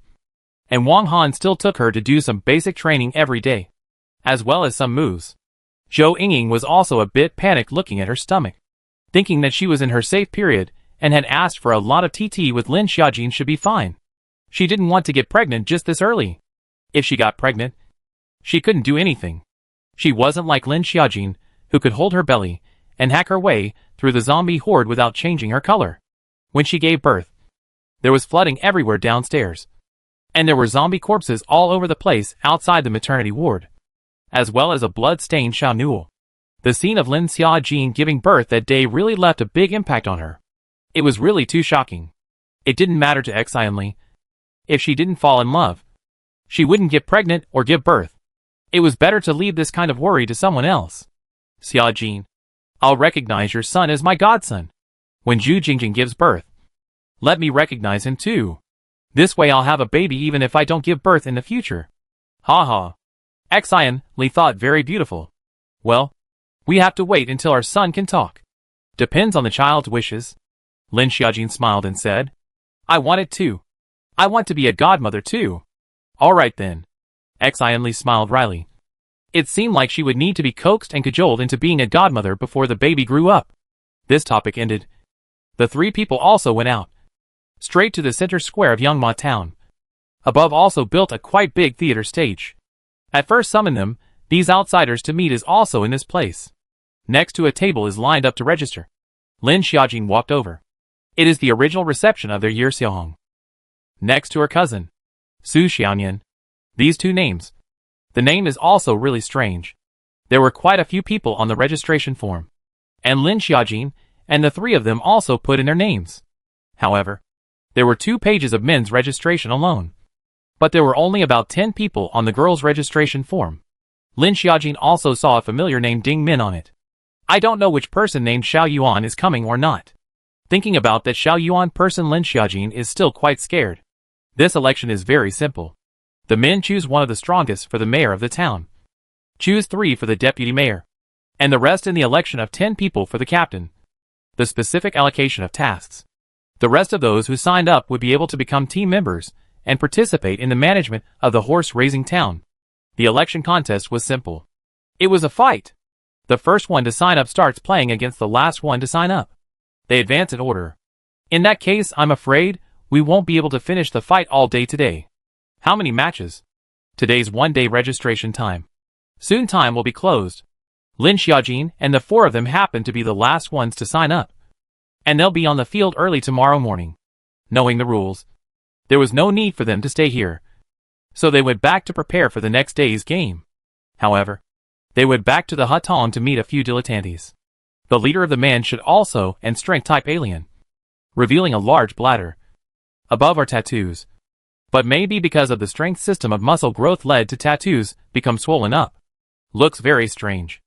And Wang Han still took her to do some basic training every day, as well as some moves. Zhou Yingying was also a bit panicked looking at her stomach, thinking that she was in her safe period and had asked for a lot of TT with Lin Xiaojin should be fine. She didn't want to get pregnant just this early. If she got pregnant, she couldn't do anything. She wasn't like Lin Xiaojin, who could hold her belly and hack her way through the zombie horde without changing her color. When she gave birth, there was flooding everywhere downstairs. And there were zombie corpses all over the place outside the maternity ward, as well as a blood-stained Xiao Nuo. The scene of Lin Xiaojin giving birth that day really left a big impact on her. It was really too shocking. It didn't matter to Xianli. If she didn't fall in love, she wouldn't get pregnant or give birth. It was better to leave this kind of worry to someone else. Xiaojin, I'll recognize your son as my godson. When Zhu Jingjing gives birth, let me recognize him too. This way I'll have a baby even if I don't give birth in the future. Ha ha. Xian Li thought very beautiful. Well, we have to wait until our son can talk. Depends on the child's wishes. Lin Xiaojin smiled and said, I want it too. I want to be a godmother too. Alright then. Xian Li smiled wryly. It seemed like she would need to be coaxed and cajoled into being a godmother before the baby grew up. This topic ended. The three people also went out, straight to the center square of Yangma town. Above also built a quite big theater stage. At first summon them, these outsiders to meet is also in this place. Next to a table is lined up to register. Lin Xiaojin walked over. It is the original reception of their year Xiaohong. Next to her cousin, Su Xiaoyan. These two names. The name is also really strange. There were quite a few people on the registration form. And Lin Xiaojin and the three of them also put in their names. However, there were 2 pages of men's registration alone. But there were only about 10 people on the girls' registration form. Lin Xiaojin also saw a familiar name Ding Min on it. I don't know which person named Xiao Yuan is coming or not. Thinking about that Xiao Yuan person, Lin Xiaojin is still quite scared. This election is very simple. The men choose one of the strongest for the mayor of the town. Choose 3 for the deputy mayor. And the rest in the election of 10 people for the captain. The specific allocation of tasks. The rest of those who signed up would be able to become team members and participate in the management of the horse-raising town. The election contest was simple. It was a fight. The first one to sign up starts playing against the last one to sign up. They advance in order. In that case, I'm afraid we won't be able to finish the fight all day today. How many matches? Today's 1-day registration time. Soon time will be closed. Lin Xiaojin and the 4 of them happen to be the last ones to sign up. And they'll be on the field early tomorrow morning. Knowing the rules, there was no need for them to stay here. So they went back to prepare for the next day's game. However, they went back to the Hutong to meet a few dilettantes. The leader of the man should also and strength type alien, revealing a large bladder. Above are tattoos. But maybe because of the strength system of muscle growth led to tattoos become swollen up. Looks very strange.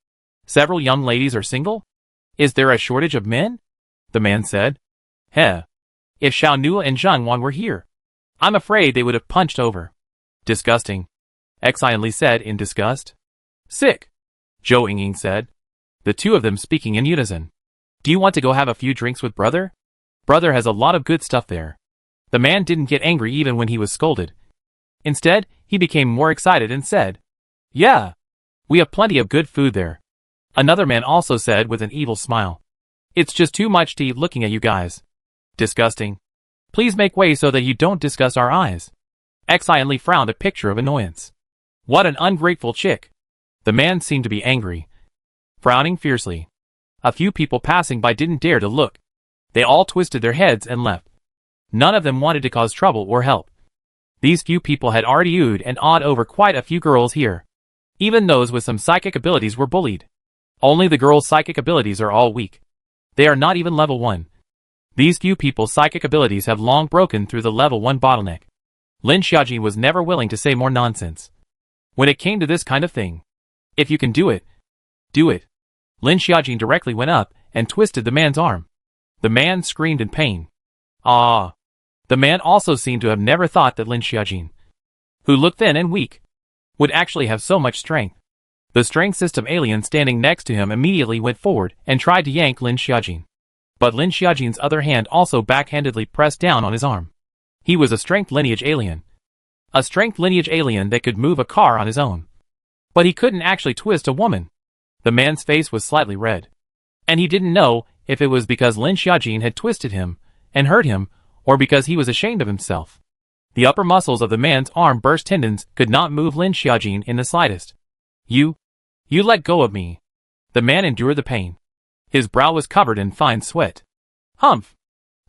Several young ladies are single? Is there a shortage of men? The man said. Heh. If Xiao Nua and Zhang Wan were here, I'm afraid they would have punched over. Disgusting. Xian Li said in disgust. Sick. Zhou Yingying said. The 2 of them speaking in unison. Do you want to go have a few drinks with brother? Brother has a lot of good stuff there. The man didn't get angry even when he was scolded. Instead, he became more excited and said, Yeah. We have plenty of good food there. Another man also said with an evil smile. It's just too much to eat looking at you guys. Disgusting. Please make way so that you don't disgust our eyes. Xian Li frowned a picture of annoyance. What an ungrateful chick. The man seemed to be angry, frowning fiercely. A few people passing by didn't dare to look. They all twisted their heads and left. None of them wanted to cause trouble or help. These few people had already oohed and awed over quite a few girls here. Even those with some psychic abilities were bullied. Only the girls' psychic abilities are all weak. They are not even level 1. These few people's psychic abilities have long broken through the level 1 bottleneck. Lin Xiaojin was never willing to say more nonsense. When it came to this kind of thing, if you can do it, do it. Lin Xiaojin directly went up and twisted the man's arm. The man screamed in pain. Ah! The man also seemed to have never thought that Lin Xiaojin, who looked thin and weak, would actually have so much strength. The strength system alien standing next to him immediately went forward and tried to yank Lin Xiaojin. But Lin Xiaojin's other hand also backhandedly pressed down on his arm. He was a strength lineage alien. A strength lineage alien that could move a car on his own. But he couldn't actually twist a woman. The man's face was slightly red. And he didn't know if it was because Lin Xiaojin had twisted him and hurt him, or because he was ashamed of himself. The upper muscles of the man's arm burst tendons could not move Lin Xiaojin in the slightest. You let go of me. The man endured the pain. His brow was covered in fine sweat. Humph!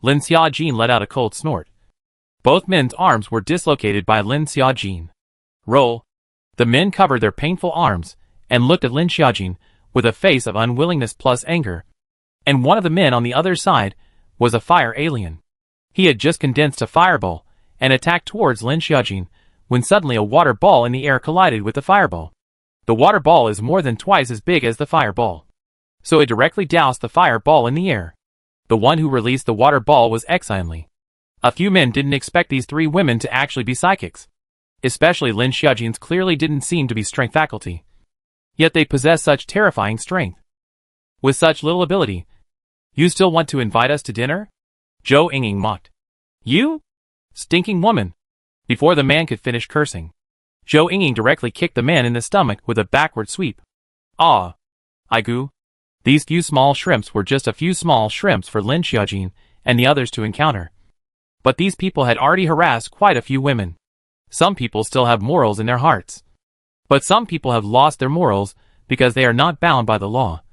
Lin Xiaojin let out a cold snort. Both men's arms were dislocated by Lin Xiaojin. Roll. The men covered their painful arms and looked at Lin Xiaojin with a face of unwillingness plus anger. And one of the men on the other side was a fire alien. He had just condensed a fireball and attacked towards Lin Xiaojin when suddenly a water ball in the air collided with the fireball. The water ball is more than twice as big as the fireball. so it directly doused the fire ball in the air. The one who released the water ball was Exionly. A few men didn't expect these three women to actually be psychics. Especially Lin Xiaojin's clearly didn't seem to be strength faculty. Yet they possess such terrifying strength. With such little ability. You still want to invite us to dinner? Zhou Yingying mocked. You? Stinking woman. Before the man could finish cursing, Zhou Yingying directly kicked the man in the stomach with a backward sweep. Ah. Aigu. These few small shrimps were just a few small shrimps for Lin Xiaojin and the others to encounter. But these people had already harassed quite a few women. Some people still have morals in their hearts. But some people have lost their morals because they are not bound by the law.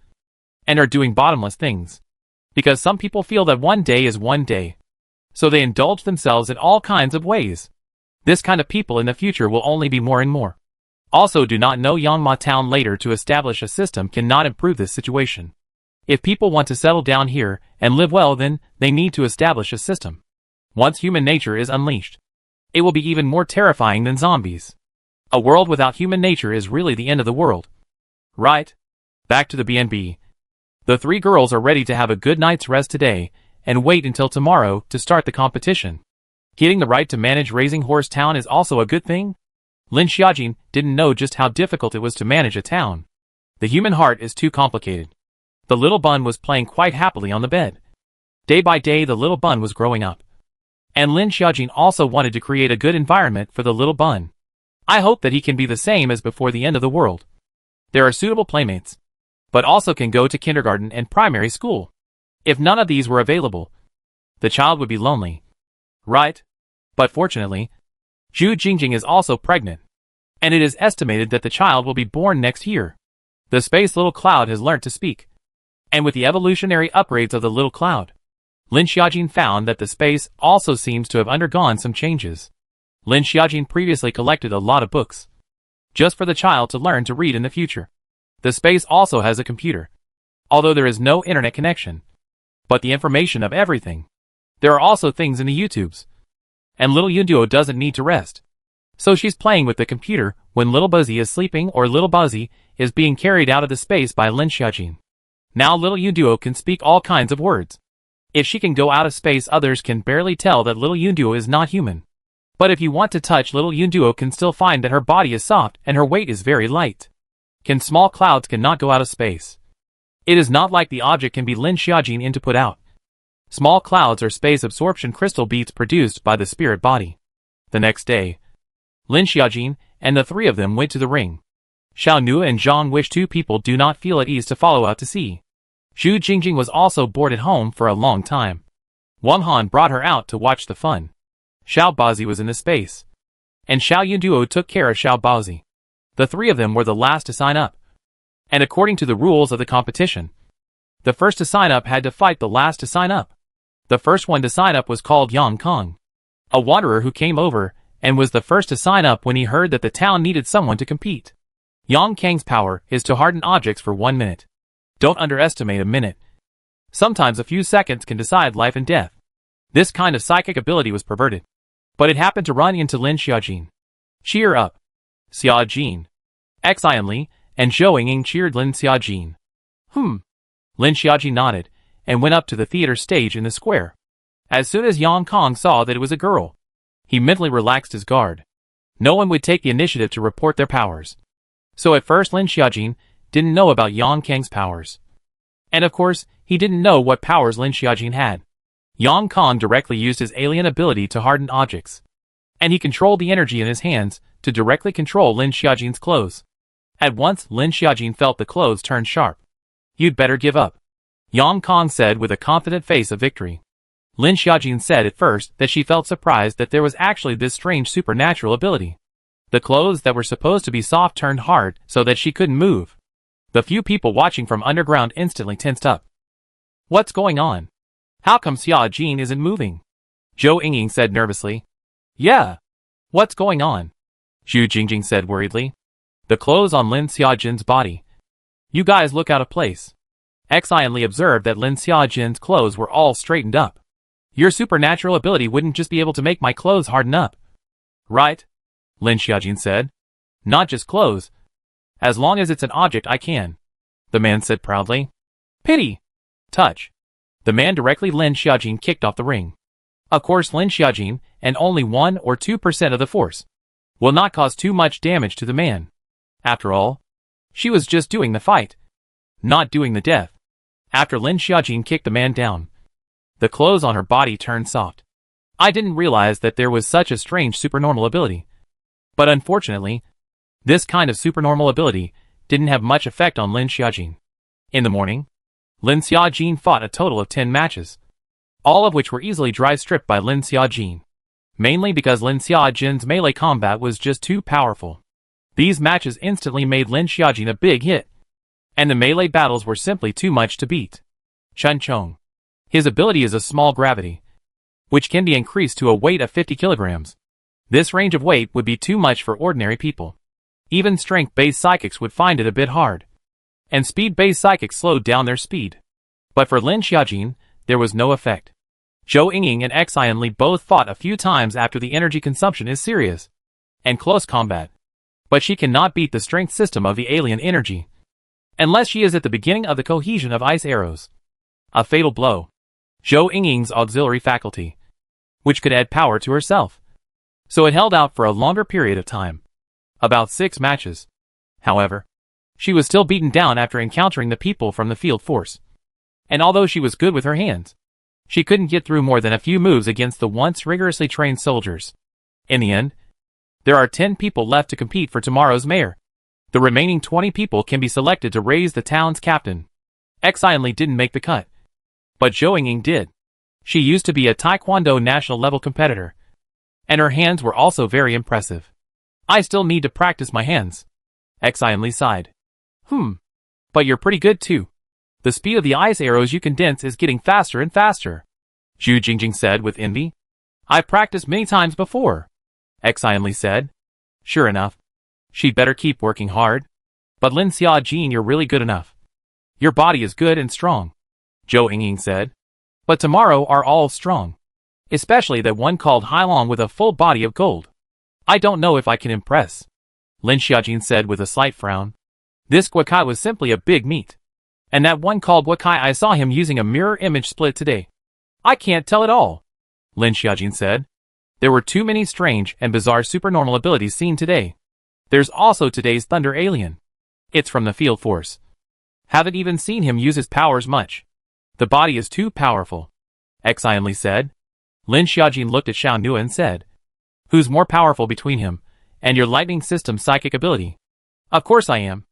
And are doing bottomless things. Because some people feel that one day is one day. So they indulge themselves in all kinds of ways. This kind of people in the future will only be more and more. Also do not know Yangma Town later to establish a system cannot improve this situation. If people want to settle down here and live well, then they need to establish a system. Once human nature is unleashed, it will be even more terrifying than zombies. A world without human nature is really the end of the world. Right? Back to the BNB. The three girls are ready to have a good night's rest today and wait until tomorrow to start the competition. Getting the right to manage Raising Horse Town is also a good thing. Lin Xiaojin didn't know just how difficult it was to manage a town. The human heart is too complicated. The little bun was playing quite happily on the bed. Day by day the little bun was growing up. And Lin Xiaojin also wanted to create a good environment for the little bun. I hope that he can be the same as before the end of the world. There are suitable playmates, but also can go to kindergarten and primary school. If none of these were available, the child would be lonely. Right? But fortunately, Zhu Jingjing is also pregnant, and it is estimated that the child will be born next year. The space little cloud has learnt to speak. And with the evolutionary upgrades of the little cloud, Lin Xiaojin found that the space also seems to have undergone some changes. Lin Xiaojin previously collected a lot of books, just for the child to learn to read in the future. The space also has a computer, although there is no internet connection. But the information of everything. There are also things in the YouTubes. And little Yunduo doesn't need to rest. So she's playing with the computer when little Buzzy is sleeping or little Buzzy is being carried out of the space by Lin Xiaojin. Now little Yunduo can speak all kinds of words. If she can go out of space, others can barely tell that little Yunduo is not human. But if you want to touch little Yunduo can still find that her body is soft and her weight is very light. Small clouds cannot go out of space. It is not like the object can be Lin Xiaojin in to put out. Small clouds are space absorption crystal beads produced by the spirit body. The next day, Lin Xiaojin and the three of them went to the ring. Xiao Nu and Zhang Wish, two people do not feel at ease to follow out to sea. Zhu Jingjing was also bored at home for a long time. Wang Han brought her out to watch the fun. Xiao Baozi was in the space. And Xiao Yunduo took care of Xiao Baozi. The three of them were the last to sign up. And according to the rules of the competition, the first to sign up had to fight the last to sign up. The first one to sign up was called Yang Kong, a wanderer who came over and was the first to sign up when he heard that the town needed someone to compete. Yang Kang's power is to harden objects for 1 minute. Don't underestimate a minute. Sometimes a few seconds can decide life and death. This kind of psychic ability was perverted. But it happened to run into Lin Xiaojin. Cheer up, Xiaojin. Exionly and Zhou Yingying cheered Lin Xiaojin. Lin Xiaojin nodded and went up to the theater stage in the square. As soon as Yang Kong saw that it was a girl, he mentally relaxed his guard. No one would take the initiative to report their powers. So at first Lin Xiaojin didn't know about Yang Kang's powers. And of course, he didn't know what powers Lin Xiaojin had. Yang Kong directly used his alien ability to harden objects. And he controlled the energy in his hands to directly control Lin Xiaojin's clothes. At once, Lin Xiaojin felt the clothes turn sharp. You'd better give up, Yang Kong said with a confident face of victory. Lin Xiaojin said at first that she felt surprised that there was actually this strange supernatural ability. The clothes that were supposed to be soft turned hard so that she couldn't move. The few people watching from underground instantly tensed up. What's going on? How come Xiaojin isn't moving? Zhou Yingying said nervously. Yeah. What's going on? Zhu Jingjing said worriedly. The clothes on Lin Xiaojin's body. You guys look out of place. Exionly observed that Lin Xiaojin's clothes were all straightened up. Your supernatural ability wouldn't just be able to make my clothes harden up. Right? Lin Xiaojin said. Not just clothes. As long as it's an object I can. The man said proudly. Pity! Touch! The man directly Lin Xiaojin kicked off the ring. Of course Lin Xiaojin, and only 1 or 2% of the force, will not cause too much damage to the man. After all, she was just doing the fight, not doing the death. After Lin Xiaojin kicked the man down, the clothes on her body turned soft. I didn't realize that there was such a strange supernormal ability. But unfortunately, this kind of supernormal ability didn't have much effect on Lin Xiaojin. In the morning, Lin Xiaojin fought a total of 10 matches, all of which were easily dry-stripped by Lin Xiaojin, mainly because Lin Xiaojin's melee combat was just too powerful. These matches instantly made Lin Xiaojin a big hit, and the melee battles were simply too much to beat. Chun Chong. His ability is a small gravity, which can be increased to a weight of 50 kilograms. This range of weight would be too much for ordinary people. Even strength-based psychics would find it a bit hard, and speed-based psychics slowed down their speed. But for Lin Xiaojin, there was no effect. Zhou Yingying and Xian Li both fought a few times after the energy consumption is serious and close combat. But she cannot beat the strength system of the alien energy, unless she is at the beginning of the cohesion of ice arrows. A fatal blow. Zhou Yingying's auxiliary faculty, which could add power to herself. So it held out for a longer period of time. About 6 matches. However, she was still beaten down after encountering the people from the field force. And although she was good with her hands, she couldn't get through more than a few moves against the once rigorously trained soldiers. In the end, there are 10 people left to compete for tomorrow's mayor. The remaining 20 people can be selected to raise the town's captain. Xian Li didn't make the cut, but Zhou Yingying did. She used to be a Taekwondo national level competitor, and her hands were also very impressive. I still need to practice my hands. Xian Li sighed. But you're pretty good too. The speed of the ice arrows you condense is getting faster and faster. Zhu Jingjing said with envy. I've practiced many times before. Xian Li said. Sure enough. She'd better keep working hard. But Lin Xiaojin, you're really good enough. Your body is good and strong. Zhou Yingying said. But tomorrow are all strong. Especially that one called Hailong with a full body of gold. I don't know if I can impress. Lin Xiaojin said with a slight frown. This Guokai was simply a big meat. And that one called Guokai, I saw him using a mirror image split today. I can't tell at all. Lin Xiaojin said. There were too many strange and bizarre supernormal abilities seen today. There's also today's Thunder Alien. It's from the field force. Haven't even seen him use his powers much. The body is too powerful. Xian Li said. Lin Xiaojin looked at Xiao Nua and said. Who's more powerful between him and your lightning system psychic ability? Of course I am.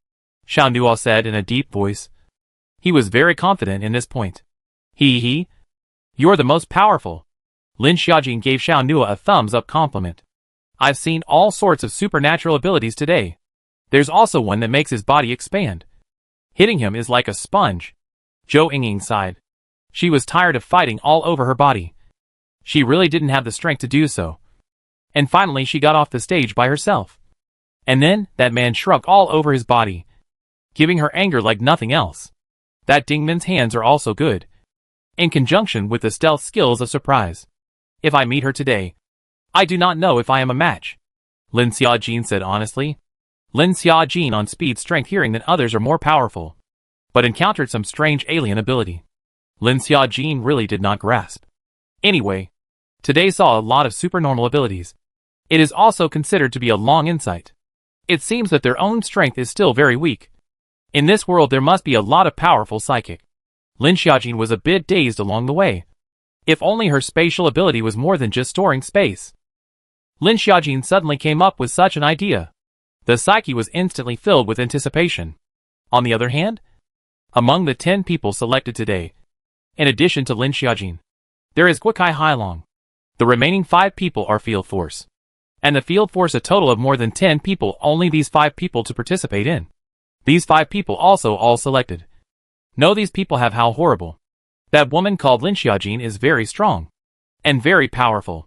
Xiao Nua said in a deep voice. He was very confident in this point. You're the most powerful. Lin Xiaojin gave Xiao Nua a thumbs-up compliment. I've seen all sorts of supernatural abilities today. There's also one that makes his body expand. Hitting him is like a sponge. Zhou Yingying sighed. She was tired of fighting all over her body. She really didn't have the strength to do so. And finally she got off the stage by herself. And then, that man shrugged all over his body, giving her anger like nothing else. That Dingman's hands are also good, in conjunction with the stealth skills of surprise. If I meet her today, I do not know if I am a match. Lin Xiaojin said honestly. Lin Xiaojin on speed strength hearing that others are more powerful, but encountered some strange alien ability. Lin Xiaojin really did not grasp. Anyway, today saw a lot of supernormal abilities. It is also considered to be a long insight. It seems that their own strength is still very weak. In this world there must be a lot of powerful psychic. Lin Xiaojin was a bit dazed along the way. If only her spatial ability was more than just storing space. Lin Xiaojin suddenly came up with such an idea. The psyche was instantly filled with anticipation. On the other hand, among the 10 people selected today, in addition to Lin Xiaojin, there is Guokai Hailong. The remaining 5 people are field force. And the field force a total of more than 10 people, only these 5 people to participate in. These 5 people also all selected. No, these people have how horrible. That woman called Lin Xiaojin is very strong. And very powerful.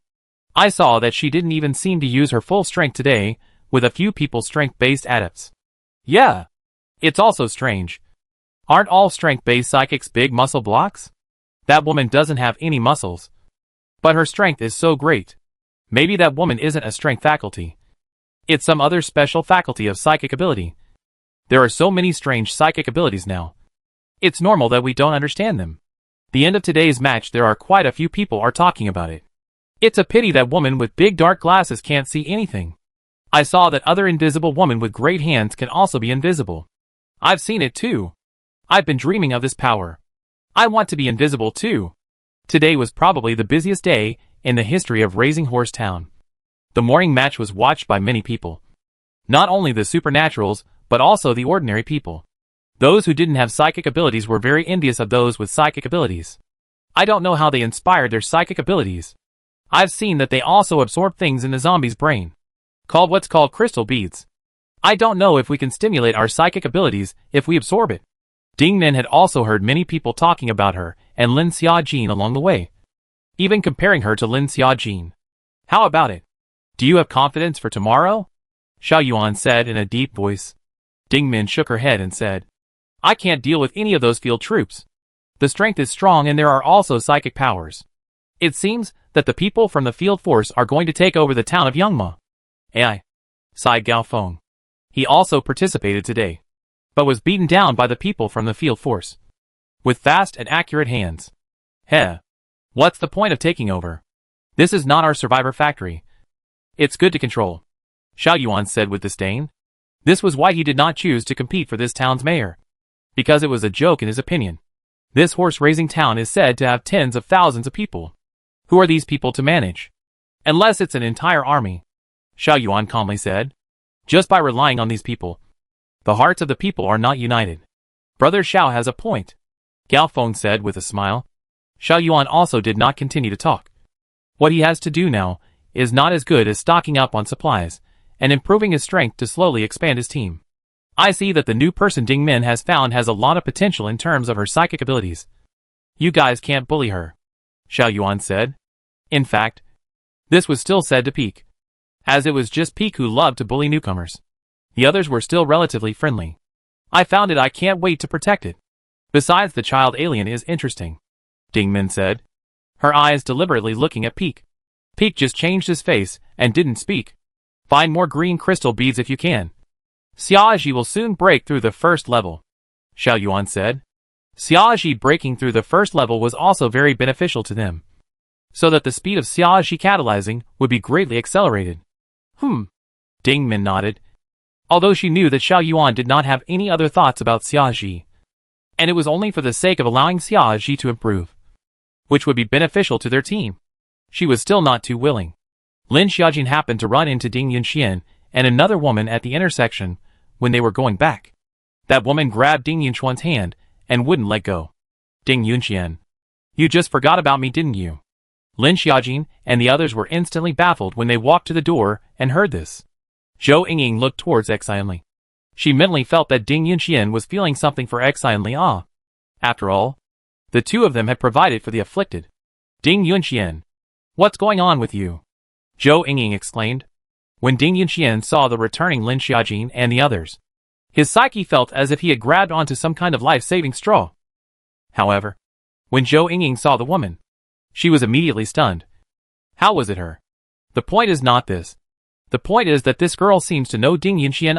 I saw that she didn't even seem to use her full strength today, with a few people strength-based adepts. Yeah. It's also strange. Aren't all strength-based psychics big muscle blocks? That woman doesn't have any muscles. But her strength is so great. Maybe that woman isn't a strength faculty. It's some other special faculty of psychic ability. There are so many strange psychic abilities now. It's normal that we don't understand them. The end of today's match, there are quite a few people are talking about it. It's a pity that woman with big dark glasses can't see anything. I saw that other invisible woman with great hands can also be invisible. I've seen it too. I've been dreaming of this power. I want to be invisible too. Today was probably the busiest day in the history of Raising Horse Town. The morning match was watched by many people. Not only the supernaturals, but also the ordinary people. Those who didn't have psychic abilities were very envious of those with psychic abilities. I don't know how they inspired their psychic abilities. I've seen that they also absorb things in the zombie's brain, called what's called crystal beads. I don't know if we can stimulate our psychic abilities if we absorb it. Ding Min had also heard many people talking about her and Lin Xiaojin along the way, even comparing her to Lin Xiaojin. How about it? Do you have confidence for tomorrow? Xiao Yuan said in a deep voice. Ding Min shook her head and said, I can't deal with any of those field troops. The strength is strong and there are also psychic powers. It seems that the people from the field force are going to take over the town of Yangma. AI, sighed Gao Feng. He also participated today, but was beaten down by the people from the field force, with fast and accurate hands. Heh. What's the point of taking over? This is not our survivor factory. It's good to control, Xiao Yuan said with disdain. This was why he did not choose to compete for this town's mayor. Because it was a joke in his opinion. This horse-raising town is said to have tens of thousands of people. Who are these people to manage? Unless it's an entire army, Xiao Yuan calmly said. Just by relying on these people, the hearts of the people are not united. Brother Xiao has a point, Gao Feng said with a smile. Xiao Yuan also did not continue to talk. What he has to do now is not as good as stocking up on supplies and improving his strength to slowly expand his team. I see that the new person Ding Min has found has a lot of potential in terms of her psychic abilities. You guys can't bully her, Xiao Yuan said. In fact, this was still said to Peak, as it was just Peak who loved to bully newcomers. The others were still relatively friendly. I found it. I can't wait to protect it. Besides, the child alien is interesting, Ding Min said, her eyes deliberately looking at Peak. Peak just changed his face and didn't speak. Find more green crystal beads if you can. Xiaoji will soon break through the first level, Xiao Yuan said. Xiaoji breaking through the first level was also very beneficial to them, so that the speed of Xiaoji catalyzing would be greatly accelerated. Ding Min nodded, although she knew that Xiao Yuan did not have any other thoughts about Xiaoji, and it was only for the sake of allowing Xiaoji to improve, which would be beneficial to their team. She was still not too willing. Lin Xiaojin happened to run into Ding Yunxian and another woman at the intersection when they were going back. That woman grabbed Ding Yunxuan's hand and wouldn't let go. Ding Yunxian, you just forgot about me, didn't you? Lin Xiaojin and the others were instantly baffled when they walked to the door and heard this. Zhou Yingying looked towards Xionli. She mentally felt that Ding Yunxian was feeling something for Xionli. After all, the two of them had provided for the afflicted. Ding Yunxian, what's going on with you? Zhou Yingying exclaimed. When Ding Yunxian saw the returning Lin Xiaojin and the others, his psyche felt as if he had grabbed onto some kind of life-saving straw. However, when Zhou Yingying saw the woman, she was immediately stunned. How was it her? The point is not this. The point is that this girl seems to know Ding Yunxian.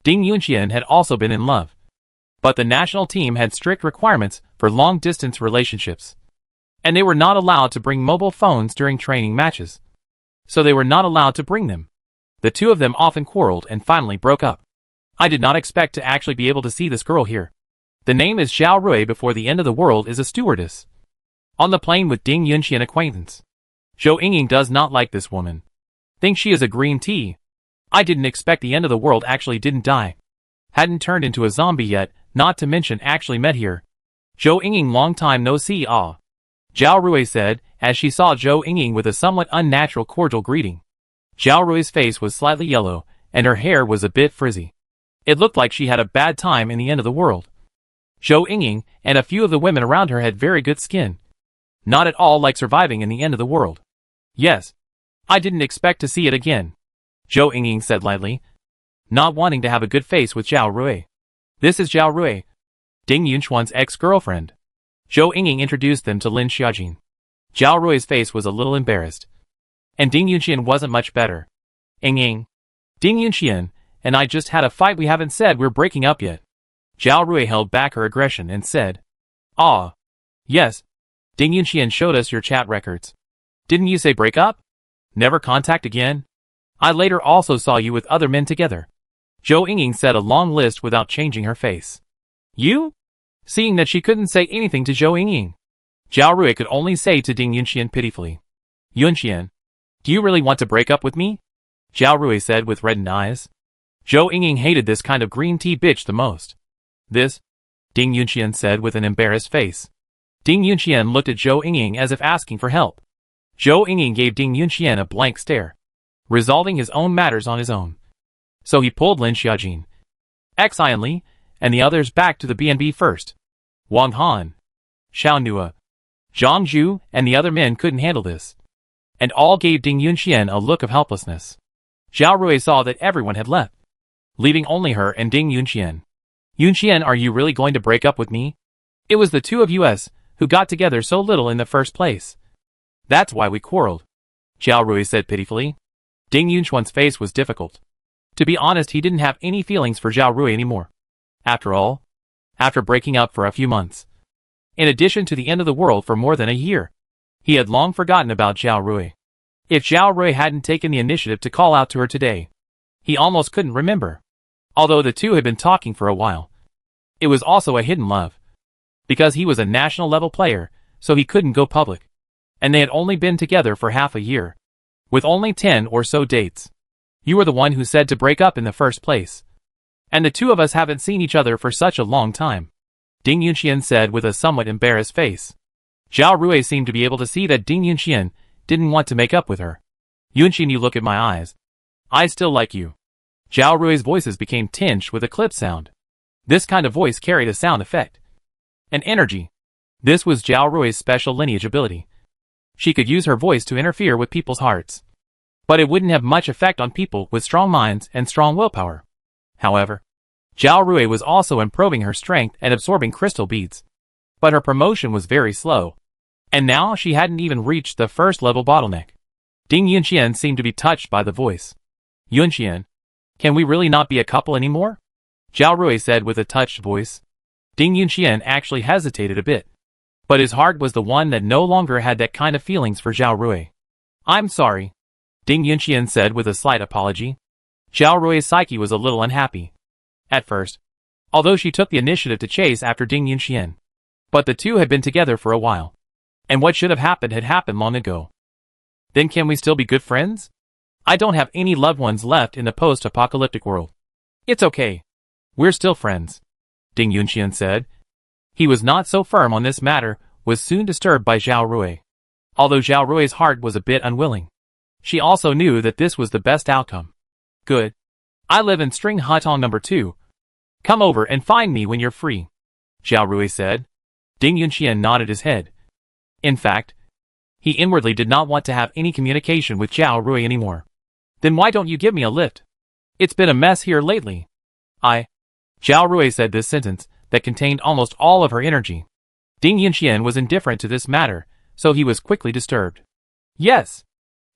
Ding Yunxian had also been in love. But the national team had strict requirements for long-distance relationships, and they were not allowed to bring mobile phones during training matches. So they were not allowed to bring them. The two of them often quarreled and finally broke up. I did not expect to actually be able to see this girl here. The name is Zhao Rui. Before the end of the world is a stewardess. On the plane with Ding Yunxian acquaintance. Zhou Yingying does not like this woman. Think she is a green tea. I didn't expect the end of the world actually didn't die. Hadn't turned into a zombie yet, not to mention actually met here. Zhou Yingying long time no see. Zhao Rui said, as she saw Zhou Yingying with a somewhat unnatural cordial greeting. Zhao Rui's face was slightly yellow, and her hair was a bit frizzy. It looked like she had a bad time in the end of the world. Zhou Yingying and a few of the women around her had very good skin. Not at all like surviving in the end of the world. Yes. I didn't expect to see it again, Zhou Yingying said lightly, not wanting to have a good face with Zhao Rui. This is Zhao Rui, Ding Yunxuan's ex-girlfriend. Zhou Yingying introduced them to Lin Xiaojin. Zhao Rui's face was a little embarrassed. And Ding Yunxian wasn't much better. Yingying, Ding Yunxian and I just had a fight. We haven't said we're breaking up yet. Zhao Rui held back her aggression and said, "Ah, yes. Ding Yunxian showed us your chat records. Didn't you say break up? Never contact again? I later also saw you with other men together." Zhou Yingying said a long list without changing her face. "You?" Seeing that she couldn't say anything to Zhou Yingying, Zhao Rui could only say to Ding Yunxian pitifully, "Yunxian, do you really want to break up with me?" Zhao Rui said with reddened eyes. Zhou Yingying hated this kind of green tea bitch the most. "This?" Ding Yunxian said with an embarrassed face. Ding Yunxian looked at Zhou Yingying as if asking for help. Zhou Yingying gave Ding Yunxian a blank stare, resolving his own matters on his own. So he pulled Lin Xiaojin, Xian Li, and the others back to the B&B first. Wang Han, Xiao Nua, Zhang Zhu, and the other men couldn't handle this, and all gave Ding Yunxian a look of helplessness. Zhao Rui saw that everyone had left, leaving only her and Ding Yunxian. "Yunxian, are you really going to break up with me? It was the two of us who got together so little in the first place. That's why we quarreled," Zhao Rui said pitifully. Ding Yunxian's face was difficult. To be honest, he didn't have any feelings for Zhao Rui anymore. After all, after breaking up for a few months, in addition to the end of the world for more than a year, he had long forgotten about Zhao Rui. If Zhao Rui hadn't taken the initiative to call out to her today, he almost couldn't remember. Although the two had been talking for a while, it was also a hidden love. Because he was a national level player, so he couldn't go public. And they had only been together for half a year, with only 10 or so dates. "You were the one who said to break up in the first place. And the two of us haven't seen each other for such a long time," Ding Yunxian said with a somewhat embarrassed face. Zhao Rui seemed to be able to see that Ding Yunxian didn't want to make up with her. "Yunxian, you look at my eyes. I still like you." Zhao Rui's voices became tinged with a clip sound. This kind of voice carried a sound effect, an energy. This was Zhao Rui's special lineage ability. She could use her voice to interfere with people's hearts, but it wouldn't have much effect on people with strong minds and strong willpower. However, Zhao Rui was also improving her strength and absorbing crystal beads. But her promotion was very slow, and now she hadn't even reached the first level bottleneck. Ding Yunxian seemed to be touched by the voice. "Yunxian, can we really not be a couple anymore?" Zhao Rui said with a touched voice. Ding Yunxian actually hesitated a bit, but his heart was the one that no longer had that kind of feelings for Zhao Rui. "I'm sorry," Ding Yunxian said with a slight apology. Zhao Rui's psyche was a little unhappy at first, although she took the initiative to chase after Ding Yunxian. But the two had been together for a while, and what should have happened had happened long ago. "Then can we still be good friends? I don't have any loved ones left in the post-apocalyptic world. It's okay. We're still friends," Ding Yunxian said. He was not so firm on this matter, was soon disturbed by Zhao Rui. Although Zhao Rui's heart was a bit unwilling, she also knew that this was the best outcome. "Good. I live in String Hutong number 2. Come over and find me when you're free," Zhao Rui said. Ding Yunxian nodded his head. In fact, he inwardly did not want to have any communication with Zhao Rui anymore. "Then why don't you give me a lift? It's been a mess here lately." Zhao Rui said this sentence that contained almost all of her energy. Ding Yunxian was indifferent to this matter, so he was quickly disturbed. "Yes."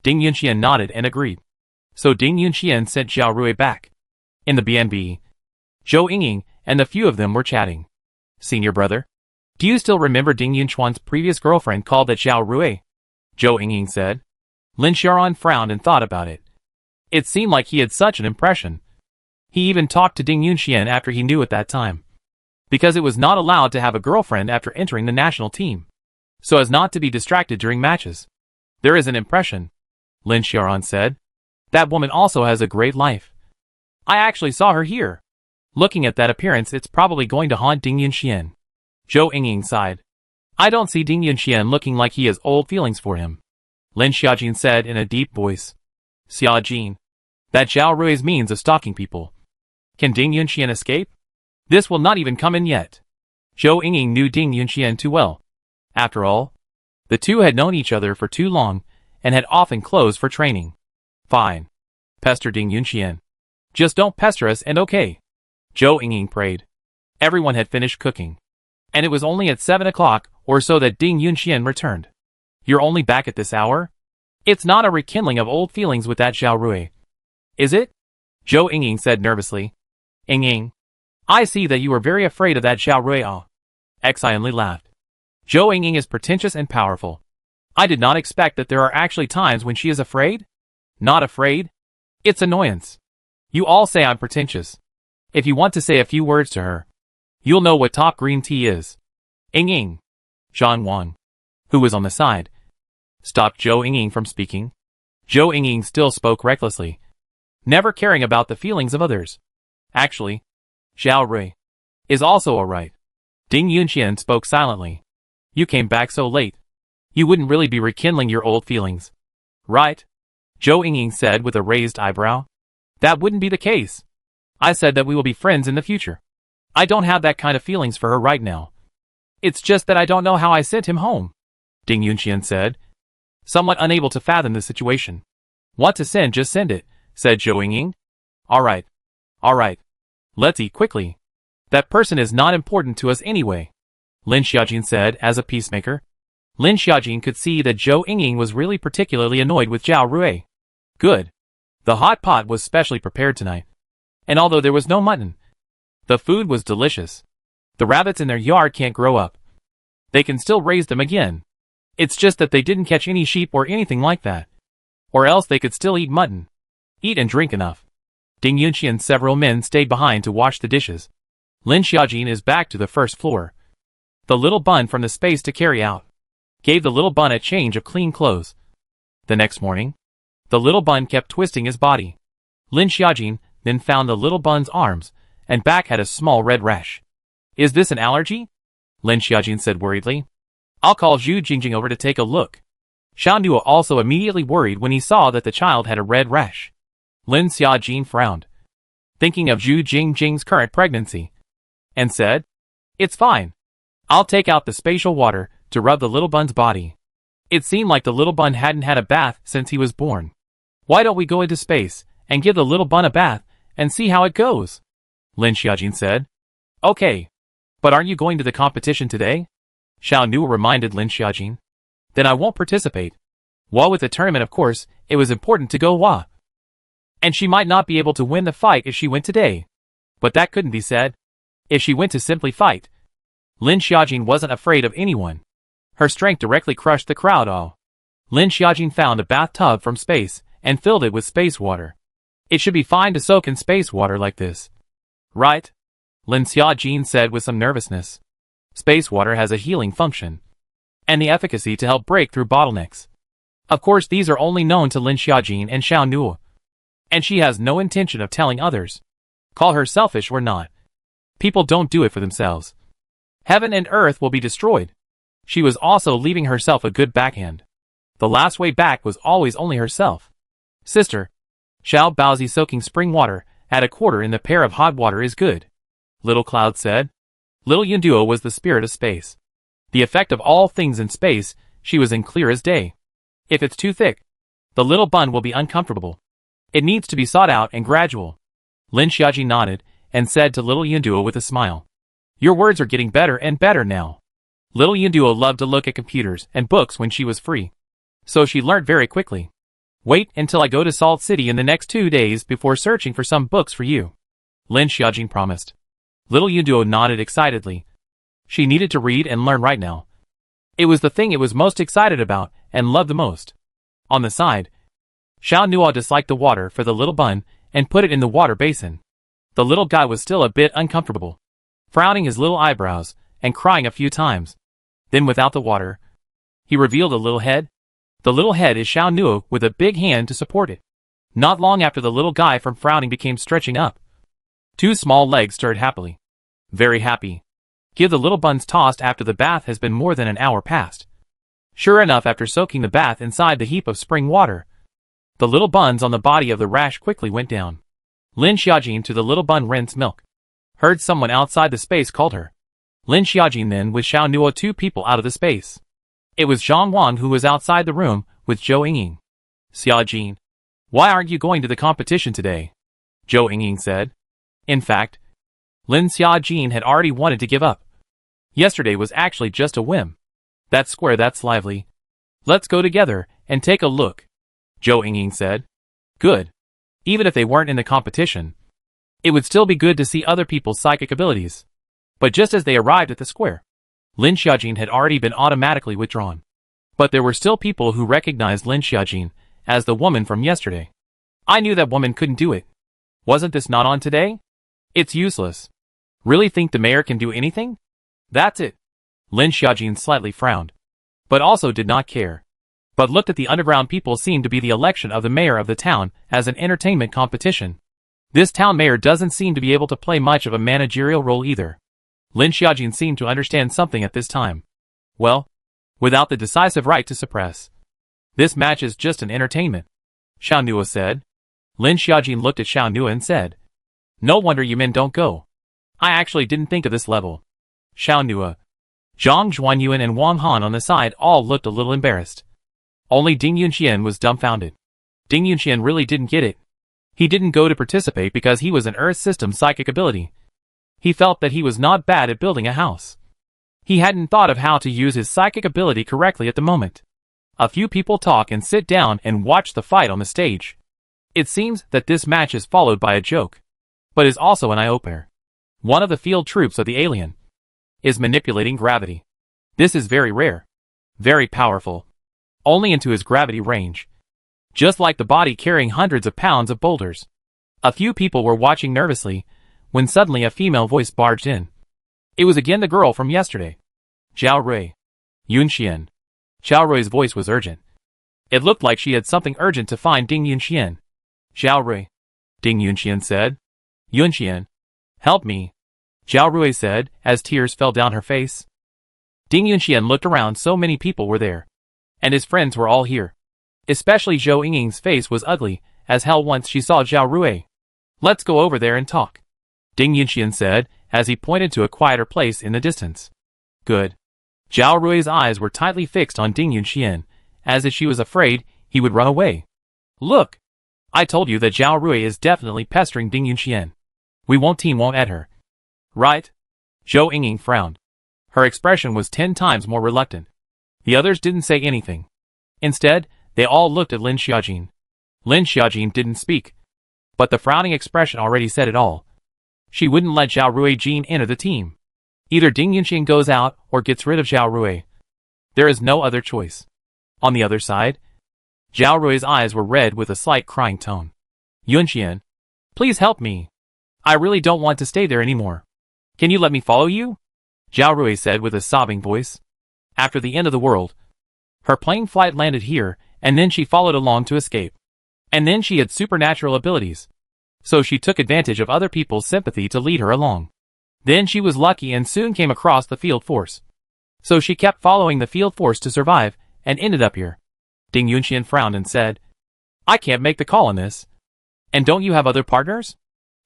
Ding Yunxian nodded and agreed. So Ding Yunxian sent Zhao Rui back. In the B&B, Zhou Yingying and the few of them were chatting. "Senior brother, do you still remember Ding Yunchuan's previous girlfriend called that Zhao Rui?" Zhou Yingying said. Lin Xiaoran frowned and thought about it. It seemed like he had such an impression. He even talked to Ding Yunxian after he knew at that time, because it was not allowed to have a girlfriend after entering the national team, so as not to be distracted during matches. "There is an impression," Lin Xiaoran said. "That woman also has a great life. I actually saw her here. Looking at that appearance, it's probably going to haunt Ding Yunxian." Zhou Yingying sighed. "I don't see Ding Yunxian looking like he has old feelings for him," Lin Xiaojin said in a deep voice. "Xiaojin, that Zhao Rui's means of stalking people. Can Ding Yunxian escape? This will not even come in yet." Zhou Yingying knew Ding Yunxian too well. After all, the two had known each other for too long and had often closed for training. "Fine. Pester Ding Yunxian. Just don't pester us, and okay," Zhou Yingying prayed. Everyone had finished cooking, and it was only at 7 o'clock or so that Ding Yunxian returned. "You're only back at this hour? It's not a rekindling of old feelings with that Zhao Rui, is it?" Zhou Yingying said nervously. "Yingying, I see that you are very afraid of that Xiao Rui. Xianli laughed. Zhou Yingying is pretentious and powerful. I did not expect that there are actually times when she is afraid. Not afraid. It's annoyance. You all say I'm pretentious. If you want to say a few words to her, you'll know what top green tea is. Yingying. Zhang Wang, who was on the side, stopped Zhou Yingying from speaking. Zhou Yingying still spoke recklessly, never caring about the feelings of others. Actually, Xiao Rui is also alright. Ding Yunxian spoke silently. You came back so late. You wouldn't really be rekindling your old feelings, right? Zhou Yingying said with a raised eyebrow. That wouldn't be the case. I said that we will be friends in the future. I don't have that kind of feelings for her right now. It's just that I don't know how I sent him home, Ding Yunxian said, somewhat unable to fathom the situation. Want to send, just send it, said Zhou Yingying. Alright. Alright. Let's eat quickly. That person is not important to us anyway, Lin Xiaojin said as a peacemaker. Lin Xiaojin could see that Zhou Yingying was really particularly annoyed with Xiao Rui. Good. The hot pot was specially prepared tonight. And although there was no mutton, the food was delicious. The rabbits in their yard can't grow up. They can still raise them again. It's just that they didn't catch any sheep or anything like that. Or else they could still eat mutton. Eat and drink enough. Ding Yunxi and several men stayed behind to wash the dishes. Lin Xiaojin is back to the first floor. The little bun from the space to carry out gave the little bun a change of clean clothes. The next morning, the little bun kept twisting his body. Lin Xiaojin then found the little bun's arms and back had a small red rash. Is this an allergy? Lin Xiaojin said worriedly. I'll call Zhu Jingjing over to take a look. Xiao Nuo also immediately worried when he saw that the child had a red rash. Lin Xiaojin frowned, thinking of Zhu Jingjing's current pregnancy, and said, It's fine. I'll take out the spatial water to rub the little bun's body. It seemed like the little bun hadn't had a bath since he was born. Why don't we go into space and give the little bun a bath and see how it goes? Lin Xiaojin said. Okay. But aren't you going to the competition today? Xiao Nuo reminded Lin Xiaojin. Then I won't participate. While with the tournament, of course, it was important to go Wa. And she might not be able to win the fight if she went today. But that couldn't be said. If she went to simply fight, Lin Xiaojin wasn't afraid of anyone. Her strength directly crushed the crowd all. Lin Xiaojin found a bathtub from space and filled it with space water. It should be fine to soak in space water like this. Right? Lin Xiaojin said with some nervousness. Space water has a healing function and the efficacy to help break through bottlenecks. Of course, these are only known to Lin Xiaojin and Xiao Nuo. And she has no intention of telling others. Call her selfish or not. People don't do it for themselves. Heaven and earth will be destroyed. She was also leaving herself a good backhand. The last way back was always only herself. Sister, Xiao Baozi soaking spring water at a quarter in the pair of hot water is good, Little Cloud said. Little Yunduo was the spirit of space. The effect of all things in space, she was in clear as day. If it's too thick, the little bun will be uncomfortable. It needs to be sought out and gradual. Lin Xiaojin nodded and said to Little Yunduo with a smile. Your words are getting better and better now. Little Yunduo loved to look at computers and books when she was free. So she learnt very quickly. Wait until I go to Salt City in the next 2 days before searching for some books for you, Lin Xiaojin promised. Little Yunduo nodded excitedly. She needed to read and learn right now. It was the thing it was most excited about and loved the most. On the side, Xiao Nuo disliked the water for the little bun and put it in the water basin. The little guy was still a bit uncomfortable, frowning his little eyebrows and crying a few times. Then without the water, he revealed a little head. The little head is Xiao Nuo with a big hand to support it. Not long after the little guy from frowning became stretching up. 2 small legs stirred happily. Very happy. Give the little buns tossed after the bath has been more than an hour past. Sure enough, after soaking the bath inside the heap of spring water, the little buns on the body of the rash quickly went down. Lin Xiaojin to the little bun rinse milk. Heard someone outside the space called her. Lin Xiaojin then with Xiao Nuo 2 people out of the space. It was Zhang Wang who was outside the room with Zhou Yingying. Xiaojin, why aren't you going to the competition today? Zhou Yingying said. In fact, Lin Xiaojin had already wanted to give up. Yesterday was actually just a whim. That's square, that's lively. Let's go together and take a look, Zhou Yingying said. Good. Even if they weren't in the competition, It would still be good to see other people's psychic abilities. But just as they arrived at the square, Lin Xiaojin had already been automatically withdrawn. But there were still people who recognized Lin Xiaojin as the woman from yesterday. I knew that woman couldn't do it. Wasn't this not on today? It's useless. Really think the mayor can do anything? That's it. Lin Xiaojin slightly frowned, but also did not care. But looked at the underground people seemed to be the election of the mayor of the town as an entertainment competition. This town mayor doesn't seem to be able to play much of a managerial role either. Lin Xiaojin seemed to understand something at this time. Well, without the decisive right to suppress. This match is just an entertainment, Xiao Nua said. Lin Xiaojin looked at Xiao Nua and said, no wonder you men don't go. I actually didn't think of this level. Xiao Nua, Zhang Zhuanyuan and Wang Han on the side all looked a little embarrassed. Only Ding Yunxian was dumbfounded. Ding Yunxian really didn't get it. He didn't go to participate because he was an Earth system psychic ability. He felt that he was not bad at building a house. He hadn't thought of how to use his psychic ability correctly at the moment. A few people talk and sit down and watch the fight on the stage. It seems that this match is followed by a joke, but is also an eye-opener. One of the field troops of the alien is manipulating gravity. This is very rare, very powerful, only into his gravity range. Just like the body carrying hundreds of pounds of boulders. A few people were watching nervously, when suddenly a female voice barged in. It was again the girl from yesterday. Zhao Rui. Yunxian. Zhao Rui's voice was urgent. It looked like she had something urgent to find Ding Yunxian. Zhao Rui. Ding Yunxian said. Yunxian. Help me. Zhao Rui said, as tears fell down her face. Ding Yunxian looked around, so many people were there. And his friends were all here. Especially Zhou Yingying's face was ugly as hell once she saw Zhao Rui. Let's go over there and talk, Ding Yunxian said, as he pointed to a quieter place in the distance. Good. Zhao Rui's eyes were tightly fixed on Ding Yunxian, as if she was afraid he would run away. Look! I told you that Zhao Rui is definitely pestering Ding Yunxian. We won't at her. Right? Zhou Yingying frowned. Her expression was 10 times more reluctant. The others didn't say anything. Instead, they all looked at Lin Xiaojin. Lin Xiaojin didn't speak. But the frowning expression already said it all. She wouldn't let Zhao Rui Jin enter the team. Either Ding Yunxian goes out or gets rid of Zhao Rui. There is no other choice. On the other side, Zhao Rui's eyes were red with a slight crying tone. Yunxian, please help me. I really don't want to stay there anymore. Can you let me follow you? Zhao Rui said with a sobbing voice. After the end of the world, her plane flight landed here, and then she followed along to escape. And then she had supernatural abilities. So she took advantage of other people's sympathy to lead her along. Then she was lucky and soon came across the field force. So she kept following the field force to survive, and ended up here. Ding Yunxian frowned and said, I can't make the call on this. And don't you have other partners?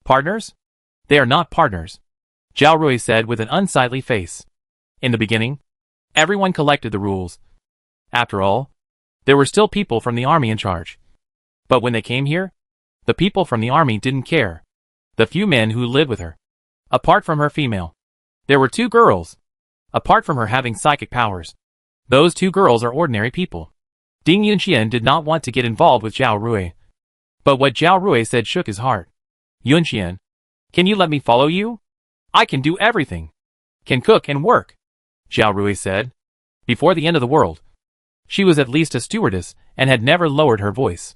Partners? They are not partners, Zhao Rui said with an unsightly face. In the beginning, everyone collected the rules. After all, there were still people from the army in charge. But when they came here, the people from the army didn't care. The few men who lived with her. Apart from her female, there were 2 girls. Apart from her having psychic powers, those 2 girls are ordinary people. Ding Yunxian did not want to get involved with Zhao Rui. But what Zhao Rui said shook his heart. Yunxian, can you let me follow you? I can do everything. Can cook and work, Zhao Rui said. Before the end of the world, she was at least a stewardess and had never lowered her voice.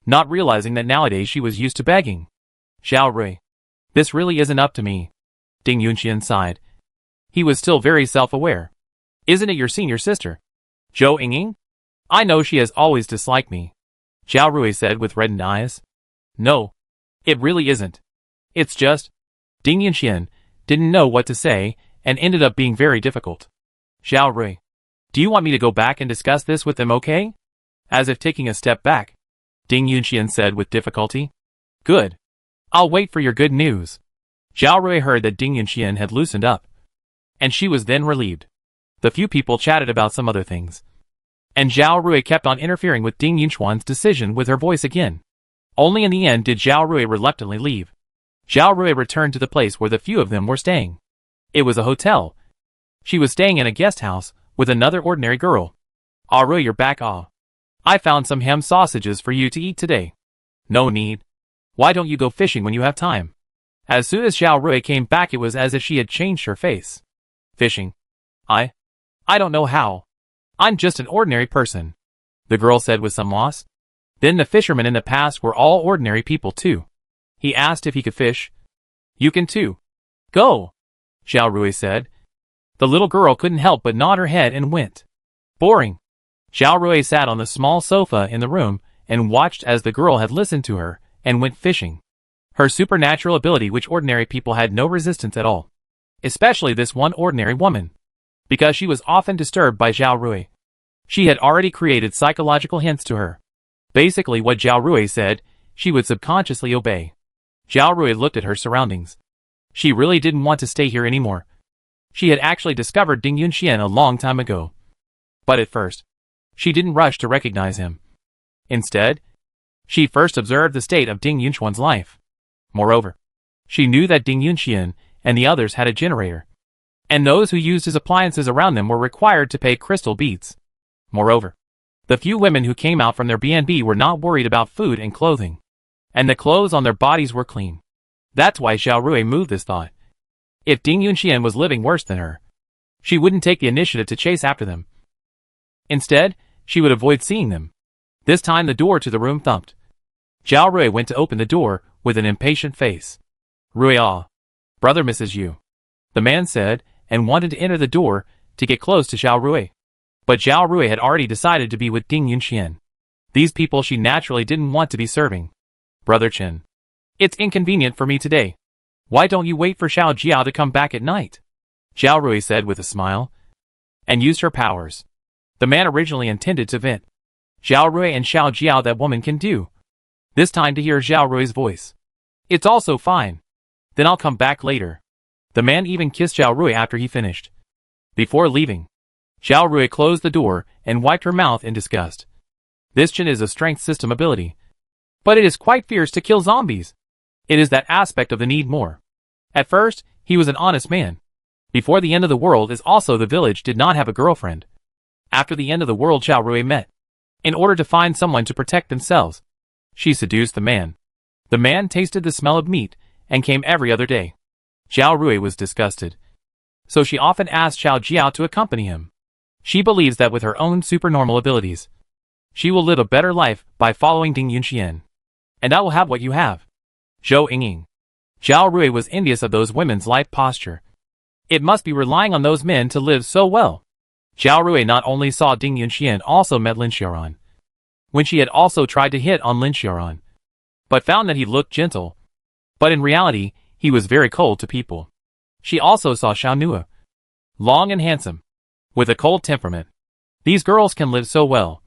Not realizing that nowadays she was used to begging. Zhao Rui, this really isn't up to me. Ding Yunxian sighed. He was still very self-aware. Isn't it your senior sister, Zhou Yingying? I know she has always disliked me, Zhao Rui said with reddened eyes. No, it really isn't. It's just, Ding Yunxian didn't know what to say and ended up being very difficult. Zhao Rui, do you want me to go back and discuss this with them, okay? As if taking a step back, Ding Yunxian said with difficulty. Good. I'll wait for your good news. Zhao Rui heard that Ding Yunxian had loosened up. And she was then relieved. The few people chatted about some other things. And Zhao Rui kept on interfering with Ding Yunxuan's decision with her voice again. Only in the end did Zhao Rui reluctantly leave. Zhao Rui returned to the place where the few of them were staying. It was a hotel. She was staying in a guest house with another ordinary girl. Ah Rui, you're back. I found some ham sausages for you to eat today. No need. Why don't you go fishing when you have time? As soon as Xiao Rui came back, it was as if she had changed her face. Fishing. I don't know how. I'm just an ordinary person, the girl said with some loss. Then the fishermen in the past were all ordinary people too. He asked if he could fish. You can too. Go, Xiao Rui said. The little girl couldn't help but nod her head and went. Boring. Xiao Rui sat on the small sofa in the room and watched as the girl had listened to her and went fishing. Her supernatural ability, which ordinary people had no resistance at all. Especially this one ordinary woman. Because she was often disturbed by Xiao Rui. She had already created psychological hints to her. Basically what Xiao Rui said, she would subconsciously obey. Xiao Rui looked at her surroundings. She really didn't want to stay here anymore. She had actually discovered Ding Yunxian a long time ago. But at first, she didn't rush to recognize him. Instead, she first observed the state of Ding Yunxuan's life. Moreover, she knew that Ding Yunxian and the others had a generator, and those who used his appliances around them were required to pay crystal beads. Moreover, the few women who came out from their B&B were not worried about food and clothing, and the clothes on their bodies were clean. That's why Xiao Rui moved this thought. If Ding Yunxian was living worse than her, she wouldn't take the initiative to chase after them. Instead, she would avoid seeing them. This time the door to the room thumped. Xiao Rui went to open the door with an impatient face. Rui, brother misses you, the man said, and wanted to enter the door to get close to Xiao Rui. But Xiao Rui had already decided to be with Ding Yunxian. These people she naturally didn't want to be serving. Brother Chen, it's inconvenient for me today. Why don't you wait for Xiao Jiao to come back at night? Xiao Rui said with a smile, and used her powers. The man originally intended to vent. Xiao Rui and Xiao Jiao, that woman can do. This time to hear Xiao Rui's voice. It's also fine. Then I'll come back later. The man even kissed Xiao Rui after he finished. Before leaving, Xiao Rui closed the door and wiped her mouth in disgust. This Chen is a strength system ability. But it is quite fierce to kill zombies. It is that aspect of the need more. At first, he was an honest man. Before the end of the world is also the village did not have a girlfriend. After the end of the world, Xiao Rui met. In order to find someone to protect themselves, she seduced the man. The man tasted the smell of meat and came every other day. Xiao Rui was disgusted. So she often asked Xiao Jiao to accompany him. She believes that with her own supernormal abilities, she will live a better life by following Ding Yunxian. And I will have what you have. Zhou Yingying. Xiao Rui was envious of those women's life posture. It must be relying on those men to live so well. Xiao Rui not only saw Ding Yunxian, also met Lin Xiaoran. When she had also tried to hit on Lin Xiaoran, but found that he looked gentle. But in reality, he was very cold to people. She also saw Xiao Nua. Long and handsome. With a cold temperament. These girls can live so well.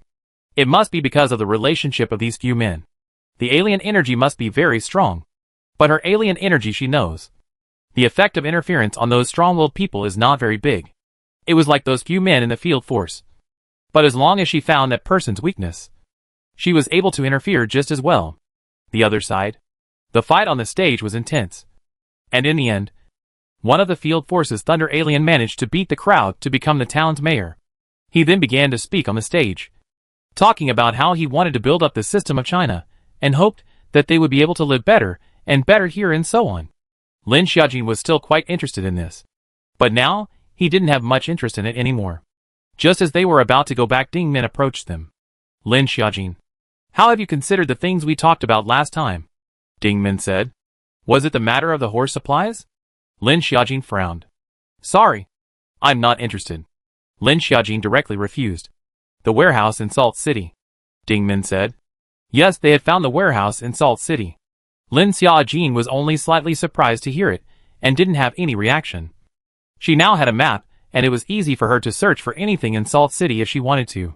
It must be because of the relationship of these few men. The alien energy must be very strong. But her alien energy, she knows. The effect of interference on those strong-willed people is not very big. It was like those few men in the field force. But as long as she found that person's weakness, she was able to interfere just as well. The other side. The fight on the stage was intense. And in the end, one of the field force's Thunder Alien managed to beat the crowd to become the town's mayor. He then began to speak on the stage, talking about how he wanted to build up the system of China, and hoped that they would be able to live better and better here and so on. Lin Xiaojin was still quite interested in this. But now, he didn't have much interest in it anymore. Just as they were about to go back, Ding Min approached them. Lin Xiaojin, how have you considered the things we talked about last time? Ding Min said. Was it the matter of the horse supplies? Lin Xiaojin frowned. Sorry. I'm not interested. Lin Xiaojin directly refused. The warehouse in Salt City. Ding Min said. Yes, they had found the warehouse in Salt City. Lin Xiaojin was only slightly surprised to hear it, and didn't have any reaction. She now had a map, and it was easy for her to search for anything in Salt City if she wanted to.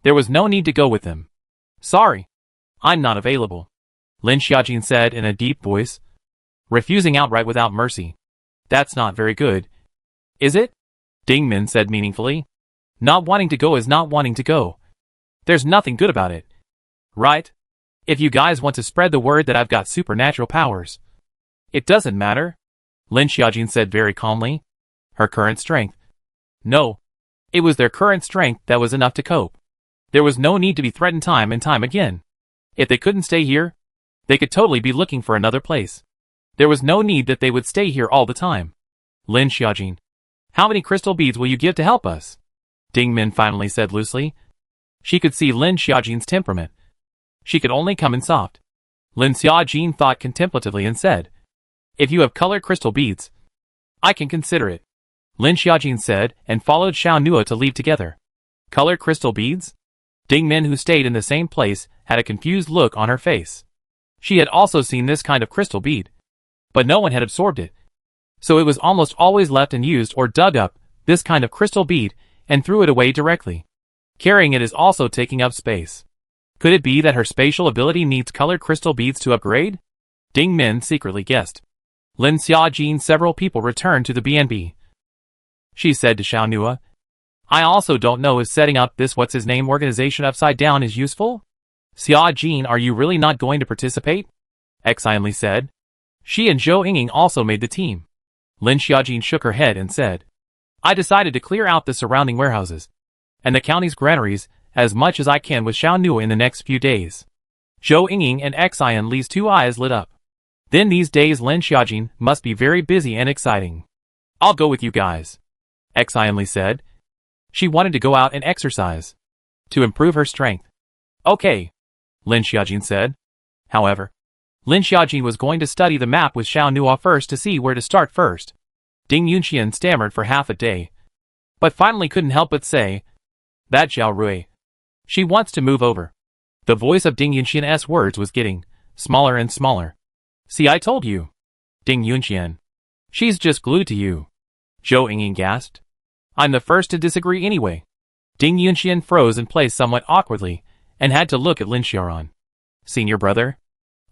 There was no need to go with them. Sorry. I'm not available. Lin Xiaojin said in a deep voice. Refusing outright without mercy. That's not very good. Is it? Ding Min said meaningfully. Not wanting to go is not wanting to go. There's nothing good about it. Right? If you guys want to spread the word that I've got supernatural powers. It doesn't matter. Lin Xiaojin said very calmly. Her current strength. No. It was their current strength that was enough to cope. There was no need to be threatened time and time again. If they couldn't stay here, they could totally be looking for another place. There was no need that they would stay here all the time. Lin Xiaojin, how many crystal beads will you give to help us? Ding Min finally said loosely. She could see Lin Xiaojin's temperament. She could only come in soft. Lin Xiaojin thought contemplatively and said, if you have colored crystal beads, I can consider it. Lin Xiaojin said and followed Xiao Nua to leave together. Colored crystal beads? Ding Min, who stayed in the same place, had a confused look on her face. She had also seen this kind of crystal bead, but no one had absorbed it. So it was almost always left unused or dug up, this kind of crystal bead, and threw it away directly. Carrying it is also taking up space. Could it be that her spatial ability needs colored crystal beads to upgrade? Ding Min secretly guessed. Lin Xiaojin, several people returned to the BNB. She said to Xiao Nua, I also don't know if setting up this what's-his-name organization upside down is useful? Xiaojin, are you really not going to participate? Xianli said. She and Zhou Yinging also made the team. Lin Xiaojin shook her head and said, I decided to clear out the surrounding warehouses and the county's granaries as much as I can with Xiao Nua in the next few days. Zhou Yinging and Xianli's 2 eyes lit up. Then these days Lin Xiaojin must be very busy and exciting. I'll go with you guys, Xianli said. She wanted to go out and exercise to improve her strength. Okay, Lin Xiaojin said. However, Lin Xiaojin was going to study the map with Xiao Nua first to see where to start first. Ding Yunxian stammered for half a day, but finally couldn't help but say, that Zhao Rui. She wants to move over. The voice of Ding Yunxian's words was getting smaller and smaller. See, I told you. Ding Yunxian. She's just glued to you. Zhou Yinging gasped. I'm the first to disagree anyway. Ding Yunxian froze in place somewhat awkwardly and had to look at Lin Xiaoran. Senior brother?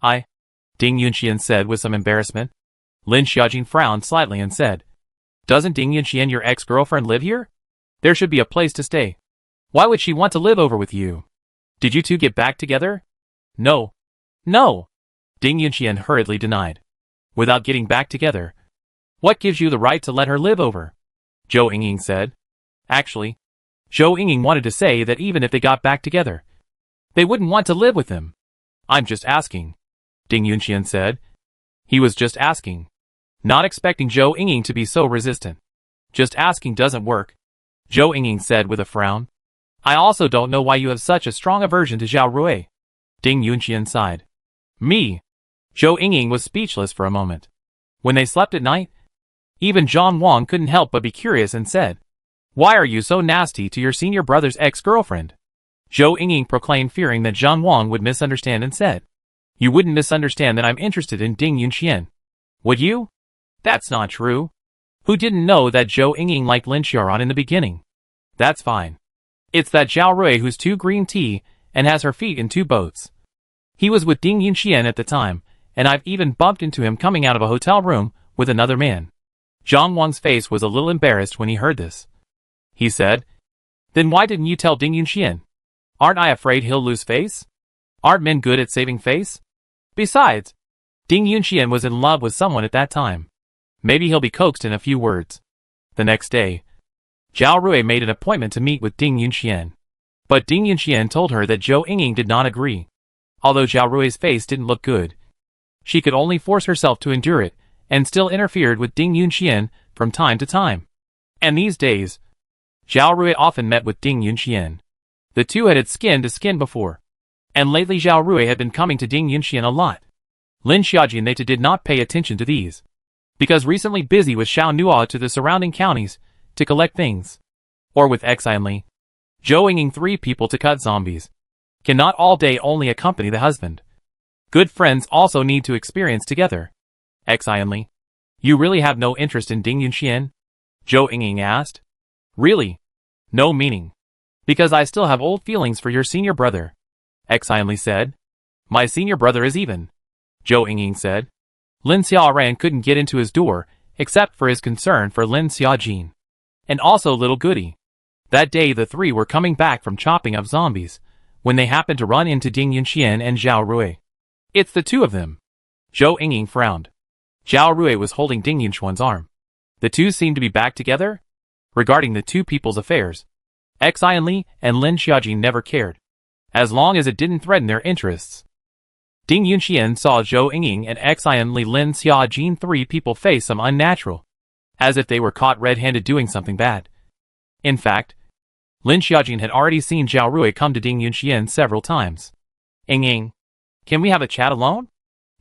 Ding Yunxian said with some embarrassment. Lin Xiaojin frowned slightly and said, doesn't Ding Yunxian, your ex-girlfriend, live here? There should be a place to stay. Why would she want to live over with you? Did you two get back together? No. No. Ding Yunxian hurriedly denied. Without getting back together. What gives you the right to let her live over? Zhou Yinging said. Actually, Zhou Yinging wanted to say that even if they got back together, they wouldn't want to live with him. I'm just asking, Ding Yunxian said. He was just asking, not expecting Zhou Yinging to be so resistant. Just asking doesn't work, Zhou Yinging said with a frown. I also don't know why you have such a strong aversion to Zhao Rui. Ding Yunxian sighed. Me? Zhou Yinging was speechless for a moment. When they slept at night, even Zhang Wang couldn't help but be curious and said, why are you so nasty to your senior brother's ex-girlfriend? Zhou Yinging proclaimed, fearing that Zhang Wang would misunderstand, and said, you wouldn't misunderstand that I'm interested in Ding Yunxian. Would you? That's not true. Who didn't know that Zhou Yinging liked Lin Xiaoran in the beginning? That's fine. It's that Zhao Rui who's 2 green tea and has her feet in 2 boats. He was with Ding Yunxian at the time, and I've even bumped into him coming out of a hotel room with another man. Zhang Wang's face was a little embarrassed when he heard this. He said, then why didn't you tell Ding Yunxian? Aren't I afraid he'll lose face? Aren't men good at saving face? Besides, Ding Yunxian was in love with someone at that time. Maybe he'll be coaxed in a few words. The next day, Zhao Rui made an appointment to meet with Ding Yunxian. But Ding Yunxian told her that Zhou Yinging did not agree. Although Zhao Rui's face didn't look good, she could only force herself to endure it, and still interfered with Ding Yunxian from time to time. And these days, Zhao Rui often met with Ding Yunxian. The two had skin to skin before, and lately Zhao Rui had been coming to Ding Yunxian a lot. Lin Xiaojin, they did not pay attention to these, because recently busy with Xiao Nua to the surrounding counties to collect things, or with Xianli, Zhou Yinging 3 people to cut zombies. Cannot all day only accompany the husband. Good friends also need to experience together. Xianli, you really have no interest in Ding Yunxian? Zhou Yinging asked. Really? No meaning. Because I still have old feelings for your senior brother. Xianli said. My senior brother is even. Zhou Yinging said. Lin Xiaoran couldn't get into his door, except for his concern for Lin Xiaojin. And also little Goody. That day the 3 were coming back from chopping up zombies, when they happened to run into Ding Yunxian and Zhao Rui. It's the 2 of them. Zhou Yinging frowned. Zhao Rui was holding Ding Yunxian's arm. The 2 seemed to be back together? Regarding the 2 people's affairs, Xianli and Lin Xiaojin never cared, as long as it didn't threaten their interests. Ding Yunxian saw Zhou Yingying and Xian Li Lin Xiaojin, three people face some unnatural, as if they were caught red-handed doing something bad. In fact, Lin Xiaojin had already seen Zhao Rui come to Ding Yunxian several times. Yingying, can we have a chat alone?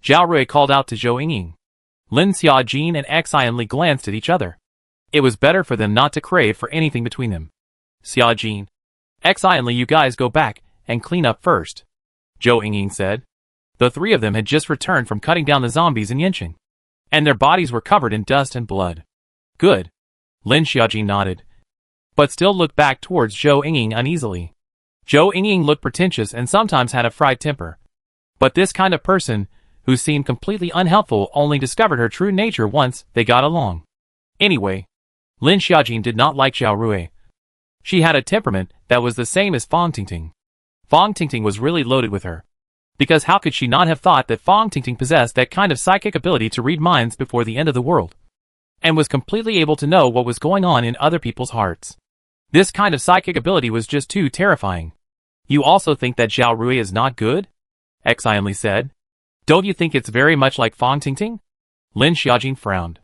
Zhao Rui called out to Zhou Yingying. Lin Xiaojin and Xian Li glanced at each other. It was better for them not to crave for anything between them. Xiaojin, Xian Li, you guys go back and clean up first, Zhou Yingying said. The three of them had just returned from cutting down the zombies in Yanqing, and their bodies were covered in dust and blood. Good. Lin Xiaojin nodded, but still looked back towards Zhou Yingying uneasily. Zhou Yingying looked pretentious and sometimes had a fried temper. But this kind of person, who seemed completely unhelpful, only discovered her true nature once they got along. Anyway, Lin Xiaojin did not like Zhao Rui. She had a temperament that was the same as Fang Tingting. Fang Tingting was really loaded with her, because how could she not have thought that Fang Tingting possessed that kind of psychic ability to read minds before the end of the world, and was completely able to know what was going on in other people's hearts. This kind of psychic ability was just too terrifying. You also think that Zhao Rui is not good? Xian Li said. Don't you think it's very much like Fang Tingting? Lin Xiaojin frowned.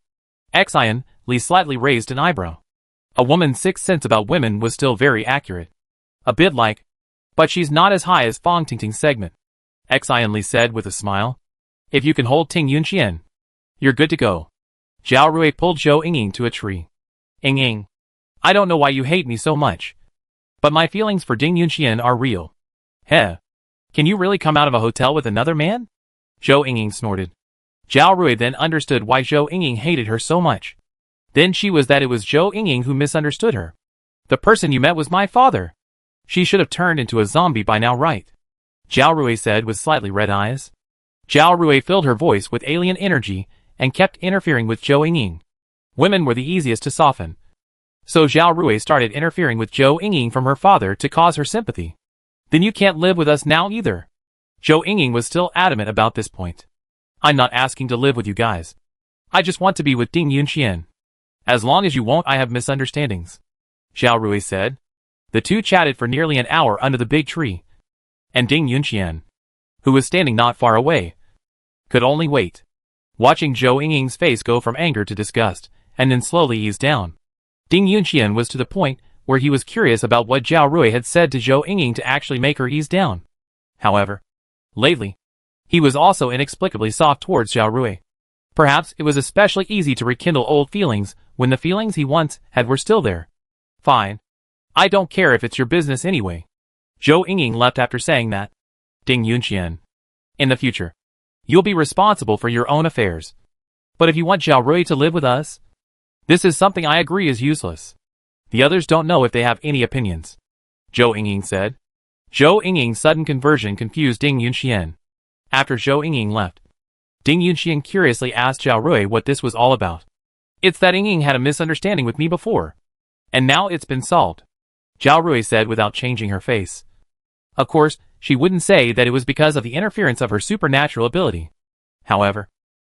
Xian Li slightly raised an eyebrow. A woman's sixth sense about women was still very accurate. A bit like, but she's not as high as Fang Tingting's segment, Xian Li said with a smile. If you can hold Ting Yunxian, you're good to go. Zhao Rui pulled Zhou Yingying to a tree. Yingying, I don't know why you hate me so much, but my feelings for Ding Yunxian are real. Heh. Can you really come out of a hotel with another man? Zhou Yingying snorted. Zhao Rui then understood why Zhou Yingying hated her so much. Then it was Zhou Yingying who misunderstood her. The person you met was my father. She should have turned into a zombie by now, right? Zhao Rui said with slightly red eyes. Zhao Rui filled her voice with alien energy and kept interfering with Zhou Yingying. Women were the easiest to soften. So Zhao Rui started interfering with Zhou Yingying from her father to cause her sympathy. Then you can't live with us now either. Zhou Yingying was still adamant about this point. I'm not asking to live with you guys. I just want to be with Ding Yunxian. As long as you won't I have misunderstandings, Zhao Rui said. The two chatted for nearly an hour under the big tree, and Ding Yunxian, who was standing not far away, could only wait, watching Zhou Yingying's face go from anger to disgust, and then slowly ease down. Ding Yunxian was to the point where he was curious about what Zhao Rui had said to Zhou Yingying to actually make her ease down. However, lately, he was also inexplicably soft towards Zhao Rui. Perhaps it was especially easy to rekindle old feelings when the feelings he once had were still there. Fine. I don't care if it's your business anyway. Zhou Yingying left after saying that. Ding Yunxian, in the future, you'll be responsible for your own affairs. But if you want Zhao Rui to live with us, this is something I agree is useless. The others don't know if they have any opinions, Zhou Yingying said. Zhou Yingying's sudden conversion confused Ding Yunxian. After Zhou Yingying left, Ding Yunxian curiously asked Zhao Rui what this was all about. It's that Yingying had a misunderstanding with me before, and now it's been solved, Zhao Rui said without changing her face. Of course, she wouldn't say that it was because of the interference of her supernatural ability. However,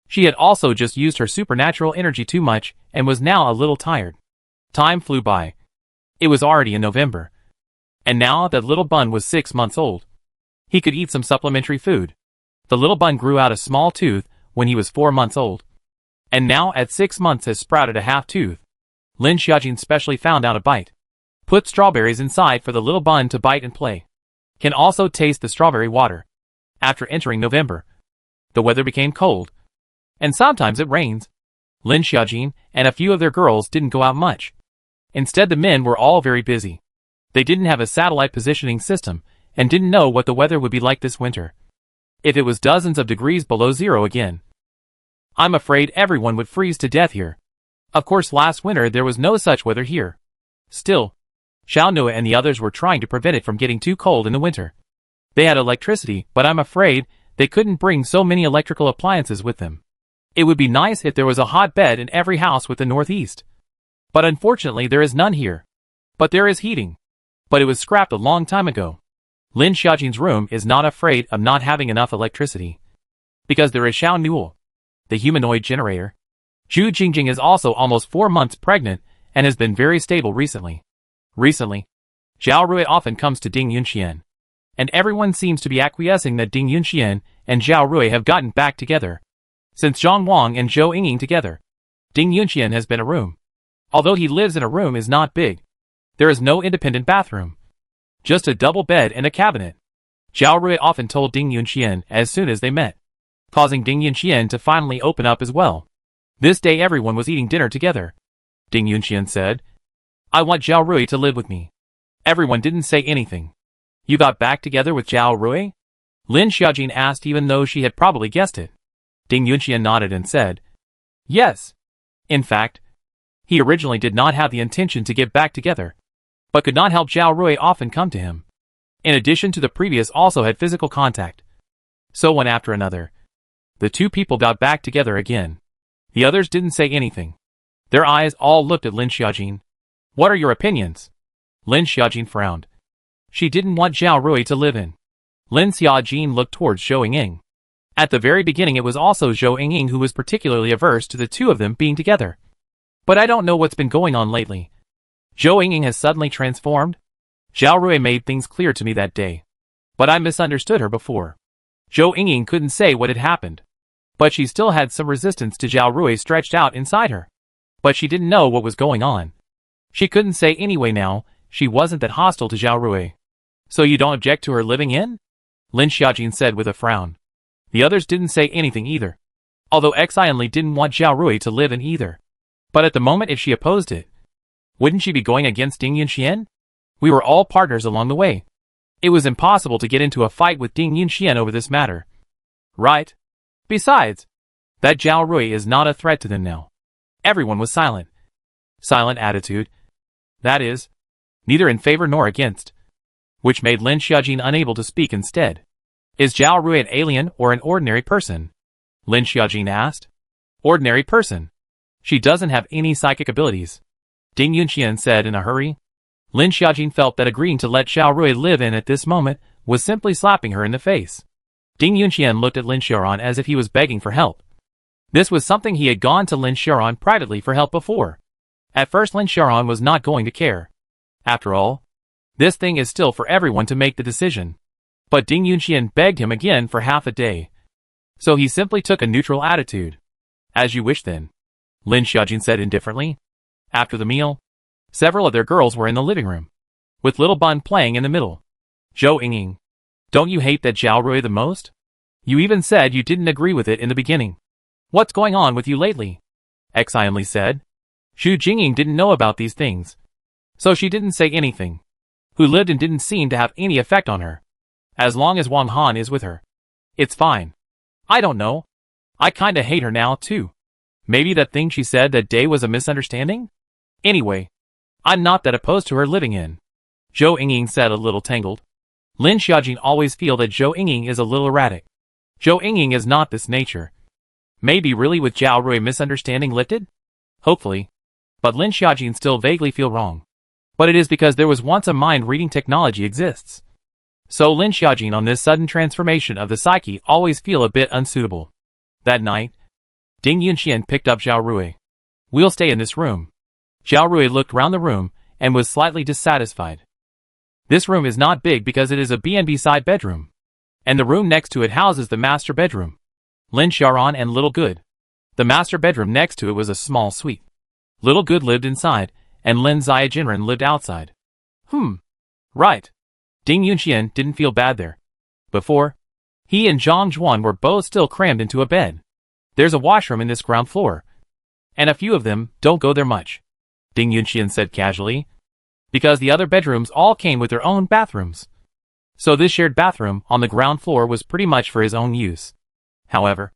she had also just used her supernatural energy too much and was now a little tired. Time flew by. It was already in November. And now that little Bun was 6 months old, he could eat some supplementary food. The little Bun grew out a small tooth when he was 4 months old, and now at 6 months has sprouted a half tooth. Lin Xiaojin specially found out a bite. Put strawberries inside for the little Bun to bite and play. Can also taste the strawberry water. After entering November, the weather became cold, and sometimes it rains. Lin Xiaojin and a few of their girls didn't go out much. Instead, the men were all very busy. They didn't have a satellite positioning system and didn't know what the weather would be like this winter. If it was dozens of degrees below zero again, I'm afraid everyone would freeze to death here. Of course, last winter there was no such weather here. Still, Xiao Nua and the others were trying to prevent it from getting too cold in the winter. They had electricity, but I'm afraid they couldn't bring so many electrical appliances with them. It would be nice if there was a hot bed in every house with the northeast. But unfortunately there is none here. But there is heating. But it was scrapped a long time ago. Lin Xiaojin's room is not afraid of not having enough electricity, because there is Xiao Nuo, the humanoid generator. Zhu Jingjing is also almost 4 months pregnant and has been very stable recently. Zhao Rui often comes to Ding Yunxian. and everyone seems to be acquiescing that Ding Yunxian and Zhao Rui have gotten back together. Since Zhang Wang and Zhou Yingying together, Ding Yunxian has been a room. Although he lives in a room is not big. There is no independent bathroom. Just a double bed and a cabinet. Zhao Rui often told Ding Yunxian as soon as they met, causing Ding Yunxian to finally open up as well. This day everyone was eating dinner together. Ding Yunxian said, "I want Zhao Rui to live with me." Everyone didn't say anything. "You got back together with Zhao Rui?" Lin Xiaojin asked, even though she had probably guessed it. Ding Yunxian nodded and said, "Yes." In fact, he originally did not have the intention to get back together, but could not help Zhao Rui often come to him. In addition to the previous also had physical contact. So one after another, the two people got back together again. The others didn't say anything. Their eyes all looked at Lin Xiaojin. "What are your opinions?" Lin Xiaojin frowned. She didn't want Zhao Rui to live in. Lin Xiaojin looked towards Zhou Yingying. At the very beginning it was also Zhou Yingying who was particularly averse to the two of them being together. But I don't know what's been going on lately. Zhou Yingying has suddenly transformed. Zhao Rui made things clear to me that day. But I misunderstood her before. Zhou Yingying couldn't say what had happened. But she still had some resistance to Zhao Rui stretched out inside her. But she didn't know what was going on. She couldn't say anyway now, she wasn't that hostile to Zhao Rui. "So you don't object to her living in?" Lin Xiaojin said with a frown. The others didn't say anything either. Although Xian Li didn't want Zhao Rui to live in either. But at the moment if she opposed it, wouldn't she be going against Ding Yunxian? We were all partners along the way. It was impossible to get into a fight with Ding Yunxian over this matter. Right? Besides, that Zhao Rui is not a threat to them now. Everyone was silent. Silent attitude. That is, neither in favor nor against. Which made Lin Xiaojin unable to speak instead. "Is Zhao Rui an alien or an ordinary person?" Lin Xiaojin asked. "Ordinary person. She doesn't have any psychic abilities," Ding Yunxian said in a hurry. Lin Xiaojin felt that agreeing to let Zhao Rui live in at this moment was simply slapping her in the face. Ding Yunxian looked at Lin Xiaoran as if he was begging for help. This was something he had gone to Lin Xiaoran privately for help before. At first Lin Xiaoran was not going to care. After all, this thing is still for everyone to make the decision. But Ding Yunxian begged him again for half a day. So he simply took a neutral attitude. "As you wish then," Lin Xiaojin said indifferently. After the meal, several of their girls were in the living room, with little Bun playing in the middle. "Zhou Yingying, don't you hate that Zhao Rui the most? You even said you didn't agree with it in the beginning. What's going on with you lately?" Xian Li said. Xu Jingying didn't know about these things, so she didn't say anything. Who lived and didn't seem to have any effect on her. As long as Wang Han is with her, it's fine. I don't know. I kinda hate her now too. Maybe that thing she said that day was a misunderstanding? Anyway, I'm not that opposed to her living in. Zhou Yingying said a little tangled. Lin Xiaojin always feel that Zhou Yingying is a little erratic. Zhou Yingying is not this nature. Maybe really with Zhao Rui misunderstanding lifted? Hopefully. But Lin Xiaojin still vaguely feel wrong. But it is because there was once a mind-reading technology exists. So Lin Xiaojin on this sudden transformation of the psyche always feel a bit unsuitable. That night, Ding Yunxian picked up Zhao Rui. "We'll stay in this room." Zhao Rui looked round the room and was slightly dissatisfied. This room is not big because it is a B&B side bedroom. And the room next to it houses the master bedroom. Lin Xiaoran and Little Good. The master bedroom next to it was a small suite. Little Good lived inside, and Lin Xiaojinren lived outside. Right. Ding Yunxian didn't feel bad there. Before, he and Zhang Zhuan were both still crammed into a bed. There's a washroom in this ground floor. And a few of them don't go there much, Ding Yunxian said casually. Because the other bedrooms all came with their own bathrooms. So this shared bathroom on the ground floor was pretty much for his own use. However,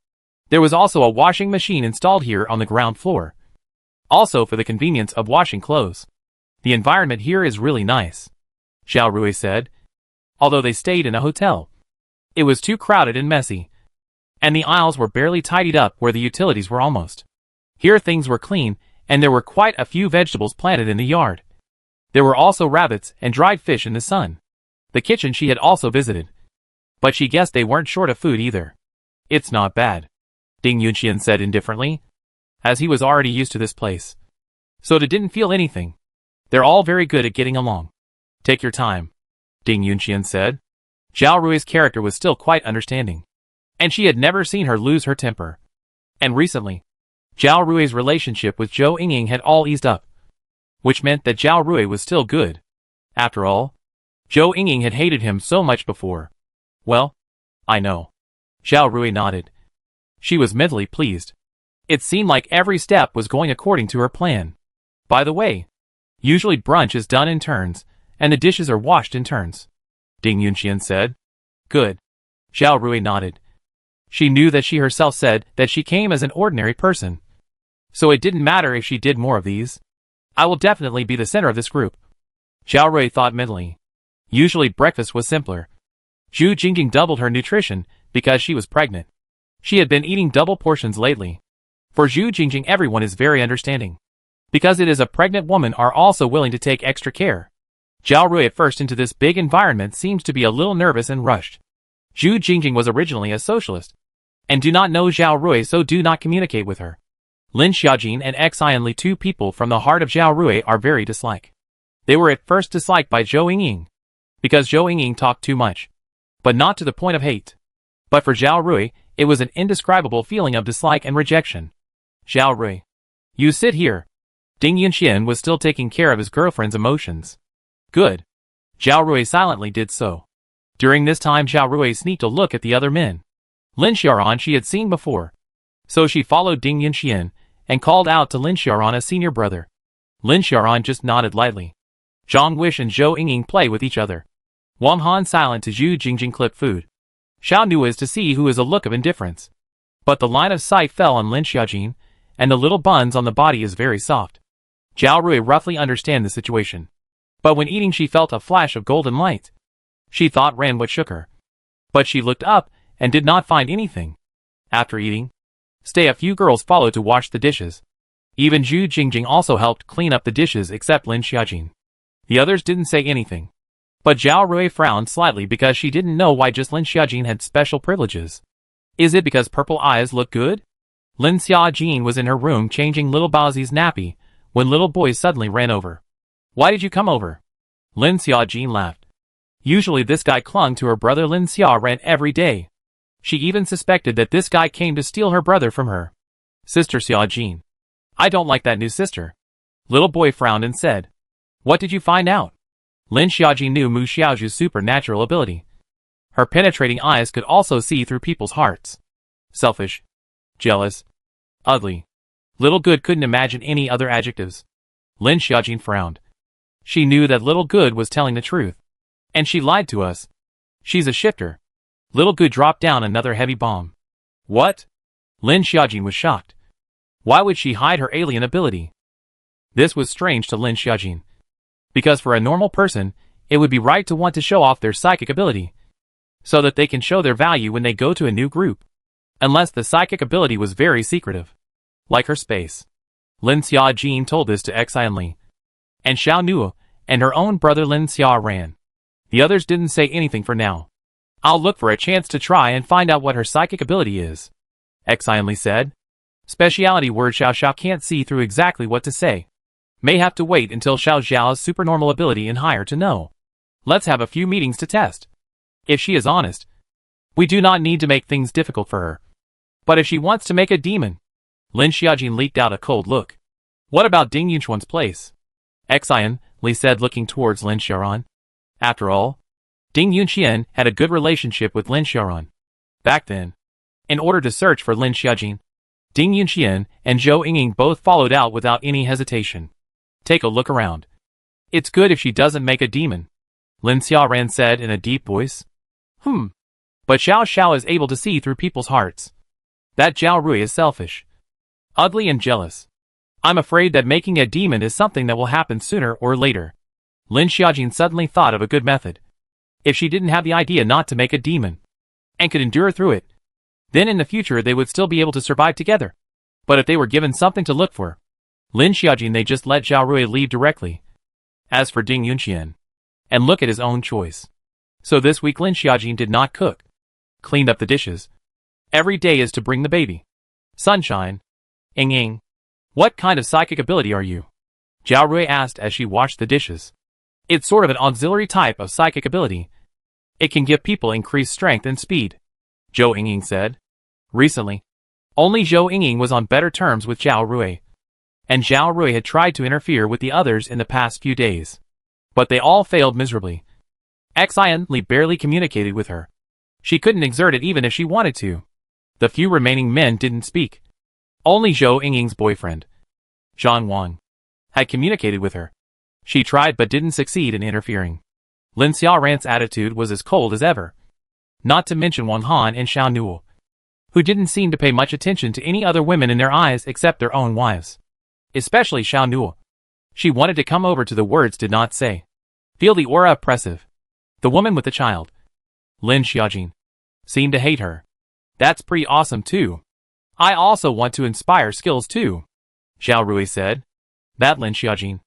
there was also a washing machine installed here on the ground floor. Also for the convenience of washing clothes. The environment here is really nice, Zhao Rui said. Although they stayed in a hotel, it was too crowded and messy. And the aisles were barely tidied up where the utilities were almost. Here things were clean, and there were quite a few vegetables planted in the yard. There were also rabbits and dried fish in the sun. The kitchen she had also visited. But she guessed they weren't short of food either. It's not bad, Ding Yunxian said indifferently, as he was already used to this place. So they didn't feel anything. They're all very good at getting along. Take your time, Ding Yunxian said. Zhao Rui's character was still quite understanding, and she had never seen her lose her temper. And recently, Zhao Rui's relationship with Zhou Yingying had all eased up, which meant that Zhao Rui was still good. After all, Zhou Yingying had hated him so much before. Well, I know. Zhao Rui nodded. She was mentally pleased. It seemed like every step was going according to her plan. By the way, usually brunch is done in turns, and the dishes are washed in turns, Ding Yunxian said. Good. Zhao Rui nodded. She knew that she herself said that she came as an ordinary person, so it didn't matter if she did more of these. I will definitely be the center of this group. Zhao Rui thought mentally. Usually breakfast was simpler. Zhu Jingjing doubled her nutrition because she was pregnant. She had been eating double portions lately. For Zhu Jingjing, everyone is very understanding, because it is a pregnant woman are also willing to take extra care. Zhao Rui at first into this big environment seems to be a little nervous and rushed. Zhu Jingjing was originally a socialist, and do not know Zhao Rui, so do not communicate with her. Lin Xiaojin and Xian Li, two people from the heart of Zhao Rui, are very disliked. They were at first disliked by Zhou Yingying, because Zhou Yingying talked too much, but not to the point of hate. But for Zhao Rui, it was an indescribable feeling of dislike and rejection. Zhao Rui, you sit here. Ding Yunxian was still taking care of his girlfriend's emotions. Good. Zhao Rui silently did so. During this time, Zhao Rui sneaked a look at the other men. Lin Xiaoran she had seen before, so she followed Ding Yunxian and called out to Lin Xiaoran, a senior brother. Lin Xiaoran just nodded lightly. Zhang Wish and Zhou Yingying play with each other. Wang Han silent to Zhu Jingjing clip food. Xiao Nu is to see who is a look of indifference. But the line of sight fell on Lin Xiaojin, and the little buns on the body is very soft. Zhao Rui roughly understand the situation. But when eating she felt a flash of golden light. She thought ran what shook her. But she looked up and did not find anything. After eating, a few girls followed to wash the dishes. Even Zhu Jingjing also helped clean up the dishes except Lin Xiaojin. The others didn't say anything. But Zhao Rui frowned slightly because she didn't know why just Lin Xiaojin had special privileges. Is it because purple eyes look good? Lin Xiaojin was in her room changing little Baozi's nappy when little boy suddenly ran over. Why did you come over? Lin Xiaojin laughed. Usually this guy clung to her brother Lin Xiaoran every day. She even suspected that this guy came to steal her brother from her. Sister Xiaojin. I don't like that new sister. Little boy frowned and said. What did you find out? Lin Xiaojin knew Mu Xiaozhu's supernatural ability. Her penetrating eyes could also see through people's hearts. Selfish. Jealous. Ugly. Little Good couldn't imagine any other adjectives. Lin Xiaojin frowned. She knew that Little Good was telling the truth. And she lied to us. She's a shifter. Little Good dropped down another heavy bomb. What? Lin Xiaojin was shocked. Why would she hide her alien ability? This was strange to Lin Xiaojin. Because for a normal person, it would be right to want to show off their psychic ability, so that they can show their value when they go to a new group. Unless the psychic ability was very secretive. Like her space. Lin Xiaojin told this to Xian Li. And Xiao Nu, and her own brother Lin Xiaoran. The others didn't say anything for now. I'll look for a chance to try and find out what her psychic ability is. Xian Li said. Speciality word Xiao Xiao can't see through exactly what to say. May have to wait until Xiao Xiao's supernormal ability in higher to know. Let's have a few meetings to test. If she is honest, we do not need to make things difficult for her. But if she wants to make a demon, Lin Xiaojin leaked out a cold look. What about Ding Yunxuan's place? Xian Li said, looking towards Lin Xiaoran. After all, Ding Yunxian had a good relationship with Lin Xiaoran. Back then, in order to search for Lin Xiaojin, Ding Yunxian and Zhou Yingying both followed out without any hesitation. Take a look around. It's good if she doesn't make a demon, Lin Xiaoran said in a deep voice. But Xiao Xiao is able to see through people's hearts. That Zhao Rui is selfish, ugly and jealous. I'm afraid that making a demon is something that will happen sooner or later. Lin Xiaojin suddenly thought of a good method. If she didn't have the idea not to make a demon, and could endure through it, then in the future they would still be able to survive together. But if they were given something to look for, Lin Xiaojin, they just let Zhao Rui leave directly. As for Ding Yunxian, and look at his own choice. So this week Lin Xiaojin did not cook, cleaned up the dishes. Every day is to bring the baby. Sunshine. Ying. What kind of psychic ability are you? Zhao Rui asked as she washed the dishes. It's sort of an auxiliary type of psychic ability. It can give people increased strength and speed, Zhou Yingying said. Recently, only Zhou Yingying was on better terms with Zhao Rui, and Zhao Rui had tried to interfere with the others in the past few days. But they all failed miserably. Xian Li barely communicated with her. She couldn't exert it even if she wanted to. The few remaining men didn't speak. Only Zhou Yingying's boyfriend, Zhang Wang, had communicated with her. She tried but didn't succeed in interfering. Lin Xiaoran's attitude was as cold as ever. Not to mention Wang Han and Xiao Nuo, who didn't seem to pay much attention to any other women in their eyes except their own wives. Especially Xiao Nuo. She wanted to come over to the words did not say. Feel the aura oppressive. The woman with the child, Lin Xiaojin, seemed to hate her. That's pretty awesome too. I also want to inspire skills too, Zhao Rui said. That Lin Xiaojin.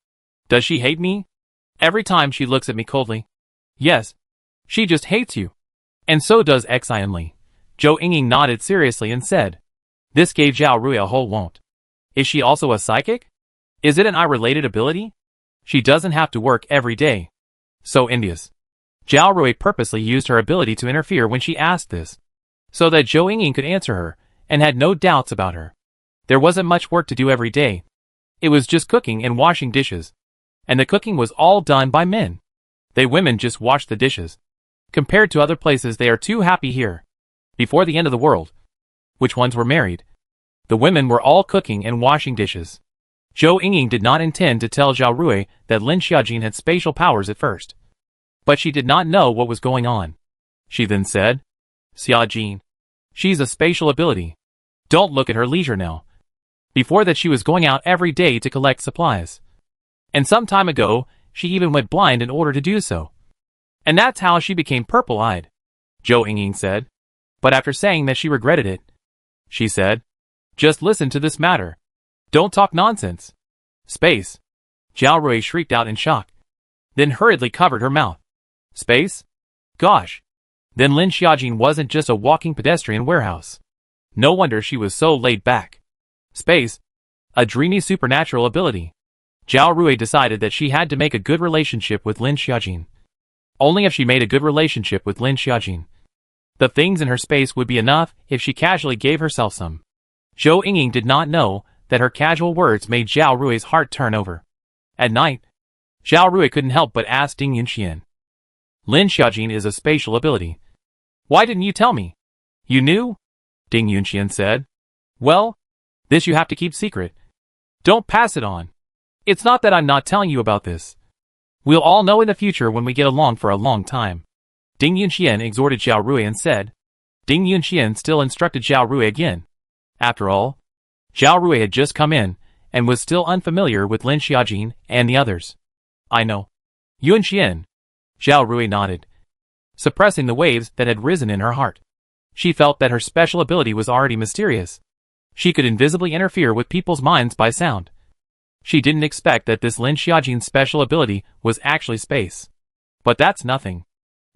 Does she hate me? Every time she looks at me coldly. Yes. She just hates you. And so does Xian Li. Zhou Yingying nodded seriously and said. This gave Zhao Rui a whole won't. Is she also a psychic? Is it an eye-related ability? She doesn't have to work every day. So envious. Zhao Rui purposely used her ability to interfere when she asked this, so that Zhou Yingying could answer her, and had no doubts about her. There wasn't much work to do every day. It was just cooking and washing dishes. And the cooking was all done by men. They women just washed the dishes. Compared to other places they are too happy here. Before the end of the world, which ones were married, the women were all cooking and washing dishes. Zhou Yingying did not intend to tell Zhao Rui that Lin Xiaojin had spatial powers at first. But she did not know what was going on. She then said, Xiaojin. She's a spatial ability. Don't look at her leisure now. Before that she was going out every day to collect supplies. And some time ago, she even went blind in order to do so. And that's how she became purple-eyed, Zhou Yingying said. But after saying that she regretted it, she said, just listen to this matter. Don't talk nonsense. Space. Zhao Rui shrieked out in shock. Then hurriedly covered her mouth. Space? Gosh. Then Lin Xiaojin wasn't just a walking pedestrian warehouse. No wonder she was so laid back. Space. A dreamy supernatural ability. Zhao Rui decided that she had to make a good relationship with Lin Xiaojin. Only if she made a good relationship with Lin Xiaojin, the things in her space would be enough if she casually gave herself some. Zhou Yingying did not know that her casual words made Zhao Rui's heart turn over. At night, Zhao Rui couldn't help but ask Ding Yunxian. Lin Xiaojin is a spatial ability. Why didn't you tell me? You knew? Ding Yunxian said. Well, this you have to keep secret. Don't pass it on. It's not that I'm not telling you about this. We'll all know in the future when we get along for a long time. Ding Yunxian exhorted Zhao Rui and said. Ding Yunxian still instructed Zhao Rui again. After all, Zhao Rui had just come in, and was still unfamiliar with Lin Xiaojin and the others. I know. Yunxian. Zhao Rui nodded, suppressing the waves that had risen in her heart. She felt that her special ability was already mysterious. She could invisibly interfere with people's minds by sound. She didn't expect that this Lin Xiaojin's special ability was actually space. But that's nothing.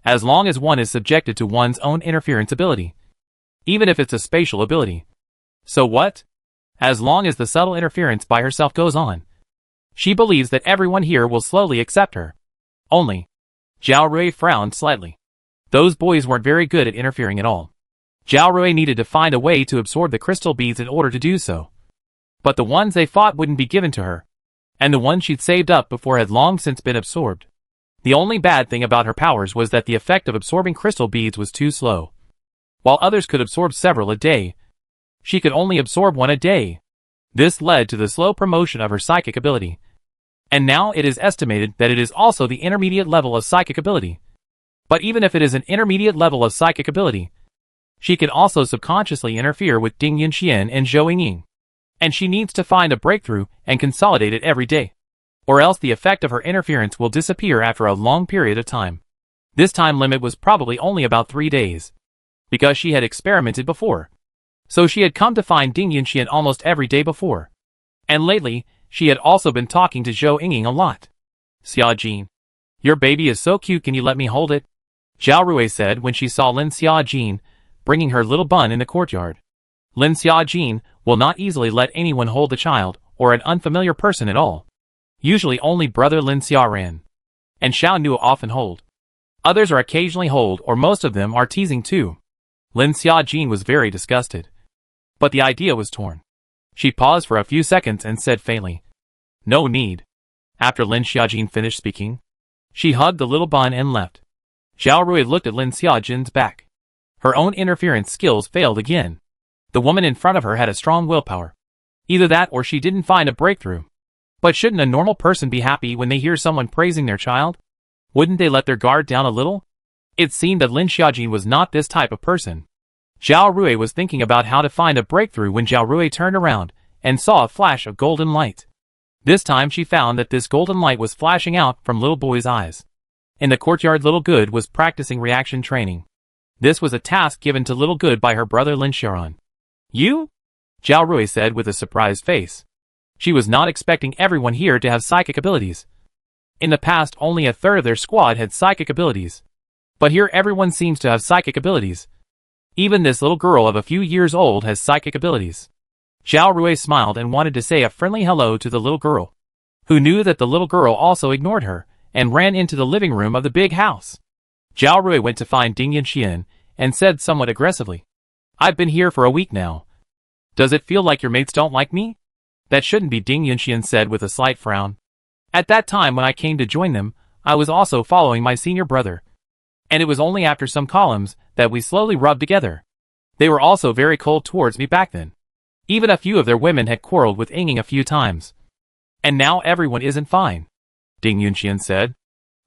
As long as one is subjected to one's own interference ability. Even if it's a spatial ability. So what? As long as the subtle interference by herself goes on. She believes that everyone here will slowly accept her. Only. Zhao Rui frowned slightly. Those boys weren't very good at interfering at all. Zhao Rui needed to find a way to absorb the crystal beads in order to do so. But the ones they fought wouldn't be given to her. And the ones she'd saved up before had long since been absorbed. The only bad thing about her powers was that the effect of absorbing crystal beads was too slow. While others could absorb several a day, she could only absorb one a day. This led to the slow promotion of her psychic ability. And now it is estimated that it is also the intermediate level of psychic ability. But even if it is an intermediate level of psychic ability, she can also subconsciously interfere with Ding Yunxian and Zhou Yingying. And she needs to find a breakthrough and consolidate it every day. Or else the effect of her interference will disappear after a long period of time. This time limit was probably only about 3 days. Because she had experimented before. So she had come to find Ding Yunxian almost every day before. And lately, she had also been talking to Zhou Yingying a lot. Xiaojin. Your baby is so cute, can you let me hold it? Zhao Rui said when she saw Lin Xiaojin bringing her little bun in the courtyard. Lin Xiaojin will not easily let anyone hold the child or an unfamiliar person at all. Usually only brother Lin Xiaoran and Xiao Nu often hold. Others are occasionally hold, or most of them are teasing too. Lin Xiaojin was very disgusted. But the idea was torn. She paused for a few seconds and said faintly, "No need." After Lin Xiaojin finished speaking, she hugged the little bun and left. Zhao Rui looked at Lin Xiaojin's back. Her own interference skills failed again. The woman in front of her had a strong willpower. Either that or she didn't find a breakthrough. But shouldn't a normal person be happy when they hear someone praising their child? Wouldn't they let their guard down a little? It seemed that Lin Xiaojin was not this type of person. Zhao Rui was thinking about how to find a breakthrough when Zhao Rui turned around and saw a flash of golden light. This time she found that this golden light was flashing out from little boy's eyes. In the courtyard, little Good was practicing reaction training. This was a task given to little Good by her brother Lin Xiaoran. "You?" Zhao Rui said with a surprised face. She was not expecting everyone here to have psychic abilities. In the past, only a third of their squad had psychic abilities. But here everyone seems to have psychic abilities. Even this little girl of a few years old has psychic abilities. Zhao Rui smiled and wanted to say a friendly hello to the little girl, who knew that the little girl also ignored her, and ran into the living room of the big house. Zhao Rui went to find Ding Yunxian, and said somewhat aggressively, "I've been here for a week now. Does it feel like your mates don't like me?" "That shouldn't be," Ding Yunxian said with a slight frown. "At that time when I came to join them, I was also following my senior brother. And it was only after some columns that we slowly rubbed together. They were also very cold towards me back then. Even a few of their women had quarreled with Ying a few times. And now everyone isn't fine," Ding Yunxian said.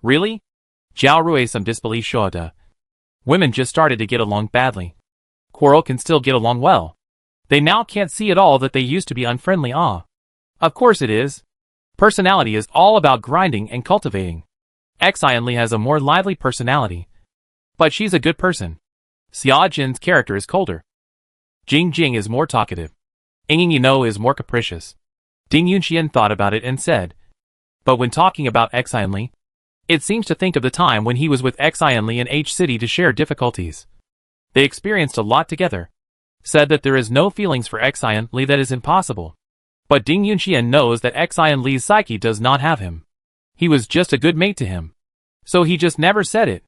"Really?" Zhao Rui some disbelief showed. Women just started to get along badly. Quarrel can still get along well. They now can't see at all that they used to be unfriendly. Of course it is. Personality is all about grinding and cultivating. Xian Li has a more lively personality. But she's a good person. Xia Jin's character is colder. Jing Jing is more talkative. Ying is more capricious. Ding Yunxian thought about it and said, "But when talking about Xian Li, it seems to think of the time when he was with Xian Li in H City to share difficulties. They experienced a lot together. Said that there is no feelings for Xian Li, that is impossible. But Ding Yunxian knows that Xian Li's psyche does not have him. He was just a good mate to him. So he just never said it."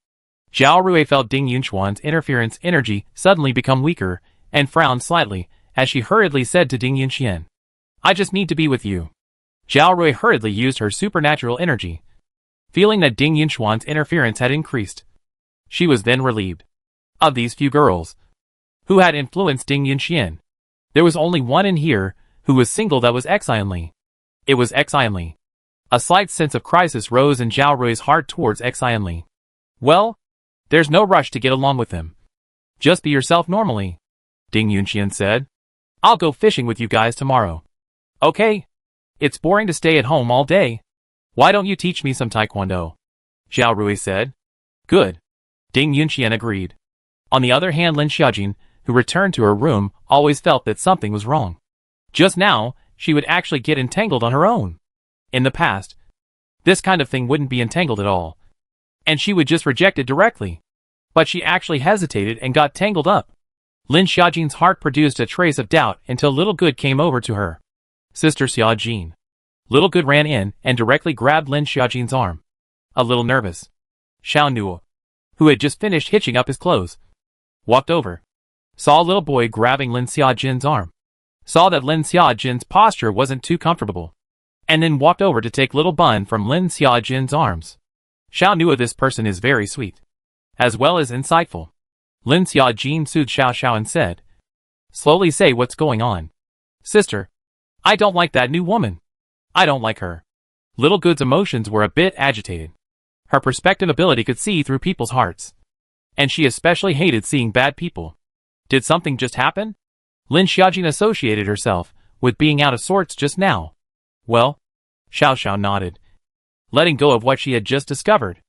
Zhao Rui felt Ding Yunxuan's interference energy suddenly become weaker, and frowned slightly, as she hurriedly said to Ding Yunxian, "I just need to be with you." Zhao Rui hurriedly used her supernatural energy. Feeling that Ding Yunxuan's interference had increased, she was then relieved. Of these few girls who had influenced Ding Yunxian, there was only one in here who was single, that was Xian Li. It was Xian Li. A slight sense of crisis rose in Zhao Rui's heart towards Xian Li. "Well, there's no rush to get along with him. Just be yourself normally," Ding Yunxian said. "I'll go fishing with you guys tomorrow." "Okay. It's boring to stay at home all day. Why don't you teach me some taekwondo?" Zhao Rui said. "Good." Ding Yunxian agreed. On the other hand, Lin Xiaojin, who returned to her room, always felt that something was wrong. Just now, she would actually get entangled on her own. In the past, this kind of thing wouldn't be entangled at all. And she would just reject it directly. But she actually hesitated and got tangled up. Lin Xiaojin's heart produced a trace of doubt until Little Good came over to her. "Sister Xiaojin." Little Good ran in and directly grabbed Lin Xiaojin's arm. A little nervous, Xiao Nuo, who had just finished hitching up his clothes, walked over, saw a little boy grabbing Lin Xiaojin's arm, saw that Lin Xiaojin's posture wasn't too comfortable, and then walked over to take little Bun from Lin Xiaojin's arms. Xiao knew this person is very sweet, as well as insightful. Lin Xiaojin soothed Xiao Xiao and said, "Slowly say what's going on." "Sister, I don't like that new woman. I don't like her." Little Good's emotions were a bit agitated. Her perspective ability could see through people's hearts. And she especially hated seeing bad people. Did something just happen? Lin Xiaojin associated herself with being out of sorts just now. "Well?" Xiao Xiao nodded, letting go of what she had just discovered.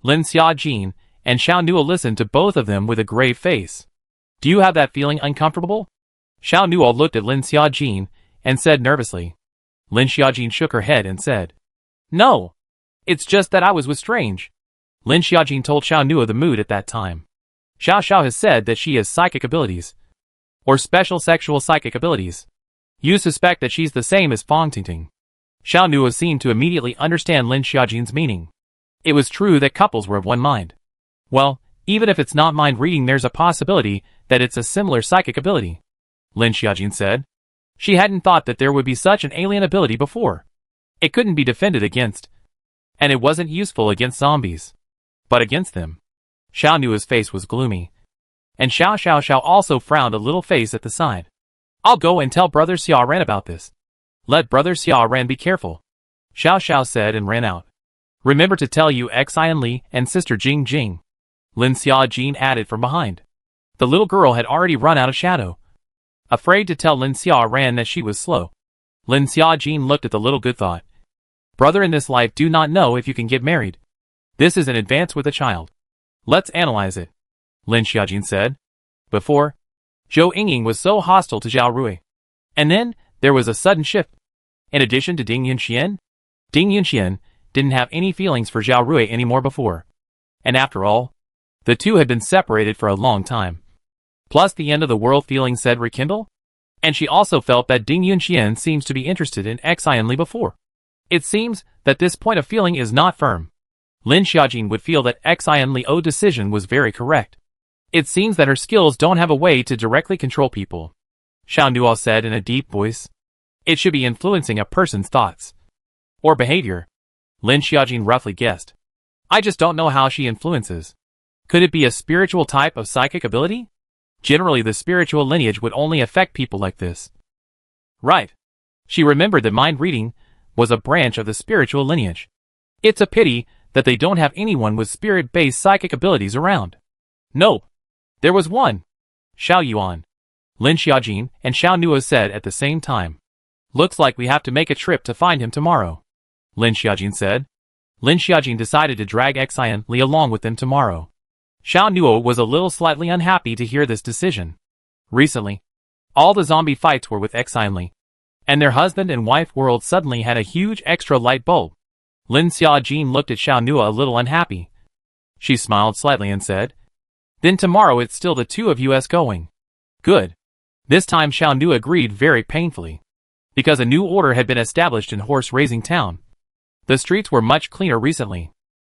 Lin Xiaojin and Xiao Nuo listened to both of them with a grave face. "Do you have that feeling uncomfortable?" Xiao Nuo looked at Lin Xiaojin and said nervously. Lin Xiaojin shook her head and said, "No. It's just that I was with strange." Lin Xiaojin told Xiao Nuo the mood at that time. Xiao Xiao has said that she has psychic abilities, or special sexual psychic abilities. You suspect that she's the same as Fong Tingting. Xiao Nuo seemed to immediately understand Lin Xiaojin's meaning. It was true that couples were of one mind. Well, even if it's not mind reading, there's a possibility that it's a similar psychic ability, Lin Xiaojin said. She hadn't thought that there would be such an alien ability before. It couldn't be defended against. And it wasn't useful against zombies. But against them. Xiao Nua's face was gloomy. And Xiao Xiao Xiao also frowned a little face at the side. I'll go and tell Brother Xia Ran about this. Let Brother Xia Ran be careful, Xiao Xiao said and ran out. Remember to tell you Xian Li and Sister Jing Jing, Lin Xiaojin added from behind. The little girl had already run out of shadow. Afraid to tell Lin Xia Ran that she was slow. Lin Xiaojin looked at the little good thought. Brother, in this life do not know if you can get married. This is an advance with a child. Let's analyze it, Lin Xiaojin said. Before, Zhou Yingying was so hostile to Zhao Rui. And then, there was a sudden shift. In addition to Ding Yunxian didn't have any feelings for Zhao Rui anymore before. And after all, the two had been separated for a long time. Plus the end of the world feeling said rekindle? And she also felt that Ding Yunxian seems to be interested in Xian Li before. It seems that this point of feeling is not firm. Lin Xiaojin would feel that Xian Li's decision was very correct. It seems that her skills don't have a way to directly control people, Xiao Nuo said in a deep voice. It should be influencing a person's thoughts. Or behavior, Lin Xiaojin roughly guessed. I just don't know how she influences. Could it be a spiritual type of psychic ability? Generally the spiritual lineage would only affect people like this. Right. She remembered that mind reading was a branch of the spiritual lineage. It's a pity that they don't have anyone with spirit-based psychic abilities around. No. There was one. Xiao Yuan, Lin Xiaojin and Xiao Nuo said at the same time. Looks like we have to make a trip to find him tomorrow, Lin Xiaojin said. Lin Xiaojin decided to drag Xian Li along with them tomorrow. Xiao Nuo was a little slightly unhappy to hear this decision. Recently, all the zombie fights were with Xian Li, and their husband and wife world suddenly had a huge extra light bulb. Lin Xiaojin looked at Xiao Nuo a little unhappy. She smiled slightly and said, Then tomorrow it's still the two of us going. Good. This time Xiao Nuo agreed very painfully. Because a new order had been established in horse-raising town. The streets were much cleaner recently.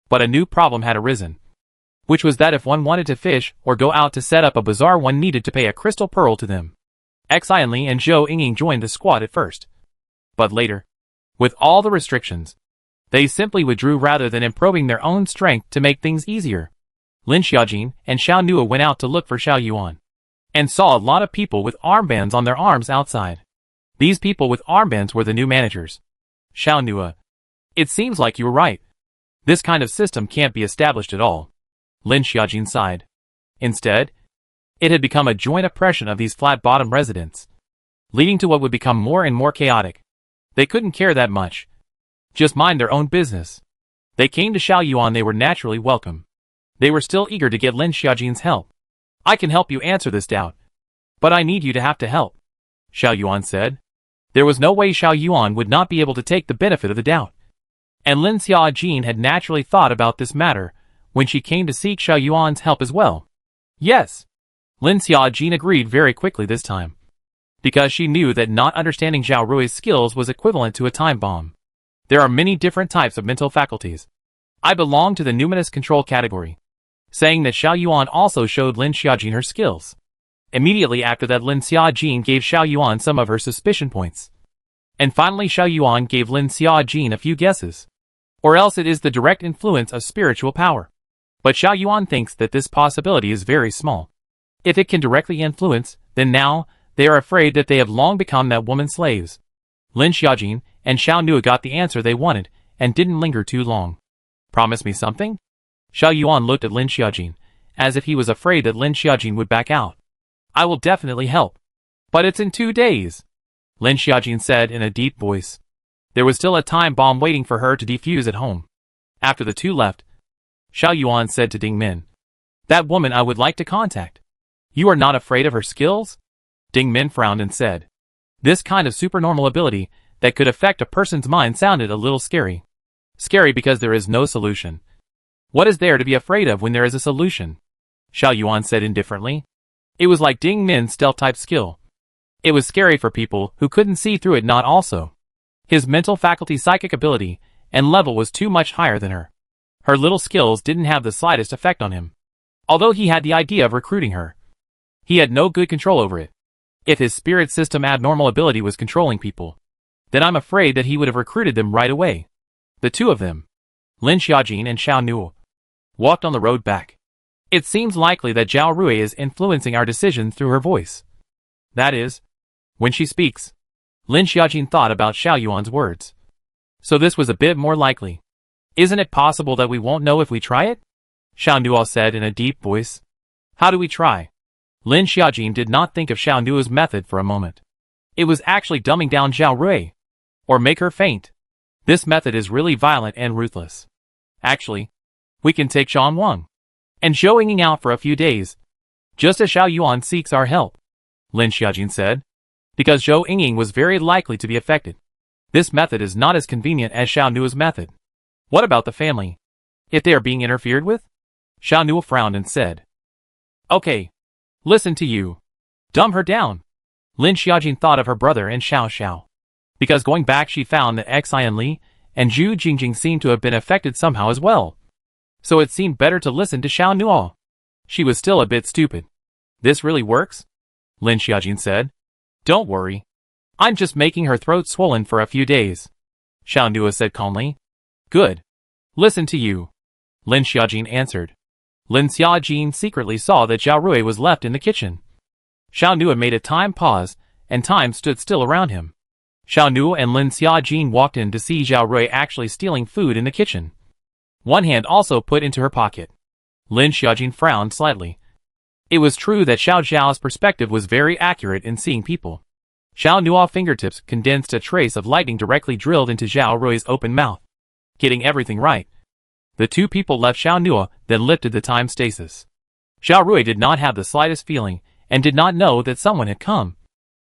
But a new problem had arisen. Which was that if one wanted to fish or go out to set up a bazaar, one needed to pay a crystal pearl to them. Xian Li and Zhou Yingying joined the squad at first. But later, with all the restrictions, they simply withdrew rather than improving their own strength to make things easier. Lin Xiaojin and Xiao Nuo went out to look for Xiao Yuan, and saw a lot of people with armbands on their arms outside. These people with armbands were the new managers. Xiao Nuo. It seems like you were right. This kind of system can't be established at all. Lin Xiaojin sighed. Instead, it had become a joint oppression of these flat-bottom residents, leading to what would become more and more chaotic. They couldn't care that much. Just mind their own business. They came to Xiao Yuan, they were naturally welcome. They were still eager to get Lin Xiaojin's help. I can help you answer this doubt. But I need you to have to help, Xiao Yuan said. There was no way Xiao Yuan would not be able to take the benefit of the doubt. And Lin Xiaojin had naturally thought about this matter when she came to seek Xiao Yuan's help as well. Yes. Lin Xiaojin agreed very quickly this time. Because she knew that not understanding Zhao Rui's skills was equivalent to a time bomb. There are many different types of mental faculties. I belong to the numinous control category. Saying that Xiao Yuan also showed Lin Xiaojin her skills. Immediately after that, Lin Xiaojin gave Xiao Yuan some of her suspicion points. And finally Xiao Yuan gave Lin Xiaojin a few guesses. Or else it is the direct influence of spiritual power. But Xiao Yuan thinks that this possibility is very small. If it can directly influence, then now, they are afraid that they have long become that woman's slaves. Lin Xiaojin and Xiao Nuo got the answer they wanted, and didn't linger too long. Promise me something? Xiao Yuan looked at Lin Xiaojin, as if he was afraid that Lin Xiaojin would back out. I will definitely help. But it's in 2 days, Lin Xiaojin said in a deep voice. There was still a time bomb waiting for her to defuse at home. After the two left, Xiao Yuan said to Ding Min, That woman I would like to contact. You are not afraid of her skills? Ding Min frowned and said, This kind of supernormal ability that could affect a person's mind sounded a little scary. Scary because there is no solution. What is there to be afraid of when there is a solution? Xiao Yuan said indifferently. It was like Ding Min's stealth-type skill. It was scary for people who couldn't see through it, not also. His mental faculty, psychic ability, and level was too much higher than her. Her little skills didn't have the slightest effect on him. Although he had the idea of recruiting her, he had no good control over it. If his spirit system abnormal ability was controlling people, then I'm afraid that he would have recruited them right away. The two of them, Lin Xiaojin and Xiao Nuo, walked on the road back. It seems likely that Zhao Rui is influencing our decisions through her voice. That is, when she speaks. Lin Xiaojin thought about Xiao Yuan's words. So this was a bit more likely. Isn't it possible that we won't know if we try it? Xiao Nuo said in a deep voice. How do we try? Lin Xiaojin did not think of Xiao Nuo's method for a moment. It was actually dumbing down Zhao Rui, or make her faint. This method is really violent and ruthless. Actually, we can take Zhang Wang and Zhou Yinging out for a few days, just as Xiao Yuan seeks our help, Lin Xiaojin said, because Zhou Yinging was very likely to be affected. This method is not as convenient as Xiao Nuo's method. What about the family? If they are being interfered with? Xiao Nuo frowned and said, Okay, listen to you. Dumb her down. Lin Xiaojin thought of her brother and Xiao Xiao. Because going back she found that Xian Li and Zhu Jingjing seemed to have been affected somehow as well. So it seemed better to listen to Xiao Nuo. She was still a bit stupid. This really works? Lin Xiaojin said. Don't worry. I'm just making her throat swollen for a few days. Xiao Nuo said calmly. Good. Listen to you. Lin Xiaojin answered. Lin Xiaojin secretly saw that Zhao Rui was left in the kitchen. Xiao Nuo made a time pause, and time stood still around him. Xiao Nuo and Lin Xiaojin walked in to see Zhao Rui actually stealing food in the kitchen. One hand also put into her pocket. Lin Xiaojin frowned slightly. It was true that Xiao Zhao's perspective was very accurate in seeing people. Xiao Nuo's fingertips condensed a trace of lightning directly drilled into Zhao Rui's open mouth. Getting everything right. The two people left Xiao Nuo, then lifted the time stasis. Zhao Rui did not have the slightest feeling, and did not know that someone had come.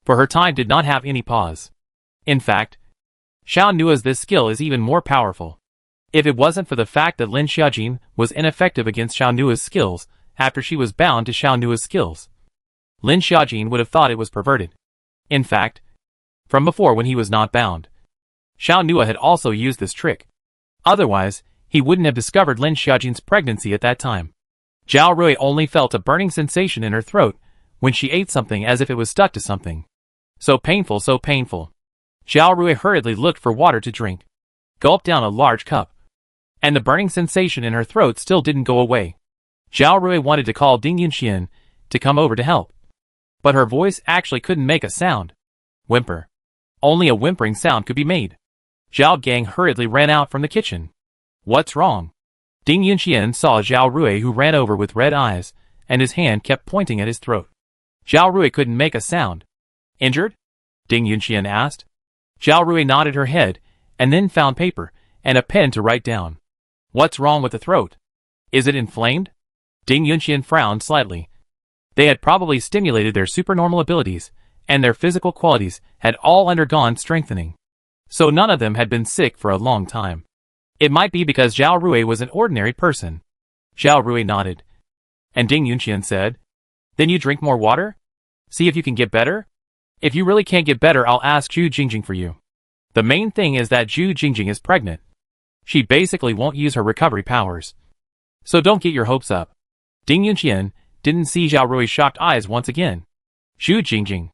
For her time did not have any pause. In fact, Xiao Nuo's this skill is even more powerful. If it wasn't for the fact that Lin Xiaojin was ineffective against Xiao Nuo's skills, after she was bound to Xiao Nuo's skills, Lin Xiaojin would have thought it was perverted. In fact, from before when he was not bound, Xiao Nuo had also used this trick. Otherwise, he wouldn't have discovered Lin Xiaojin's pregnancy at that time. Zhao Rui only felt a burning sensation in her throat when she ate something as if it was stuck to something. So painful, so painful. Zhao Rui hurriedly looked for water to drink, gulped down a large cup, and the burning sensation in her throat still didn't go away. Zhao Rui wanted to call Ding Yunxian to come over to help, but her voice actually couldn't make a sound. Whimper. Only a whimpering sound could be made. Zhao Gang hurriedly ran out from the kitchen. What's wrong? Ding Yunxian saw Zhao Rui, who ran over with red eyes, and his hand kept pointing at his throat. Zhao Rui couldn't make a sound. Injured? Ding Yunxian asked. Zhao Rui nodded her head, and then found paper and a pen to write down. What's wrong with the throat? Is it inflamed? Ding Yunxian frowned slightly. They had probably stimulated their supernormal abilities, and their physical qualities had all undergone strengthening. So none of them had been sick for a long time. It might be because Zhao Rui was an ordinary person. Zhao Rui nodded. And Ding Yunxian said, Then you drink more water? See if you can get better? If you really can't get better, I'll ask Zhu Jingjing for you. The main thing is that Zhu Jingjing is pregnant. She basically won't use her recovery powers. So don't get your hopes up. Ding Yunxian didn't see Zhao Rui's shocked eyes once again. Zhu Jingjing,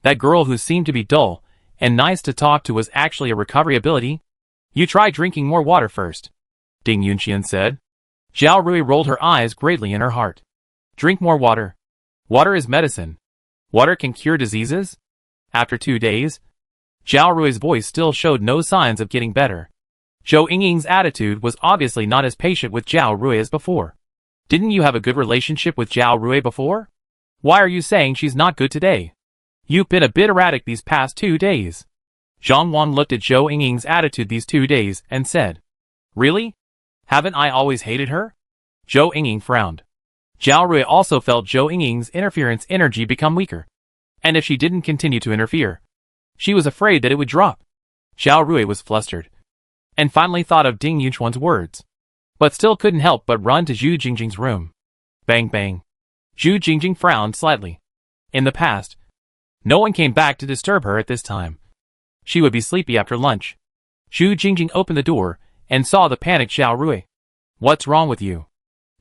that girl who seemed to be dull and nice to talk to, was actually a recovery ability? You try drinking more water first, Ding Yunxian said. Zhao Rui rolled her eyes greatly in her heart. Drink more water. Water is medicine. Water can cure diseases? After 2 days, Zhao Rui's voice still showed no signs of getting better. Zhou Yingying's attitude was obviously not as patient with Zhao Rui as before. Didn't you have a good relationship with Zhao Rui before? Why are you saying she's not good today? You've been a bit erratic these past 2 days. Zhang Wan looked at Zhou Yingying's attitude these 2 days and said, Really? Haven't I always hated her? Zhou Yingying frowned. Zhao Rui also felt Zhou Yingying's interference energy become weaker. And if she didn't continue to interfere, she was afraid that it would drop. Zhao Rui was flustered, and finally thought of Ding Yunxian's words, but still couldn't help but run to Zhu Jingjing's room. Bang bang. Zhu Jingjing frowned slightly. In the past, no one came back to disturb her at this time. She would be sleepy after lunch. Zhu Jingjing opened the door and saw the panicked Zhao Rui. What's wrong with you?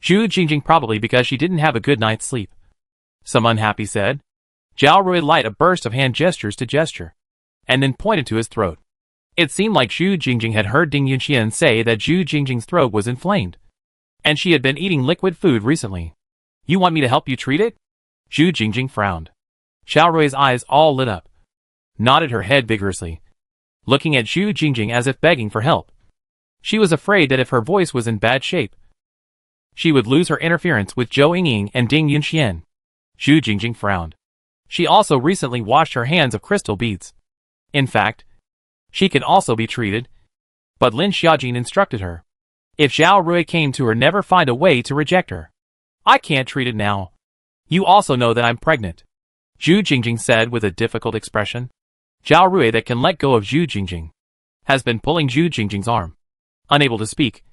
Zhu Jingjing probably because she didn't have a good night's sleep. Some unhappy said. Zhao Rui light a burst of hand gestures to gesture, and then pointed to his throat. It seemed like Zhu Jingjing had heard Ding Yunxian say that Zhu Jingjing's throat was inflamed, and she had been eating liquid food recently. You want me to help you treat it? Zhu Jingjing frowned. Zhao Rui's eyes all lit up, nodded her head vigorously, looking at Zhu Jingjing as if begging for help. She was afraid that if her voice was in bad shape, she would lose her interference with Zhou Yingying and Ding Yunxian. Zhu Jingjing frowned. She also recently washed her hands of crystal beads. In fact, she can also be treated, but Lin Xiaojin instructed her. If Zhao Rui came to her, never find a way to reject her. I can't treat it now. You also know that I'm pregnant, Zhu Jingjing said with a difficult expression. Zhao Rui, that can let go of Zhu Jingjing, has been pulling Zhu Jingjing's arm. Unable to speak,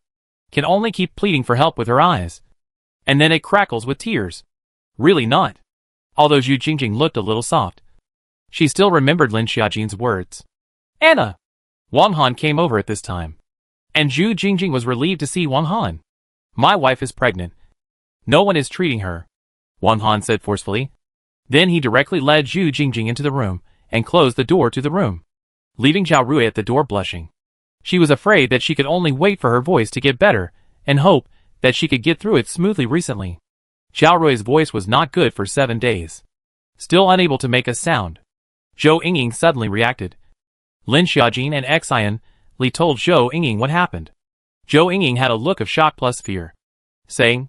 can only keep pleading for help with her eyes. And then it crackles with tears. Really not. Although Zhu Jingjing looked a little soft, she still remembered Lin Xiaojin's words. Anna! Wang Han came over at this time, and Zhu Jingjing was relieved to see Wang Han. My wife is pregnant. No one is treating her, Wang Han said forcefully. Then he directly led Zhu Jingjing into the room and closed the door to the room, leaving Zhao Rui at the door blushing. She was afraid that she could only wait for her voice to get better and hope that she could get through it smoothly recently. Zhao Rui's voice was not good for 7 days. Still unable to make a sound, Zhou Yingying suddenly reacted. Lin Xiaojin and Xian Li told Zhou Yingying what happened. Zhou Yingying had a look of shock plus fear, saying,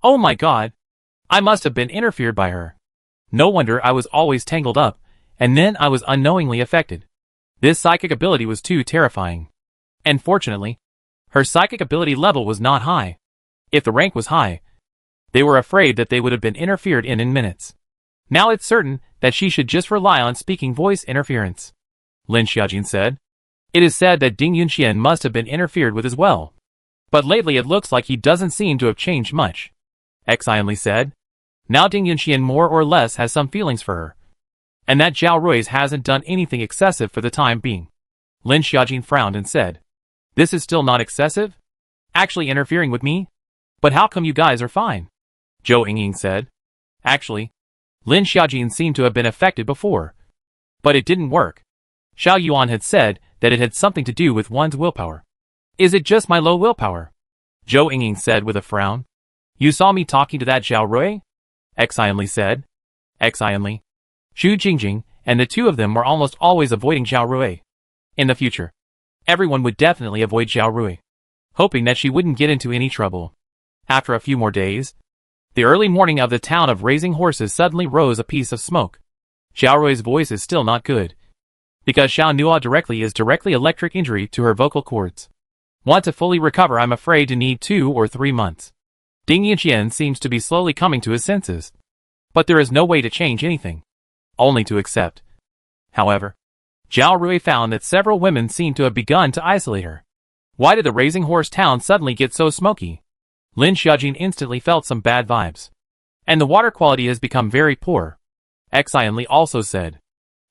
"Oh my god! I must have been interfered by her. No wonder I was always tangled up, and then I was unknowingly affected." This psychic ability was too terrifying. And fortunately, her psychic ability level was not high. If the rank was high, they were afraid that they would have been interfered in minutes. Now it's certain that she should just rely on speaking voice interference, Lin Xiaojin said. It is said that Ding Yunxian must have been interfered with as well. But lately it looks like he doesn't seem to have changed much, Xian Li said. Now Ding Yunxian more or less has some feelings for her, and that Zhao Rui hasn't done anything excessive for the time being. Lin Xiaojin frowned and said, "This is still not excessive? Actually interfering with me? But how come you guys are fine?" Zhou Yingying said. Actually, Lin Xiaojin seemed to have been affected before, but it didn't work. Xiao Yuan had said that it had something to do with one's willpower. Is it just my low willpower? Zhou Yingying said with a frown. You saw me talking to that Zhao Rui? Xian Li said. Xian Li, Zhu Jingjing, and the two of them were almost always avoiding Zhao Rui. In the future, everyone would definitely avoid Zhao Rui, hoping that she wouldn't get into any trouble. After a few more days, the early morning of the town of Raising Horses suddenly rose a piece of smoke. Zhao Rui's voice is still not good, because Xiao Nua is directly electric injury to her vocal cords. Want to fully recover, I'm afraid to need 2 or 3 months. Ding Yunxian seems to be slowly coming to his senses, but there is no way to change anything, only to accept. However, Zhao Rui found that several women seemed to have begun to isolate her. Why did the Raising Horse town suddenly get so smoky? Lin Xiaojin instantly felt some bad vibes. And the water quality has become very poor, Xian Li also said.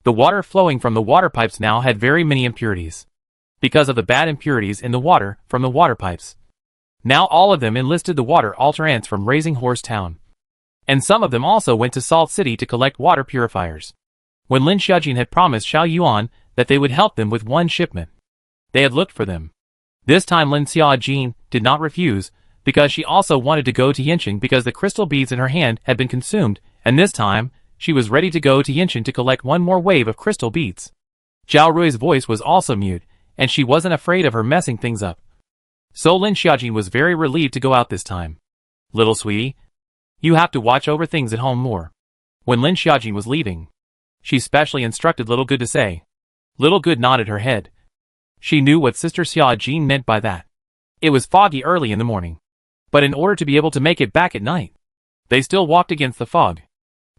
The water flowing from the water pipes now had very many impurities, because of the bad impurities in the water from the water pipes. Now all of them enlisted the water altar ants from Raising Horse town. And some of them also went to Salt City to collect water purifiers. When Lin Xiaojin had promised Xiao Yuan that they would help them with 1 shipment, they had looked for them. This time Lin Xiaojin did not refuse, because she also wanted to go to Yinchen because the crystal beads in her hand had been consumed, and this time, she was ready to go to Yinchen to collect 1 more wave of crystal beads. Zhao Rui's voice was also mute, and she wasn't afraid of her messing things up. So Lin Xiaojin was very relieved to go out this time. Little sweetie, you have to watch over things at home more. When Lin Xiaojin was leaving, she specially instructed Little Good to say. Little Good nodded her head. She knew what Sister Xiaojin meant by that. It was foggy early in the morning, but in order to be able to make it back at night, they still walked against the fog.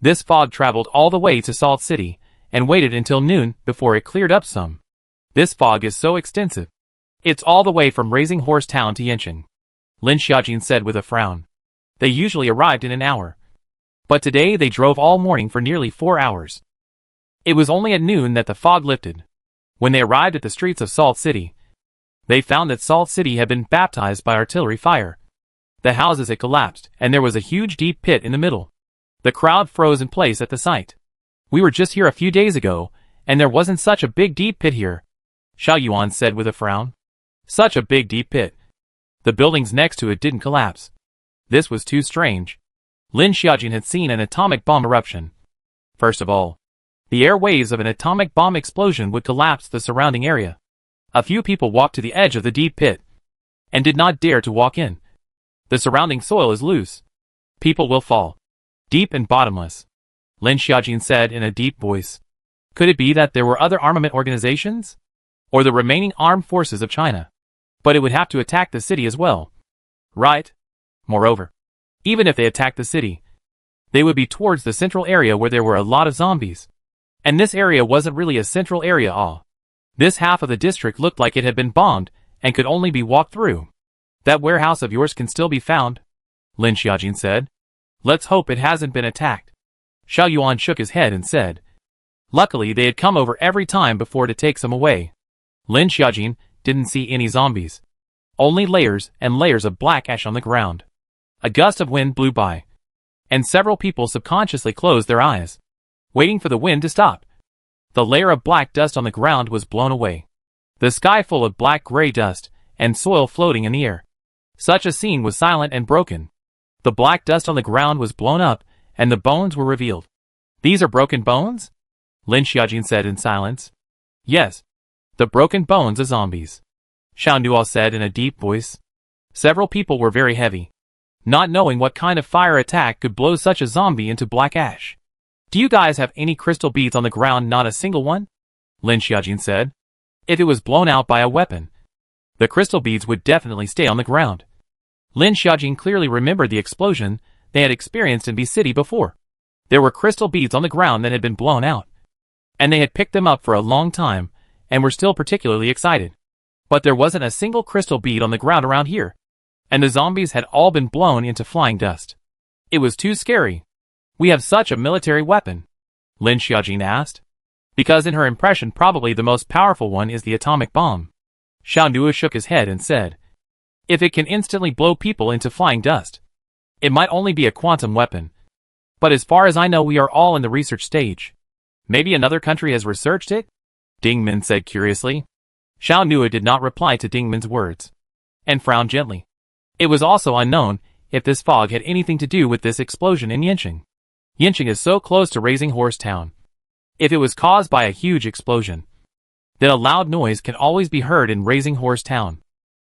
This fog traveled all the way to Salt City, and waited until noon before it cleared up some. This fog is so extensive. It's all the way from Raising Horse Town to Yinchen, Lin Xiaojin said with a frown. They usually arrived in an hour, but today they drove all morning for nearly 4 hours. It was only at noon that the fog lifted. When they arrived at the streets of Salt City, they found that Salt City had been baptized by artillery fire. The houses had collapsed, and there was a huge deep pit in the middle. The crowd froze in place at the sight. We were just here a few days ago, and there wasn't such a big deep pit here, Xiao Yuan said with a frown. Such a big deep pit. The buildings next to it didn't collapse. This was too strange. Lin Xiaojin had seen an atomic bomb eruption. First of all, the air waves of an atomic bomb explosion would collapse the surrounding area. A few people walked to the edge of the deep pit and did not dare to walk in. The surrounding soil is loose. People will fall. Deep and bottomless. Lin Xiaojin said in a deep voice. Could it be that there were other armament organizations? Or the remaining armed forces of China? But it would have to attack the city as well. Right? Moreover, even if they attacked the city, they would be towards the central area where there were a lot of zombies. And this area wasn't really a central area. This half of the district looked like it had been bombed and could only be walked through. That warehouse of yours can still be found, Lin Xiaojin said. Let's hope it hasn't been attacked. Xiao Yuan shook his head and said. Luckily they had come over every time before to take some away. Lin Xiaojin didn't see any zombies. Only layers and layers of black ash on the ground. A gust of wind blew by, and several people subconsciously closed their eyes, waiting for the wind to stop. The layer of black dust on the ground was blown away. The sky full of black-gray dust and soil floating in the air. Such a scene was silent and broken. The black dust on the ground was blown up, and the bones were revealed. These are broken bones? Lin Xiaojin said in silence. Yes. The broken bones of zombies, Xiao Nuo said in a deep voice. Several people were very heavy, not knowing what kind of fire attack could blow such a zombie into black ash. Do you guys have any crystal beads on the ground? Not a single one? Lin Xiaojin said. If it was blown out by a weapon, the crystal beads would definitely stay on the ground. Lin Xiaojin clearly remembered the explosion they had experienced in B City before. There were crystal beads on the ground that had been blown out, and they had picked them up for a long time and were still particularly excited. But there wasn't a single crystal bead on the ground around here, and the zombies had all been blown into flying dust. It was too scary. We have such a military weapon? Lin Xiaojin asked. Because in her impression probably the most powerful one is the atomic bomb. Xiao Nuo shook his head and said, if it can instantly blow people into flying dust, it might only be a quantum weapon. But as far as I know we are all in the research stage. Maybe another country has researched it? Ding Min said curiously. Xiao Nuo did not reply to Ding Min's words, and frowned gently. It was also unknown if this fog had anything to do with this explosion in Yinqing. Yinqing is so close to Raising Horse Town. If it was caused by a huge explosion, then a loud noise can always be heard in Raising Horse Town,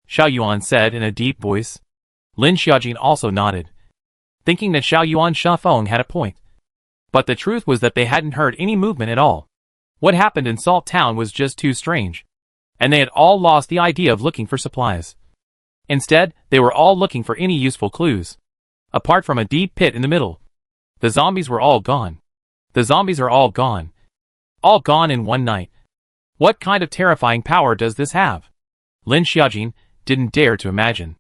Xiao Yuan said in a deep voice. Lin Xiaojin also nodded, thinking that Xiao Yuan Shafeng had a point. But the truth was that they hadn't heard any movement at all. What happened in Salt Town was just too strange, and they had all lost the idea of looking for supplies. Instead, they were all looking for any useful clues. Apart from a deep pit in the middle, the zombies were all gone. The zombies are all gone. All gone in one night. What kind of terrifying power does this have? Lin Xiaojin didn't dare to imagine.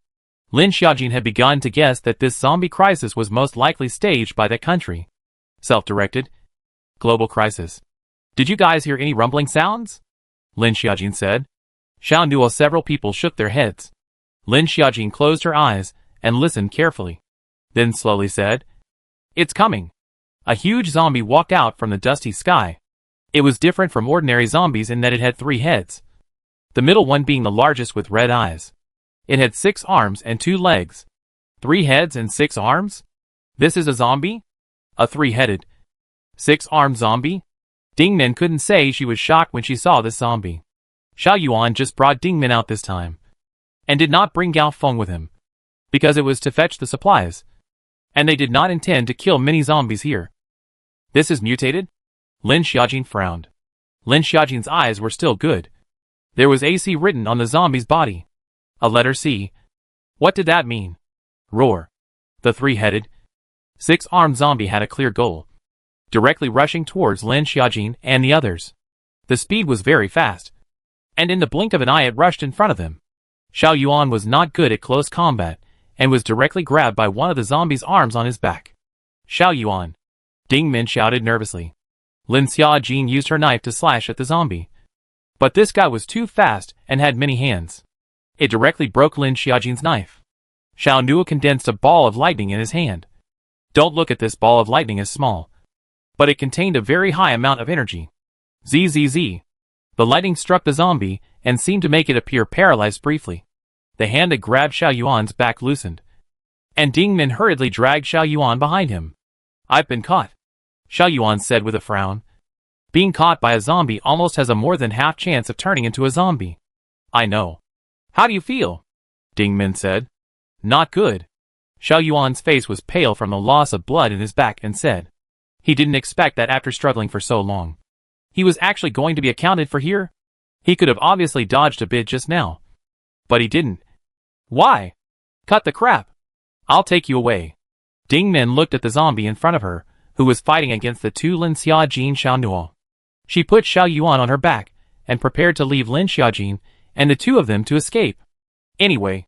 Lin Xiaojin had begun to guess that this zombie crisis was most likely staged by that country. Self-directed. Global crisis. Did you guys hear any rumbling sounds? Lin Xiaojin said. Xiao Nuo several people shook their heads. Lin Xiaojin closed her eyes and listened carefully. Then slowly said, it's coming. A huge zombie walked out from the dusty sky. It was different from ordinary zombies in that it had 3 heads. The middle one being the largest with red eyes. It had 6 arms and 2 legs. 3 heads and 6 arms? This is a zombie? A 3-headed, 6-armed zombie? Ding Min couldn't say she was shocked when she saw this zombie. Xiao Yuan just brought Ding Min out this time, and did not bring Gao Feng with him, because it was to fetch the supplies, and they did not intend to kill many zombies here. This is mutated? Lin Xiaojin frowned. Lin Xiaojin's eyes were still good. There was AC written on the zombie's body. A letter C. What did that mean? Roar. The 3-headed, 6-armed zombie had a clear goal, directly rushing towards Lin Xiaojin and the others. The speed was very fast, and in the blink of an eye it rushed in front of them. Xiao Yuan was not good at close combat, and was directly grabbed by one of the zombie's arms on his back. Xiao Yuan. Ding Min shouted nervously. Lin Xiaojin used her knife to slash at the zombie. But this guy was too fast and had many hands. It directly broke Lin Xiaojin's knife. Xiao Nua condensed a ball of lightning in his hand. Don't look at this ball of lightning as small. But it contained a very high amount of energy. Zzz. The lightning struck the zombie and seemed to make it appear paralyzed briefly. The hand that grabbed Xiao Yuan's back loosened. And Ding Min hurriedly dragged Xiao Yuan behind him. I've been caught, Xiao Yuan said with a frown. Being caught by a zombie almost has a more than half chance of turning into a zombie. I know. How do you feel? Ding Min said. Not good. Xiao Yuan's face was pale from the loss of blood in his back and said. He didn't expect that after struggling for so long. He was actually going to be accounted for here? He could have obviously dodged a bit just now. But he didn't. Why? Cut the crap. I'll take you away. Ding Min looked at the zombie in front of her, who was fighting against the two Lin Xiaojin Xiao Nua. She put Xiao Yuan on her back, and prepared to leave Lin Xiaojin and the two of them to escape. Anyway,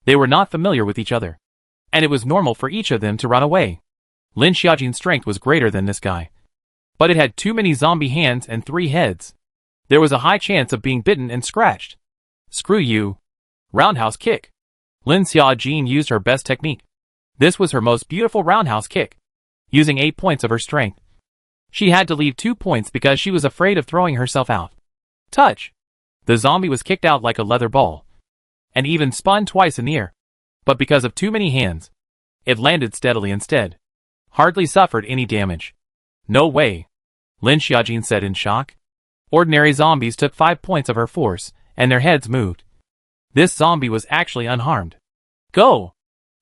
they were not familiar with each other, and it was normal for each of them to run away. Lin Xiaojin's strength was greater than this guy, but it had too many zombie hands and 3 heads. There was a high chance of being bitten and scratched. Screw you. Roundhouse kick. Lin Xiaojin used her best technique. This was her most beautiful roundhouse kick, using 8 points of her strength. She had to leave 2 points because she was afraid of throwing herself out. Touch! The zombie was kicked out like a leather ball, and even spun twice in the air. But because of too many hands, it landed steadily instead. Hardly suffered any damage. No way, Lin Xiaojin said in shock. Ordinary zombies took 5 points of her force, and their heads moved. This zombie was actually unharmed. Go!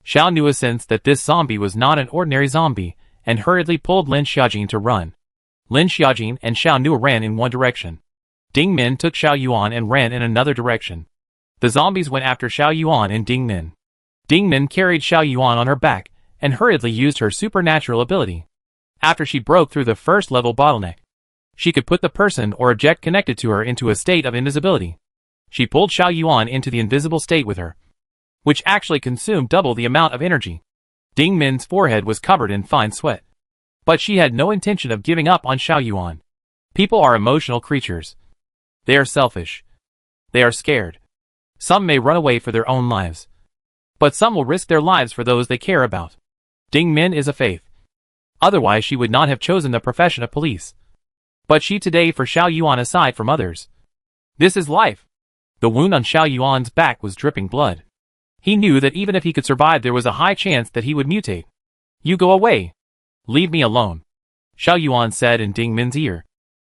Xiao Nua sensed that this zombie was not an ordinary zombie, and hurriedly pulled Lin Xiaojin to run. Lin Xiaojin and Xiao Nua ran in one direction. Ding Min took Xiao Yuan and ran in another direction. The zombies went after Xiao Yuan and Ding Min. Ding Min carried Xiao Yuan on her back, and hurriedly used her supernatural ability. After she broke through the first level bottleneck, she could put the person or object connected to her into a state of invisibility. She pulled Xiao Yuan into the invisible state with her, which actually consumed double the amount of energy. Ding Min's forehead was covered in fine sweat. But she had no intention of giving up on Xiao Yuan. People are emotional creatures. They are selfish. They are scared. Some may run away for their own lives, but some will risk their lives for those they care about. Ding Min is a faith. Otherwise she would not have chosen the profession of police. But she today for Xiao Yuan aside from others. This is life. The wound on Xiao Yuan's back was dripping blood. He knew that even if he could survive there was a high chance that he would mutate. You go away. Leave me alone, Xiao Yuan said in Ding Min's ear.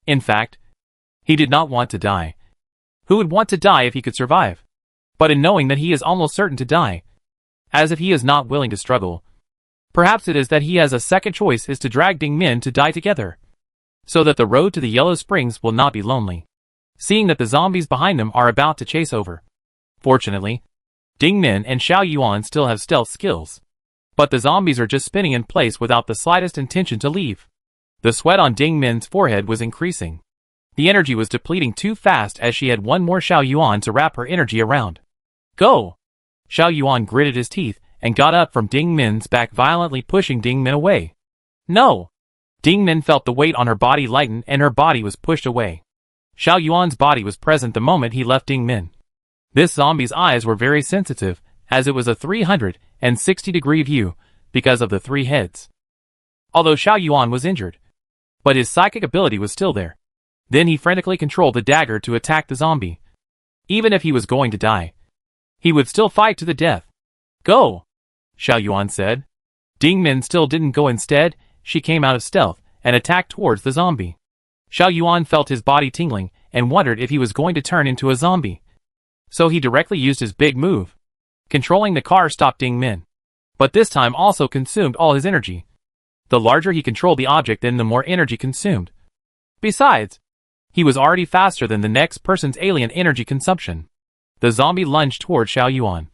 In fact, he did not want to die. Who would want to die if he could survive? But in knowing that he is almost certain to die, as if he is not willing to struggle, perhaps it is that he has a second choice is to drag Ding Min to die together, so that the road to the Yellow Springs will not be lonely, seeing that the zombies behind them are about to chase over. Fortunately, Ding Min and Xiao Yuan still have stealth skills, but the zombies are just spinning in place without the slightest intention to leave. The sweat on Ding Min's forehead was increasing. The energy was depleting too fast as she had one more Xiao Yuan to wrap her energy around. Go! Xiao Yuan gritted his teeth and got up from Ding Min's back, violently pushing Ding Min away. No! Ding Min felt the weight on her body lighten and her body was pushed away. Xiao Yuan's body was present the moment he left Ding Min. This zombie's eyes were very sensitive, as it was a 360-degree view, because of the 3 heads. Although Xiao Yuan was injured, but his psychic ability was still there. Then he frantically controlled the dagger to attack the zombie. Even if he was going to die, he would still fight to the death. Go! Xiao Yuan said. Ding Min still didn't go. Instead, she came out of stealth and attacked towards the zombie. Xiao Yuan felt his body tingling and wondered if he was going to turn into a zombie. So he directly used his big move. Controlling the car stopped Ding Min, but this time also consumed all his energy. The larger he controlled the object, then the more energy consumed. Besides, he was already faster than the next person's alien energy consumption. The zombie lunged toward Xiao Yuan.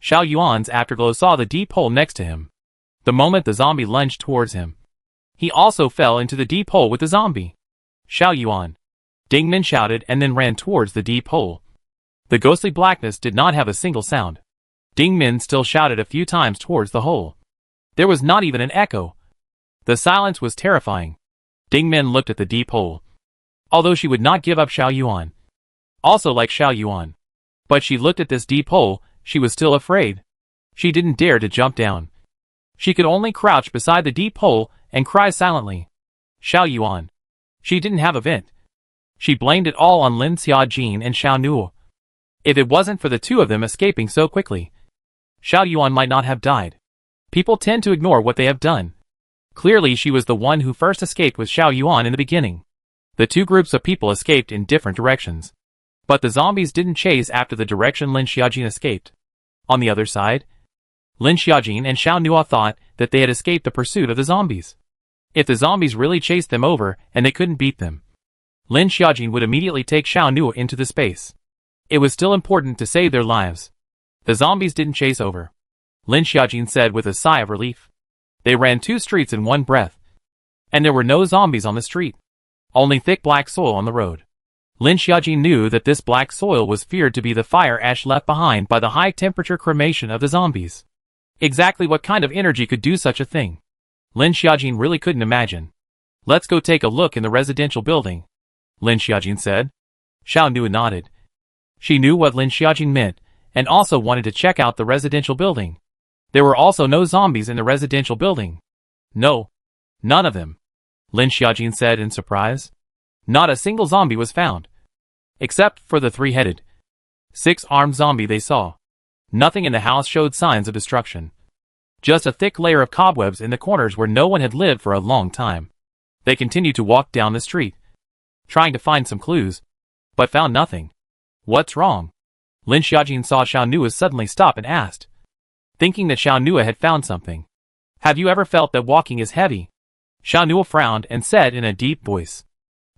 Xiao Yuan's afterglow saw the deep hole next to him. The moment the zombie lunged towards him, he also fell into the deep hole with the zombie. Xiao Yuan! Ding Min shouted and then ran towards the deep hole. The ghostly blackness did not have a single sound. Ding Min still shouted a few times towards the hole. There was not even an echo. The silence was terrifying. Ding Min looked at the deep hole. Although she would not give up Xiao Yuan, also like Xiao Yuan, but she looked at this deep hole, she was still afraid. She didn't dare to jump down. She could only crouch beside the deep hole and cry silently. Xiao Yuan. She didn't have a vent. She blamed it all on Lin Xiaojin and Xiao Nuo. If it wasn't for the two of them escaping so quickly, Xiao Yuan might not have died. People tend to ignore what they have done. Clearly she was the one who first escaped with Xiao Yuan in the beginning. The two groups of people escaped in different directions. But the zombies didn't chase after the direction Lin Xiaojin escaped. On the other side, Lin Xiaojin and Xiao Nuo thought that they had escaped the pursuit of the zombies. If the zombies really chased them over and they couldn't beat them, Lin Xiaojin would immediately take Xiao Nuo into the space. It was still important to save their lives. The zombies didn't chase over, Lin Xiaojin said with a sigh of relief. They ran 2 streets in one breath. And there were no zombies on the street. Only thick black soil on the road. Lin Xiaojin knew that this black soil was feared to be the fire ash left behind by the high-temperature cremation of the zombies. Exactly what kind of energy could do such a thing? Lin Xiaojin really couldn't imagine. Let's go take a look in the residential building, Lin Xiaojin said. Xiao Nuo nodded. She knew what Lin Xiaojin meant, and also wanted to check out the residential building. There were also no zombies in the residential building. No. None of them, Lin Xiaojin said in surprise. Not a single zombie was found. Except for the 3-headed, 6-armed zombie they saw. Nothing in the house showed signs of destruction. Just a thick layer of cobwebs in the corners where no one had lived for a long time. They continued to walk down the street, trying to find some clues, but found nothing. What's wrong? Lin Xiaojin saw Xiao Nuo suddenly stop and asked, thinking that Xiao Nuo had found something. Have you ever felt that walking is heavy? Xiao Nuo frowned and said in a deep voice.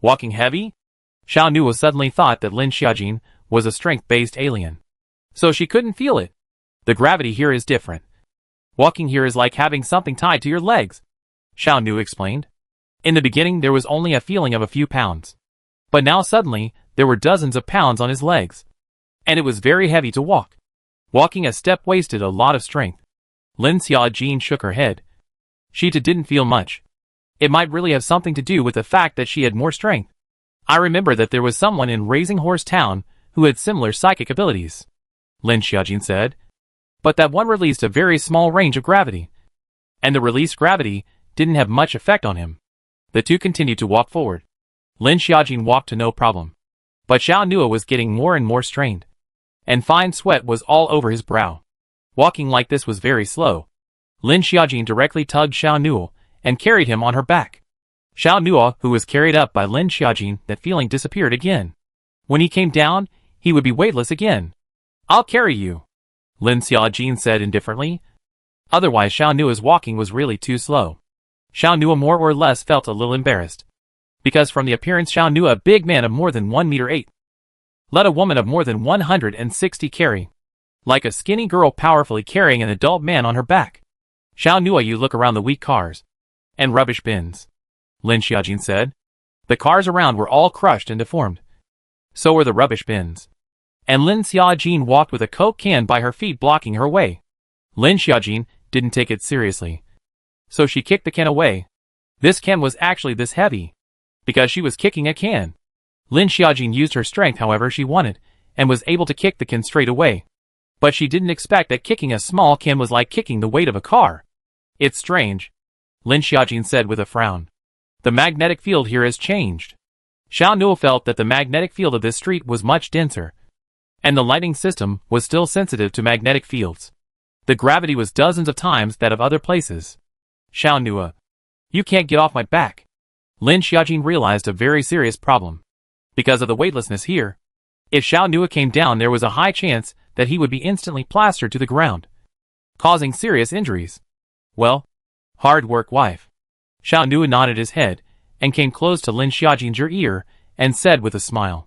Walking heavy? Xiao Nuo suddenly thought that Lin Xiaojin was a strength-based alien. So she couldn't feel it. The gravity here is different. Walking here is like having something tied to your legs, Xiao Nuo explained. In the beginning there was only a feeling of a few pounds. But now suddenly, there were dozens of pounds on his legs. And it was very heavy to walk. Walking a step wasted a lot of strength. Lin Xiaojin shook her head. She didn't feel much. It might really have something to do with the fact that she had more strength. I remember that there was someone in Raising Horse Town who had similar psychic abilities, Lin Xiaojin said. But that one released a very small range of gravity. And the released gravity didn't have much effect on him. The two continued to walk forward. Lin Xiaojin walked to no problem. But Xiao Nuo was getting more and more strained. And fine sweat was all over his brow. Walking like this was very slow. Lin Xiaojin directly tugged Xiao Nuo and carried him on her back. Xiao Nuo, who was carried up by Lin Xiaojin, that feeling disappeared again. When he came down, he would be weightless again. I'll carry you, Lin Xiaojin said indifferently. Otherwise Xiao Nuo's walking was really too slow. Xiao Nuo more or less felt a little embarrassed. Because from the appearance Xiao Nuo a big man of more than 1 meter 8. Let a woman of more than 160 carry. Like a skinny girl powerfully carrying an adult man on her back. Xiao Nuo, you look around the weak cars. And rubbish bins, Lin Xiaojin said. The cars around were all crushed and deformed. So were the rubbish bins. And Lin Xiaojin walked with a Coke can by her feet blocking her way. Lin Xiaojin didn't take it seriously. So she kicked the can away. This can was actually this heavy. Because she was kicking a can. Lin Xiaojin used her strength however she wanted, and was able to kick the can straight away. But she didn't expect that kicking a small can was like kicking the weight of a car. It's strange, Lin Xiaojin said with a frown. The magnetic field here has changed. Xiao Nuo felt that the magnetic field of this street was much denser. And the lighting system was still sensitive to magnetic fields. The gravity was dozens of times that of other places. Xiao Nuo, you can't get off my back. Lin Xiaojin realized a very serious problem. Because of the weightlessness here. If Xiao Nuo came down there was a high chance that he would be instantly plastered to the ground. Causing serious injuries. Well, hard work wife. Xiao Nuo nodded his head, and came close to Lin Xiaojin's ear, and said with a smile.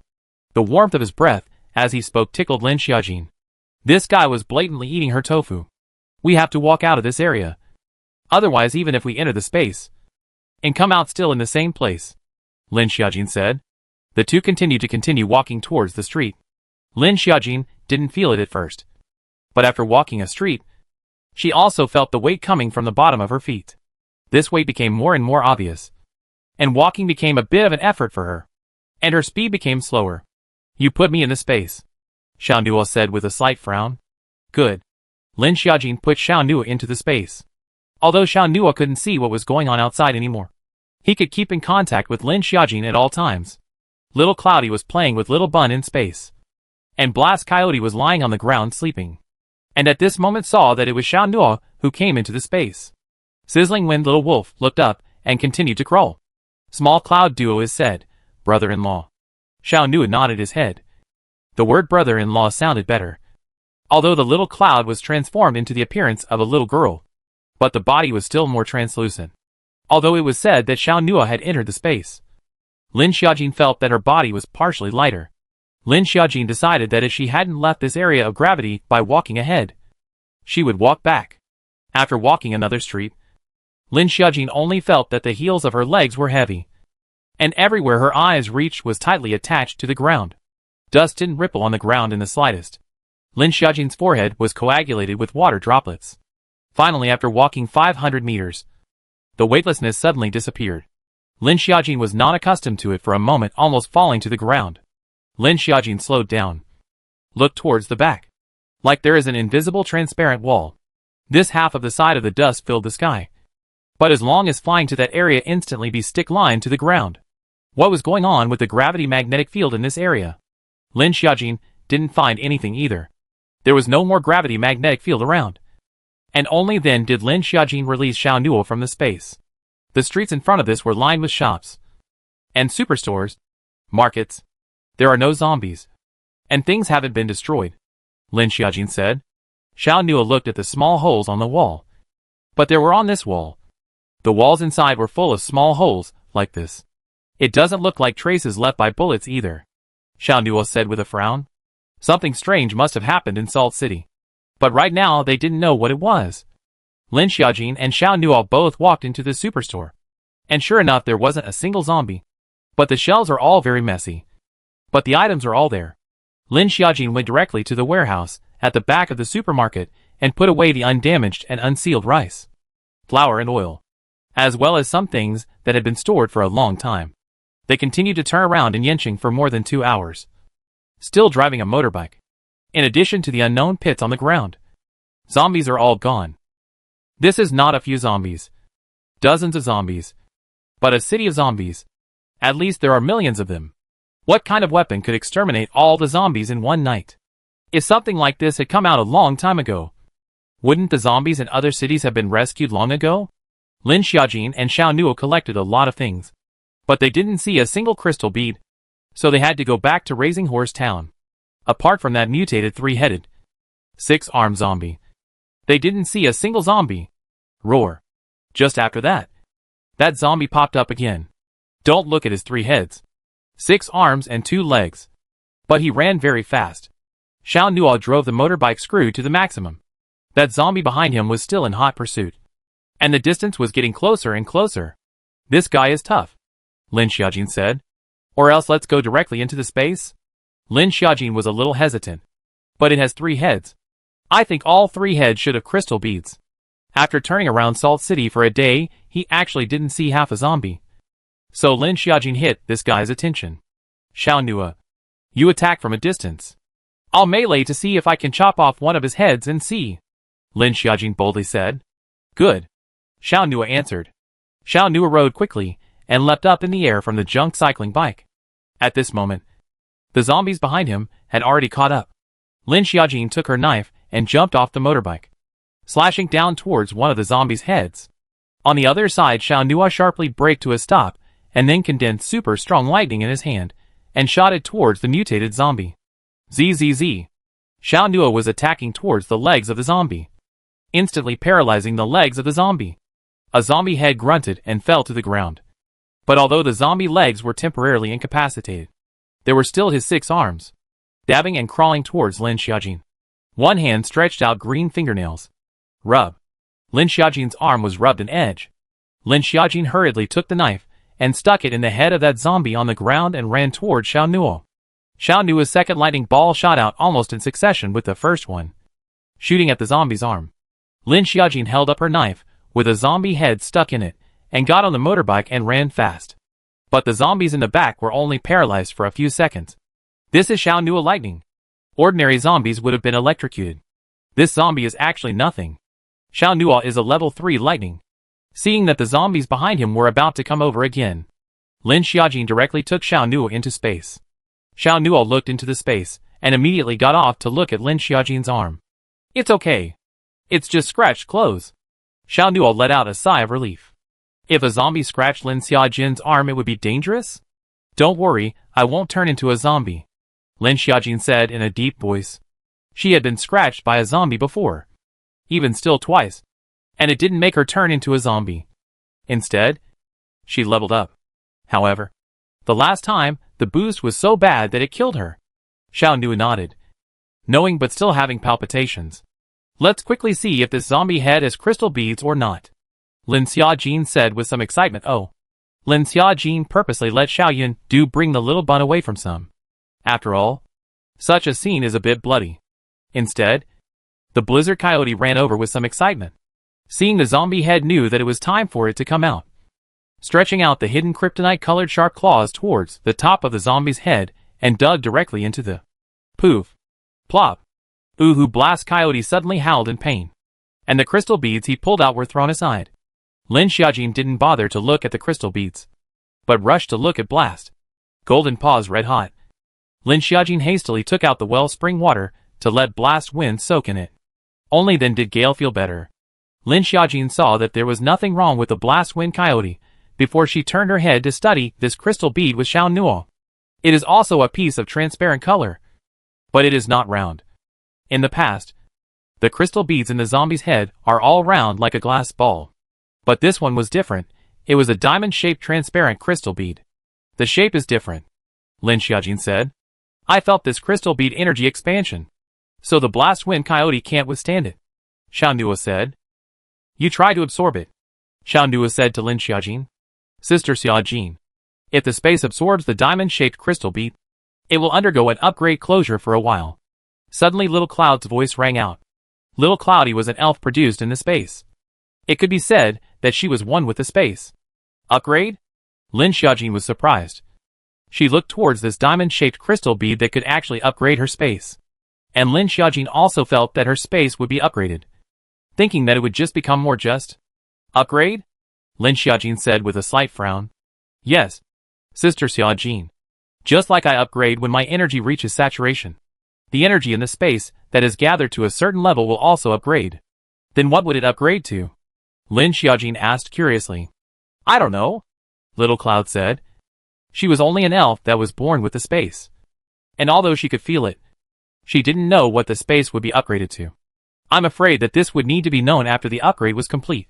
The warmth of his breath, as he spoke tickled Lin Xiaojin. This guy was blatantly eating her tofu. We have to walk out of this area. Otherwise even if we enter the space. And come out still in the same place, Lin Xiaojin said. The two continued walking towards the street. Lin Xiaojin didn't feel it at first. But after walking a street, she also felt the weight coming from the bottom of her feet. This weight became more and more obvious. And walking became a bit of an effort for her. And her speed became slower. You put me in the space, Xiao Nuo said with a slight frown. Good. Lin Xiaojin put Xiao Nua into the space. Although Xiao Nua couldn't see what was going on outside anymore, he could keep in contact with Lin Xiaojin at all times. Little Cloudy was playing with Little Bun in space, and Blast Coyote was lying on the ground sleeping, and at this moment saw that it was Xiao Nua who came into the space. Sizzling Wind Little Wolf looked up and continued to crawl. Small Cloud Duo is said, brother-in-law. Xiao Nua nodded his head. The word brother-in-law sounded better. Although the little cloud was transformed into the appearance of a little girl, but the body was still more translucent. Although it was said that Xiao Nua had entered the space, Lin Xiaojin felt that her body was partially lighter. Lin Xiaojin decided that if she hadn't left this area of gravity by walking ahead, she would walk back. After walking another street, Lin Xiaojin only felt that the heels of her legs were heavy, and everywhere her eyes reached was tightly attached to the ground. Dust didn't ripple on the ground in the slightest. Lin Xiaojin's forehead was coagulated with water droplets. Finally, after walking 500 meters, the weightlessness suddenly disappeared. Lin Xiaojin was not accustomed to it for a moment, almost falling to the ground. Lin Xiaojin slowed down, looked towards the back, like there is an invisible transparent wall. This half of the side of the dust filled the sky, but as long as flying to that area instantly be stick-lined to the ground. What was going on with the gravity magnetic field in this area? Lin Xiaojin didn't find anything either. There was no more gravity magnetic field around. And only then did Lin Xiaojin release Xiao Nua from the space. The streets in front of this were lined with shops and superstores, markets. There are no zombies, and things haven't been destroyed, Lin Xiaojin said. Xiao Nua looked at the small holes on the wall. But there were on this wall. The walls inside were full of small holes, like this. It doesn't look like traces left by bullets either, Xiao Nua said with a frown. Something strange must have happened in Salt City. But right now they didn't know what it was. Lin Xiaojin and Xiao Nua both walked into the superstore. And sure enough, there wasn't a single zombie. But the shelves are all very messy. But the items are all there. Lin Xiaojin went directly to the warehouse at the back of the supermarket and put away the undamaged and unsealed rice, flour and oil, as well as some things that had been stored for a long time. They continued to turn around in Yanqing for more than 2 hours, still driving a motorbike. In addition to the unknown pits on the ground, zombies are all gone. This is not a few zombies, dozens of zombies, but a city of zombies. At least there are millions of them. What kind of weapon could exterminate all the zombies in one night? If something like this had come out a long time ago, wouldn't the zombies in other cities have been rescued long ago? Lin Xiaojin and Xiao Nua collected a lot of things, but they didn't see a single crystal bead, so they had to go back to Raising Horse Town. Apart from that mutated 3-headed, 6-armed zombie, they didn't see a single zombie. Roar. Just after that, that zombie popped up again. Don't look at his 3 heads, 6 arms and 2 legs. But he ran very fast. Xiao Nua drove the motorbike screw to the maximum. That zombie behind him was still in hot pursuit, and the distance was getting closer and closer. This guy is tough, Lin Xiaojin said. Or else let's go directly into the space? Lin Xiaojin was a little hesitant. But it has 3 heads. I think all 3 heads should have crystal beads. After turning around Salt City for a day, he actually didn't see half a zombie. So Lin Xiaojin hit this guy's attention. Xiao Nua, you attack from a distance. I'll melee to see if I can chop off one of his heads and see, Lin Xiaojin boldly said. Good, Xiao Nua answered. Xiao Nua rode quickly and leapt up in the air from the junk cycling bike. At this moment, the zombies behind him had already caught up. Lin Xiaojin took her knife and jumped off the motorbike, slashing down towards one of the zombies' heads. On the other side, Xiao Nua sharply braked to a stop and then condensed super strong lightning in his hand and shot it towards the mutated zombie. Zzz. Xiao Nua was attacking towards the legs of the zombie, instantly paralyzing the legs of the zombie. A zombie head grunted and fell to the ground. But although the zombie legs were temporarily incapacitated, there were still his 6 arms, dabbing and crawling towards Lin Xiaojin. One hand stretched out green fingernails. Rub. Lin Xiaojin's arm was rubbed an edge. Lin Xiaojin hurriedly took the knife and stuck it in the head of that zombie on the ground and ran towards Xiao Nua. Xiao Nua's second lightning ball shot out almost in succession with the first one, shooting at the zombie's arm. Lin Xiaojin held up her knife with a zombie head stuck in it and got on the motorbike and ran fast. But the zombies in the back were only paralyzed for a few seconds. This is Xiao Nua lightning. Ordinary zombies would have been electrocuted. This zombie is actually nothing. Xiao Nuo is a level 3 lightning. Seeing that the zombies behind him were about to come over again, Lin Xiaojin directly took Xiao Nuo into space. Xiao Nuo looked into the space and immediately got off to look at Lin Xiaojin's arm. It's okay. It's just scratched clothes. Xiao Nuo let out a sigh of relief. If a zombie scratched Lin Xiaojin's arm, it would be dangerous? Don't worry, I won't turn into a zombie, Lin Xiaojin said in a deep voice. She had been scratched by a zombie before. Even still twice. And it didn't make her turn into a zombie. Instead, she leveled up. However, the last time, the boost was so bad that it killed her. Xiao Nuo nodded, knowing but still having palpitations. Let's quickly see if this zombie head has crystal beads or not, Lin Xiaojin said with some excitement. Oh. Lin Xiaojin purposely let Xiaoyun bring the little bun away from some. After all, such a scene is a bit bloody. Instead, the blizzard coyote ran over with some excitement. Seeing the zombie head knew that it was time for it to come out. Stretching out the hidden kryptonite-colored sharp claws towards the top of the zombie's head and dug directly into the poof. Plop. Ooh, blast! Coyote suddenly howled in pain. And the crystal beads he pulled out were thrown aside. Lin Xiaojin didn't bother to look at the crystal beads, but rushed to look at Blast. Golden paws red hot. Lin Xiaojin hastily took out the wellspring water to let Blast wind soak in it. Only then did Gale feel better. Lin Xiaojin saw that there was nothing wrong with the Blast Wind Coyote before she turned her head to study this crystal bead with Xiao Nuo. It is also a piece of transparent color, but it is not round. In the past, the crystal beads in the zombie's head are all round like a glass ball. But this one was different. It was a diamond-shaped transparent crystal bead. The shape is different, Lin Xiaojin said. I felt this crystal bead energy expansion. So the Blast Wind Coyote can't withstand it, Xiao Nuo said. You try to absorb it, Xiao Nuo said to Lin Xiaojin. Sister Xiaojin, if the space absorbs the diamond-shaped crystal bead, it will undergo an upgrade closure for a while. Suddenly Little Cloud's voice rang out. Little Cloudy was an elf produced in the space. It could be said that she was one with the space. Upgrade? Lin Xiaojin was surprised. She looked towards this diamond-shaped crystal bead that could actually upgrade her space. And Lin Xiaojin also felt that her space would be upgraded, thinking that it would just become more just. Upgrade? Lin Xiaojin said with a slight frown. Yes, Sister Xiaojin. Just like I upgrade when my energy reaches saturation. The energy in the space that is gathered to a certain level will also upgrade. Then what would it upgrade to? Lin Xiaojin asked curiously. I don't know, Little Cloud said. She was only an elf that was born with the space. And although she could feel it, she didn't know what the space would be upgraded to. I'm afraid that this would need to be known after the upgrade was complete.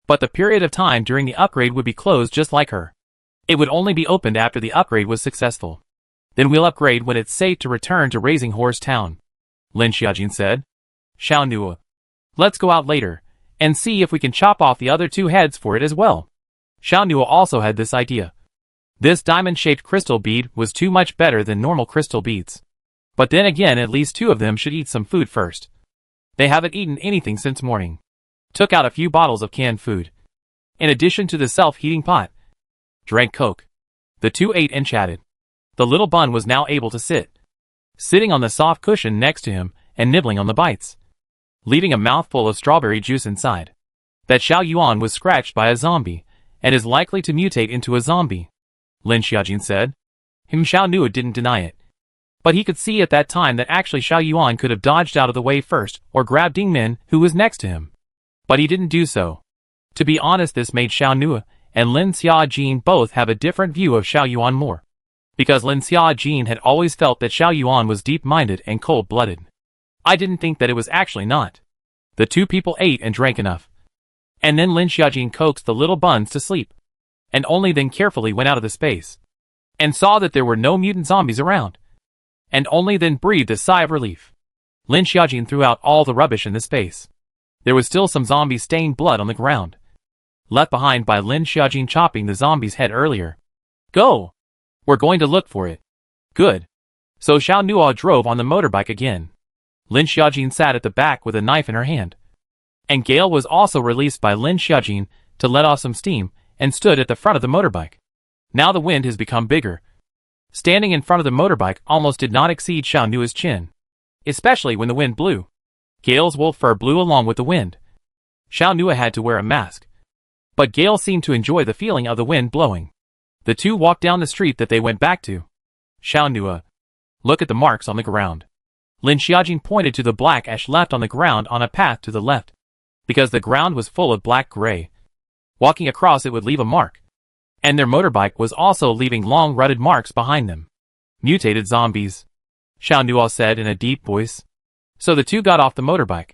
But the period of time during the upgrade would be closed just like her. It would only be opened after the upgrade was successful. Then we'll upgrade when it's safe to return to Raising Horse Town, Lin Xiaojin said. Xiao Nuo. Let's go out later and see if we can chop off the other two heads for it as well. Xiao Nuo also had this idea. This diamond-shaped crystal bead was too much better than normal crystal beads. But then again, at least two of them should eat some food first. They haven't eaten anything since morning. Took out a few bottles of canned food. In addition to the self-heating pot. Drank Coke. The two ate and chatted. The little bun was now able to sit. Sitting on the soft cushion next to him and nibbling on the bites. Leaving a mouthful of strawberry juice inside. That Xiao Yuan was scratched by a zombie and is likely to mutate into a zombie, Lin Xiaojin said. Xiao Nuo didn't deny it. But he could see at that time that actually Xiao Yuan could have dodged out of the way first or grabbed Ding Min, who was next to him. But he didn't do so. To be honest, this made Xiao Nuo and Lin Xiaojin both have a different view of Xiao Yuan more. Because Lin Xiaojin had always felt that Xiao Yuan was deep-minded and cold-blooded. I didn't think that it was actually not. The two people ate and drank enough. And then Lin Xiaojin coaxed the little buns to sleep. And only then carefully went out of the space. And saw that there were no mutant zombies around. And only then breathed a sigh of relief. Lin Xiaojin threw out all the rubbish in the space. There was still some zombie-stained blood on the ground. Left behind by Lin Xiaojin chopping the zombie's head earlier. Go! We're going to look for it. Good. So Xiao Nuo drove on the motorbike again. Lin Xiaojin sat at the back with a knife in her hand. And Gale was also released by Lin Xiaojin to let off some steam and stood at the front of the motorbike. Now the wind has become bigger. Standing in front of the motorbike almost did not exceed Xiao Nuo's chin. Especially when the wind blew. Gale's wolf fur blew along with the wind. Xiao Nua had to wear a mask. But Gale seemed to enjoy the feeling of the wind blowing. The two walked down the street that they went back to. Xiao Nua. Look at the marks on the ground. Lin Xiaojin pointed to the black ash left on the ground on a path to the left. Because the ground was full of black-gray. Walking across it would leave a mark. And their motorbike was also leaving long rutted marks behind them. Mutated zombies. Xiao Nua said in a deep voice. So the two got off the motorbike.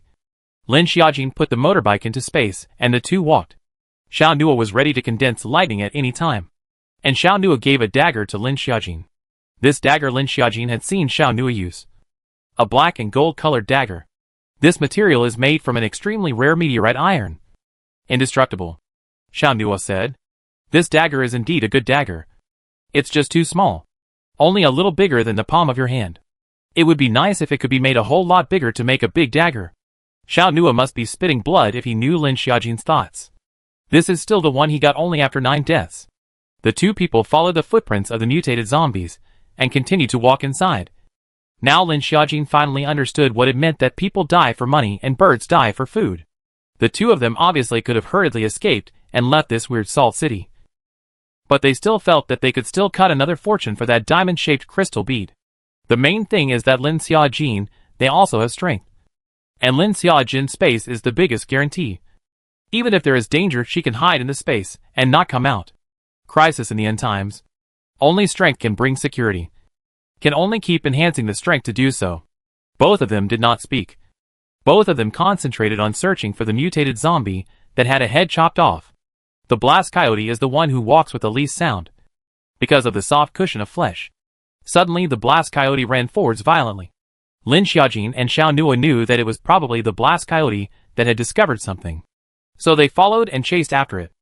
Lin Xiaojin put the motorbike into space, and the two walked. Xiao Nua was ready to condense lightning at any time. And Xiao Nua gave a dagger to Lin Xiaojin. This dagger Lin Xiaojin had seen Xiao Nua use. A black and gold-colored dagger. This material is made from an extremely rare meteorite iron. Indestructible. Xiao Nua said. This dagger is indeed a good dagger. It's just too small. Only a little bigger than the palm of your hand. It would be nice if it could be made a whole lot bigger to make a big dagger. Xiao Nua must be spitting blood if he knew Lin Xiaojin's thoughts. This is still the one he got only after 9 deaths. The two people followed the footprints of the mutated zombies, and continued to walk inside. Now Lin Xiaojin finally understood what it meant that people die for money and birds die for food. The two of them obviously could have hurriedly escaped and left this weird salt city. But they still felt that they could still cut another fortune for that diamond-shaped crystal bead. The main thing is that Lin Xiaojin, they also have strength. And Lin Xiaojin's space is the biggest guarantee. Even if there is danger, she can hide in the space and not come out. Crisis in the end times. Only strength can bring security. Can only keep enhancing the strength to do so. Both of them did not speak. Both of them concentrated on searching for the mutated zombie that had a head chopped off. The blast coyote is the one who walks with the least sound. Because of the soft cushion of flesh. Suddenly the blast coyote ran forwards violently. Lin Xiaojin and Xiao Nua knew that it was probably the blast coyote that had discovered something. So they followed and chased after it.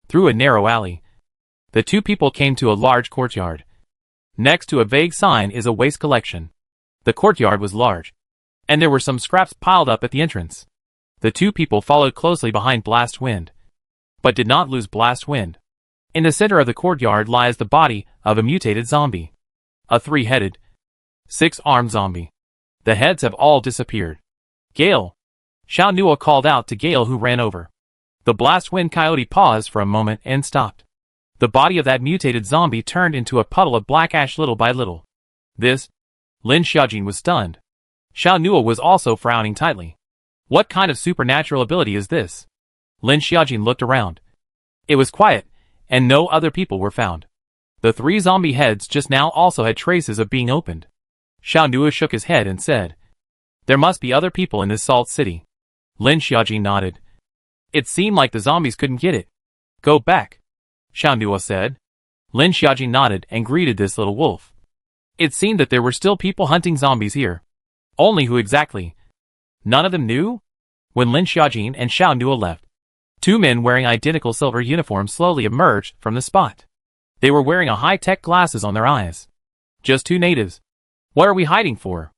Through a narrow alley. The two people came to a large courtyard. Next to a vague sign is a waste collection. The courtyard was large. And there were some scraps piled up at the entrance. The two people followed closely behind Blast Wind. But did not lose Blast Wind. In the center of the courtyard lies the body of a mutated zombie. A 3-headed, 6-armed zombie. The heads have all disappeared. Gale. Xiao Nua called out to Gale, who ran over. The Blast Wind coyote paused for a moment and stopped. The body of that mutated zombie turned into a puddle of black ash little by little. This? Lin Xiaojin was stunned. Xiao Nua was also frowning tightly. What kind of supernatural ability is this? Lin Xiaojin looked around. It was quiet, and no other people were found. The 3 zombie heads just now also had traces of being opened. Xiao Nua shook his head and said, there must be other people in this salt city. Lin Xiaojin nodded. It seemed like the zombies couldn't get it. Go back. Xiao Nua said. Lin Xiaojin nodded and greeted this little wolf. It seemed that there were still people hunting zombies here. Only who exactly? None of them knew? When Lin Xiaojin and Xiao Nua left, 2 men wearing identical silver uniforms slowly emerged from the spot. They were wearing a high-tech glasses on their eyes. Just 2 natives. What are we hiding for?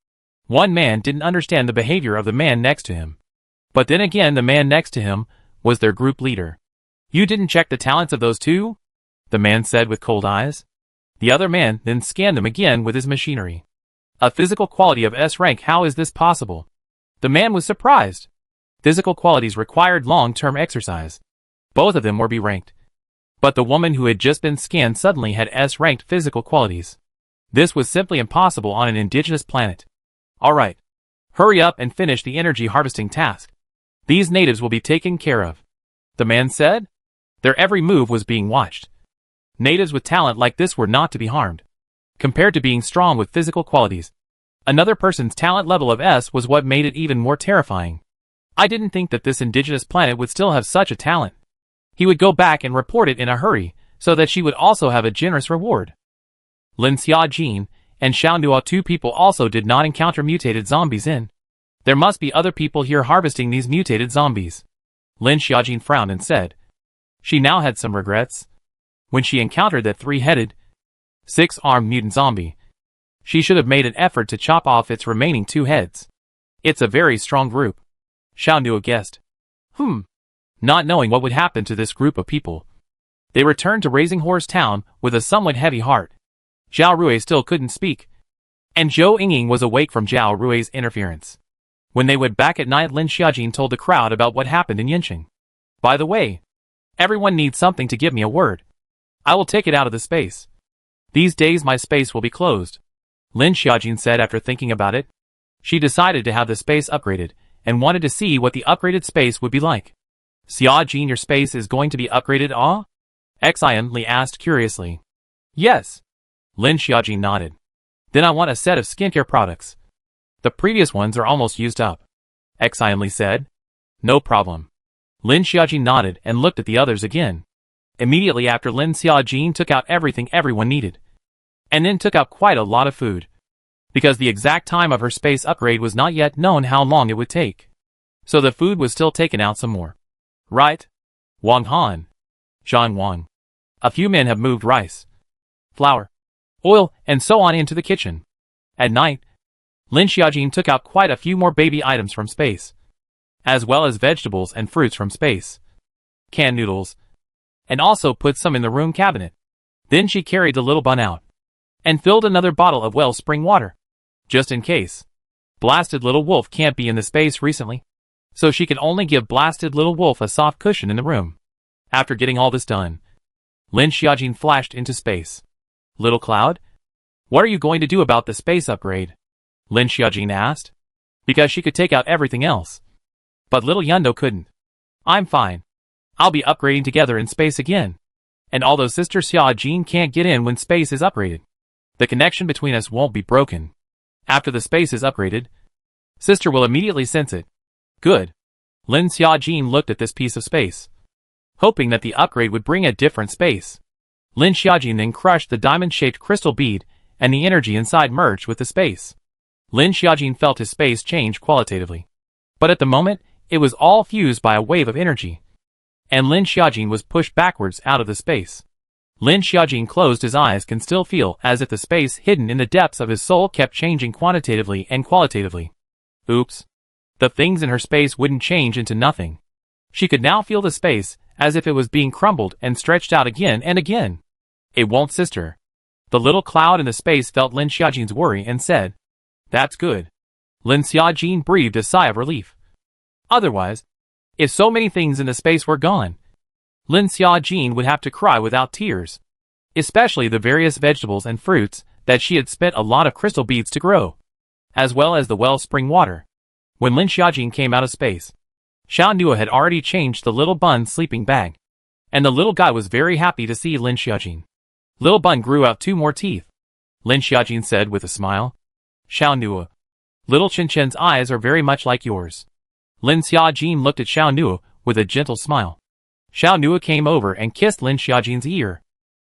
One man didn't understand the behavior of the man next to him. But then again, the man next to him was their group leader. You didn't check the talents of those 2? The man said with cold eyes. The other man then scanned them again with his machinery. A physical quality of S rank, how is this possible? The man was surprised. Physical qualities required long-term exercise. Both of them were B-ranked. But the woman who had just been scanned suddenly had S-ranked physical qualities. This was simply impossible on an indigenous planet. Alright. Hurry up and finish the energy harvesting task. These natives will be taken care of. The man said. Their every move was being watched. Natives with talent like this were not to be harmed. Compared to being strong with physical qualities, another person's talent level of S was what made it even more terrifying. I didn't think that this indigenous planet would still have such a talent. He would go back and report it in a hurry, so that she would also have a generous reward. Lin Xiaojin and Xiao Nua, 2 people, also did not encounter mutated zombies in. There must be other people here harvesting these mutated zombies. Lin Xiaojin frowned and said. She now had some regrets. When she encountered that 3-headed, 6-armed mutant zombie, she should have made an effort to chop off its remaining 2 heads. It's a very strong group. Xiao Nua guessed. Not knowing what would happen to this group of people, they returned to Raising Horse Town with a somewhat heavy heart. Zhao Rui still couldn't speak, and Zhou Yingying was awake from Zhao Rui's interference. When they went back at night, Lin Xiaojin told the crowd about what happened in Yincheng. By the way, everyone needs something to give me a word. I will take it out of the space. These days my space will be closed. Lin Xiaojin said after thinking about it. She decided to have the space upgraded, and wanted to see what the upgraded space would be like. Xiaojin, your space is going to be upgraded, ah? Xian Li asked curiously. Yes. Lin Xiaojin nodded. Then I want a set of skincare products. The previous ones are almost used up. Xian Li said. No problem. Lin Xiaojin nodded and looked at the others again. Immediately after, Lin Xiaojin took out everything everyone needed. And then took out quite a lot of food. Because the exact time of her space upgrade was not yet known how long it would take. So the food was still taken out some more. Right? Wang Han. Zhang Wang. A few men have moved rice, flour, oil, and so on into the kitchen. At night, Lin Xiaojin took out quite a few more baby items from space, as well as vegetables and fruits from space, canned noodles, and also put some in the room cabinet. Then she carried the little bun out, and filled another bottle of wellspring water, just in case. Blasted little wolf can't be in the space recently, so she can only give blasted little wolf a soft cushion in the room. After getting all this done, Lin Xiaojin flashed into space. Little Cloud? What are you going to do about the space upgrade? Lin Xiaojin asked. Because she could take out everything else. But little Yundo couldn't. I'm fine. I'll be upgrading together in space again. And although Sister Xiaojin can't get in when space is upgraded, the connection between us won't be broken. After the space is upgraded, Sister will immediately sense it. Good. Lin Xiaojin looked at this piece of space, hoping that the upgrade would bring a different space. Lin Xiaojin then crushed the diamond-shaped crystal bead, and the energy inside merged with the space. Lin Xiaojin felt his space change qualitatively. But at the moment, it was all fused by a wave of energy, and Lin Xiaojin was pushed backwards out of the space. Lin Xiaojin closed his eyes, can still feel as if the space hidden in the depths of his soul kept changing quantitatively and qualitatively. Oops. The things in her space wouldn't change into nothing. She could now feel the space as if it was being crumbled and stretched out again and again. It won't, Sister. The little cloud in the space felt Lin Xiaojin's worry and said, That's good. Lin Xiaojin breathed a sigh of relief. Otherwise, if so many things in the space were gone, Lin Xiaojin would have to cry without tears. Especially the various vegetables and fruits that she had spent a lot of crystal beads to grow, as well as the wellspring water. When Lin Xiaojin came out of space, Xiao Nua had already changed the little Bun's sleeping bag, and the little guy was very happy to see Lin Xiaojin. Little Bun grew out 2 more teeth. Lin Xiaojin said with a smile. Xiao Nua, little Chen Chen's eyes are very much like yours. Lin Xiaojin looked at Xiao Nua with a gentle smile. Xiao Nua came over and kissed Lin Xiaojin's ear,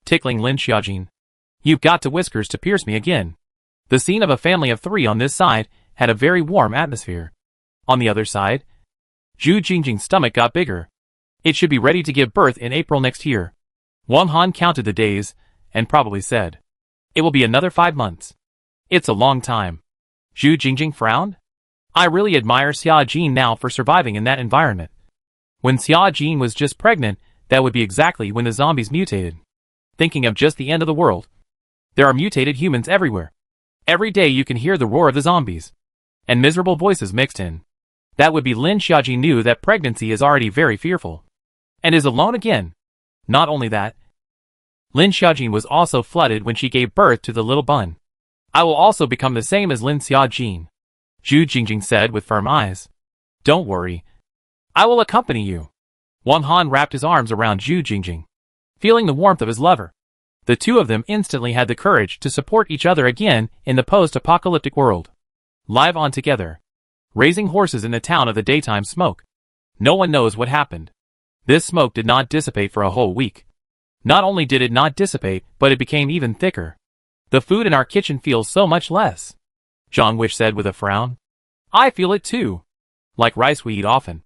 tickling Lin Xiaojin. You've got to whiskers to pierce me again. The scene of a family of 3 on this side had a very warm atmosphere. On the other side, Zhu Jingjing's stomach got bigger. It should be ready to give birth in April next year. Wang Han counted the days, and probably said, It will be another 5 months. It's a long time. Zhu Jingjing frowned. I really admire Xiaojin now for surviving in that environment. When Xiaojin was just pregnant, that would be exactly when the zombies mutated. Thinking of just the end of the world. There are mutated humans everywhere. Every day you can hear the roar of the zombies, and miserable voices mixed in. That would be Lin Xiaojin knew that pregnancy is already very fearful, and is alone again. Not only that, Lin Xiaojin was also flooded when she gave birth to the little Bun. I will also become the same as Lin Xiaojin, Zhu Jingjing said with firm eyes. Don't worry. I will accompany you. Wang Han wrapped his arms around Zhu Jingjing, feeling the warmth of his lover. The 2 of them instantly had the courage to support each other again in the post-apocalyptic world. Live on together, raising horses in the town of the daytime smoke. No one knows what happened. This smoke did not dissipate for a whole week. Not only did it not dissipate, but it became even thicker. The food in our kitchen feels so much less, Zhang Wish said with a frown. I feel it too. Like rice we eat often.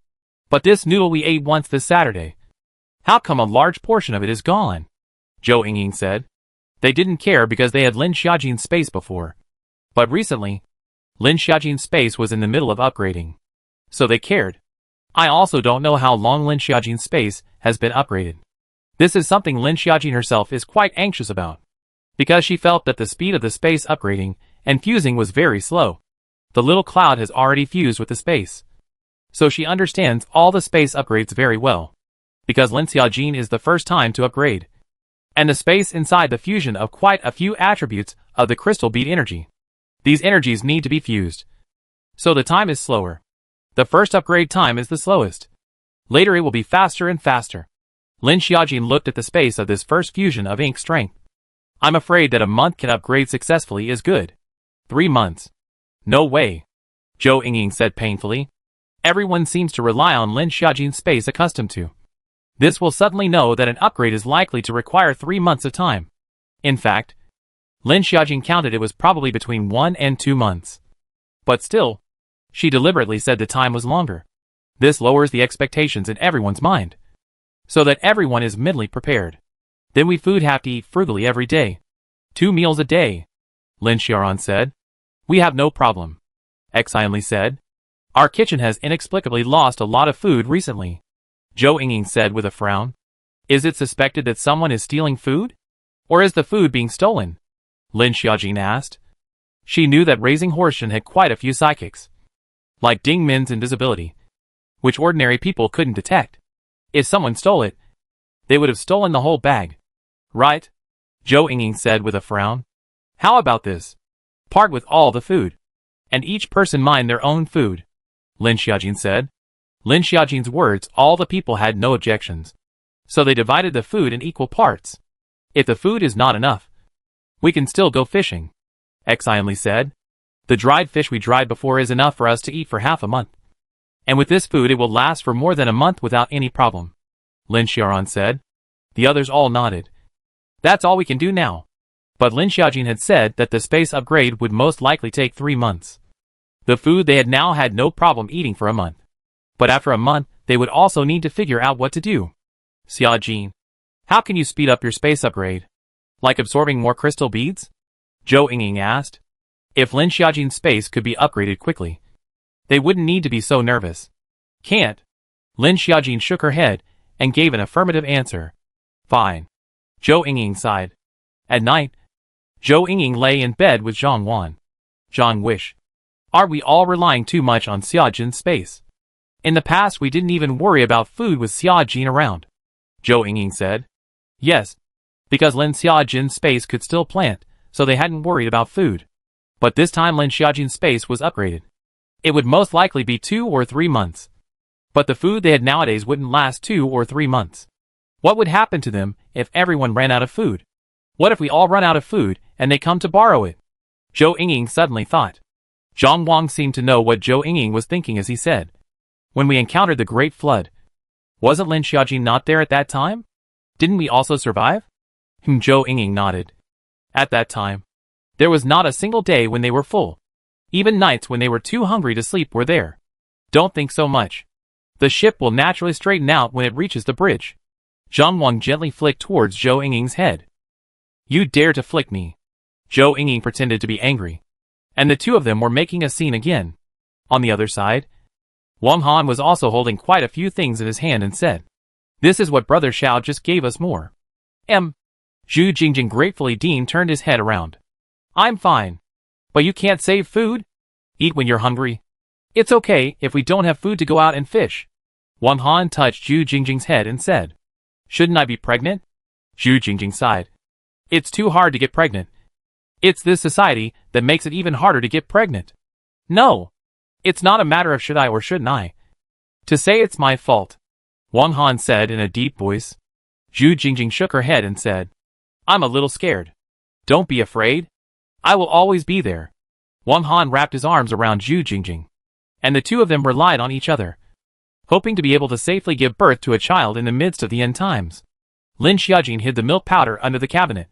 But this noodle we ate once this Saturday. How come a large portion of it is gone? Zhou Yingying said. They didn't care because they had Lin Xiaojin's space before. But recently, Lin Xiaojin's space was in the middle of upgrading. So they cared. I also don't know how long Lin Xiaojin's space has been upgraded. This is something Lin Xiaojin herself is quite anxious about, because she felt that the speed of the space upgrading and fusing was very slow. The little cloud has already fused with the space. So she understands all the space upgrades very well. Because Lin Xiaojin is the first time to upgrade. And the space inside the fusion of quite a few attributes of the crystal bead energy. These energies need to be fused. So the time is slower. The first upgrade time is the slowest. Later it will be faster and faster. Lin Xiaojin looked at the space of this first fusion of ink strength. I'm afraid that a month can upgrade successfully is good. 3 months. No way. Zhou Yingying said painfully. Everyone seems to rely on Lin Xiaojin's space accustomed to. This will suddenly know that an upgrade is likely to require 3 months of time. In fact, Lin Xiaojin counted it was probably between 1 and 2 months. But still, she deliberately said the time was longer. This lowers the expectations in everyone's mind. So that everyone is mentally prepared. Then we food have to eat frugally every day. 2 meals a day. Lin Xiaoran said. We have no problem. Xianli said. Our kitchen has inexplicably lost a lot of food recently. Zhou Yingying said with a frown. Is it suspected that someone is stealing food? Or is the food being stolen? Lin Xiaojin asked. She knew that Raising Horseshen had quite a few psychics. Like Ding Min's invisibility. Which ordinary people couldn't detect. If someone stole it, they would have stolen the whole bag. Right? Zhou Yingying said with a frown. How about this? Part with all the food. And each person mine their own food. Lin Xiaojin said. Lin Xiaojin's words, all the people had no objections. So they divided the food in equal parts. If the food is not enough, we can still go fishing. Xianli said. The dried fish we dried before is enough for us to eat for half a month. And with this food it will last for more than a month without any problem. Lin Xiaoran said. The others all nodded. That's all we can do now. But Lin Xiaojin had said that the space upgrade would most likely take 3 months. The food they had now had no problem eating for a month. But after a month, they would also need to figure out what to do. Xiaojin, how can you speed up your space upgrade? Like absorbing more crystal beads? Zhou Yingying asked. If Lin Xiaojin's space could be upgraded quickly, they wouldn't need to be so nervous. Can't. Lin Xiaojin shook her head and gave an affirmative answer. Fine. Zhou Yingying sighed. At night, Zhou Yingying lay in bed with Zhang Wan. Zhang Wish. Are we all relying too much on Xiaojin's space? In the past we didn't even worry about food with Xiaojin around. Zhou Yingying said. Yes. Because Lin Xiaojin's space could still plant, so they hadn't worried about food. But this time Lin Xiaojin's space was upgraded. It would most likely be 2 or 3 months. But the food they had nowadays wouldn't last 2 or 3 months. What would happen to them if everyone ran out of food? What if we all run out of food and they come to borrow it? Zhou Yingying suddenly thought. Zhang Wang seemed to know what Zhou Yingying was thinking as he said. When we encountered the Great Flood, wasn't Lin Xiaojin not there at that time? Didn't we also survive? Zhou Yingying nodded. At that time, there was not a single day when they were full. Even nights when they were too hungry to sleep were there. Don't think so much. The ship will naturally straighten out when it reaches the bridge. Zhang Wang gently flicked towards Zhou Yingying's head. You dare to flick me. Zhou Yingying pretended to be angry. And the two of them were making a scene again. On the other side, Wang Han was also holding quite a few things in his hand and said, This is what Brother Xiao just gave us more. Zhu Jingjing gratefully Dean turned his head around. I'm fine. But you can't save food? Eat when you're hungry. It's okay if we don't have food to go out and fish. Wang Han touched Zhu Jingjing's head and said, Shouldn't I be pregnant? Zhu Jingjing sighed. It's too hard to get pregnant. It's this society that makes it even harder to get pregnant. No. It's not a matter of should I or shouldn't I. To say it's my fault. Wang Han said in a deep voice. Zhu Jingjing shook her head and said, I'm a little scared. Don't be afraid. I will always be there. Wang Han wrapped his arms around Zhu Jingjing. And the two of them relied on each other, hoping to be able to safely give birth to a child in the midst of the end times. Lin Xiaojin hid the milk powder under the cabinet.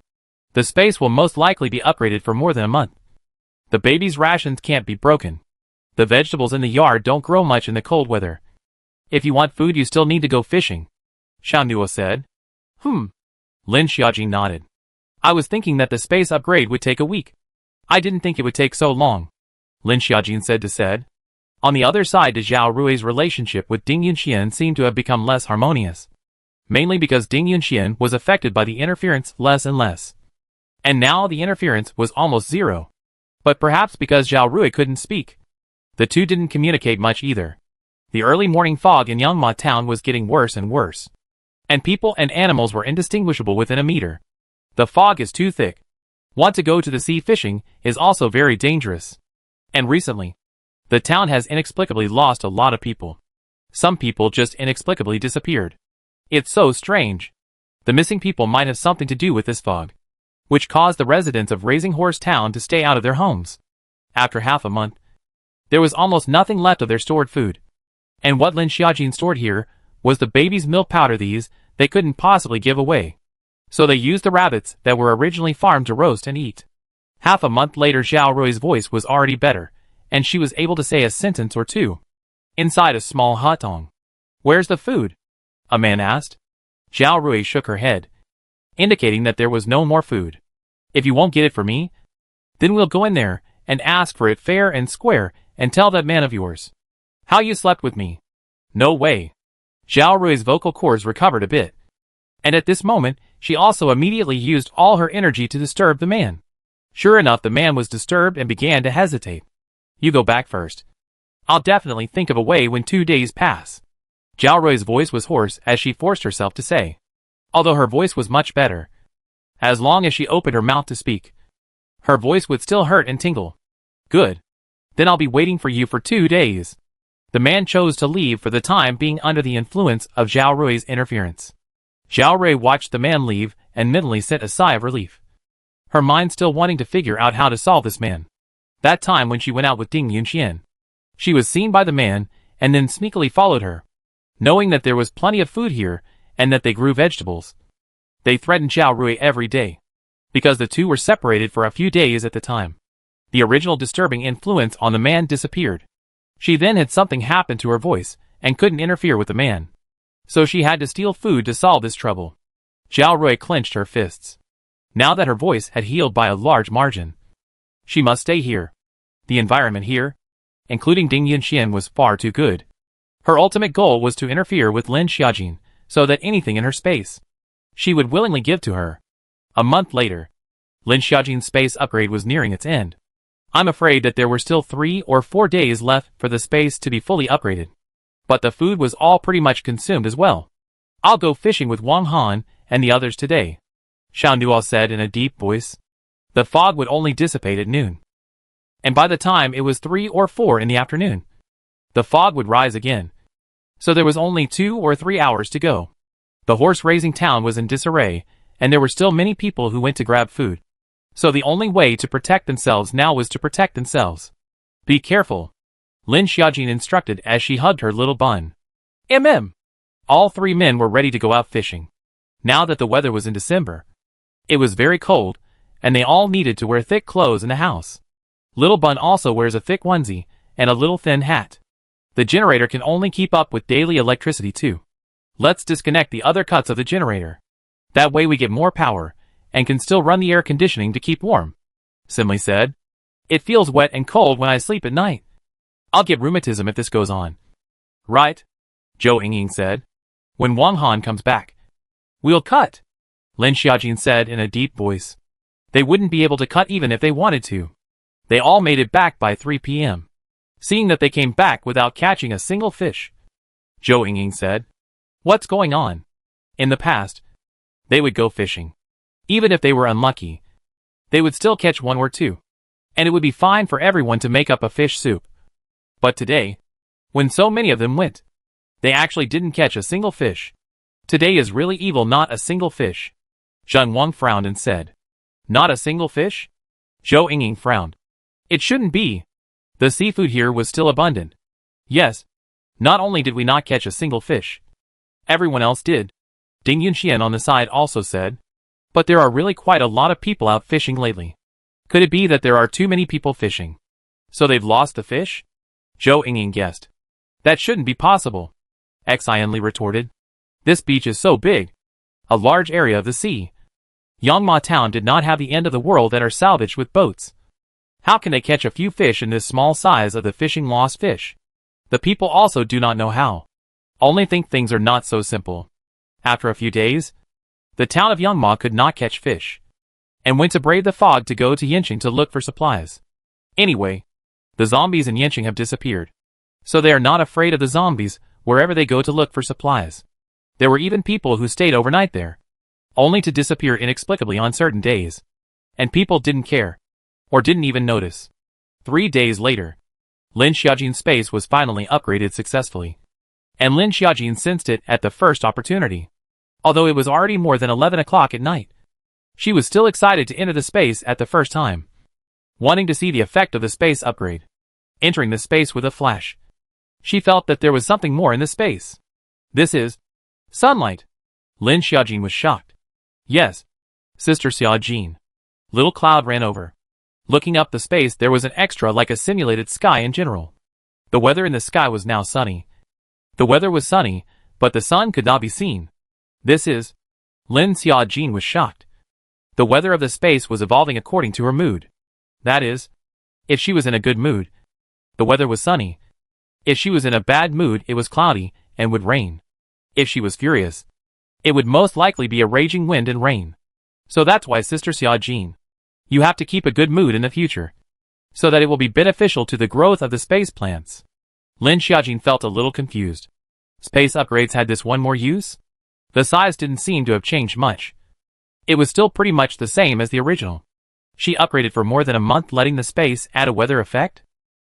The space will most likely be upgraded for more than a month. The baby's rations can't be broken. The vegetables in the yard don't grow much in the cold weather. If you want food you still need to go fishing. Xiao Nuo said. Lin Xiaojin nodded. I was thinking that the space upgrade would take a week. I didn't think it would take so long. Lin Xiaojin said. On the other side, Zhao Rui's relationship with Ding Yunxian seemed to have become less harmonious. Mainly because Ding Yunxian was affected by the interference less and less. And now the interference was almost zero. But perhaps because Zhao Rui couldn't speak. The two didn't communicate much either. The early morning fog in Yangma town was getting worse and worse, and people and animals were indistinguishable within a meter. The fog is too thick. Want to go to the sea fishing is also very dangerous. And recently, the town has inexplicably lost a lot of people. Some people just inexplicably disappeared. It's so strange. The missing people might have something to do with this fog, which caused the residents of Raising Horse Town to stay out of their homes. After half a month, there was almost nothing left of their stored food. And what Lin Xiaojin stored here was the baby's milk powder they couldn't possibly give away. So they used the rabbits that were originally farmed to roast and eat. Half a month later, Zhao Rui's voice was already better, and she was able to say a sentence or two. Inside a small hutong. "Where's the food?" a man asked. Zhao Rui shook her head, indicating that there was no more food. "If you won't get it for me, then we'll go in there and ask for it fair and square and tell that man of yours how you slept with me." "No way." Zhao Rui's vocal cords recovered a bit, and at this moment, she also immediately used all her energy to disturb the man. Sure enough, the man was disturbed and began to hesitate. "You go back first. I'll definitely think of a way when 2 days pass." Zhao Rui's voice was hoarse as she forced herself to say, although her voice was much better. As long as she opened her mouth to speak, her voice would still hurt and tingle. "Good. Then I'll be waiting for you for 2 days." The man chose to leave for the time being under the influence of Zhao Rui's interference. Zhao Rui watched the man leave and mentally sent a sigh of relief, her mind still wanting to figure out how to solve this man. That time when she went out with Ding Yunxian, she was seen by the man and then sneakily followed her. Knowing that there was plenty of food here and that they grew vegetables, they threatened Zhao Rui every day, because the two were separated for a few days at the time. The original disturbing influence on the man disappeared. She then had something happen to her voice and couldn't interfere with the man, so she had to steal food to solve this trouble. Zhao Rui clenched her fists. Now that her voice had healed by a large margin, she must stay here. The environment here, including Ding Yunxian, was far too good. Her ultimate goal was to interfere with Lin Xiaojin so that anything in her space she would willingly give to her. A month later, Lin Xiaojin's space upgrade was nearing its end. I'm afraid that there were still 3 or 4 days left for the space to be fully upgraded. But the food was all pretty much consumed as well. "I'll go fishing with Wang Han and the others today," Xiao Nuo said in a deep voice. The fog would only dissipate at noon, and by the time it was 3 or 4 in the afternoon, the fog would rise again. So there was only 2 or 3 hours to go. The horse-raising town was in disarray, and there were still many people who went to grab food. So the only way to protect themselves now was to protect themselves. "Be careful," Lin Xiaojin instructed as she hugged her little bun. All 3 men were ready to go out fishing. Now that the weather was in December, it was very cold, and they all needed to wear thick clothes in the house. Little Bun also wears a thick onesie and a little thin hat. The generator can only keep up with daily electricity too. "Let's disconnect the other cuts of the generator. That way we get more power and can still run the air conditioning to keep warm," Simli said. "It feels wet and cold when I sleep at night. I'll get rheumatism if this goes on." "Right," Zhou Yingying said. "When Wang Han comes back, we'll cut," Lin Xiaojin said in a deep voice. They wouldn't be able to cut even if they wanted to. They all made it back by 3 p.m. Seeing that they came back without catching a single fish, Zhou Yingying said, "What's going on?" In the past, they would go fishing. Even if they were unlucky, they would still catch 1 or 2, and it would be fine for everyone to make up a fish soup. But today, when so many of them went, they actually didn't catch a single fish. "Today is really evil, not a single fish." Zheng Wang frowned and said, "Not a single fish?" Zhou Yingying frowned. "It shouldn't be. The seafood here was still abundant." "Yes, not only did we not catch a single fish, everyone else did," Ding Yunxian on the side also said. "But there are really quite a lot of people out fishing lately. Could it be that there are too many people fishing, so they've lost the fish?" Zhou Yingying guessed. "That shouldn't be possible," Xian Li retorted. "This beach is so big, a large area of the sea. Yangma town did not have the end of the world that are salvaged with boats. How can they catch a few fish in this small size of the fishing lost fish? The people also do not know how. Only think things are not so simple." After a few days, the town of Yangma could not catch fish, and went to brave the fog to go to Yinqing to look for supplies. Anyway, The zombies in Yanqing have disappeared. So they are not afraid of the zombies wherever they go to look for supplies. There were even people who stayed overnight there, only to disappear inexplicably on certain days. And people didn't care, or didn't even notice. 3 days later, Lin Xiaojin's space was finally upgraded successfully. And Lin Xiaojin sensed it at the first opportunity. Although it was already more than 11 o'clock at night, she was still excited to enter the space at the first time, wanting to see the effect of the space upgrade. Entering the space with a flash, she felt that there was something more in the space. This is sunlight. Lin Xiaojin was shocked. Yes, Sister Xiaojin. Little cloud ran over. Looking up the space, there was an extra like a simulated sky in general. The weather in the sky was now sunny. The weather was sunny, but the sun could not be seen. This is... Lin Xiaojin was shocked. The weather of the space was evolving according to her mood. That is, if she was in a good mood, the weather was sunny. If she was in a bad mood, it was cloudy and would rain. If she was furious, it would most likely be a raging wind and rain. So that's why, Sister Xiaojin, you have to keep a good mood in the future, so that it will be beneficial to the growth of the space plants. Lin Xiaojin felt a little confused. Space upgrades had this one more use? The size didn't seem to have changed much. It was still pretty much the same as the original. She upgraded for more than a month, letting the space add a weather effect?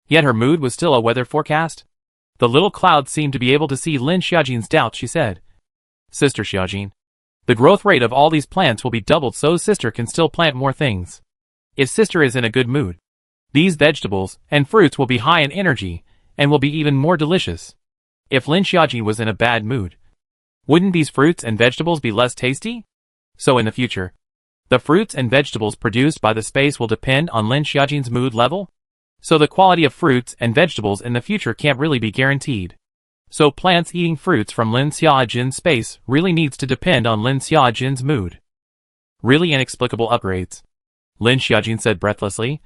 Yet her mood was still a weather forecast? The little cloud seemed to be able to see Lin Xiaojin's doubts. She said, Sister Xiaojin, the growth rate of all these plants will be doubled so Sister can still plant more things. If Sister is in a good mood, these vegetables and fruits will be high in energy and will be even more delicious. If Lin Xiaojin was in a bad mood, wouldn't these fruits and vegetables be less tasty? So in the future, the fruits and vegetables produced by the space will depend on Lin Xiaojin's mood level? So the quality of fruits and vegetables in the future can't really be guaranteed. So plants eating fruits from Lin Xiaojin's space really needs to depend on Lin Xiaojin's mood. Really inexplicable upgrades, Lin Xiaojin said breathlessly.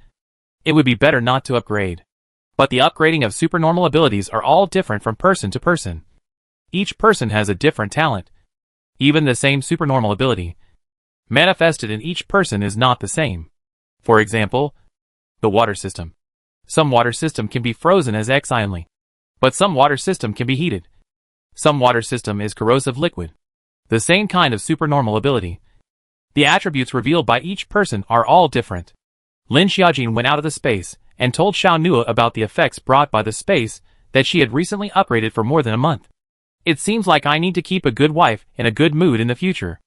It would be better not to upgrade. But the upgrading of supernormal abilities are all different from person to person. Each person has a different talent. Even the same supernormal ability manifested in each person is not the same. For example, the water system. Some water system can be frozen as X only, but some water system can be heated. Some water system is corrosive liquid. The same kind of supernormal ability. The attributes revealed by each person are all different. Lin Xiaojin went out of the space and told Xiao Nua about the effects brought by the space that she had recently upgraded for more than a month. It seems like I need to keep a good wife in a good mood in the future.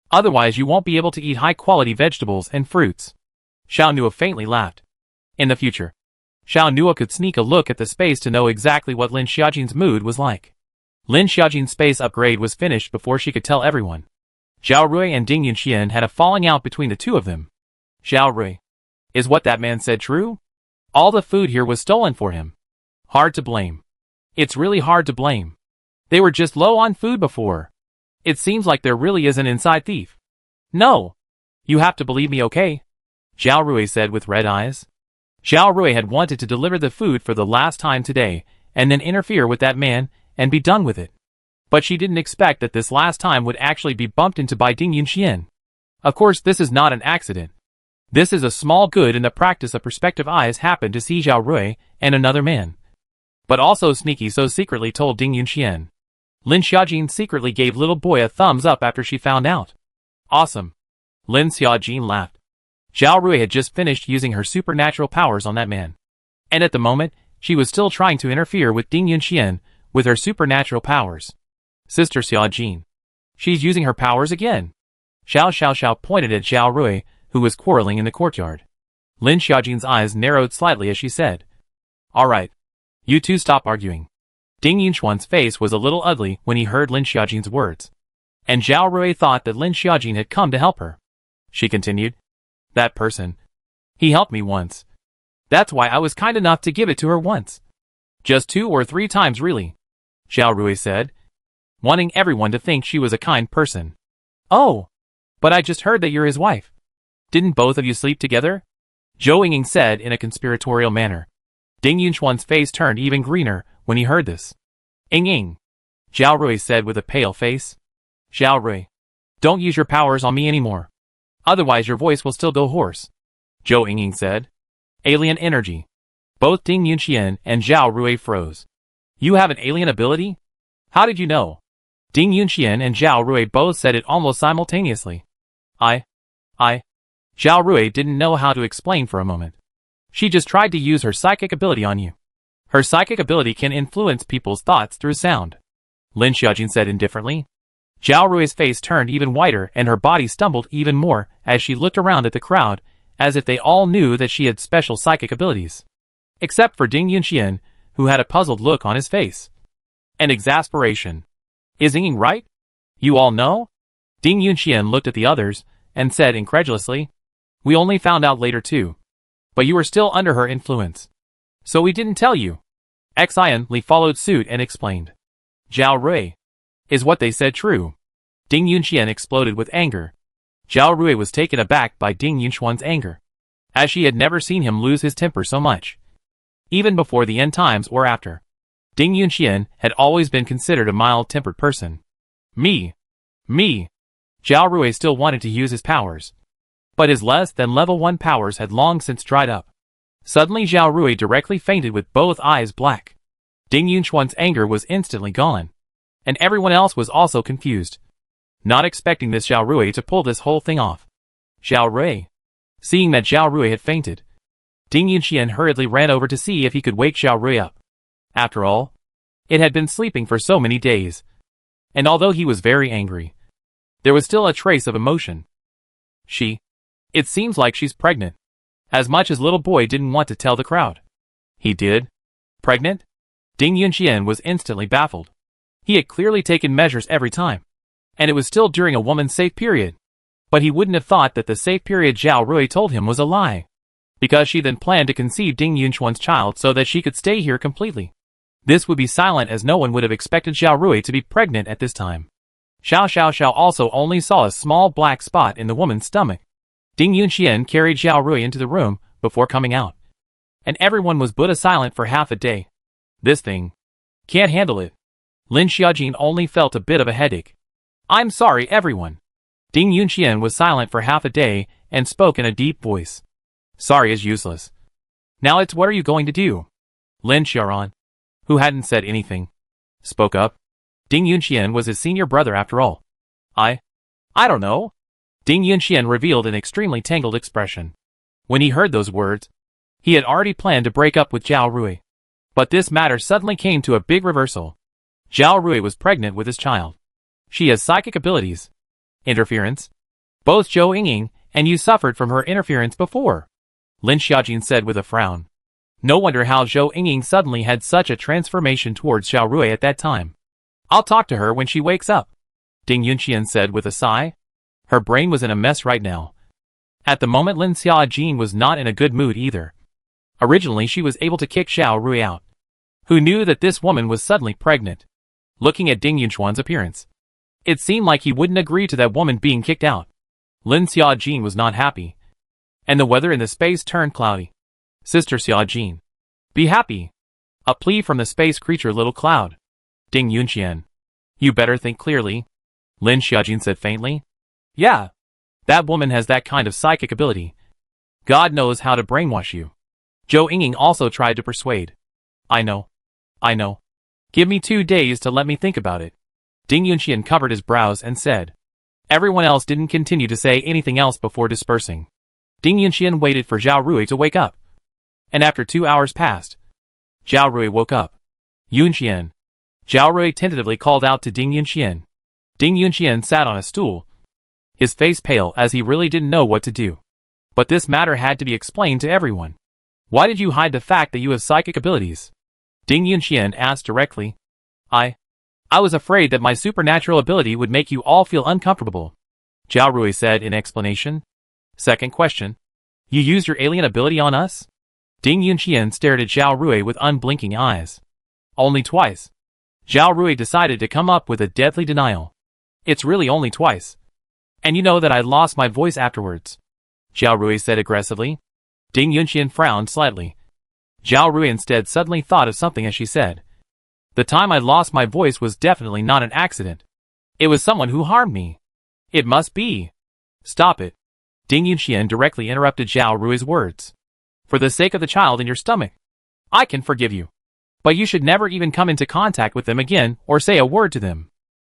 Otherwise you won't be able to eat high-quality vegetables and fruits. Xiao Nua faintly laughed. In the future, Xiao Nua could sneak a look at the space to know exactly what Lin Xiaojin's mood was like. Lin Xiaojin's space upgrade was finished before she could tell everyone. Zhao Rui and Ding Yunxian had a falling out between the two of them. Zhao Rui, is what that man said true? All the food here was stolen for him. Hard to blame. It's really hard to blame. They were just low on food before. It seems like there really is an inside thief. No. You have to believe me, okay? Zhao Rui said with red eyes. Zhao Rui had wanted to deliver the food for the last time today, and then interfere with that man, and be done with it. But she didn't expect that this last time would actually be bumped into by Ding Yunxian. Of course this is not an accident. This is a small good in the practice of perspective eyes happened to see Zhao Rui and another man. But also sneaky so secretly told Ding Yunxian. Lin Xiaojin secretly gave little boy a thumbs up after she found out. Awesome. Lin Xiaojin laughed. Zhao Rui had just finished using her supernatural powers on that man. And at the moment, she was still trying to interfere with Ding Yunxian with her supernatural powers. Sister Xiaojin. She's using her powers again. Xiao pointed at Zhao Rui, who was quarreling in the courtyard. Lin Xiaojin's eyes narrowed slightly as she said, Alright. You two stop arguing. Ding Yunxuan's face was a little ugly when he heard Lin Xiaojin's words. And Zhao Rui thought that Lin Xiaojin had come to help her. She continued, That person. He helped me once. That's why I was kind enough to give it to her once. Just 2 or 3 times really. Zhao Rui said, wanting everyone to think she was a kind person. Oh, but I just heard that you're his wife. Didn't both of you sleep together? Zhou Yingying said in a conspiratorial manner. Ding Yunxuan's face turned even greener when he heard this. Ying, Zhao Rui said with a pale face. Zhao Rui, don't use your powers on me anymore. Otherwise your voice will still go hoarse. Zhou Yingying said. Alien energy. Both Ding Yunxian and Zhao Rui froze. You have an alien ability? How did you know? Ding Yunxian and Zhao Rui both said it almost simultaneously. I. Zhao Rui didn't know how to explain for a moment. She just tried to use her psychic ability on you. Her psychic ability can influence people's thoughts through sound. Lin Xiaojin said indifferently. Zhao Rui's face turned even whiter and her body stumbled even more as she looked around at the crowd, as if they all knew that she had special psychic abilities. Except for Ding Yunxian, who had a puzzled look on his face. And exasperation. Is Ying right? You all know? Ding Yunxian looked at the others and said incredulously. We only found out later too. But you were still under her influence. So we didn't tell you. Xian Li followed suit and explained. Zhao Rui. Is what they said true? Ding Yunxian exploded with anger. Zhao Rui was taken aback by Ding Yunxuan's anger, as she had never seen him lose his temper so much. Even before the end times or after. Ding Yunxian had always been considered a mild-tempered person. Me. Zhao Rui still wanted to use his powers. But his less than level 1 powers had long since dried up. Suddenly Zhao Rui directly fainted with both eyes black. Ding Yunxuan's anger was instantly gone. And everyone else was also confused. Not expecting this Zhao Rui to pull this whole thing off. Zhao Rui. Seeing that Zhao Rui had fainted, Ding Yunxian hurriedly ran over to see if he could wake Zhao Rui up. After all, it had been sleeping for so many days. And although he was very angry, there was still a trace of emotion. It seems like she's pregnant. As much as little boy didn't want to tell the crowd. He did? Pregnant? Ding Yunxian was instantly baffled. He had clearly taken measures every time. And it was still during a woman's safe period. But he wouldn't have thought that the safe period Zhao Rui told him was a lie. Because she then planned to conceive Ding Yunxuan's child so that she could stay here completely. This would be silent as no one would have expected Zhao Rui to be pregnant at this time. Xiao also only saw a small black spot in the woman's stomach. Ding Yunxian carried Zhao Rui into the room before coming out. And everyone was Buddha silent for half a day. This thing. Can't handle it. Lin Xiaojin only felt a bit of a headache. I'm sorry everyone. Ding Yunxian was silent for half a day and spoke in a deep voice. Sorry is useless. Now it's what are you going to do? Lin Xiaoran, who hadn't said anything, spoke up. Ding Yunxian was his senior brother after all. I don't know. Ding Yunxian revealed an extremely tangled expression. When he heard those words, he had already planned to break up with Zhao Rui. But this matter suddenly came to a big reversal. Zhao Rui was pregnant with his child. She has psychic abilities. Interference? Both Zhou Yingying and you suffered from her interference before, Lin Xiaojin said with a frown. No wonder how Zhou Yingying suddenly had such a transformation towards Zhao Rui at that time. I'll talk to her when she wakes up, Ding Yunxian said with a sigh. Her brain was in a mess right now. At the moment Lin Xiaojin was not in a good mood either. Originally she was able to kick Zhao Rui out. Who knew that this woman was suddenly pregnant? Looking at Ding Yunxuan's appearance, it seemed like he wouldn't agree to that woman being kicked out. Lin Xiaojin was not happy. And the weather in the space turned cloudy. Sister Xiaojin, be happy. A plea from the space creature Little Cloud. Ding Yunxian, you better think clearly, Lin Xiaojin said faintly. Yeah, that woman has that kind of psychic ability. God knows how to brainwash you. Zhou Yingying also tried to persuade. I know. Give me 2 days to let me think about it. Ding Yunxian covered his brows and said. Everyone else didn't continue to say anything else before dispersing. Ding Yunxian waited for Zhao Rui to wake up. And after 2 hours passed, Zhao Rui woke up. Yunxian. Zhao Rui tentatively called out to Ding Yunxian. Ding Yunxian sat on a stool, his face pale as he really didn't know what to do. But this matter had to be explained to everyone. Why did you hide the fact that you have psychic abilities? Ding Yunxian asked directly. I was afraid that my supernatural ability would make you all feel uncomfortable, Zhao Rui said in explanation. Second question. You used your alien ability on us? Ding Yunxian stared at Zhao Rui with unblinking eyes. Only twice. Zhao Rui decided to come up with a deadly denial. It's really only twice. And you know that I lost my voice afterwards, Zhao Rui said aggressively. Ding Yunxian frowned slightly. Zhao Rui instead suddenly thought of something as she said. The time I lost my voice was definitely not an accident. It was someone who harmed me. It must be. Stop it. Ding Yunxian directly interrupted Zhao Rui's words. For the sake of the child in your stomach. I can forgive you. But you should never even come into contact with them again or say a word to them.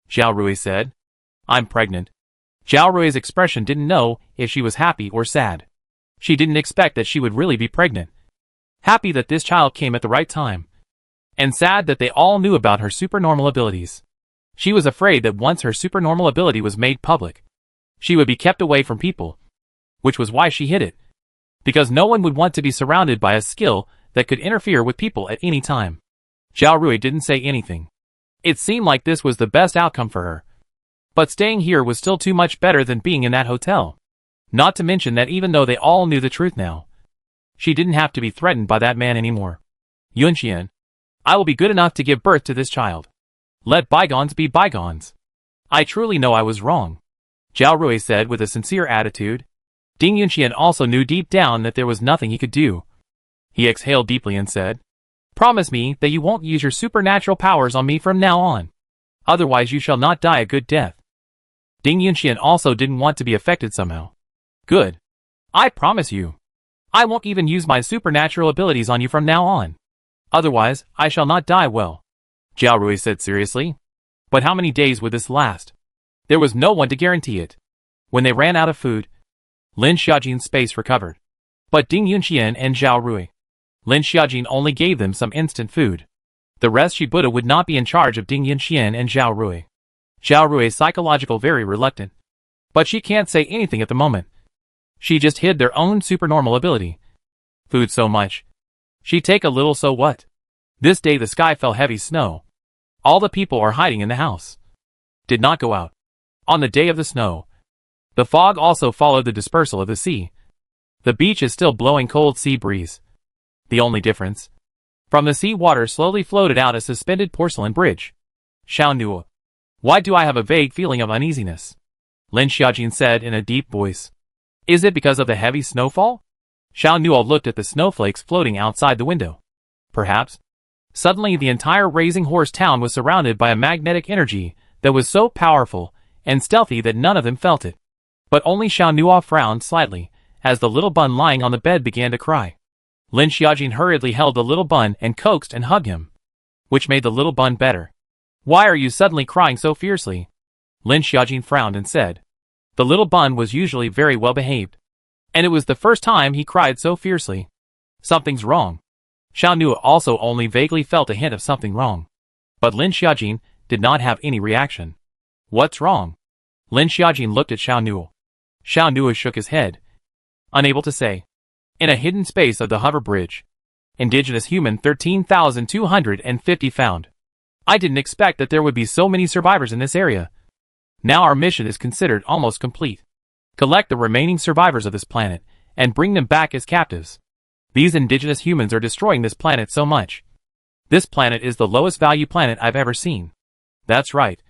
Zhao Rui said. I'm pregnant. Zhao Rui's expression didn't know if she was happy or sad. She didn't expect that she would really be pregnant. Happy that this child came at the right time. And sad that they all knew about her supernormal abilities. She was afraid that once her supernormal ability was made public, she would be kept away from people. Which was why she hid it. Because no one would want to be surrounded by a skill that could interfere with people at any time. Zhao Rui didn't say anything. It seemed like this was the best outcome for her. But staying here was still too much better than being in that hotel. Not to mention that even though they all knew the truth now, she didn't have to be threatened by that man anymore. Yunxian, I will be good enough to give birth to this child. Let bygones be bygones. I truly know I was wrong. Zhao Rui said with a sincere attitude. Ding Yunxian also knew deep down that there was nothing he could do. He exhaled deeply and said, Promise me that you won't use your supernatural powers on me from now on. Otherwise you shall not die a good death. Ding Yunxian also didn't want to be affected somehow. Good. I promise you. I won't even use my supernatural abilities on you from now on. Otherwise, I shall not die well. Zhao Rui said seriously. But how many days would this last? There was no one to guarantee it. When they ran out of food, Lin Xiaojin's space recovered. But Ding Yunxian and Zhao Rui, Lin Xiaojin only gave them some instant food. The rest Shibuda would not be in charge of Ding Yunxian and Zhao Rui. Zhao Rui is psychological very reluctant. But she can't say anything at the moment. She just hid their own supernormal ability. Food so much. She take a little so what? This day the sky fell heavy snow. All the people are hiding in the house. Did not go out. On the day of the snow. The fog also followed the dispersal of the sea. The beach is still blowing cold sea breeze. The only difference. From the sea water slowly floated out a suspended porcelain bridge. Xiao Nuo. Why do I have a vague feeling of uneasiness? Lin Xiaojin said in a deep voice. Is it because of the heavy snowfall? Xiao Nuo looked at the snowflakes floating outside the window. Perhaps. Suddenly the entire Raising Horse town was surrounded by a magnetic energy that was so powerful and stealthy that none of them felt it. But only Xiao Nuo frowned slightly as the little bun lying on the bed began to cry. Lin Xiaojin hurriedly held the little bun and coaxed and hugged him, which made the little bun better. Why are you suddenly crying so fiercely? Lin Xiaojin frowned and said. The little bun was usually very well behaved. And it was the first time he cried so fiercely. Something's wrong. Xiao Nuo also only vaguely felt a hint of something wrong. But Lin Xiaojin did not have any reaction. What's wrong? Lin Xiaojin looked at Xiao Nuo. Xiao Nuo shook his head, unable to say. In a hidden space of the hover bridge, indigenous human 13,250 found. I didn't expect that there would be so many survivors in this area. Now our mission is considered almost complete. Collect the remaining survivors of this planet and bring them back as captives. These indigenous humans are destroying this planet so much. This planet is the lowest value planet I've ever seen. That's right.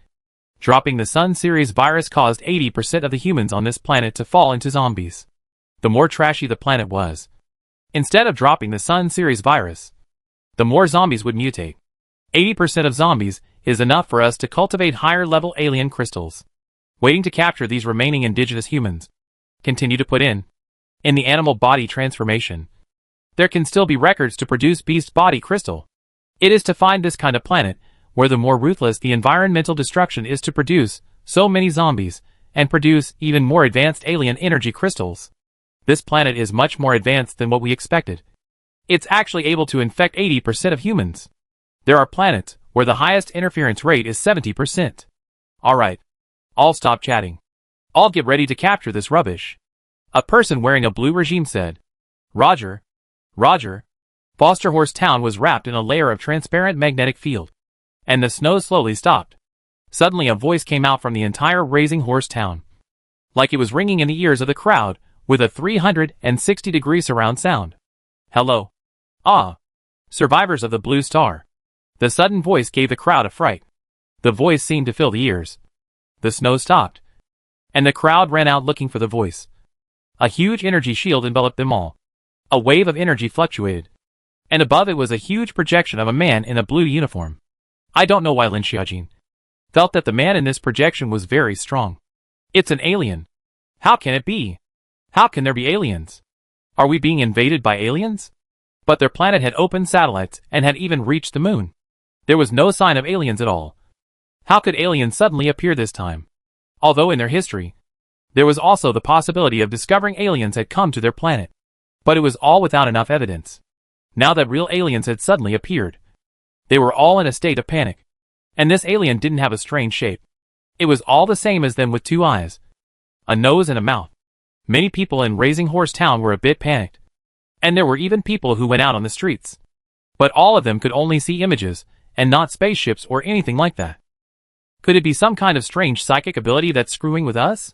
Dropping the Sun series virus caused 80% of the humans on this planet to fall into zombies. The more trashy the planet was. Instead of dropping the Sun series virus, the more zombies would mutate. 80% of zombies is enough for us to cultivate higher level alien crystals. Waiting to capture these remaining indigenous humans. Continue to put in the animal body transformation. There can still be records to produce beast body crystal. It is to find this kind of planet, where the more ruthless the environmental destruction is to produce so many zombies, and produce even more advanced alien energy crystals. This planet is much more advanced than what we expected. It's actually able to infect 80% of humans. There are planets where the highest interference rate is 70%. Alright. I'll stop chatting. I'll get ready to capture this rubbish. A person wearing a blue regime said. Roger. Roger. Foster Horse Town was wrapped in a layer of transparent magnetic field. And the snow slowly stopped. Suddenly a voice came out from the entire Raising Horse Town. Like it was ringing in the ears of the crowd, with a 360-degree surround sound. Hello. Ah. Survivors of the Blue Star. The sudden voice gave the crowd a fright. The voice seemed to fill the ears. The snow stopped. And the crowd ran out looking for the voice. A huge energy shield enveloped them all. A wave of energy fluctuated. And above it was a huge projection of a man in a blue uniform. I don't know why Lin Xiaojin felt that the man in this projection was very strong. It's an alien. How can it be? How can there be aliens? Are we being invaded by aliens? But their planet had opened satellites and had even reached the moon. There was no sign of aliens at all. How could aliens suddenly appear this time? Although in their history, there was also the possibility of discovering aliens had come to their planet. But it was all without enough evidence. Now that real aliens had suddenly appeared, they were all in a state of panic. And this alien didn't have a strange shape. It was all the same as them with 2 eyes, a nose and a mouth. Many people in Raising Horse Town were a bit panicked. And there were even people who went out on the streets. But all of them could only see images, and not spaceships or anything like that. Could it be some kind of strange psychic ability that's screwing with us?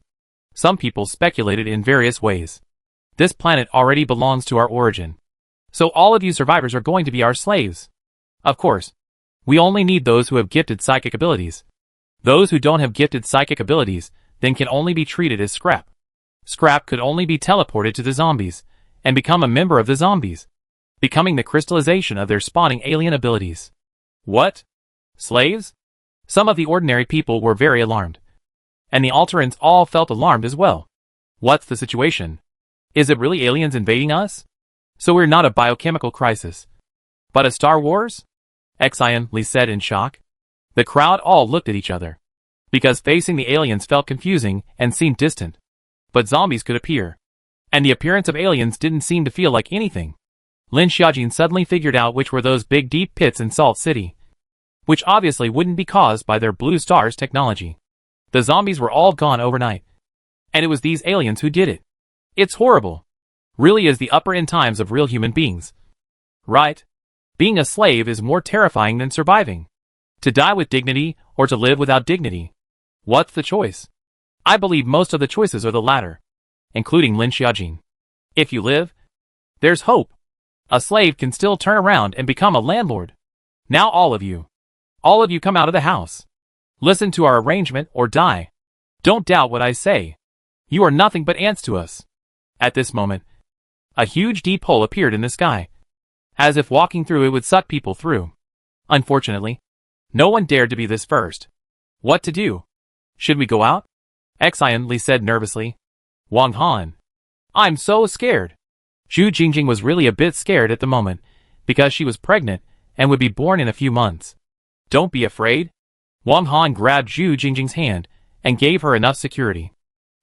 Some people speculated in various ways. This planet already belongs to our origin. So all of you survivors are going to be our slaves. Of course, we only need those who have gifted psychic abilities. Those who don't have gifted psychic abilities then can only be treated as scrap. Scrap could only be teleported to the zombies and become a member of the zombies, becoming the crystallization of their spawning alien abilities. What? Slaves? Some of the ordinary people were very alarmed. And the Alterans all felt alarmed as well. What's the situation? Is it really aliens invading us? So we're not a biochemical crisis, but a Star Wars? Exion Lee said in shock. The crowd all looked at each other, because facing the aliens felt confusing and seemed distant. But zombies could appear, and the appearance of aliens didn't seem to feel like anything. Lin Xiaojin suddenly figured out which were those big deep pits in Salt City, which obviously wouldn't be caused by their Blue Stars technology. The zombies were all gone overnight, and it was these aliens who did it. It's horrible. Really is the upper end times of real human beings. Right? Being a slave is more terrifying than surviving. To die with dignity or to live without dignity. What's the choice? I believe most of the choices are the latter, including Lin Xiaojin. If you live, there's hope. A slave can still turn around and become a landlord. Now all of you come out of the house. Listen to our arrangement or die. Don't doubt what I say. You are nothing but ants to us. At this moment, a huge deep hole appeared in the sky, as if walking through it would suck people through. Unfortunately, no one dared to be this first. What to do? Should we go out? Exion Lee said nervously. Wang Han. I'm so scared. Zhu Jingjing was really a bit scared at the moment, because she was pregnant and would be born in a few months. Don't be afraid. Wang Han grabbed Zhu Jingjing's hand and gave her enough security.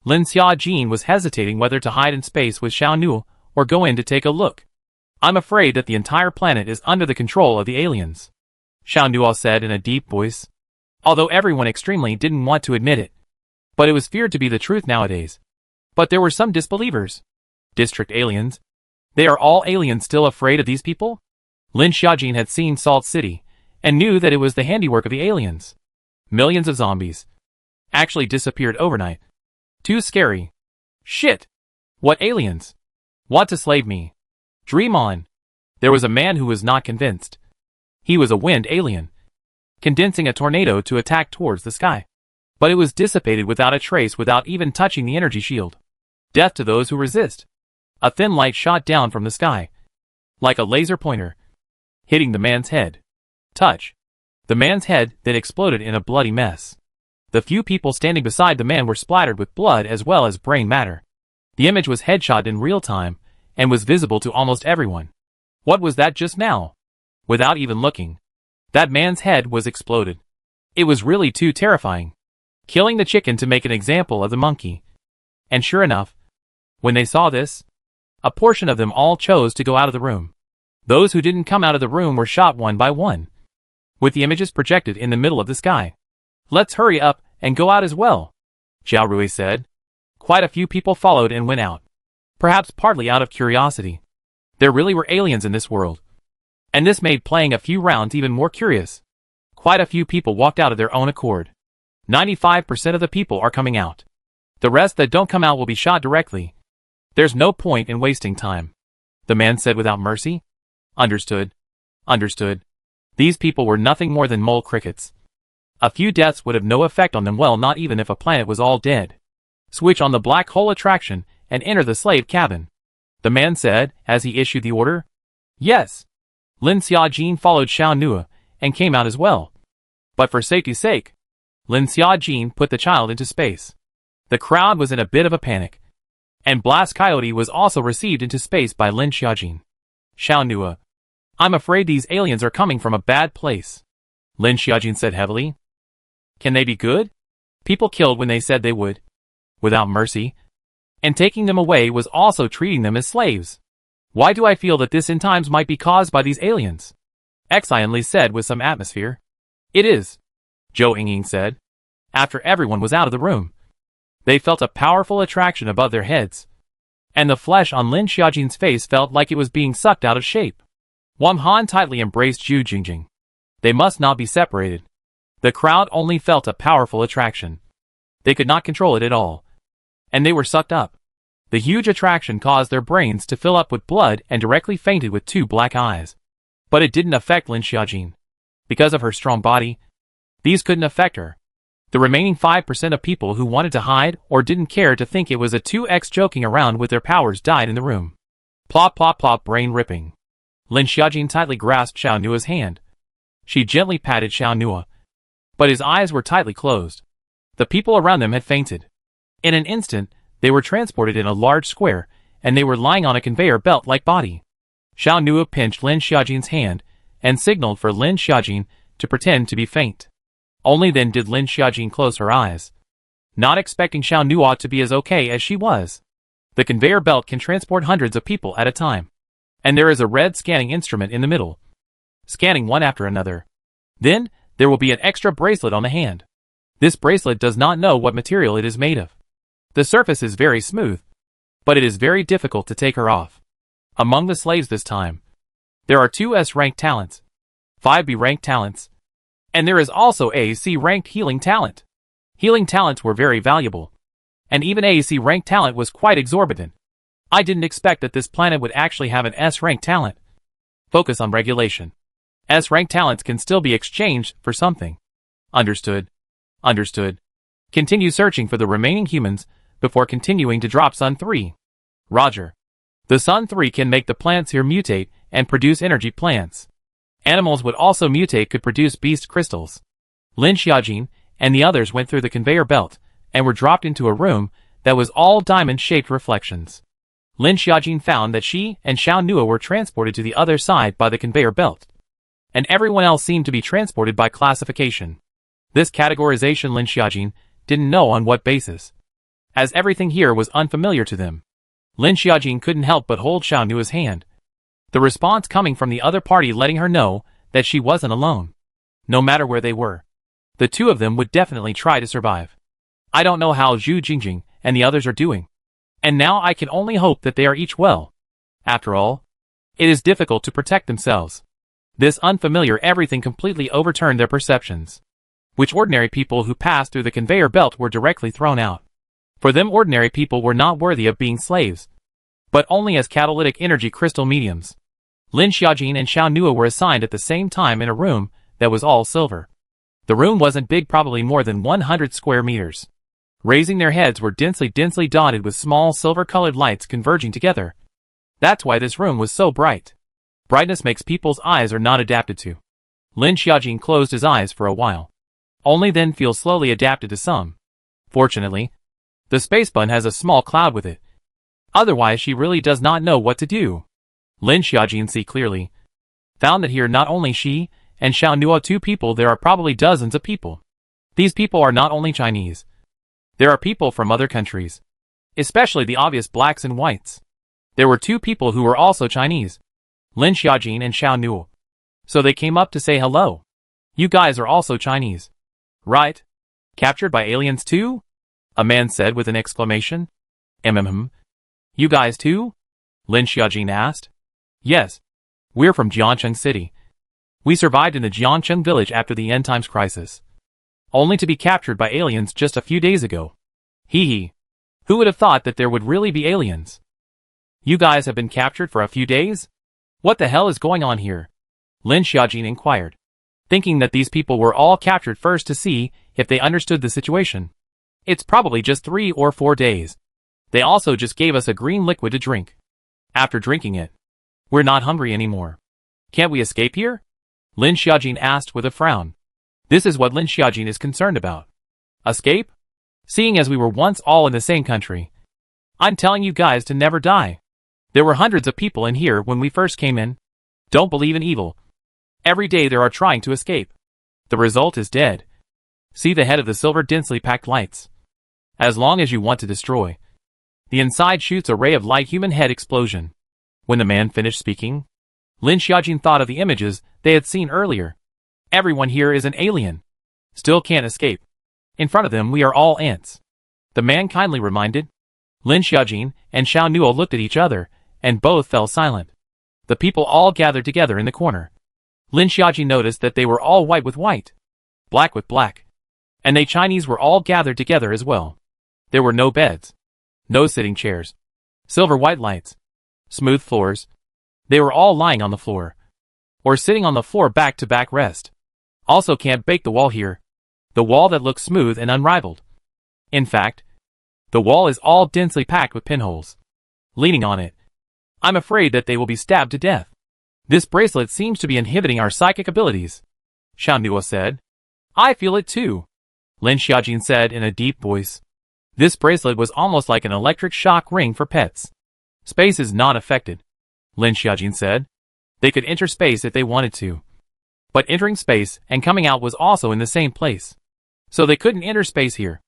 Lin Xiaojin was hesitating whether to hide in space with Xiao Nu or go in to take a look. I'm afraid that the entire planet is under the control of the aliens, Xiao Nu said in a deep voice. Although everyone extremely didn't want to admit it. But it was feared to be the truth nowadays. But there were some disbelievers. District aliens. They are all aliens still afraid of these people? Lin Xiaojin had seen Salt City and knew that it was the handiwork of the aliens. Millions of zombies actually disappeared overnight. Too scary. Shit! What aliens? Want to slave me? Dream on. There was a man who was not convinced. He was a wind alien, condensing a tornado to attack towards the sky. But it was dissipated without a trace, without even touching the energy shield. Death to those who resist. A thin light shot down from the sky, like a laser pointer, hitting the man's head. Touch. The man's head then exploded in a bloody mess. The few people standing beside the man were splattered with blood as well as brain matter. The image was headshot in real time and was visible to almost everyone. What was that just now? Without even looking, that man's head was exploded. It was really too terrifying. Killing the chicken to make an example of the monkey. And sure enough, when they saw this, a portion of them all chose to go out of the room. Those who didn't come out of the room were shot one by one, with the images projected in the middle of the sky. Let's hurry up and go out as well, Zhao Rui said. Quite a few people followed and went out, perhaps partly out of curiosity. There really were aliens in this world, and this made playing a few rounds even more curious. Quite a few people walked out of their own accord. 95% of the people are coming out. The rest that don't come out will be shot directly. There's no point in wasting time, the man said without mercy. Understood. Understood. These people were nothing more than mole crickets. A few deaths would have no effect on them, well, not even if a planet was all dead. Switch on the black hole attraction and enter the slave cabin, the man said as he issued the order. Yes. Lin Xiaojin followed Xiao Nu and came out as well. But for safety's sake, Lin Xiaojin put the child into space. The crowd was in a bit of a panic, and Blast Coyote was also received into space by Lin Xiaojin. Xiao Nua. I'm afraid these aliens are coming from a bad place. Lin Xiaojin said heavily. Can they be good? People killed when they said they would. Without mercy. And taking them away was also treating them as slaves. Why do I feel that this in times might be caused by these aliens? Xian Li said with some atmosphere. It is. Zhou Yingying said. After everyone was out of the room. They felt a powerful attraction above their heads. And the flesh on Lin Xiaojin's face felt like it was being sucked out of shape. Wang Han tightly embraced Zhu Jingjing. They must not be separated. The crowd only felt a powerful attraction. They could not control it at all. And they were sucked up. The huge attraction caused their brains to fill up with blood and directly fainted with two black eyes. But it didn't affect Lin Xiaojin. Because of her strong body, these couldn't affect her. The remaining 5% of people who wanted to hide or didn't care to think it was a 2x joking around with their powers died in the room. Plop plop plop, brain ripping. Lin Xiaojin tightly grasped Xiao Nua's hand. She gently patted Xiao Nua. But his eyes were tightly closed. The people around them had fainted. In an instant, they were transported in a large square, and they were lying on a conveyor belt-like body. Xiao Nua pinched Lin Xiaojin's hand, and signaled for Lin Xiaojin to pretend to be faint. Only then did Lin Xiaojin close her eyes. Not expecting Xiao Nua to be as okay as she was. The conveyor belt can transport hundreds of people at a time. And there is a red scanning instrument in the middle. Scanning one after another. Then, there will be an extra bracelet on the hand. This bracelet does not know what material it is made of. The surface is very smooth, but it is very difficult to take her off. Among the slaves this time, there are 2 S-ranked talents, 5 B-ranked talents, and there is also a C-ranked healing talent. Healing talents were very valuable, and even a C-ranked talent was quite exorbitant. I didn't expect that this planet would actually have an S-ranked talent. Focus on regulation. S-ranked talents can still be exchanged for something. Understood. Understood. Continue searching for the remaining humans before continuing to drop Sun 3. Roger. The Sun 3 can make the plants here mutate and produce energy plants. Animals would also mutate, could produce beast crystals. Lin Xiaojin and the others went through the conveyor belt and were dropped into a room that was all diamond-shaped reflections. Lin Xiaojin found that she and Xiao Nua were transported to the other side by the conveyor belt. And everyone else seemed to be transported by classification. This categorization Lin Xiaojin didn't know on what basis, as everything here was unfamiliar to them. Lin Xiaojin couldn't help but hold Xiao Nua's hand. The response coming from the other party letting her know that she wasn't alone. No matter where they were, the two of them would definitely try to survive. I don't know how Zhu Jingjing and the others are doing. And now I can only hope that they are each well. After all, it is difficult to protect themselves. This unfamiliar everything completely overturned their perceptions, which ordinary people who passed through the conveyor belt were directly thrown out. For them, ordinary people were not worthy of being slaves, but only as catalytic energy crystal mediums. Lin Xiaojin and Xiao Nua were assigned at the same time in a room that was all silver. The room wasn't big, probably more than 100 square meters. Raising their heads were densely dotted with small silver-colored lights converging together. That's why this room was so bright. Brightness makes people's eyes are not adapted to. Lin Xiaojin closed his eyes for a while. Only then feel slowly adapted to some. Fortunately, the space bun has a small cloud with it. Otherwise she really does not know what to do. Lin Xiaojin see clearly. Found that here not only she and Xiao Nua, 2 people, there are probably dozens of people. These people are not only Chinese. There are people from other countries, especially the obvious blacks and whites. There were 2 people who were also Chinese, Lin Xiaojin and Xiao Nua. So they came up to say hello. You guys are also Chinese, right? Captured by aliens too? A man said with an exclamation. You guys too? Lin Xiaojin asked. Yes. We're from Jiangcheng City. We survived in the Jiangcheng village after the end times crisis, only to be captured by aliens just a few days ago. Hee hee. Who would have thought that there would really be aliens? You guys have been captured for a few days? What the hell is going on here? Lin Xiaojin inquired, thinking that these people were all captured first to see if they understood the situation. It's probably just 3 or 4 days. They also just gave us a green liquid to drink. After drinking it, we're not hungry anymore. Can't we escape here? Lin Xiaojin asked with a frown. This is what Lin Xiaojin is concerned about. Escape? Seeing as we were once all in the same country. I'm telling you guys to never die. There were hundreds of people in here when we first came in. Don't believe in evil. Every day there are trying to escape. The result is dead. See the head of the silver densely packed lights. As long as you want to destroy. The inside shoots a ray of light human head explosion. When the man finished speaking, Lin Xiaojin thought of the images they had seen earlier. Everyone here is an alien. Still can't escape. In front of them we are all ants. The man kindly reminded. Lin Xiaojin and Xiao Nuo looked at each other, and both fell silent. The people all gathered together in the corner. Lin Xiaojin noticed that they were all white with white, black with black. And they Chinese were all gathered together as well. There were no beds, no sitting chairs, silver white lights, smooth floors. They were all lying on the floor, or sitting on the floor back to back rest. Also can't bake the wall here. The wall that looks smooth and unrivaled. In fact, the wall is all densely packed with pinholes. Leaning on it, I'm afraid that they will be stabbed to death. This bracelet seems to be inhibiting our psychic abilities, Xiao Nuo said. I feel it too, Lin Xiaojin said in a deep voice. This bracelet was almost like an electric shock ring for pets. Space is not affected, Lin Xiaojin said. They could enter space if they wanted to. But entering space and coming out was also in the same place. So they couldn't enter space here.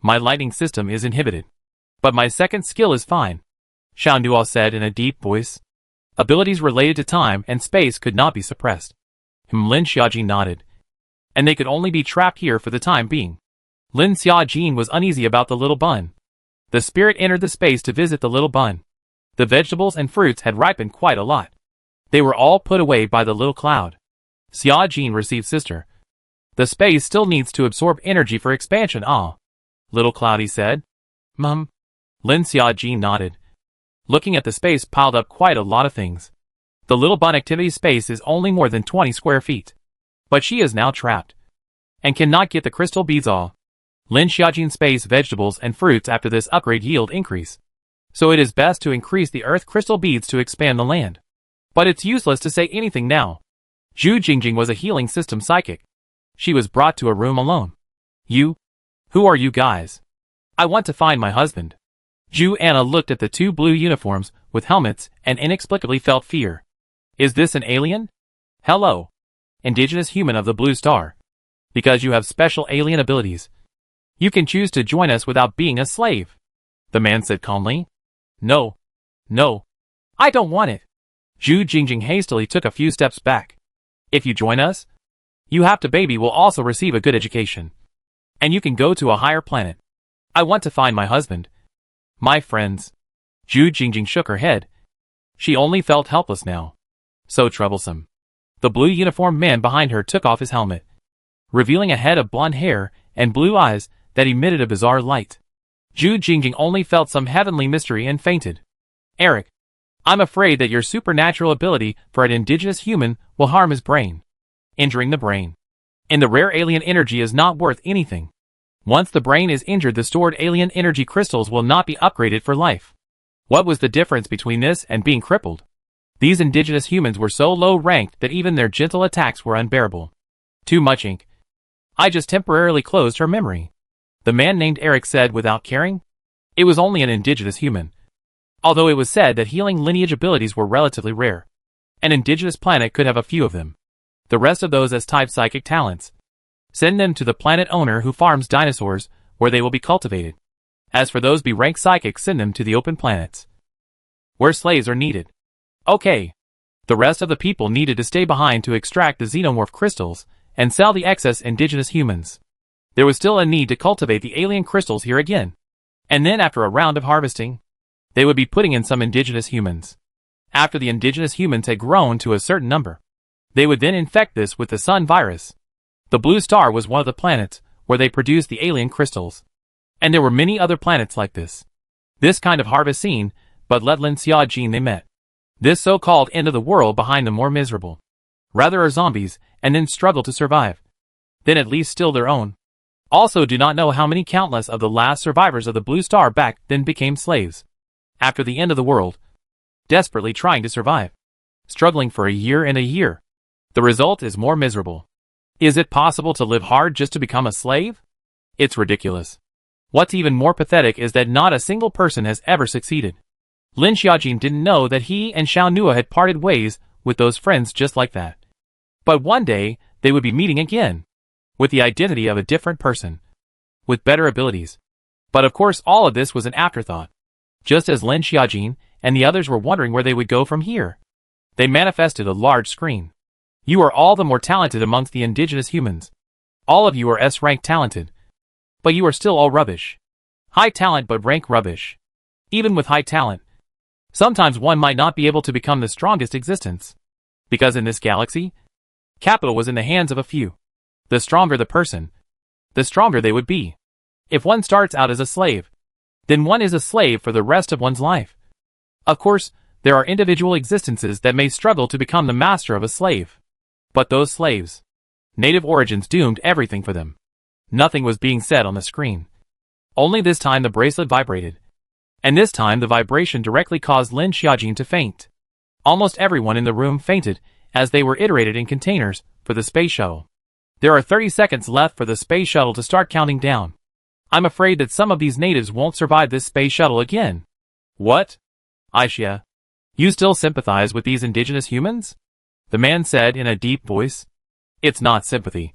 My lighting system is inhibited. But my second skill is fine, Xiao Nuo said in a deep voice. Abilities related to time and space could not be suppressed. Lin Xiaojin nodded. And they could only be trapped here for the time being. Lin Xiaojin was uneasy about the little bun. The spirit entered the space to visit the little bun. The vegetables and fruits had ripened quite a lot. They were all put away by the little cloud. Xiaojin received sister. The space still needs to absorb energy for expansion. Little cloudy said. Mum. Lin Xiaojin nodded. Looking at the space piled up quite a lot of things. The little bun activity space is only more than 20 square feet. But she is now trapped. And cannot get the crystal beads all. Lin Xiaojin space vegetables and fruits after this upgrade yield increase. So it is best to increase the earth crystal beads to expand the land. But it's useless to say anything now. Zhu Jingjing was a healing system psychic. She was brought to a room alone. You? Who are you guys? I want to find my husband. Zhu Anna looked at the two blue uniforms with helmets and inexplicably felt fear. Is this an alien? Hello. Indigenous human of the Blue Star. Because you have special alien abilities. You can choose to join us without being a slave. The man said calmly. No. No. I don't want it. Zhu Jingjing hastily took a few steps back. If you join us, you have to baby will also receive a good education. And you can go to a higher planet. I want to find my husband. My friends. Zhu Jingjing shook her head. She only felt helpless now. So troublesome. The blue uniformed man behind her took off his helmet, revealing a head of blonde hair and blue eyes that emitted a bizarre light. Zhu Jingjing only felt some heavenly mystery and fainted. Eric, I'm afraid that your supernatural ability for an indigenous human will harm his brain. Injuring the brain. And the rare alien energy is not worth anything. Once the brain is injured, the stored alien energy crystals will not be upgraded for life. What was the difference between this and being crippled? These indigenous humans were so low-ranked that even their gentle attacks were unbearable. Too much ink. I just temporarily closed her memory. The man named Eric said without caring. It was only an indigenous human. Although it was said that healing lineage abilities were relatively rare. An indigenous planet could have a few of them. The rest of those as type psychic talents. Send them to the planet owner who farms dinosaurs, where they will be cultivated. As for those B-rank psychics, send them to the open planets, where slaves are needed. Okay. The rest of the people needed to stay behind to extract the xenomorph crystals and sell the excess indigenous humans. There was still a need to cultivate the alien crystals here again. And then after a round of harvesting, they would be putting in some indigenous humans. After the indigenous humans had grown to a certain number, they would then infect this with the sun virus. The Blue Star was one of the planets where they produced the alien crystals. And there were many other planets like this. This kind of harvest scene, but let Lin Xiaojin they met. This so-called end of the world behind the more miserable. Rather are zombies, and then struggle to survive. Then at least still their own. Also do not know how many countless of the last survivors of the Blue Star back then became slaves. After the end of the world. Desperately trying to survive. Struggling for a year and a year. The result is more miserable. Is it possible to live hard just to become a slave? It's ridiculous. What's even more pathetic is that not a single person has ever succeeded. Lin Xiaojin didn't know that he and Xiao Nua had parted ways with those friends just like that. But one day, they would be meeting again, with the identity of a different person, with better abilities. But of course all of this was an afterthought. Just as Lin Xiaojin and the others were wondering where they would go from here, they manifested a large screen. You are all the more talented amongst the indigenous humans. All of you are S-rank talented. But you are still all rubbish. High talent but rank rubbish. Even with high talent, sometimes one might not be able to become the strongest existence. Because in this galaxy, capital was in the hands of a few. The stronger the person, the stronger they would be. If one starts out as a slave, then one is a slave for the rest of one's life. Of course, there are individual existences that may struggle to become the master of a slave. But those slaves, native origins doomed everything for them. Nothing was being said on the screen. Only this time the bracelet vibrated. And this time the vibration directly caused Lin Xiaojin to faint. Almost everyone in the room fainted as they were iterated in containers for the space shuttle. There are 30 seconds left for the space shuttle to start counting down. I'm afraid that some of these natives won't survive this space shuttle again. What? Aisha, you still sympathize with these indigenous humans? The man said in a deep voice. It's not sympathy.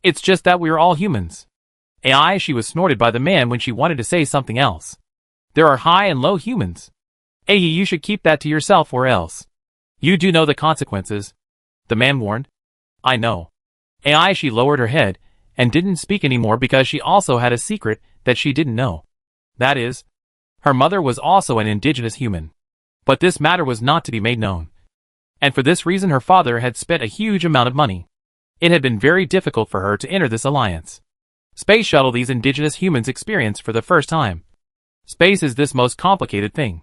It's just that we're all humans. She was snorted by the man when she wanted to say something else. There are high and low humans. You should keep that to yourself or else. You do know the consequences. The man warned. I know. She lowered her head and didn't speak anymore because she also had a secret that she didn't know. That is, her mother was also an indigenous human. But this matter was not to be made known. And for this reason her father had spent a huge amount of money. It had been very difficult for her to enter this alliance. Space shuttle these indigenous humans experienced for the first time. Space is this most complicated thing.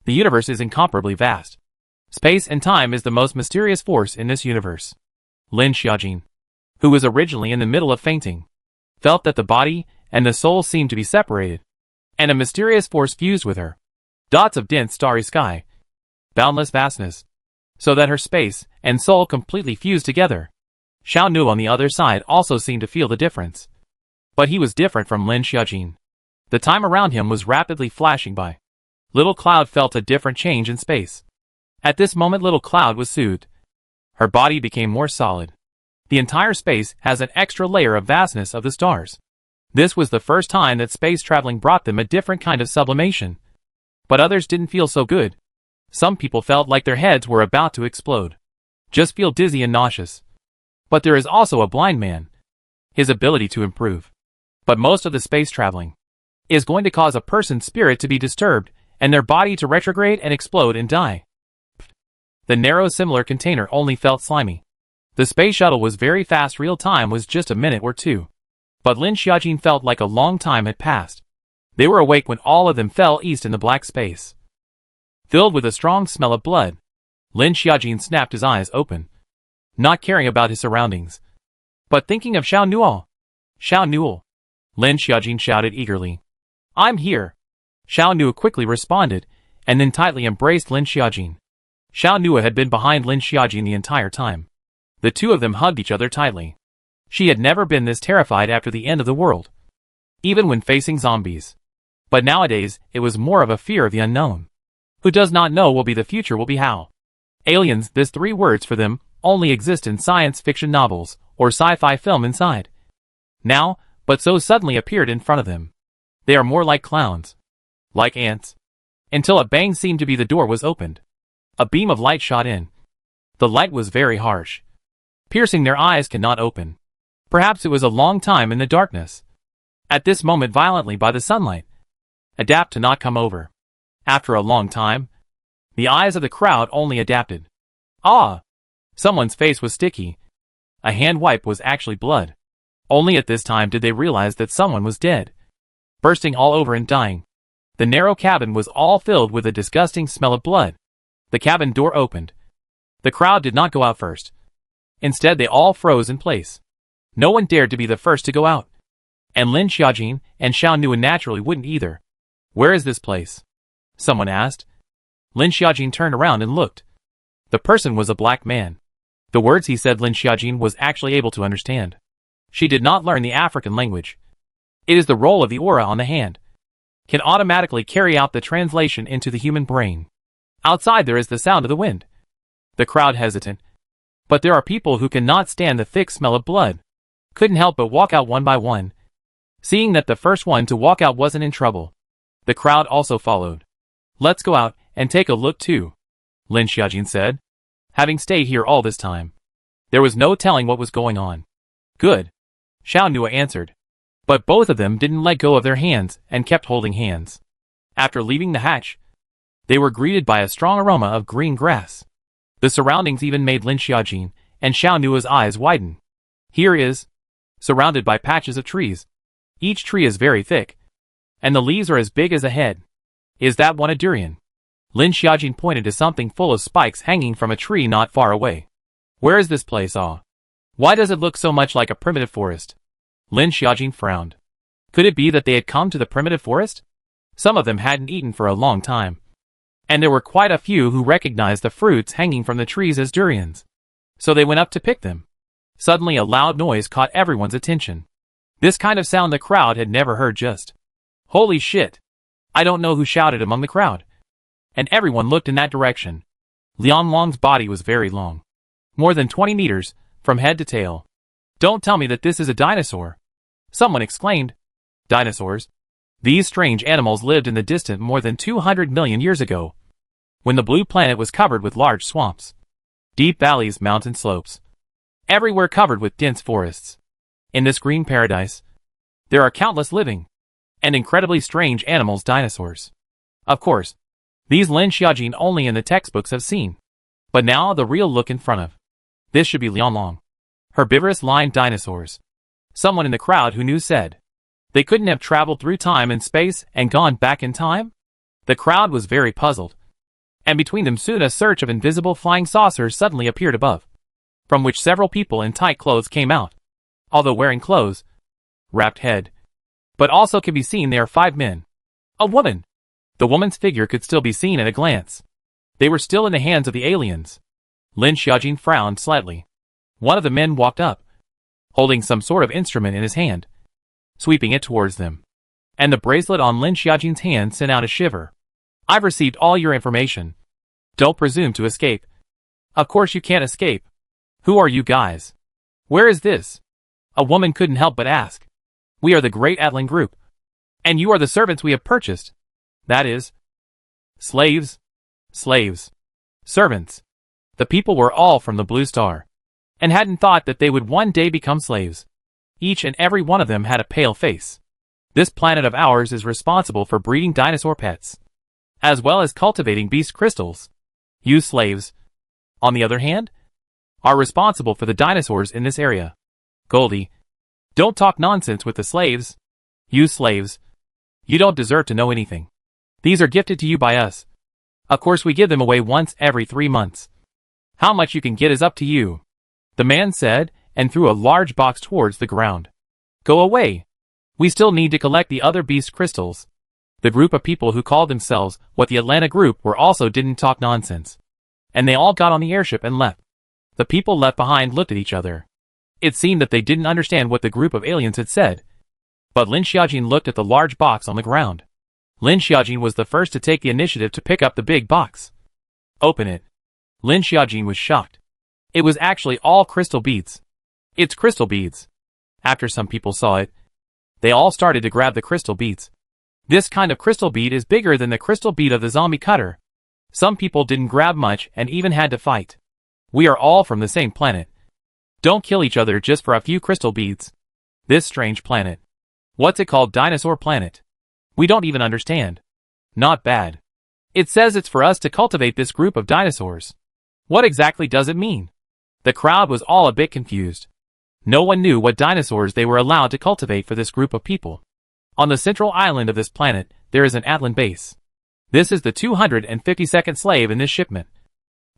The universe is incomparably vast. Space and time is the most mysterious force in this universe. Lin Xiaojin, who was originally in the middle of fainting, felt that the body and the soul seemed to be separated, and a mysterious force fused with her. Dots of dense starry sky, boundless vastness, so that her space and soul completely fused together. Xiao Nu on the other side also seemed to feel the difference. But he was different from Lin Xiaojin. The time around him was rapidly flashing by. Little Cloud felt a different change in space. At this moment Little Cloud was soothed. Her body became more solid. The entire space has an extra layer of vastness of the stars. This was the first time that space traveling brought them a different kind of sublimation. But others didn't feel so good. Some people felt like their heads were about to explode. Just feel dizzy and nauseous. But there is also a blind man. His ability to improve. But most of the space traveling is going to cause a person's spirit to be disturbed and their body to retrograde and explode and die. The narrow similar container only felt slimy. The space shuttle was very fast. Real time was just a minute or two. But Lin Xiaojin felt like a long time had passed. They were awake when all of them fell east in the black space. Filled with a strong smell of blood, Lin Xiaojin snapped his eyes open, not caring about his surroundings, but thinking of Xiao Nuo. Xiao Nuo, Lin Xiaojin shouted eagerly. I'm here. Xiao Nuo quickly responded, and then tightly embraced Lin Xiaojin. Xiao Nuo had been behind Lin Xiaojin the entire time. The two of them hugged each other tightly. She had never been this terrified after the end of the world, even when facing zombies. But nowadays, it was more of a fear of the unknown. Who does not know will be the future will be how. Aliens, this 3 words for them, only exist in science fiction novels, or sci-fi film inside. Now, but so suddenly appeared in front of them. They are more like clowns. Like ants. Until a bang seemed to be the door was opened. A beam of light shot in. The light was very harsh. Piercing their eyes cannot open. Perhaps it was a long time in the darkness. At this moment violently by the sunlight. Adapt to not come over. After a long time, the eyes of the crowd only adapted. Ah! Someone's face was sticky. A hand wipe was actually blood. Only at this time did they realize that someone was dead. Bursting all over and dying. The narrow cabin was all filled with a disgusting smell of blood. The cabin door opened. The crowd did not go out first. Instead they all froze in place. No one dared to be the first to go out. And Lin Xiaojin and Xiao Nu naturally wouldn't either. Where is this place? Someone asked. Lin Xiaojin turned around and looked. The person was a black man. The words he said Lin Xiaojin was actually able to understand. She did not learn the African language. It is the role of the aura on the hand. can automatically carry out the translation into the human brain. Outside there is the sound of the wind. The crowd hesitant. But there are people who cannot stand the thick smell of blood. Couldn't help but walk out one by one. Seeing that the first one to walk out wasn't in trouble, the crowd also followed. Let's go out and take a look too, Lin Xiaojin said. Having stayed here all this time, there was no telling what was going on. Good, Xiao Nua answered. But both of them didn't let go of their hands and kept holding hands. After leaving the hatch, they were greeted by a strong aroma of green grass. The surroundings even made Lin Xiaojin and Xiao Nua's eyes widen. Here is, surrounded by patches of trees. Each tree is very thick, and the leaves are as big as a head. Is that one a durian? Lin Xiaojin pointed to something full of spikes hanging from a tree not far away. Where is this place? Why does it look so much like a primitive forest? Lin Xiaojin frowned. Could it be that they had come to the primitive forest? Some of them hadn't eaten for a long time, and there were quite a few who recognized the fruits hanging from the trees as durians. So they went up to pick them. Suddenly a loud noise caught everyone's attention. This kind of sound the crowd had never heard. Just, holy shit! I don't know who shouted among the crowd. And everyone looked in that direction. Lian Long's body was very long. More than 20 meters, from head to tail. Don't tell me that this is a dinosaur, someone exclaimed. Dinosaurs? These strange animals lived in the distant more than 200 million years ago, when the blue planet was covered with large swamps, deep valleys, mountain slopes, everywhere covered with dense forests. In this green paradise, there are countless living and incredibly strange animals, dinosaurs. Of course, these Lin Xiaojin only in the textbooks have seen. But now the real look in front of. This should be Lianlong. Herbivorous lined dinosaurs. Someone in the crowd who knew said. They couldn't have traveled through time and space and gone back in time? The crowd was very puzzled. And between them soon a search of invisible flying saucers suddenly appeared above, from which several people in tight clothes came out. Although wearing clothes, wrapped head, but also could be seen there 5 men. A woman. The woman's figure could still be seen at a glance. They were still in the hands of the aliens. Lin Xiaojin frowned slightly. One of the men walked up, holding some sort of instrument in his hand, sweeping it towards them. And the bracelet on Lin Xiaojin's hand sent out a shiver. I've received all your information. Don't presume to escape. Of course you can't escape. Who are you guys? Where is this? A woman couldn't help but ask. We are the Great Atlan Group. And you are the servants we have purchased. That is, slaves. Slaves. Servants. The people were all from the Blue Star, and hadn't thought that they would one day become slaves. Each and every one of them had a pale face. This planet of ours is responsible for breeding dinosaur pets, as well as cultivating beast crystals. You slaves, on the other hand, are responsible for the dinosaurs in this area. Goldie, don't talk nonsense with the slaves. You slaves, you don't deserve to know anything. These are gifted to you by us. Of course we give them away once every 3 months. How much you can get is up to you, the man said, and threw a large box towards the ground. Go away. We still need to collect the other beast crystals. The group of people who called themselves what the Atlanta group were also didn't talk nonsense. And they all got on the airship and left. The people left behind looked at each other. It seemed that they didn't understand what the group of aliens had said. But Lin Xiaojin looked at the large box on the ground. Lin Xiaojin was the first to take the initiative to pick up the big box. Open it. Lin Xiaojin was shocked. It was actually all crystal beads. It's crystal beads. After some people saw it, they all started to grab the crystal beads. This kind of crystal bead is bigger than the crystal bead of the zombie cutter. Some people didn't grab much and even had to fight. We are all from the same planet. Don't kill each other just for a few crystal beads. This strange planet. What's it called? Dinosaur planet. We don't even understand. Not bad. It says it's for us to cultivate this group of dinosaurs. What exactly does it mean? The crowd was all a bit confused. No one knew what dinosaurs they were allowed to cultivate for this group of people. On the central island of this planet, there is an Atlan base. This is the 252nd slave in this shipment.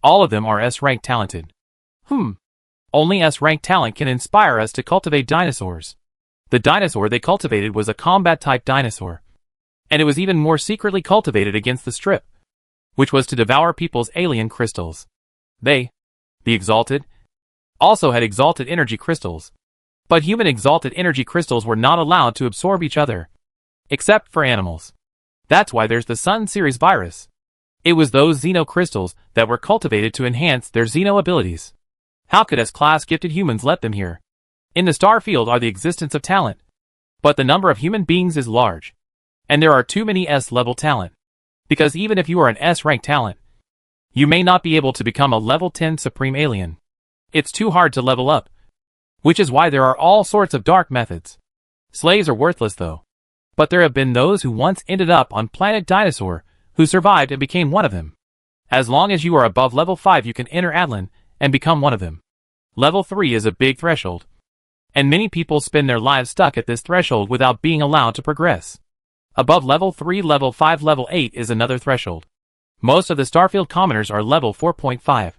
All of them are S-rank talented. Only S-rank talent can inspire us to cultivate dinosaurs. The dinosaur they cultivated was a combat-type dinosaur. And it was even more secretly cultivated against the strip, which was to devour people's alien crystals. They, the Exalted, also had exalted energy crystals. But human exalted energy crystals were not allowed to absorb each other, except for animals. That's why there's the Sun series virus. It was those Xeno crystals that were cultivated to enhance their Xeno abilities. How could S-class gifted humans let them here? In the star field are the existence of talent. But the number of human beings is large. And there are too many S-level talent. Because even if you are an S-rank talent, you may not be able to become a level 10 supreme alien. It's too hard to level up. Which is why there are all sorts of dark methods. Slaves are worthless though. But there have been those who once ended up on planet Dinosaur, who survived and became one of them. As long as you are above level 5 you can enter Atlan and become one of them. Level 3 is a big threshold. And many people spend their lives stuck at this threshold without being allowed to progress. Above level 3, level 5, level 8 is another threshold. Most of the Starfield commoners are level 4.5.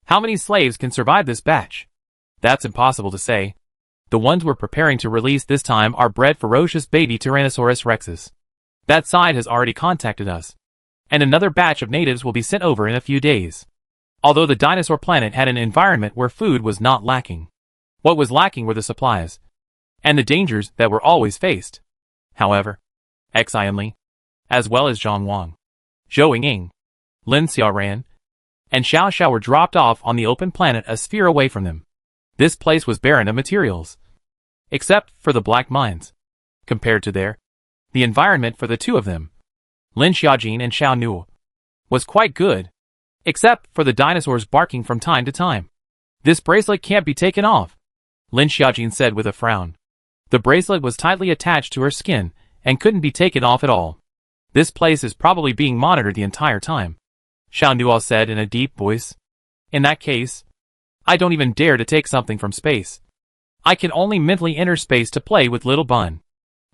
How many slaves can survive this batch? That's impossible to say. The ones we're preparing to release this time are bred ferocious baby Tyrannosaurus rexes. That side has already contacted us. And another batch of natives will be sent over in a few days. Although the dinosaur planet had an environment where food was not lacking. What was lacking were the supplies. And the dangers that were always faced. However, Xian Li, as well as Zhang Wang, Zhou Ying, Lin Xiaoran, and Xiao Xiao were dropped off on the open planet a sphere away from them. This place was barren of materials. Except for the black mines. Compared to the environment for the two of them, Lin Xiaojin and Xiao Nuo, was quite good. Except for the dinosaurs barking from time to time. This bracelet can't be taken off, Lin Xiaojin said with a frown. The bracelet was tightly attached to her skin and couldn't be taken off at all. This place is probably being monitored the entire time, Xiao Nuo said in a deep voice. In that case, I don't even dare to take something from space. I can only mentally enter space to play with little Bun.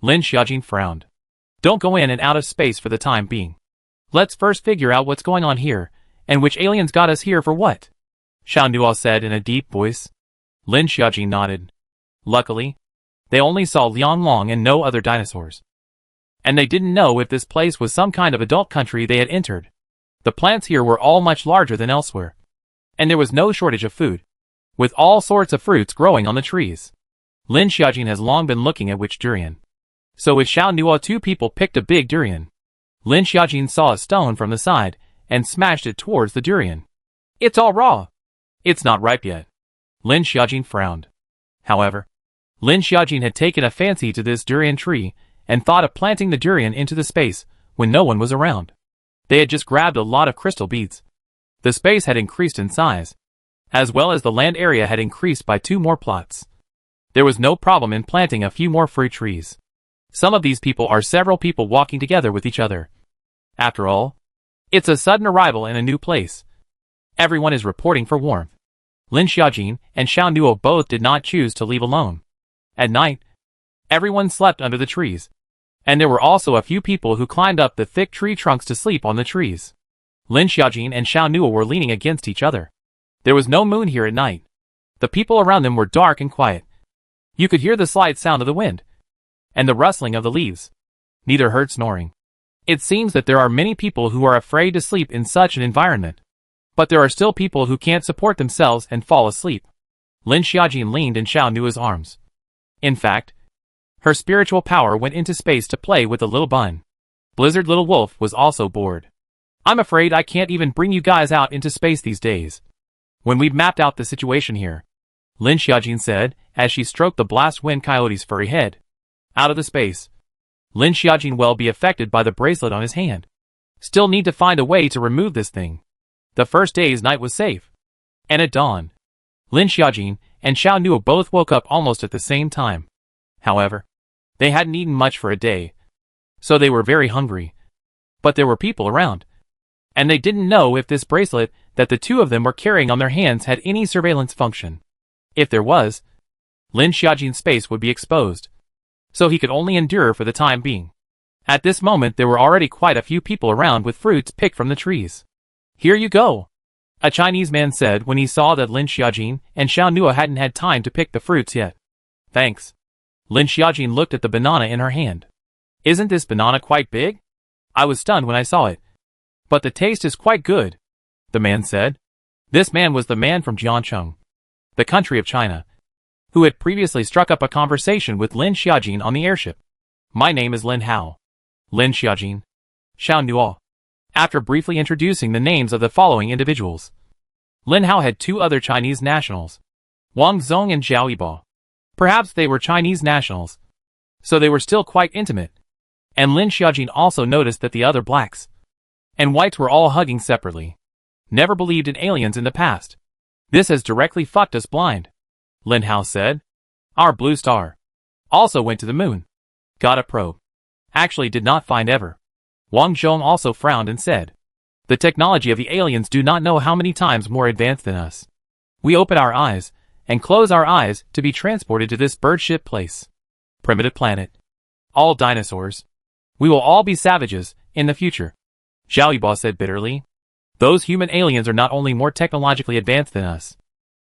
Lin Xiaojin frowned. Don't go in and out of space for the time being. Let's first figure out what's going on here, and which aliens got us here for what? Xiao Nuo said in a deep voice. Lin Xiaojin nodded. Luckily, they only saw Liang Long and no other dinosaurs. And they didn't know if this place was some kind of adult country they had entered. The plants here were all much larger than elsewhere. And there was no shortage of food, with all sorts of fruits growing on the trees. Lin Xiaojin has long been looking at which durian. So with Xiao Nuo, two people picked a big durian. Lin Xiaojin saw a stone from the side and smashed it towards the durian. It's all raw. It's not ripe yet. Lin Xiaojin frowned. However, Lin Xiaojin had taken a fancy to this durian tree and thought of planting the durian into the space when no one was around. They had just grabbed a lot of crystal beads. The space had increased in size, as well as the land area had increased by 2 more plots. There was no problem in planting a few more fruit trees. Some of these people are several people walking together with each other. After all, it's a sudden arrival in a new place. Everyone is reporting for warmth. Lin Xiaojin and Xiao Nuo both did not choose to leave alone. At night, everyone slept under the trees. And there were also a few people who climbed up the thick tree trunks to sleep on the trees. Lin Xiaojin and Xiao Nuo were leaning against each other. There was no moon here at night. The people around them were dark and quiet. You could hear the slight sound of the wind and the rustling of the leaves. Neither heard snoring. It seems that there are many people who are afraid to sleep in such an environment. But there are still people who can't support themselves and fall asleep. Lin Xiaojin leaned in Xiao Nuo's arms. In fact, her spiritual power went into space to play with the little Bun. Blizzard Little Wolf was also bored. I'm afraid I can't even bring you guys out into space these days. When we've mapped out the situation here, Lin Xiaojin said, as she stroked the blast wind coyote's furry head. Out of the space, Lin Xiaojin will be affected by the bracelet on his hand. Still need to find a way to remove this thing. The first day's night was safe. And at dawn, Lin Xiaojin and Xiao Nuo both woke up almost at the same time. However, they hadn't eaten much for a day, so they were very hungry. But there were people around. And they didn't know if this bracelet that the two of them were carrying on their hands had any surveillance function. If there was, Lin Xiaojin's space would be exposed. So he could only endure for the time being. At this moment there were already quite a few people around with fruits picked from the trees. Here you go, a Chinese man said when he saw that Lin Xiaojin and Xiao Nuo hadn't had time to pick the fruits yet. Thanks. Lin Xiaojin looked at the banana in her hand. Isn't this banana quite big? I was stunned when I saw it. But the taste is quite good, the man said. This man was the man from Jiancheng, the country of China, who had previously struck up a conversation with Lin Xiaojin on the airship. My name is Lin Hao. Lin Xiaojin, Xiao Nuo. After briefly introducing the names of the following individuals, Lin Hao had two other Chinese nationals, Wang Zong and Zhao Yibo. Perhaps they were Chinese nationals, so they were still quite intimate. And Lin Xiaojin also noticed that the other blacks and whites were all hugging separately. Never believed in aliens in the past. This has directly fucked us blind, Lin Hao said. Our blue star also went to the moon. Got a probe. Actually did not find ever. Wang Zhong also frowned and said, the technology of the aliens do not know how many times more advanced than us. We open our eyes and close our eyes to be transported to this birdship place. Primitive planet. All dinosaurs. We will all be savages in the future. Zhao Yibo said bitterly. Those human aliens are not only more technologically advanced than us,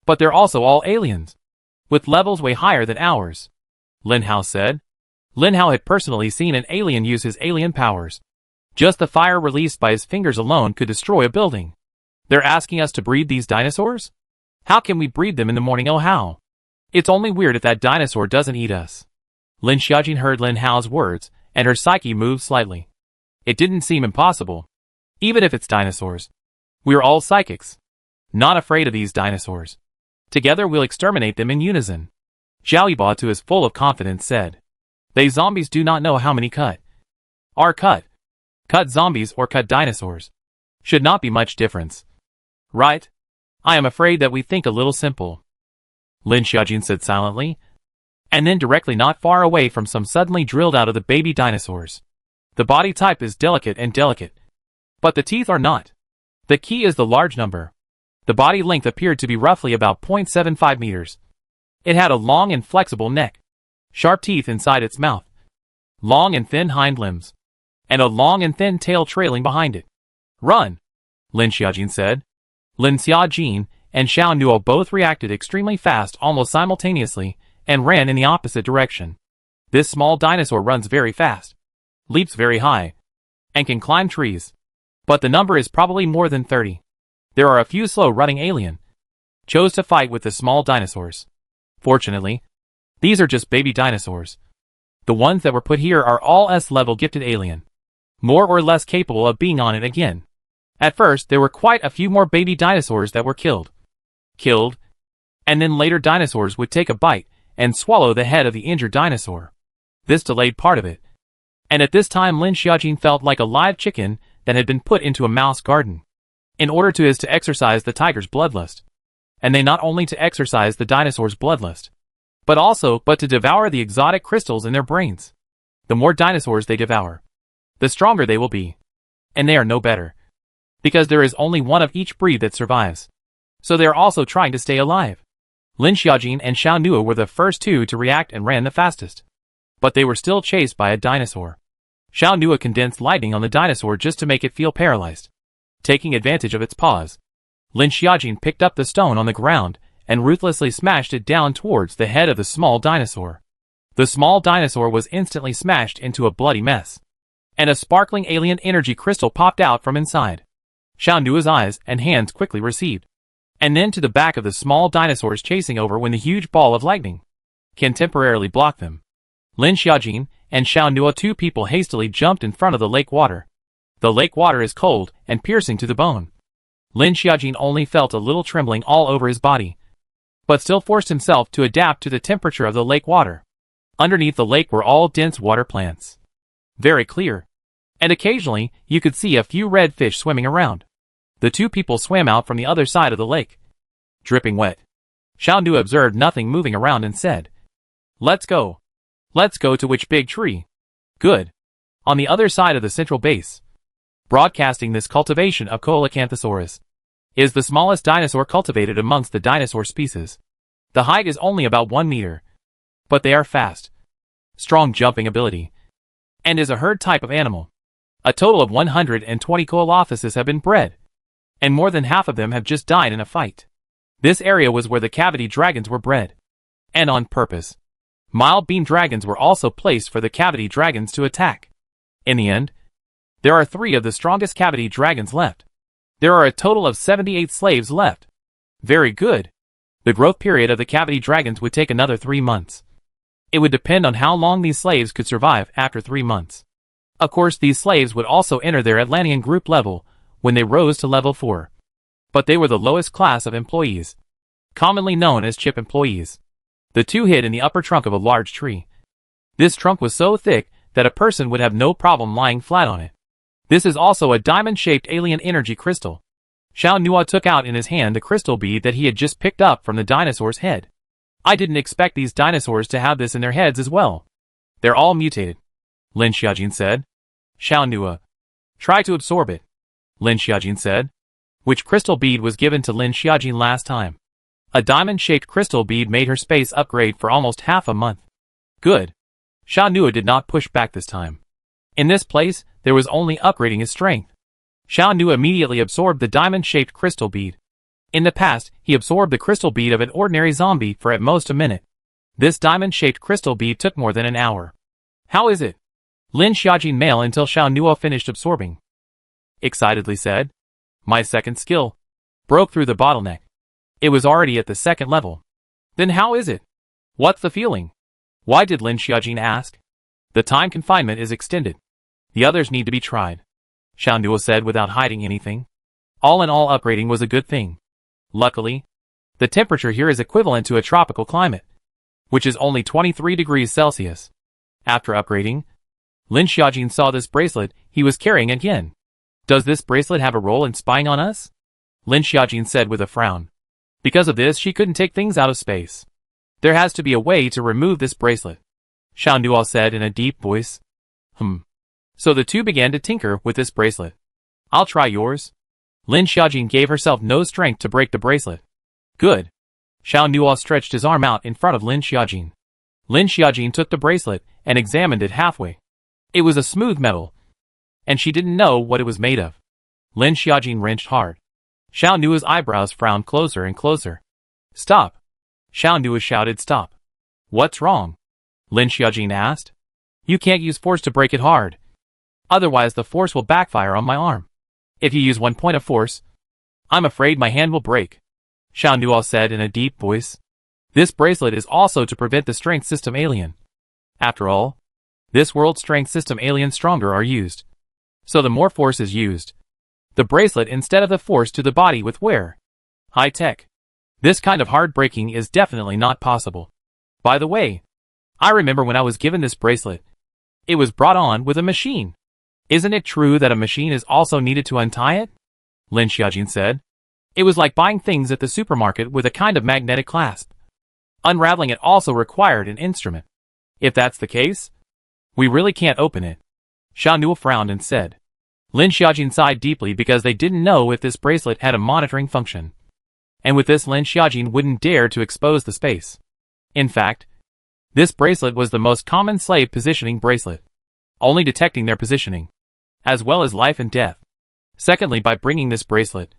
but they're also all aliens, with levels way higher than ours, Lin Hao said. Lin Hao had personally seen an alien use his alien powers. Just the fire released by his fingers alone could destroy a building. They're asking us to breed these dinosaurs? How can we breed them in the morning? Oh how? It's only weird if that dinosaur doesn't eat us. Lin Xiaojin heard Lin Hao's words, and her psyche moved slightly. It didn't seem impossible. Even if it's dinosaurs. We're all psychics. Not afraid of these dinosaurs. Together we'll exterminate them in unison. Zhao Yibo, who is full of confidence, said. They zombies do not know how many are cut. Cut zombies or cut dinosaurs. Should not be much difference. Right? I am afraid that we think a little simple. Lin Xiaojin said silently. And then directly not far away from some suddenly drilled out of the baby dinosaurs. The body type is delicate, but the teeth are not. The key is the large number. The body length appeared to be roughly about 0.75 meters. It had a long and flexible neck, sharp teeth inside its mouth, long and thin hind limbs, and a long and thin tail trailing behind it. Run, Lin Xiaojin said. Lin Xiaojin and Xiao Nuo both reacted extremely fast almost simultaneously and ran in the opposite direction. This small dinosaur runs very fast, leaps very high, and can climb trees. But the number is probably more than 30. There are a few slow-running alien chose to fight with the small dinosaurs. Fortunately, these are just baby dinosaurs. The ones that were put here are all S-level gifted alien, more or less capable of being on it again. At first, there were quite a few more baby dinosaurs that were killed, and then later dinosaurs would take a bite and swallow the head of the injured dinosaur. This delayed part of it. And at this time Lin Xiaojin felt like a live chicken that had been put into a mouse garden. In order to exercise the tiger's bloodlust. And they not only to exercise the dinosaur's bloodlust, but to devour the exotic crystals in their brains. The more dinosaurs they devour, the stronger they will be. And they are no better. Because there is only one of each breed that survives. So they are also trying to stay alive. Lin Xiaojin and Xiao Nuo were the first two to react and ran the fastest. But they were still chased by a dinosaur. Xiao Nuo condensed lightning on the dinosaur just to make it feel paralyzed. Taking advantage of its pause, Lin Xiaojin picked up the stone on the ground and ruthlessly smashed it down towards the head of the small dinosaur. The small dinosaur was instantly smashed into a bloody mess. And a sparkling alien energy crystal popped out from inside. Xiao Nuo's eyes and hands quickly received. And then to the back of the small dinosaurs chasing over when the huge ball of lightning can temporarily block them. Lin Xiaojin and Xiao Nuo, two people, hastily jumped in front of the lake water. The lake water is cold and piercing to the bone. Lin Xiaojin only felt a little trembling all over his body, but still forced himself to adapt to the temperature of the lake water. Underneath the lake were all dense water plants. Very clear. And occasionally, you could see a few red fish swimming around. The two people swam out from the other side of the lake, dripping wet. Xiao Nuo observed nothing moving around and said, Let's go. Let's go to which big tree? Good. On the other side of the central base. Broadcasting this cultivation of Coelacanthosaurus is the smallest dinosaur cultivated amongst the dinosaur species. The height is only about 1 meter. But they are fast. Strong jumping ability. And is a herd type of animal. A total of 120 Coelophysis have been bred. And more than half of them have just died in a fight. This area was where the cavity dragons were bred. And on purpose. Mild beam dragons were also placed for the cavity dragons to attack. In the end, there are 3 of the strongest cavity dragons left. There are a total of 78 slaves left. Very good. The growth period of the cavity dragons would take another 3 months. It would depend on how long these slaves could survive after 3 months. Of course, these slaves would also enter their Atlantean group level when they rose to level 4. But they were the lowest class of employees, commonly known as chip employees. The two hid in the upper trunk of a large tree. This trunk was so thick that a person would have no problem lying flat on it. This is also a diamond-shaped alien energy crystal. Xiao Nua took out in his hand a crystal bead that he had just picked up from the dinosaur's head. I didn't expect these dinosaurs to have this in their heads as well. They're all mutated, Lin Xiaojin said. Xiao Nua, try to absorb it, Lin Xiaojin said. Which crystal bead was given to Lin Xiaojin last time? A diamond-shaped crystal bead made her space upgrade for almost half a month. Good. Xiao Nua did not push back this time. In this place, there was only upgrading his strength. Xiao Nua immediately absorbed the diamond-shaped crystal bead. In the past, he absorbed the crystal bead of an ordinary zombie for at most a minute. This diamond-shaped crystal bead took more than an hour. How is it? Lin Xiaojin mailed until Xiao Nua finished absorbing. Excitedly said. My second skill broke through the bottleneck. It was already at the second level. Then how is it? What's the feeling? Why did Lin Xiaojin ask? The time confinement is extended. The others need to be tried, Xiao Nua said without hiding anything. All in all, upgrading was a good thing. Luckily, the temperature here is equivalent to a tropical climate, which is only 23 degrees Celsius. After upgrading, Lin Xiaojin saw this bracelet he was carrying again. Does this bracelet have a role in spying on us? Lin Xiaojin said with a frown. Because of this, she couldn't take things out of space. There has to be a way to remove this bracelet, Xiao Nua said in a deep voice. So the two began to tinker with this bracelet. I'll try yours. Lin Xiaojin gave herself no strength to break the bracelet. Good. Xiao Nua stretched his arm out in front of Lin Xiaojin. Lin Xiaojin took the bracelet and examined it halfway. It was a smooth metal, and she didn't know what it was made of. Lin Xiaojin wrenched hard. Xiao Nua's eyebrows frowned closer and closer. Stop! Xiao Nua shouted, stop. What's wrong? Lin Xiaojin asked. You can't use force to break it hard. Otherwise the force will backfire on my arm. If you use 1 point of force, I'm afraid my hand will break, Xiao Nua said in a deep voice. This bracelet is also to prevent the strength system alien. After all, this world's strength system alien stronger are used. So the more force is used, the bracelet instead of the force to the body with wear. High tech. This kind of hard breaking is definitely not possible. By the way, I remember when I was given this bracelet, it was brought on with a machine. Isn't it true that a machine is also needed to untie it? Lin Xiaojin said. It was like buying things at the supermarket with a kind of magnetic clasp. Unraveling it also required an instrument. If that's the case, we really can't open it. Xiao Nua frowned and said. Lin Xiaojin sighed deeply because they didn't know if this bracelet had a monitoring function. And with this, Lin Xiaojin wouldn't dare to expose the space. In fact, this bracelet was the most common slave positioning bracelet, only detecting their positioning, as well as life and death. Secondly, by bringing this bracelet,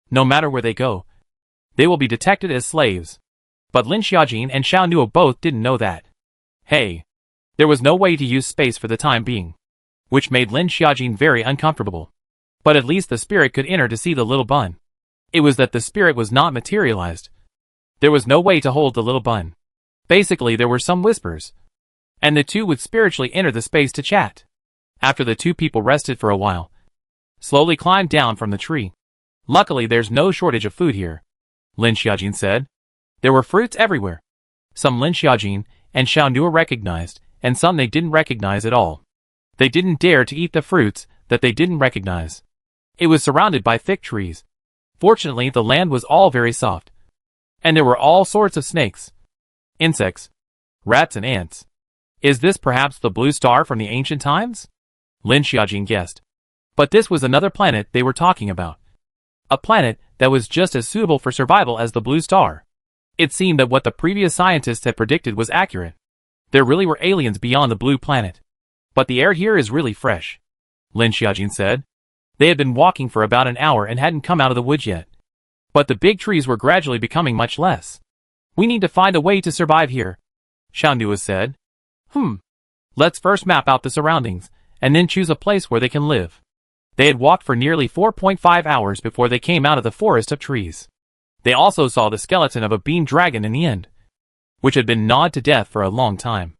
no matter where they go, they will be detected as slaves. But Lin Xiaojin and Xiao Nua both didn't know that. Hey, there was no way to use space for the time being, which made Lin Xiaojin very uncomfortable. But at least the spirit could enter to see the little bun. It was that the spirit was not materialized. There was no way to hold the little bun. Basically, there were some whispers, and the two would spiritually enter the space to chat. After the two people rested for a while, slowly climbed down from the tree. Luckily, there's no shortage of food here, Lin Xiaojin said. There were fruits everywhere. Some Lin Xiaojin and Xiao Nua recognized, and some they didn't recognize at all. They didn't dare to eat the fruits that they didn't recognize. It was surrounded by thick trees. Fortunately, the land was all very soft, and there were all sorts of snakes, insects, rats and ants. Is this perhaps the blue star from the ancient times? Lin Xiaojin guessed. But this was another planet they were talking about. A planet that was just as suitable for survival as the blue star. It seemed that what the previous scientists had predicted was accurate. There really were aliens beyond the blue planet. But the air here is really fresh, Lin Xiaojin said. They had been walking for about an hour and hadn't come out of the woods yet. But the big trees were gradually becoming much less. We need to find a way to survive here, Xiao Nua said. Let's first map out the surroundings, and then choose a place where they can live. They had walked for nearly 4.5 hours before they came out of the forest of trees. They also saw the skeleton of a bean dragon in the end, which had been gnawed to death for a long time.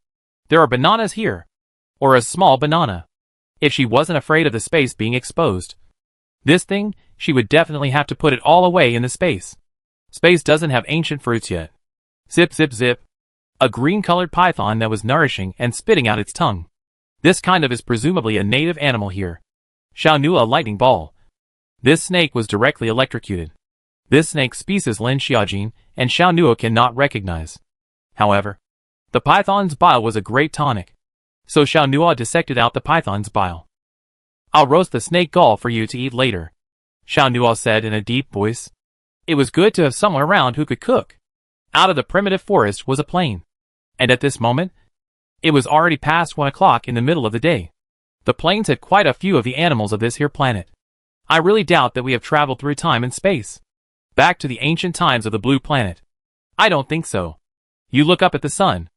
There are bananas here, or a small banana. If she wasn't afraid of the space being exposed. This thing, she would definitely have to put it all away in the space. Space doesn't have ancient fruits yet. Zip zip zip. A green-colored python that was nourishing and spitting out its tongue. This kind of is presumably a native animal here. Xiao knew a lightning ball. This snake was directly electrocuted. This snake species Lin Xiaojin and Xiao Nuo cannot recognize. However, the python's bile was a great tonic. So Xiao Nuo dissected out the python's bile. I'll roast the snake gall for you to eat later, Xiao Nuo said in a deep voice. It was good to have someone around who could cook. Out of the primitive forest was a plain. And at this moment, it was already past 1 o'clock in the middle of the day. The plains had quite a few of the animals of this here planet. I really doubt that we have traveled through time and space. Back to the ancient times of the blue planet. I don't think so. You look up at the sun.